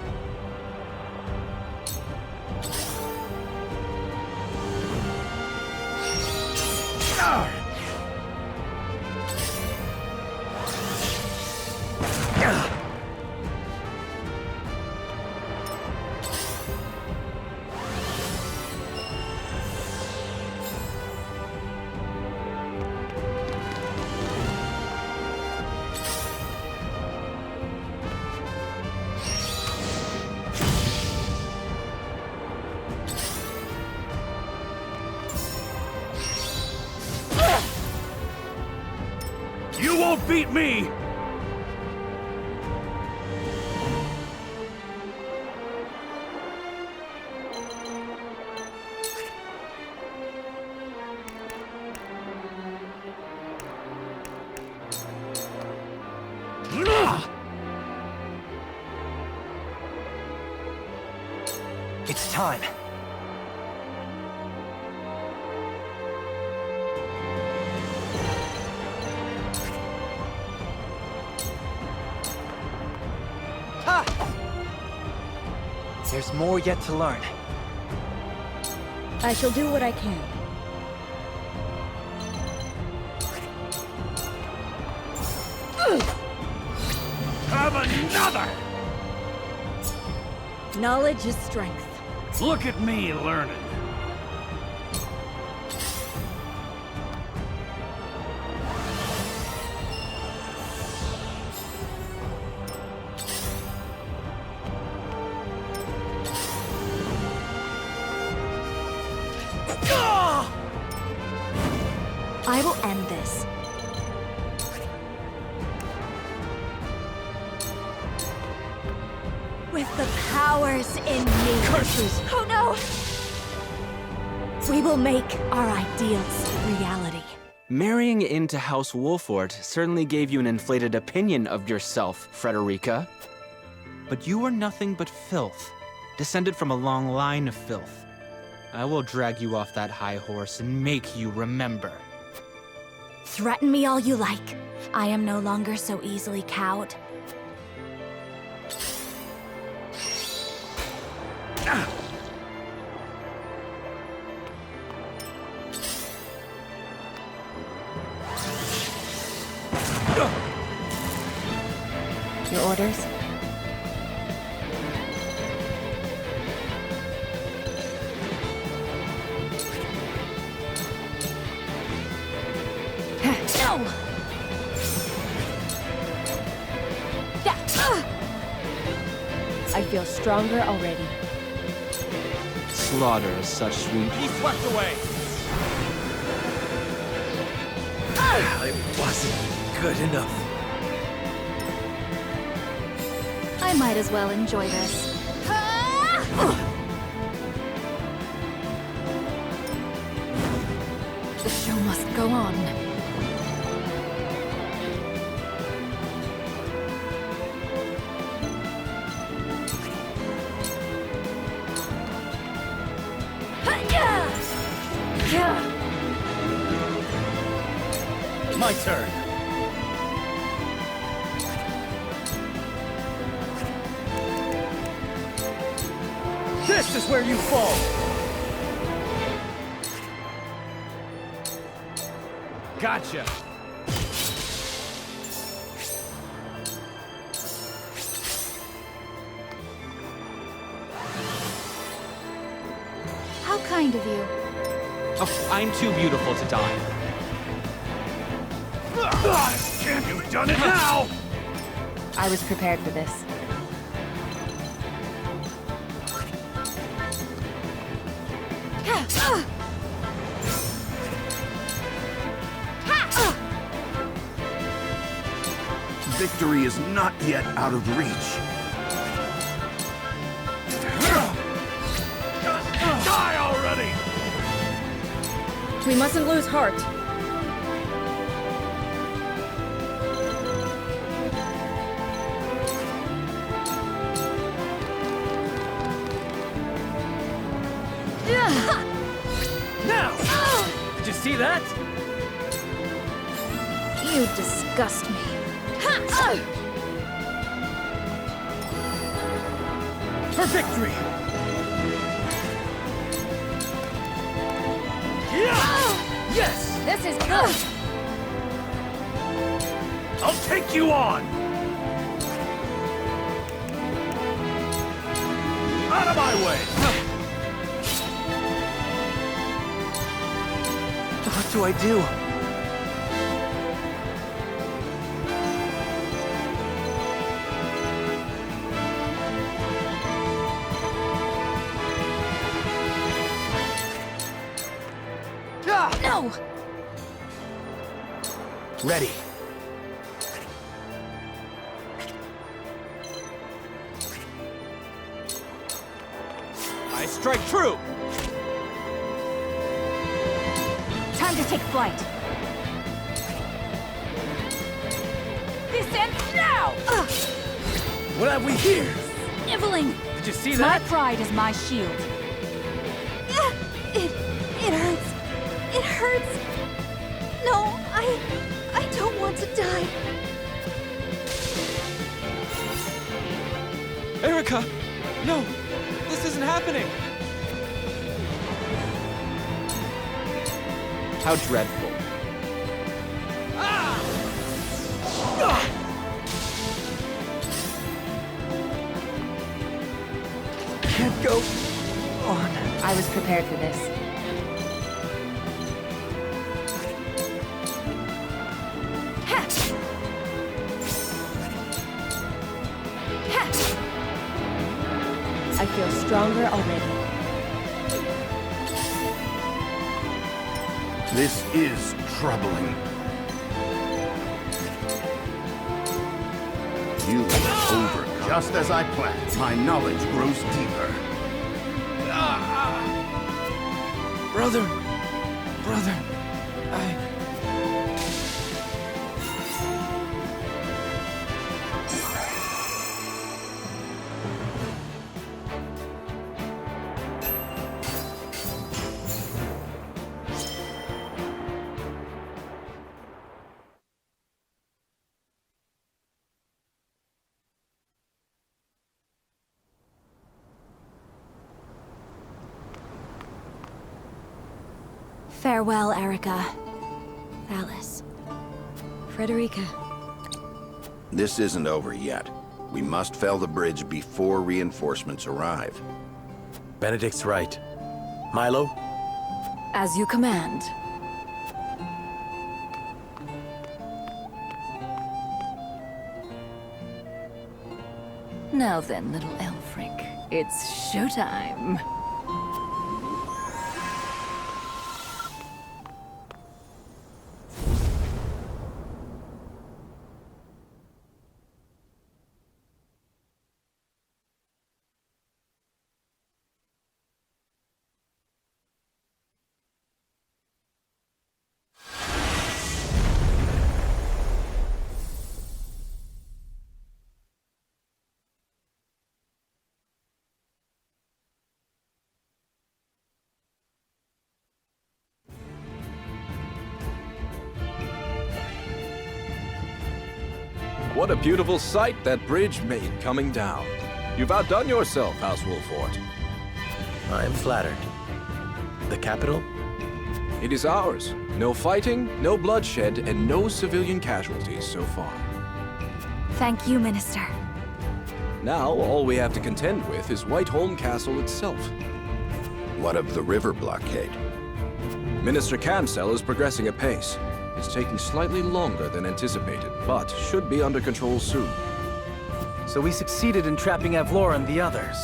You won't beat me! It's time. There's more yet to learn. I shall do what I can. Have another! Knowledge is strength. Look at me learning. I will end this. With the powers in me. Curses! Oh no! We will make our ideals reality. Marrying into House Wolford certainly gave you an inflated opinion of yourself, Frederica. But you are nothing but filth, descended from a long line of filth. I will drag you off that high horse and make you remember. Threaten me all you like. I am no longer so easily cowed. Your orders? No! I feel stronger already. Slaughter is such sweet. He swept away! It wasn't good enough. I might as well enjoy this. The show must go on. My turn. This is where you fall! Gotcha! How kind of you. Oh, I'm too beautiful to die. Can't you done it now? I was prepared for this. Victory is not yet out of reach. Just die already! We mustn't lose heart. Now! Did you see that? You disgust me. For victory! Yes! This is good! I'll take you on! Out of my way! What do I do? No! Ready. I strike true! Time to take flight. This ends now! What have we here? Sniveling! Did you see My that? pride is my shield. It hurts. It hurts. No, I don't want to die. Erica! No! This isn't happening! How dreadful. Can't go on. I was prepared for this. I feel stronger already. This is troubling. You have overcome. Just as I planned, my knowledge grows deeper. Brother! Farewell, Erica. Alice. Frederica. This isn't over yet. We must fell the bridge before reinforcements arrive. Benedict's right. Milo? As you command. Now then, little Elfric, it's showtime. What a beautiful sight that bridge made coming down. You've outdone yourself, House Wolfort. I'm flattered. The capital? It is ours. No fighting, no bloodshed, and no civilian casualties so far. Thank you, Minister. Now, all we have to contend with is Whiteholm Castle itself. What of the river blockade? Minister Camsell is progressing apace. It's taking slightly longer than anticipated, but should be under control soon. So we succeeded in trapping Avlor and the others.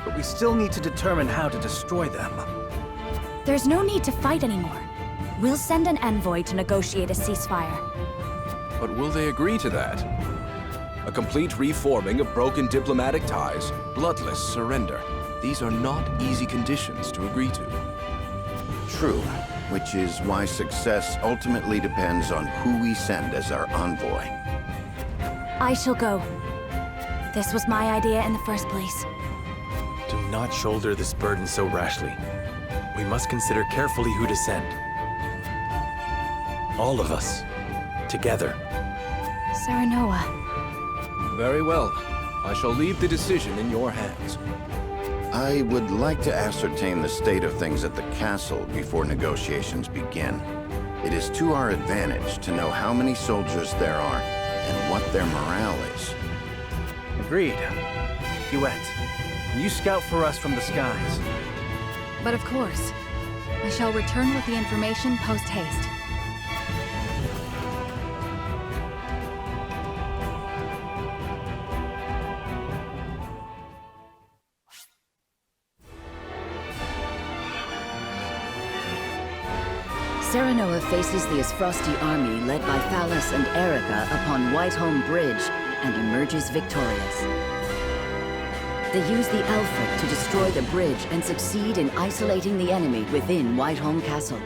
But we still need to determine how to destroy them. There's no need to fight anymore. We'll send an envoy to negotiate a ceasefire. But will they agree to that? A complete reforming of broken diplomatic ties, bloodless surrender. These are not easy conditions to agree to. True, which is why success ultimately depends on who we send as our envoy. I shall go. This was my idea in the first place. Do not shoulder this burden so rashly. We must consider carefully who to send. All of us. Together. Serenoa. Very well. I shall leave the decision in your hands. I would like to ascertain the state of things at the castle before negotiations begin. It is to our advantage to know how many soldiers there are and what their morale is. Agreed. Duet, you scout for us from the skies. But of course, I shall return with the information post-haste. Serenoa faces the Asfrosti army led by Thalas and Erica upon Whiteholm Bridge and emerges victorious. They use the Elfric to destroy the bridge and succeed in isolating the enemy within Whiteholm Castle.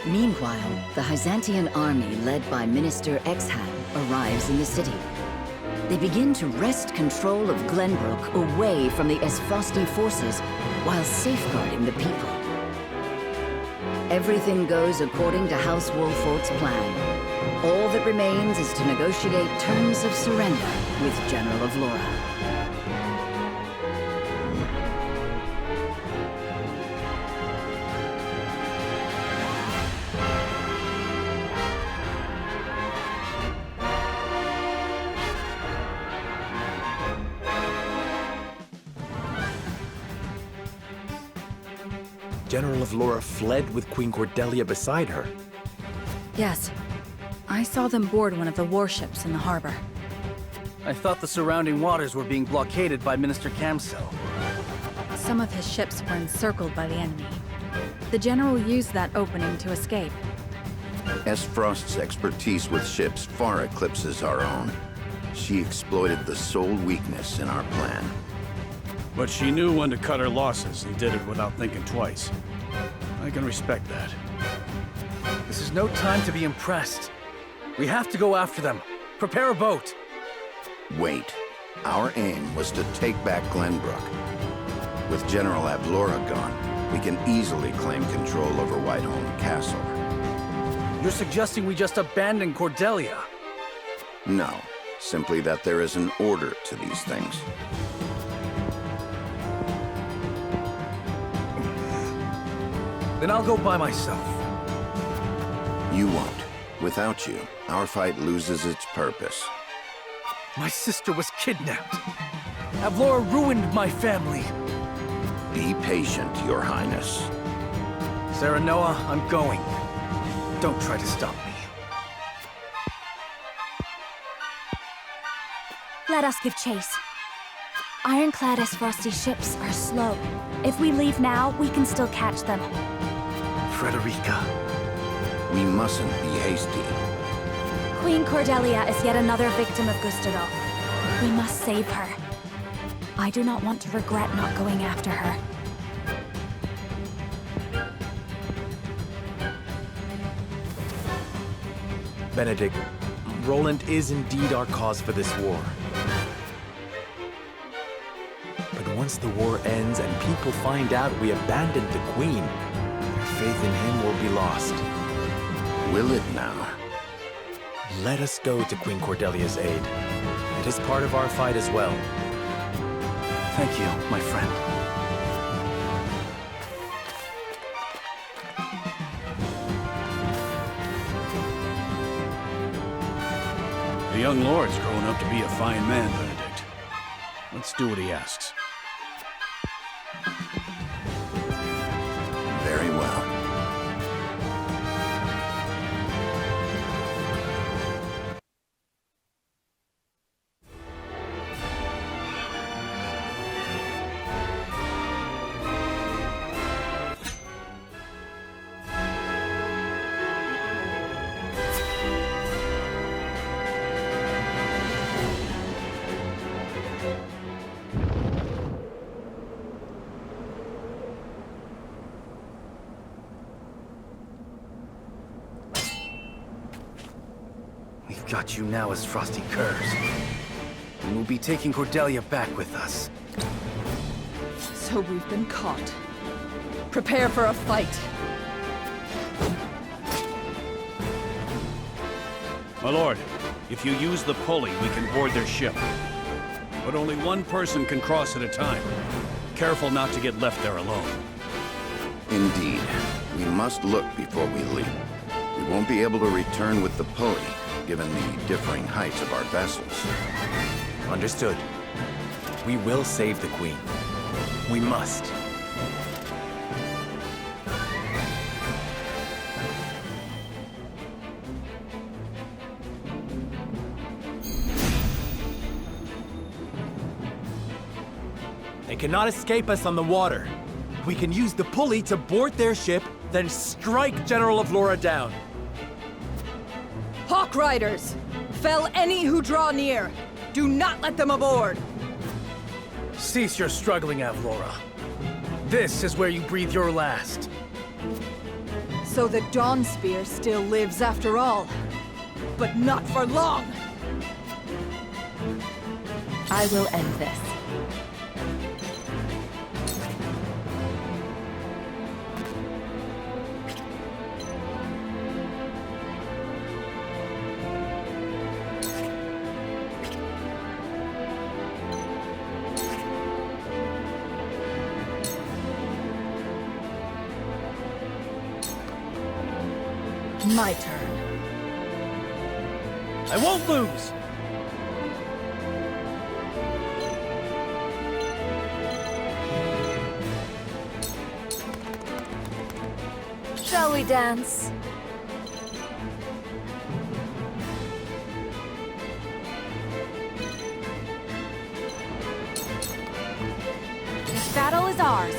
Meanwhile, the Hyzantian army led by Minister Exham arrives in the city. They begin to wrest control of Glenbrook away from the Asfrosti forces while safeguarding the people. Everything goes according to House Wolfort's plan. All that remains is to negotiate terms of surrender with General of Laura. General of Laura fled with Queen Cordelia beside her. Yes. I saw them board one of the warships in the harbor. I thought the surrounding waters were being blockaded by Minister Camso. Some of his ships were encircled by the enemy. The General used that opening to escape. Frost's expertise with ships far eclipses our own. She exploited the sole weakness in our plan. But she knew when to cut her losses and did it without thinking twice. I can respect that. This is no time to be impressed. We have to go after them. Prepare a boat. Wait. Our aim was to take back Glenbrook. With General Avlora gone, we can easily claim control over Whiteholm Castle. You're suggesting we just abandon Cordelia? No. Simply that there is an order to these things. Then I'll go by myself. You won't. Without you, our fight loses its purpose. My sister was kidnapped. Avlora ruined my family. Be patient, Your Highness. Serenoa, I'm going. Don't try to stop me. Let us give chase. Ironclad Frosty ships are slow. If we leave now, we can still catch them. Frederica. We mustn't be hasty. Queen Cordelia is yet another victim of Gustavo. We must save her. I do not want to regret not going after her. Benedict, Roland is indeed our cause for this war. But once the war ends and people find out we abandoned the Queen, their faith in him will be lost. Will it now? Let us go to Queen Cordelia's aid. It is part of our fight as well. Thank you, my friend. The young lord's growing up to be a fine man, Benedict. Let's do what he asks. Very well. We've got you now as Frosty Curs. And we'll be taking Cordelia back with us. So we've been caught. Prepare for a fight. My lord, if you use the pulley, we can board their ship. But only one person can cross at a time. Careful not to get left there alone. Indeed. We must look before we leap. We won't be able to return with the pulley, given the differing heights of our vessels. Understood. We will save the Queen. We must. They cannot escape us on the water. We can use the pulley to board their ship, then strike General of Laura down. Hawk Riders! Fell any who draw near! Do not let them aboard! Cease your struggling, Avlora. This is where you breathe your last. So the Dawn Spear still lives after all. But not for long! I will end this. My turn. I won't lose! Shall we dance? This battle is ours.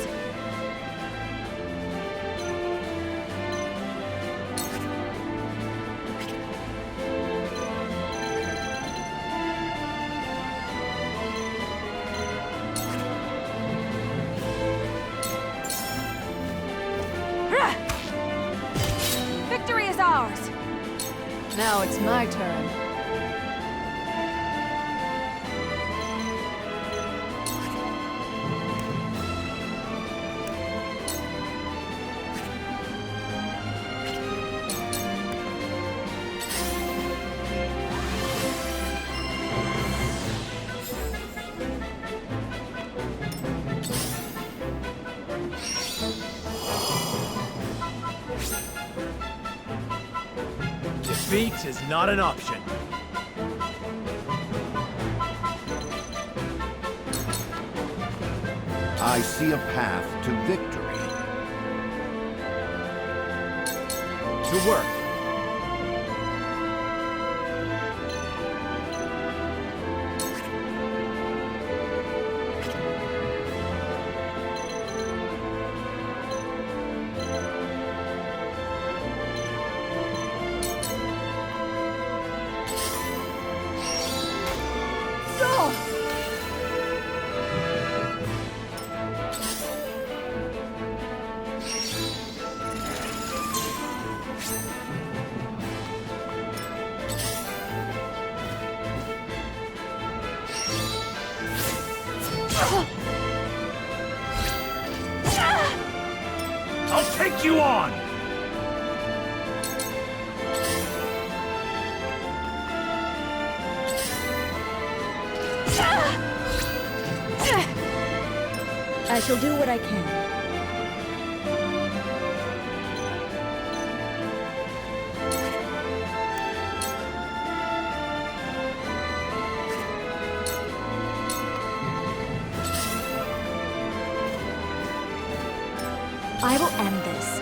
Victory is ours! Now it's my turn. Defeat is not an option. I see a path to victory. To work. I'll take you on! I shall do what I can. I will end this.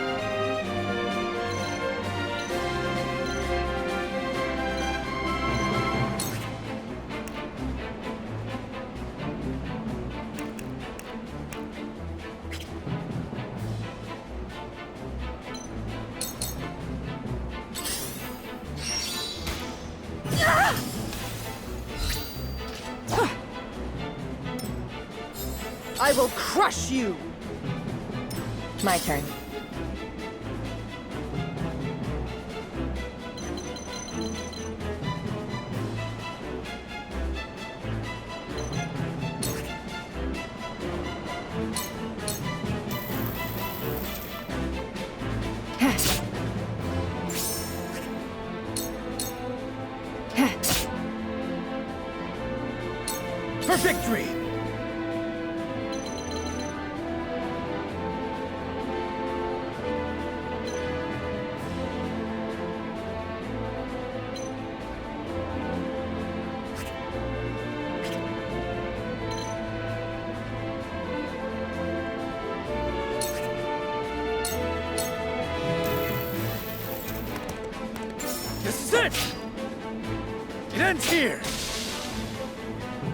I will crush you! My turn. For victory! This is it! It ends here!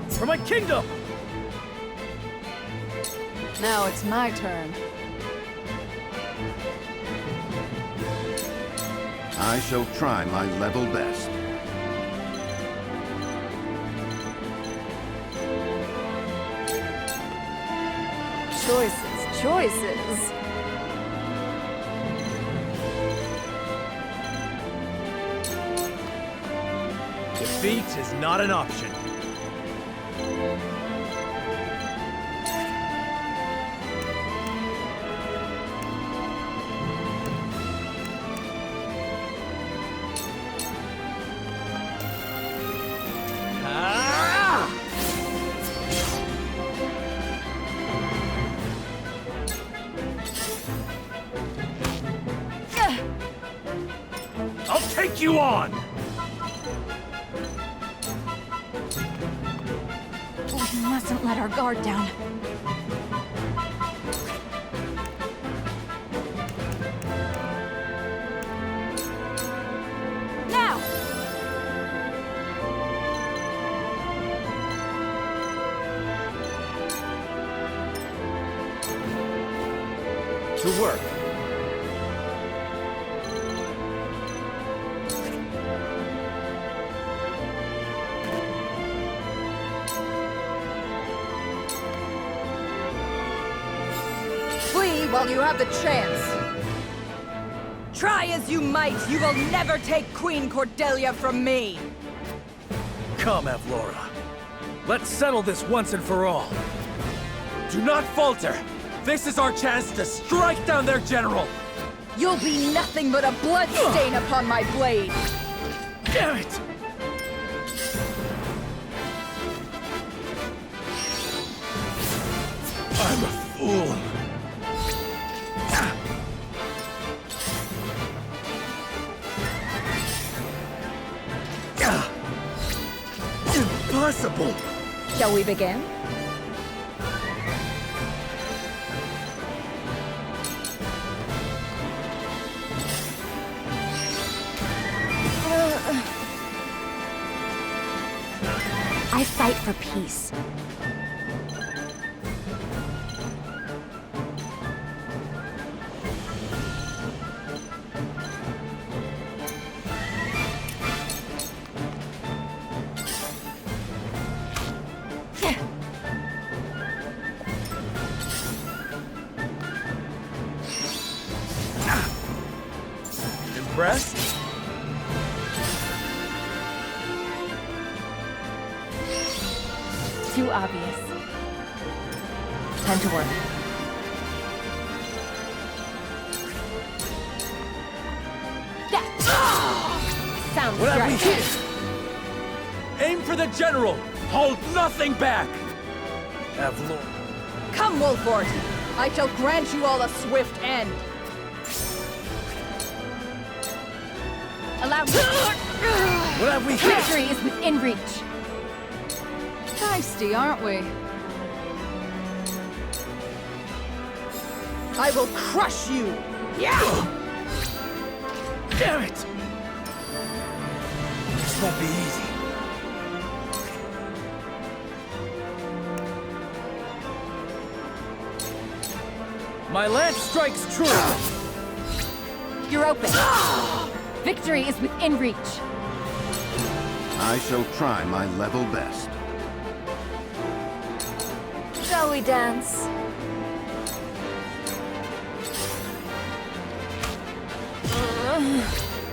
For my kingdom! Now it's my turn. I shall try my level best. Choices, choices. Defeat is not an option. I'll take you on! We mustn't let our guard down. Now! To work. Flee while you have the chance. Try as you might, you will never take Queen Cordelia from me. Come, Avlora. Let's settle this once and for all. Do not falter! This is our chance to strike down their general! You'll be nothing but a bloodstain upon my blade. Damn it! I'm a fool. Impossible! Shall we begin? I fight for peace. Impressed? Too obvious. Time to work. Sounds What have we right. here? Aim for the general! Hold nothing back! Avlora. Come, Wolford. I shall grant you all a swift end. Allow me. What have we here? Victory is within reach. Feisty, aren't we? I will crush you! Yeah! Damn it! This won't be easy. My lance strikes true! You're open. Victory is within reach. I shall try my level best. Shall we dance?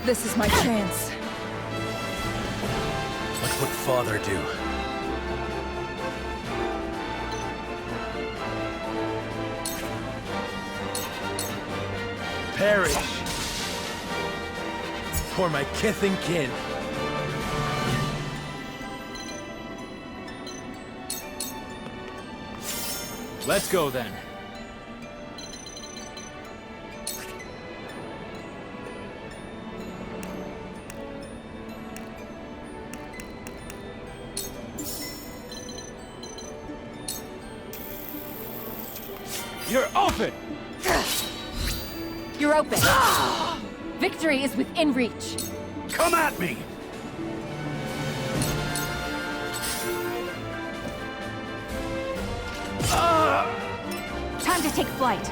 This is my chance. What would Father do? Perish! For my kith and kin. Let's go then. You're open! You're open. Victory is within reach. Come at me! Time to take flight.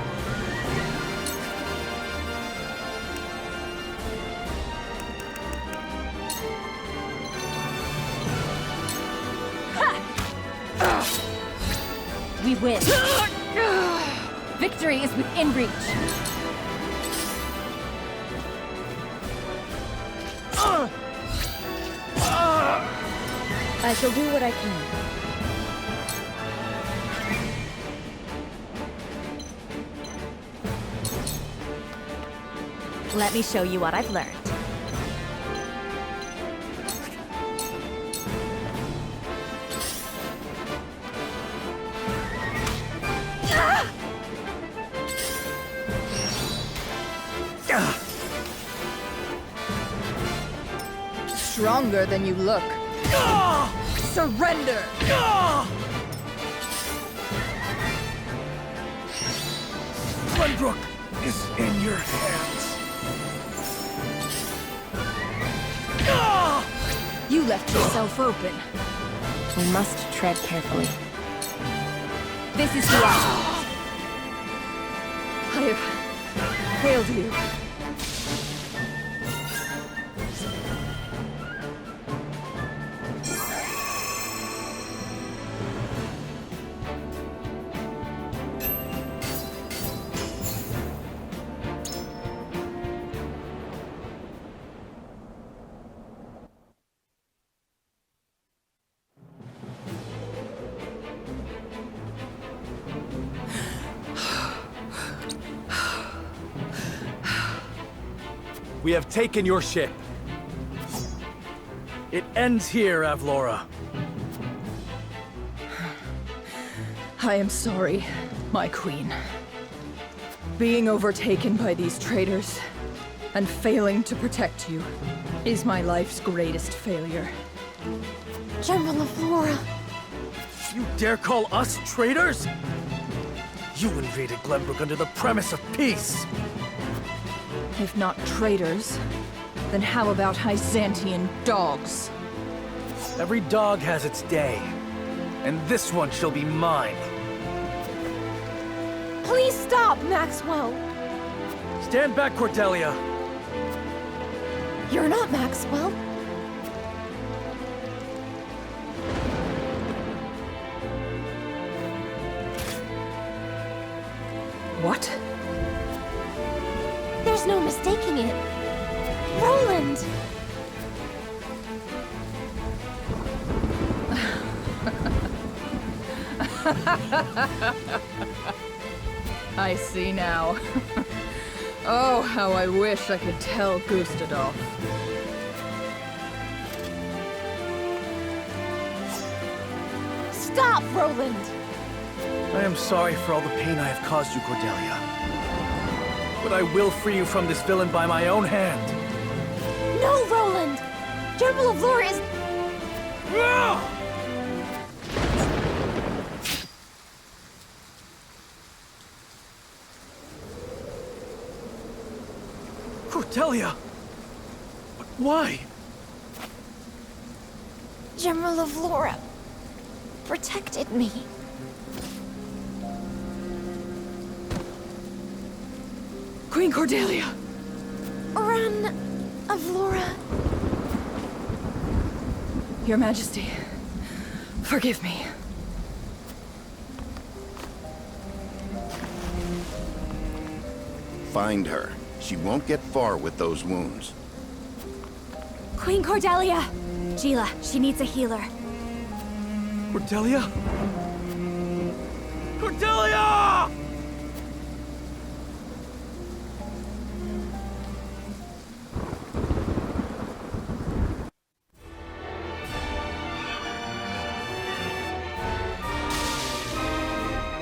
We win. Victory is within reach. I shall do what I can. Let me show you what I've learned. stronger than you look. Surrender! Glenbrook is in your hands. You left yourself open. We must tread carefully. This is who I have failed you. We have taken your ship. It ends here, Avlora. I am sorry, my queen. Being overtaken by these traitors and failing to protect you is my life's greatest failure. General Avlora. You dare call us traitors? You invaded Glenbrook under the premise of peace. If not traitors, then how about Hyzantian dogs? Every dog has its day, and this one shall be mine. Please stop, Maxwell. Stand back, Cordelia. You're not Maxwell. What? There's no mistaking it. Roland! I see now. Oh, how I wish I could tell Gustadolf. Stop, Roland! I am sorry for all the pain I have caused you, Cordelia. But I will free you from this villain by my own hand. No, Roland! General Avlora is... Cordelia! But why? General Avlora protected me. Queen Cordelia! Run, Avlora. Your Majesty, forgive me. Find her. She won't get far with those wounds. Queen Cordelia! Gila, she needs a healer. Cordelia? Cordelia!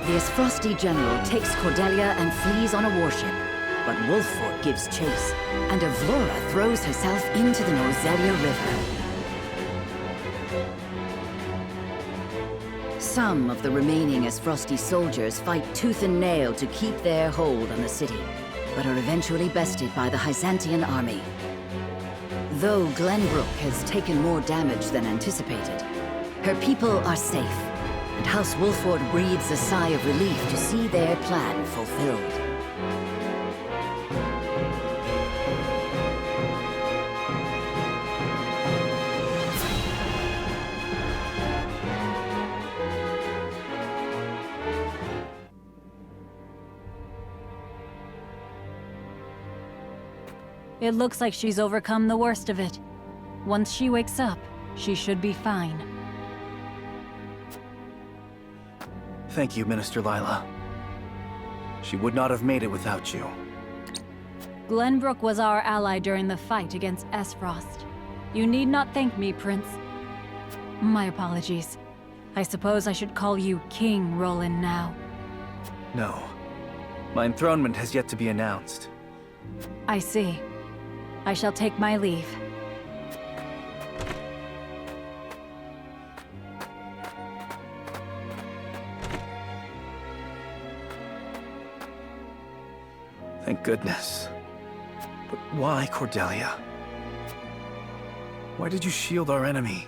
The Frosty general takes Cordelia and flees on a warship, but Wolffort gives chase, and Avlora throws herself into the Norzelia River. Some of the remaining Frosty soldiers fight tooth and nail to keep their hold on the city, but are eventually bested by the Hyzantian army. Though Glenbrook has taken more damage than anticipated, her people are safe, and House Wolffort breathes a sigh of relief to see their plan fulfilled. It looks like she's overcome the worst of it. Once she wakes up, she should be fine. Thank you, Minister Lila. She would not have made it without you. Glenbrook was our ally during the fight against Frost. You need not thank me, Prince. My apologies. I suppose I should call you King Roland now. No. My enthronement has yet to be announced. I see. I shall take my leave. Thank goodness. But why, Cordelia? Why did you shield our enemy?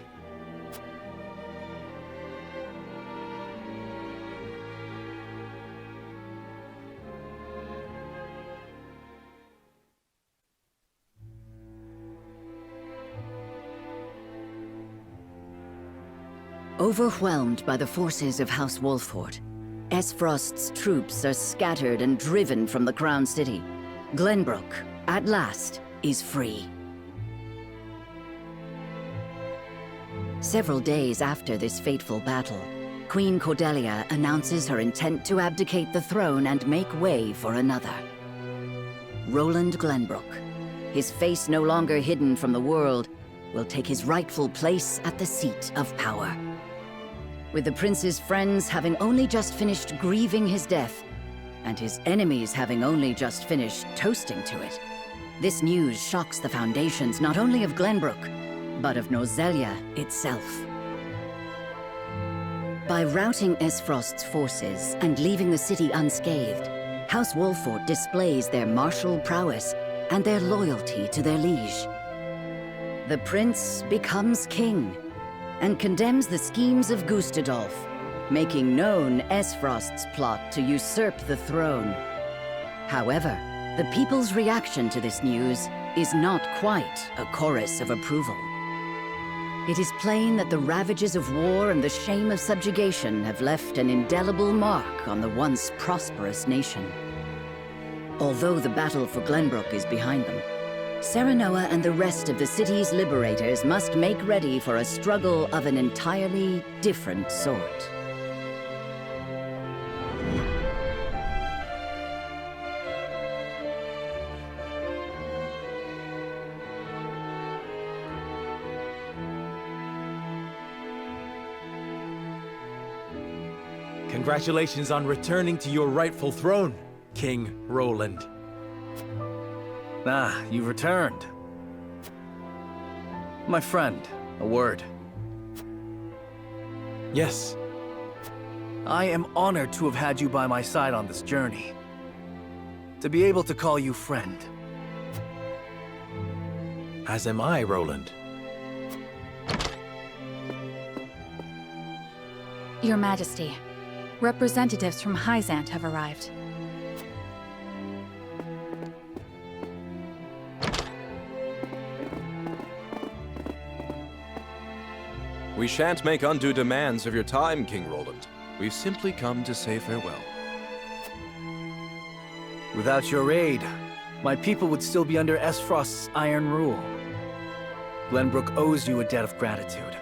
Overwhelmed by the forces of House Wolford, Esfrost's troops are scattered and driven from the Crown City. Glenbrook, at last, is free. Several days after this fateful battle, Queen Cordelia announces her intent to abdicate the throne and make way for another. Roland Glenbrook, his face no longer hidden from the world, will take his rightful place at the seat of power. With the prince's friends having only just finished grieving his death, and his enemies having only just finished toasting to it, this news shocks the foundations not only of Glenbrook, but of Norzelia itself. By routing Esfrost's forces and leaving the city unscathed, House Wolford displays their martial prowess and their loyalty to their liege. The prince becomes king, and condemns the schemes of Gustadolf, making known Esfrost's plot to usurp the throne. However, the people's reaction to this news is not quite a chorus of approval. It is plain that the ravages of war and the shame of subjugation have left an indelible mark on the once prosperous nation. Although the battle for Glenbrook is behind them, Serenoa and the rest of the city's liberators must make ready for a struggle of an entirely different sort. Congratulations on returning to your rightful throne, King Roland. Ah, you've returned. My friend, a word. Yes. I am honored to have had you by my side on this journey. To be able to call you friend. As am I, Roland. Your Majesty, representatives from Hyzant have arrived. We shan't make undue demands of your time, King Roland. We've simply come to say farewell. Without your aid, my people would still be under Esfrost's iron rule. Glenbrook owes you a debt of gratitude.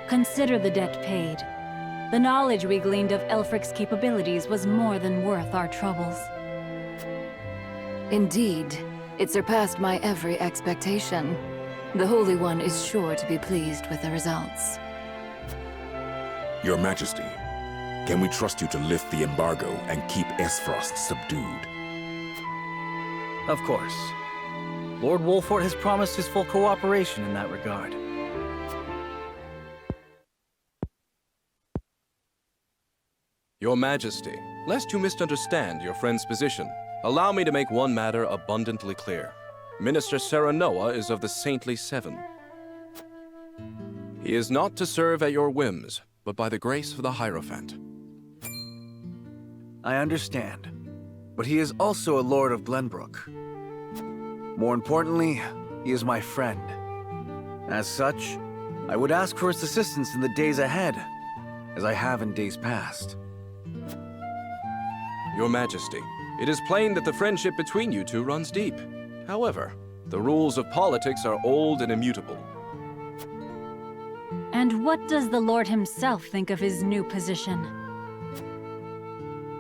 Consider the debt paid. The knowledge we gleaned of Elfric's capabilities was more than worth our troubles. Indeed, it surpassed my every expectation. The Holy One is sure to be pleased with the results. Your Majesty, can we trust you to lift the embargo and keep Esfrost subdued? Of course. Lord Wolford has promised his full cooperation in that regard. Your Majesty, lest you misunderstand your friend's position, allow me to make one matter abundantly clear. Minister Serenoa is of the Saintly Seven. He is not to serve at your whims, but by the grace of the Hierophant. I understand, but he is also a Lord of Glenbrook. More importantly, he is my friend. As such, I would ask for his assistance in the days ahead, as I have in days past. Your Majesty, it is plain that the friendship between you two runs deep. However, the rules of politics are old and immutable. And what does the Lord himself think of his new position?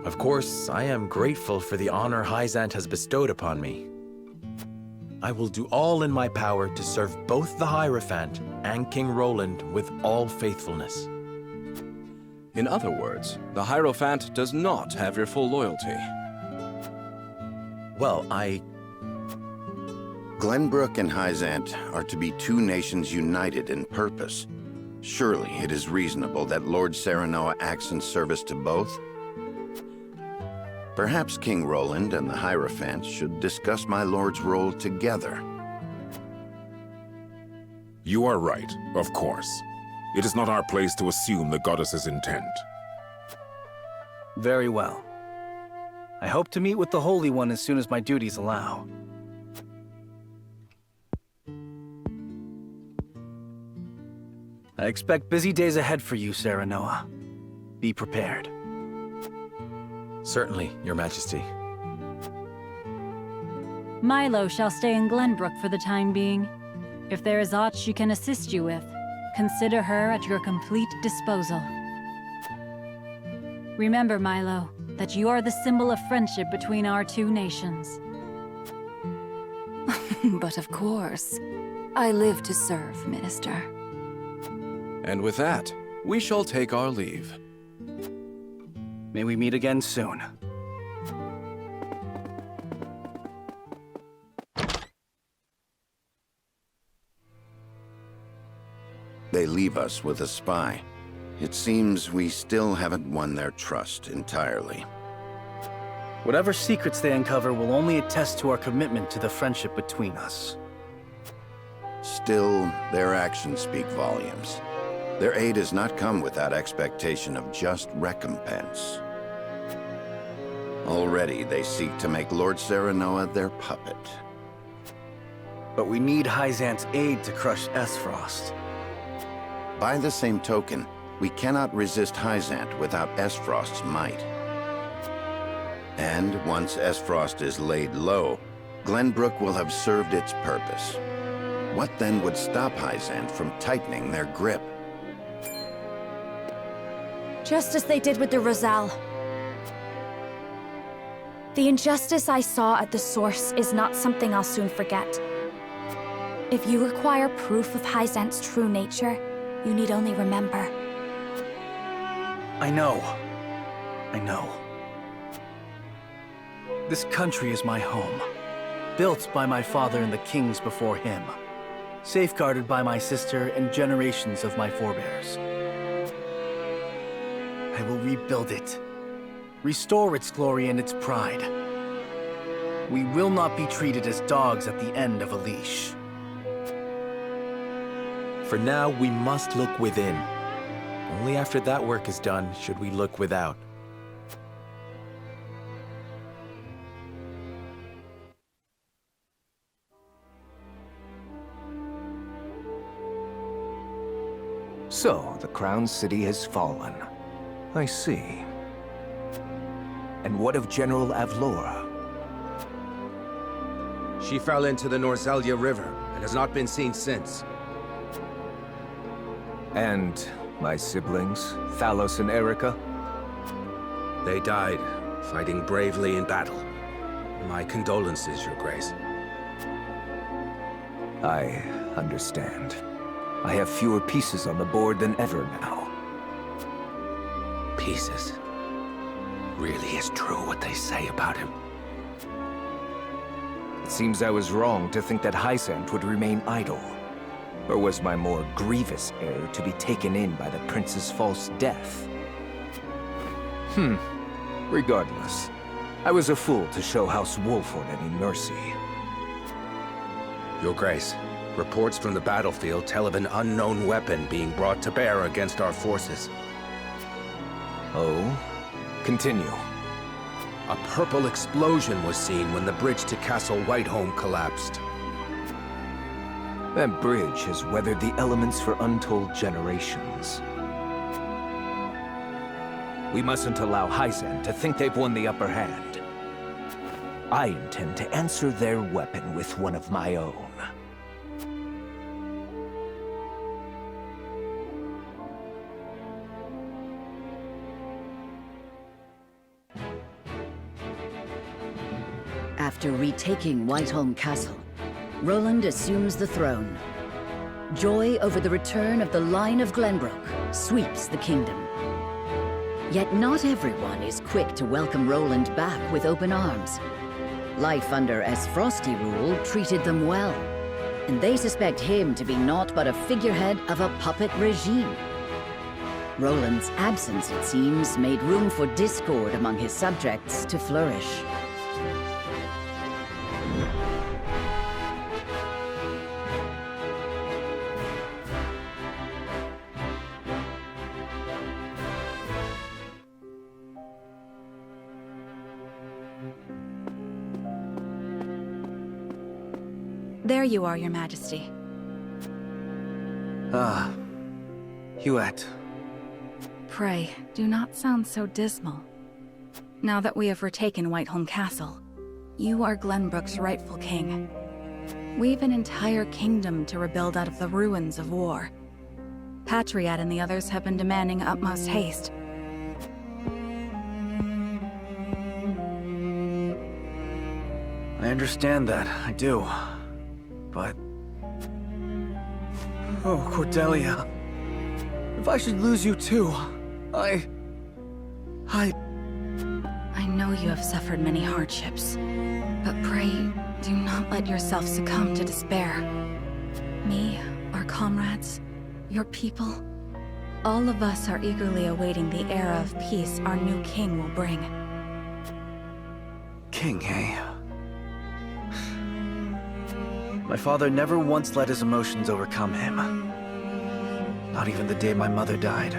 Of course, I am grateful for the honor Hyzant has bestowed upon me. I will do all in my power to serve both the Hierophant and King Roland with all faithfulness. In other words, the Hierophant does not have your full loyalty. Well, Glenbrook and Hyzant are to be two nations united in purpose. Surely it is reasonable that Lord Serenoa acts in service to both? Perhaps King Roland and the Hierophant should discuss my lord's role together. You are right, of course. It is not our place to assume the goddess's intent. Very well. I hope to meet with the Holy One as soon as my duties allow. I expect busy days ahead for you, Serenoa. Be prepared. Certainly, Your Majesty. Milo shall stay in Glenbrook for the time being. If there is aught she can assist you with, consider her at your complete disposal. Remember, Milo, that you are the symbol of friendship between our two nations. But of course, I live to serve, Minister. And with that, we shall take our leave. May we meet again soon. They leave us with a spy. It seems we still haven't won their trust entirely. Whatever secrets they uncover will only attest to our commitment to the friendship between us. Still, their actions speak volumes. Their aid has not come without expectation of just recompense. Already they seek to make Lord Serenoa their puppet. But we need Hyzant's aid to crush Esfrost. By the same token, we cannot resist Hyzant without Esfrost's might. And once Esfrost is laid low, Glenbrook will have served its purpose. What then would stop Hyzant from tightening their grip? Just as they did with the Rosal. The injustice I saw at the source is not something I'll soon forget. If you require proof of Hyzant's true nature, you need only remember. I know. This country is my home. Built by my father and the kings before him. Safeguarded by my sister and generations of my forebears. I will rebuild it. Restore its glory and its pride. We will not be treated as dogs at the end of a leash. For now, we must look within. Only after that work is done should we look without. So, the Crown City has fallen. I see. And what of General Avlora? She fell into the Norzelia River and has not been seen since. And my siblings, Thalos and Erica? They died, fighting bravely in battle. My condolences, Your Grace. I understand. I have fewer pieces on the board than ever now. Pieces? Really is true what they say about him. It seems I was wrong to think that Hyzant would remain idle. Or was my more grievous error to be taken in by the prince's false death? Regardless, I was a fool to show House Wolford any mercy. Your Grace, reports from the battlefield tell of an unknown weapon being brought to bear against our forces. Oh? Continue. A purple explosion was seen when the bridge to Castle Whitehome collapsed. That bridge has weathered the elements for untold generations. We mustn't allow Hyzant to think they've won the upper hand. I intend to answer their weapon with one of my own. After retaking Whitehome Castle, Roland assumes the throne. Joy over the return of the line of Glenbrook sweeps the kingdom. Yet not everyone is quick to welcome Roland back with open arms. Life under Esfrosti rule treated them well, and they suspect him to be naught but a figurehead of a puppet regime. Roland's absence, it seems, made room for discord among his subjects to flourish. There you are, Your Majesty. Ah, Huet. Pray, do not sound so dismal. Now that we have retaken Whiteholm Castle, you are Glenbrook's rightful king. We've an entire kingdom to rebuild out of the ruins of war. Patriot and the others have been demanding utmost haste. I understand that, I do. But... oh, Cordelia. If I should lose you too, I know you have suffered many hardships, but pray, do not let yourself succumb to despair. Me, our comrades, your people, all of us are eagerly awaiting the era of peace our new king will bring. King, eh? My father never once let his emotions overcome him. Not even the day my mother died.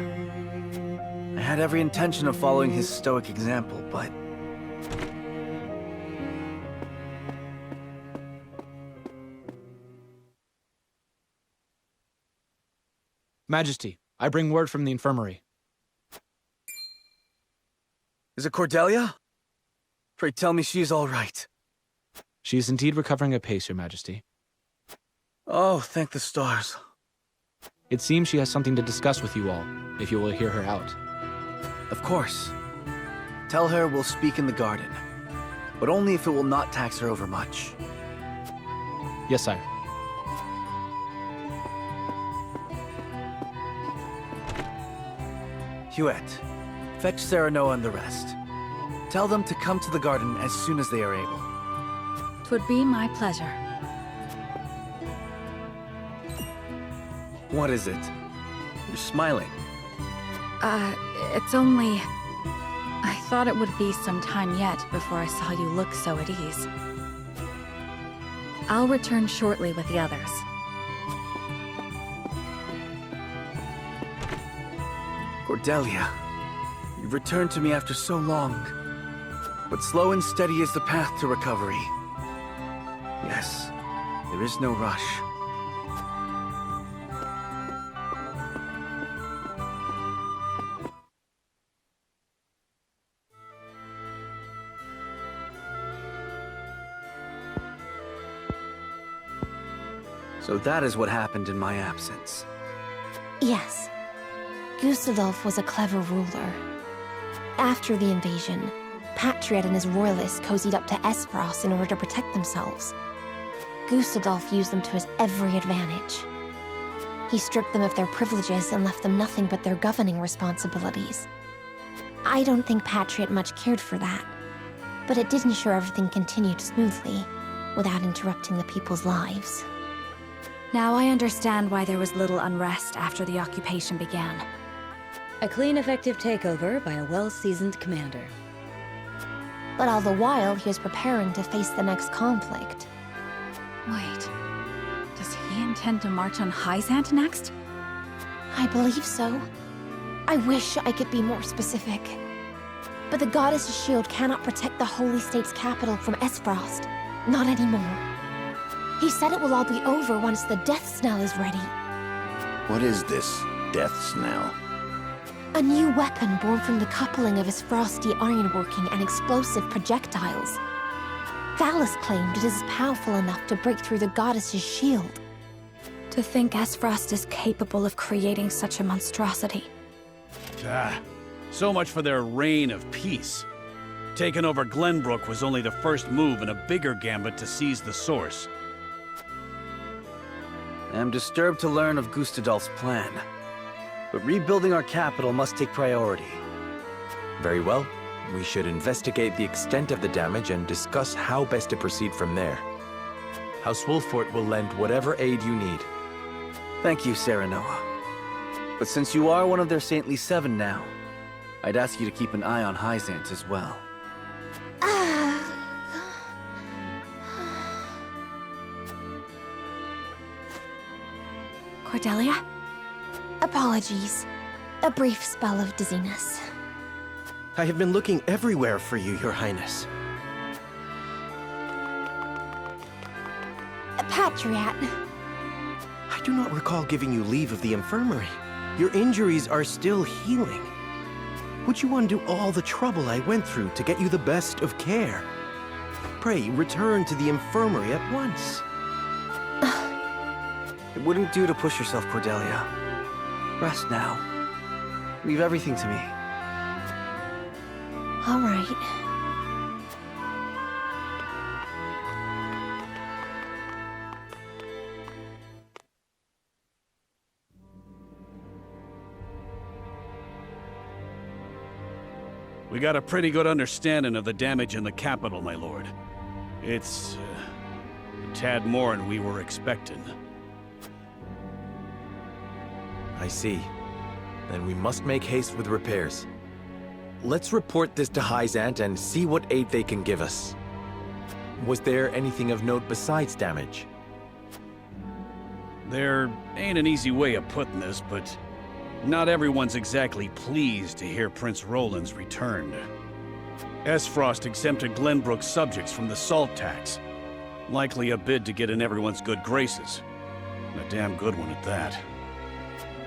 I had every intention of following his stoic example, but... Majesty, I bring word from the infirmary. Is it Cordelia? Pray tell me she is all right. She is indeed recovering apace, Your Majesty. Oh, thank the stars. It seems she has something to discuss with you all, if you will hear her out. Of course. Tell her we'll speak in the garden, but only if it will not tax her overmuch. Yes, sire. Huet, fetch Serenoa and the rest. Tell them to come to the garden as soon as they are able. 'Twould be my pleasure. What is it? You're smiling. It's only... I thought it would be some time yet before I saw you look so at ease. I'll return shortly with the others. Cordelia, you've returned to me after so long. But slow and steady is the path to recovery. Yes, there is no rush. So that is what happened in my absence. Yes. Gustadolf was a clever ruler. After the invasion, Patriot and his royalists cozied up to Esfrost in order to protect themselves. Gustadolf used them to his every advantage. He stripped them of their privileges and left them nothing but their governing responsibilities. I don't think Patriot much cared for that, but it did ensure everything continued smoothly, without interrupting the people's lives. Now I understand why there was little unrest after the occupation began. A clean, effective takeover by a well-seasoned commander. But all the while, he was preparing to face the next conflict. Wait, does he intend to march on Hyzant next? I believe so. I wish I could be more specific. But the Goddess's shield cannot protect the Holy State's capital from Esfrost. Not anymore. He said it will all be over once the death snell is ready. What is this death snell? A new weapon born from the coupling of his frosty ironworking and explosive projectiles. Valis claimed it is powerful enough to break through the Goddess's shield. To think Esfrost is capable of creating such a monstrosity. So much for their reign of peace. Taking over Glenbrook was only the first move in a bigger gambit to seize the source. I am disturbed to learn of Gustadolf's plan. But rebuilding our capital must take priority. Very well. We should investigate the extent of the damage and discuss how best to proceed from there. House Wolffort will lend whatever aid you need. Thank you, Serenoa. But since you are one of their saintly 7 now, I'd ask you to keep an eye on Hyzant as well. Cordelia? Apologies. A brief spell of dizziness. I have been looking everywhere for you, Your Highness. Patriot. I do not recall giving you leave of the infirmary. Your injuries are still healing. Would you undo all the trouble I went through to get you the best of care? Pray, return to the infirmary at once. It wouldn't do to push yourself, Cordelia. Rest now. Leave everything to me. All right. We got a pretty good understanding of the damage in the capital, my lord. It's a tad more than we were expecting. I see. Then we must make haste with repairs. Let's report this to Hyzant and see what aid they can give us. Was there anything of note besides damage? There ain't an easy way of putting this, but not everyone's exactly pleased to hear Prince Roland's returned. Esfrost exempted Glenbrook's subjects from the salt tax. Likely a bid to get in everyone's good graces. And a damn good one at that.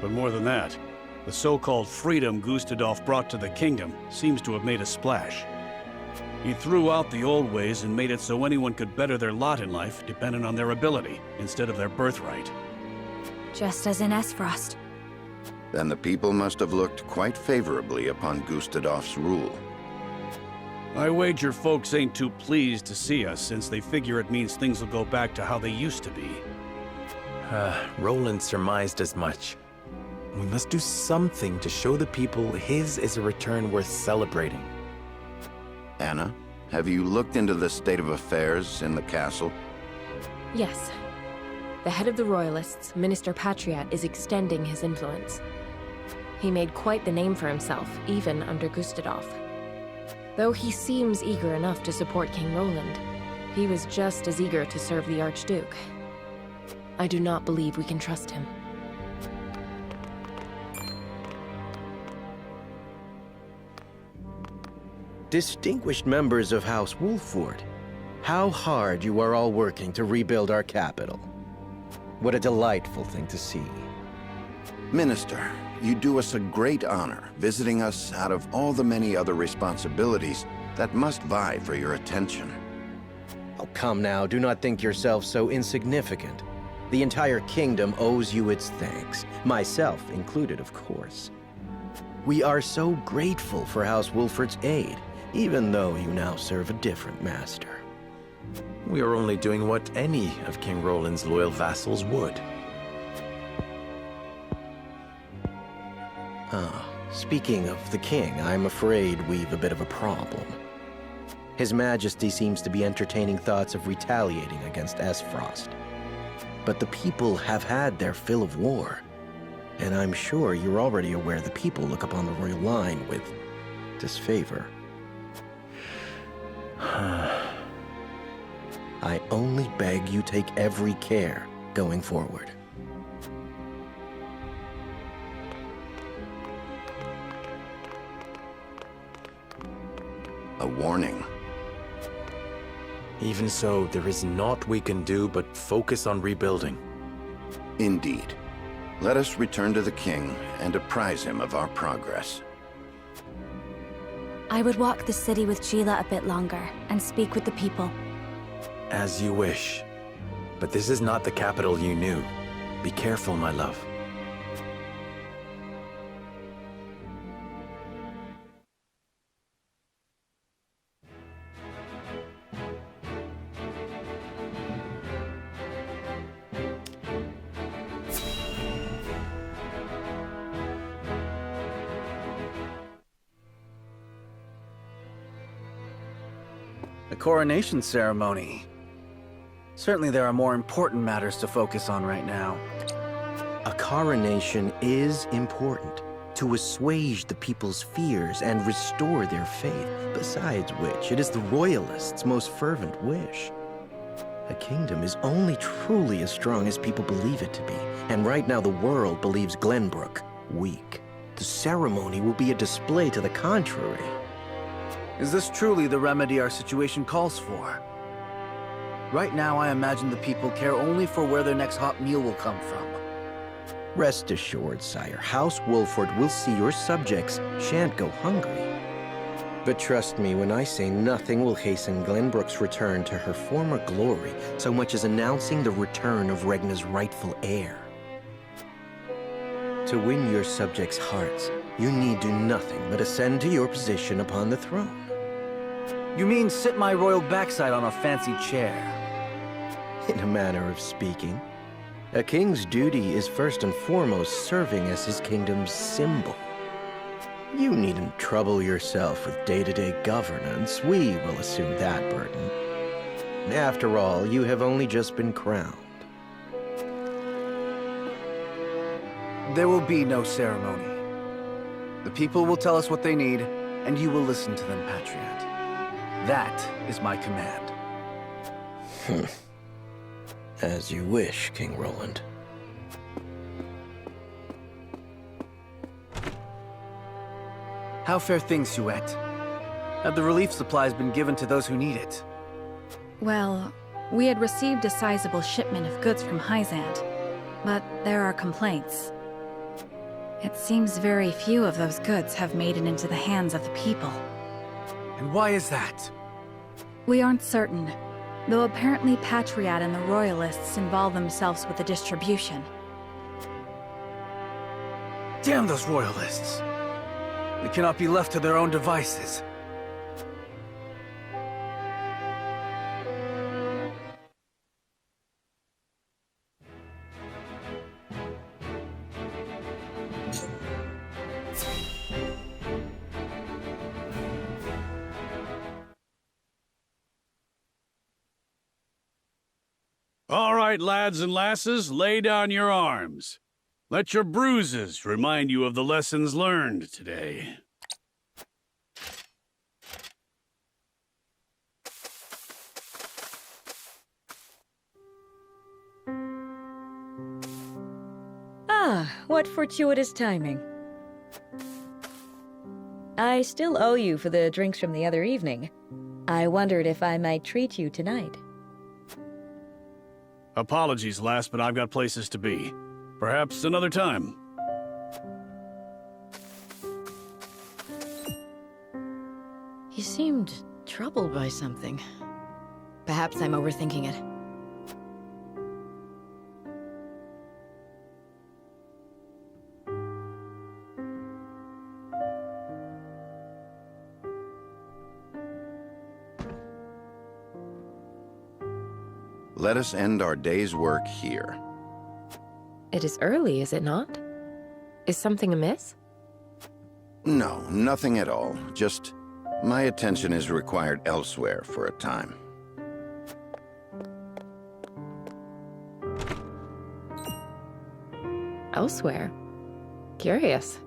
But more than that, the so-called freedom Gustadolf brought to the kingdom seems to have made a splash. He threw out the old ways and made it so anyone could better their lot in life depending on their ability, instead of their birthright. Just as in Esfrost. Then the people must have looked quite favorably upon Gustadolf's rule. I wager folks ain't too pleased to see us, since they figure it means things will go back to how they used to be. Roland surmised as much. We must do something to show the people his is a return worth celebrating. Anna, have you looked into the state of affairs in the castle? Yes. The head of the Royalists, Minister Patriot, is extending his influence. He made quite the name for himself, even under Gustadolf. Though he seems eager enough to support King Roland, he was just as eager to serve the Archduke. I do not believe we can trust him. Distinguished members of House Wolford, how hard you are all working to rebuild our capital. What a delightful thing to see. Minister, you do us a great honor visiting us out of all the many other responsibilities that must vie for your attention. Oh, come now, do not think yourself so insignificant. The entire kingdom owes you its thanks, myself included, of course. We are so grateful for House Wolford's aid, even though you now serve a different master. We are only doing what any of King Roland's loyal vassals would. Speaking of the king, I'm afraid we've a bit of a problem. His Majesty seems to be entertaining thoughts of retaliating against Esfrost. But the people have had their fill of war, and I'm sure you're already aware the people look upon the royal line with disfavor. I only beg you take every care going forward. A warning. Even so, there is naught we can do but focus on rebuilding. Indeed. Let us return to the king and apprise him of our progress. I would walk the city with Sheila a bit longer and speak with the people. As you wish. But this is not the capital you knew. Be careful, my love. The coronation ceremony. Certainly there are more important matters to focus on right now. A coronation is important to assuage the people's fears and restore their faith, besides which it is the royalists' most fervent wish. A kingdom is only truly as strong as people believe it to be, and right now the world believes Glenbrook weak. The ceremony will be a display to the contrary. Is this truly the remedy our situation calls for? Right now, I imagine the people care only for where their next hot meal will come from. Rest assured, sire, House Wolford will see your subjects shan't go hungry. But trust me when I say nothing will hasten Glenbrook's return to her former glory so much as announcing the return of Regna's rightful heir. To win your subjects' hearts, you need do nothing but ascend to your position upon the throne. You mean sit my royal backside on a fancy chair? In a manner of speaking. A king's duty is first and foremost serving as his kingdom's symbol. You needn't trouble yourself with day-to-day governance. We will assume that burden. After all, you have only just been crowned. There will be no ceremony. The people will tell us what they need, and you will listen to them, Patriot. That is my command. As you wish, King Roland. How fare things, Suette? Have the relief supplies been given to those who need it? Well, we had received a sizable shipment of goods from Hyzant, but there are complaints. It seems very few of those goods have made it into the hands of the people. And why is that? We aren't certain, though apparently Patriot and the Royalists involve themselves with the distribution. Damn those Royalists! They cannot be left to their own devices. All right, lads and lasses, lay down your arms. Let your bruises remind you of the lessons learned today. Ah, what fortuitous timing. I still owe you for the drinks from the other evening. I wondered if I might treat you tonight. Apologies, lass, but I've got places to be. Perhaps another time. He seemed troubled by something. Perhaps I'm overthinking it. Let us end our day's work here. It is early, is it not? Is something amiss? No, nothing at all. Just my attention is required elsewhere for a time. Elsewhere? Curious.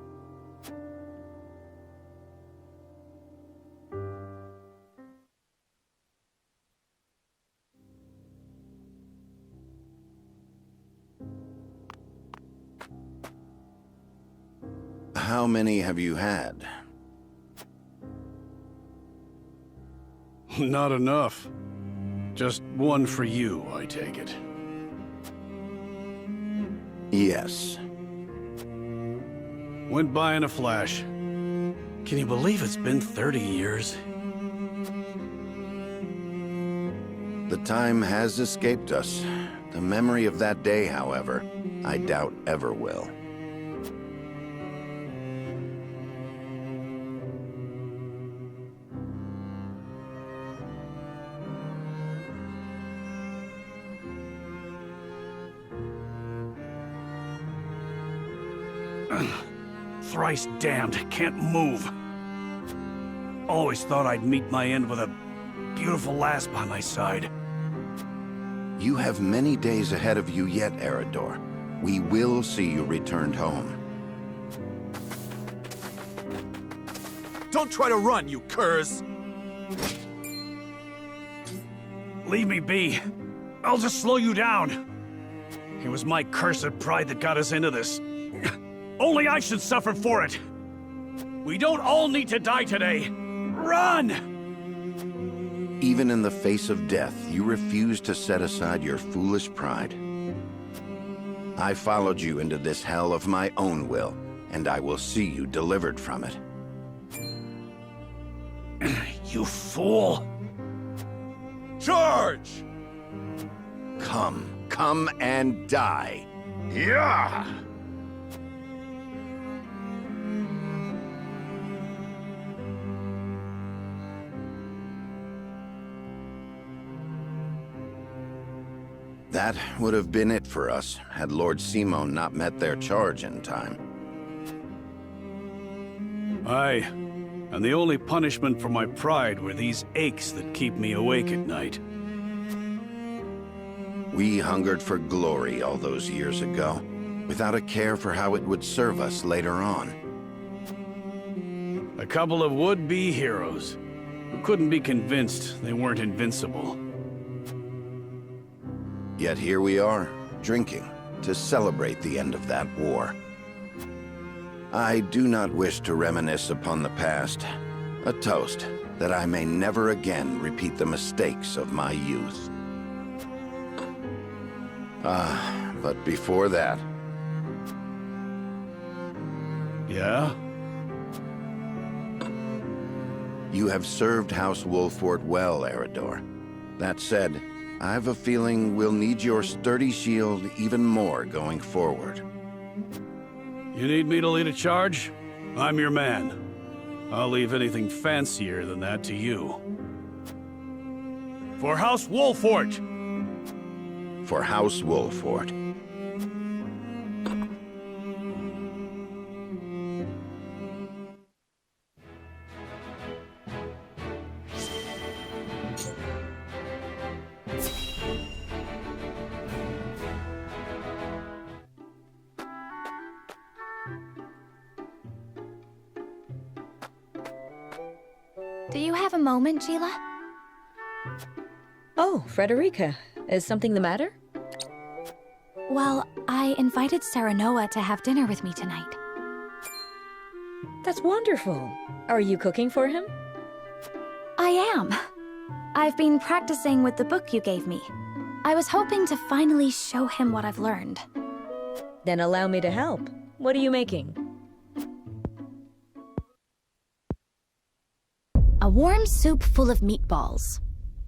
How many have you had? Not enough. Just one for you, I take it. Yes. Went by in a flash. Can you believe it's been 30 years? The time has escaped us. The memory of that day, however, I doubt ever will. Thrice damned, can't move. Always thought I'd meet my end with a beautiful lass by my side. You have many days ahead of you yet, Eredor. We will see you returned home. Don't try to run, you curs! Leave me be. I'll just slow you down. It was my cursed pride that got us into this. Only I should suffer for it. We don't all need to die today. Run! Even in the face of death, you refuse to set aside your foolish pride. I followed you into this hell of my own will, and I will see you delivered from it. You fool! Charge! Come and die. Yeah! That would have been it for us, had Lord Simon not met their charge in time. Aye, and the only punishment for my pride were these aches that keep me awake at night. We hungered for glory all those years ago, without a care for how it would serve us later on. A couple of would-be heroes, who couldn't be convinced they weren't invincible. Yet here we are, drinking, to celebrate the end of that war. I do not wish to reminisce upon the past. A toast that I may never again repeat the mistakes of my youth. But before that... Yeah? You have served House Wolfort well, Eredor. That said, I have a feeling we'll need your sturdy shield even more going forward. You need me to lead a charge? I'm your man. I'll leave anything fancier than that to you. For House Wolfort! For House Wolfort. Do you have a moment, Sheila? Oh, Frederica. Is something the matter? Well, I invited Serenoa to have dinner with me tonight. That's wonderful. Are you cooking for him? I am. I've been practicing with the book you gave me. I was hoping to finally show him what I've learned. Then allow me to help. What are you making? A warm soup full of meatballs.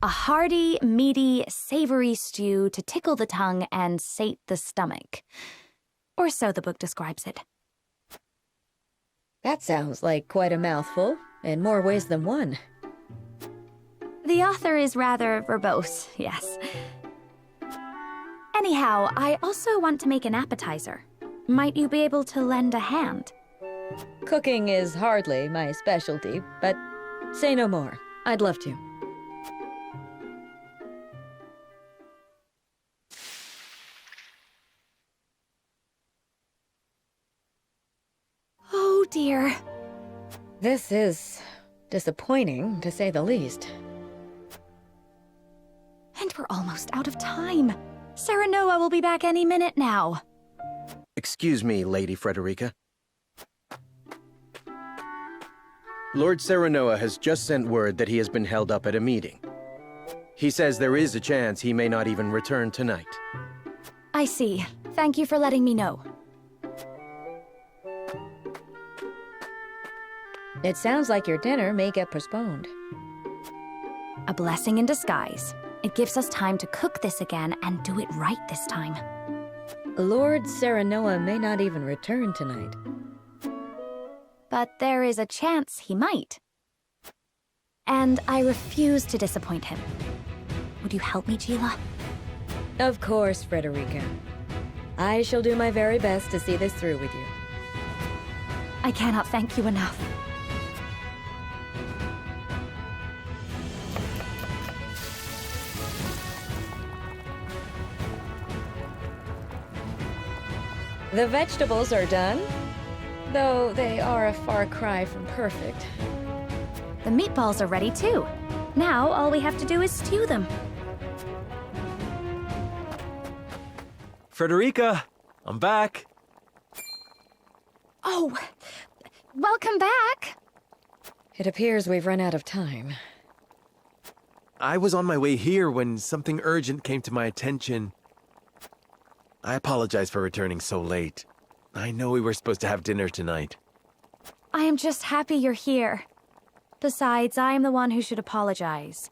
A hearty, meaty, savory stew to tickle the tongue and sate the stomach. Or so the book describes it. That sounds like quite a mouthful, in more ways than one. The author is rather verbose, yes. Anyhow, I also want to make an appetizer. Might you be able to lend a hand? Cooking is hardly my specialty, but say no more. I'd love to. Oh dear. This is disappointing, to say the least. And we're almost out of time. Serenoa will be back any minute now. Excuse me, Lady Frederica. Lord Serenoa has just sent word that he has been held up at a meeting. He says there is a chance he may not even return tonight. I see. Thank you for letting me know. It sounds like your dinner may get postponed. A blessing in disguise. It gives us time to cook this again and do it right this time. Lord Serenoa may not even return tonight. But there is a chance he might. And I refuse to disappoint him. Would you help me, Gila? Of course, Frederica. I shall do my very best to see this through with you. I cannot thank you enough. The vegetables are done, though they are a far cry from perfect. The meatballs are ready too. Now all we have to do is stew them. Frederica, I'm back. Oh, welcome back. It appears we've run out of time. I was on my way here when something urgent came to my attention. I apologize for returning so late. I know we were supposed to have dinner tonight. I am just happy you're here. Besides, I am the one who should apologize.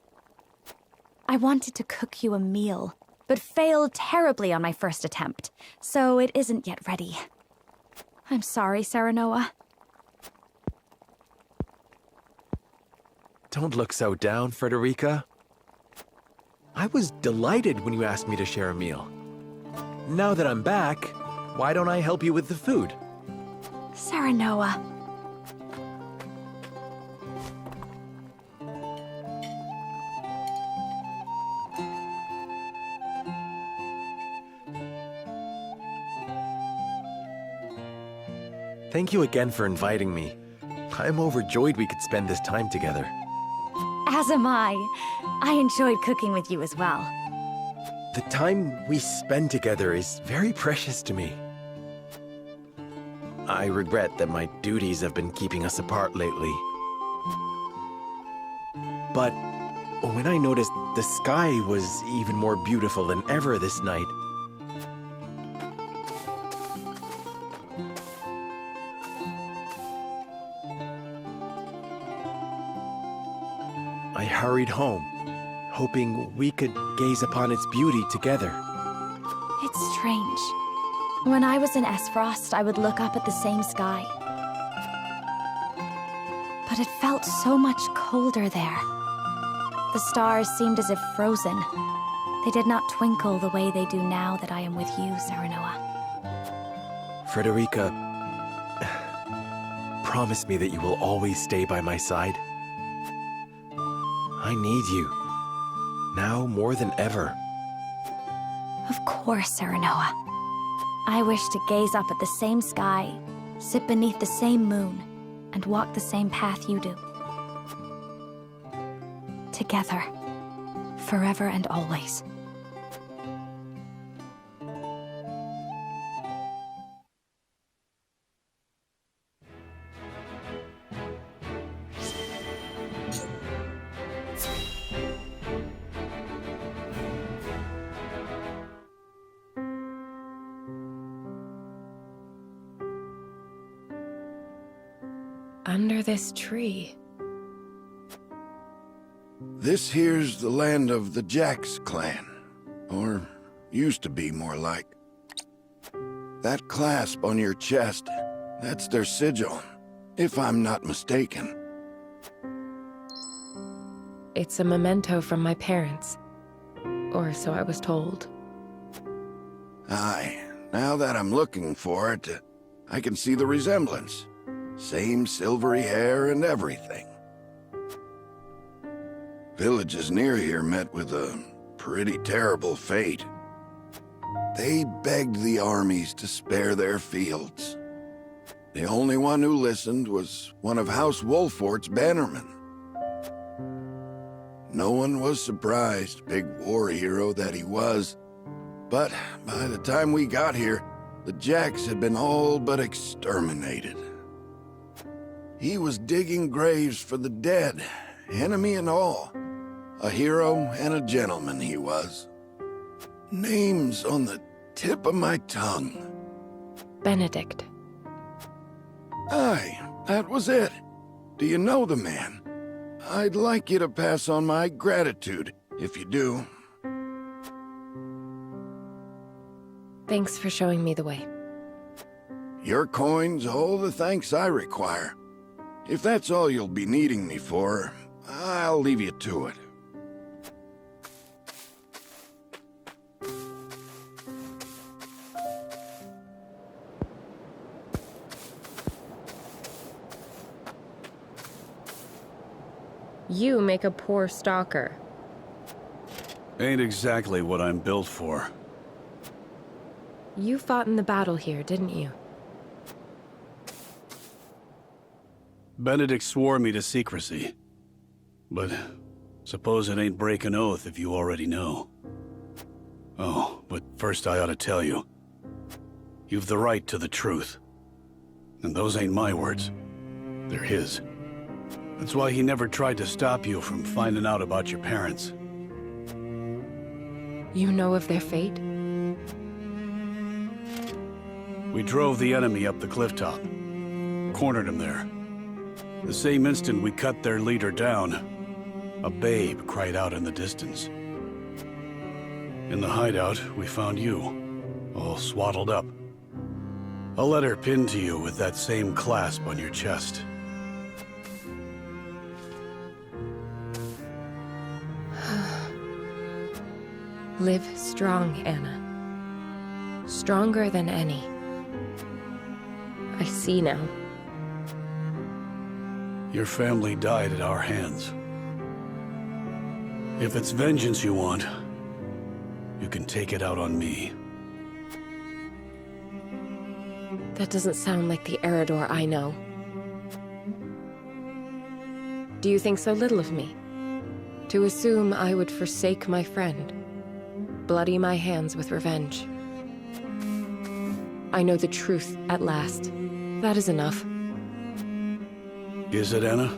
I wanted to cook you a meal, but failed terribly on my first attempt, so it isn't yet ready. I'm sorry, Serenoa. Don't look so down, Frederica. I was delighted when you asked me to share a meal. Now that I'm back, why don't I help you with the food? Serenoa. Thank you again for inviting me. I'm overjoyed we could spend this time together. As am I. I enjoyed cooking with you as well. The time we spend together is very precious to me. I regret that my duties have been keeping us apart lately. But when I noticed the sky was even more beautiful than ever this night, I hurried home, hoping we could gaze upon its beauty together. It's strange. When I was in Esfrost, I would look up at the same sky. But it felt so much colder there. The stars seemed as if frozen. They did not twinkle the way they do now that I am with you, Serenoa. Frederica, promise me that you will always stay by my side. I need you, now more than ever. Of course, Serenoa. I wish to gaze up at the same sky, sit beneath the same moon, and walk the same path you do. Together, forever and always. Under this tree. This here's the land of the Jax clan. Or used to be, more like. That clasp on your chest, that's their sigil, if I'm not mistaken. It's a memento from my parents. Or so I was told. Aye, now that I'm looking for it, I can see the resemblance. Same silvery hair and everything. Villages near here met with a pretty terrible fate. They begged the armies to spare their fields. The only one who listened was one of House Wolfort's bannermen. No one was surprised, big war hero that he was. But by the time we got here, the Jax had been all but exterminated. He was digging graves for the dead, enemy and all. A hero and a gentleman he was. Names on the tip of my tongue. Benedict. Aye, that was it. Do you know the man? I'd like you to pass on my gratitude, if you do. Thanks for showing me the way. Your coin's all the thanks I require. If that's all you'll be needing me for, I'll leave you to it. You make a poor stalker. Ain't exactly what I'm built for. You fought in the battle here, didn't you? Benedict swore me to secrecy. But suppose it ain't break an oath if you already know. Oh, but first I ought to tell you. You've the right to the truth. And those ain't my words. They're his. That's why he never tried to stop you from finding out about your parents. You know of their fate? We drove the enemy up the cliff top. Cornered him there. The same instant we cut their leader down, a babe cried out in the distance. In the hideout, we found you, all swaddled up. A letter pinned to you with that same clasp on your chest. Live strong, Anna. Stronger than any. I see now. Your family died at our hands. If it's vengeance you want, you can take it out on me. That doesn't sound like the Eredor I know. Do you think so little of me? To assume I would forsake my friend, bloody my hands with revenge. I know the truth at last. That is enough. Is it, Anna?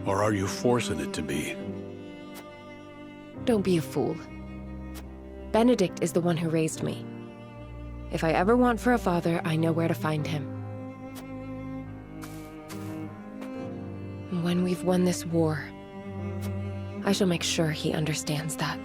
Or are you forcing it to be? Don't be a fool. Benedict is the one who raised me. If I ever want for a father, I know where to find him. When we've won this war, I shall make sure he understands that.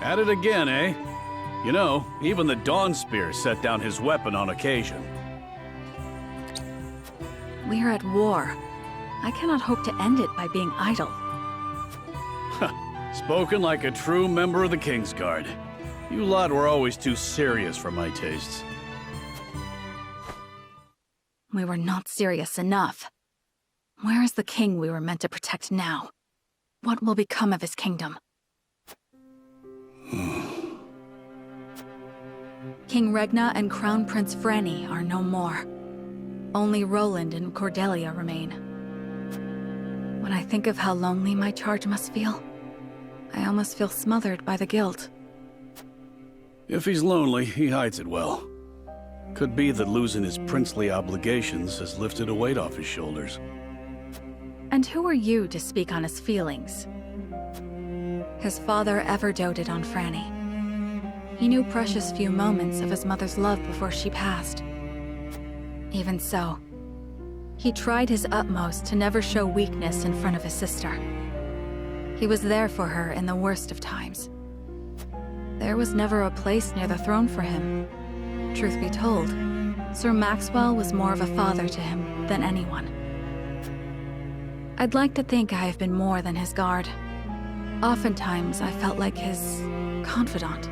At it again, eh? You know, even the Dawn Spear set down his weapon on occasion. We are at war. I cannot hope to end it by being idle. Spoken like a true member of the Kingsguard. You lot were always too serious for my tastes. We were not serious enough. Where is the king we were meant to protect now? What will become of his kingdom? King Regna and Crown Prince Franny are no more. Only Roland and Cordelia remain. When I think of how lonely my charge must feel, I almost feel smothered by the guilt. If he's lonely, he hides it well. Could be that losing his princely obligations has lifted a weight off his shoulders. And who are you to speak on his feelings? His father ever doted on Franny. He knew precious few moments of his mother's love before she passed. Even so, he tried his utmost to never show weakness in front of his sister. He was there for her in the worst of times. There was never a place near the throne for him. Truth be told, Sir Maxwell was more of a father to him than anyone. I'd like to think I have been more than his guard. Oftentimes, I felt like his confidant.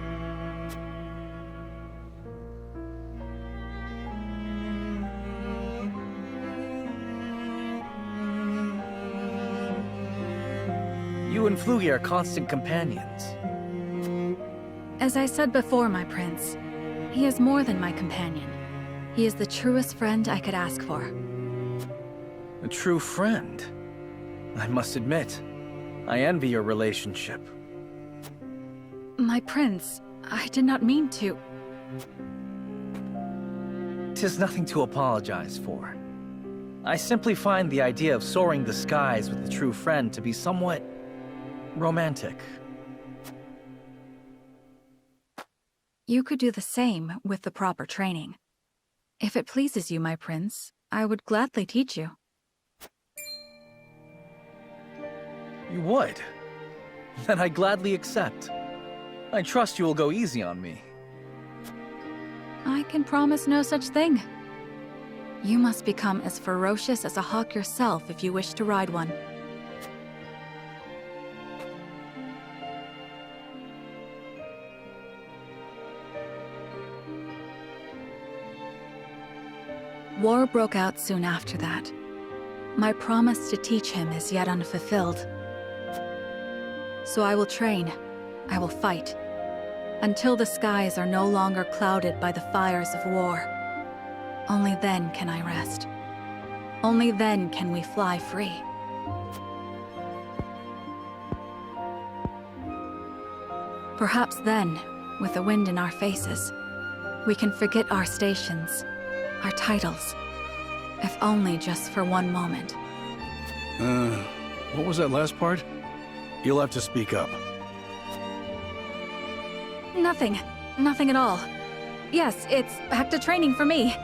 You and Flugi are constant companions. As I said before, my prince, he is more than my companion. He is the truest friend I could ask for. A true friend? I must admit, I envy your relationship. My prince, I did not mean to. 'Tis nothing to apologize for. I simply find the idea of soaring the skies with a true friend to be somewhat romantic. You could do the same with the proper training. If it pleases you, my prince, I would gladly teach you. You would? Then I gladly accept. I trust you will go easy on me. I can promise no such thing. You must become as ferocious as a hawk yourself if you wish to ride one. War broke out soon after that. My promise to teach him is yet unfulfilled. So I will train, I will fight, until the skies are no longer clouded by the fires of war. Only then can I rest. Only then can we fly free. Perhaps then, with the wind in our faces, we can forget our stations, our titles, if only just for one moment. What was that last part? You'll have to speak up. Nothing. Nothing at all. Yes, it's back to training for me.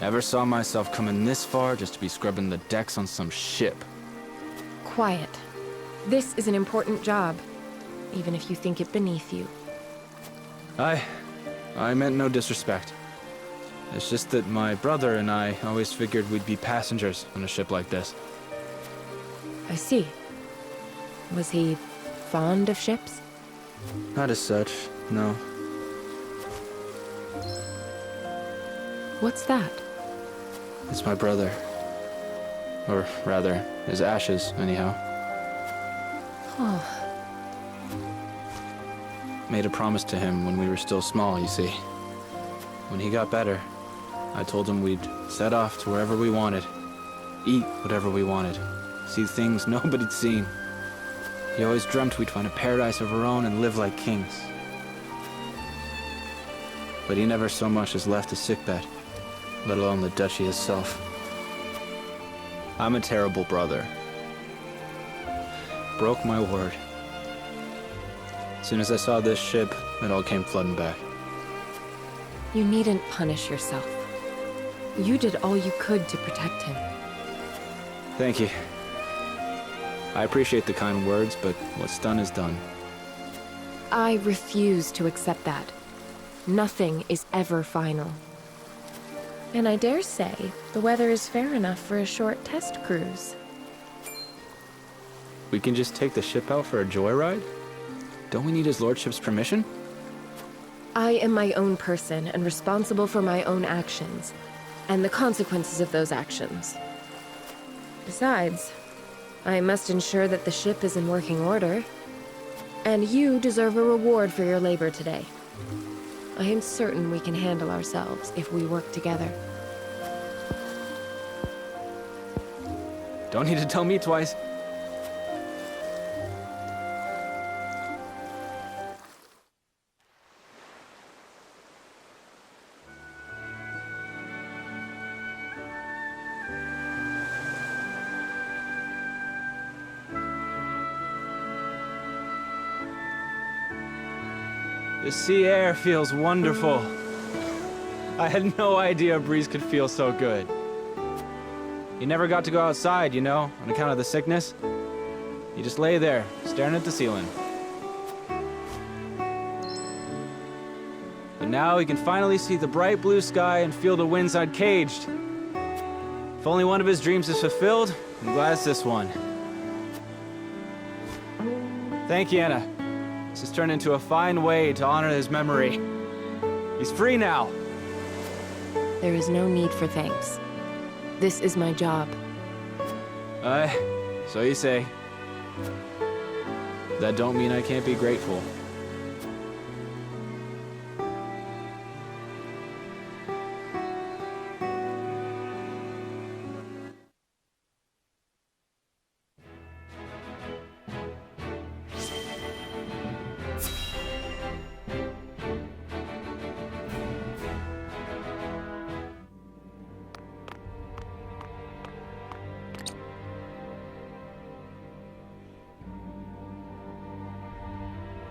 Never saw myself coming this far just to be scrubbing the decks on some ship. Quiet. This is an important job, even if you think it beneath you. I meant no disrespect. It's just that my brother and I always figured we'd be passengers on a ship like this. I see. Was he fond of ships? Not as such, no. What's that? It's my brother. Or rather, his ashes, anyhow. Oh. Made a promise to him when we were still small, you see. When he got better, I told him we'd set off to wherever we wanted, eat whatever we wanted, see things nobody'd seen. He always dreamt we'd find a paradise of our own and live like kings. But he never so much as left a sickbed, let alone the duchy itself. I'm a terrible brother. Broke my word. As soon as I saw this ship, it all came flooding back. You needn't punish yourself. You did all you could to protect him. Thank you. I appreciate the kind words, but what's done is done. I refuse to accept that. Nothing is ever final. And I dare say, the weather is fair enough for a short test cruise. We can just take the ship out for a joyride? Don't we need his lordship's permission? I am my own person and responsible for my own actions, and the consequences of those actions. Besides, I must ensure that the ship is in working order. And you deserve a reward for your labor today. I am certain we can handle ourselves if we work together. Don't need to tell me twice. The sea air feels wonderful. I had no idea a breeze could feel so good. You never got to go outside, you know, on account of the sickness. You just lay there, staring at the ceiling. But now we can finally see the bright blue sky and feel the winds uncaged. If only one of his dreams is fulfilled, I'm glad it's this one. Thank you, Anna. This has turned into a fine way to honor his memory. He's free now. There is no need for thanks. This is my job. So you say. That don't mean I can't be grateful.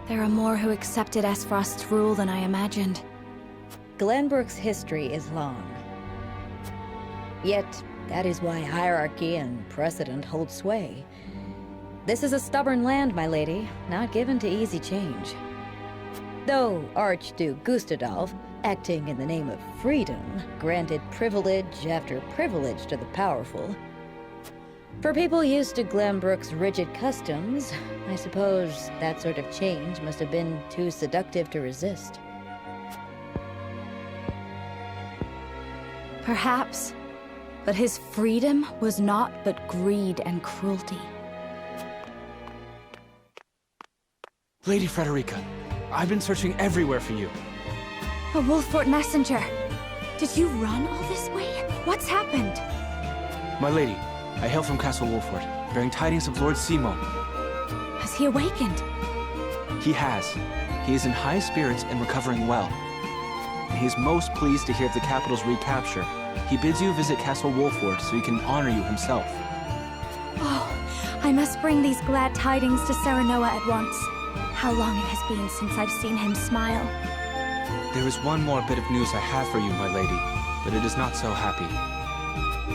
There are more who accepted Esfrost's rule than I imagined. Glenbrook's history is long. Yet, that is why hierarchy and precedent hold sway. This is a stubborn land, my lady, not given to easy change. Though Archduke Gustadolf, acting in the name of freedom, granted privilege after privilege to the powerful. For people used to Glenbrook's rigid customs, I suppose that sort of change must have been too seductive to resist. Perhaps, but his freedom was naught but greed and cruelty. Lady Frederica, I've been searching everywhere for you. A Wolfort messenger! Did you run all this way? What's happened? My lady, I hail from Castle Wolfort, bearing tidings of Lord Simon. Has he awakened? He has. He is in high spirits and recovering well. He is most pleased to hear of the capital's recapture. He bids you visit Castle Wolfort so he can honor you himself. Oh, I must bring these glad tidings to Serenoa at once. How long it has been since I've seen him smile. There is one more bit of news I have for you, my lady, but it is not so happy.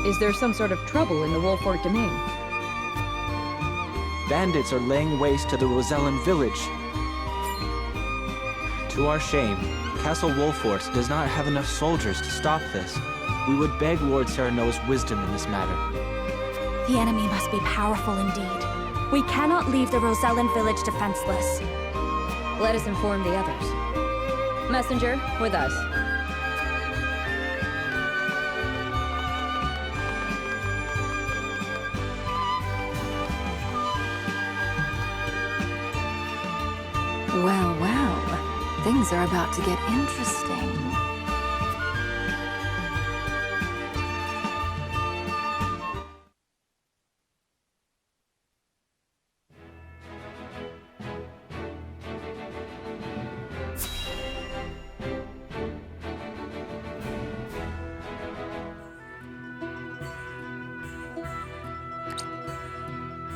Is there some sort of trouble in the Wolfort domain? Bandits are laying waste to the Rosellan village. To our shame, Castle Wolfort does not have enough soldiers to stop this. We would beg Lord Serenoa's wisdom in this matter. The enemy must be powerful indeed. We cannot leave the Rosellan village defenseless. Let us inform the others. Messenger, with us. Well, well. Things are about to get interesting.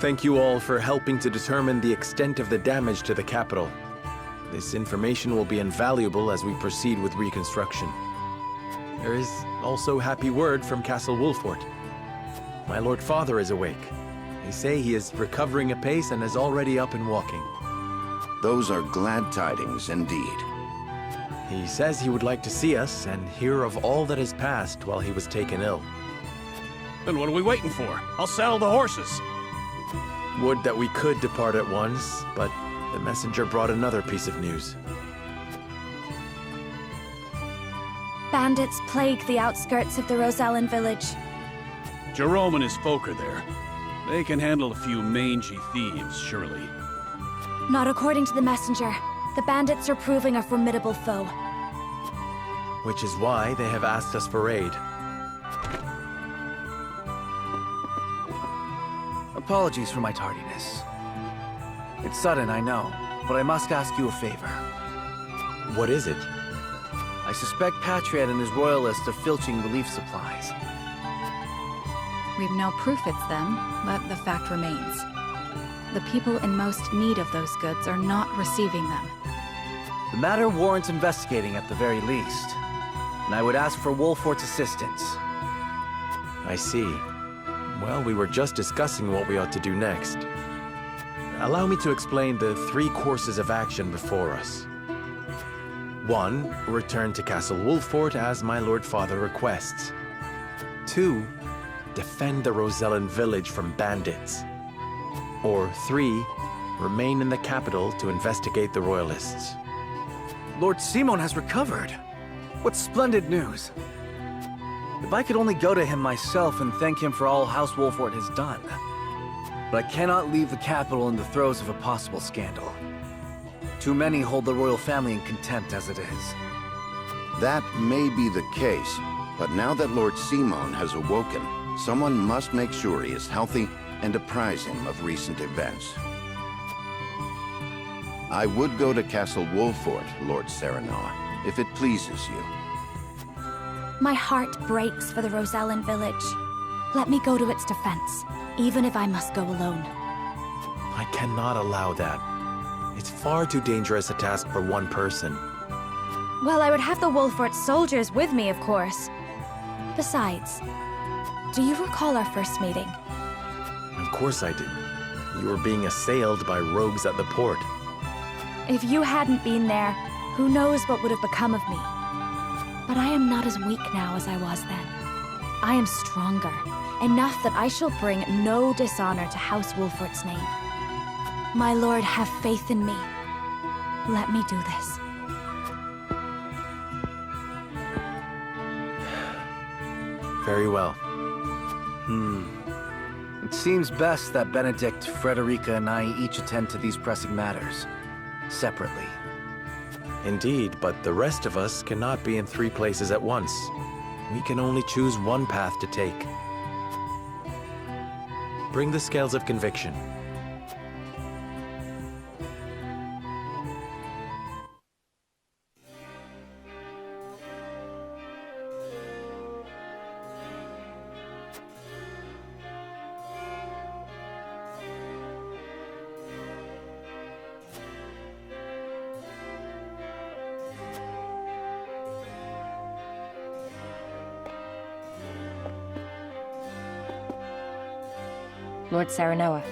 Thank you all for helping to determine the extent of the damage to the capital. This information will be invaluable as we proceed with reconstruction. There is also happy word from Castle Wolfort. My Lord Father is awake. They say he is recovering apace and is already up and walking. Those are glad tidings indeed. He says he would like to see us and hear of all that has passed while he was taken ill. Then what are we waiting for? I'll saddle the horses. Would that we could depart at once, but the messenger brought another piece of news. Bandits plague the outskirts of the Rosellan village. Jerome and his folk are there. They can handle a few mangy thieves, surely. Not according to the messenger. The bandits are proving a formidable foe. Which is why they have asked us for aid. Apologies for my tardiness. It's sudden, I know, but I must ask you a favor. What is it? I suspect Patriot and his royalists of filching relief supplies. We've no proof it's them, but the fact remains. The people in most need of those goods are not receiving them. The matter warrants investigating at the very least, and I would ask for Wolfort's assistance. I see. Well, we were just discussing what we ought to do next. Allow me to explain the 3 courses of action before us. 1. Return to Castle Wolfort as my Lord Father requests. 2. Defend the Rosellan village from bandits. Or 3. Remain in the capital to investigate the Royalists. Lord Simon has recovered. What splendid news. If I could only go to him myself and thank him for all House Wolfort has done. But I cannot leave the capital in the throes of a possible scandal. Too many hold the royal family in contempt as it is. That may be the case, but now that Lord Simon has awoken, someone must make sure he is healthy and apprise him of recent events. I would go to Castle Wolfort, Lord Serenoa, if it pleases you. My heart breaks for the Rosellan village. Let me go to its defense, even if I must go alone. I cannot allow that. It's far too dangerous a task for one person. Well, I would have the Wolfort soldiers with me, of course. Besides, do you recall our first meeting? Of course I do. You were being assailed by rogues at the port. If you hadn't been there, who knows what would have become of me. But I am not as weak now as I was then. I am stronger, enough that I shall bring no dishonor to House Wolfort's name. My lord, have faith in me. Let me do this. Very well. It seems best that Benedict, Frederica, and I each attend to these pressing matters, separately. Indeed, but the rest of us cannot be in 3 places at once. We can only choose one path to take. Bring the scales of conviction. Lord Serenoa.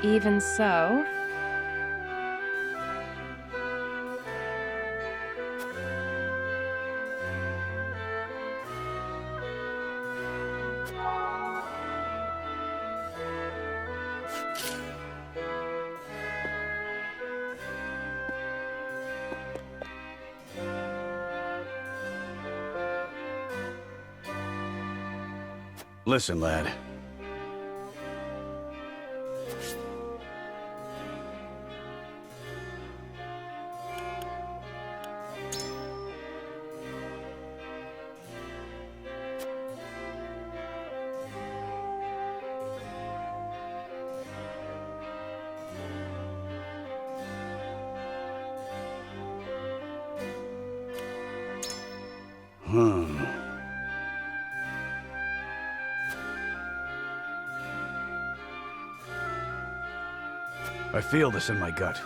Even so... Listen, lad. I feel this in my gut.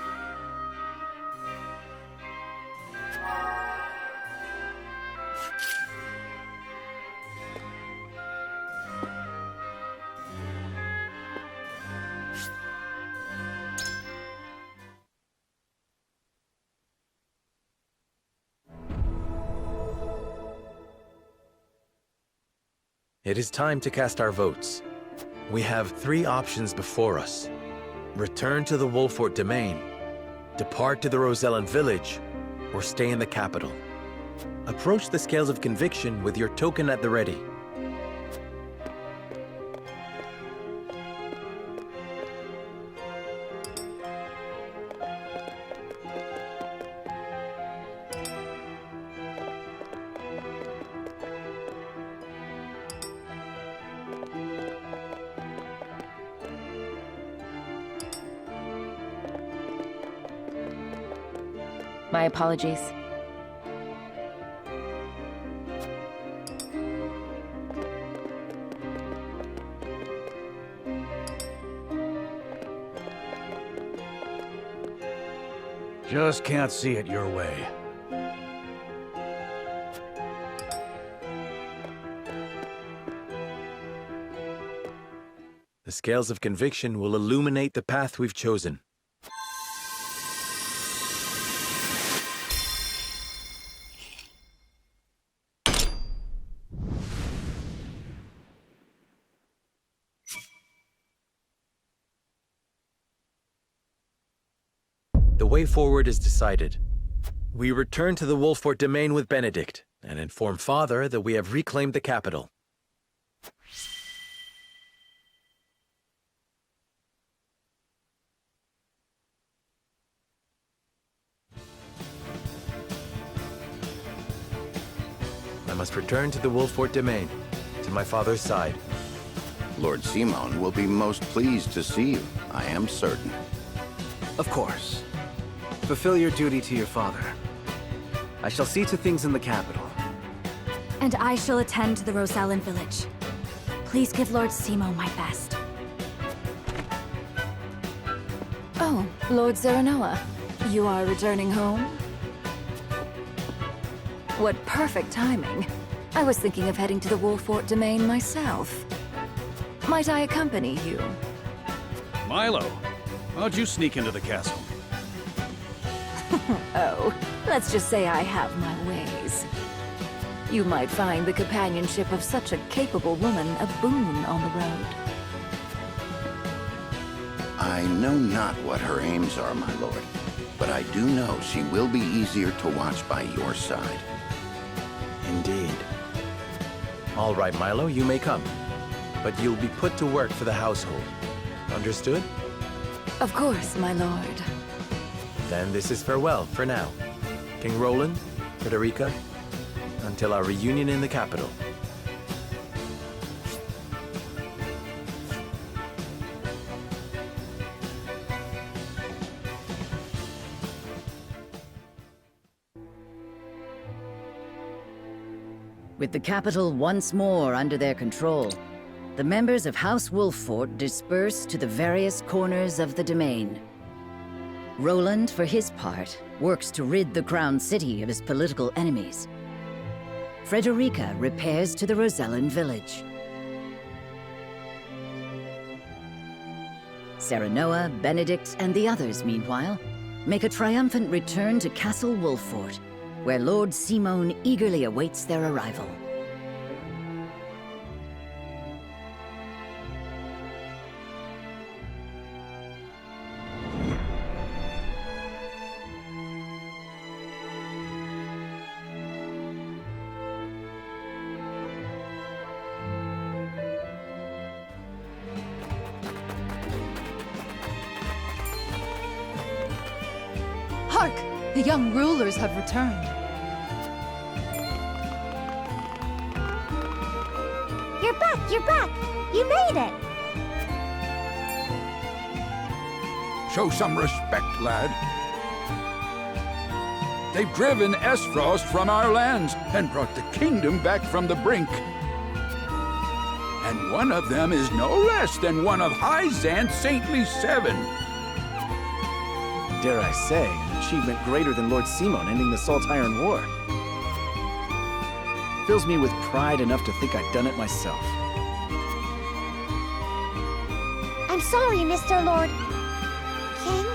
It is time to cast our votes. We have 3 options before us. Return to the Wolfort domain, depart to the Rosellan village, or stay in the capital. Approach the scales of conviction with your token at the ready. My apologies. Just can't see it your way. The scales of conviction will illuminate the path we've chosen. way forward is decided. We return to the Wolfort domain with Benedict, and inform Father that we have reclaimed the capital. I must return to the Wolfort domain, to my father's side. Lord Simon will be most pleased to see you, I am certain. Of course. Fulfill your duty to your father. I shall see to things in the capital. And I shall attend to the Rosellan village. Please give Lord Simo my best. Oh, Lord Serenoa, you are returning home? What perfect timing. I was thinking of heading to the Wolfort domain myself. Might I accompany you? Milo, how'd you sneak into the castle? Oh, let's just say I have my ways. You might find the companionship of such a capable woman a boon on the road. I know not what her aims are, my lord, but I do know she will be easier to watch by your side. Indeed. All right, Milo, you may come. But you'll be put to work for the household. Understood? Of course, my lord. Then this is farewell for now. King Roland, Frederica, until our reunion in the capital. With the capital once more under their control, the members of House Wolfort disperse to the various corners of the domain. Roland, for his part, works to rid the Crown City of his political enemies. Frederica repairs to the Rosellan village. Serenoa, Benedict, and the others, meanwhile, make a triumphant return to Castle Wolfort, where Lord Simon eagerly awaits their arrival. Hark! The young rulers have returned. You're back! You're back! You made it! Show some respect, lad. They've driven Esfrost from our lands and brought the kingdom back from the brink. And one of them is no less than one of Hyzant's saintly 7. Dare I say, an achievement greater than Lord Simon ending the Salt-Iron War. Fills me with pride enough to think I'd done it myself. I'm sorry, Mr. Lord... King?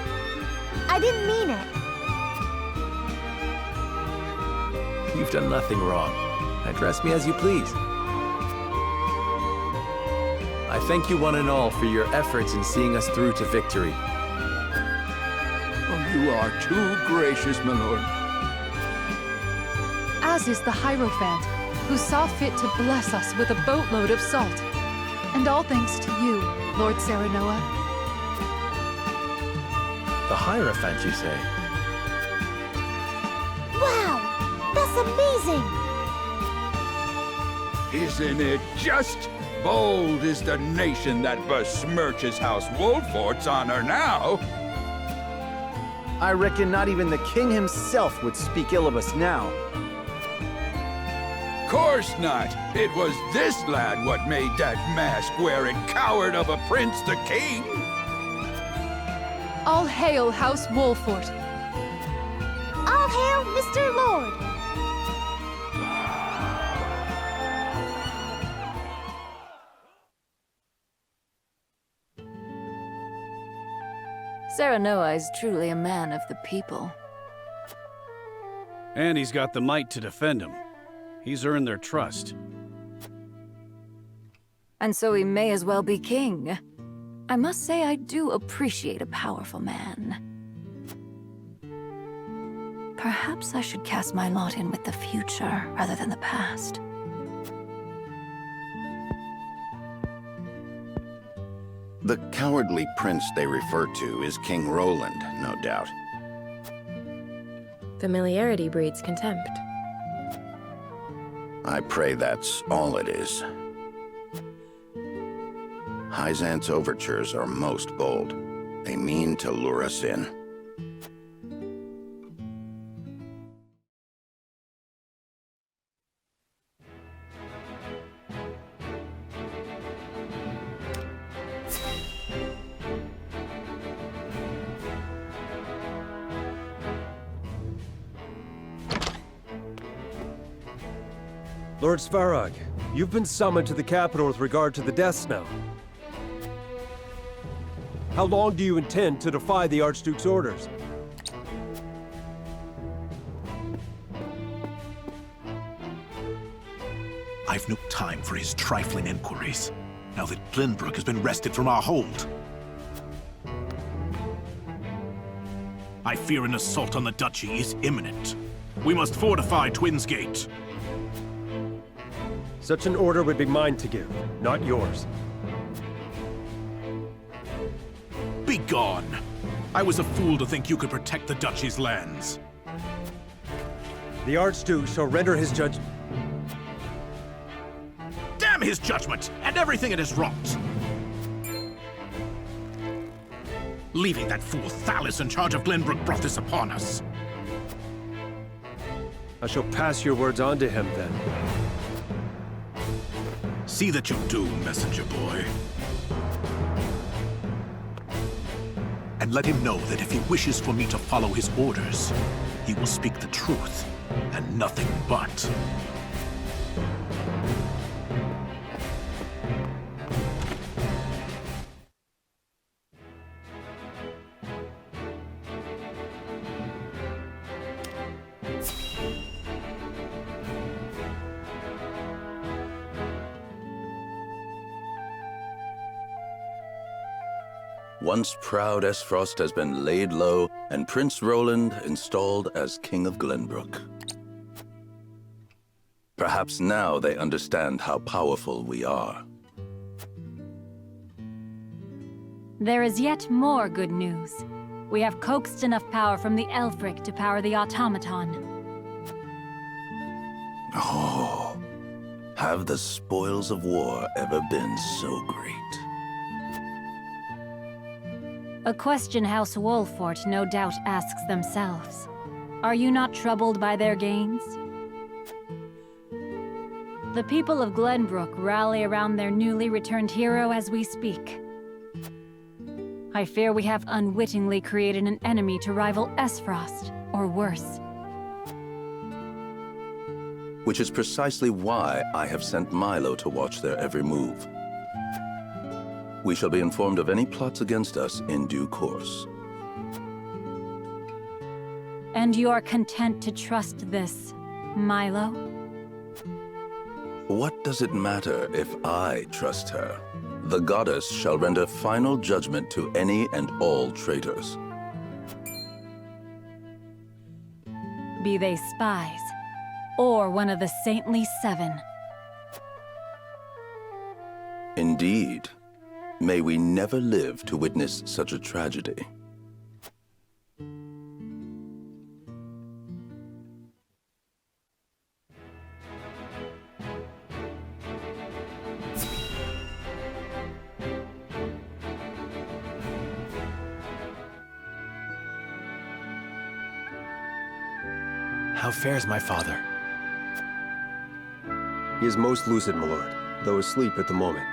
I didn't mean it. You've done nothing wrong. Address me as you please. I thank you one and all for your efforts in seeing us through to victory. Oh, you are too gracious, my lord. As is the Hierophant, who saw fit to bless us with a boatload of salt. And all thanks to you, Lord Serenoa. The Hierophant, you say? Wow! That's amazing! Isn't it just? Bold is the nation that besmirches House Wolfort's honor now. I reckon not even the king himself would speak ill of us now. Course not. It was this lad what made that mask-wearing coward of a prince the king. All hail House Wolfort. All hail Mr. Lord. Serenoa is truly a man of the people. And he's got the might to defend him. He's earned their trust. And so he may as well be king. I must say I do appreciate a powerful man. Perhaps I should cast my lot in with the future rather than the past. The cowardly prince they refer to is King Roland, no doubt. Familiarity breeds contempt. I pray that's all it is. Hyzant's overtures are most bold. They mean to lure us in. Lord Svarog, you've been summoned to the capital with regard to the death snow. How long do you intend to defy the Archduke's orders? I've no time for his trifling inquiries, now that Glenbrook has been wrested from our hold. I fear an assault on the duchy is imminent. We must fortify Twins Gate. Such an order would be mine to give, not yours. Begone! I was a fool to think you could protect the duchy's lands. The Archduke shall render his judgment. Damn his judgment, and everything it has wrought! Leaving that fool Thalys in charge of Glenbrook brought this upon us. I shall pass your words on to him, then. See that you do, messenger boy. And let him know that if he wishes for me to follow his orders, he will speak the truth, and nothing but. Once proud Esfrost has been laid low, and Prince Roland installed as King of Glenbrook. Perhaps now they understand how powerful we are. There is yet more good news. We have coaxed enough power from the Elfric to power the automaton. Oh, have the spoils of war ever been so great? A question House Wolfort no doubt asks themselves. Are you not troubled by their gains? The people of Glenbrook rally around their newly returned hero as we speak. I fear we have unwittingly created an enemy to rival Esfrost, or worse. Which is precisely why I have sent Milo to watch their every move. We shall be informed of any plots against us in due course. And you are content to trust this, Milo? What does it matter if I trust her? The goddess shall render final judgment to any and all traitors. Be they spies, or one of the Saintly Seven. Indeed. May we never live to witness such a tragedy. How fares my father? He is most lucid, my lord, though asleep at the moment.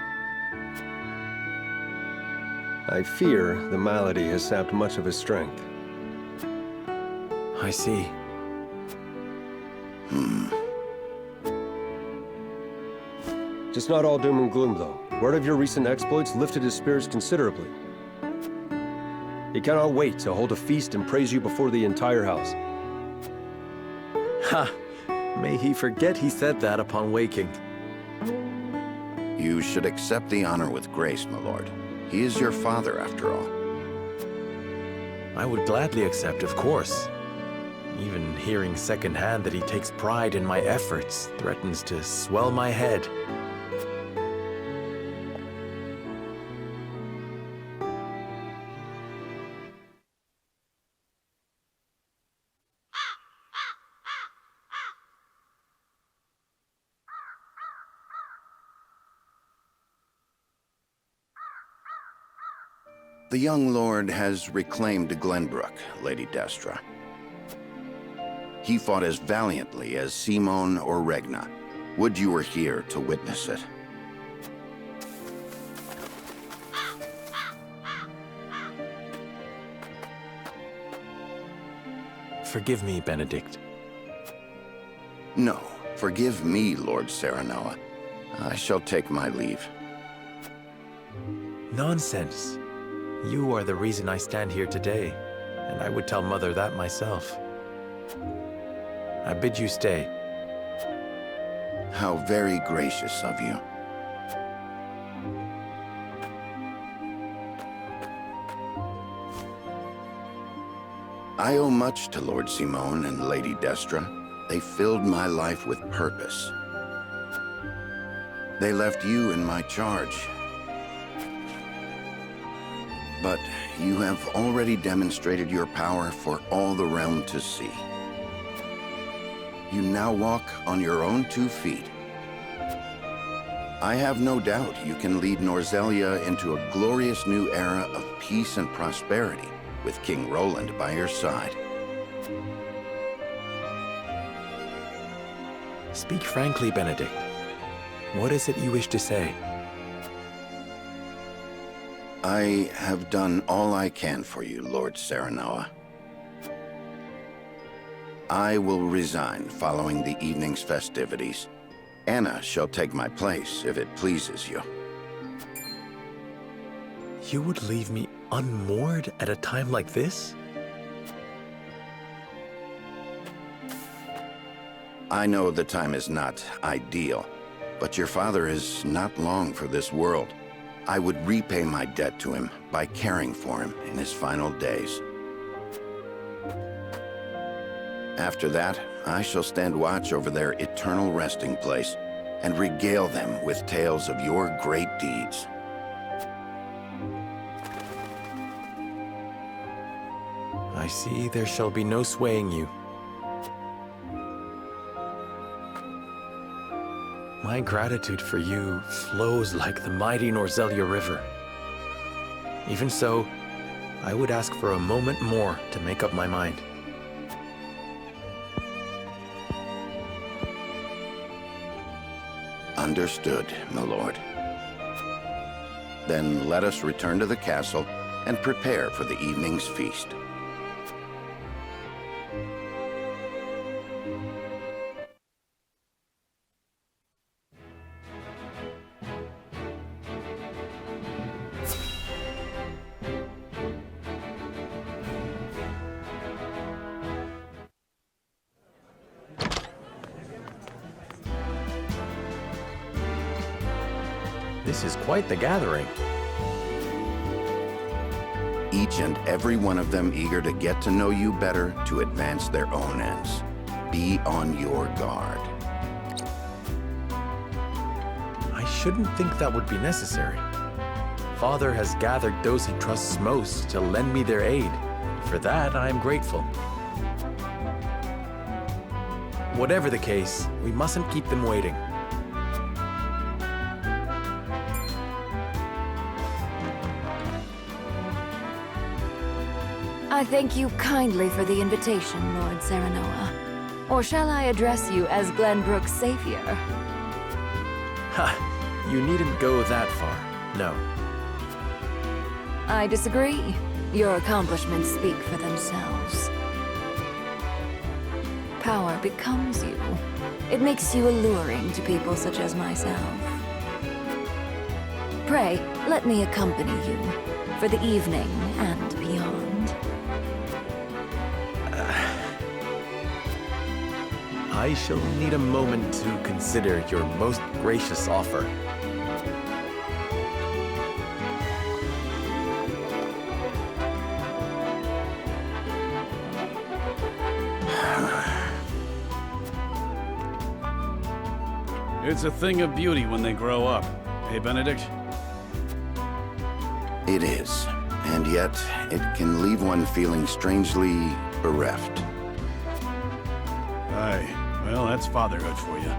I fear the malady has sapped much of his strength. I see. Just not all doom and gloom, though. Word of your recent exploits lifted his spirits considerably. He cannot wait to hold a feast and praise you before the entire house. Ha! May he forget he said that upon waking. You should accept the honor with grace, my lord. He is your father, after all. I would gladly accept, of course. Even hearing secondhand that he takes pride in my efforts threatens to swell my head. The young lord has reclaimed Glenbrook, Lady Destra. He fought as valiantly as Simone or Regna. Would you were here to witness it. Forgive me, Benedict. No, forgive me, Lord Serenoa. I shall take my leave. Nonsense. You are the reason I stand here today, and I would tell Mother that myself. I bid you stay. How very gracious of you. I owe much to Lord Simone and Lady Destra. They filled my life with purpose. They left you in my charge. But you have already demonstrated your power for all the realm to see. You now walk on your own 2 feet. I have no doubt you can lead Norzelia into a glorious new era of peace and prosperity, with King Roland by your side. Speak frankly, Benedict. What is it you wish to say? I have done all I can for you, Lord Serenoa. I will resign following the evening's festivities. Anna shall take my place if it pleases you. You would leave me unmoored at a time like this? I know the time is not ideal, but your father is not long for this world. I would repay my debt to him by caring for him in his final days. After that, I shall stand watch over their eternal resting place and regale them with tales of your great deeds. I see there shall be no swaying you. My gratitude for you flows like the mighty Norzelia River. Even so, I would ask for a moment more to make up my mind. Understood, my lord. Then let us return to the castle and prepare for the evening's feast. This is quite the gathering. Each and every one of them eager to get to know you better to advance their own ends. Be on your guard. I shouldn't think that would be necessary. Father has gathered those he trusts most to lend me their aid. For that, I am grateful. Whatever the case, we mustn't keep them waiting. I thank you kindly for the invitation, Lord Serenoa. Or shall I address you as Glenbrook's savior? Ha! You needn't go that far. No. I disagree. Your accomplishments speak for themselves. Power becomes you. It makes you alluring to people such as myself. Pray, let me accompany you for the evening and beyond. I shall need a moment to consider your most gracious offer. It's a thing of beauty when they grow up. Hey, Benedict? It is. And yet, it can leave one feeling strangely bereft. Aye. Well, that's fatherhood for you.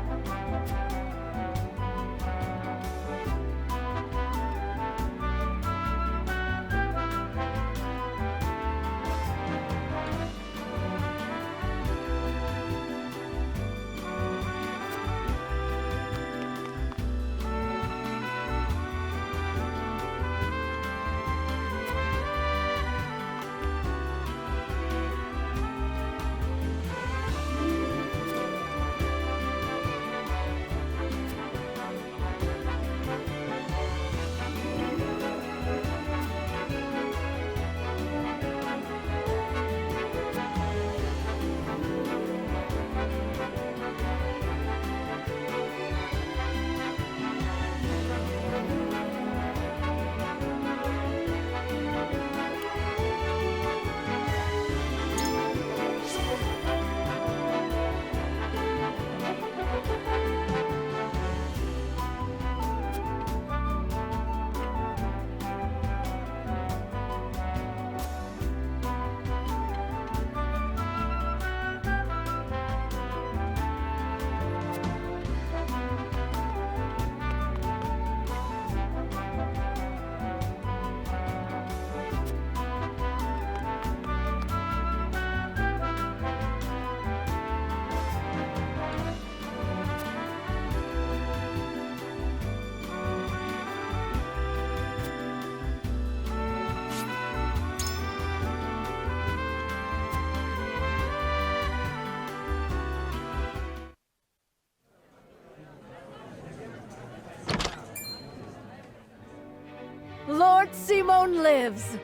Lord Simon lives!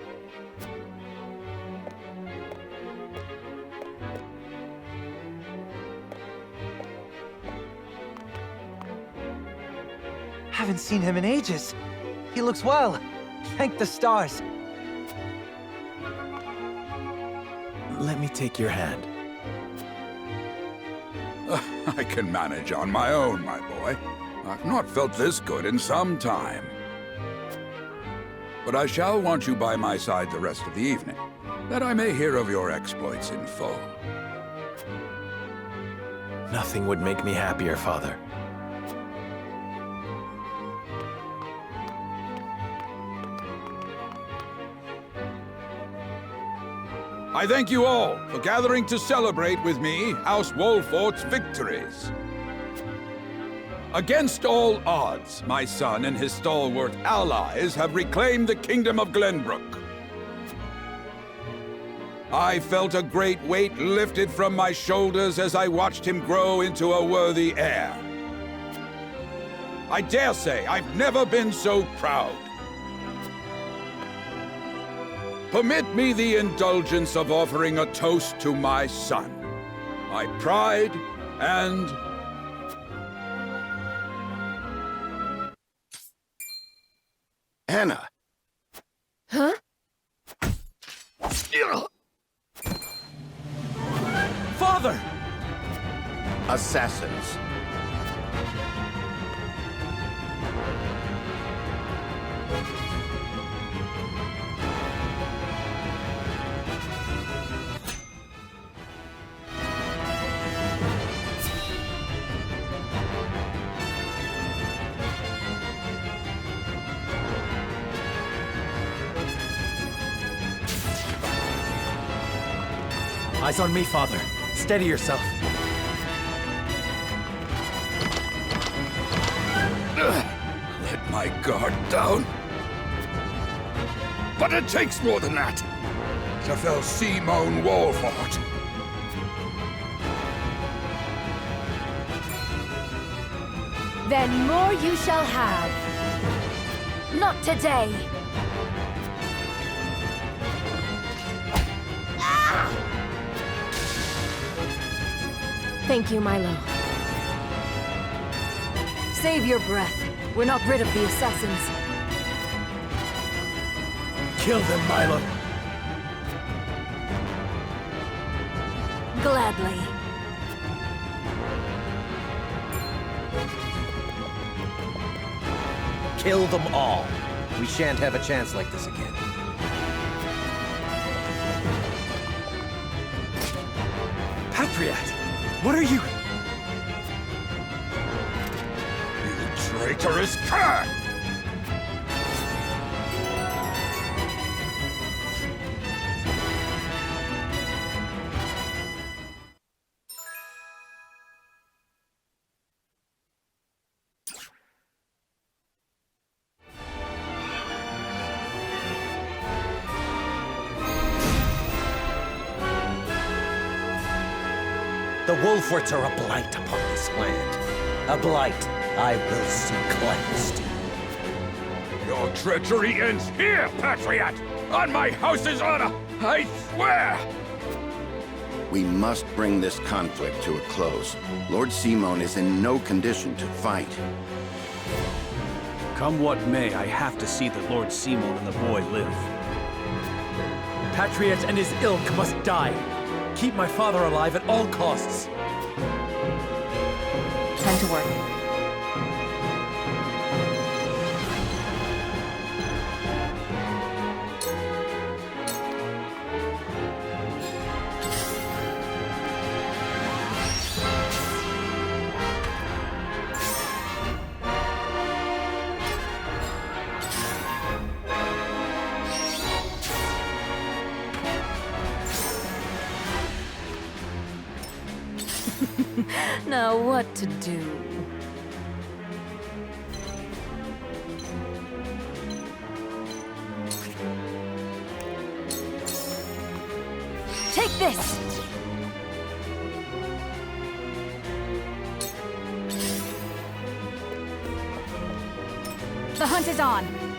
Haven't seen him in ages. He looks well. Thank the stars. Let me take your hand. I can manage on my own, my boy. I've not felt this good in some time. But I shall want you by my side the rest of the evening, that I may hear of your exploits in full. Nothing would make me happier, Father. I thank you all for gathering to celebrate with me House Wolfort's victories. Against all odds, my son and his stalwart allies have reclaimed the Kingdom of Glenbrook. I felt a great weight lifted from my shoulders as I watched him grow into a worthy heir. I dare say I've never been so proud. Permit me the indulgence of offering a toast to my son, my pride and... Hannah! Huh? Father! Assassins. Eyes on me, Father. Steady yourself. Let my guard down. But it takes more than that to fell Simon Wolfort. Then more you shall have. Not today. Thank you, Milo. Save your breath. We're not rid of the assassins. Kill them, Milo. Gladly. Kill them all. We shan't have a chance like this again. Patriot! What are you... You traitorous cur! The Wolforts are a blight upon this land. A blight I will see cleansed. Your treachery ends here, Patriot! On my house's honor, I swear! We must bring this conflict to a close. Lord Simon is in no condition to fight. Come what may, I have to see that Lord Simon and the boy live. Patriot and his ilk must die. Keep my father alive at all costs. Time to work. Now what to do? Take this! The hunt is on!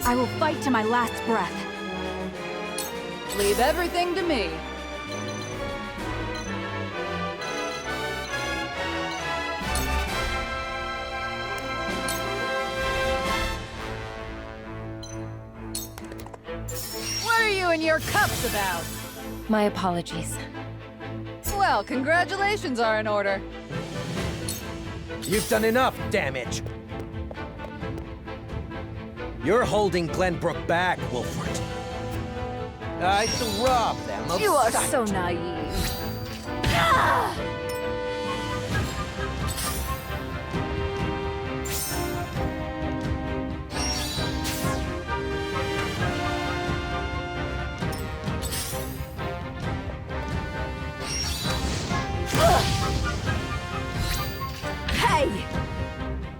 I will fight to my last breath. Leave everything to me. What are you and your cups about? My apologies. Well, congratulations are in order. You've done enough damage. You're holding Glenbrook back, Wolford. I shall rob them of You are sight. so naive. Hey!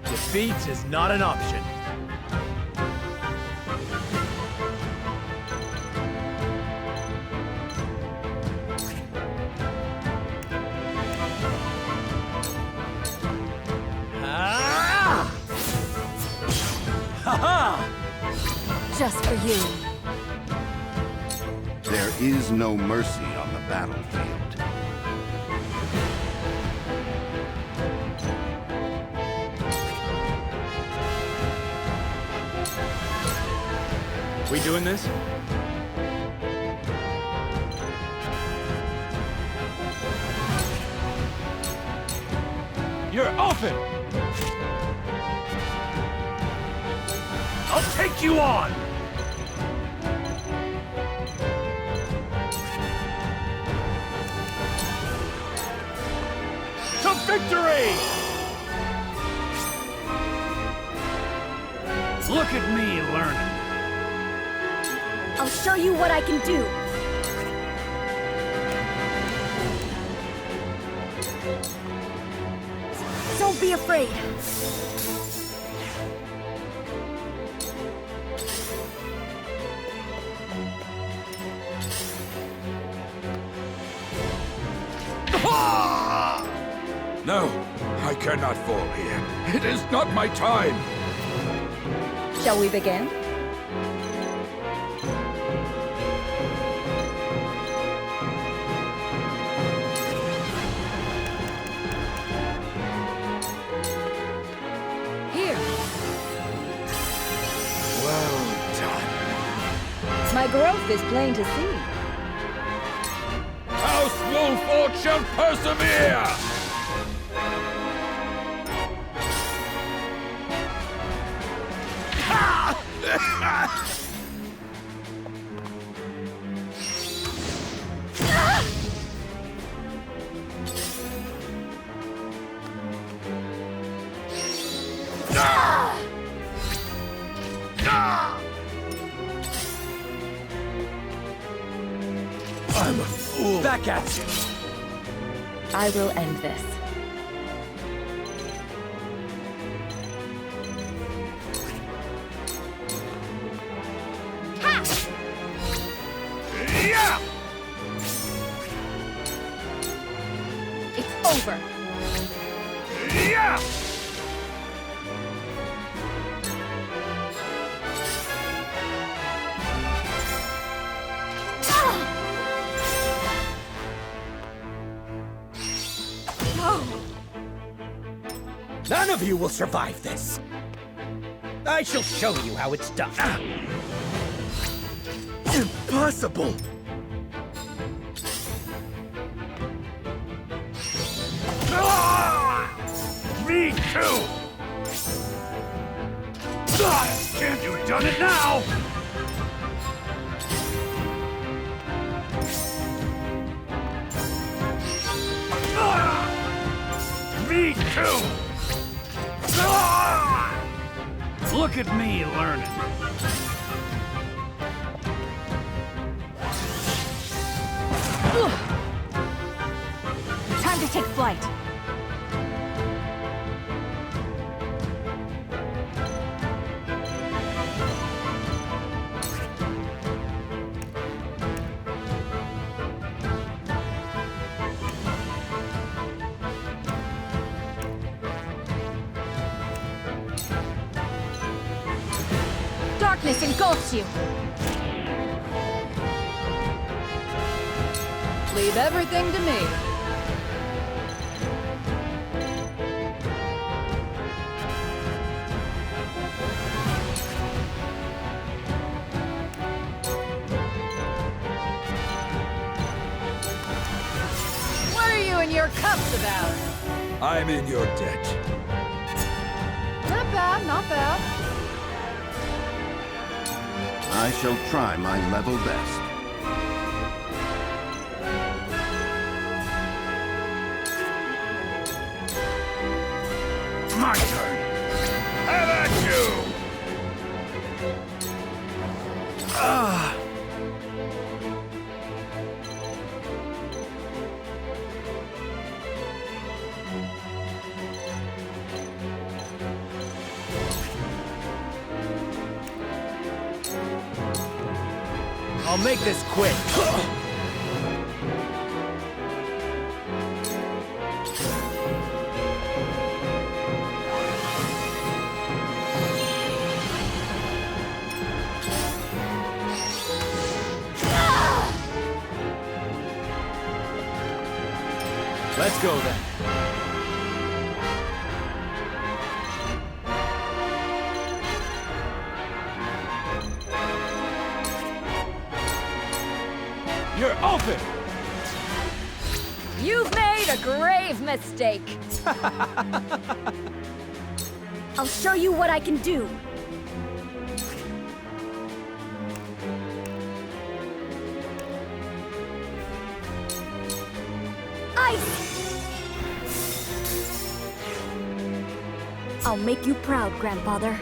Defeat is not an option. Just for you. There is no mercy on the battlefield. We doing this? You're open! I'll take you on! To victory! Look at me learning. I'll show you what I can do. Don't be afraid. No, I cannot fall here. It is not my time. Shall we begin? Well done. My growth is plain to see. House Wolford shall persevere! I'm a fool. Back at you. I will end this. Yeah! It's over. Yeah! None of you will survive this. I shall show you how it's done. Impossible! Me too! Can't you done it now? Me too! Look at me learning. Time to take flight. Darkness engulfs you. Leave everything to me. What are you and your cups about? I'm in your debt. Not bad, not bad. I shall try my level best. My turn. Have at you! I'll make this quick. Let's go then. You're open! You've made a grave mistake. I'll show you what I can do. Ice! I'll make you proud, Grandfather.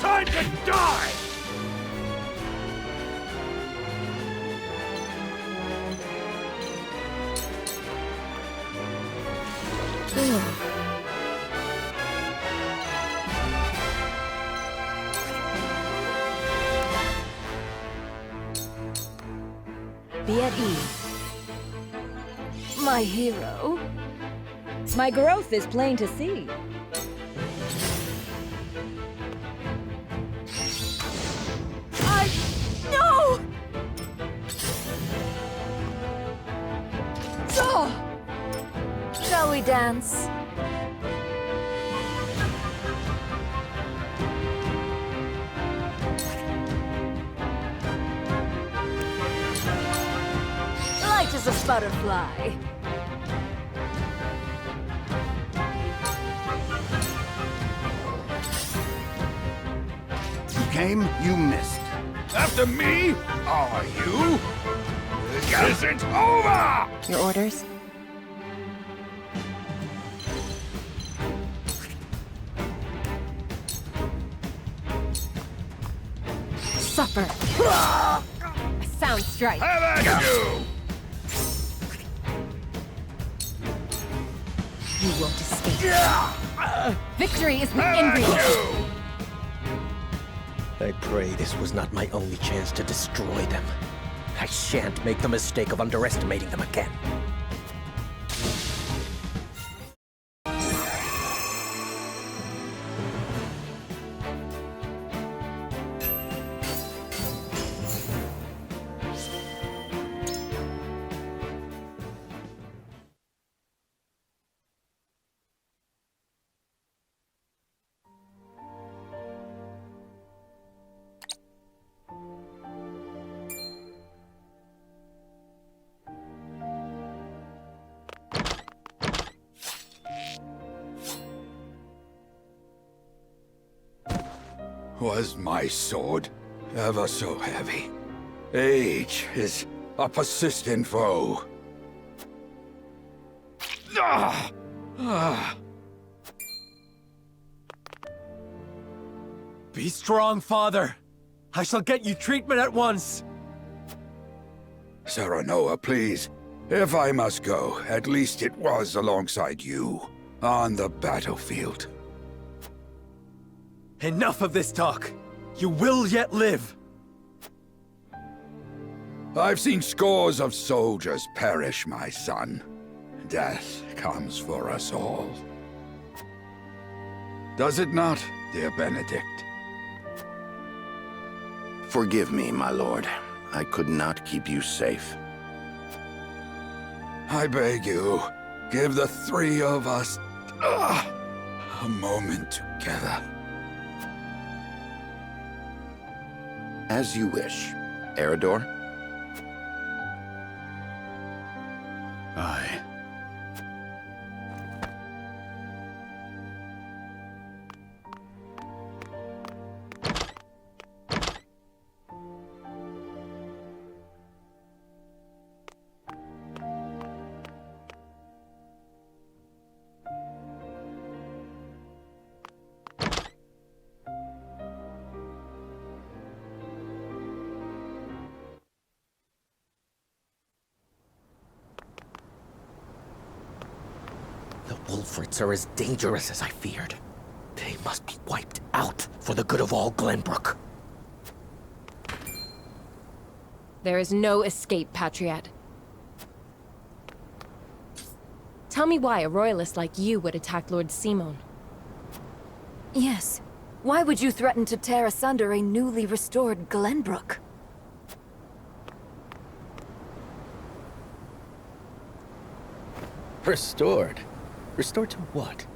Time to die! Be at ease. My hero. My growth is plain to see. No! we dance? Light as a butterfly. You came, you missed. After me? Are you? This isn't over! Your orders? Suffer. A sound strike. Have at you! You won't escape. Victory is within reach. I pray this was not my only chance to destroy them. I shan't make the mistake of underestimating them again. Was my sword ever so heavy? Age is a persistent foe. Ah! Ah! Be strong, father. I shall get you treatment at once. Serenoa, please. If I must go, at least it was alongside you, on the battlefield. Enough of this talk. You will yet live. I've seen scores of soldiers perish, my son. Death comes for us all. Does it not, dear Benedict? Forgive me, my lord. I could not keep you safe. I beg you, give the three of us a moment together. As you wish. Eridor? Aye. The Wolforts are as dangerous as I feared. They must be wiped out for the good of all Glenbrook. There is no escape, Patriot. Tell me why a royalist like you would attack Lord Simon. Yes. Why would you threaten to tear asunder a newly restored Glenbrook? Restored? Restored to what?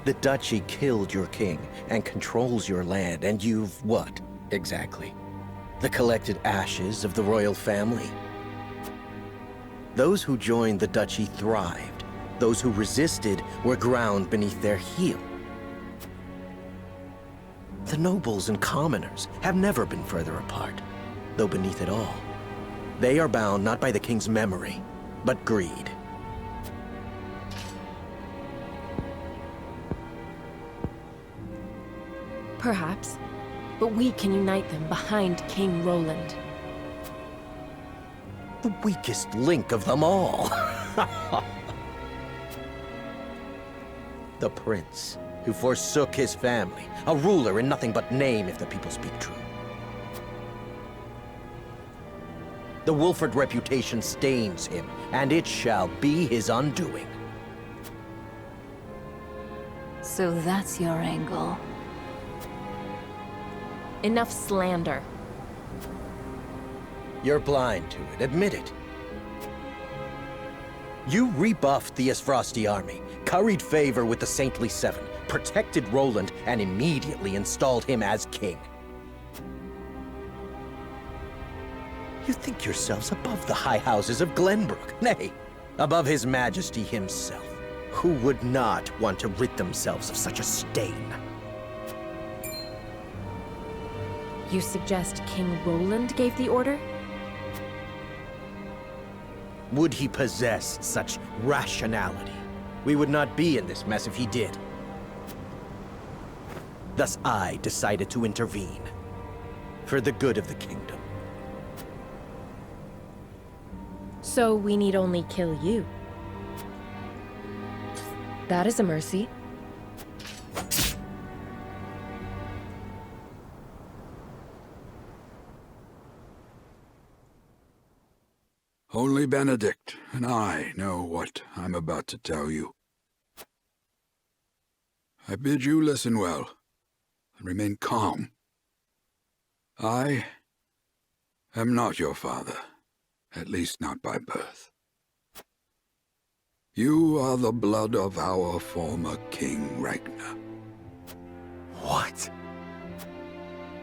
The Duchy killed your king and controls your land, and you've what, exactly? The collected ashes of the royal family? Those who joined the Duchy thrived. Those who resisted were ground beneath their heel. The nobles and commoners have never been further apart, though beneath it all, they are bound not by the king's memory, but greed. Perhaps, but we can unite them behind King Roland. The weakest link of them all. The prince, who forsook his family, a ruler in nothing but name if the people speak true. The Wolford reputation stains him, and it shall be his undoing. So that's your angle. Enough slander. You're blind to it, admit it. You rebuffed the Isfrosti army, curried favor with the Saintly Seven, protected Roland, and immediately installed him as king. You think yourselves above the high houses of Glenbrook, nay, above his majesty himself. Who would not want to rid themselves of such a stain? You suggest King Roland gave the order? Would he possess such rationality? We would not be in this mess if he did. Thus I decided to intervene, for the good of the kingdom. So we need only kill you. That is a mercy. Only Benedict and I know what I'm about to tell you. I bid you listen well and remain calm. I am not your father, at least not by birth. You are the blood of our former King Ragnar. What?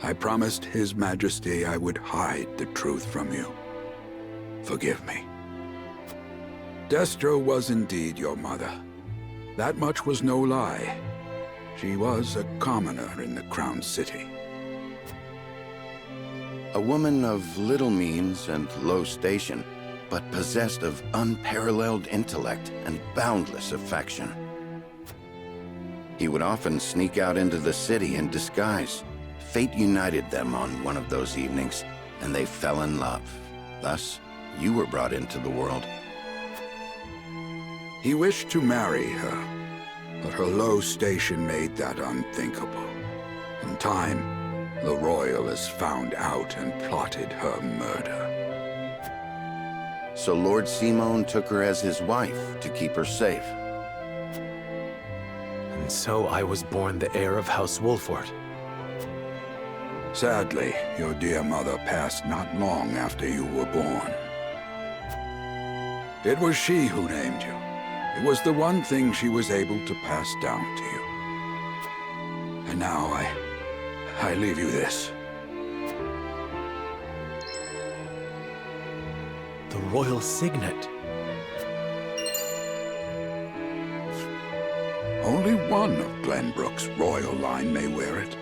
I promised His Majesty I would hide the truth from you. Forgive me. Destra was indeed your mother. That much was no lie. She was a commoner in the Crown City. A woman of little means and low station, but possessed of unparalleled intellect and boundless affection. He would often sneak out into the city in disguise. Fate united them on one of those evenings, and they fell in love. Thus, you were brought into the world. He wished to marry her, but her low station made that unthinkable. In time, the Royalists found out and plotted her murder. So Lord Simon took her as his wife to keep her safe. And so I was born the heir of House Wolford. Sadly, your dear mother passed not long after you were born. It was she who named you. It was the one thing she was able to pass down to you. And now I leave you this. The royal signet. Only one of Glenbrook's royal line may wear it.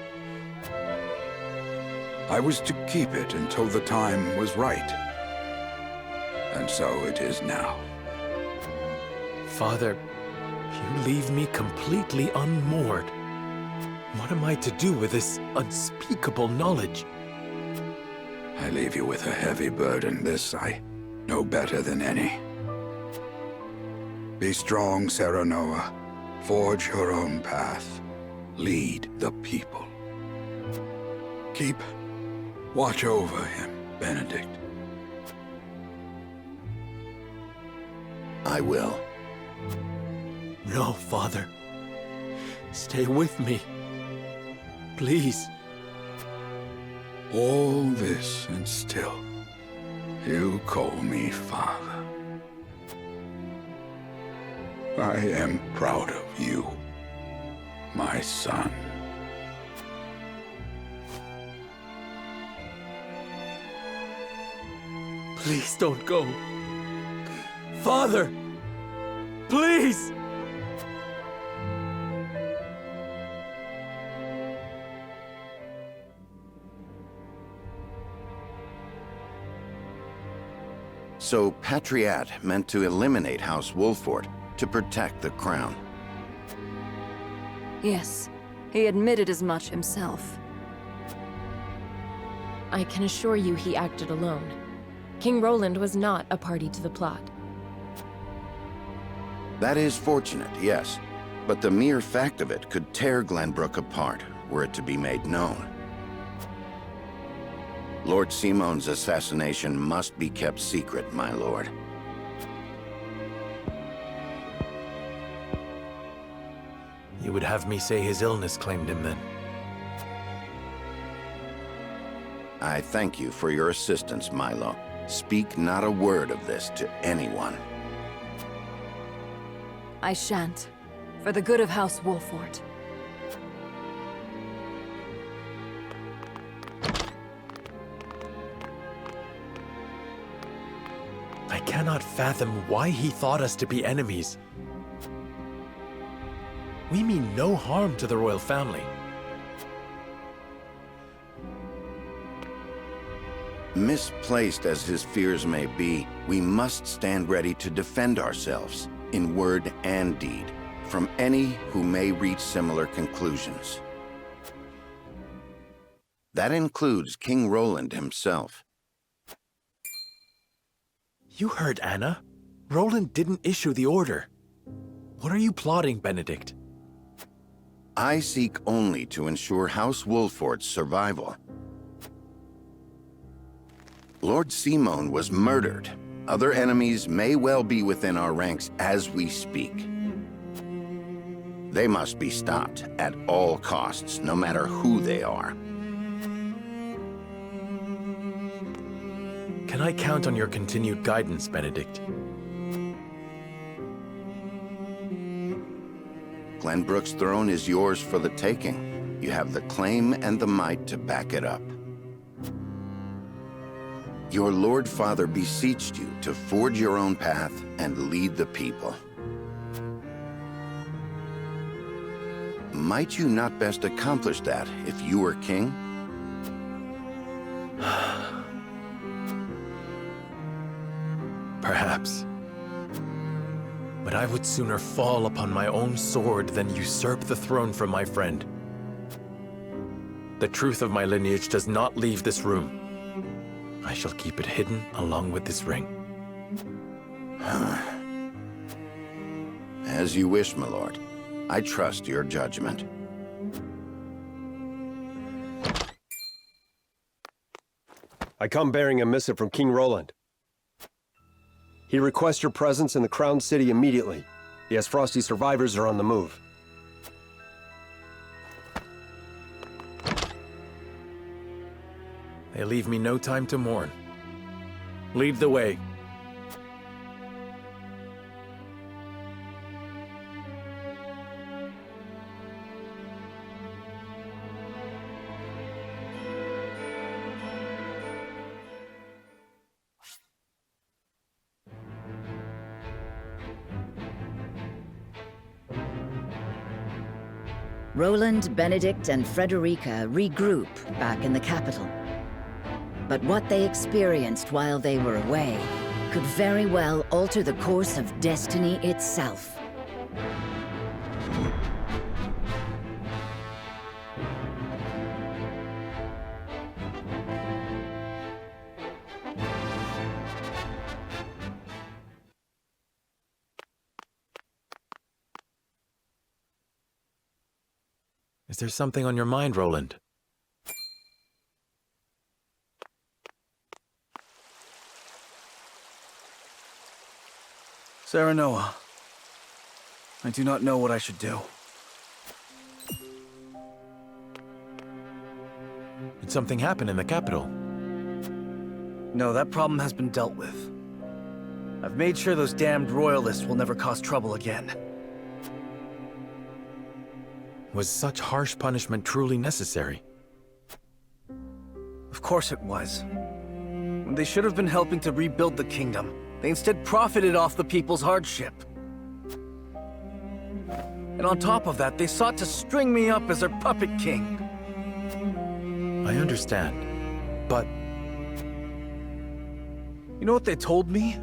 I was to keep it until the time was right. And so it is now. Father, you leave me completely unmoored. What am I to do with this unspeakable knowledge? I leave you with a heavy burden. This I know better than any. Be strong, Serenoa. Forge your own path. Lead the people. Keep watch over him, Benedict. I will. No, Father. Stay with me. Please. All this and still, you call me Father. I am proud of you, my son. Please don't go. Father! Please! So Patriat meant to eliminate House Wolford to protect the crown. Yes, he admitted as much himself. I can assure you he acted alone. King Roland was not a party to the plot. That is fortunate, yes. But the mere fact of it could tear Glenbrook apart, were it to be made known. Lord Simon's assassination must be kept secret, my lord. You would have me say his illness claimed him then? I thank you for your assistance, Milo. Speak not a word of this to anyone. I shan't. For the good of House Wolfort. I cannot fathom why he thought us to be enemies. We mean no harm to the royal family. Misplaced as his fears may be, we must stand ready to defend ourselves, in word and deed, from any who may reach similar conclusions. That includes King Roland himself. You heard Anna. Roland didn't issue the order. What are you plotting, Benedict? I seek only to ensure House Wolfort's survival. Lord Simone was murdered. Other enemies may well be within our ranks as we speak. They must be stopped at all costs, no matter who they are. Can I count on your continued guidance, Benedict? Glenbrook's throne is yours for the taking. You have the claim and the might to back it up. Your Lord Father beseeched you to forge your own path and lead the people. Might you not best accomplish that if you were king? Perhaps. But I would sooner fall upon my own sword than usurp the throne from my friend. The truth of my lineage does not leave this room. I shall keep it hidden along with this ring. As you wish, my lord. I trust your judgment. I come bearing a missive from King Roland. He requests your presence in the Crown City immediately. The Esfrosti survivors are on the move. They leave me no time to mourn. Lead the way. Roland, Benedict, and Frederica regroup back in the capital. But what they experienced while they were away could very well alter the course of destiny itself. Is there something on your mind, Roland? Serenoa, I do not know what I should do. Did something happen in the capital? No, that problem has been dealt with. I've made sure those damned royalists will never cause trouble again. Was such harsh punishment truly necessary? Of course it was. When they should have been helping to rebuild the kingdom, they instead profited off the people's hardship. And on top of that, they sought to string me up as their puppet king. I understand, but... You know what they told me?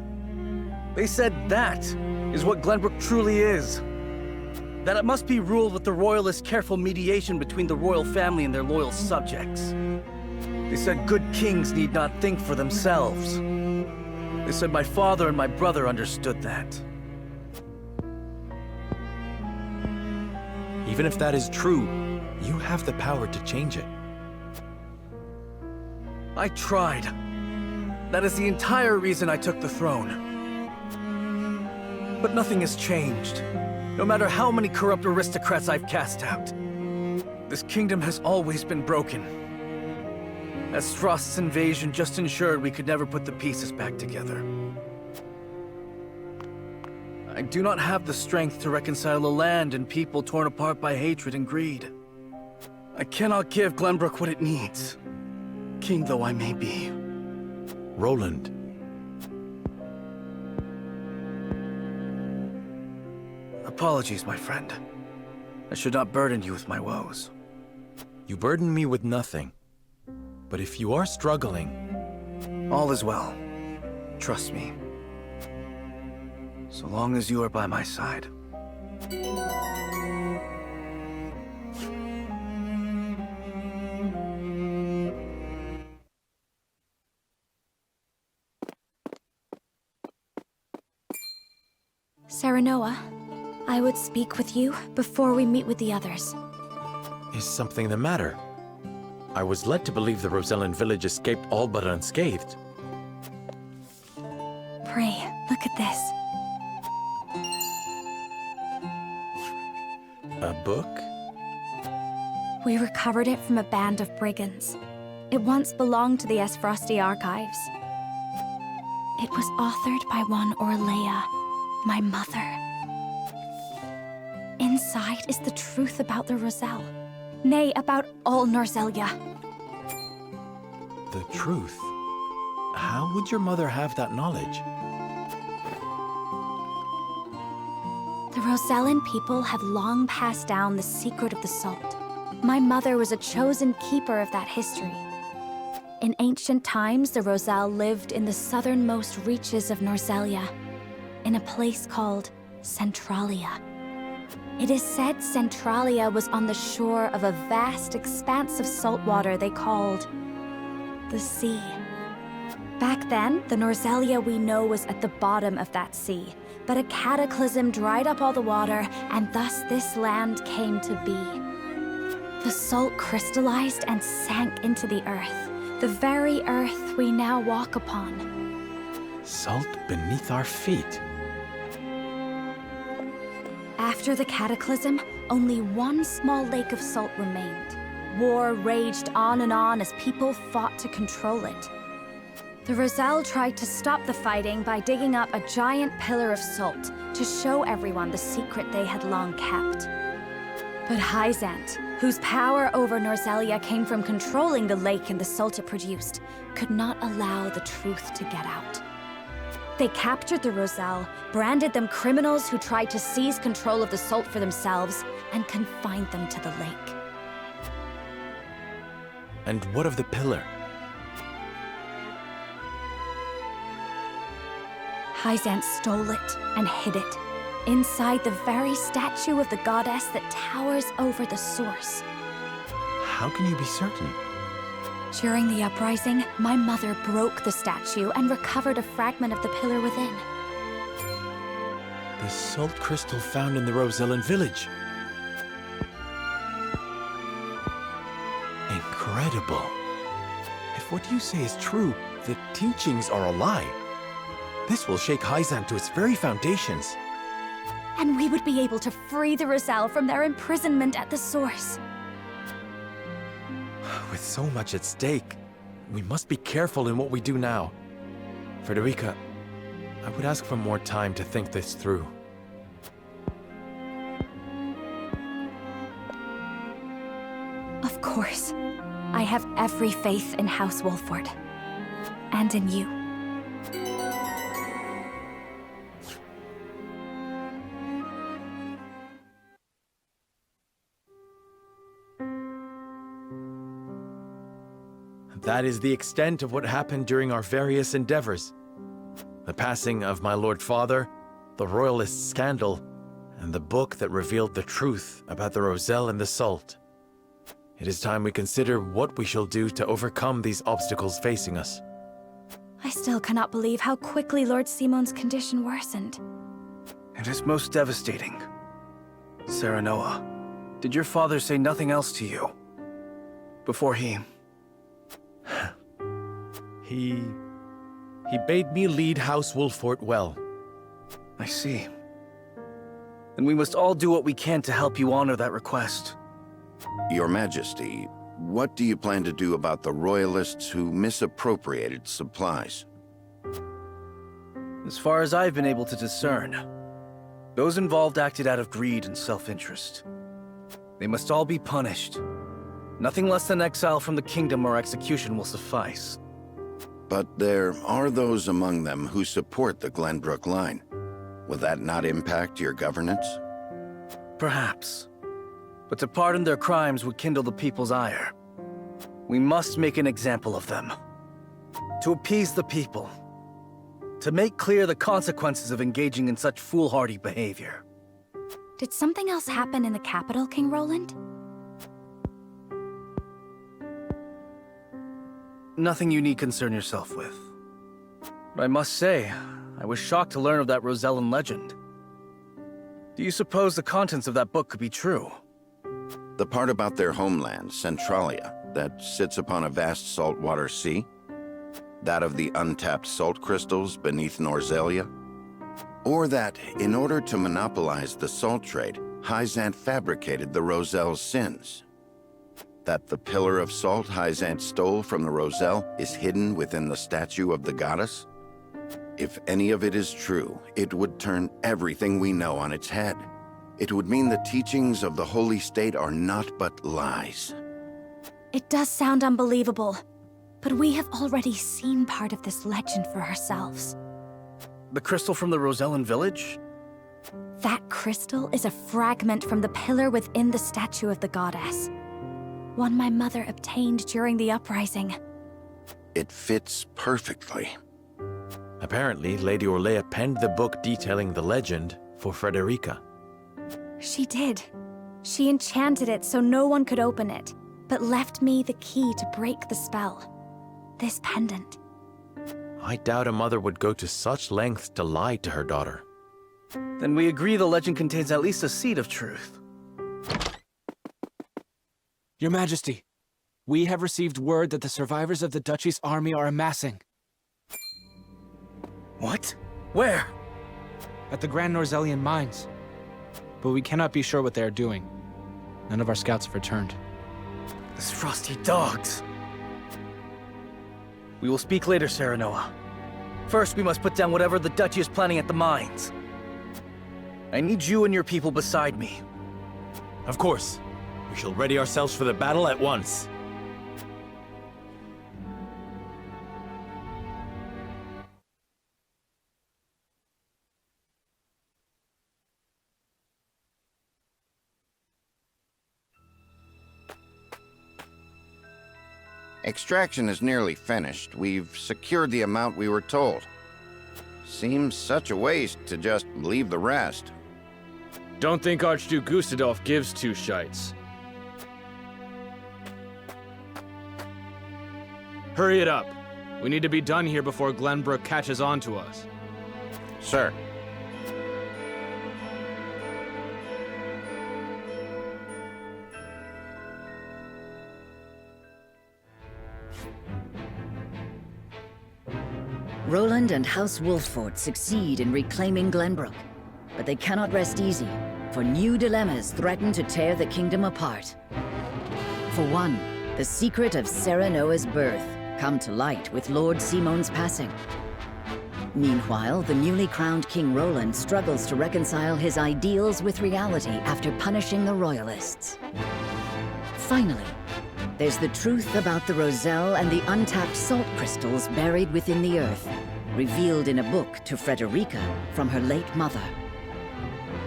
They said that is what Glenbrook truly is. That it must be ruled with the royalists' careful mediation between the royal family and their loyal subjects. They said good kings need not think for themselves. They said my father and my brother understood that. Even if that is true, you have the power to change it. I tried. That is the entire reason I took the throne. But nothing has changed. No matter how many corrupt aristocrats I've cast out. This kingdom has always been broken. As Frost's invasion just ensured we could never put the pieces back together. I do not have the strength to reconcile a land and people torn apart by hatred and greed. I cannot give Glenbrook what it needs, king though I may be. Roland. Apologies, my friend. I should not burden you with my woes. You burden me with nothing. But if you are struggling... All is well. Trust me. So long as you are by my side. Serenoa, I would speak with you before we meet with the others. Is something the matter? I was led to believe the Rosellan village escaped all but unscathed. Pray, look at this. A book? We recovered it from a band of brigands. It once belonged to the Esfrosti archives. It was authored by one Orlea, my mother. Inside is the truth about the Roselle. Nay, about all Norzelia. The truth? How would your mother have that knowledge? The Rosellan people have long passed down the secret of the salt. My mother was a chosen keeper of that history. In ancient times, the Roselle lived in the southernmost reaches of Norzelia, in a place called Centralia. It is said Centralia was on the shore of a vast expanse of salt water they called the sea. Back then, the Norzelia we know was at the bottom of that sea, but a cataclysm dried up all the water, and thus this land came to be. The salt crystallized and sank into the earth, the very earth we now walk upon. Salt beneath our feet. After the cataclysm, only one small lake of salt remained. War raged on and on as people fought to control it. The Roselle tried to stop the fighting by digging up a giant pillar of salt to show everyone the secret they had long kept. But Hyzant, whose power over Norzelia came from controlling the lake and the salt it produced, could not allow the truth to get out. They captured the Roselle, branded them criminals who tried to seize control of the salt for themselves, and confined them to the lake. And what of the pillar? Hyzant stole it and hid it, inside the very statue of the goddess that towers over the source. How can you be certain? During the uprising, my mother broke the statue and recovered a fragment of the pillar within. The salt crystal found in the Rosellan village. Incredible. If what you say is true, the teachings are a lie. This will shake Hyzant to its very foundations. And we would be able to free the Roselle from their imprisonment at the source. With so much at stake, we must be careful in what we do now. Frederica, I would ask for more time to think this through. Of course. I have every faith in House Wolford. And in you. That is the extent of what happened during our various endeavors. The passing of my Lord Father, the Royalist scandal, and the book that revealed the truth about the Roselle and the salt. It is time we consider what we shall do to overcome these obstacles facing us. I still cannot believe how quickly Lord Simon's condition worsened. It is most devastating. Serenoa, did your father say nothing else to you? Before he... He bade me lead House Wolford well. I see. Then we must all do what we can to help you honor that request. Your Majesty, what do you plan to do about the Royalists who misappropriated supplies? As far as I've been able to discern, Those involved acted out of greed and self-interest. They must all be punished. Nothing less than exile from the kingdom or execution will suffice. But there are those among them who support the Glenbrook line. Will that not impact your governance? Perhaps. But to pardon their crimes would kindle the people's ire. We must make an example of them. To appease the people. To make clear the consequences of engaging in such foolhardy behavior. Did something else happen in the capital, King Roland? Nothing you need concern yourself with. But I must say, I was shocked to learn of that Rosellan legend. Do you suppose the contents of that book could be true? The part about their homeland, Centralia, that sits upon a vast saltwater sea? That of the untapped salt crystals beneath Norzelia? Or that, in order to monopolize the salt trade, Hyzant fabricated the Roselle's sins? That the pillar of salt Hyzant stole from the Roselle is hidden within the statue of the goddess? If any of it is true, it would turn everything we know on its head. It would mean the teachings of the Holy State are not but lies. It does sound unbelievable, but we have already seen part of this legend for ourselves. The crystal from the Rosellan village? That crystal is a fragment from the pillar within the statue of the goddess. One my mother obtained during the uprising. It fits perfectly. Apparently, Lady Orlea penned the book detailing the legend for Frederica. She did. She enchanted it so no one could open it, but left me the key to break the spell. This pendant. I doubt a mother would go to such lengths to lie to her daughter. Then we agree the legend contains at least a seed of truth. Your Majesty, we have received word that the survivors of the Duchy's army are amassing. What? Where? At the Grand Norzellian mines. But we cannot be sure what they are doing. None of our scouts have returned. Those frosty dogs. We will speak later, Serenoa. First, we must put down whatever the Duchy is planning at the mines. I need you and your people beside me. Of course. We shall ready ourselves for the battle at once. Extraction is nearly finished. We've secured the amount we were told. Seems such a waste to just leave the rest. Don't think Archduke Gustadolf gives two shites. Hurry it up. We need to be done here before Glenbrook catches on to us. Sir. Roland and House Wolffort succeed in reclaiming Glenbrook, but they cannot rest easy, for new dilemmas threaten to tear the kingdom apart. For one, the secret of Serenoa's birth come to light with Lord Simon's passing. Meanwhile, the newly crowned King Roland struggles to reconcile his ideals with reality after punishing the Royalists. Finally, there's the truth about the Roselle and the untapped salt crystals buried within the earth, revealed in a book to Frederica from her late mother.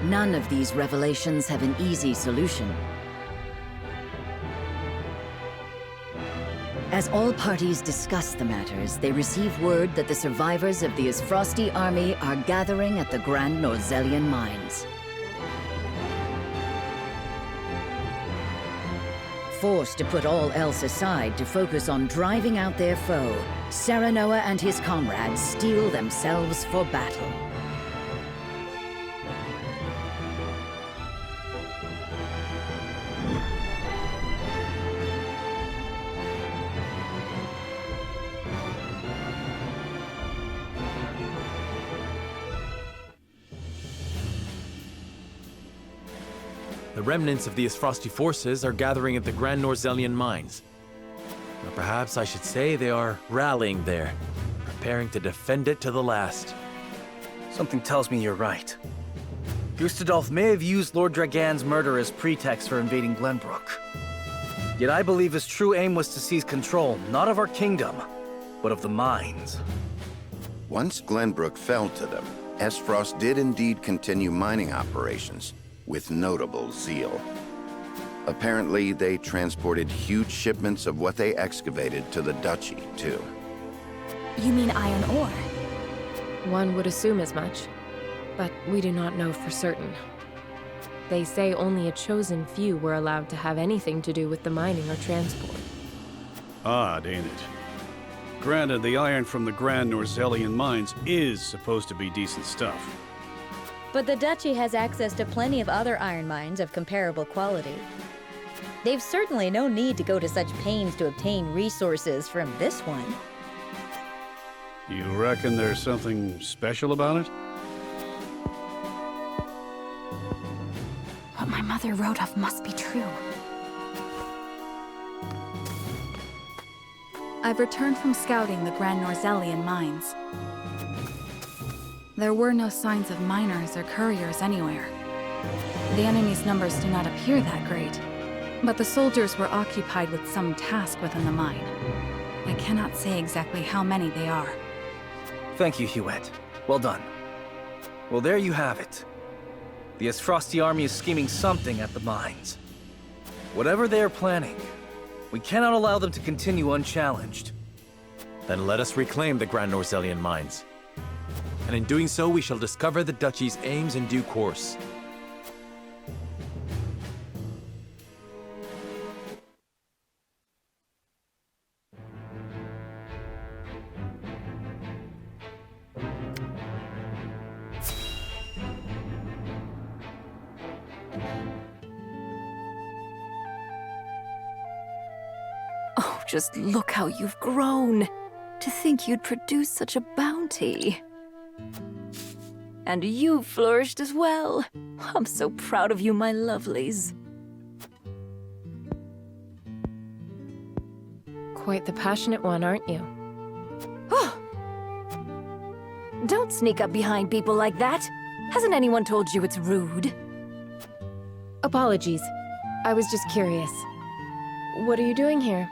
None of these revelations have an easy solution. As all parties discuss the matters, they receive word that the survivors of the Isfrosti army are gathering at the Grand Norzellian mines. Forced to put all else aside to focus on driving out their foe, Serenoa and his comrades steel themselves for battle. The remnants of the Isfrosti forces are gathering at the Grand Norzellian mines. Or perhaps I should say they are rallying there, preparing to defend it to the last. Something tells me you're right. Gustadolf may have used Lord Dragan's murder as pretext for invading Glenbrook. Yet I believe his true aim was to seize control, not of our kingdom, but of the mines. Once Glenbrook fell to them, Esfrost did indeed continue mining operations, with notable zeal. Apparently, they transported huge shipments of what they excavated to the Duchy, too. You mean iron ore? One would assume as much, but we do not know for certain. They say only a chosen few were allowed to have anything to do with the mining or transport. Odd, ain't it? Granted, the iron from the Grand Norzellian mines is supposed to be decent stuff. But the Duchy has access to plenty of other iron mines of comparable quality. They've certainly no need to go to such pains to obtain resources from this one. You reckon there's something special about it? What my mother wrote of must be true. I've returned from scouting the Grand Norzellian mines. There were no signs of miners or couriers anywhere. The enemy's numbers do not appear that great, but the soldiers were occupied with some task within the mine. I cannot say exactly how many they are. Thank you, Hewitt. Well done. Well, there you have it. The Esfrosti army is scheming something at the mines. Whatever they are planning, we cannot allow them to continue unchallenged. Then let us reclaim the Grand Norzellian mines. And in doing so, we shall discover the Duchy's aims in due course. Just look how you've grown. To think you'd produce such a bounty. And you've flourished as well. I'm so proud of you, my lovelies. Quite the passionate one, aren't you? Don't sneak up behind people like that. Hasn't anyone told you it's rude? Apologies. I was just curious. What are you doing here?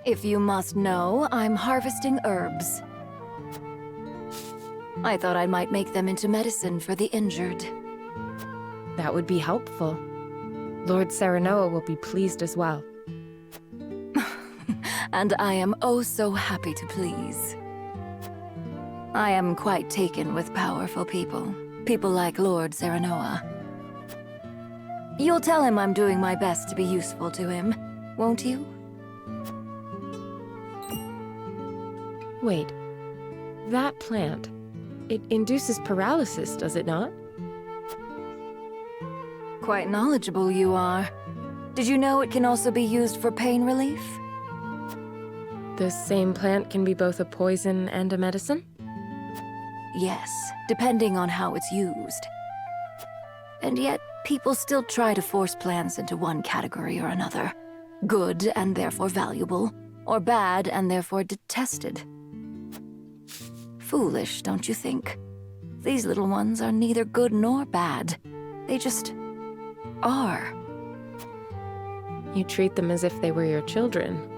If you must know, I'm harvesting herbs. I thought I might make them into medicine for the injured. That would be helpful. Lord Serenoa will be pleased as well. And I am oh so happy to please. I am quite taken with powerful people. People like Lord Serenoa. You'll tell him I'm doing my best to be useful to him, won't you? Wait, that plant, it induces paralysis, does it not? Quite knowledgeable you are. Did you know it can also be used for pain relief? The same plant can be both a poison and a medicine? Yes, depending on how it's used. And yet, people still try to force plants into one category or another. Good and therefore valuable, or bad and therefore detested. Foolish, don't you think? These little ones are neither good nor bad. They just are. You treat them as if they were your children.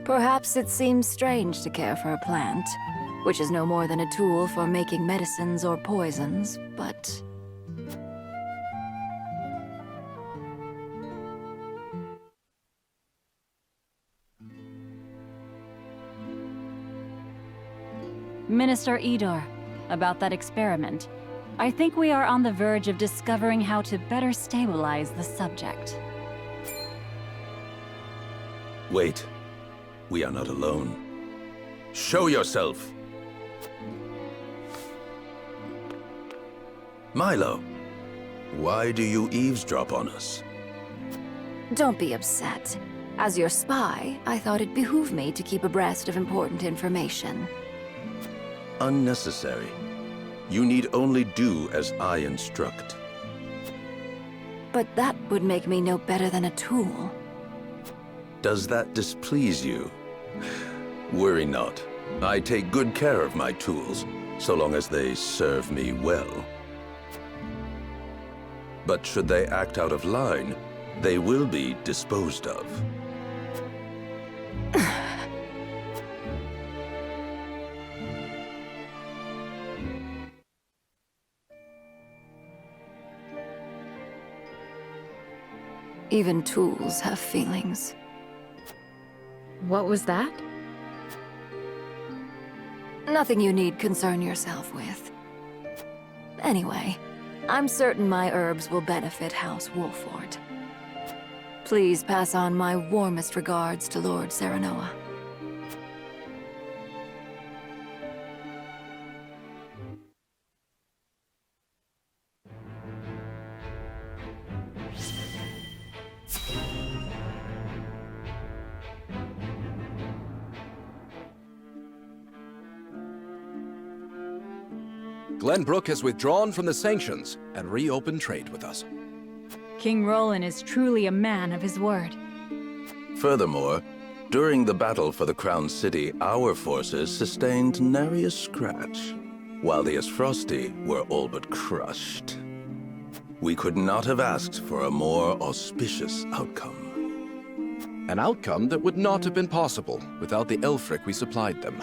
Perhaps it seems strange to care for a plant, which is no more than a tool for making medicines or poisons, but... Minister Idor, about that experiment. I think we are on the verge of discovering how to better stabilize the subject. Wait. We are not alone. Show yourself! Milo, why do you eavesdrop on us? Don't be upset. As your spy, I thought it behooved me to keep abreast of important information. Unnecessary. You need only do as I instruct. But that would make me no better than a tool. Does that displease you? Worry not. I take good care of my tools, so long as they serve me well. But should they act out of line, they will be disposed of. Even tools have feelings. What was that? Nothing you need concern yourself with. Anyway, I'm certain my herbs will benefit House Wolford. Please pass on my warmest regards to Lord Serenoa. Glenbrook has withdrawn from the sanctions and reopened trade with us. King Roland is truly a man of his word. Furthermore, during the battle for the Crown City, our forces sustained nary a scratch, while the Esfrosti were all but crushed. We could not have asked for a more auspicious outcome. An outcome that would not have been possible without the Elfric we supplied them.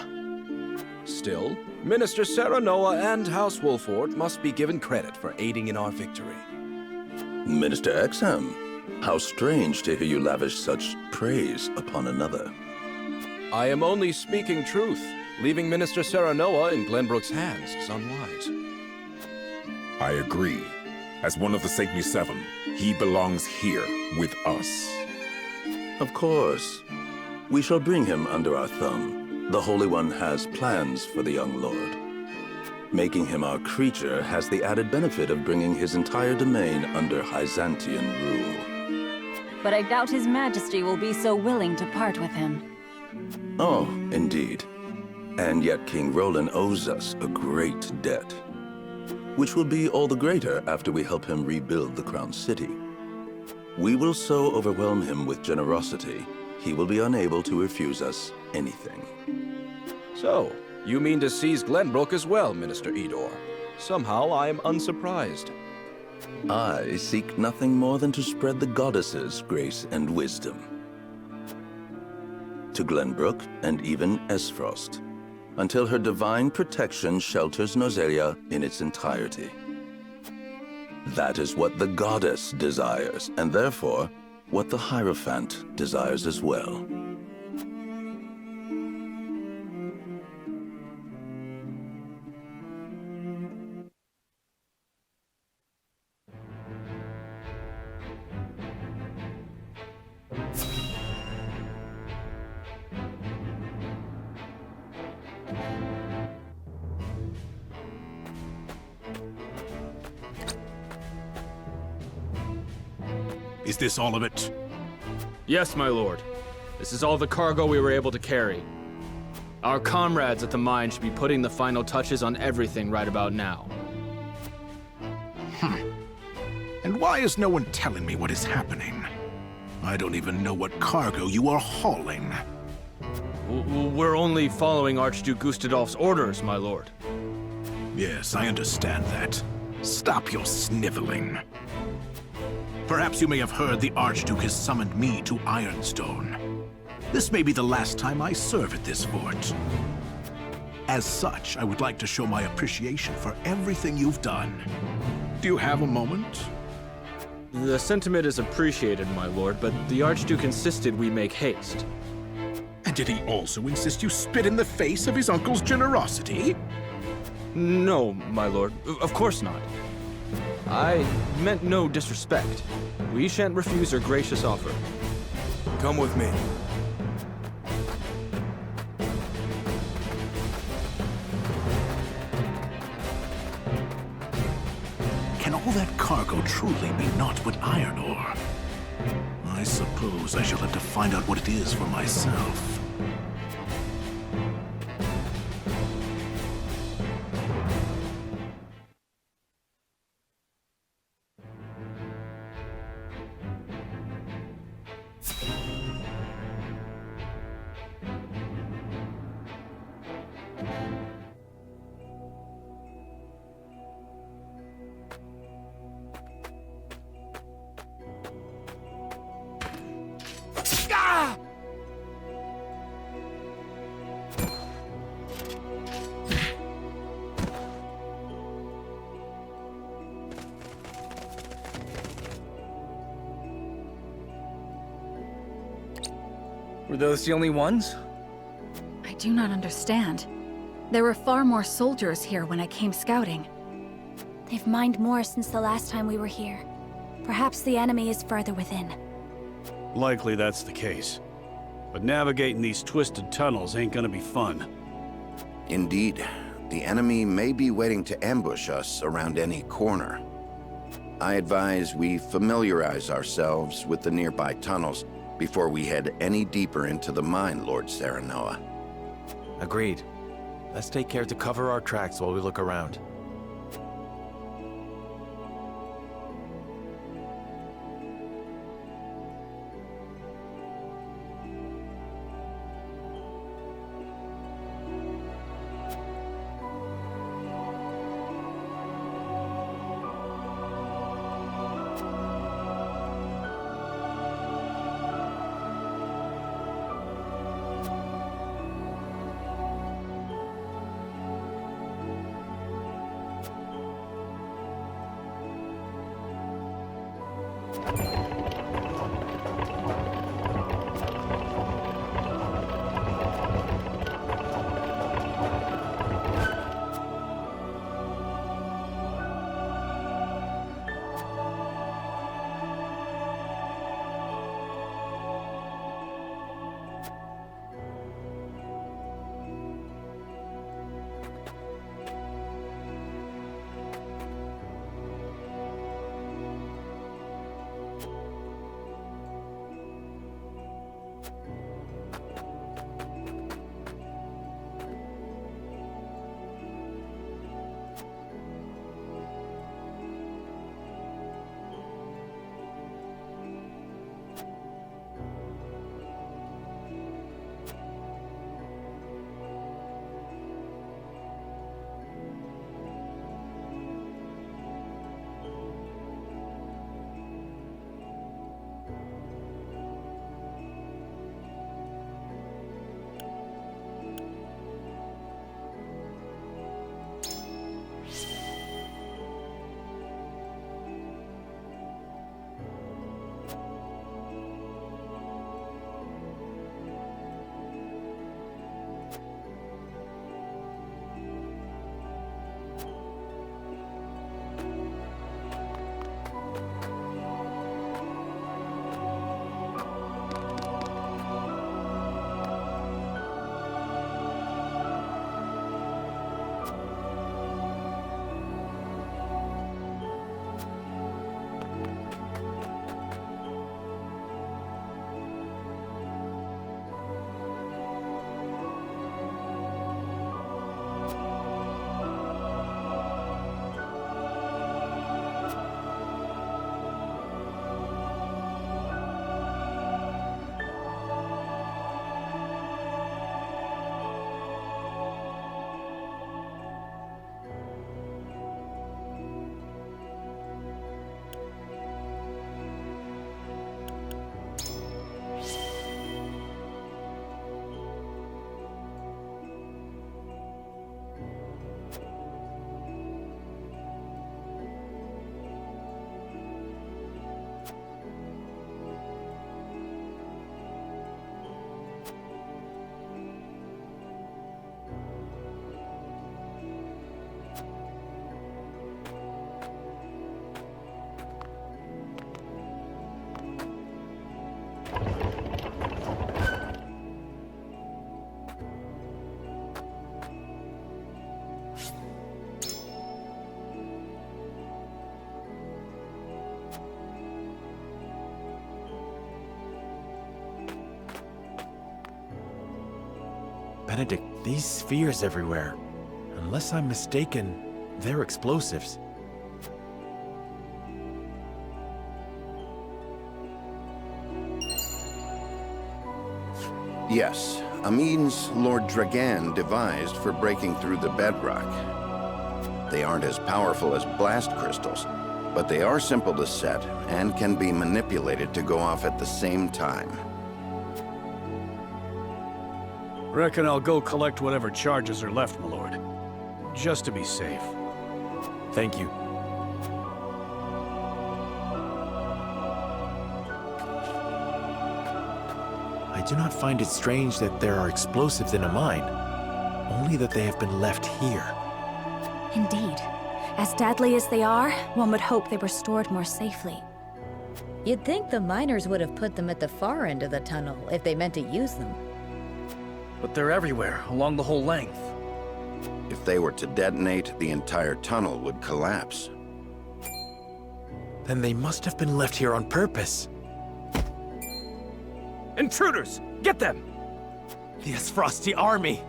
Still, Minister Serenoa and House Wolford must be given credit for aiding in our victory. Minister Exham, how strange to hear you lavish such praise upon another. I am only speaking truth. Leaving Minister Serenoa in Glenbrook's hands is unwise. I agree. As one of the Saintly Seven, he belongs here with us. Of course. We shall bring him under our thumb. The Holy One has plans for the young lord. Making him our creature has the added benefit of bringing his entire domain under Byzantian rule. But I doubt His Majesty will be so willing to part with him. Oh, indeed. And yet King Roland owes us a great debt, which will be all the greater after we help him rebuild the Crown City. We will so overwhelm him with generosity, he will be unable to refuse us anything. So, you mean to seize Glenbrook as well, Minister Edor? Somehow I am unsurprised. I seek nothing more than to spread the goddess's grace and wisdom to Glenbrook and even Esfrost, until her divine protection shelters Nozelia in its entirety. That is what the goddess desires, and therefore, what the Hierophant desires as well. Is this all of it? Yes, my lord. This is all the cargo we were able to carry. Our comrades at the mine should be putting the final touches on everything right about now. And why is no one telling me what is happening? I don't even know what cargo you are hauling. We're only following Archduke Gustadolf's orders, my lord. Yes, I understand that. Stop your sniveling. Perhaps you may have heard the Archduke has summoned me to Ironstone. This may be the last time I serve at this fort. As such, I would like to show my appreciation for everything you've done. Do you have a moment? The sentiment is appreciated, my lord, but the Archduke insisted we make haste. And did he also insist you spit in the face of his uncle's generosity? No, my lord. Of course not. I meant no disrespect. We shan't refuse your gracious offer. Come with me. Can all that cargo truly be naught but iron ore? I suppose I shall have to find out what it is for myself. Were those the only ones? I do not understand. There were far more soldiers here when I came scouting. They've mined more since the last time we were here. Perhaps the enemy is further within. Likely that's the case. But navigating these twisted tunnels ain't gonna be fun. Indeed. The enemy may be waiting to ambush us around any corner. I advise we familiarize ourselves with the nearby tunnels before we head any deeper into the mine, Lord Serenoa. Agreed. Let's take care to cover our tracks while we look around. Benedict, these spheres everywhere. Unless I'm mistaken, they're explosives. Yes, a means Lord Dragan devised for breaking through the bedrock. They aren't as powerful as blast crystals, but they are simple to set and can be manipulated to go off at the same time. Reckon I'll go collect whatever charges are left, my lord. Just to be safe. Thank you. I do not find it strange that there are explosives in a mine, only that they have been left here. Indeed. As deadly as they are, one would hope they were stored more safely. You'd think the miners would have put them at the far end of the tunnel if they meant to use them. But they're everywhere, along the whole length. If they were to detonate, the entire tunnel would collapse. Then they must have been left here on purpose. Intruders! Get them! The Esfrosti army!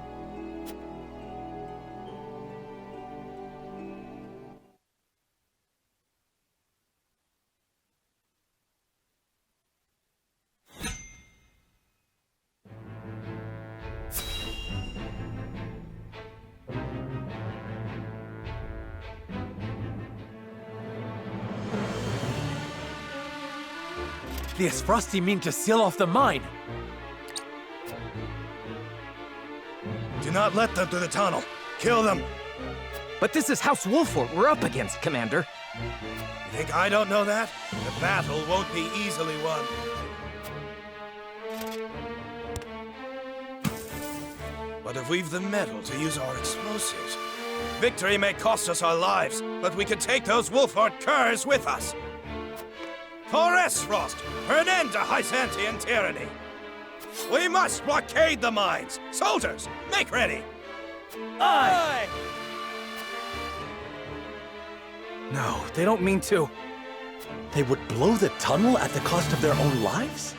The Esfrosti mean to seal off the mine! Do not let them through the tunnel. Kill them. But this is House Wolfort we're up against, Commander. You think I don't know that? The battle won't be easily won. But if we've the metal to use our explosives, victory may cost us our lives, but we could take those Wolfort curs with us. For Esfrost, for an end to Hysantian tyranny. We must blockade the mines! Soldiers, make ready! Aye! No, they don't mean to. They would blow the tunnel at the cost of their own lives?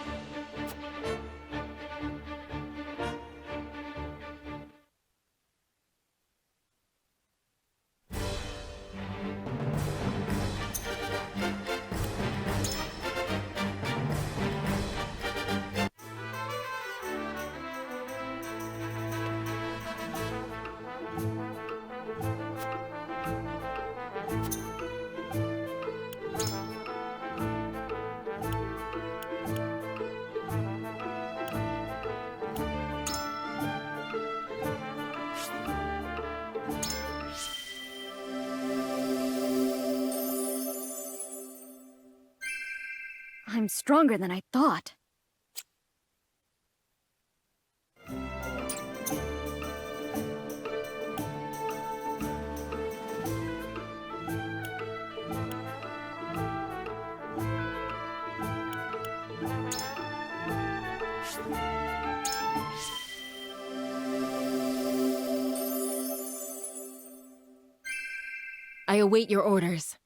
I'm stronger than I thought. I await your orders.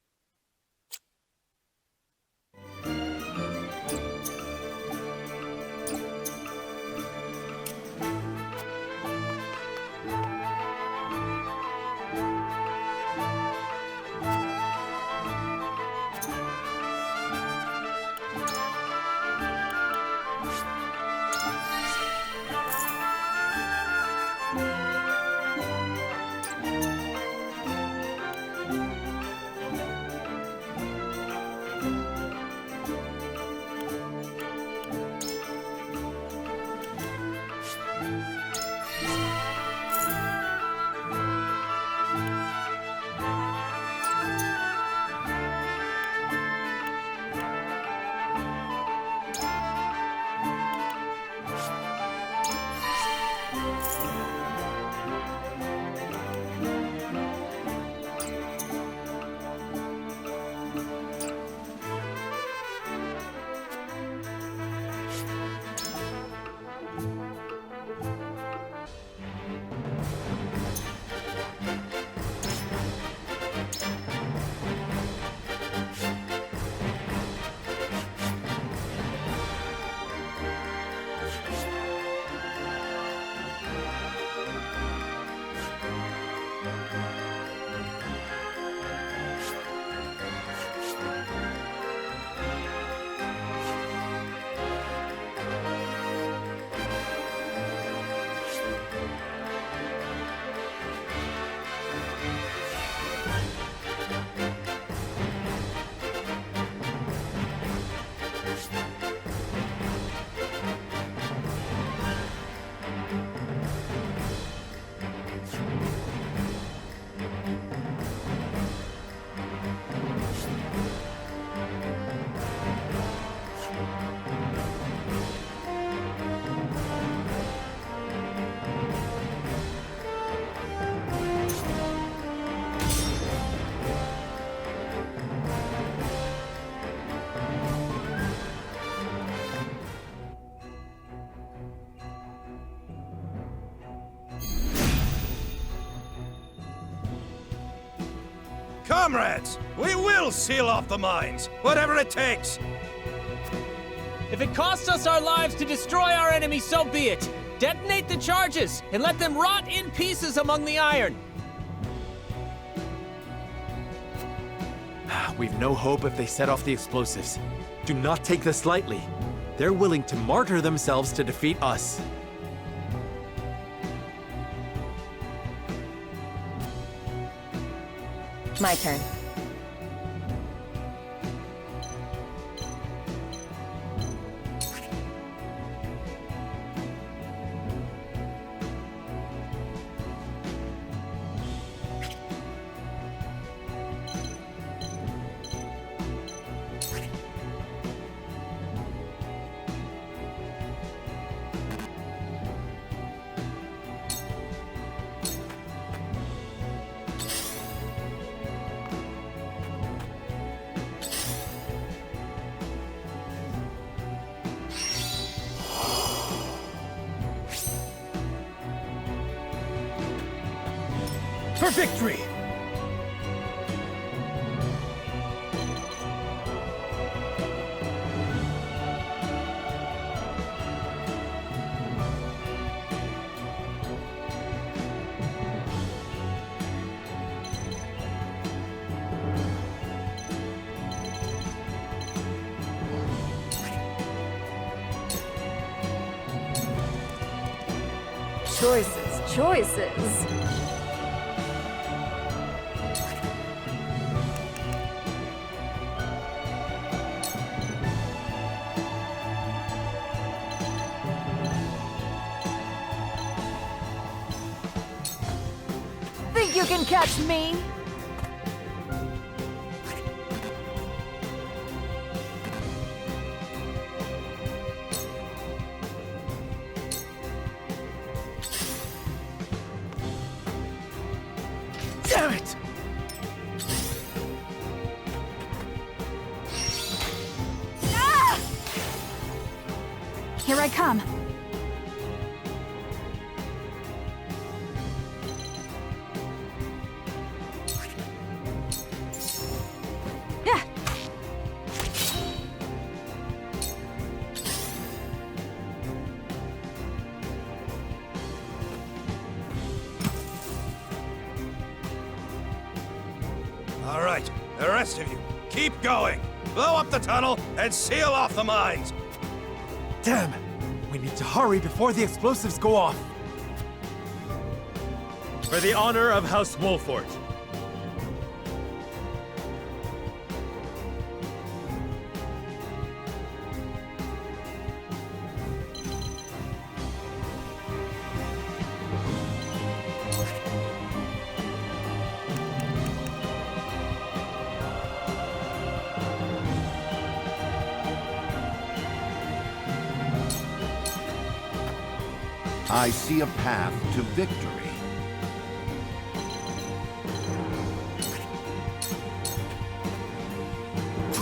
Comrades, we will seal off the mines, whatever it takes. If it costs us our lives to destroy our enemy, so be it. Detonate the charges and let them rot in pieces among the iron. We've no hope if they set off the explosives. Do not take this lightly. They're willing to martyr themselves to defeat us. My turn. For victory! Choices. Think you can catch me? Damn it! Ah! Here I come. Yeah. All right, the rest of you, keep going. Blow up the tunnel and seal off the mines. Damn! We need to hurry before the explosives go off. For the honor of House Wolfort. I see a path to victory.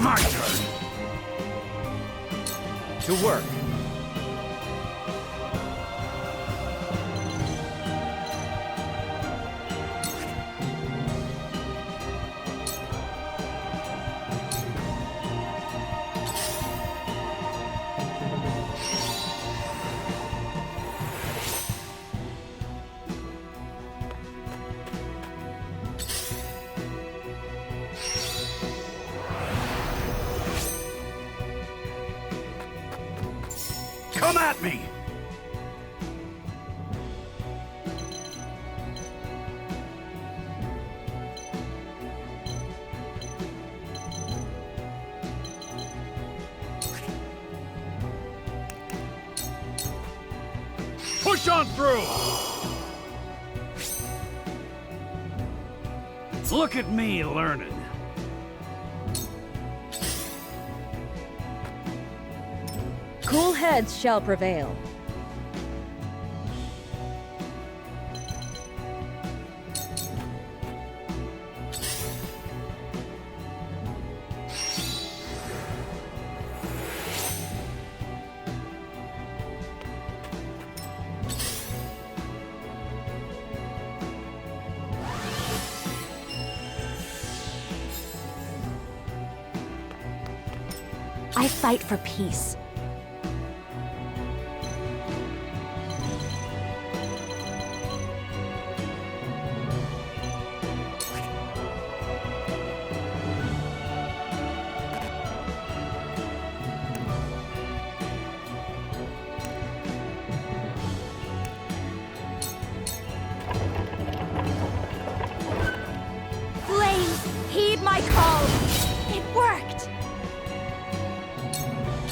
My turn. To work. Come at me! Push on through! Look at me learning. Cool heads shall prevail. I fight for peace.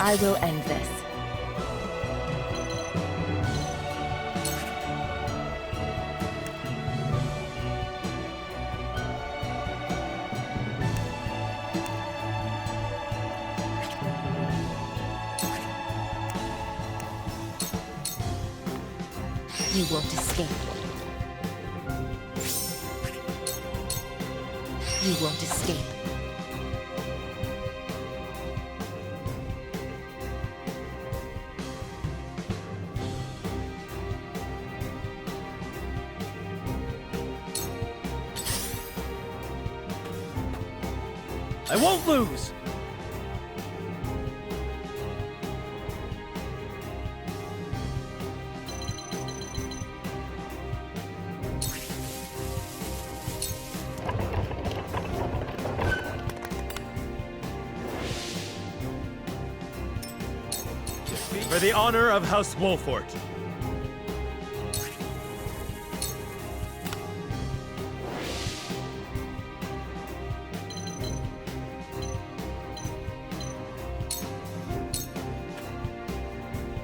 I will end this. You won't escape. You won't escape. I won't lose! For the honor of House Wolfort.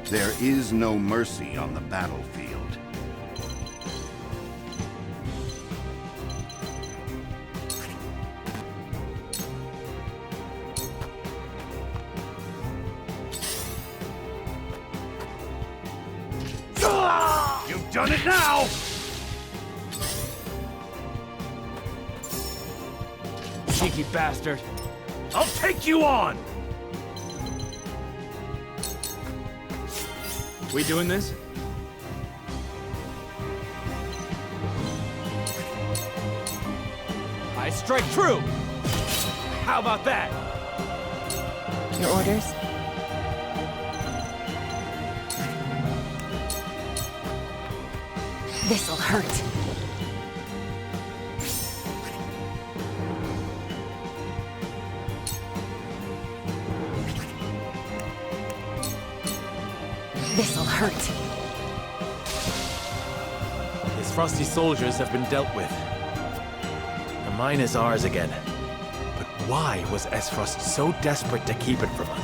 There is no mercy on the battlefield. You've done it now! Cheeky bastard. I'll take you on! We doing this? I strike true! How about that? Your orders? This'll hurt. This'll hurt. His frosty soldiers have been dealt with. The mine is ours again. But why was Esfrost so desperate to keep it from us?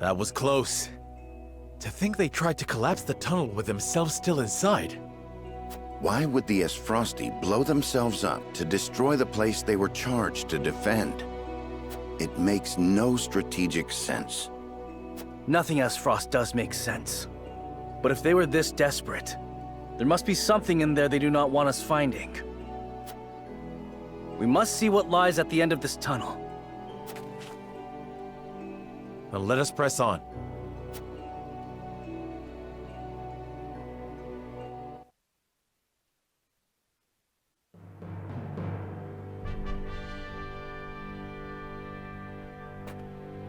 That was close. To think they tried to collapse the tunnel with themselves still inside. Why would the Esfrosti blow themselves up to destroy the place they were charged to defend? It makes no strategic sense. Nothing Esfrost does make sense. But if they were this desperate, there must be something in there they do not want us finding. We must see what lies at the end of this tunnel. Then let us press on.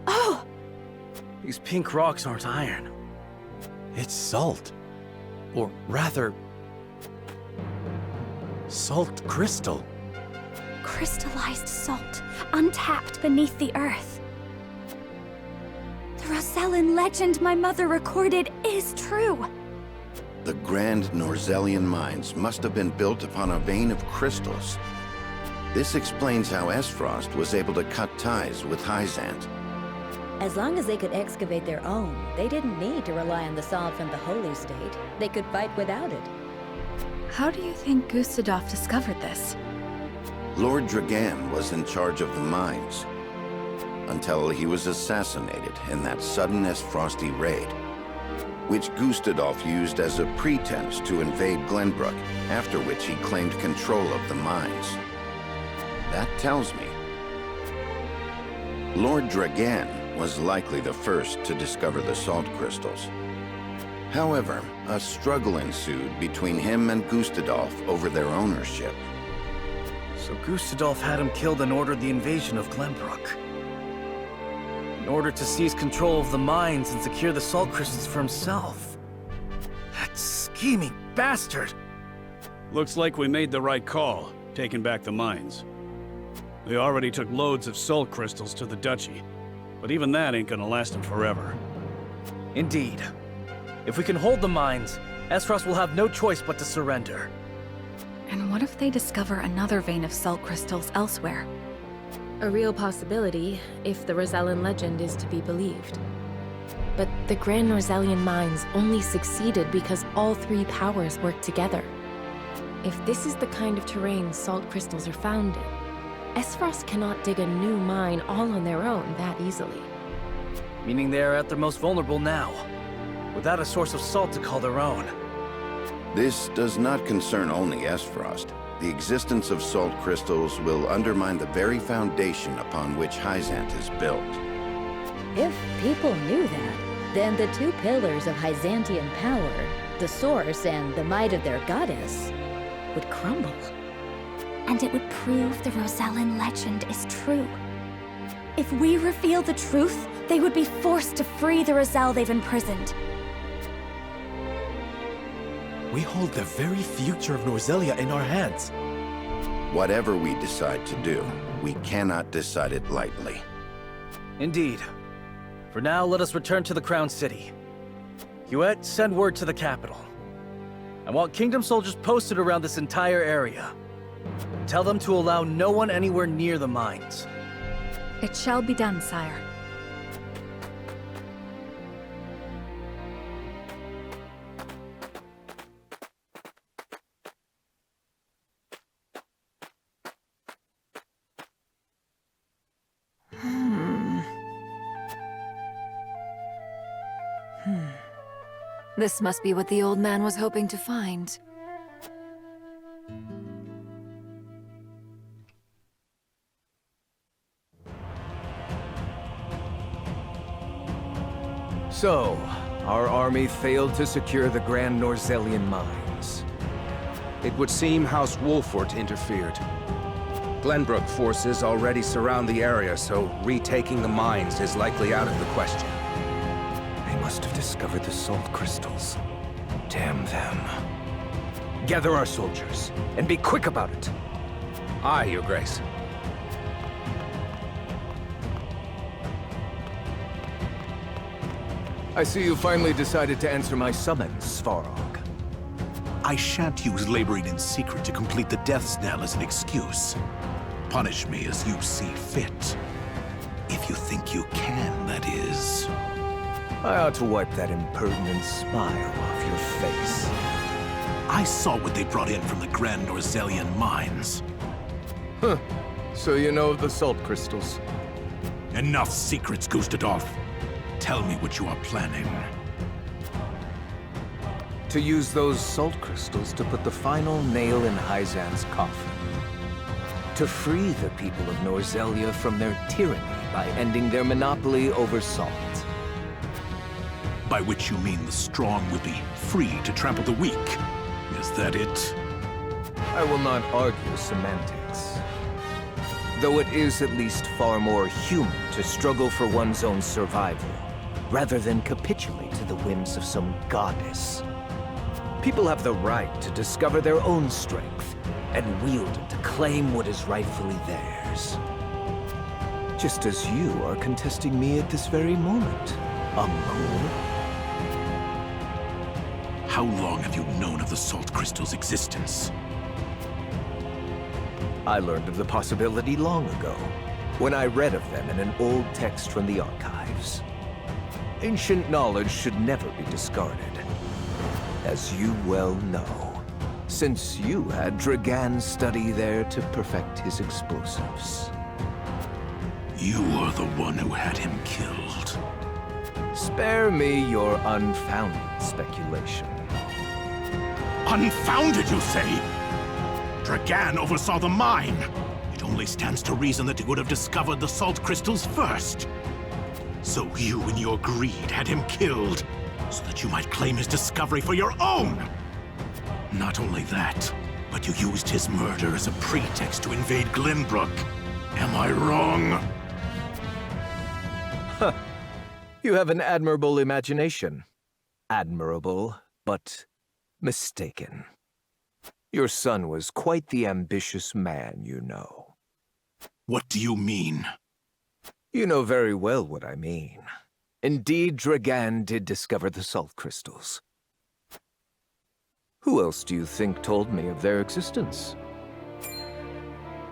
Oh! These pink rocks aren't iron. It's salt. Or rather, salt crystal. Crystallized salt, untapped beneath the earth. The Rosellan legend my mother recorded is true. The grand Norzellian mines must have been built upon a vein of crystals. This explains how Esfrost was able to cut ties with Hyzant. As long as they could excavate their own, they didn't need to rely on the salt from the Holy State. They could fight without it. How do you think Gustadolf discovered this? Lord Dragan was in charge of the mines, until he was assassinated in that sudden Esfrosti raid. which Gustadolf used as a pretense to invade Glenbrook, after which he claimed control of the mines. That tells me Lord Dragan was likely the first to discover the salt crystals. However, a struggle ensued between him and Gustadolf over their ownership. So Gustadolf had him killed and ordered the invasion of Glenbrook. In order to seize control of the mines and secure the salt crystals for himself. That scheming bastard! Looks like we made the right call, taking back the mines. They already took loads of salt crystals to the Duchy, but even that ain't gonna last them forever. Indeed. If we can hold the mines, Esros will have no choice but to surrender. And what if they discover another vein of salt crystals elsewhere? A real possibility, if the Rosellan legend is to be believed. But the Grand Norzellian mines only succeeded because all three powers worked together. If this is the kind of terrain salt crystals are found in, Esros cannot dig a new mine all on their own that easily. Meaning they are at their most vulnerable now, without a source of salt to call their own. This does not concern only Esfrost. The existence of salt crystals will undermine the very foundation upon which Hyzant is built. If people knew that, then the two pillars of Hyzantian power, the source and the might of their goddess, would crumble. And it would prove the Rosellan legend is true. If we reveal the truth, they would be forced to free the Roselle they've imprisoned. We hold the very future of Norzellia in our hands. Whatever we decide to do, we cannot decide it lightly. Indeed. For now, let us return to the Crown City. Huet, send word to the capital. I want Kingdom soldiers posted around this entire area. Tell them to allow no one anywhere near the mines. It shall be done, sire. This must be what the old man was hoping to find. So, our army failed to secure the Grand Norzellian mines. It would seem House Wolfort interfered. Glenbrook forces already surround the area, so retaking the mines is likely out of the question. They must have discovered the salt crystals. Damn them. Gather our soldiers, and be quick about it. Aye, Your Grace. I see you finally decided to answer my summons, Svarog. I shan't use laboring in secret to complete the death's knell as an excuse. Punish me as you see fit. If you think you can, that is. I ought to wipe that impertinent smile off your face. I saw what they brought in from the Grand Norzellian mines. Huh. So you know of the salt crystals? Enough secrets, Gustadolf. Tell me what you are planning. To use those salt crystals to put the final nail in Hyzant's coffin. To free the people of Norzellia from their tyranny by ending their monopoly over salt. By which you mean the strong will be free to trample the weak. Is that it? I will not argue semantics. Though it is at least far more human to struggle for one's own survival, rather than capitulate to the whims of some goddess. People have the right to discover their own strength, and wield it to claim what is rightfully theirs. Just as you are contesting me at this very moment, Uncle. How long have you known of the salt crystal's existence? I learned of the possibility long ago, when I read of them in an old text from the archives. Ancient knowledge should never be discarded, as you well know, since you had Dragan study there to perfect his explosives. You are the one who had him killed. Spare me your unfounded speculation. Unfounded, you say? Dragan oversaw the mine. It only stands to reason that he would have discovered the salt crystals first. So you, in your greed, had him killed, so that you might claim his discovery for your own! Not only that, but you used his murder as a pretext to invade Glenbrook. Am I wrong? Huh. You have an admirable imagination. Admirable, but mistaken. Your son was quite the ambitious man, you know. What do you mean? You know very well what I mean. Indeed, Dragan did discover the salt crystals. Who else do you think told me of their existence?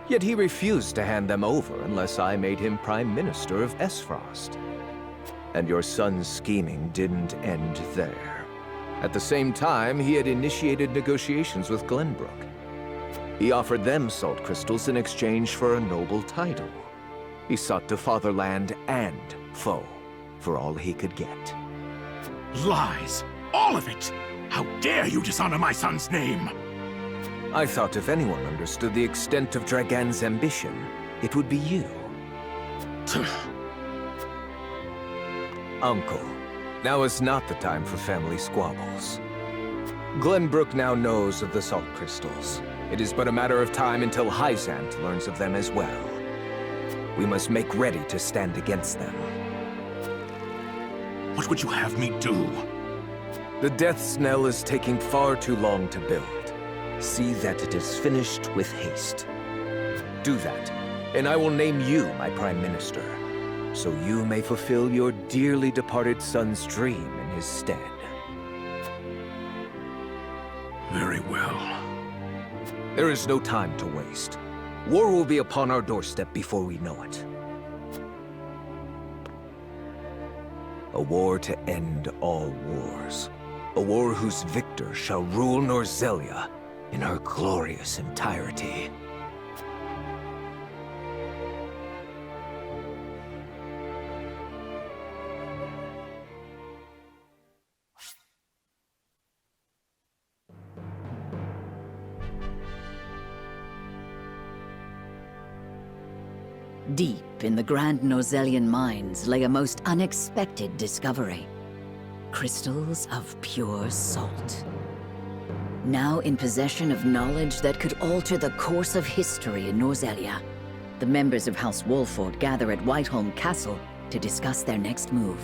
Yet he refused to hand them over unless I made him Prime Minister of Esfrost. And your son's scheming didn't end there. At the same time, he had initiated negotiations with Glenbrook. He offered them salt crystals in exchange for a noble title. He sought to fatherland and foe for all he could get. Lies! All of it! How dare you dishonor my son's name! I thought if anyone understood the extent of Dragan's ambition, it would be you. Uncle, now is not the time for family squabbles. Glenbrook now knows of the salt crystals. It is but a matter of time until Hyzant learns of them as well. We must make ready to stand against them. What would you have me do? The Death's Knell is taking far too long to build. See that it is finished with haste. Do that, and I will name you my Prime Minister, so you may fulfill your dearly departed son's dream in his stead. Very well. There is no time to waste. War will be upon our doorstep before we know it. A war to end all wars. A war whose victor shall rule Norzelia in her glorious entirety. Deep in the Grand Norzelian mines lay a most unexpected discovery. Crystals of pure salt. Now in possession of knowledge that could alter the course of history in Norzelia, the members of House Wolford gather at Whiteholm Castle to discuss their next move.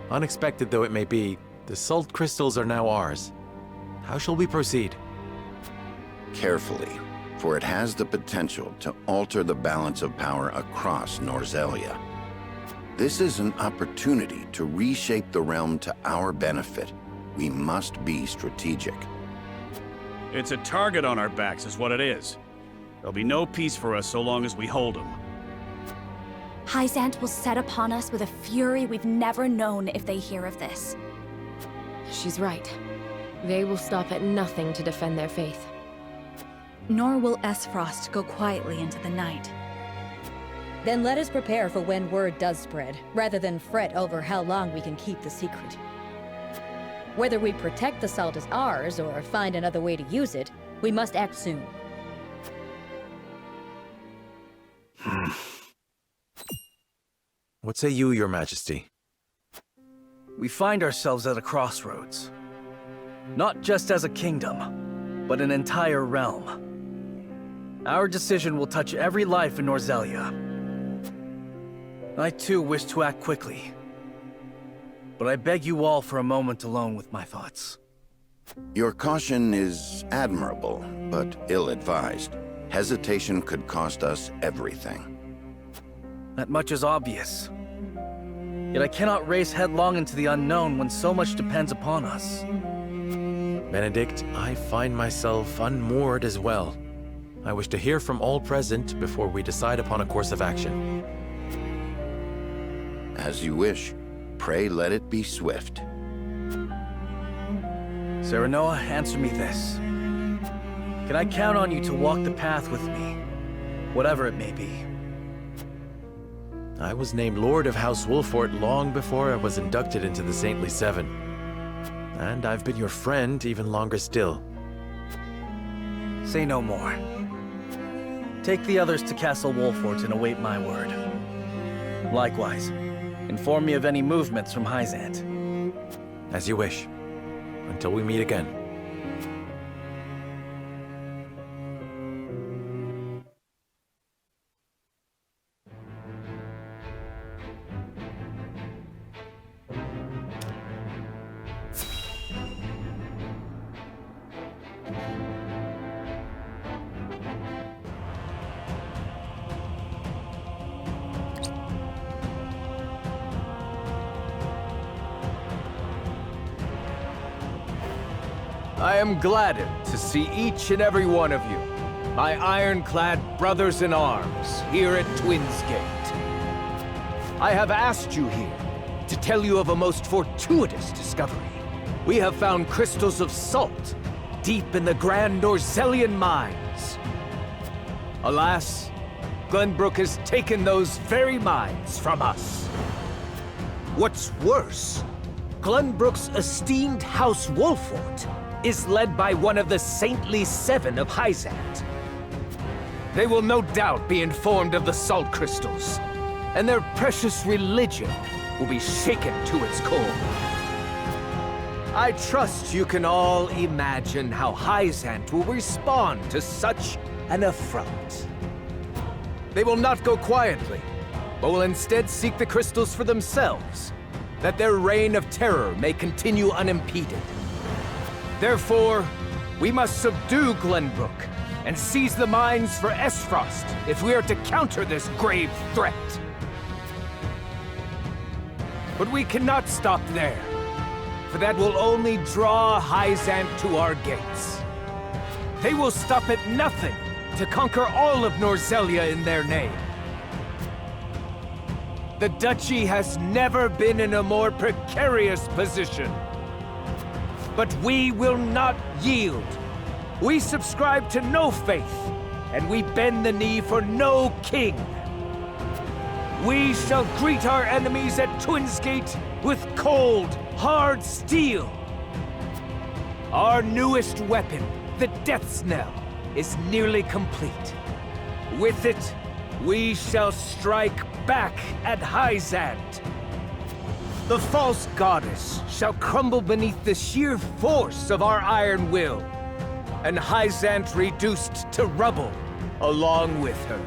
Unexpected though it may be, the salt crystals are now ours. How shall we proceed? Carefully, for it has the potential to alter the balance of power across Norzelia. This is an opportunity to reshape the realm to our benefit. We must be strategic. It's a target on our backs is what it is. There'll be no peace for us so long as we hold them. Hyzant will set upon us with a fury we've never known if they hear of this. She's right. They will stop at nothing to defend their faith. Nor will Esfrost go quietly into the night. Then let us prepare for when word does spread, rather than fret over how long we can keep the secret. Whether we protect the salt as ours, or find another way to use it, we must act soon. What say you, Your Majesty? We find ourselves at a crossroads. Not just as a kingdom, but an entire realm. Our decision will touch every life in Norzelia. I too wish to act quickly. But I beg you all for a moment alone with my thoughts. Your caution is admirable, but ill-advised. Hesitation could cost us everything. That much is obvious. Yet I cannot race headlong into the unknown when so much depends upon us. Benedict, I find myself unmoored as well. I wish to hear from all present before we decide upon a course of action. As you wish. Pray let it be swift. Serenoa, answer me this. Can I count on you to walk the path with me, whatever it may be? I was named Lord of House Wolfort long before I was inducted into the Saintly Seven. And I've been your friend even longer still. Say no more. Take the others to Castle Wolfort and await my word. Likewise, inform me of any movements from Hyzant. As you wish. Until we meet again. I am gladdened to see each and every one of you, my ironclad brothers in arms, here at Twins Gate. I have asked you here to tell you of a most fortuitous discovery. We have found crystals of salt deep in the Grand Norzelian mines. Alas, Glenbrook has taken those very mines from us. What's worse, Glenbrook's esteemed House Wolfort is led by one of the Saintly Seven of Hyzant. They will no doubt be informed of the salt crystals, and their precious religion will be shaken to its core. I trust you can all imagine how Hyzant will respond to such an affront. They will not go quietly, but will instead seek the crystals for themselves, that their reign of terror may continue unimpeded. Therefore, we must subdue Glenbrook and seize the mines for Esfrost if we are to counter this grave threat. But we cannot stop there, for that will only draw Hyzant to our gates. They will stop at nothing to conquer all of Norzelia in their name. The Duchy has never been in a more precarious position. But we will not yield. We subscribe to no faith, and we bend the knee for no king. We shall greet our enemies at Twinsgate with cold, hard steel. Our newest weapon, the Death's Knell, is nearly complete. With it, we shall strike back at Hyzant. The false goddess shall crumble beneath the sheer force of our iron will, and Hyzant reduced to rubble along with her.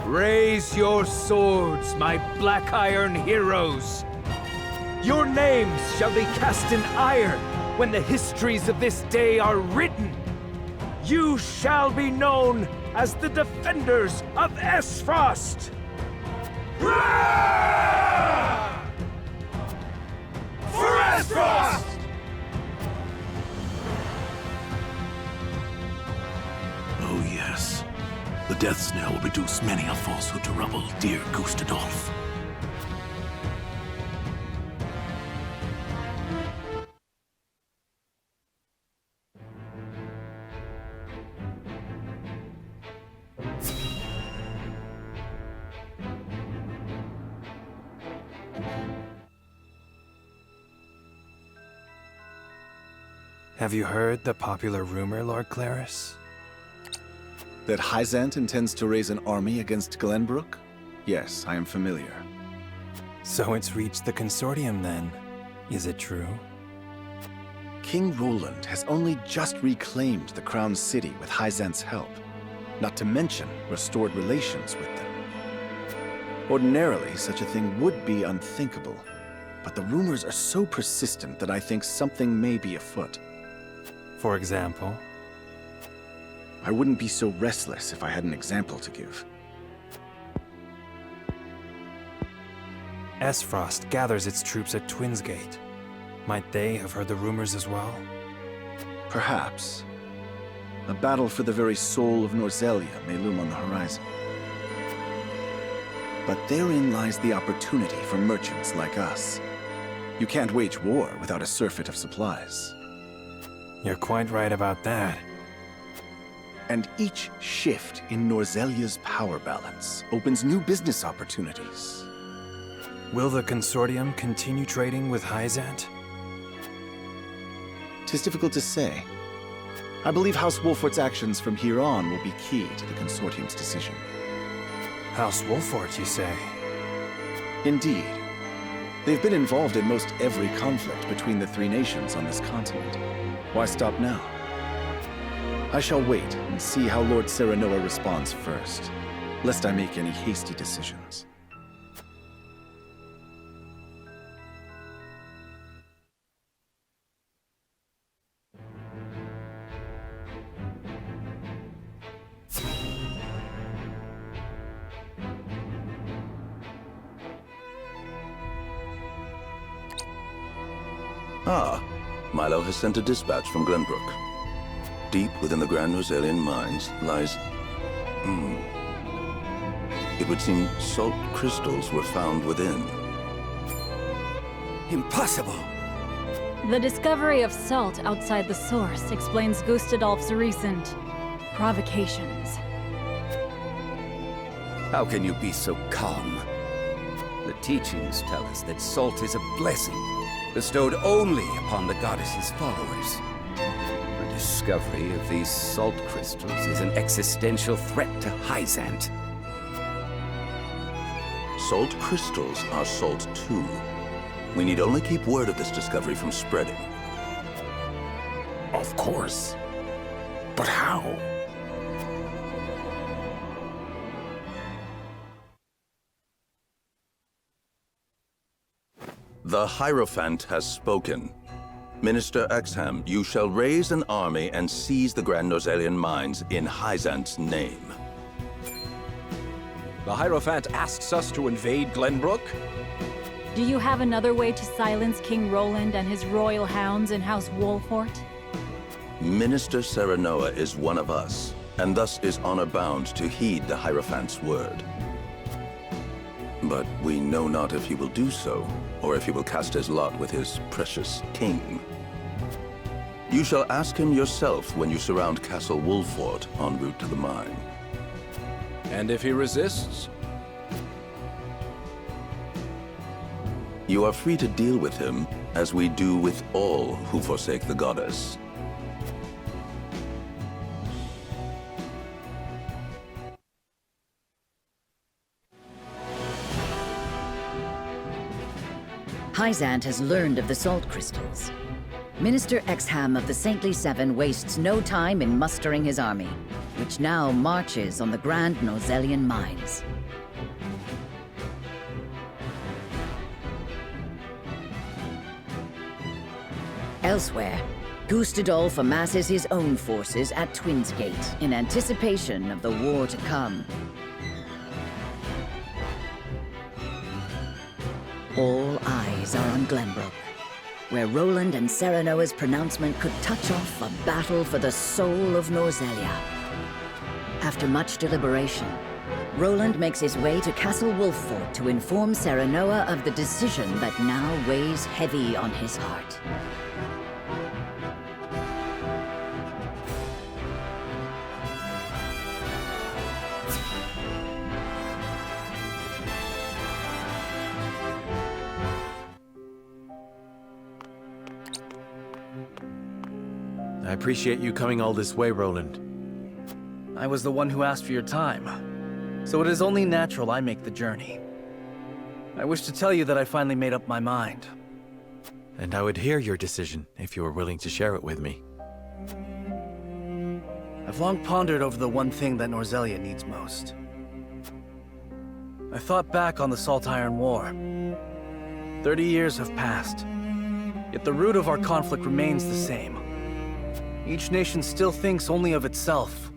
Raise your swords, my black iron heroes. Your names shall be cast in iron when the histories of this day are written. You shall be known as the defenders of Esfrost. For Esfrost! Oh yes. The Death's Knell will reduce many a falsehood to rubble, dear Gustadolf. Have you heard the popular rumor, Lord Claris? That Hyzant intends to raise an army against Glenbrook? Yes, I am familiar. So it's reached the consortium then. Is it true? King Roland has only just reclaimed the Crown City with Hyzant's help, not to mention restored relations with them. Ordinarily, such a thing would be unthinkable, but the rumors are so persistent that I think something may be afoot. For example? I wouldn't be so restless if I had an example to give. Esfrost gathers its troops at Twinsgate. Might they have heard the rumors as well? Perhaps. A battle for the very soul of Norzelia may loom on the horizon. But therein lies the opportunity for merchants like us. You can't wage war without a surfeit of supplies. You're quite right about that. And each shift in Norzelia's power balance opens new business opportunities. Will the Consortium continue trading with Hyzant? 'Tis difficult to say. I believe House Wolfort's actions from here on will be key to the Consortium's decision. House Wolfort, you say? Indeed. They've been involved in most every conflict between the three nations on this continent. Why stop now? I shall wait and see how Lord Serenoa responds first, lest I make any hasty decisions. Ah, Milo has sent a dispatch from Glenbrook. Deep within the Grand Rosalian mines lies... It would seem salt crystals were found within. Impossible! The discovery of salt outside the source explains Gustadolf's recent provocations. How can you be so calm? The teachings tell us that salt is a blessing, bestowed only upon the goddess's followers. The discovery of these salt crystals is an existential threat to Hyzant. Salt crystals are salt too. We need only keep word of this discovery from spreading. Of course. But how? The Hierophant has spoken. Minister Exham, you shall raise an army and seize the Grand Norzalian mines in Hyzant's name. The Hierophant asks us to invade Glenbrook? Do you have another way to silence King Roland and his royal hounds in House Wolfort? Minister Serenoa is one of us, and thus is honor-bound to heed the Hierophant's word. But we know not if he will do so, or if he will cast his lot with his precious king. You shall ask him yourself when you surround Castle Wolfort en route to the mine. And if he resists? You are free to deal with him, as we do with all who forsake the goddess. Hyzant has learned of the salt crystals. Minister Exham of the Saintly Seven wastes no time in mustering his army, which now marches on the Grand Norzalian mines. Elsewhere, Gustadolf amasses his own forces at Twins Gate in anticipation of the war to come. All eyes are on Glenbrook, where Roland and Serenoa's pronouncement could touch off a battle for the soul of Norzelia. After much deliberation, Roland makes his way to Castle Wolfort to inform Serenoa of the decision that now weighs heavy on his heart. I appreciate you coming all this way, Roland. I was the one who asked for your time, so it is only natural I make the journey. I wish to tell you that I finally made up my mind. And I would hear your decision if you were willing to share it with me. I've long pondered over the one thing that Norzelia needs most. I thought back on the Salt Iron War. 30 years have passed, yet the root of our conflict remains the same. Each nation still thinks only of itself,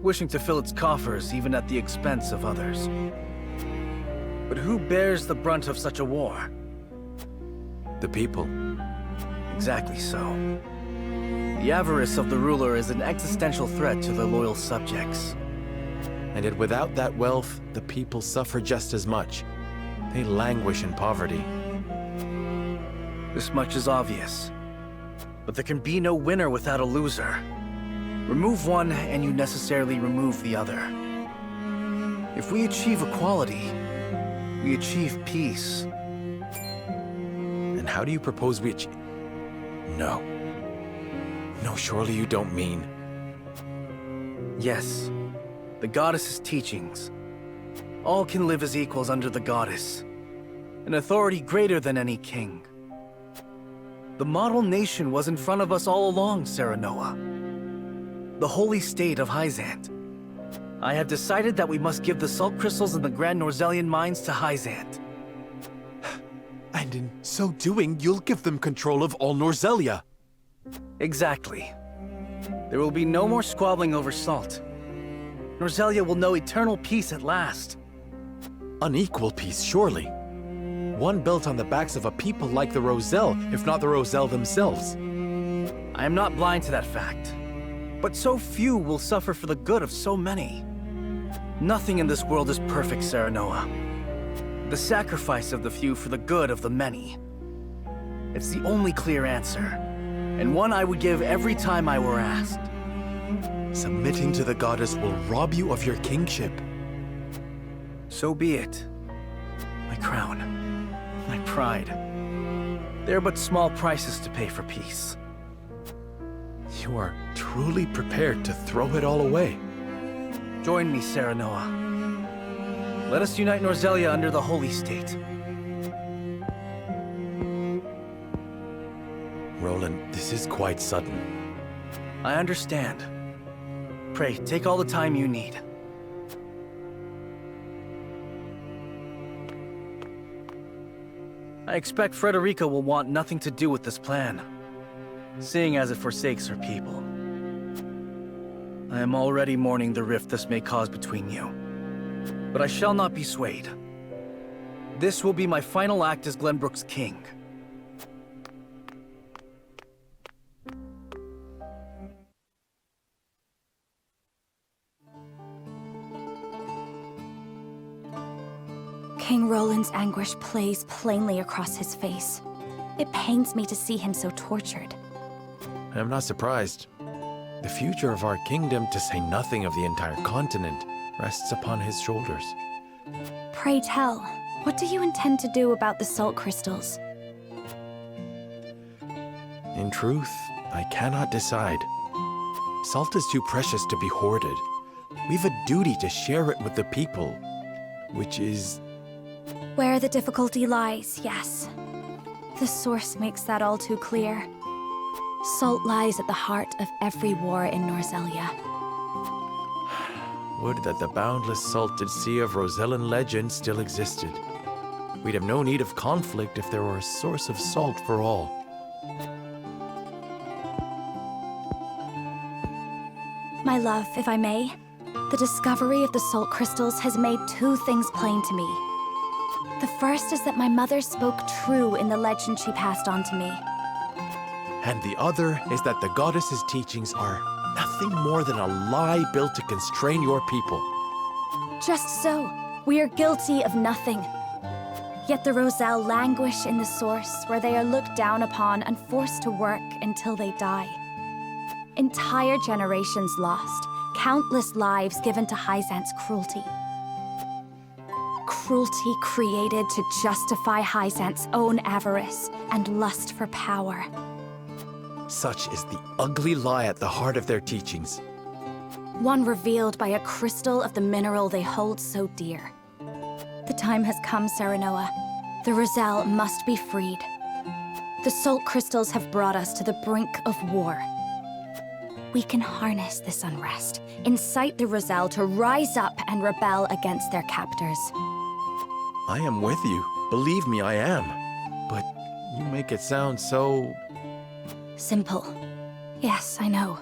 wishing to fill its coffers even at the expense of others. But who bears the brunt of such a war? The people. Exactly so. The avarice of the ruler is an existential threat to their loyal subjects. And yet without that wealth, the people suffer just as much. They languish in poverty. This much is obvious. But there can be no winner without a loser. Remove one, and you necessarily remove the other. If we achieve equality, we achieve peace. And how do you propose we achieve? No. No, surely you don't mean... Yes. The goddess's teachings. All can live as equals under the goddess. An authority greater than any king. The model nation was in front of us all along, Serenoa. The holy state of Hyzant. I have decided that we must give the salt crystals in the Grand Norzelian mines to Hyzant. And in so doing, you'll give them control of all Norzelia. Exactly. There will be no more squabbling over salt. Norzelia will know eternal peace at last. Unequal peace, surely. One built on the backs of a people like the Roselle, if not the Roselle themselves. I am not blind to that fact. But so few will suffer for the good of so many. Nothing in this world is perfect, Serenoa. The sacrifice of the few for the good of the many. It's the only clear answer, and one I would give every time I were asked. Submitting to the goddess will rob you of your kingship. So be it. My crown, my pride. They are but small prices to pay for peace. You are truly prepared to throw it all away. Join me, Serenoa. Let us unite Norzelia under the holy state. Roland, this is quite sudden. I understand. Pray, take all the time you need. I expect Frederica will want nothing to do with this plan, seeing as it forsakes her people. I am already mourning the rift this may cause between you. But I shall not be swayed. This will be my final act as Glenbrook's king. King Roland's anguish plays plainly across his face. It pains me to see him so tortured. I am not surprised. The future of our kingdom, to say nothing of the entire continent, rests upon his shoulders. Pray tell, what do you intend to do about the salt crystals? In truth, I cannot decide. Salt is too precious to be hoarded. We've a duty to share it with the people, which is... Where the difficulty lies, yes. The source makes that all too clear. Salt lies at the heart of every war in Norzelia. Would that the boundless salted sea of Rosellan legend still existed. We'd have no need of conflict if there were a source of salt for all. My love, if I may, the discovery of the salt crystals has made two things plain to me. The first is that my mother spoke true in the legend she passed on to me. And the other is that the goddess's teachings are nothing more than a lie built to constrain your people. Just so, we are guilty of nothing. Yet the Roselle languish in the source, where they are looked down upon and forced to work until they die. Entire generations lost, countless lives given to Hyzant's cruelty. Cruelty created to justify Hyzant's own avarice and lust for power. Such is the ugly lie at the heart of their teachings. One revealed by a crystal of the mineral they hold so dear. The time has come, Serenoa. The Roselle must be freed. The salt crystals have brought us to the brink of war. We can harness this unrest, incite the Roselle to rise up and rebel against their captors. I am with you. Believe me, I am. But you make it sound so... Simple. Yes, I know.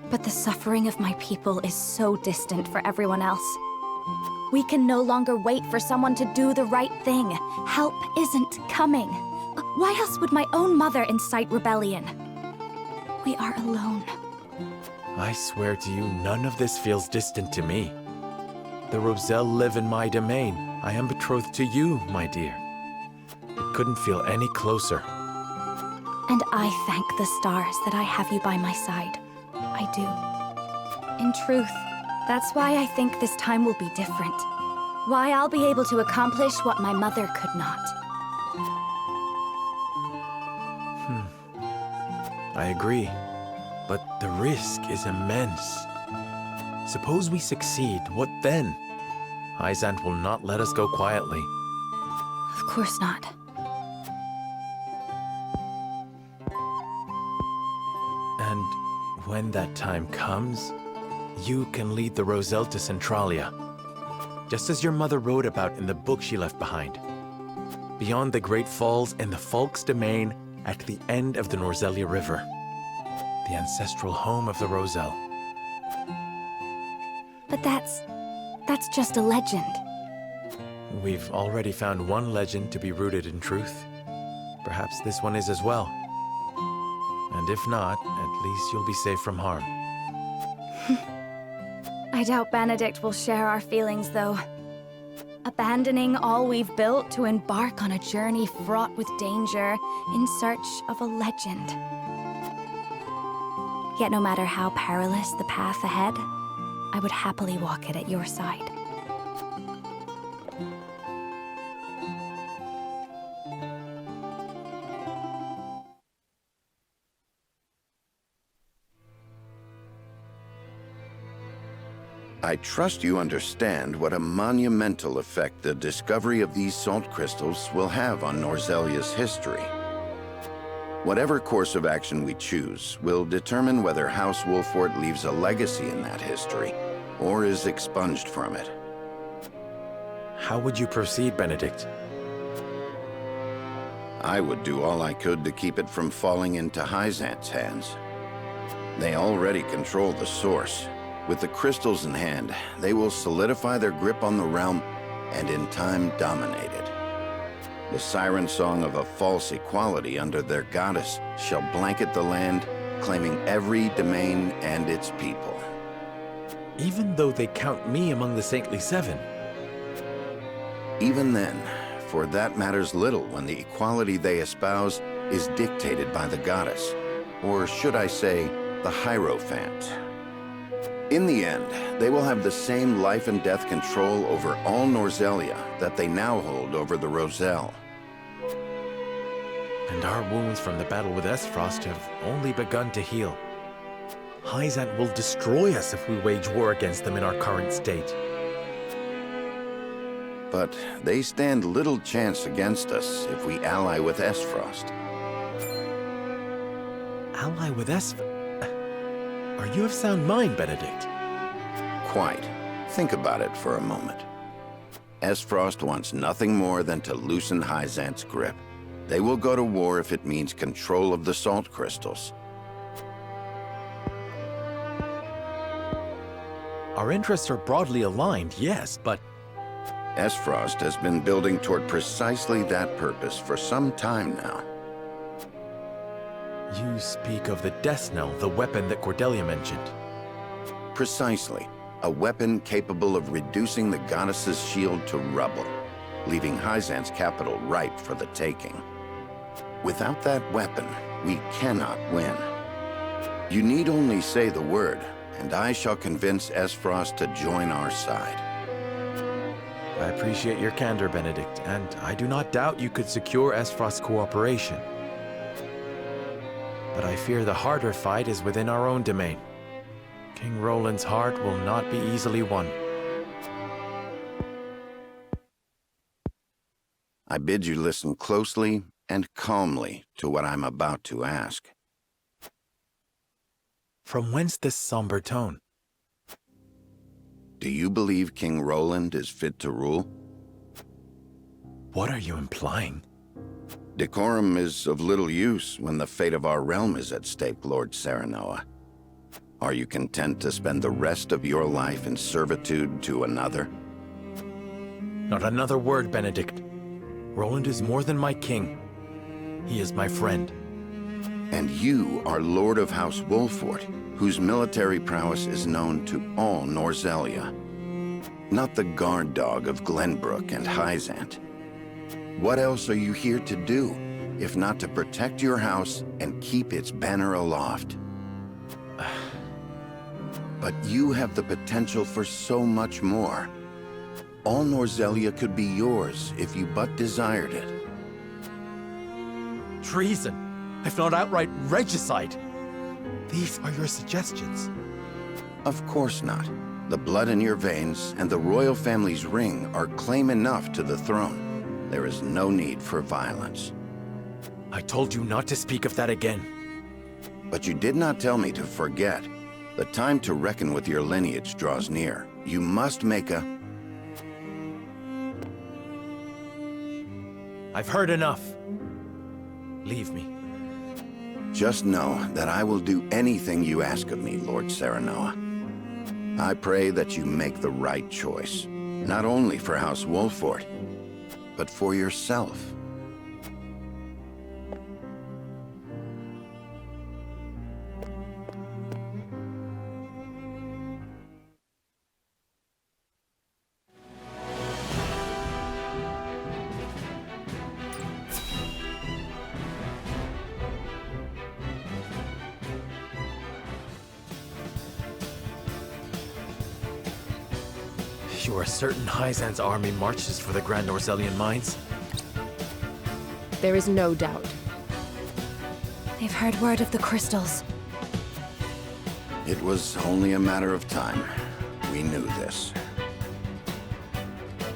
But the suffering of my people is so distant for everyone else. We can no longer wait for someone to do the right thing. Help isn't coming. Why else would my own mother incite rebellion? we are alone. I swear to you, none of this feels distant to me. The Roselle live in my domain. I am betrothed to you, my dear. It couldn't feel any closer. And I thank the stars that I have you by my side. I do. In truth, that's why I think this time will be different. Why I'll be able to accomplish what my mother could not. I agree, but the risk is immense. Suppose we succeed, what then? Hyzant will not let us go quietly. Of course not. And when that time comes, you can lead the Roselle to Centralia, just as your mother wrote about in the book she left behind. Beyond the Great Falls in the Folk's domain at the end of the Norzelia River, the ancestral home of the Roselle. But that's just a legend. We've already found one legend to be rooted in truth. Perhaps this one is as well. And if not, at least you'll be safe from harm. I doubt Benedict will share our feelings, though. Abandoning all we've built to embark on a journey fraught with danger in search of a legend. Yet no matter how perilous the path ahead, I would happily walk it at your side. I trust you understand what a monumental effect the discovery of these salt crystals will have on Norzelia's history. Whatever course of action we choose will determine whether House Wolfort leaves a legacy in that history, or is expunged from it. How would you proceed, Benedict? I would do all I could to keep it from falling into Hyzant's hands. They already control the source. With the crystals in hand, they will solidify their grip on the realm and in time dominate it. The siren song of a false equality under their goddess shall blanket the land, claiming every domain and its people. Even though they count me among the Saintly Seven? Even then, for that matters little when the equality they espouse is dictated by the goddess, or should I say, the Hierophant. In the end, they will have the same life and death control over all Norzelia that they now hold over the Roselle. And our wounds from the battle with Esfrost have only begun to heal. Hyzant will destroy us if we wage war against them in our current state. But they stand little chance against us if we ally with Esfrost. Ally with Esfrost? Are you of sound mind, Benedict? Quite. Think about it for a moment. Esfrost wants nothing more than to loosen Hyzant's grip. They will go to war if it means control of the salt crystals. Our interests are broadly aligned, yes, but... Esfrost has been building toward precisely that purpose for some time now. You speak of the Death Knell, the weapon that Cordelia mentioned. Precisely. A weapon capable of reducing the goddess's shield to rubble, leaving Hyzant's capital ripe for the taking. Without that weapon, we cannot win. You need only say the word, and I shall convince Esfrost to join our side. I appreciate your candor, Benedict, and I do not doubt you could secure Esfrost's cooperation. But I fear the harder fight is within our own domain. King Roland's heart will not be easily won. I bid you listen closely and calmly to what I'm about to ask. From whence this somber tone? Do you believe King Roland is fit to rule? What are you implying? Decorum is of little use when the fate of our realm is at stake, Lord Serenoa. Are you content to spend the rest of your life in servitude to another? Not another word, Benedict. Roland is more than my king. He is my friend. And you are Lord of House Wolfort, whose military prowess is known to all Norzelia. Not the guard dog of Glenbrook and Hyzant. What else are you here to do, if not to protect your house and keep its banner aloft? But you have the potential for so much more. All Norzelia could be yours if you but desired it. Treason, if not outright regicide. These are your suggestions. Of course not. The blood in your veins and the royal family's ring are claim enough to the throne. There is no need for violence. I told you not to speak of that again. But you did not tell me to forget. The time to reckon with your lineage draws near. You must make a... I've heard enough. Leave me. Just know that I will do anything you ask of me, Lord Serenoa. I pray that you make the right choice, not only for House Wolfort, but for yourself. You are certain Hyzant's army marches for the Grand Norzelian mines? There is no doubt. They've heard word of the crystals. It was only a matter of time. We knew this.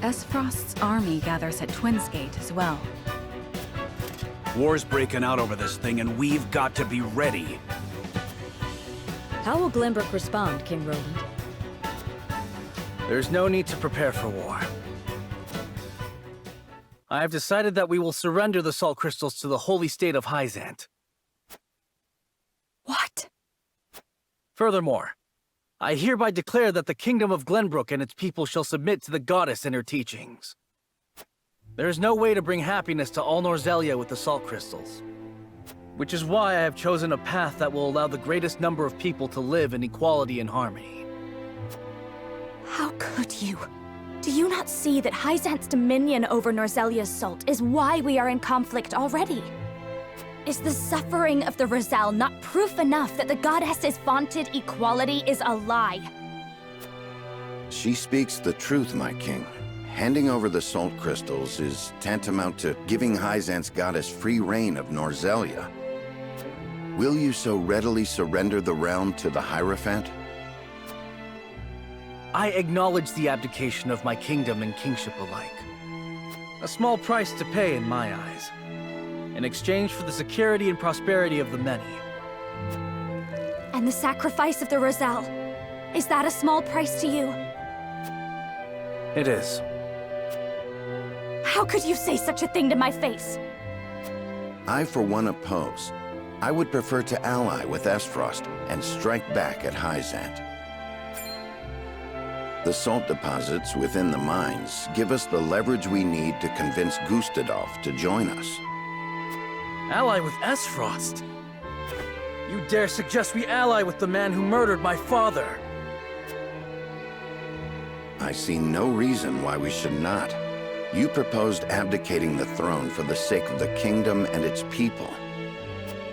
Esfrost's army gathers at Twinsgate as well. War's breaking out over this thing, and we've got to be ready. How will Glenbrook respond, King Roland? There's no need to prepare for war. I have decided that we will surrender the salt crystals to the holy state of Hyzant. What? Furthermore, I hereby declare that the kingdom of Glenbrook and its people shall submit to the goddess and her teachings. There is no way to bring happiness to all Norzelia with the salt crystals, which is why I have chosen a path that will allow the greatest number of people to live in equality and harmony. How could you? Do you not see that Hyzant's dominion over Norzelia's salt is why we are in conflict already? Is the suffering of the Rizal not proof enough that the goddess's vaunted equality is a lie? She speaks the truth, my king. Handing over the salt crystals is tantamount to giving Hyzant's goddess free reign of Norzelia. Will you so readily surrender the realm to the Hierophant? I acknowledge the abdication of my kingdom and kingship alike. A small price to pay in my eyes, in exchange for the security and prosperity of the many. And the sacrifice of the Rizal, is that a small price to you? It is. How could you say such a thing to my face? I, for one, oppose. I would prefer to ally with Esfrost and strike back at Hyzant. The salt deposits within the mines give us the leverage we need to convince Gustadolf to join us. Ally with Esfrost? You dare suggest we ally with the man who murdered my father? I see no reason why we should not. You proposed abdicating the throne for the sake of the kingdom and its people.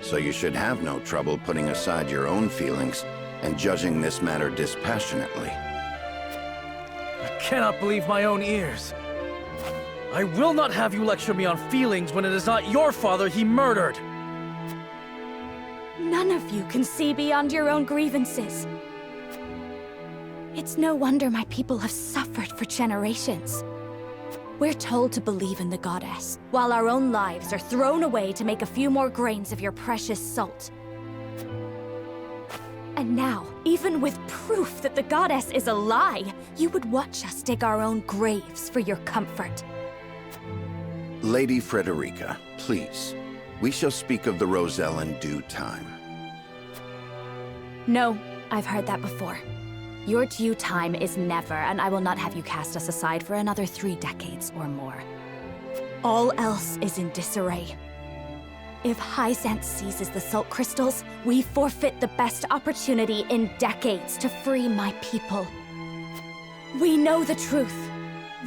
So you should have no trouble putting aside your own feelings and judging this matter dispassionately. I cannot believe my own ears. I will not have you lecture me on feelings when it is not your father he murdered. None of you can see beyond your own grievances. It's no wonder my people have suffered for generations. We're told to believe in the goddess, while our own lives are thrown away to make a few more grains of your precious salt. And now, even with proof that the goddess is a lie, you would watch us dig our own graves for your comfort. Lady Frederica, please. We shall speak of the Roselle in due time. No, I've heard that before. Your due time is never, and I will not have you cast us aside for another 3 decades or more. All else is in disarray. If Hyzant seizes the salt crystals, we forfeit the best opportunity in decades to free my people. We know the truth.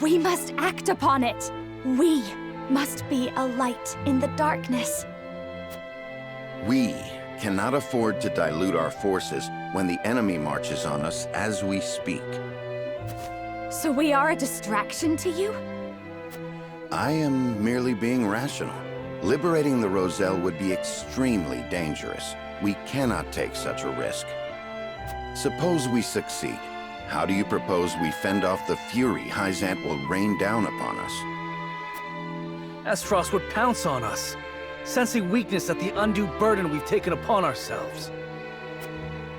We must act upon it. We must be a light in the darkness. We cannot afford to dilute our forces when the enemy marches on us as we speak. So we are a distraction to you? I am merely being rational. Liberating the Roselle would be extremely dangerous. We cannot take such a risk. Suppose we succeed. How do you propose we fend off the fury Hyzant will rain down upon us? Esfrost would pounce on us, sensing weakness at the undue burden we've taken upon ourselves.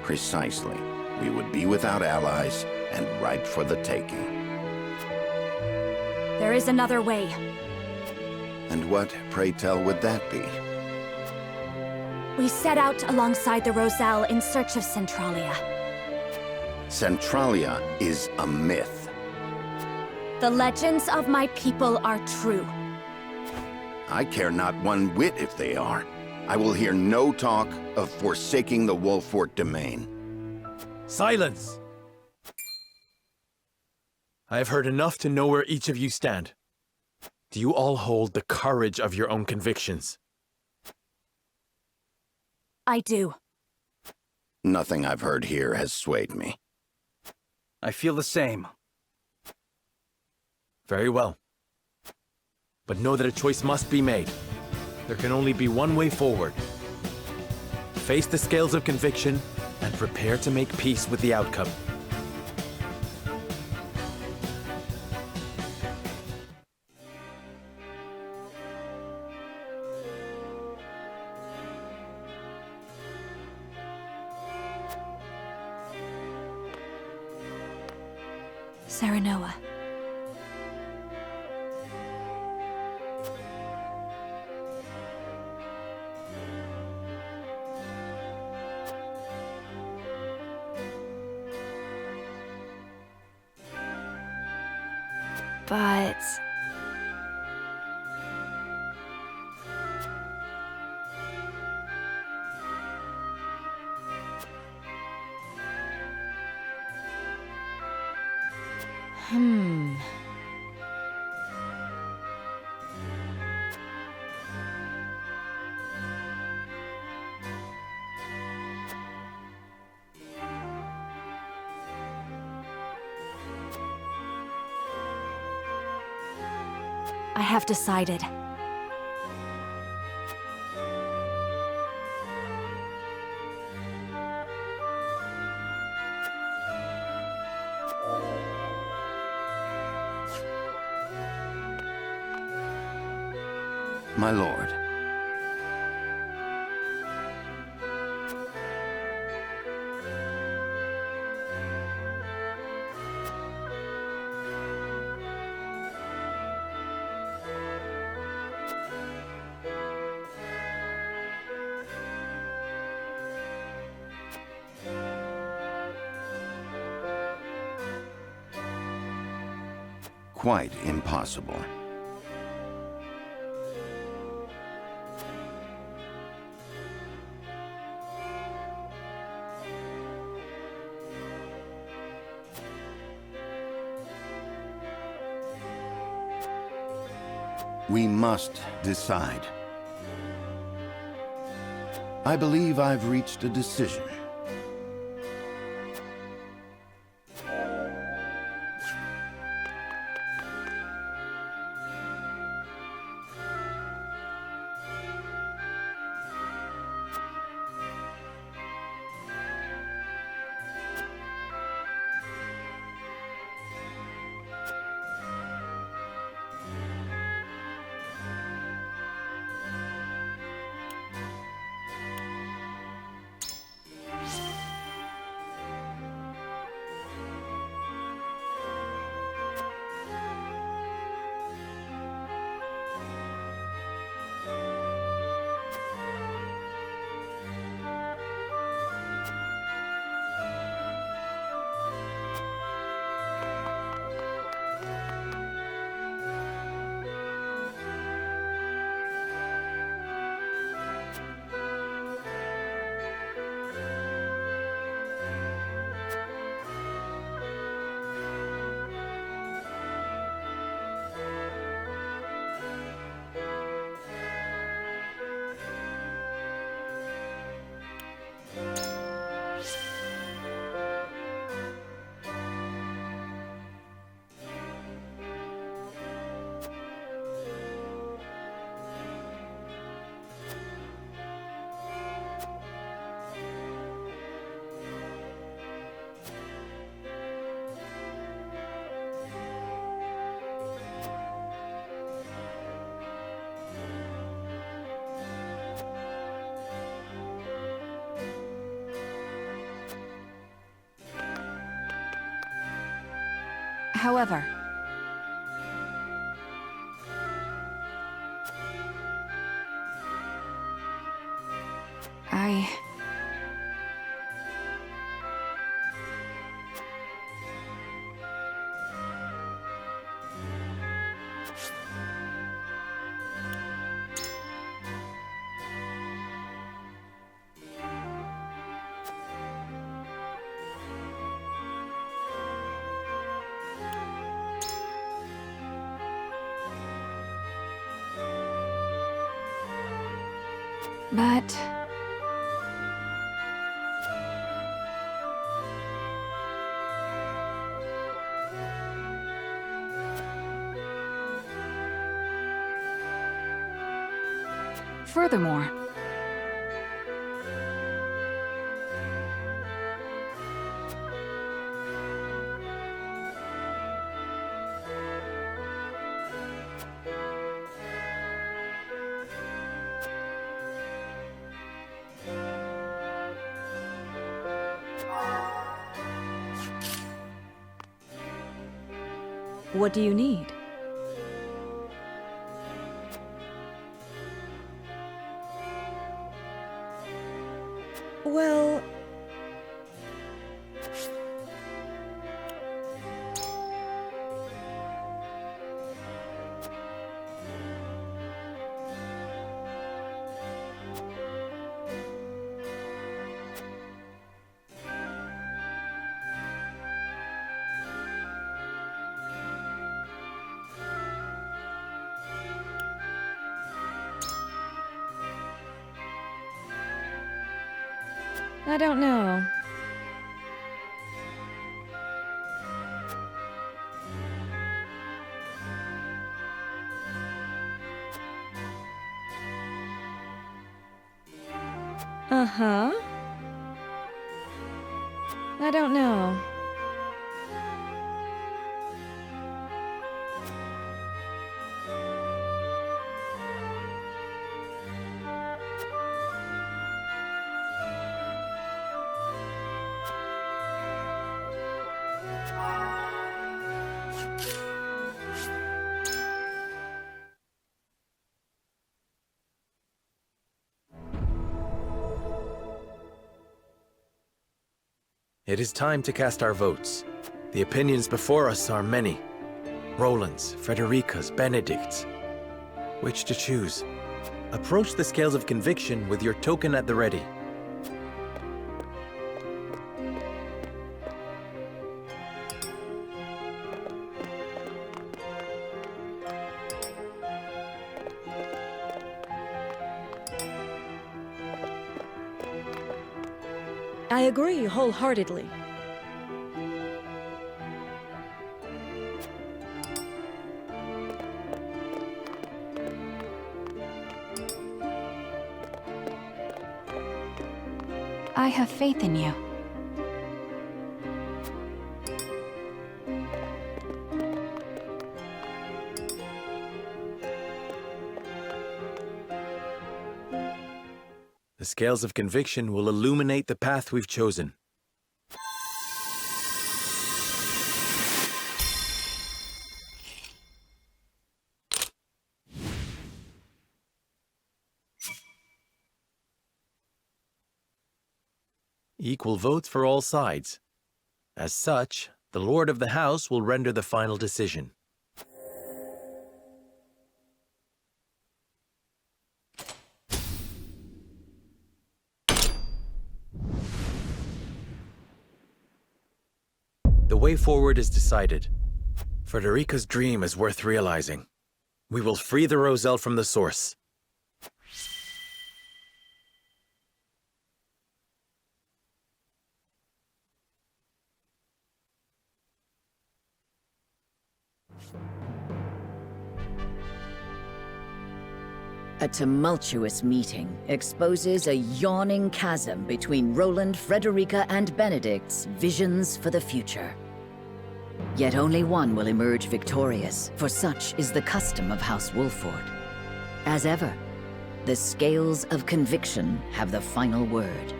Precisely. We would be without allies and ripe for the taking. There is another way. And what, pray tell, would that be? We set out alongside the Roselle in search of Centralia. Centralia is a myth. The legends of my people are true. I care not one whit if they are. I will hear no talk of forsaking the Wolfort domain. Silence! I have heard enough to know where each of you stand. Do you all hold the courage of your own convictions? I do. Nothing I've heard here has swayed me. I feel the same. Very well. But know that a choice must be made. There can only be one way forward. Face the scales of conviction and prepare to make peace with the outcome. Serenoa. But... I have decided. My lord. Quite impossible. We must decide. I believe I've reached a decision. However, but... Furthermore, what do you need? Well... I don't know. Uh-huh. I don't know. It is time to cast our votes. The opinions before us are many. Roland's, Frederica's, Benedict's. Which to choose? Approach the scales of conviction with your token at the ready. I agree wholeheartedly. I have faith in you. The scales of conviction will illuminate the path we've chosen. Equal votes for all sides. As such, the Lord of the House will render the final decision. The way forward is decided. Frederica's dream is worth realizing. We will free the Roselle from the source. A tumultuous meeting exposes a yawning chasm between Roland, Frederica, and Benedict's visions for the future. Yet only one will emerge victorious, for such is the custom of House Wolford. As ever, the scales of conviction have the final word.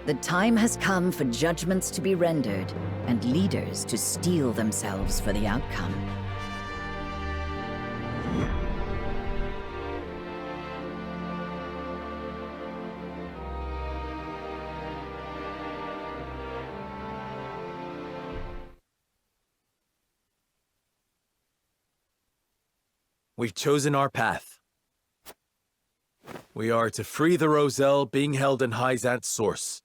The time has come for judgments to be rendered, and leaders to steel themselves for the outcome. We've chosen our path. We are to free the Roselle being held in Hyzant's source.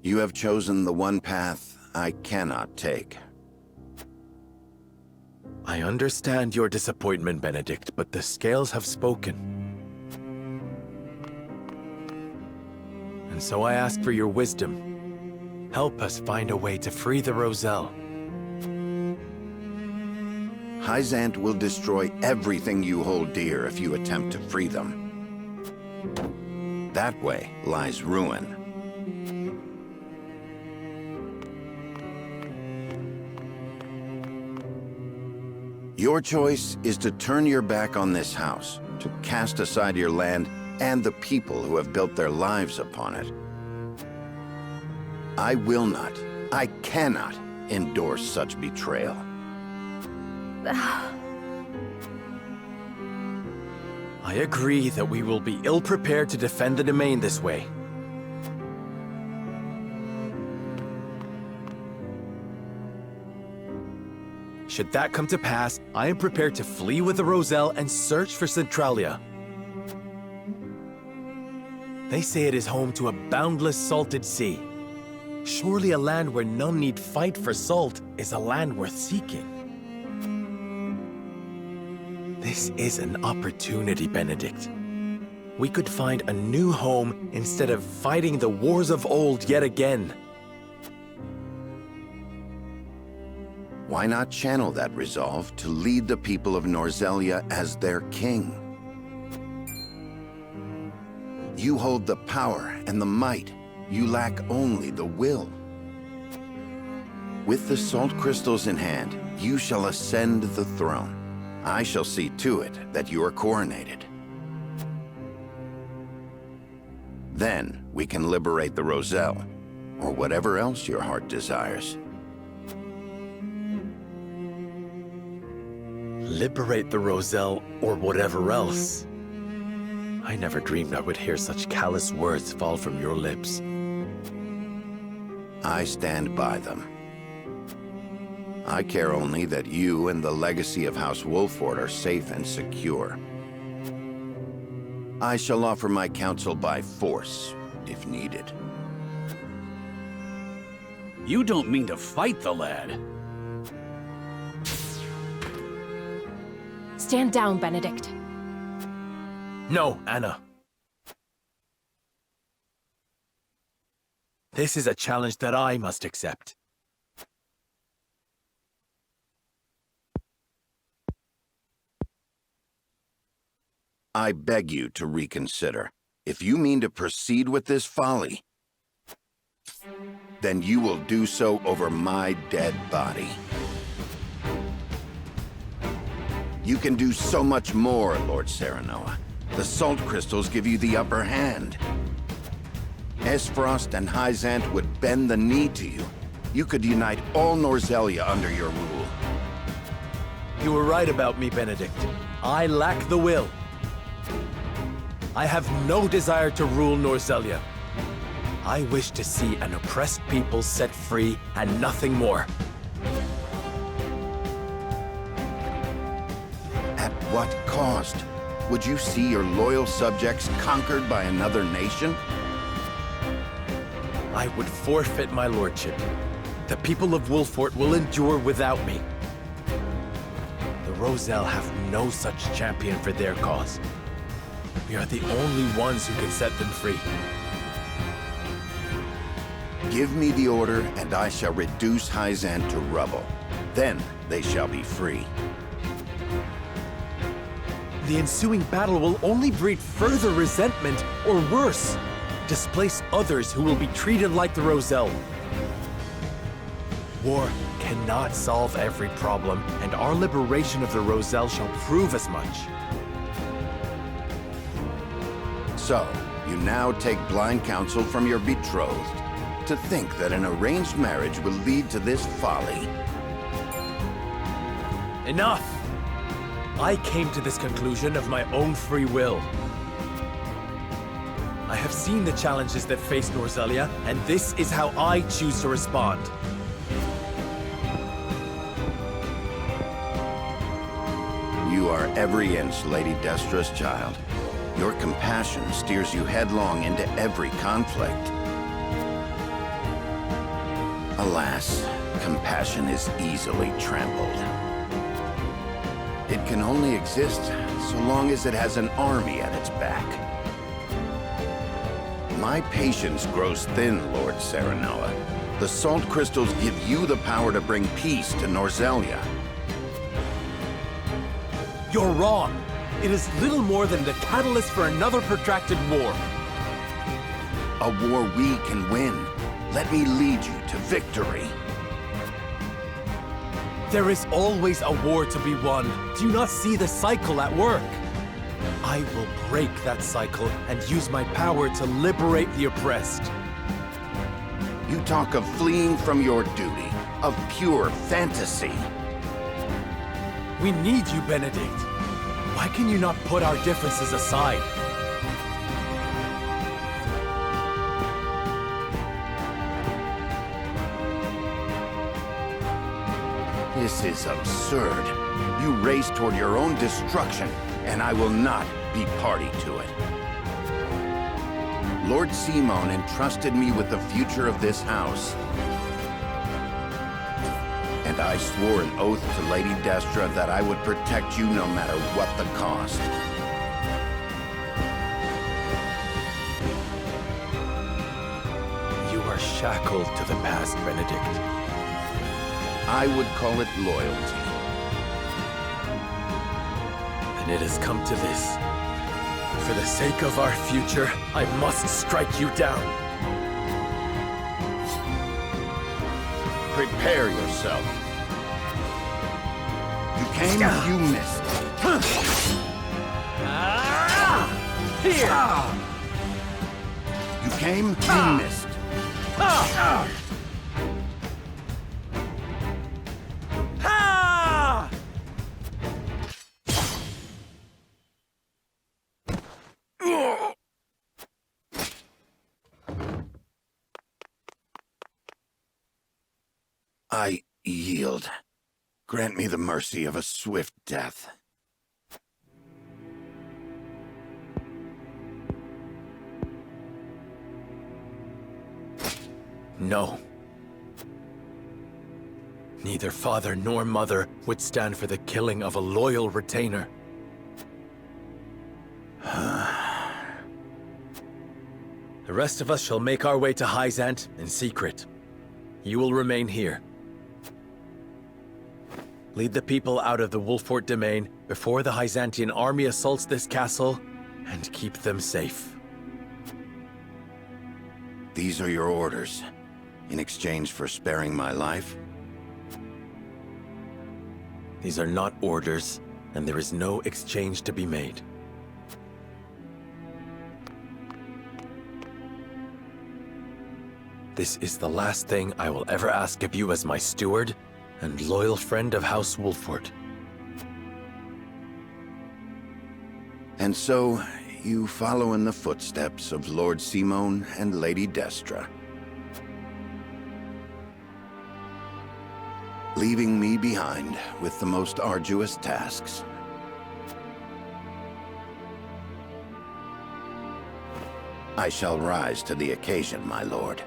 You have chosen the one path I cannot take. I understand your disappointment, Benedict, but the scales have spoken. And so I ask for your wisdom. Help us find a way to free the Roselle. Hyzant will destroy everything you hold dear if you attempt to free them. That way lies ruin. Your choice is to turn your back on this house, to cast aside your land and the people who have built their lives upon it. I will not, I cannot endorse such betrayal. I agree that we will be ill-prepared to defend the domain this way. Should that come to pass, I am prepared to flee with the Roselle and search for Centralia. They say it is home to a boundless salted sea. Surely a land where none need fight for salt is a land worth seeking. This is an opportunity, Benedict. We could find a new home instead of fighting the wars of old yet again. Why not channel that resolve to lead the people of Norzelia as their king? You hold the power and the might. You lack only the will. With the salt crystals in hand, you shall ascend the throne. I shall see to it that you are coronated. Then we can liberate the Roselle, or whatever else your heart desires. Liberate the Roselle, or whatever else. I never dreamed I would hear such callous words fall from your lips. I stand by them. I care only that you and the legacy of House Wolford are safe and secure. I shall offer my counsel by force, if needed. You don't mean to fight the lad. Stand down, Benedict. No, Anna. This is a challenge that I must accept. I beg you to reconsider. If you mean to proceed with this folly, then you will do so over my dead body. You can do so much more, Lord Serenoa. The salt crystals give you the upper hand. Esfrost and Hyzant would bend the knee to you. You could unite all Norzelia under your rule. You were right about me, Benedict. I lack the will. I have no desire to rule Norzelia. I wish to see an oppressed people set free and nothing more. At what cost? Would you see your loyal subjects conquered by another nation? I would forfeit my lordship. The people of Wolfort will endure without me. The Roselle have no such champion for their cause. We are the only ones who can set them free. Give me the order, and I shall reduce Hyzant to rubble. Then they shall be free. The ensuing battle will only breed further resentment, or worse, displace others who will be treated like the Roselle. War cannot solve every problem, and our liberation of the Roselle shall prove as much. So, you now take blind counsel from your betrothed. To think that an arranged marriage will lead to this folly. Enough! I came to this conclusion of my own free will. I have seen the challenges that face Norzelia, and this is how I choose to respond. You are every inch Lady Destra's child. Your compassion steers you headlong into every conflict. Alas, compassion is easily trampled. It can only exist so long as it has an army at its back. My patience grows thin, Lord Serenoa. The salt crystals give you the power to bring peace to Norzelia. You're wrong. It is little more than the catalyst for another protracted war. A war we can win. Let me lead you to victory. There is always a war to be won. Do you not see the cycle at work? I will break that cycle and use my power to liberate the oppressed. You talk of fleeing from your duty, of pure fantasy. We need you, Benedict. Why can you not put our differences aside? This is absurd. You race toward your own destruction, and I will not be party to it. Lord Simon entrusted me with the future of this house. And I swore an oath to Lady Destra that I would protect you no matter what the cost. You are shackled to the past, Benedict. I would call it loyalty. And it has come to this. For the sake of our future, I must strike you down. Prepare yourself. You came, you missed. Here! You came, you missed. I yield. Grant me the mercy of a swift death. No. Neither father nor mother would stand for the killing of a loyal retainer. The rest of us shall make our way to Hyzant in secret. You will remain here. Lead the people out of the Wolfort domain before the Hyzantian army assaults this castle, and keep them safe. These are your orders, in exchange for sparing my life? These are not orders, and there is no exchange to be made. This is the last thing I will ever ask of you as my steward and loyal friend of House Wolfort. And so, you follow in the footsteps of Lord Simon and Lady Destra, leaving me behind with the most arduous tasks. I shall rise to the occasion, my lord.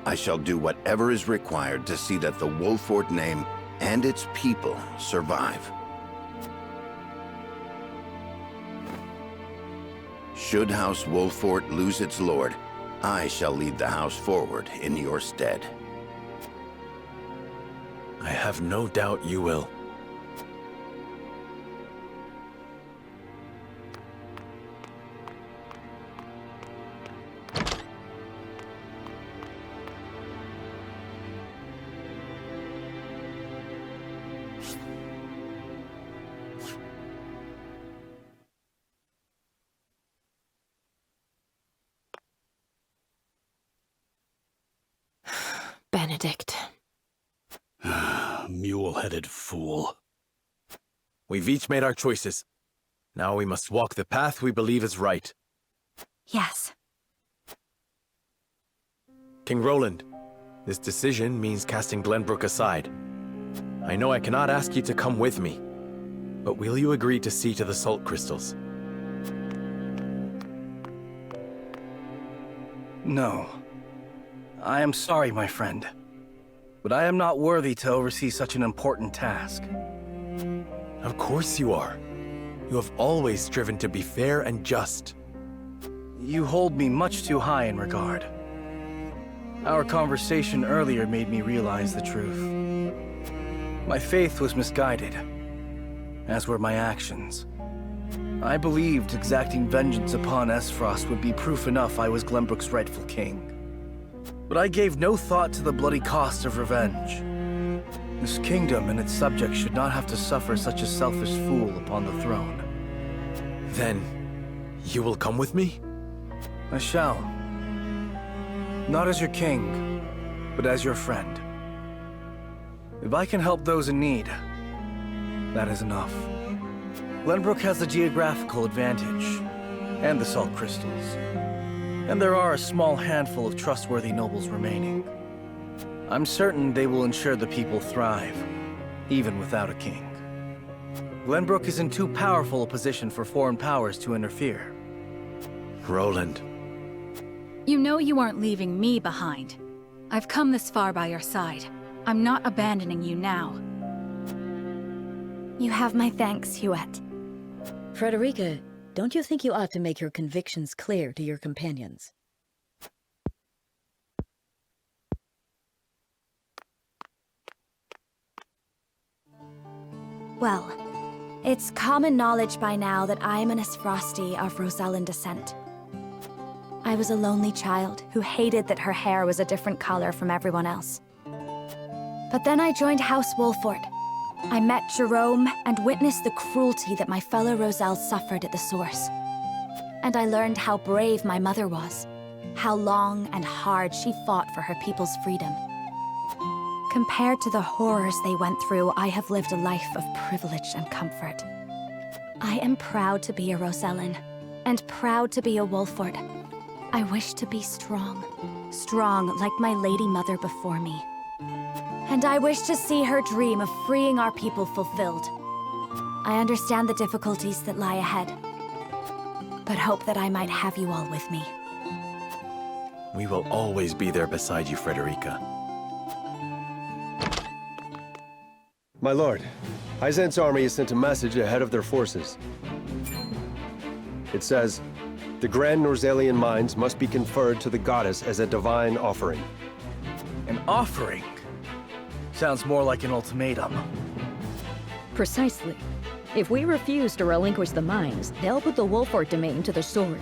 I shall do whatever is required to see that the Wolfort name and its people survive. Should House Wolfort lose its lord, I shall lead the house forward in your stead. I have no doubt you will. Benedict. Mule-headed fool. We've each made our choices. Now we must walk the path we believe is right. Yes. King Roland, this decision means casting Glenbrook aside. I know I cannot ask you to come with me, but will you agree to see to the salt crystals? No. I am sorry, my friend. But I am not worthy to oversee such an important task. Of course you are. You have always striven to be fair and just. You hold me much too high in regard. Our conversation earlier made me realize the truth. My faith was misguided, as were my actions. I believed exacting vengeance upon Esfrost would be proof enough I was Glenbrook's rightful king. But I gave no thought to the bloody cost of revenge. This kingdom and its subjects should not have to suffer such a selfish fool upon the throne. Then, you will come with me? I shall. Not as your king, but as your friend. If I can help those in need, that is enough. Glenbrook has the geographical advantage, and the salt crystals. And there are a small handful of trustworthy nobles remaining. I'm certain they will ensure the people thrive, even without a king. Glenbrook is in too powerful a position for foreign powers to interfere. Roland. You know you aren't leaving me behind. I've come this far by your side. I'm not abandoning you now. You have my thanks, Huette. Frederica, don't you think you ought to make your convictions clear to your companions? Well, it's common knowledge by now that I'm an Esfrosti of Rosellan descent. I was a lonely child who hated that her hair was a different color from everyone else. But then I joined House Wolford. I met Jerome and witnessed the cruelty that my fellow Roselle suffered at the source. And I learned how brave my mother was, how long and hard she fought for her people's freedom. Compared to the horrors they went through, I have lived a life of privilege and comfort. I am proud to be a Rosellan, and proud to be a Wolford. I wish to be strong, strong like my lady mother before me. And I wish to see her dream of freeing our people fulfilled. I understand the difficulties that lie ahead, but hope that I might have you all with me. We will always be there beside you, Frederica. My lord, Hyzant's army has sent a message ahead of their forces. It says, the Grand Norzalian mines must be conferred to the goddess as a divine offering. An offering? Sounds more like an ultimatum. Precisely. If we refuse to relinquish the mines, they'll put the Wolford domain to the sword.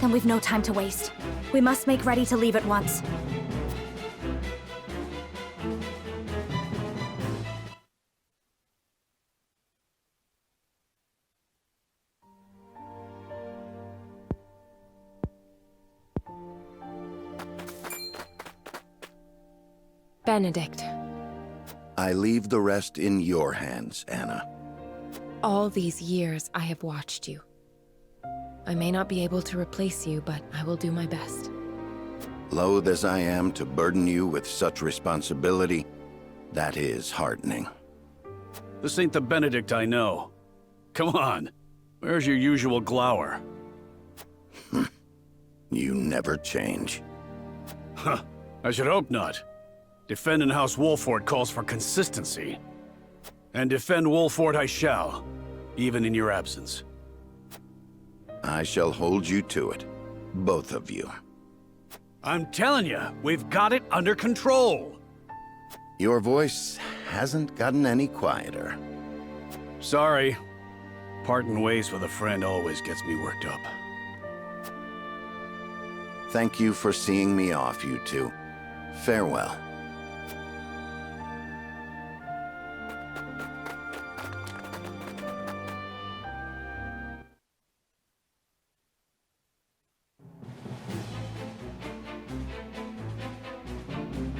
Then we've no time to waste. We must make ready to leave at once. Benedict. I leave the rest in your hands, Anna. All these years I have watched you. I may not be able to replace you, but I will do my best. Loath as I am to burden you with such responsibility, that is heartening. This ain't the Benedict I know. Come on, where's your usual glower? You never change. Huh, I should hope not. Defending House Wolford calls for consistency. And defend Wolford I shall, even in your absence. I shall hold you to it, both of you. I'm telling you, we've got it under control. Your voice hasn't gotten any quieter. Sorry. Parting ways with a friend always gets me worked up. Thank you for seeing me off, you two. Farewell.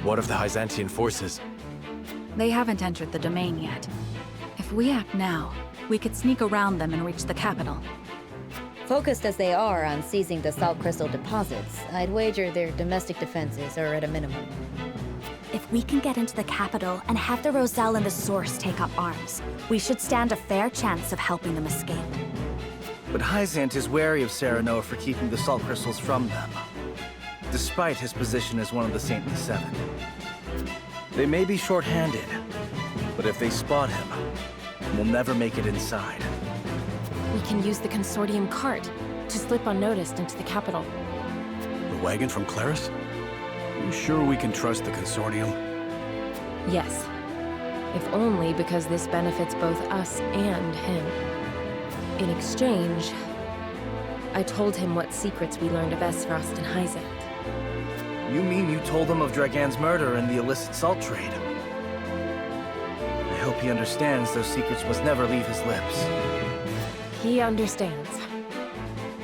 What of the Byzantine forces? They haven't entered the domain yet. If we act now, we could sneak around them and reach the capital. Focused as they are on seizing the salt crystal deposits, I'd wager their domestic defenses are at a minimum. If we can get into the capital and have the Roselle and the Source take up arms, we should stand a fair chance of helping them escape. But Hyzant is wary of Serenoa for keeping the salt crystals from them, despite his position as one of the Saintly Seven. They may be short-handed, but if they spot him, we'll never make it inside. We can use the Consortium cart to slip unnoticed into the capital. The wagon from Claris? You sure we can trust the Consortium? Yes. If only because this benefits both us and him. In exchange, I told him what secrets we learned of Esfrost and Hyzant. You mean you told him of Dragan's murder and the illicit salt trade? I hope he understands those secrets must never leave his lips. He understands.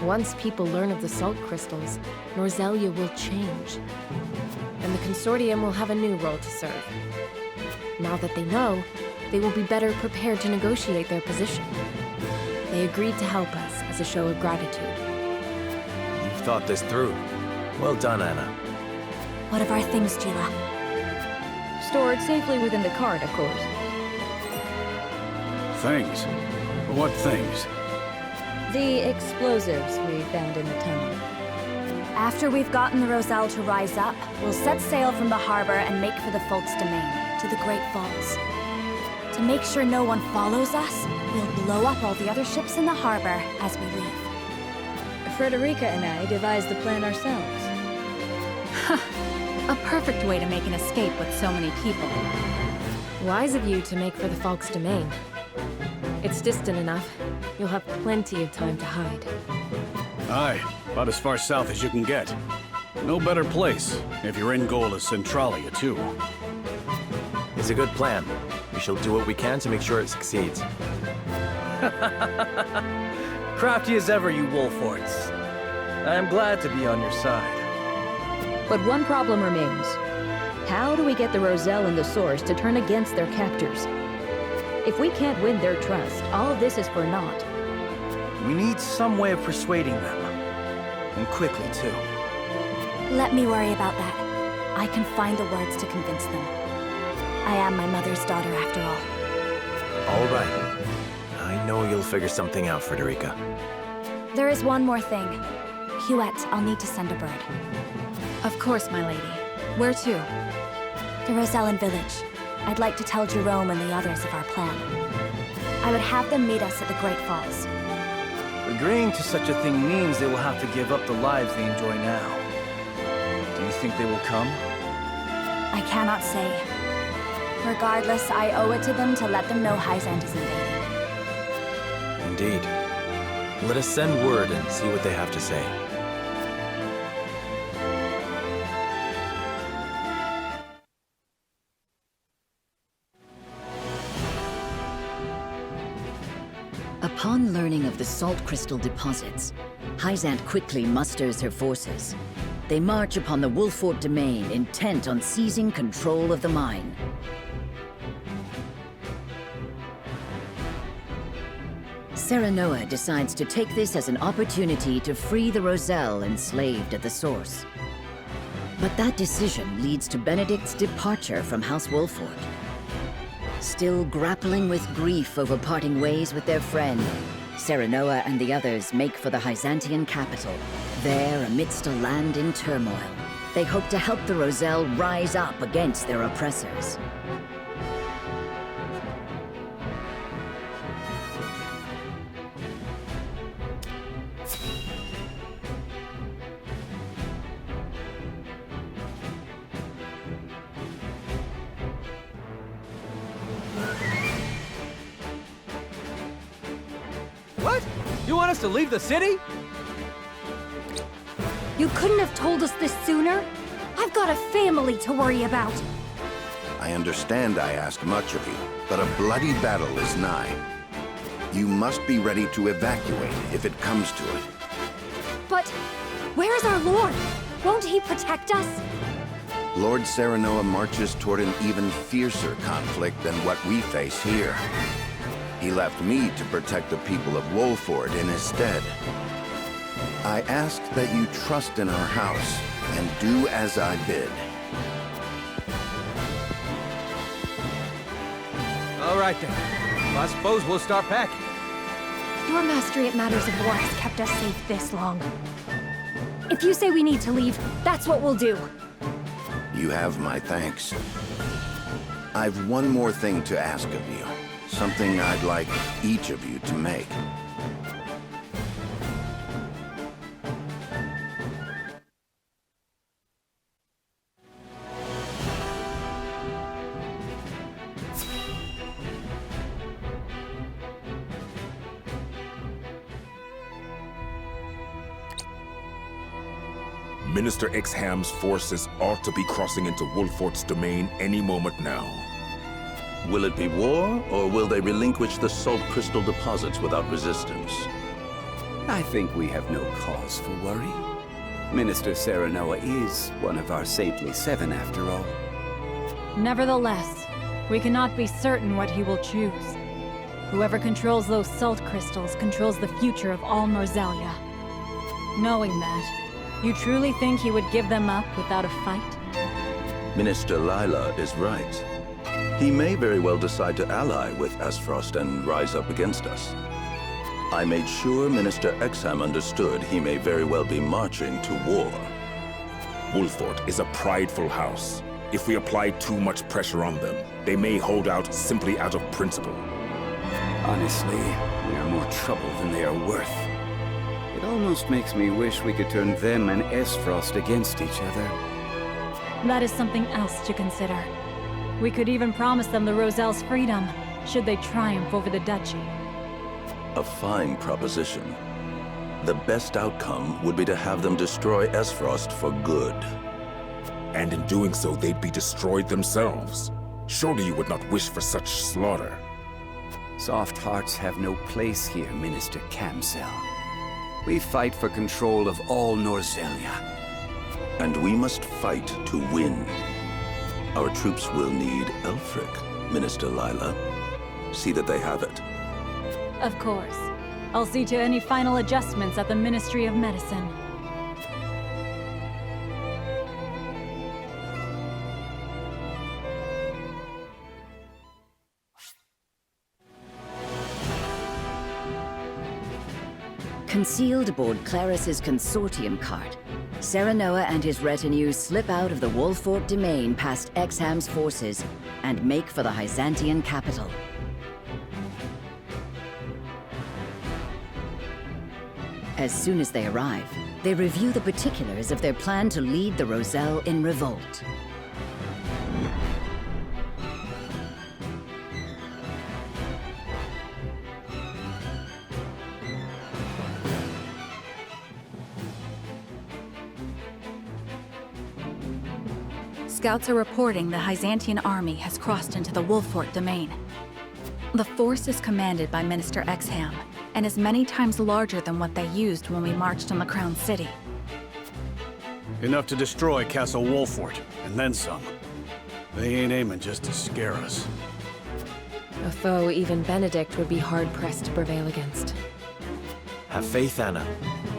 Once people learn of the salt crystals, Norzelia will change. And the Consortium will have a new role to serve. Now that they know, they will be better prepared to negotiate their position. They agreed to help us as a show of gratitude. You've thought this through. Well done, Anna. What of our things, Gila? Stored safely within the cart, of course. Things? What things? The explosives we found in the tunnel. After we've gotten the Roselle to rise up, we'll set sail from the harbor and make for the Folk's Domain, to the Great Falls. To make sure no one follows us, we'll blow up all the other ships in the harbor as we leave. Frederica and I devised the plan ourselves. A perfect way to make an escape with so many people. Wise of you to make for the Folk's Domain. It's distant enough. You'll have plenty of time to hide. Aye, about as far south as you can get. No better place, if your end goal is Centralia, too. It's a good plan. We shall do what we can to make sure it succeeds. Crafty as ever, you Wolforts. I am glad to be on your side. But one problem remains. How do we get the Roselle and the Source to turn against their captors? If we can't win their trust, all this is for naught. We need some way of persuading them. And quickly, too. Let me worry about that. I can find the words to convince them. I am my mother's daughter, after all. All right. I know you'll figure something out, Frederica. There is one more thing. Huette, I'll need to send a bird. Of course, my lady. Where to? The Rosellan village. I'd like to tell Jerome and the others of our plan. I would have them meet us at the Great Falls. Agreeing to such a thing means they will have to give up the lives they enjoy now. Do you think they will come? I cannot say. Regardless, I owe it to them to let them know Hyzant is invading. Indeed. Let us send word and see what they have to say. Upon learning of the salt crystal deposits, Hyzant quickly musters her forces. They march upon the Wolfort domain, intent on seizing control of the mine. Serenoa decides to take this as an opportunity to free the Roselle enslaved at the Source. But that decision leads to Benedict's departure from House Wolfort. Still grappling with grief over parting ways with their friend, Serenoa and the others make for the Hyzantian capital. There, amidst a land in turmoil, they hope to help the Roselle rise up against their oppressors. What? You want us to leave the city? You couldn't have told us this sooner? I've got a family to worry about. I understand I ask much of you, but a bloody battle is nigh. You must be ready to evacuate if it comes to it. But where's our lord? Won't he protect us? Lord Serenoa marches toward an even fiercer conflict than what we face here. He left me to protect the people of Wolford in his stead. I ask that you trust in our house and do as I bid. All right then. Well, I suppose we'll start packing. Your mastery at matters of war has kept us safe this long. If you say we need to leave, that's what we'll do. You have my thanks. I've one more thing to ask of you. Something I'd like each of you to make. Minister Exham's forces ought to be crossing into Wolfort's domain any moment now. Will it be war, or will they relinquish the salt crystal deposits without resistance? I think we have no cause for worry. Minister Serenoa is one of our saintly seven, after all. Nevertheless, we cannot be certain what he will choose. Whoever controls those salt crystals controls the future of all Norzelia. Knowing that, you truly think he would give them up without a fight? Minister Lila is right. He may very well decide to ally with Aesfrost and rise up against us. I made sure Minister Exham understood he may very well be marching to war. Wolfort is a prideful house. If we apply too much pressure on them, they may hold out simply out of principle. Honestly, we are more trouble than they are worth. It almost makes me wish we could turn them and Aesfrost against each other. That is something else to consider. We could even promise them the Roselle's freedom, should they triumph over the duchy. A fine proposition. The best outcome would be to have them destroy Aesfrost for good. And in doing so, they'd be destroyed themselves. Surely you would not wish for such slaughter. Soft hearts have no place here, Minister Camsell. We fight for control of all Norzelia. And we must fight to win. Our troops will need Elfric, Minister Lila. See that they have it. Of course. I'll see to any final adjustments at the Ministry of Medicine. Concealed aboard Claris's consortium cart, Serenoa and his retinue slip out of the Wolfort domain past Exham's forces and make for the Hyzantian capital. As soon as they arrive, they review the particulars of their plan to lead the Roselle in revolt. Scouts are reporting the Hyzantian army has crossed into the Wolfort domain. The force is commanded by Minister Exham, and is many times larger than what they used when we marched on the Crown City. Enough to destroy Castle Wolfort, and then some. They ain't aiming just to scare us. A foe even Benedict would be hard-pressed to prevail against. Have faith, Anna.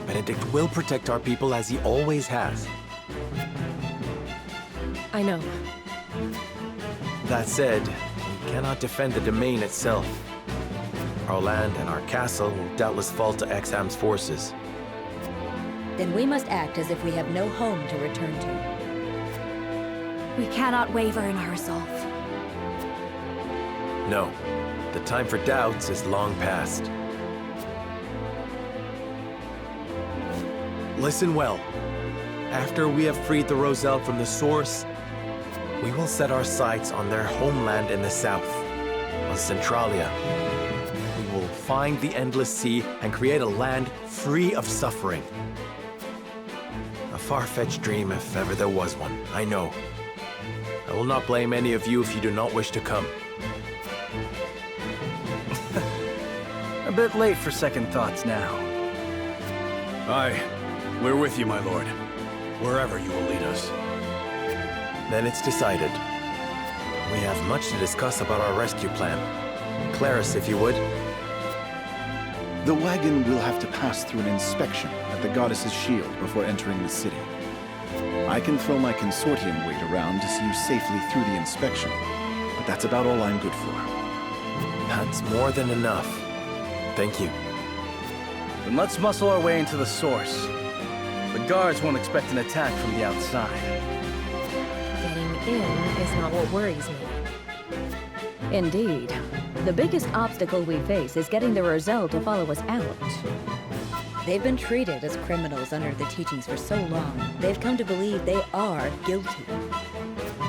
Benedict will protect our people as he always has. I know. That said, we cannot defend the domain itself. Our land and our castle will doubtless fall to Exham's forces. Then we must act as if we have no home to return to. We cannot waver in our resolve. No. The time for doubts is long past. Listen well. After we have freed the Roselle from the Source, we will set our sights on their homeland in the south, on Centralia. We will find the Endless Sea and create a land free of suffering. A far-fetched dream if ever there was one, I know. I will not blame any of you if you do not wish to come. A bit late for second thoughts now. Aye, we're with you, my lord. Wherever you will lead us. Then it's decided. We have much to discuss about our rescue plan. Claris, if you would. The wagon will have to pass through an inspection at the Goddess's shield before entering the city. I can throw my consortium weight around to see you safely through the inspection, but that's about all I'm good for. That's more than enough. Thank you. Then let's muscle our way into the source. The guards won't expect an attack from the outside. Getting in is not what worries me. Indeed. The biggest obstacle we face is getting the Roselle to follow us out. They've been treated as criminals under the teachings for so long, they've come to believe they are guilty.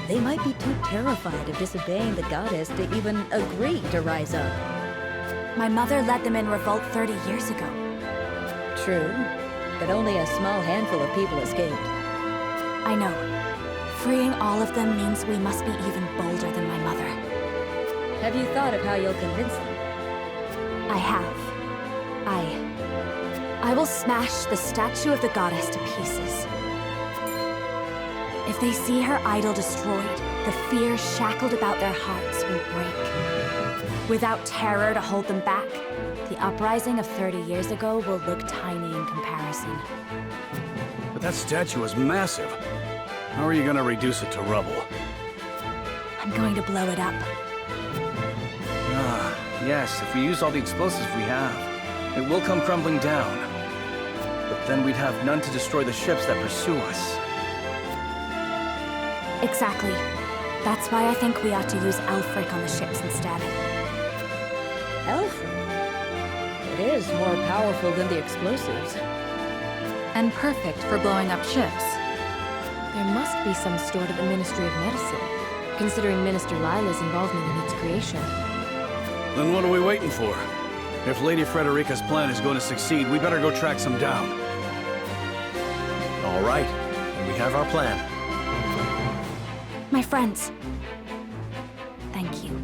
They might be too terrified of disobeying the goddess to even agree to rise up. My mother led them in revolt 30 years ago. True, but only a small handful of people escaped. I know. Freeing all of them means we must be even bolder than my mother. Have you thought of how you'll convince them? I have. I will smash the statue of the goddess to pieces. If they see her idol destroyed, the fear shackled about their hearts will break. Without terror to hold them back, the uprising of 30 years ago will look tiny in comparison. But that statue is massive. How are you gonna reduce it to rubble? I'm going to blow it up. Ah, yes, if we use all the explosives we have, it will come crumbling down. But then we'd have none to destroy the ships that pursue us. Exactly. That's why I think we ought to use Elfric on the ships instead. Elfric? It is more powerful than the explosives. And perfect for blowing up ships. There must be some stored at the Ministry of Medicine, considering Minister Lila's involvement in its creation. Then what are we waiting for? If Lady Frederica's plan is going to succeed, we better go track some down. All right, and we have our plan. My friends. Thank you.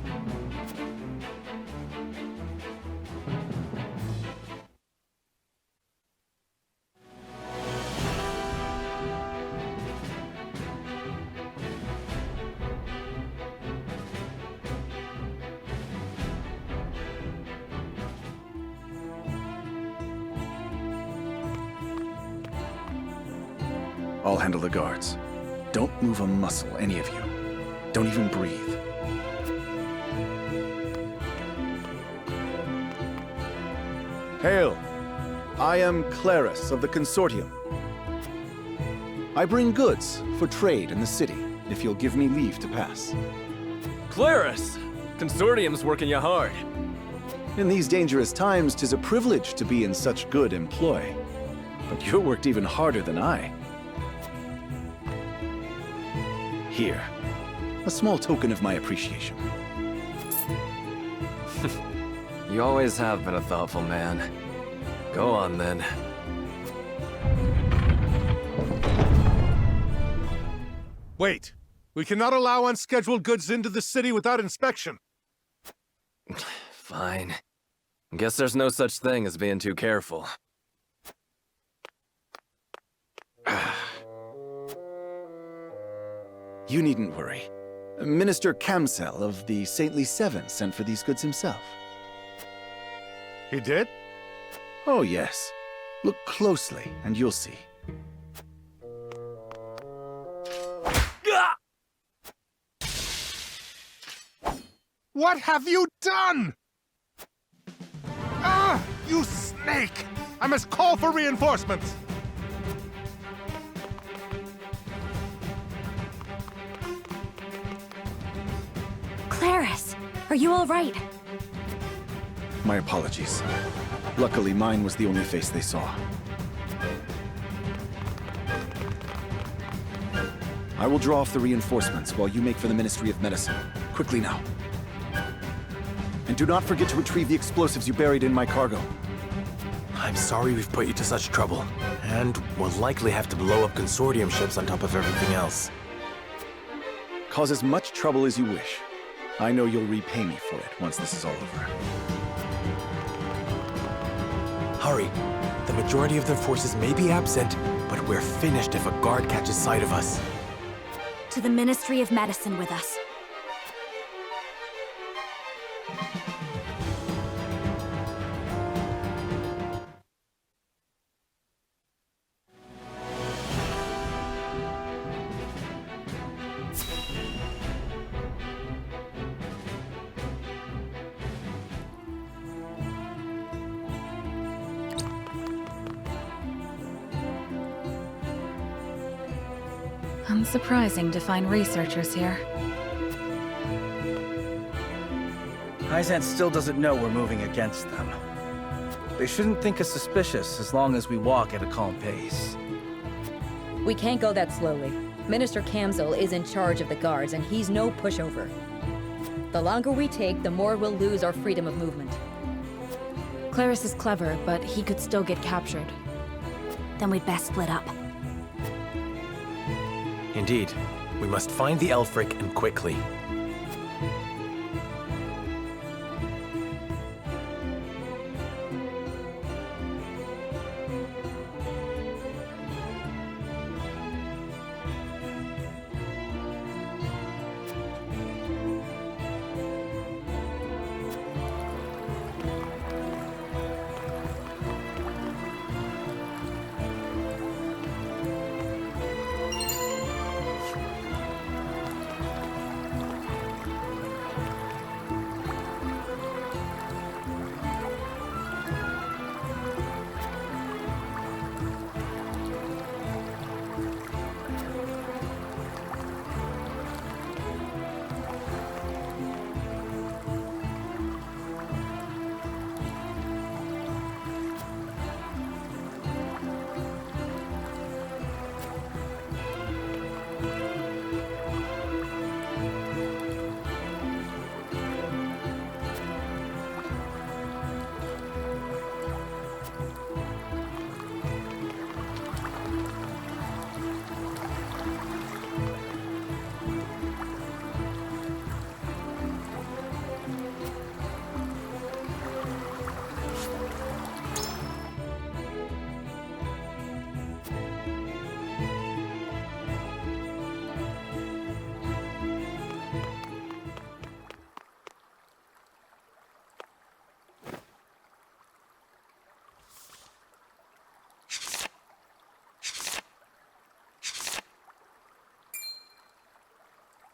I'll handle the guards. Don't move a muscle, any of you. Don't even breathe. Hail! I am Claris of the Consortium. I bring goods for trade in the city, if you'll give me leave to pass. Claris! Consortium's working you hard. In these dangerous times, 'tis a privilege to be in such good employ. But you worked even harder than I. Here, a small token of my appreciation. You always have been a thoughtful man. Go on, then. Wait! We cannot allow unscheduled goods into the city without inspection. Fine. Guess there's no such thing as being too careful. You needn't worry. Minister Camsel of the Saintly Seven sent for these goods himself. He did? Oh, yes. Look closely, and you'll see. What have you done? Ah, you snake! I must call for reinforcements! Claris, are you all right? My apologies. Luckily, mine was the only face they saw. I will draw off the reinforcements while you make for the Ministry of Medicine. Quickly now. And do not forget to retrieve the explosives you buried in my cargo. I'm sorry we've put you to such trouble, and we'll likely have to blow up Consortium ships on top of everything else. Cause as much trouble as you wish. I know you'll repay me for it once this is all over. Hurry. The majority of their forces may be absent, but we're finished if a guard catches sight of us. to the Ministry of Medicine with us. Unsurprising to find researchers here. Hyzant still doesn't know we're moving against them. They shouldn't think us suspicious as long as we walk at a calm pace. We can't go that slowly. Minister Kamzil is in charge of the guards, and he's no pushover. The longer we take, the more we'll lose our freedom of movement. Claris is clever, but he could still get captured. Then we'd best split up. Indeed. We must find the Elfric, and quickly.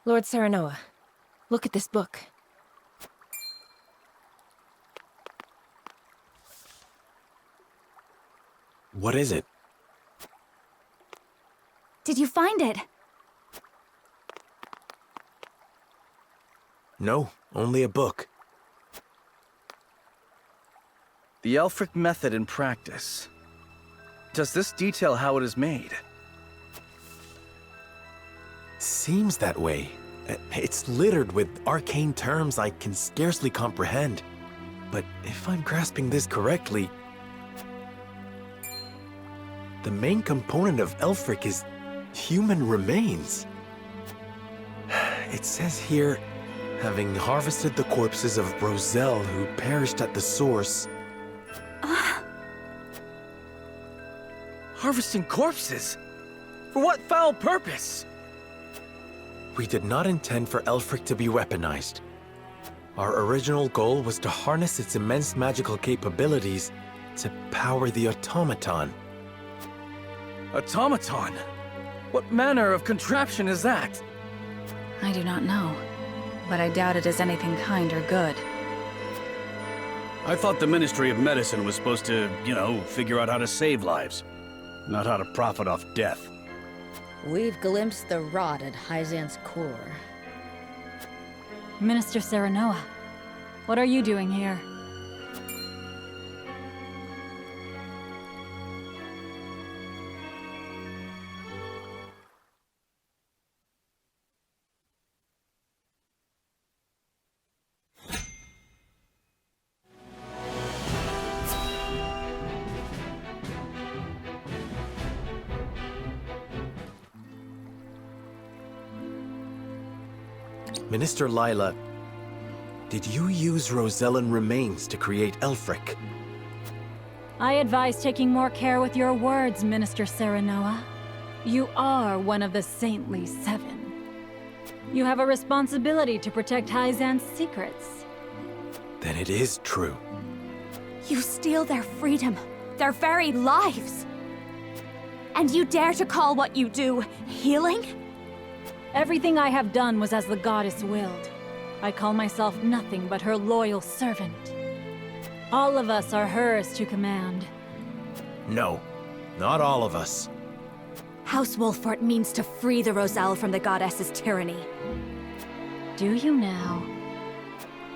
Lord Serenoa, look at this book. What is it? Did you find it? No, only a book. The Elfric method in practice. Does this detail how it is made? Seems that way. It's littered with arcane terms I can scarcely comprehend. But if I'm grasping this correctly, the main component of Elfric is human remains. It says here, having harvested the corpses of Roselle who perished at the source. Harvesting corpses? For what foul purpose? We did not intend for Elfric to be weaponized. Our original goal was to harness its immense magical capabilities to power the automaton. Automaton? What manner of contraption is that? I do not know, but I doubt it is anything kind or good. I thought the Ministry of Medicine was supposed to, figure out how to save lives, not how to profit off death. We've glimpsed the rot at Hyzant's core. Minister Serenoa, what are you doing here? Minister Lila, did you use Rosellan remains to create Elfric? I advise taking more care with your words, Minister Serenoa. You are one of the Saintly Seven. You have a responsibility to protect Hyzan's secrets. Then it is true. You steal their freedom, their very lives. And you dare to call what you do healing? Everything I have done was as the goddess willed. I call myself nothing but her loyal servant. All of us are hers to command. No, not all of us. House Wolfort means to free the Roselle from the goddess's tyranny. Do you now?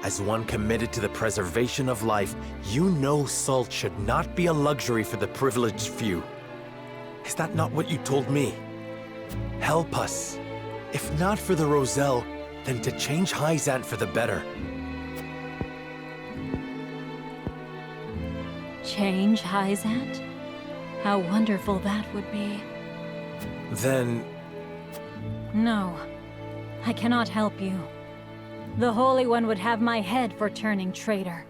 As one committed to the preservation of life, you know salt should not be a luxury for the privileged few. Is that not what you told me? Help us. If not for the Roselle, then to change Hyzan for the better. Change Hyzan? How wonderful that would be. Then... No. I cannot help you. The Holy One would have my head for turning traitor.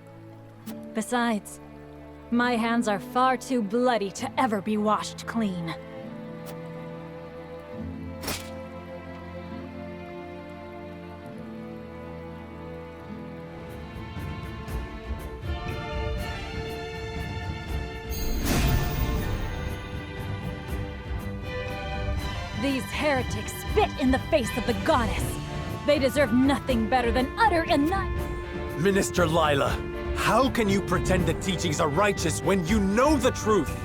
Besides, my hands are far too bloody to ever be washed clean. These heretics spit in the face of the goddess. They deserve nothing better than utter annihilation. Minister Lila, how can you pretend the teachings are righteous when you know the truth?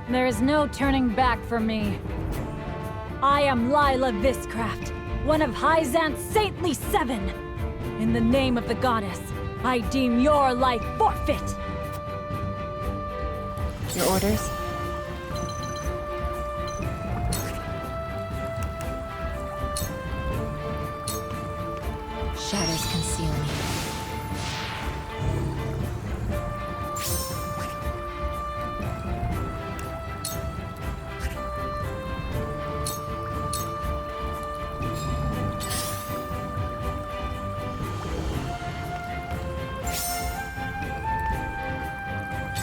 There is no turning back for me. I am Lila Viscraft, one of Hyzan's saintly 7. In the name of the goddess, I deem your life forfeit. Your orders? Shadows conceal me.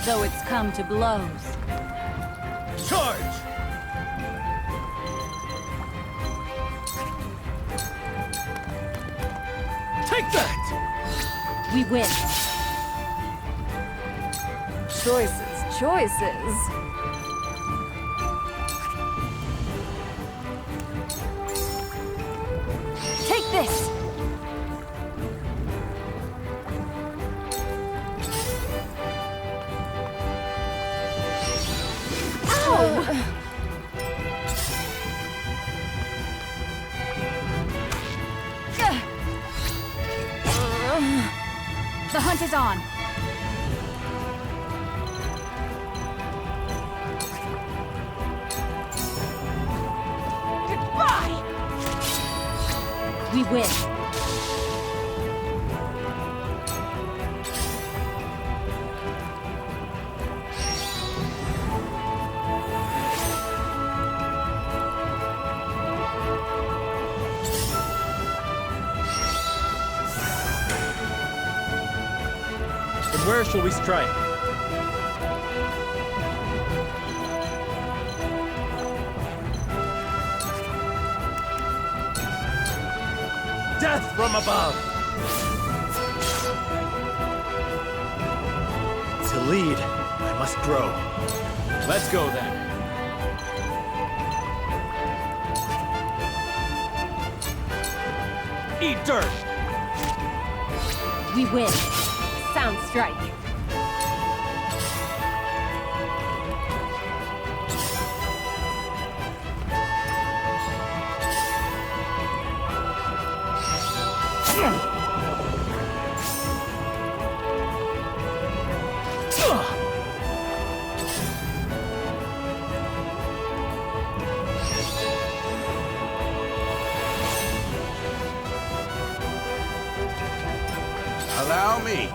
So it's come to blows. Charge! Take that! We win. Choices, choices. Take this! The hunt is on. Goodbye! We win. Where shall we strike? Death from above! To lead, I must grow. Let's go then. Eat dirt! We win. Sound strike. Allow me.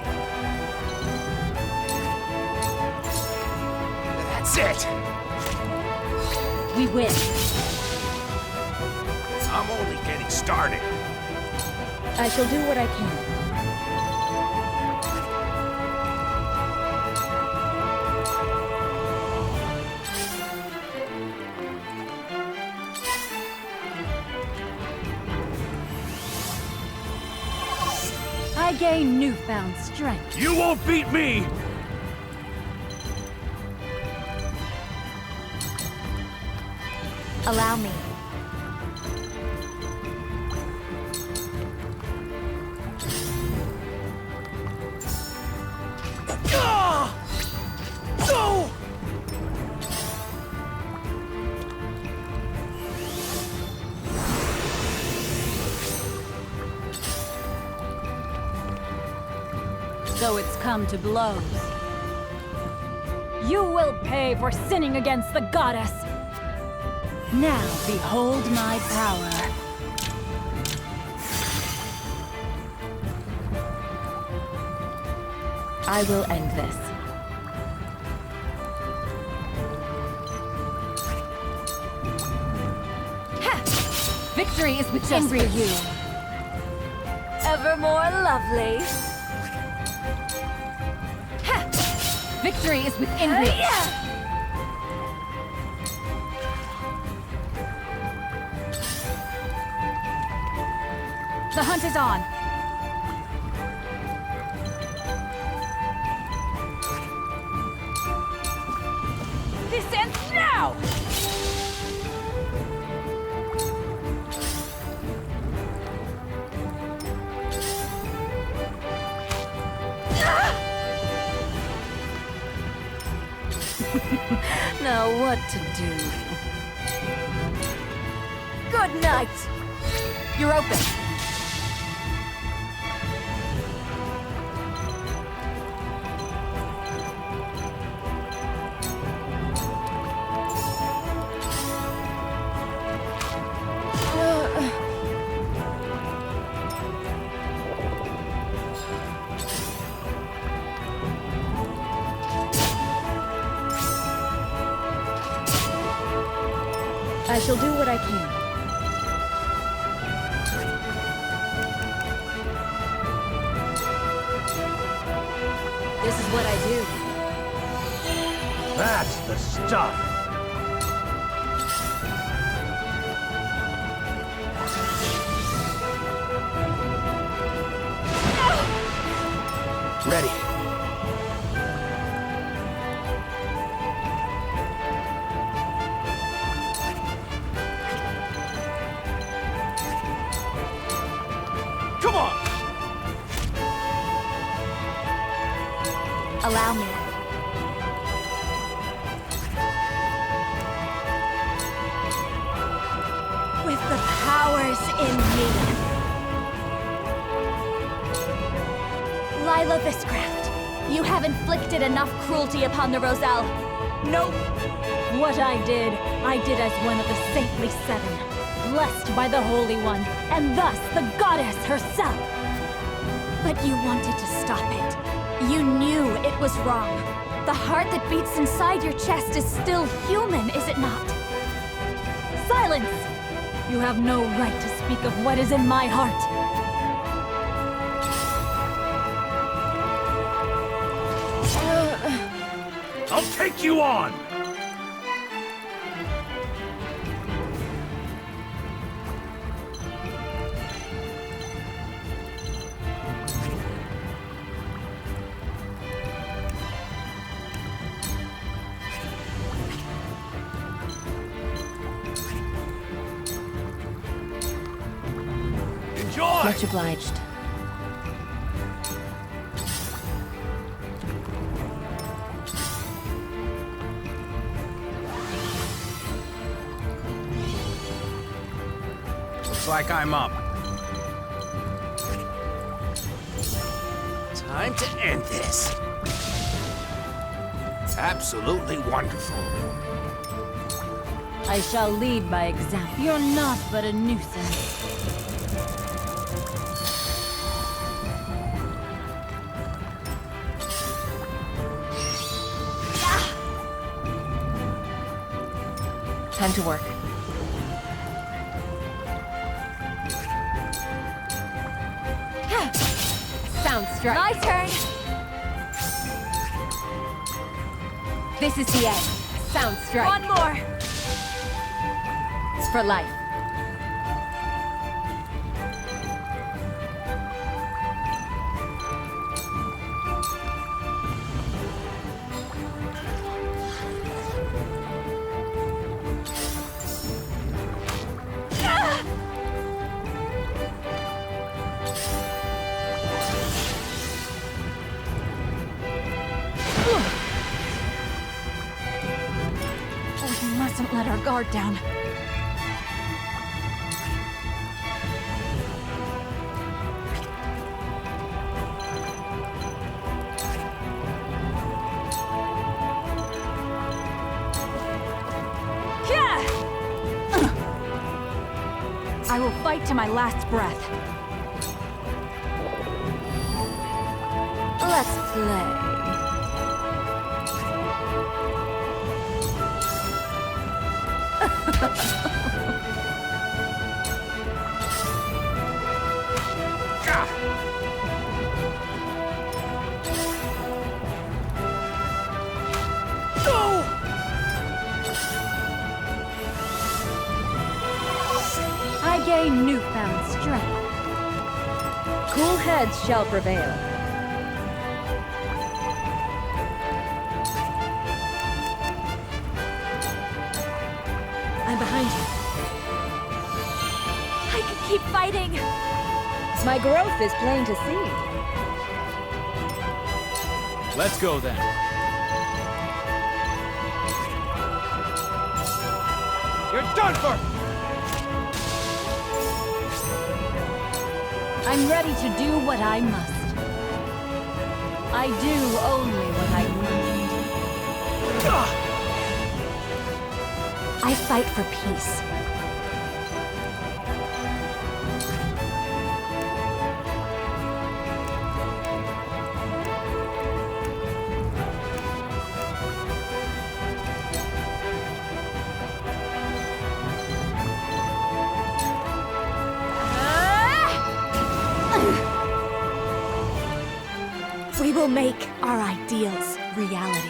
That's it. We win. I'm only getting started. I shall do what I can. I gain newfound strength. You won't beat me! Allow me. No! So it's come to blows. You will pay for sinning against the goddess. Now behold my power. I will end this. Victory is within you. Evermore lovely. Victory is within reach. The hunt is on. This ends now! Now what to do? Good night! You're open. I shall do what I can. This is what I do. That's the stuff. Ready. Come on! Allow me. With the powers in me. Lila Viscraft, you have inflicted enough cruelty upon the Roselle. Nope. What I did as one of the saintly seven, blessed by the Holy One, and thus the goddess herself. But you wanted to stop it. You knew it was wrong. The heart that beats inside your chest is still human, is it not? Silence! You have no right to speak of what is in my heart. I'll take you on! Enjoy! Much obliged. Looks like I'm up. Time to end this. Absolutely wonderful. I shall lead by example. You're not but a nuisance. Time to work. Sound strike. My turn! This is the end. Sound strike. One more! For life. let our guard down. I will fight to my last breath. Let's play. I gain newfound strength. Cool heads shall prevail. I'm behind you. I can keep fighting. My growth is plain to see. Let's go then. You're done for! I'm ready to do what I must. I do only what I must. I fight for peace. We will make our ideals reality.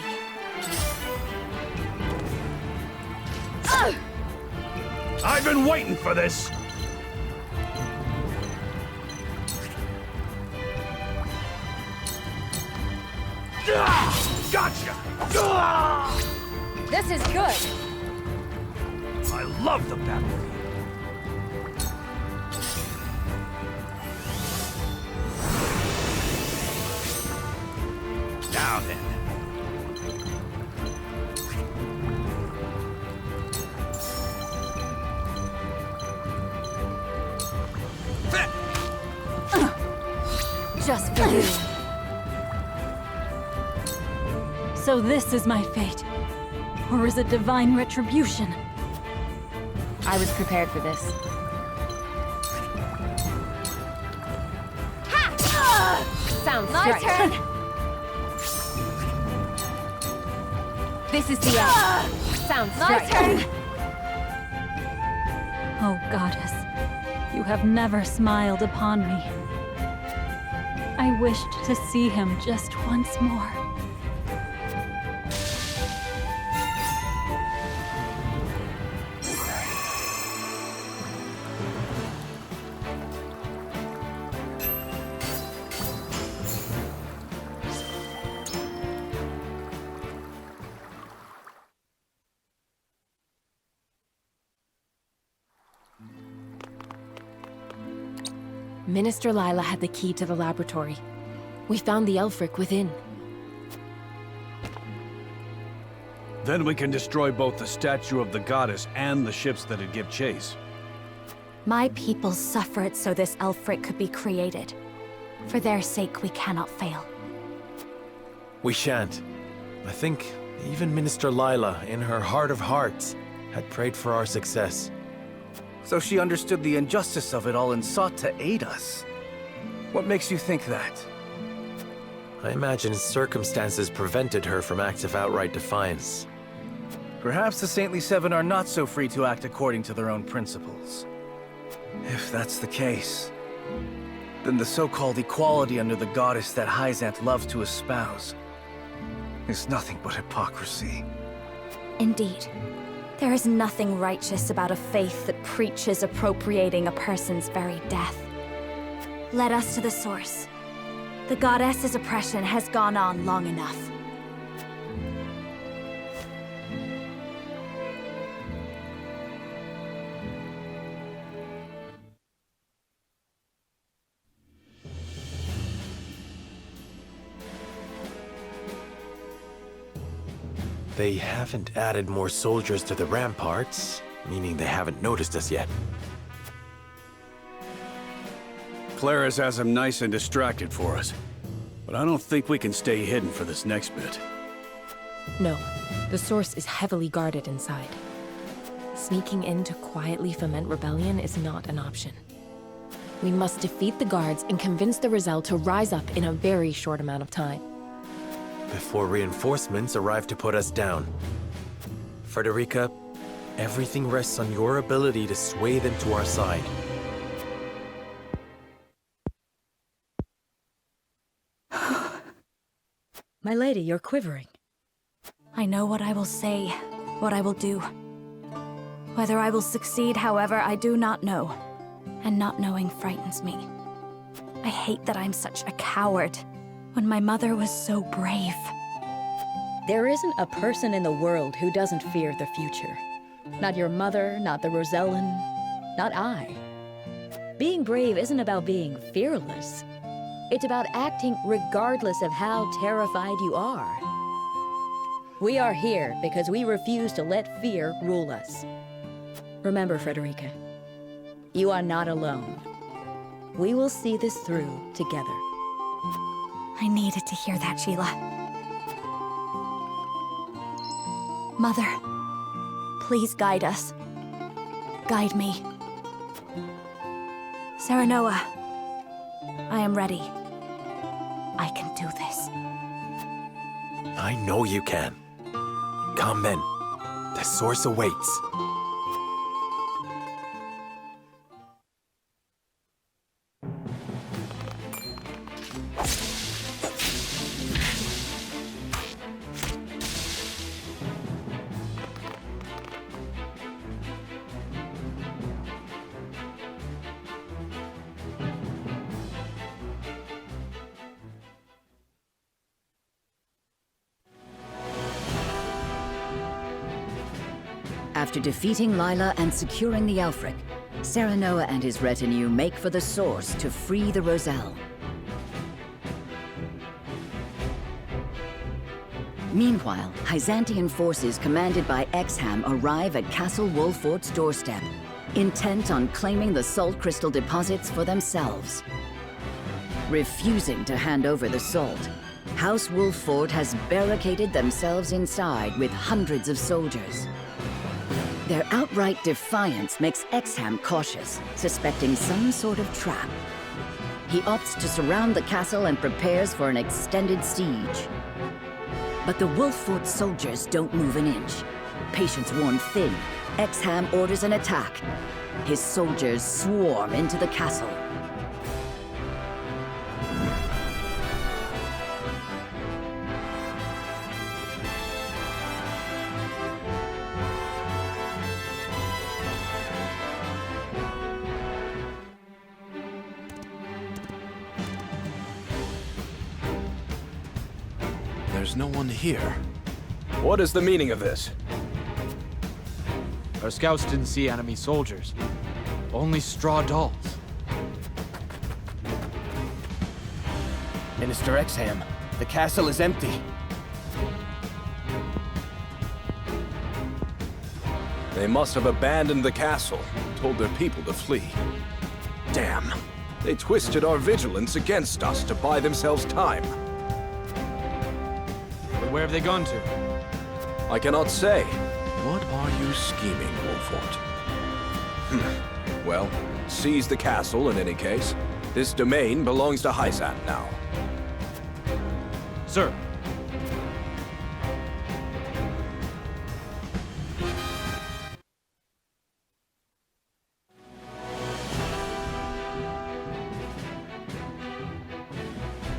I've been waiting for this! Gotcha! This is good. I love the battle. Now then. Just for you. So this is my fate. Or is it divine retribution? I was prepared for this. Sounds My right. turn. This is the end. Sounds My right. turn. Oh, goddess, you have never smiled upon me. I wished to see him just once more. Minister Lila had the key to the laboratory. We found the Elfric within. Then we can destroy both the statue of the goddess and the ships that'd give chase. My people suffered so this Elfric could be created. For their sake, we cannot fail. We shan't. I think even Minister Lila, in her heart of hearts, had prayed for our success. So she understood the injustice of it all and sought to aid us. What makes you think that? I imagine circumstances prevented her from acts of outright defiance. Perhaps the Saintly Seven are not so free to act according to their own principles. If that's the case, then the so-called equality under the goddess that Hyzanth loves to espouse is nothing but hypocrisy. Indeed. There is nothing righteous about a faith that preaches appropriating a person's very death. Let us to the source. The goddess's oppression has gone on long enough. They haven't added more soldiers to the ramparts, meaning they haven't noticed us yet. Claris has them nice and distracted for us. But I don't think we can stay hidden for this next bit. No, the source is heavily guarded inside. Sneaking in to quietly foment rebellion is not an option. We must defeat the guards and convince the Roselle to rise up in a very short amount of time. Before reinforcements arrive to put us down. Frederica, everything rests on your ability to sway them to our side. My lady, you're quivering. I know what I will say, what I will do. Whether I will succeed, however, I do not know. And not knowing frightens me. I hate that I'm such a coward, when my mother was so brave. There isn't a person in the world who doesn't fear the future. Not your mother, not the Rosellan, not I. Being brave isn't about being fearless. It's about acting regardless of how terrified you are. We are here because we refuse to let fear rule us. Remember, Frederica, you are not alone. We will see this through together. I needed to hear that, Sheila. Mother, please guide us. Guide me. Serenoa, I am ready. I can do this. I know you can. Come then. The source awaits. After defeating Lila and securing the Elfric, Serenoa and his retinue make for the Source to free the Roselle. Meanwhile, Hyzantian forces commanded by Exham arrive at Castle Wolfort's doorstep, intent on claiming the salt crystal deposits for themselves. Refusing to hand over the salt, House Wolfort has barricaded themselves inside with hundreds of soldiers. Their outright defiance makes Exham cautious, suspecting some sort of trap. He opts to surround the castle and prepares for an extended siege. But the Wolfort soldiers don't move an inch. Patience worn thin, Exham orders an attack. His soldiers swarm into the castle. There's no one here. What is the meaning of this? Our scouts didn't see enemy soldiers. Only straw dolls. Minister Exham, the castle is empty. They must have abandoned the castle, told their people to flee. Damn. They twisted our vigilance against us to buy themselves time. But where have they gone to? I cannot say. What are you scheming, Wolfort? Well, seize the castle in any case. This domain belongs to Hyzant now. Sir.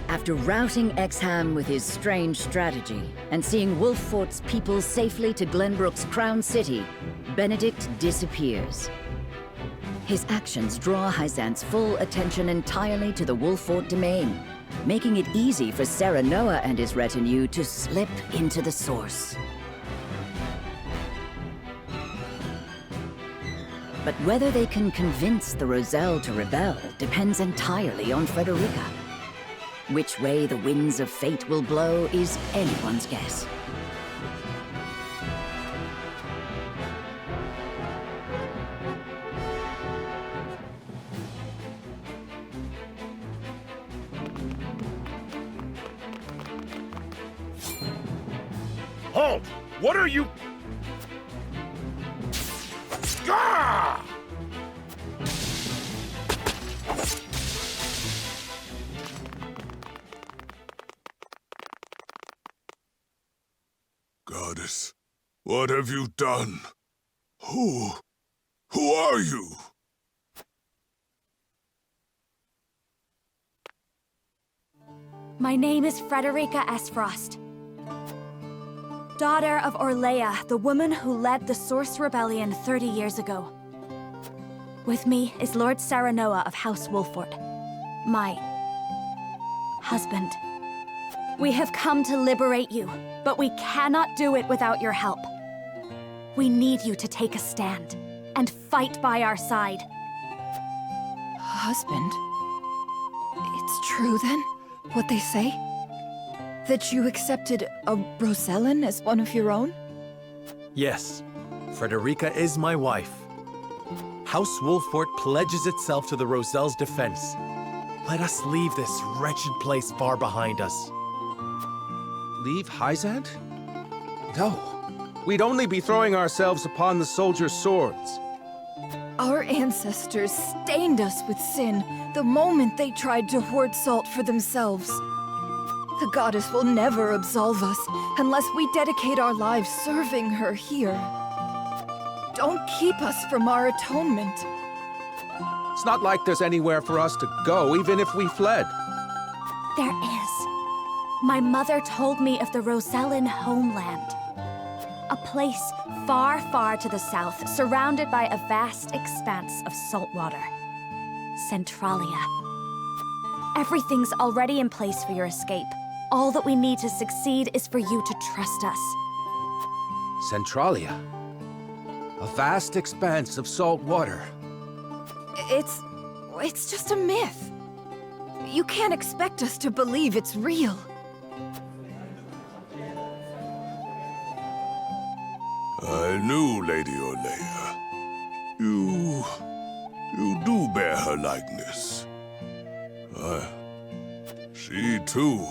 After routing Exham with his strange strategy, and seeing Wolfort's people safely to Glenbrook's crown city, Benedict disappears. His actions draw Hyzant's full attention entirely to the Wolfort domain, making it easy for Serenoa and his retinue to slip into the Source. But whether they can convince the Roselle to rebel depends entirely on Frederica. Which way the winds of fate will blow is anyone's guess. Salt! What are you... Gah! Goddess, what have you done? Who are you? My name is Frederica Esfrost. Daughter of Orlea, the woman who led the Source Rebellion 30 years ago. With me is Lord Serenoa of House Wolford, my husband. We have come to liberate you, but we cannot do it without your help. We need you to take a stand and fight by our side. Husband? It's true then, what they say? That you accepted a Rosellan as one of your own? Yes, Frederica is my wife. House Wolfort pledges itself to the Roselle's defense. Let us leave this wretched place far behind us. Leave Hyzant? No. We'd only be throwing ourselves upon the soldiers' swords. Our ancestors stained us with sin the moment they tried to hoard salt for themselves. The goddess will never absolve us unless we dedicate our lives serving her here. Don't keep us from our atonement. It's not like there's anywhere for us to go, even if we fled. There is. My mother told me of the Rosellan homeland. A place far, far to the south, surrounded by a vast expanse of salt water. Centralia. Everything's already in place for your escape. All that we need to succeed is for you to trust us. Centralia. A vast expanse of salt water. It's just a myth. You can't expect us to believe it's real. I knew Lady Orlea. You do bear her likeness. She too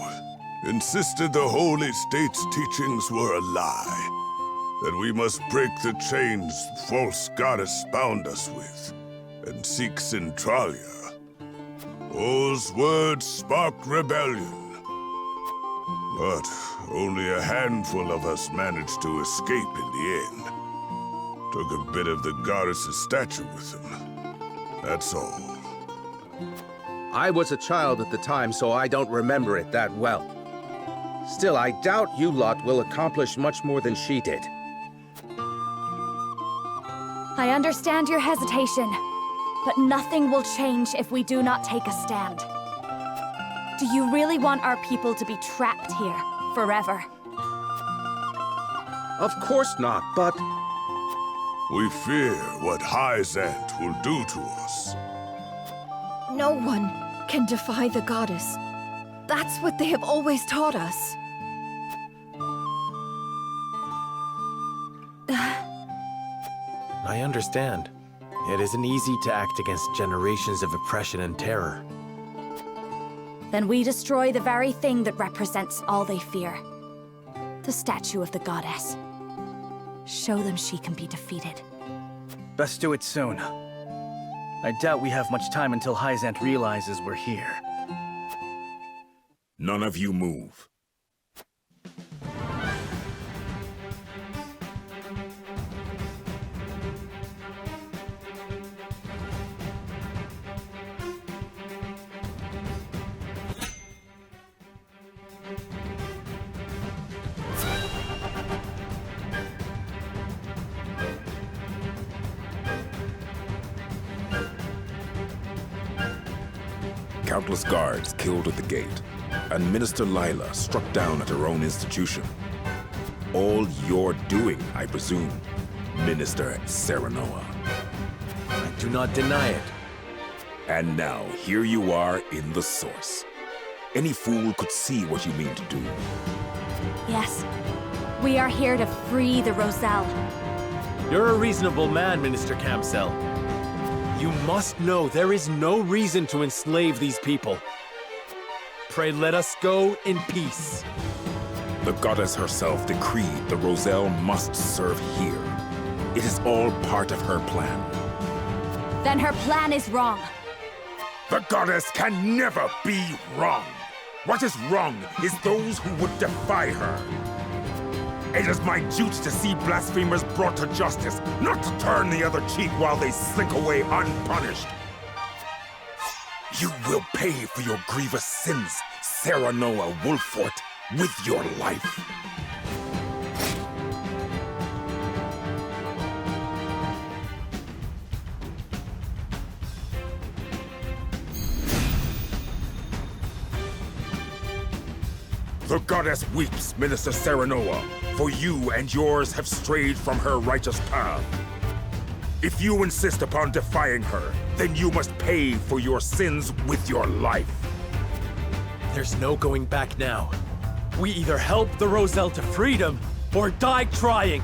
insisted the Holy State's teachings were a lie, that we must break the chains the false goddess bound us with, and seek Centralia. Those words sparked rebellion. But only a handful of us managed to escape in the end. Took a bit of the goddess's statue with them. That's all. I was a child at the time, so I don't remember it that well. Still, I doubt you lot will accomplish much more than she did. I understand your hesitation, but nothing will change if we do not take a stand. Do you really want our people to be trapped here forever? Of course not, but... We fear what Hyzant will do to us. No one can defy the goddess. That's what they have always taught us. I understand. It isn't easy to act against generations of oppression and terror. Then we destroy the very thing that represents all they fear. The statue of the goddess. Show them she can be defeated. Best do it soon. I doubt we have much time until Hyzant realizes we're here. None of you move. Countless guards killed at the gate, and Minister Lila struck down at her own institution. All your doing, I presume, Minister Serenoa. I do not deny it. And now, here you are in the Source. Any fool could see what you mean to do. Yes. We are here to free the Roselle. You're a reasonable man, Minister Camsell. You must know there is no reason to enslave these people. Pray let us go in peace. The goddess herself decreed the Roselle must serve here. It is all part of her plan. Then her plan is wrong. The goddess can never be wrong. What is wrong is those who would defy her. It is my duty to see blasphemers brought to justice, not to turn the other cheek while they slink away unpunished. You will pay for your grievous sins, Serenoa Wolffort, with your life. The goddess weeps, Minister Serenoa, for you and yours have strayed from her righteous path. If you insist upon defying her, then you must pay for your sins with your life. There's no going back now. We either help the Roselle to freedom, or die trying!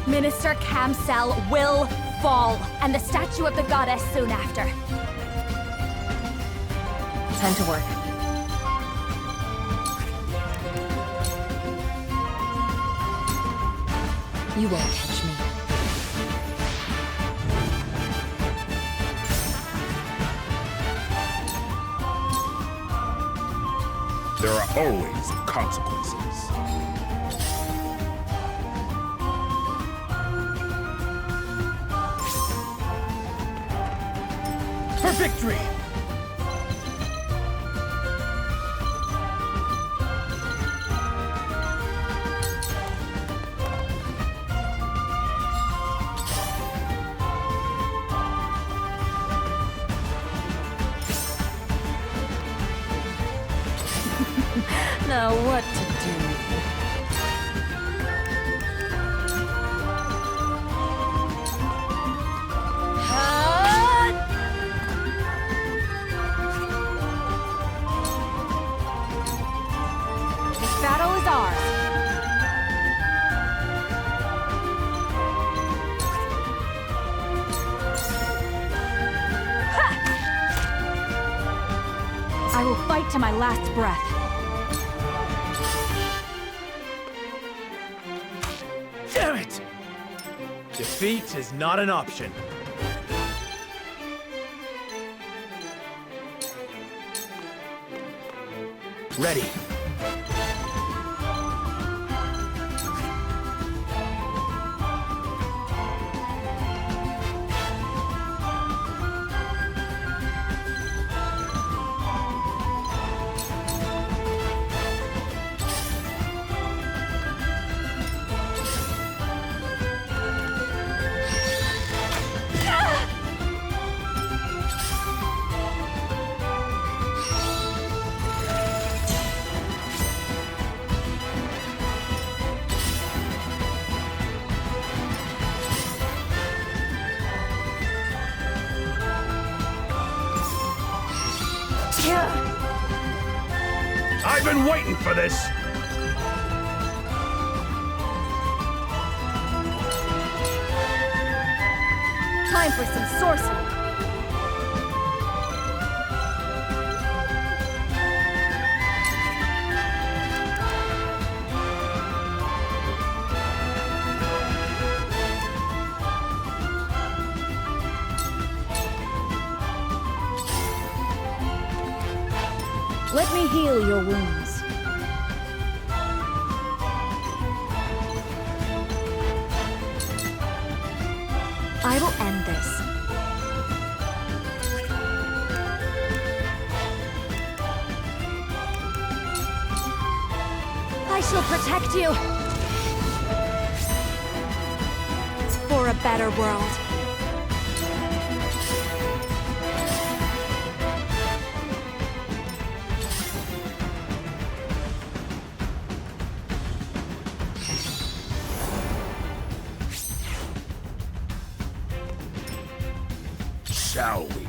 Minister Camsel will fall, and the statue of the goddess soon after. Time to work. You won't catch me. There are always consequences. For victory! Now what to do? This battle is ours. I will fight to my last breath. Damn it! Defeat is not an option. Ready. I've been waiting for this! Time for some sorcery. Let me heal your wounds. I will end this. I shall protect you. For a better world. Shall we?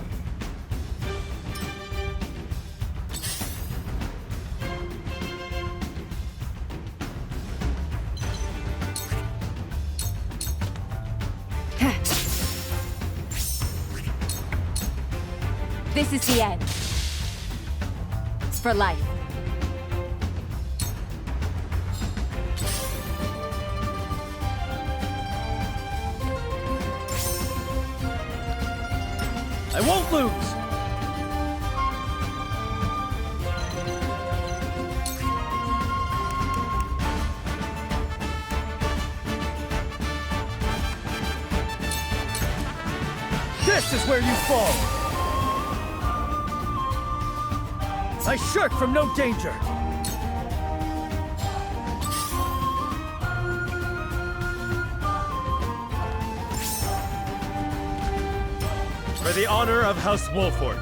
This is the end. For life. I won't lose! This is where you fall! I shirk from no danger! For the honor of House Wolford.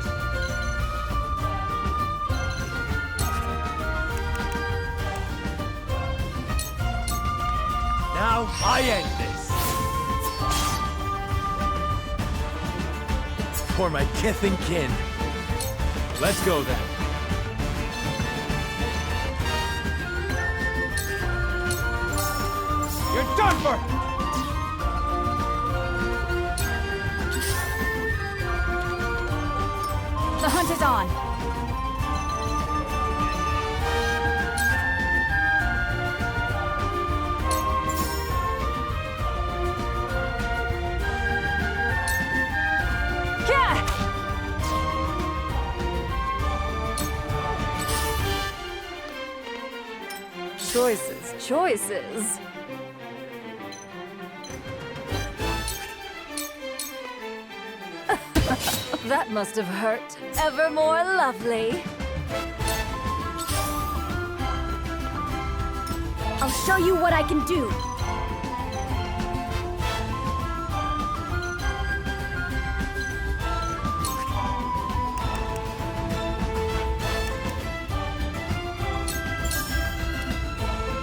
Now I end this! For my kith and kin. Let's go then. You're done for! The hunt is on. Choices, choices. That must have hurt. Ever more lovely. I'll show you what I can do.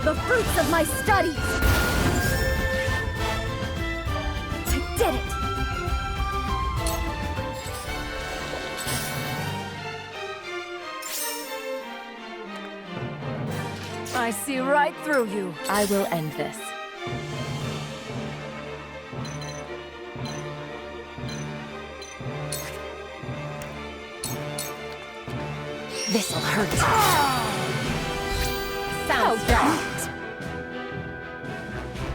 The fruits of my studies! I did it! I see right through you. I will end this. This'll hurt. Sounds right.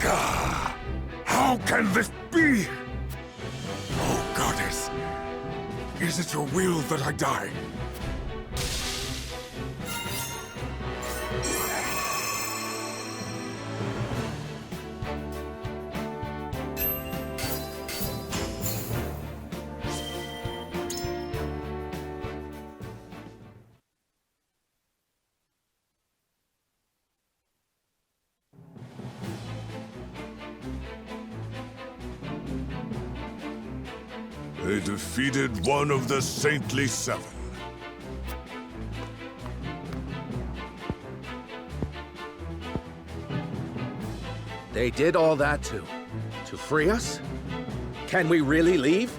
Gah! How can this be? Oh, Goddess. Is it your will that I die? They defeated one of the Saintly Seven. They did all that to free us? Can we really leave?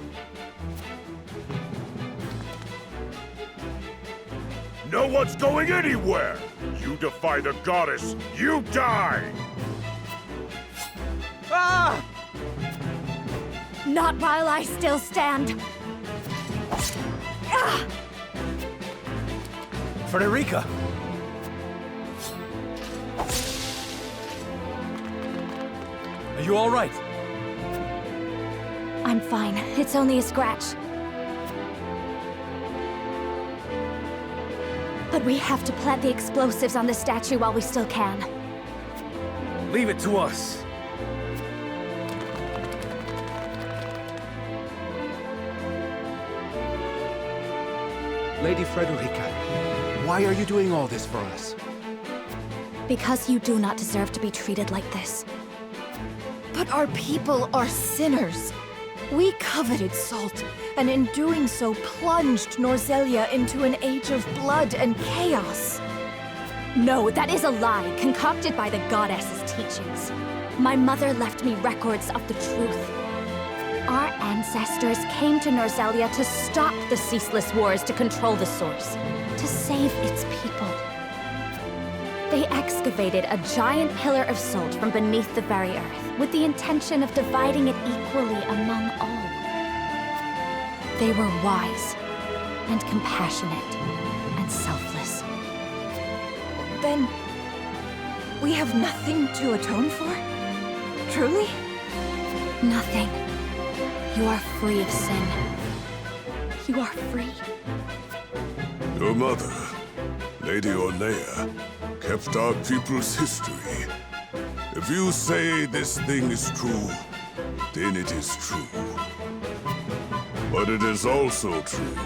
No one's going anywhere! You defy the Goddess, you die! Ah! Not while I still stand. Ah! Frederica! Are you all right? I'm fine. It's only a scratch. But we have to plant the explosives on the statue while we still can. Leave it to us. Lady Frederica, why are you doing all this for us? Because you do not deserve to be treated like this. But our people are sinners. We coveted Salt, and in doing so plunged Norzelia into an age of blood and chaos. No, that is a lie, concocted by the Goddess's teachings. My mother left me records of the truth. Our ancestors came to Norzelia to stop the ceaseless wars to control the Source, to save its people. They excavated a giant pillar of salt from beneath the very earth, with the intention of dividing it equally among all. They were wise, and compassionate, and selfless. Then, we have nothing to atone for? Truly? Nothing. You are free of sin. You are free. Your mother, Lady Orlea, kept our people's history. If you say this thing is true, then it is true. But it is also true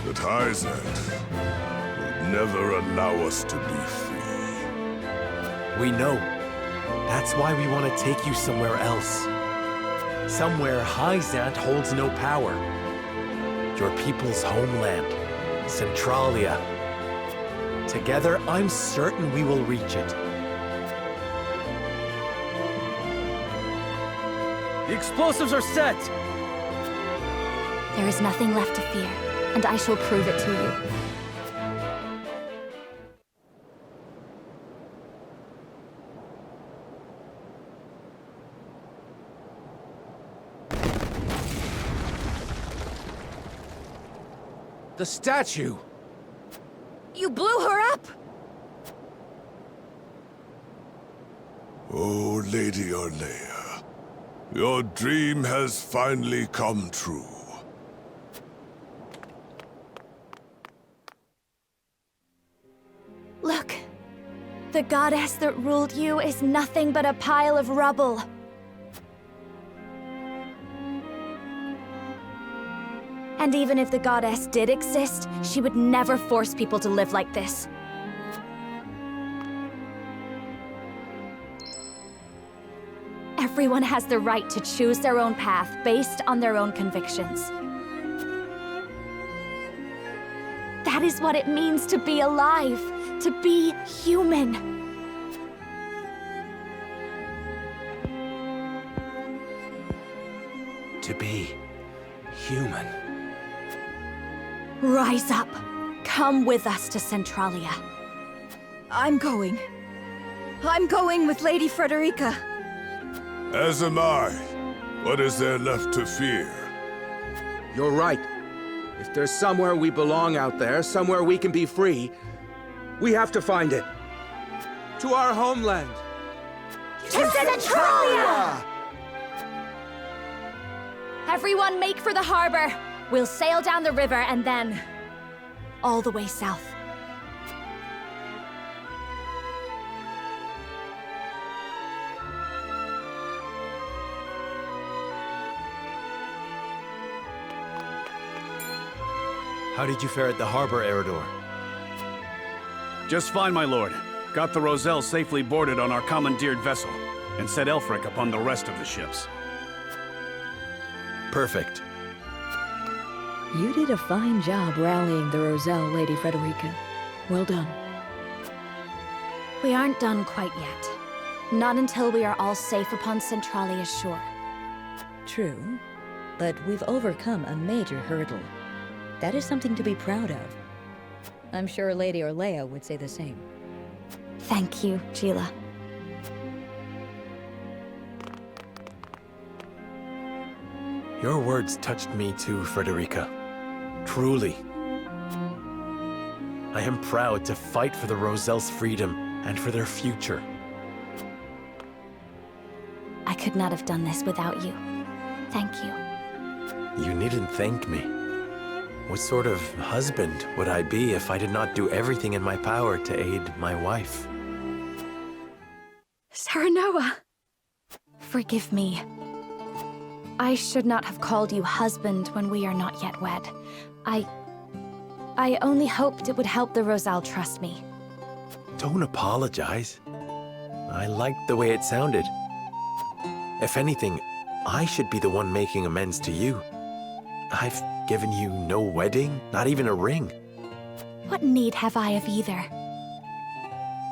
that Hyzant will never allow us to be free. We know. That's why we want to take you somewhere else. Somewhere Hyzant holds no power. Your people's homeland, Centralia. Together, I'm certain we will reach it. The explosives are set! There is nothing left to fear, and I shall prove it to you. The statue! You blew her up! Oh, Lady Orlea, your dream has finally come true. Look. The goddess that ruled you is nothing but a pile of rubble. And even if the goddess did exist, she would never force people to live like this. Everyone has the right to choose their own path based on their own convictions. That is what it means to be alive, to be human. To be human. Rise up. Come with us to Centralia. I'm going. I'm going with Lady Frederica. As am I. What is there left to fear? You're right. If there's somewhere we belong out there, somewhere we can be free, we have to find it. To our homeland. To Centralia! Everyone make for the harbor. We'll sail down the river and then all the way south. How did you fare at the harbor, Eridor? Just fine, my lord. Got the Roselle safely boarded on our commandeered vessel, and set Elfric upon the rest of the ships. Perfect. You did a fine job rallying the Roselle, Lady Frederica. Well done. We aren't done quite yet. Not until we are all safe upon Centralia's shore. True, but we've overcome a major hurdle. That is something to be proud of. I'm sure Lady Orlea would say the same. Thank you, Gila. Your words touched me too, Frederica. Truly. I am proud to fight for the Roselle's freedom and for their future. I could not have done this without you. Thank you. You needn't thank me. What sort of husband would I be if I did not do everything in my power to aid my wife? Serenoa! Forgive me. I should not have called you husband when we are not yet wed. I only hoped it would help the Roselle trust me. Don't apologize. I liked the way it sounded. If anything, I should be the one making amends to you. I've given you no wedding, not even a ring. What need have I of either?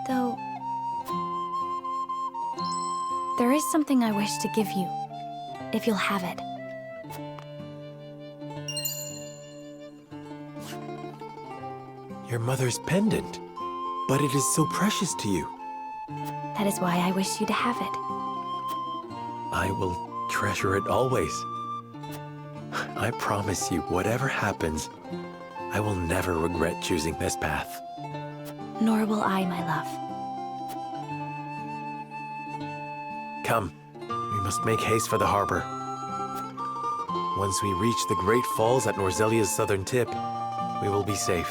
Though... there is something I wish to give you, if you'll have it. Your mother's pendant, but it is so precious to you. That is why I wish you to have it. I will treasure it always. I promise you, whatever happens, I will never regret choosing this path. Nor will I, my love. Come, we must make haste for the harbor. Once we reach the Great Falls at Norzelia's southern tip, we will be safe.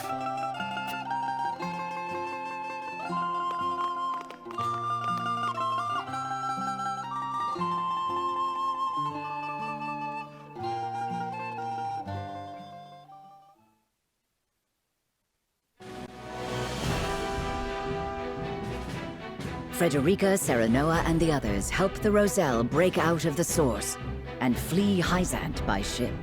Frederica, Serenoa, and the others help the Roselle break out of the Source and flee Hyzant by ship.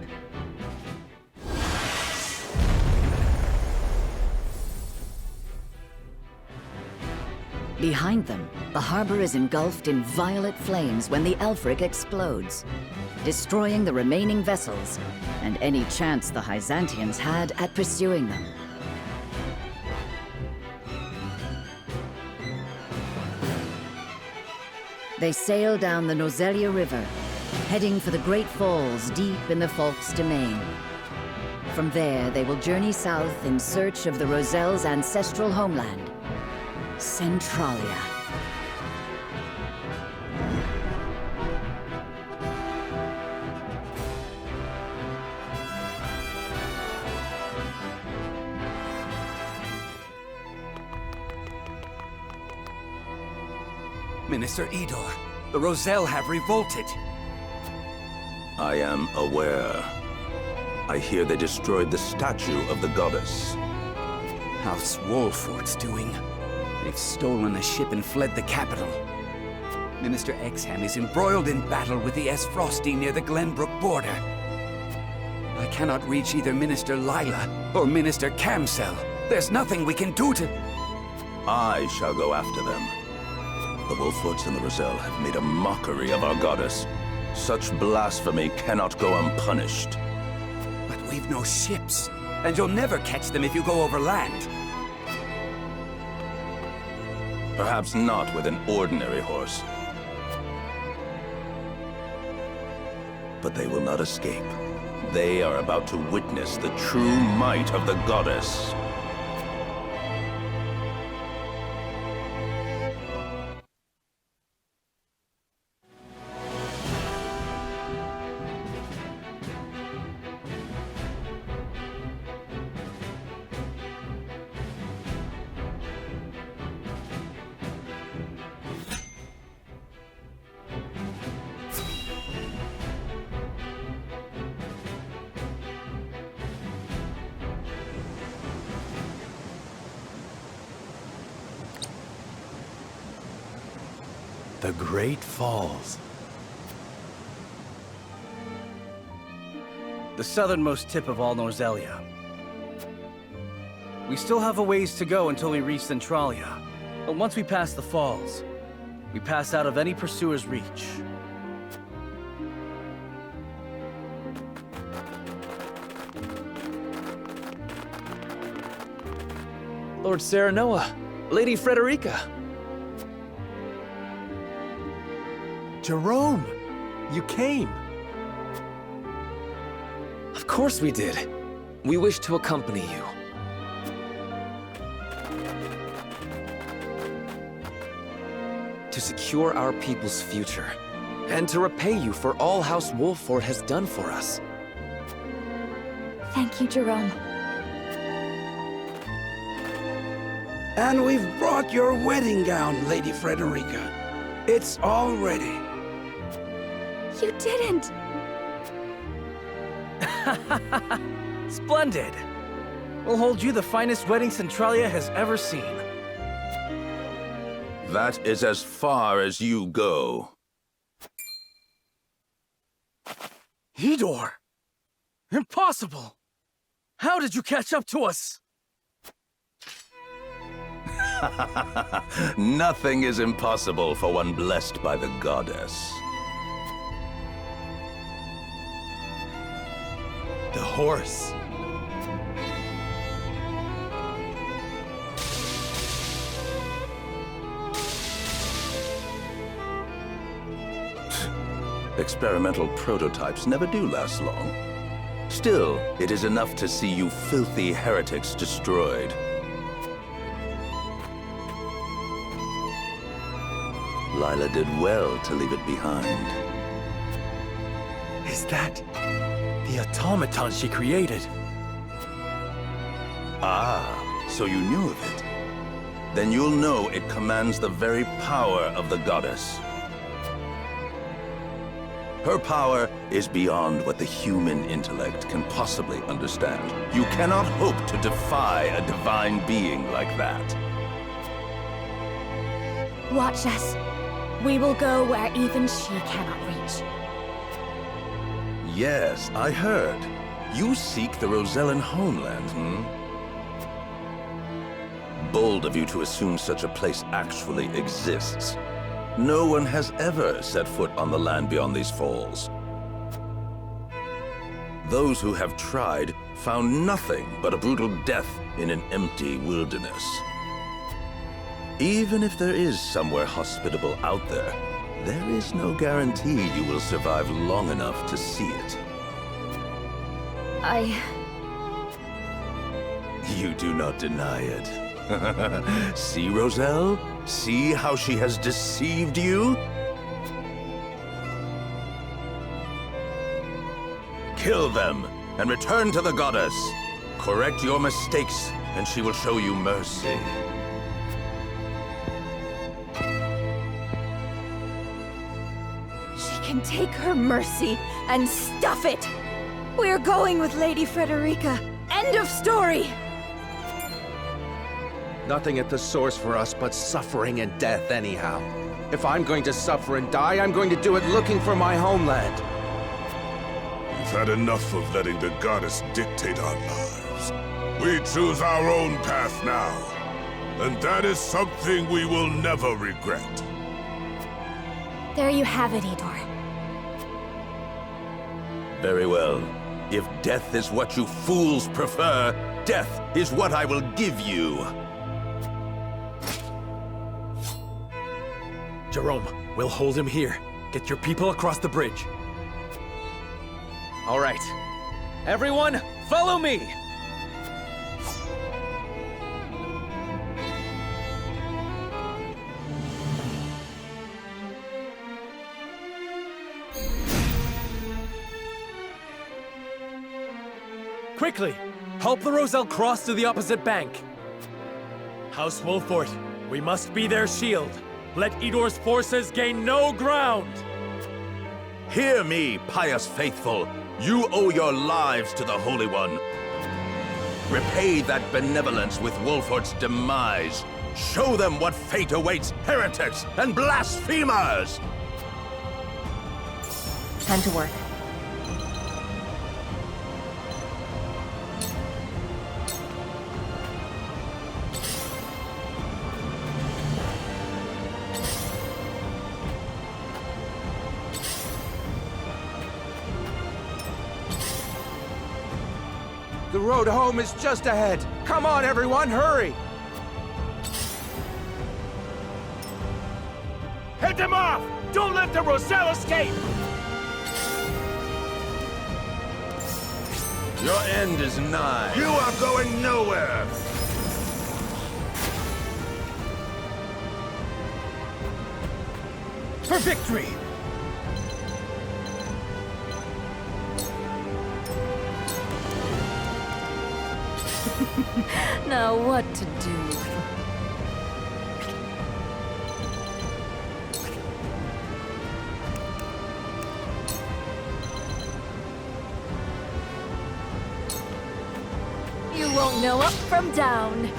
Behind them, the harbor is engulfed in violet flames when the Elfric explodes, destroying the remaining vessels and any chance the Hyzantians had at pursuing them. They sail down the Nozelia River, heading for the Great Falls deep in the Folk's domain. From there, they will journey south in search of the Roselle's ancestral homeland, Centralia. Minister Idor, the Roselle have revolted. I am aware. I hear they destroyed the statue of the goddess. House Wolfort's doing. They've stolen a ship and fled the capital. Minister Exham is embroiled in battle with the Frosty near the Glenbrook border. I cannot reach either Minister Lila or Minister Camsell. There's nothing we can do to... I shall go after them. The Wolforts and the Roselle have made a mockery of our goddess. Such blasphemy cannot go unpunished. But we've no ships, and you'll never catch them if you go over land. Perhaps not with an ordinary horse. But they will not escape. They are about to witness the true might of the goddess. The Great Falls. The southernmost tip of all Norzelia. We still have a ways to go until we reach Centralia. But once we pass the falls, we pass out of any pursuer's reach. Lord Serenoa, Lady Frederica. Jerome! You came! Of course we did. We wish to accompany you. To secure our people's future, and to repay you for all House Wolfort has done for us. Thank you, Jerome. And we've brought your wedding gown, Lady Frederica. It's all ready. You didn't! Splendid! We'll hold you the finest wedding Centralia has ever seen. That is as far as you go. Idor! Impossible! How did you catch up to us? Nothing is impossible for one blessed by the goddess. The horse. Experimental prototypes never do last long. Still, it is enough to see you filthy heretics destroyed. Lila did well to leave it behind. Is that The automaton she created. Ah, so you knew of it. Then you'll know it commands the very power of the goddess. Her power is beyond what the human intellect can possibly understand. You cannot hope to defy a divine being like that. Watch us. We will go where even she cannot reach. Yes, I heard. You seek the Rosellan homeland, Bold of you to assume such a place actually exists. No one has ever set foot on the land beyond these falls. Those who have tried found nothing but a brutal death in an empty wilderness. Even if there is somewhere hospitable out there, there is no guarantee you will survive long enough to see it. You do not deny it. See, Roselle? See how she has deceived you? Kill them and return to the goddess. Correct your mistakes, and she will show you mercy. She can take her mercy and stuff it. We're going with Lady Frederica. End of story. Nothing at the source for us but suffering and death anyhow. If I'm going to suffer and die, I'm going to do it looking for my homeland. We've had enough of letting the goddess dictate our lives. We choose our own path now. And that is something we will never regret. There you have it, Idor. Very well. If death is what you fools prefer, death is what I will give you. Jerome, we'll hold him here. Get your people across the bridge. All right. Everyone, follow me! Quickly! Help the Roselle cross to the opposite bank. House Wolfort, we must be their shield. Let Idor's forces gain no ground! Hear me, pious faithful. You owe your lives to the Holy One. Repay that benevolence with Wolfort's demise. Show them what fate awaits heretics and blasphemers! Time to work. The road home is just ahead. Come on, everyone, hurry! Head them off! Don't let the Roselle escape! Your end is nigh. You are going nowhere! For victory! Now what to do? You won't know up from down.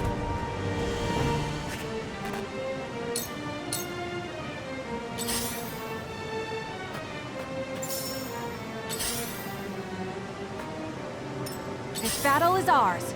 This battle is ours.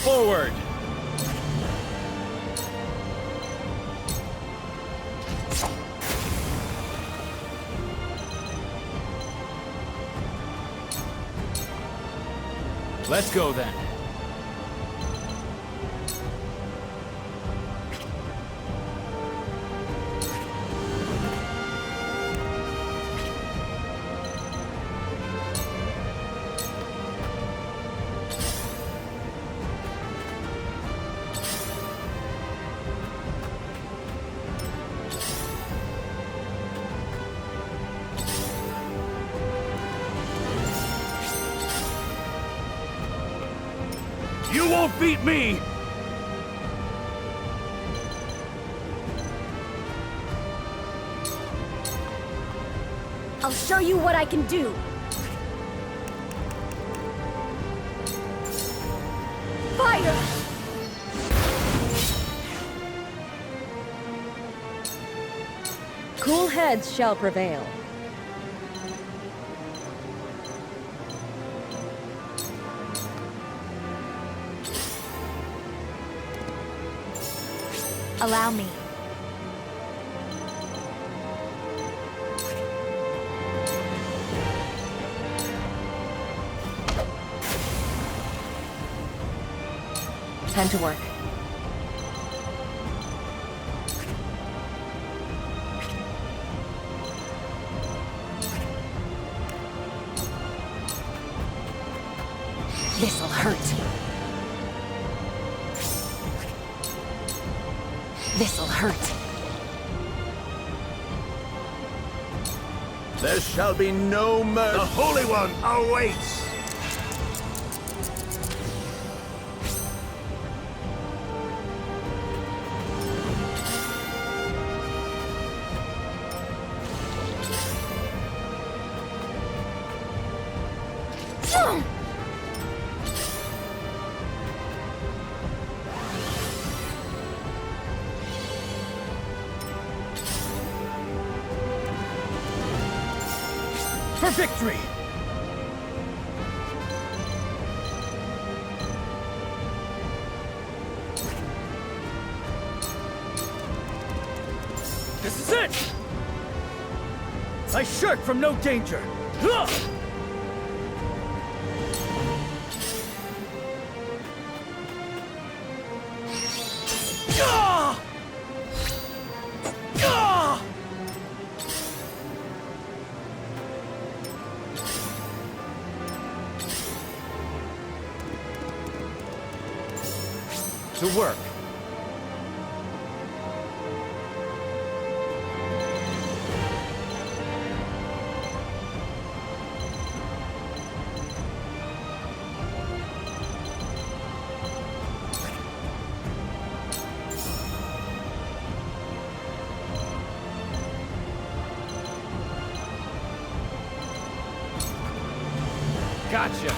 Forward! Let's go then. You won't beat me! I'll show you what I can do. Fire! Cool heads shall prevail. Allow me. Time to work. This'll hurt. This'll hurt. There shall be no mercy. The Holy One awaits! For victory! This is it! I shirk from no danger! Huh! Ah! Ah! To work. Gotcha.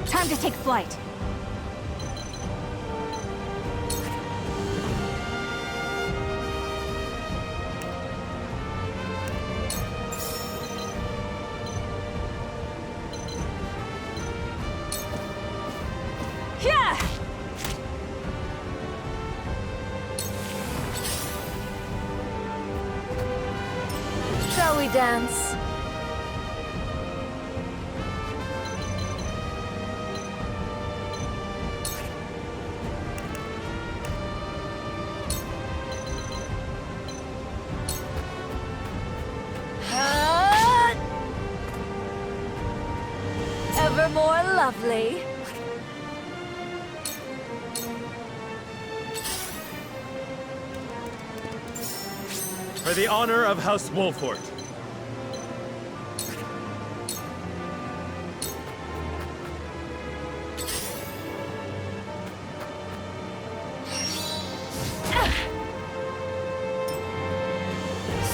Time to take flight. Yeah! Shall we dance? Ever more lovely. For the honor of House Wolford.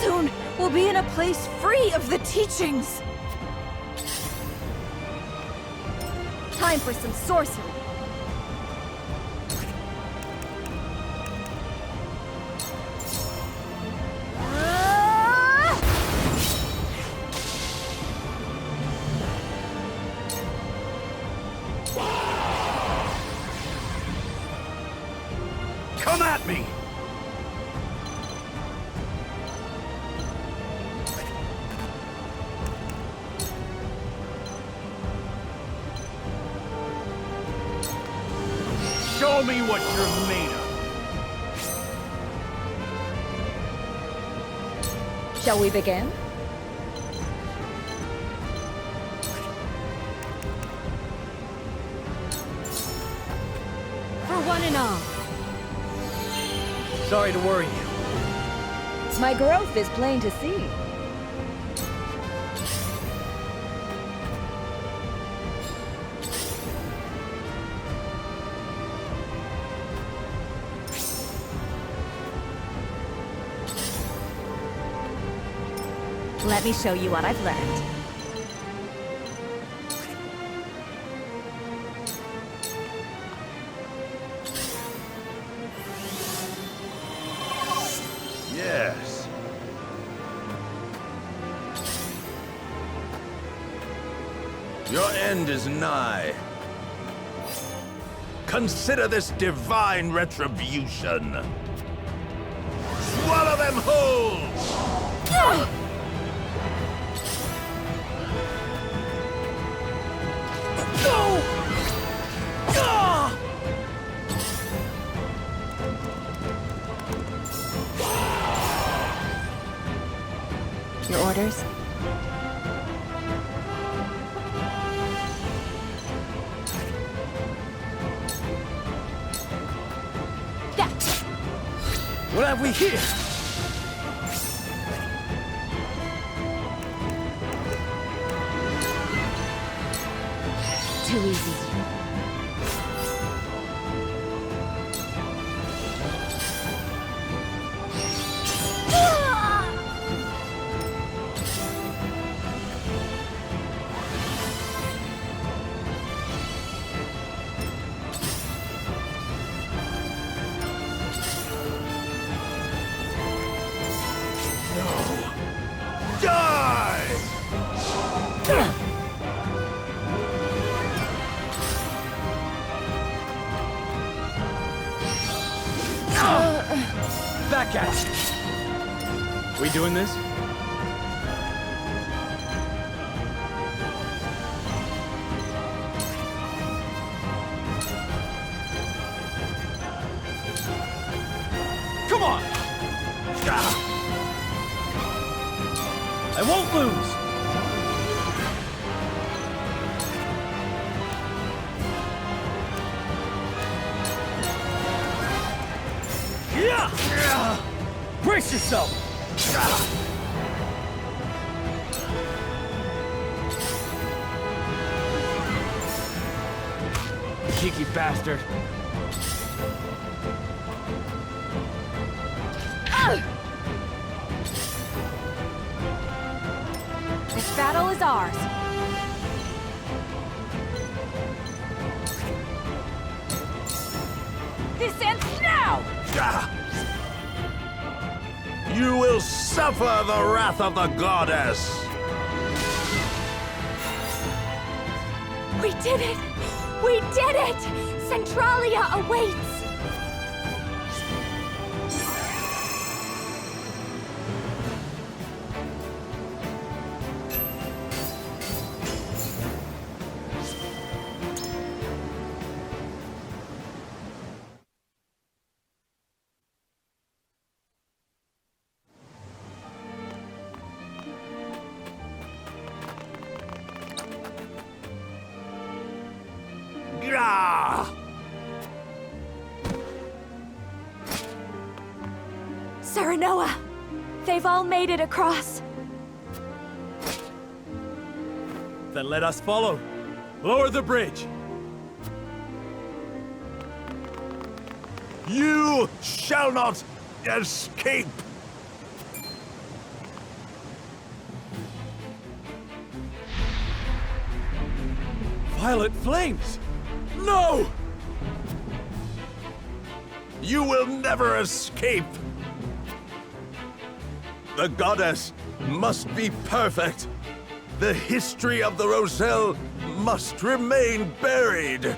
Soon, we'll be in a place free of the teachings. Time for some sorcery. Come at me! Show me what you're made of! Shall we begin? For one and all. Sorry to worry you. My growth is plain to see. Let me show you what I've learned. Yes. Your end is nigh. Consider this divine retribution. Swallow them whole! Your orders? What have we here? Too easy. Back at you. We doing this? Come on! I won't lose! Brace yourself! Cheeky bastard. This battle is ours. This ends now! You will suffer the wrath of the goddess! We did it! We did it! Centralia awaits! Serenoa! They've all made it across. Then let us follow. Lower the bridge. You shall not escape! Violet flames! No! You will never escape! The goddess must be perfect. The history of the Roselle must remain buried.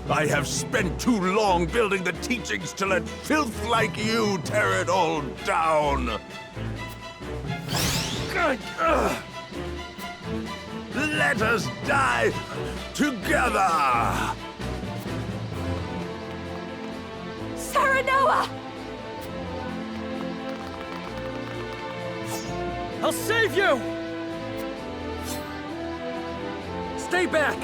I have spent too long building the teachings to let filth like you tear it all down. Let us die together! Serenoa! I'll save you! Stay back!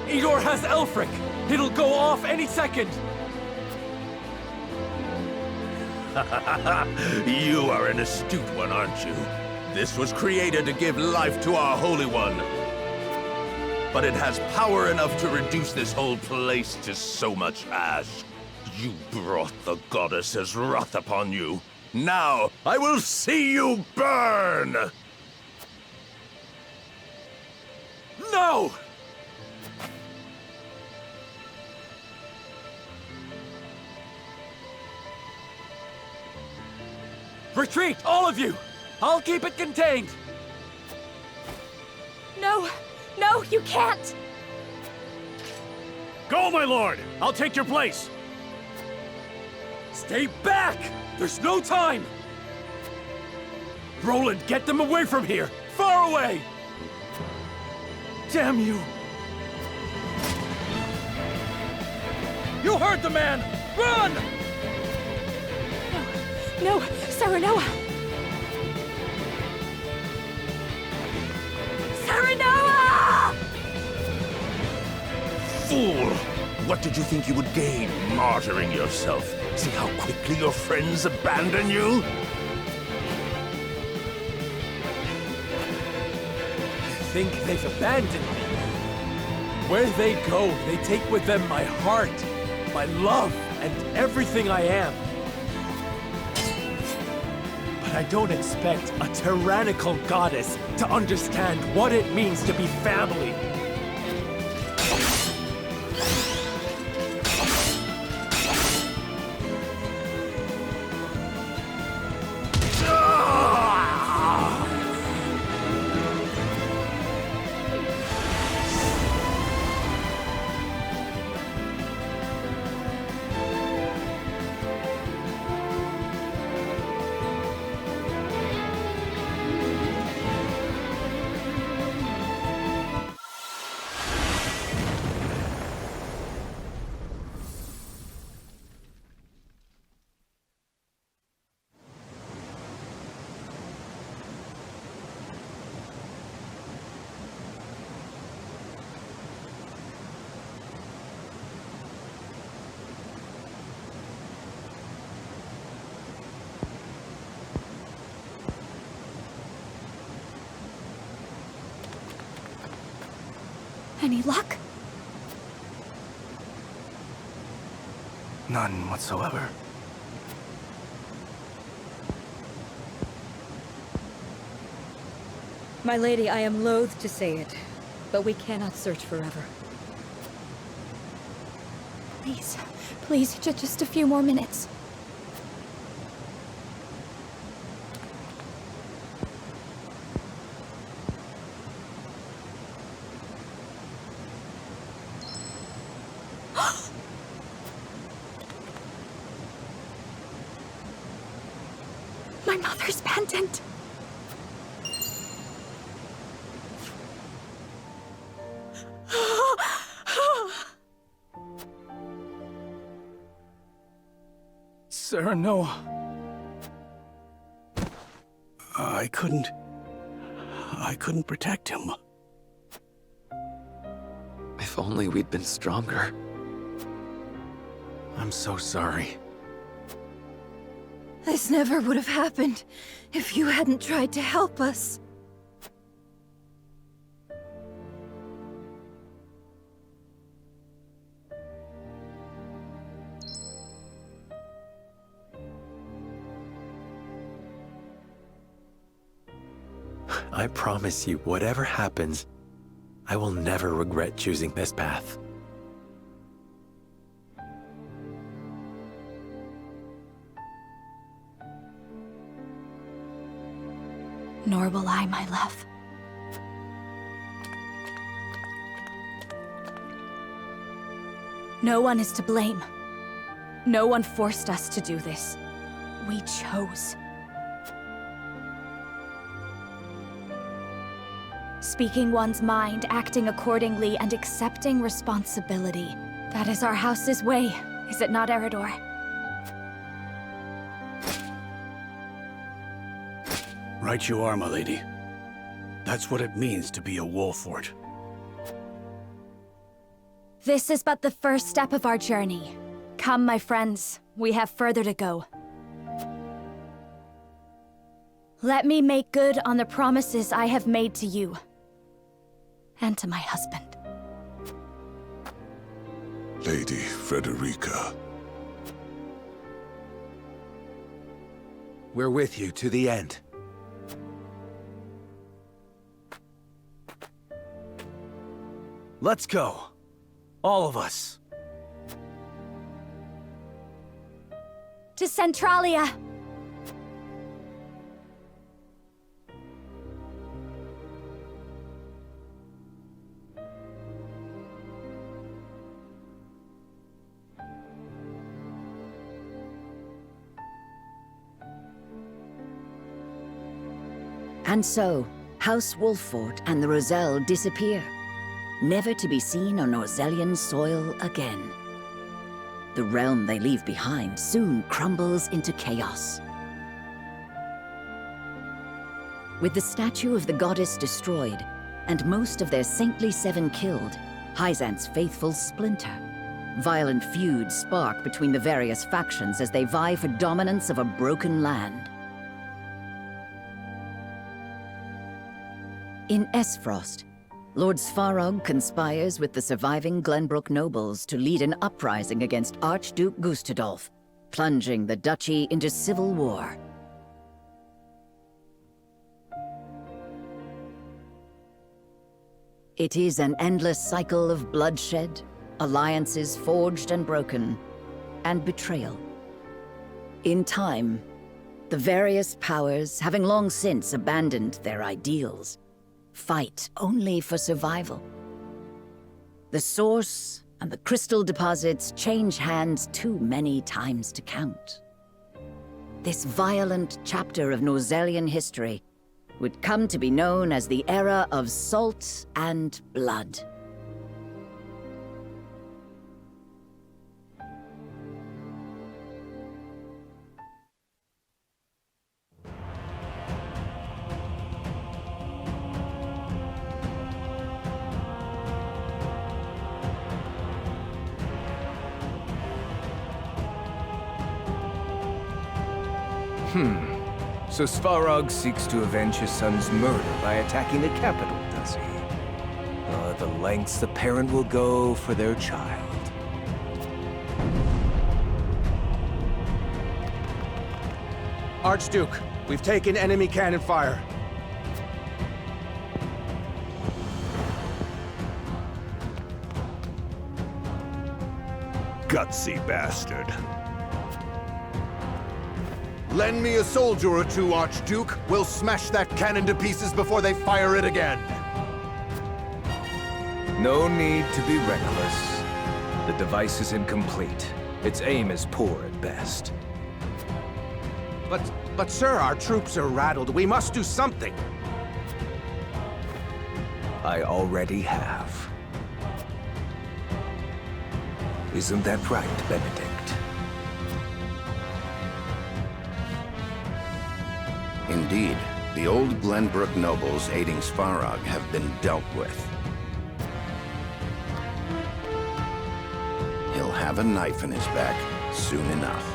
Igor has Elfric! It'll go off any second! You are an astute one, aren't you? This was created to give life to our Holy One. But it has power enough to reduce this whole place to so much ash. You brought the goddess's wrath upon you. Now, I will see you burn! No! Retreat, all of you! I'll keep it contained! No! No, you can't! Go, my lord! I'll take your place! Stay back! There's no time! Roland, get them away from here! Far away! Damn you! You heard the man! Run! No, Serenoa! Serenoa! Fool! What did you think you would gain, martyring yourself? See how quickly your friends abandon you? Think they've abandoned me. Where they go, they take with them my heart, my love, and everything I am. But I don't expect a tyrannical goddess to understand what it means to be family. Any luck? None whatsoever. My lady, I am loath to say it, but we cannot search forever. Please, please, just a few more minutes. My mother's pendant! Serenoa. I couldn't protect him. If only we'd been stronger. I'm so sorry. This never would have happened if you hadn't tried to help us. I promise you, whatever happens, I will never regret choosing this path. Nor will I, my love. No one is to blame. No one forced us to do this. We chose. Speaking one's mind, acting accordingly, and accepting responsibility. That is our house's way, is it not, Eridor? Right you are, my lady. That's what it means to be a Wolfort. This is but the first step of our journey. Come, my friends. We have further to go. Let me make good on the promises I have made to you. And to my husband. Lady Frederica. We're with you to the end. Let's go. All of us. To Centralia! And so, House Wolfort and the Roselle disappear, never to be seen on Norzelian soil again. The realm they leave behind soon crumbles into chaos. With the statue of the goddess destroyed, and most of their saintly seven killed, Hyzant's faithful splinter. Violent feuds spark between the various factions as they vie for dominance of a broken land. In Esfrost, Lord Svarog conspires with the surviving Glenbrook nobles to lead an uprising against Archduke Gustadolf, plunging the duchy into civil war. It is an endless cycle of bloodshed, alliances forged and broken, and betrayal. In time, the various powers, having long since abandoned their ideals, fight only for survival. The source and the crystal deposits change hands too many times to count. This violent chapter of Norzelian history would come to be known as the Era of Salt and Blood. So Svarog seeks to avenge his son's murder by attacking the capital, does he? The lengths the parent will go for their child. Archduke, we've taken enemy cannon fire. Gutsy bastard. Lend me a soldier or two, Archduke. We'll smash that cannon to pieces before they fire it again. No need to be reckless. The device is incomplete. Its aim is poor at best. But sir, our troops are rattled. We must do something. I already have. Isn't that right, Benedict? Indeed, the old Glenbrook nobles aiding Svarog have been dealt with. He'll have a knife in his back soon enough.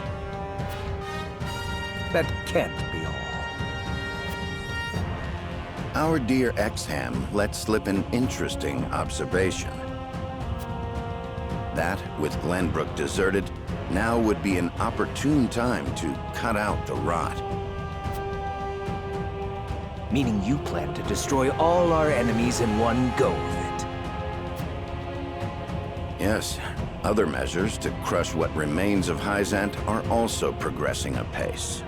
That can't be all. Our dear Exham let slip an interesting observation. That, with Glenbrook deserted, now would be an opportune time to cut out the rot. Meaning you plan to destroy all our enemies in one go with it. Yes, other measures to crush what remains of Hyzant are also progressing apace.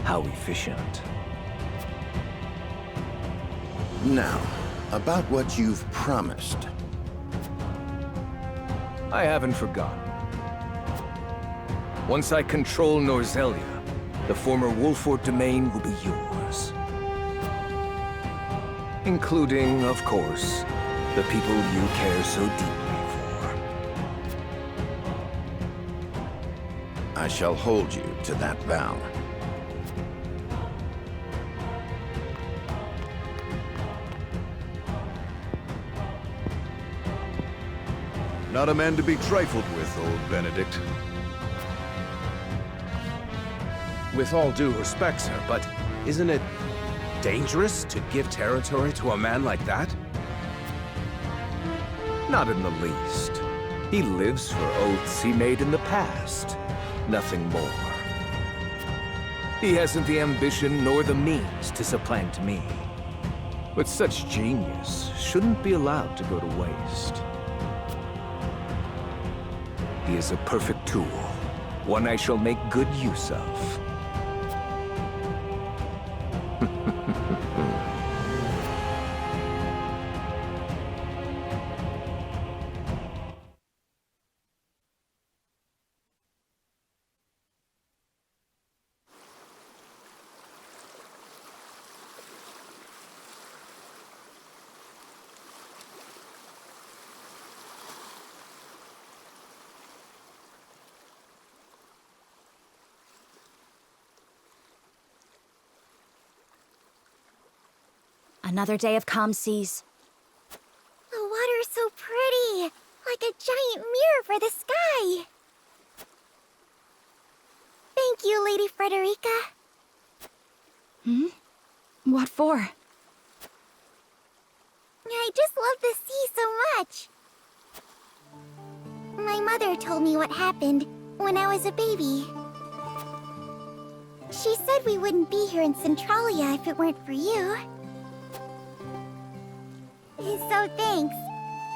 How efficient. Now, about what you've promised. I haven't forgotten. Once I control Norzelia, the former Wolfort domain will be yours. Including, of course, the people you care so deeply for. I shall hold you to that vow. Not a man to be trifled with, old Benedict. With all due respect, sir, but isn't it dangerous to give territory to a man like that? Not in the least. He lives for oaths he made in the past. Nothing more. He hasn't the ambition nor the means to supplant me. But such genius shouldn't be allowed to go to waste. He is a perfect tool, one I shall make good use of. Another day of calm seas. The water's so pretty, like a giant mirror for the sky. Thank you, Lady Frederica. Hmm? What for? I just love the sea so much. My mother told me what happened when I was a baby. She said we wouldn't be here in Centralia if it weren't for you. So thanks.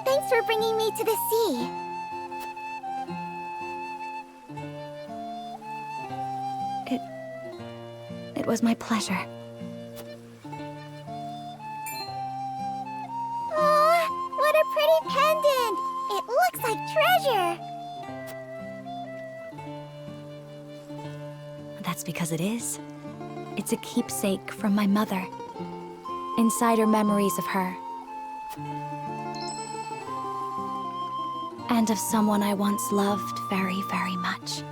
Thanks for bringing me to the sea. It was my pleasure. Oh, what a pretty pendant! It looks like treasure. That's because it is. It's a keepsake from my mother. Insider memories of her. And of someone I once loved very, very much.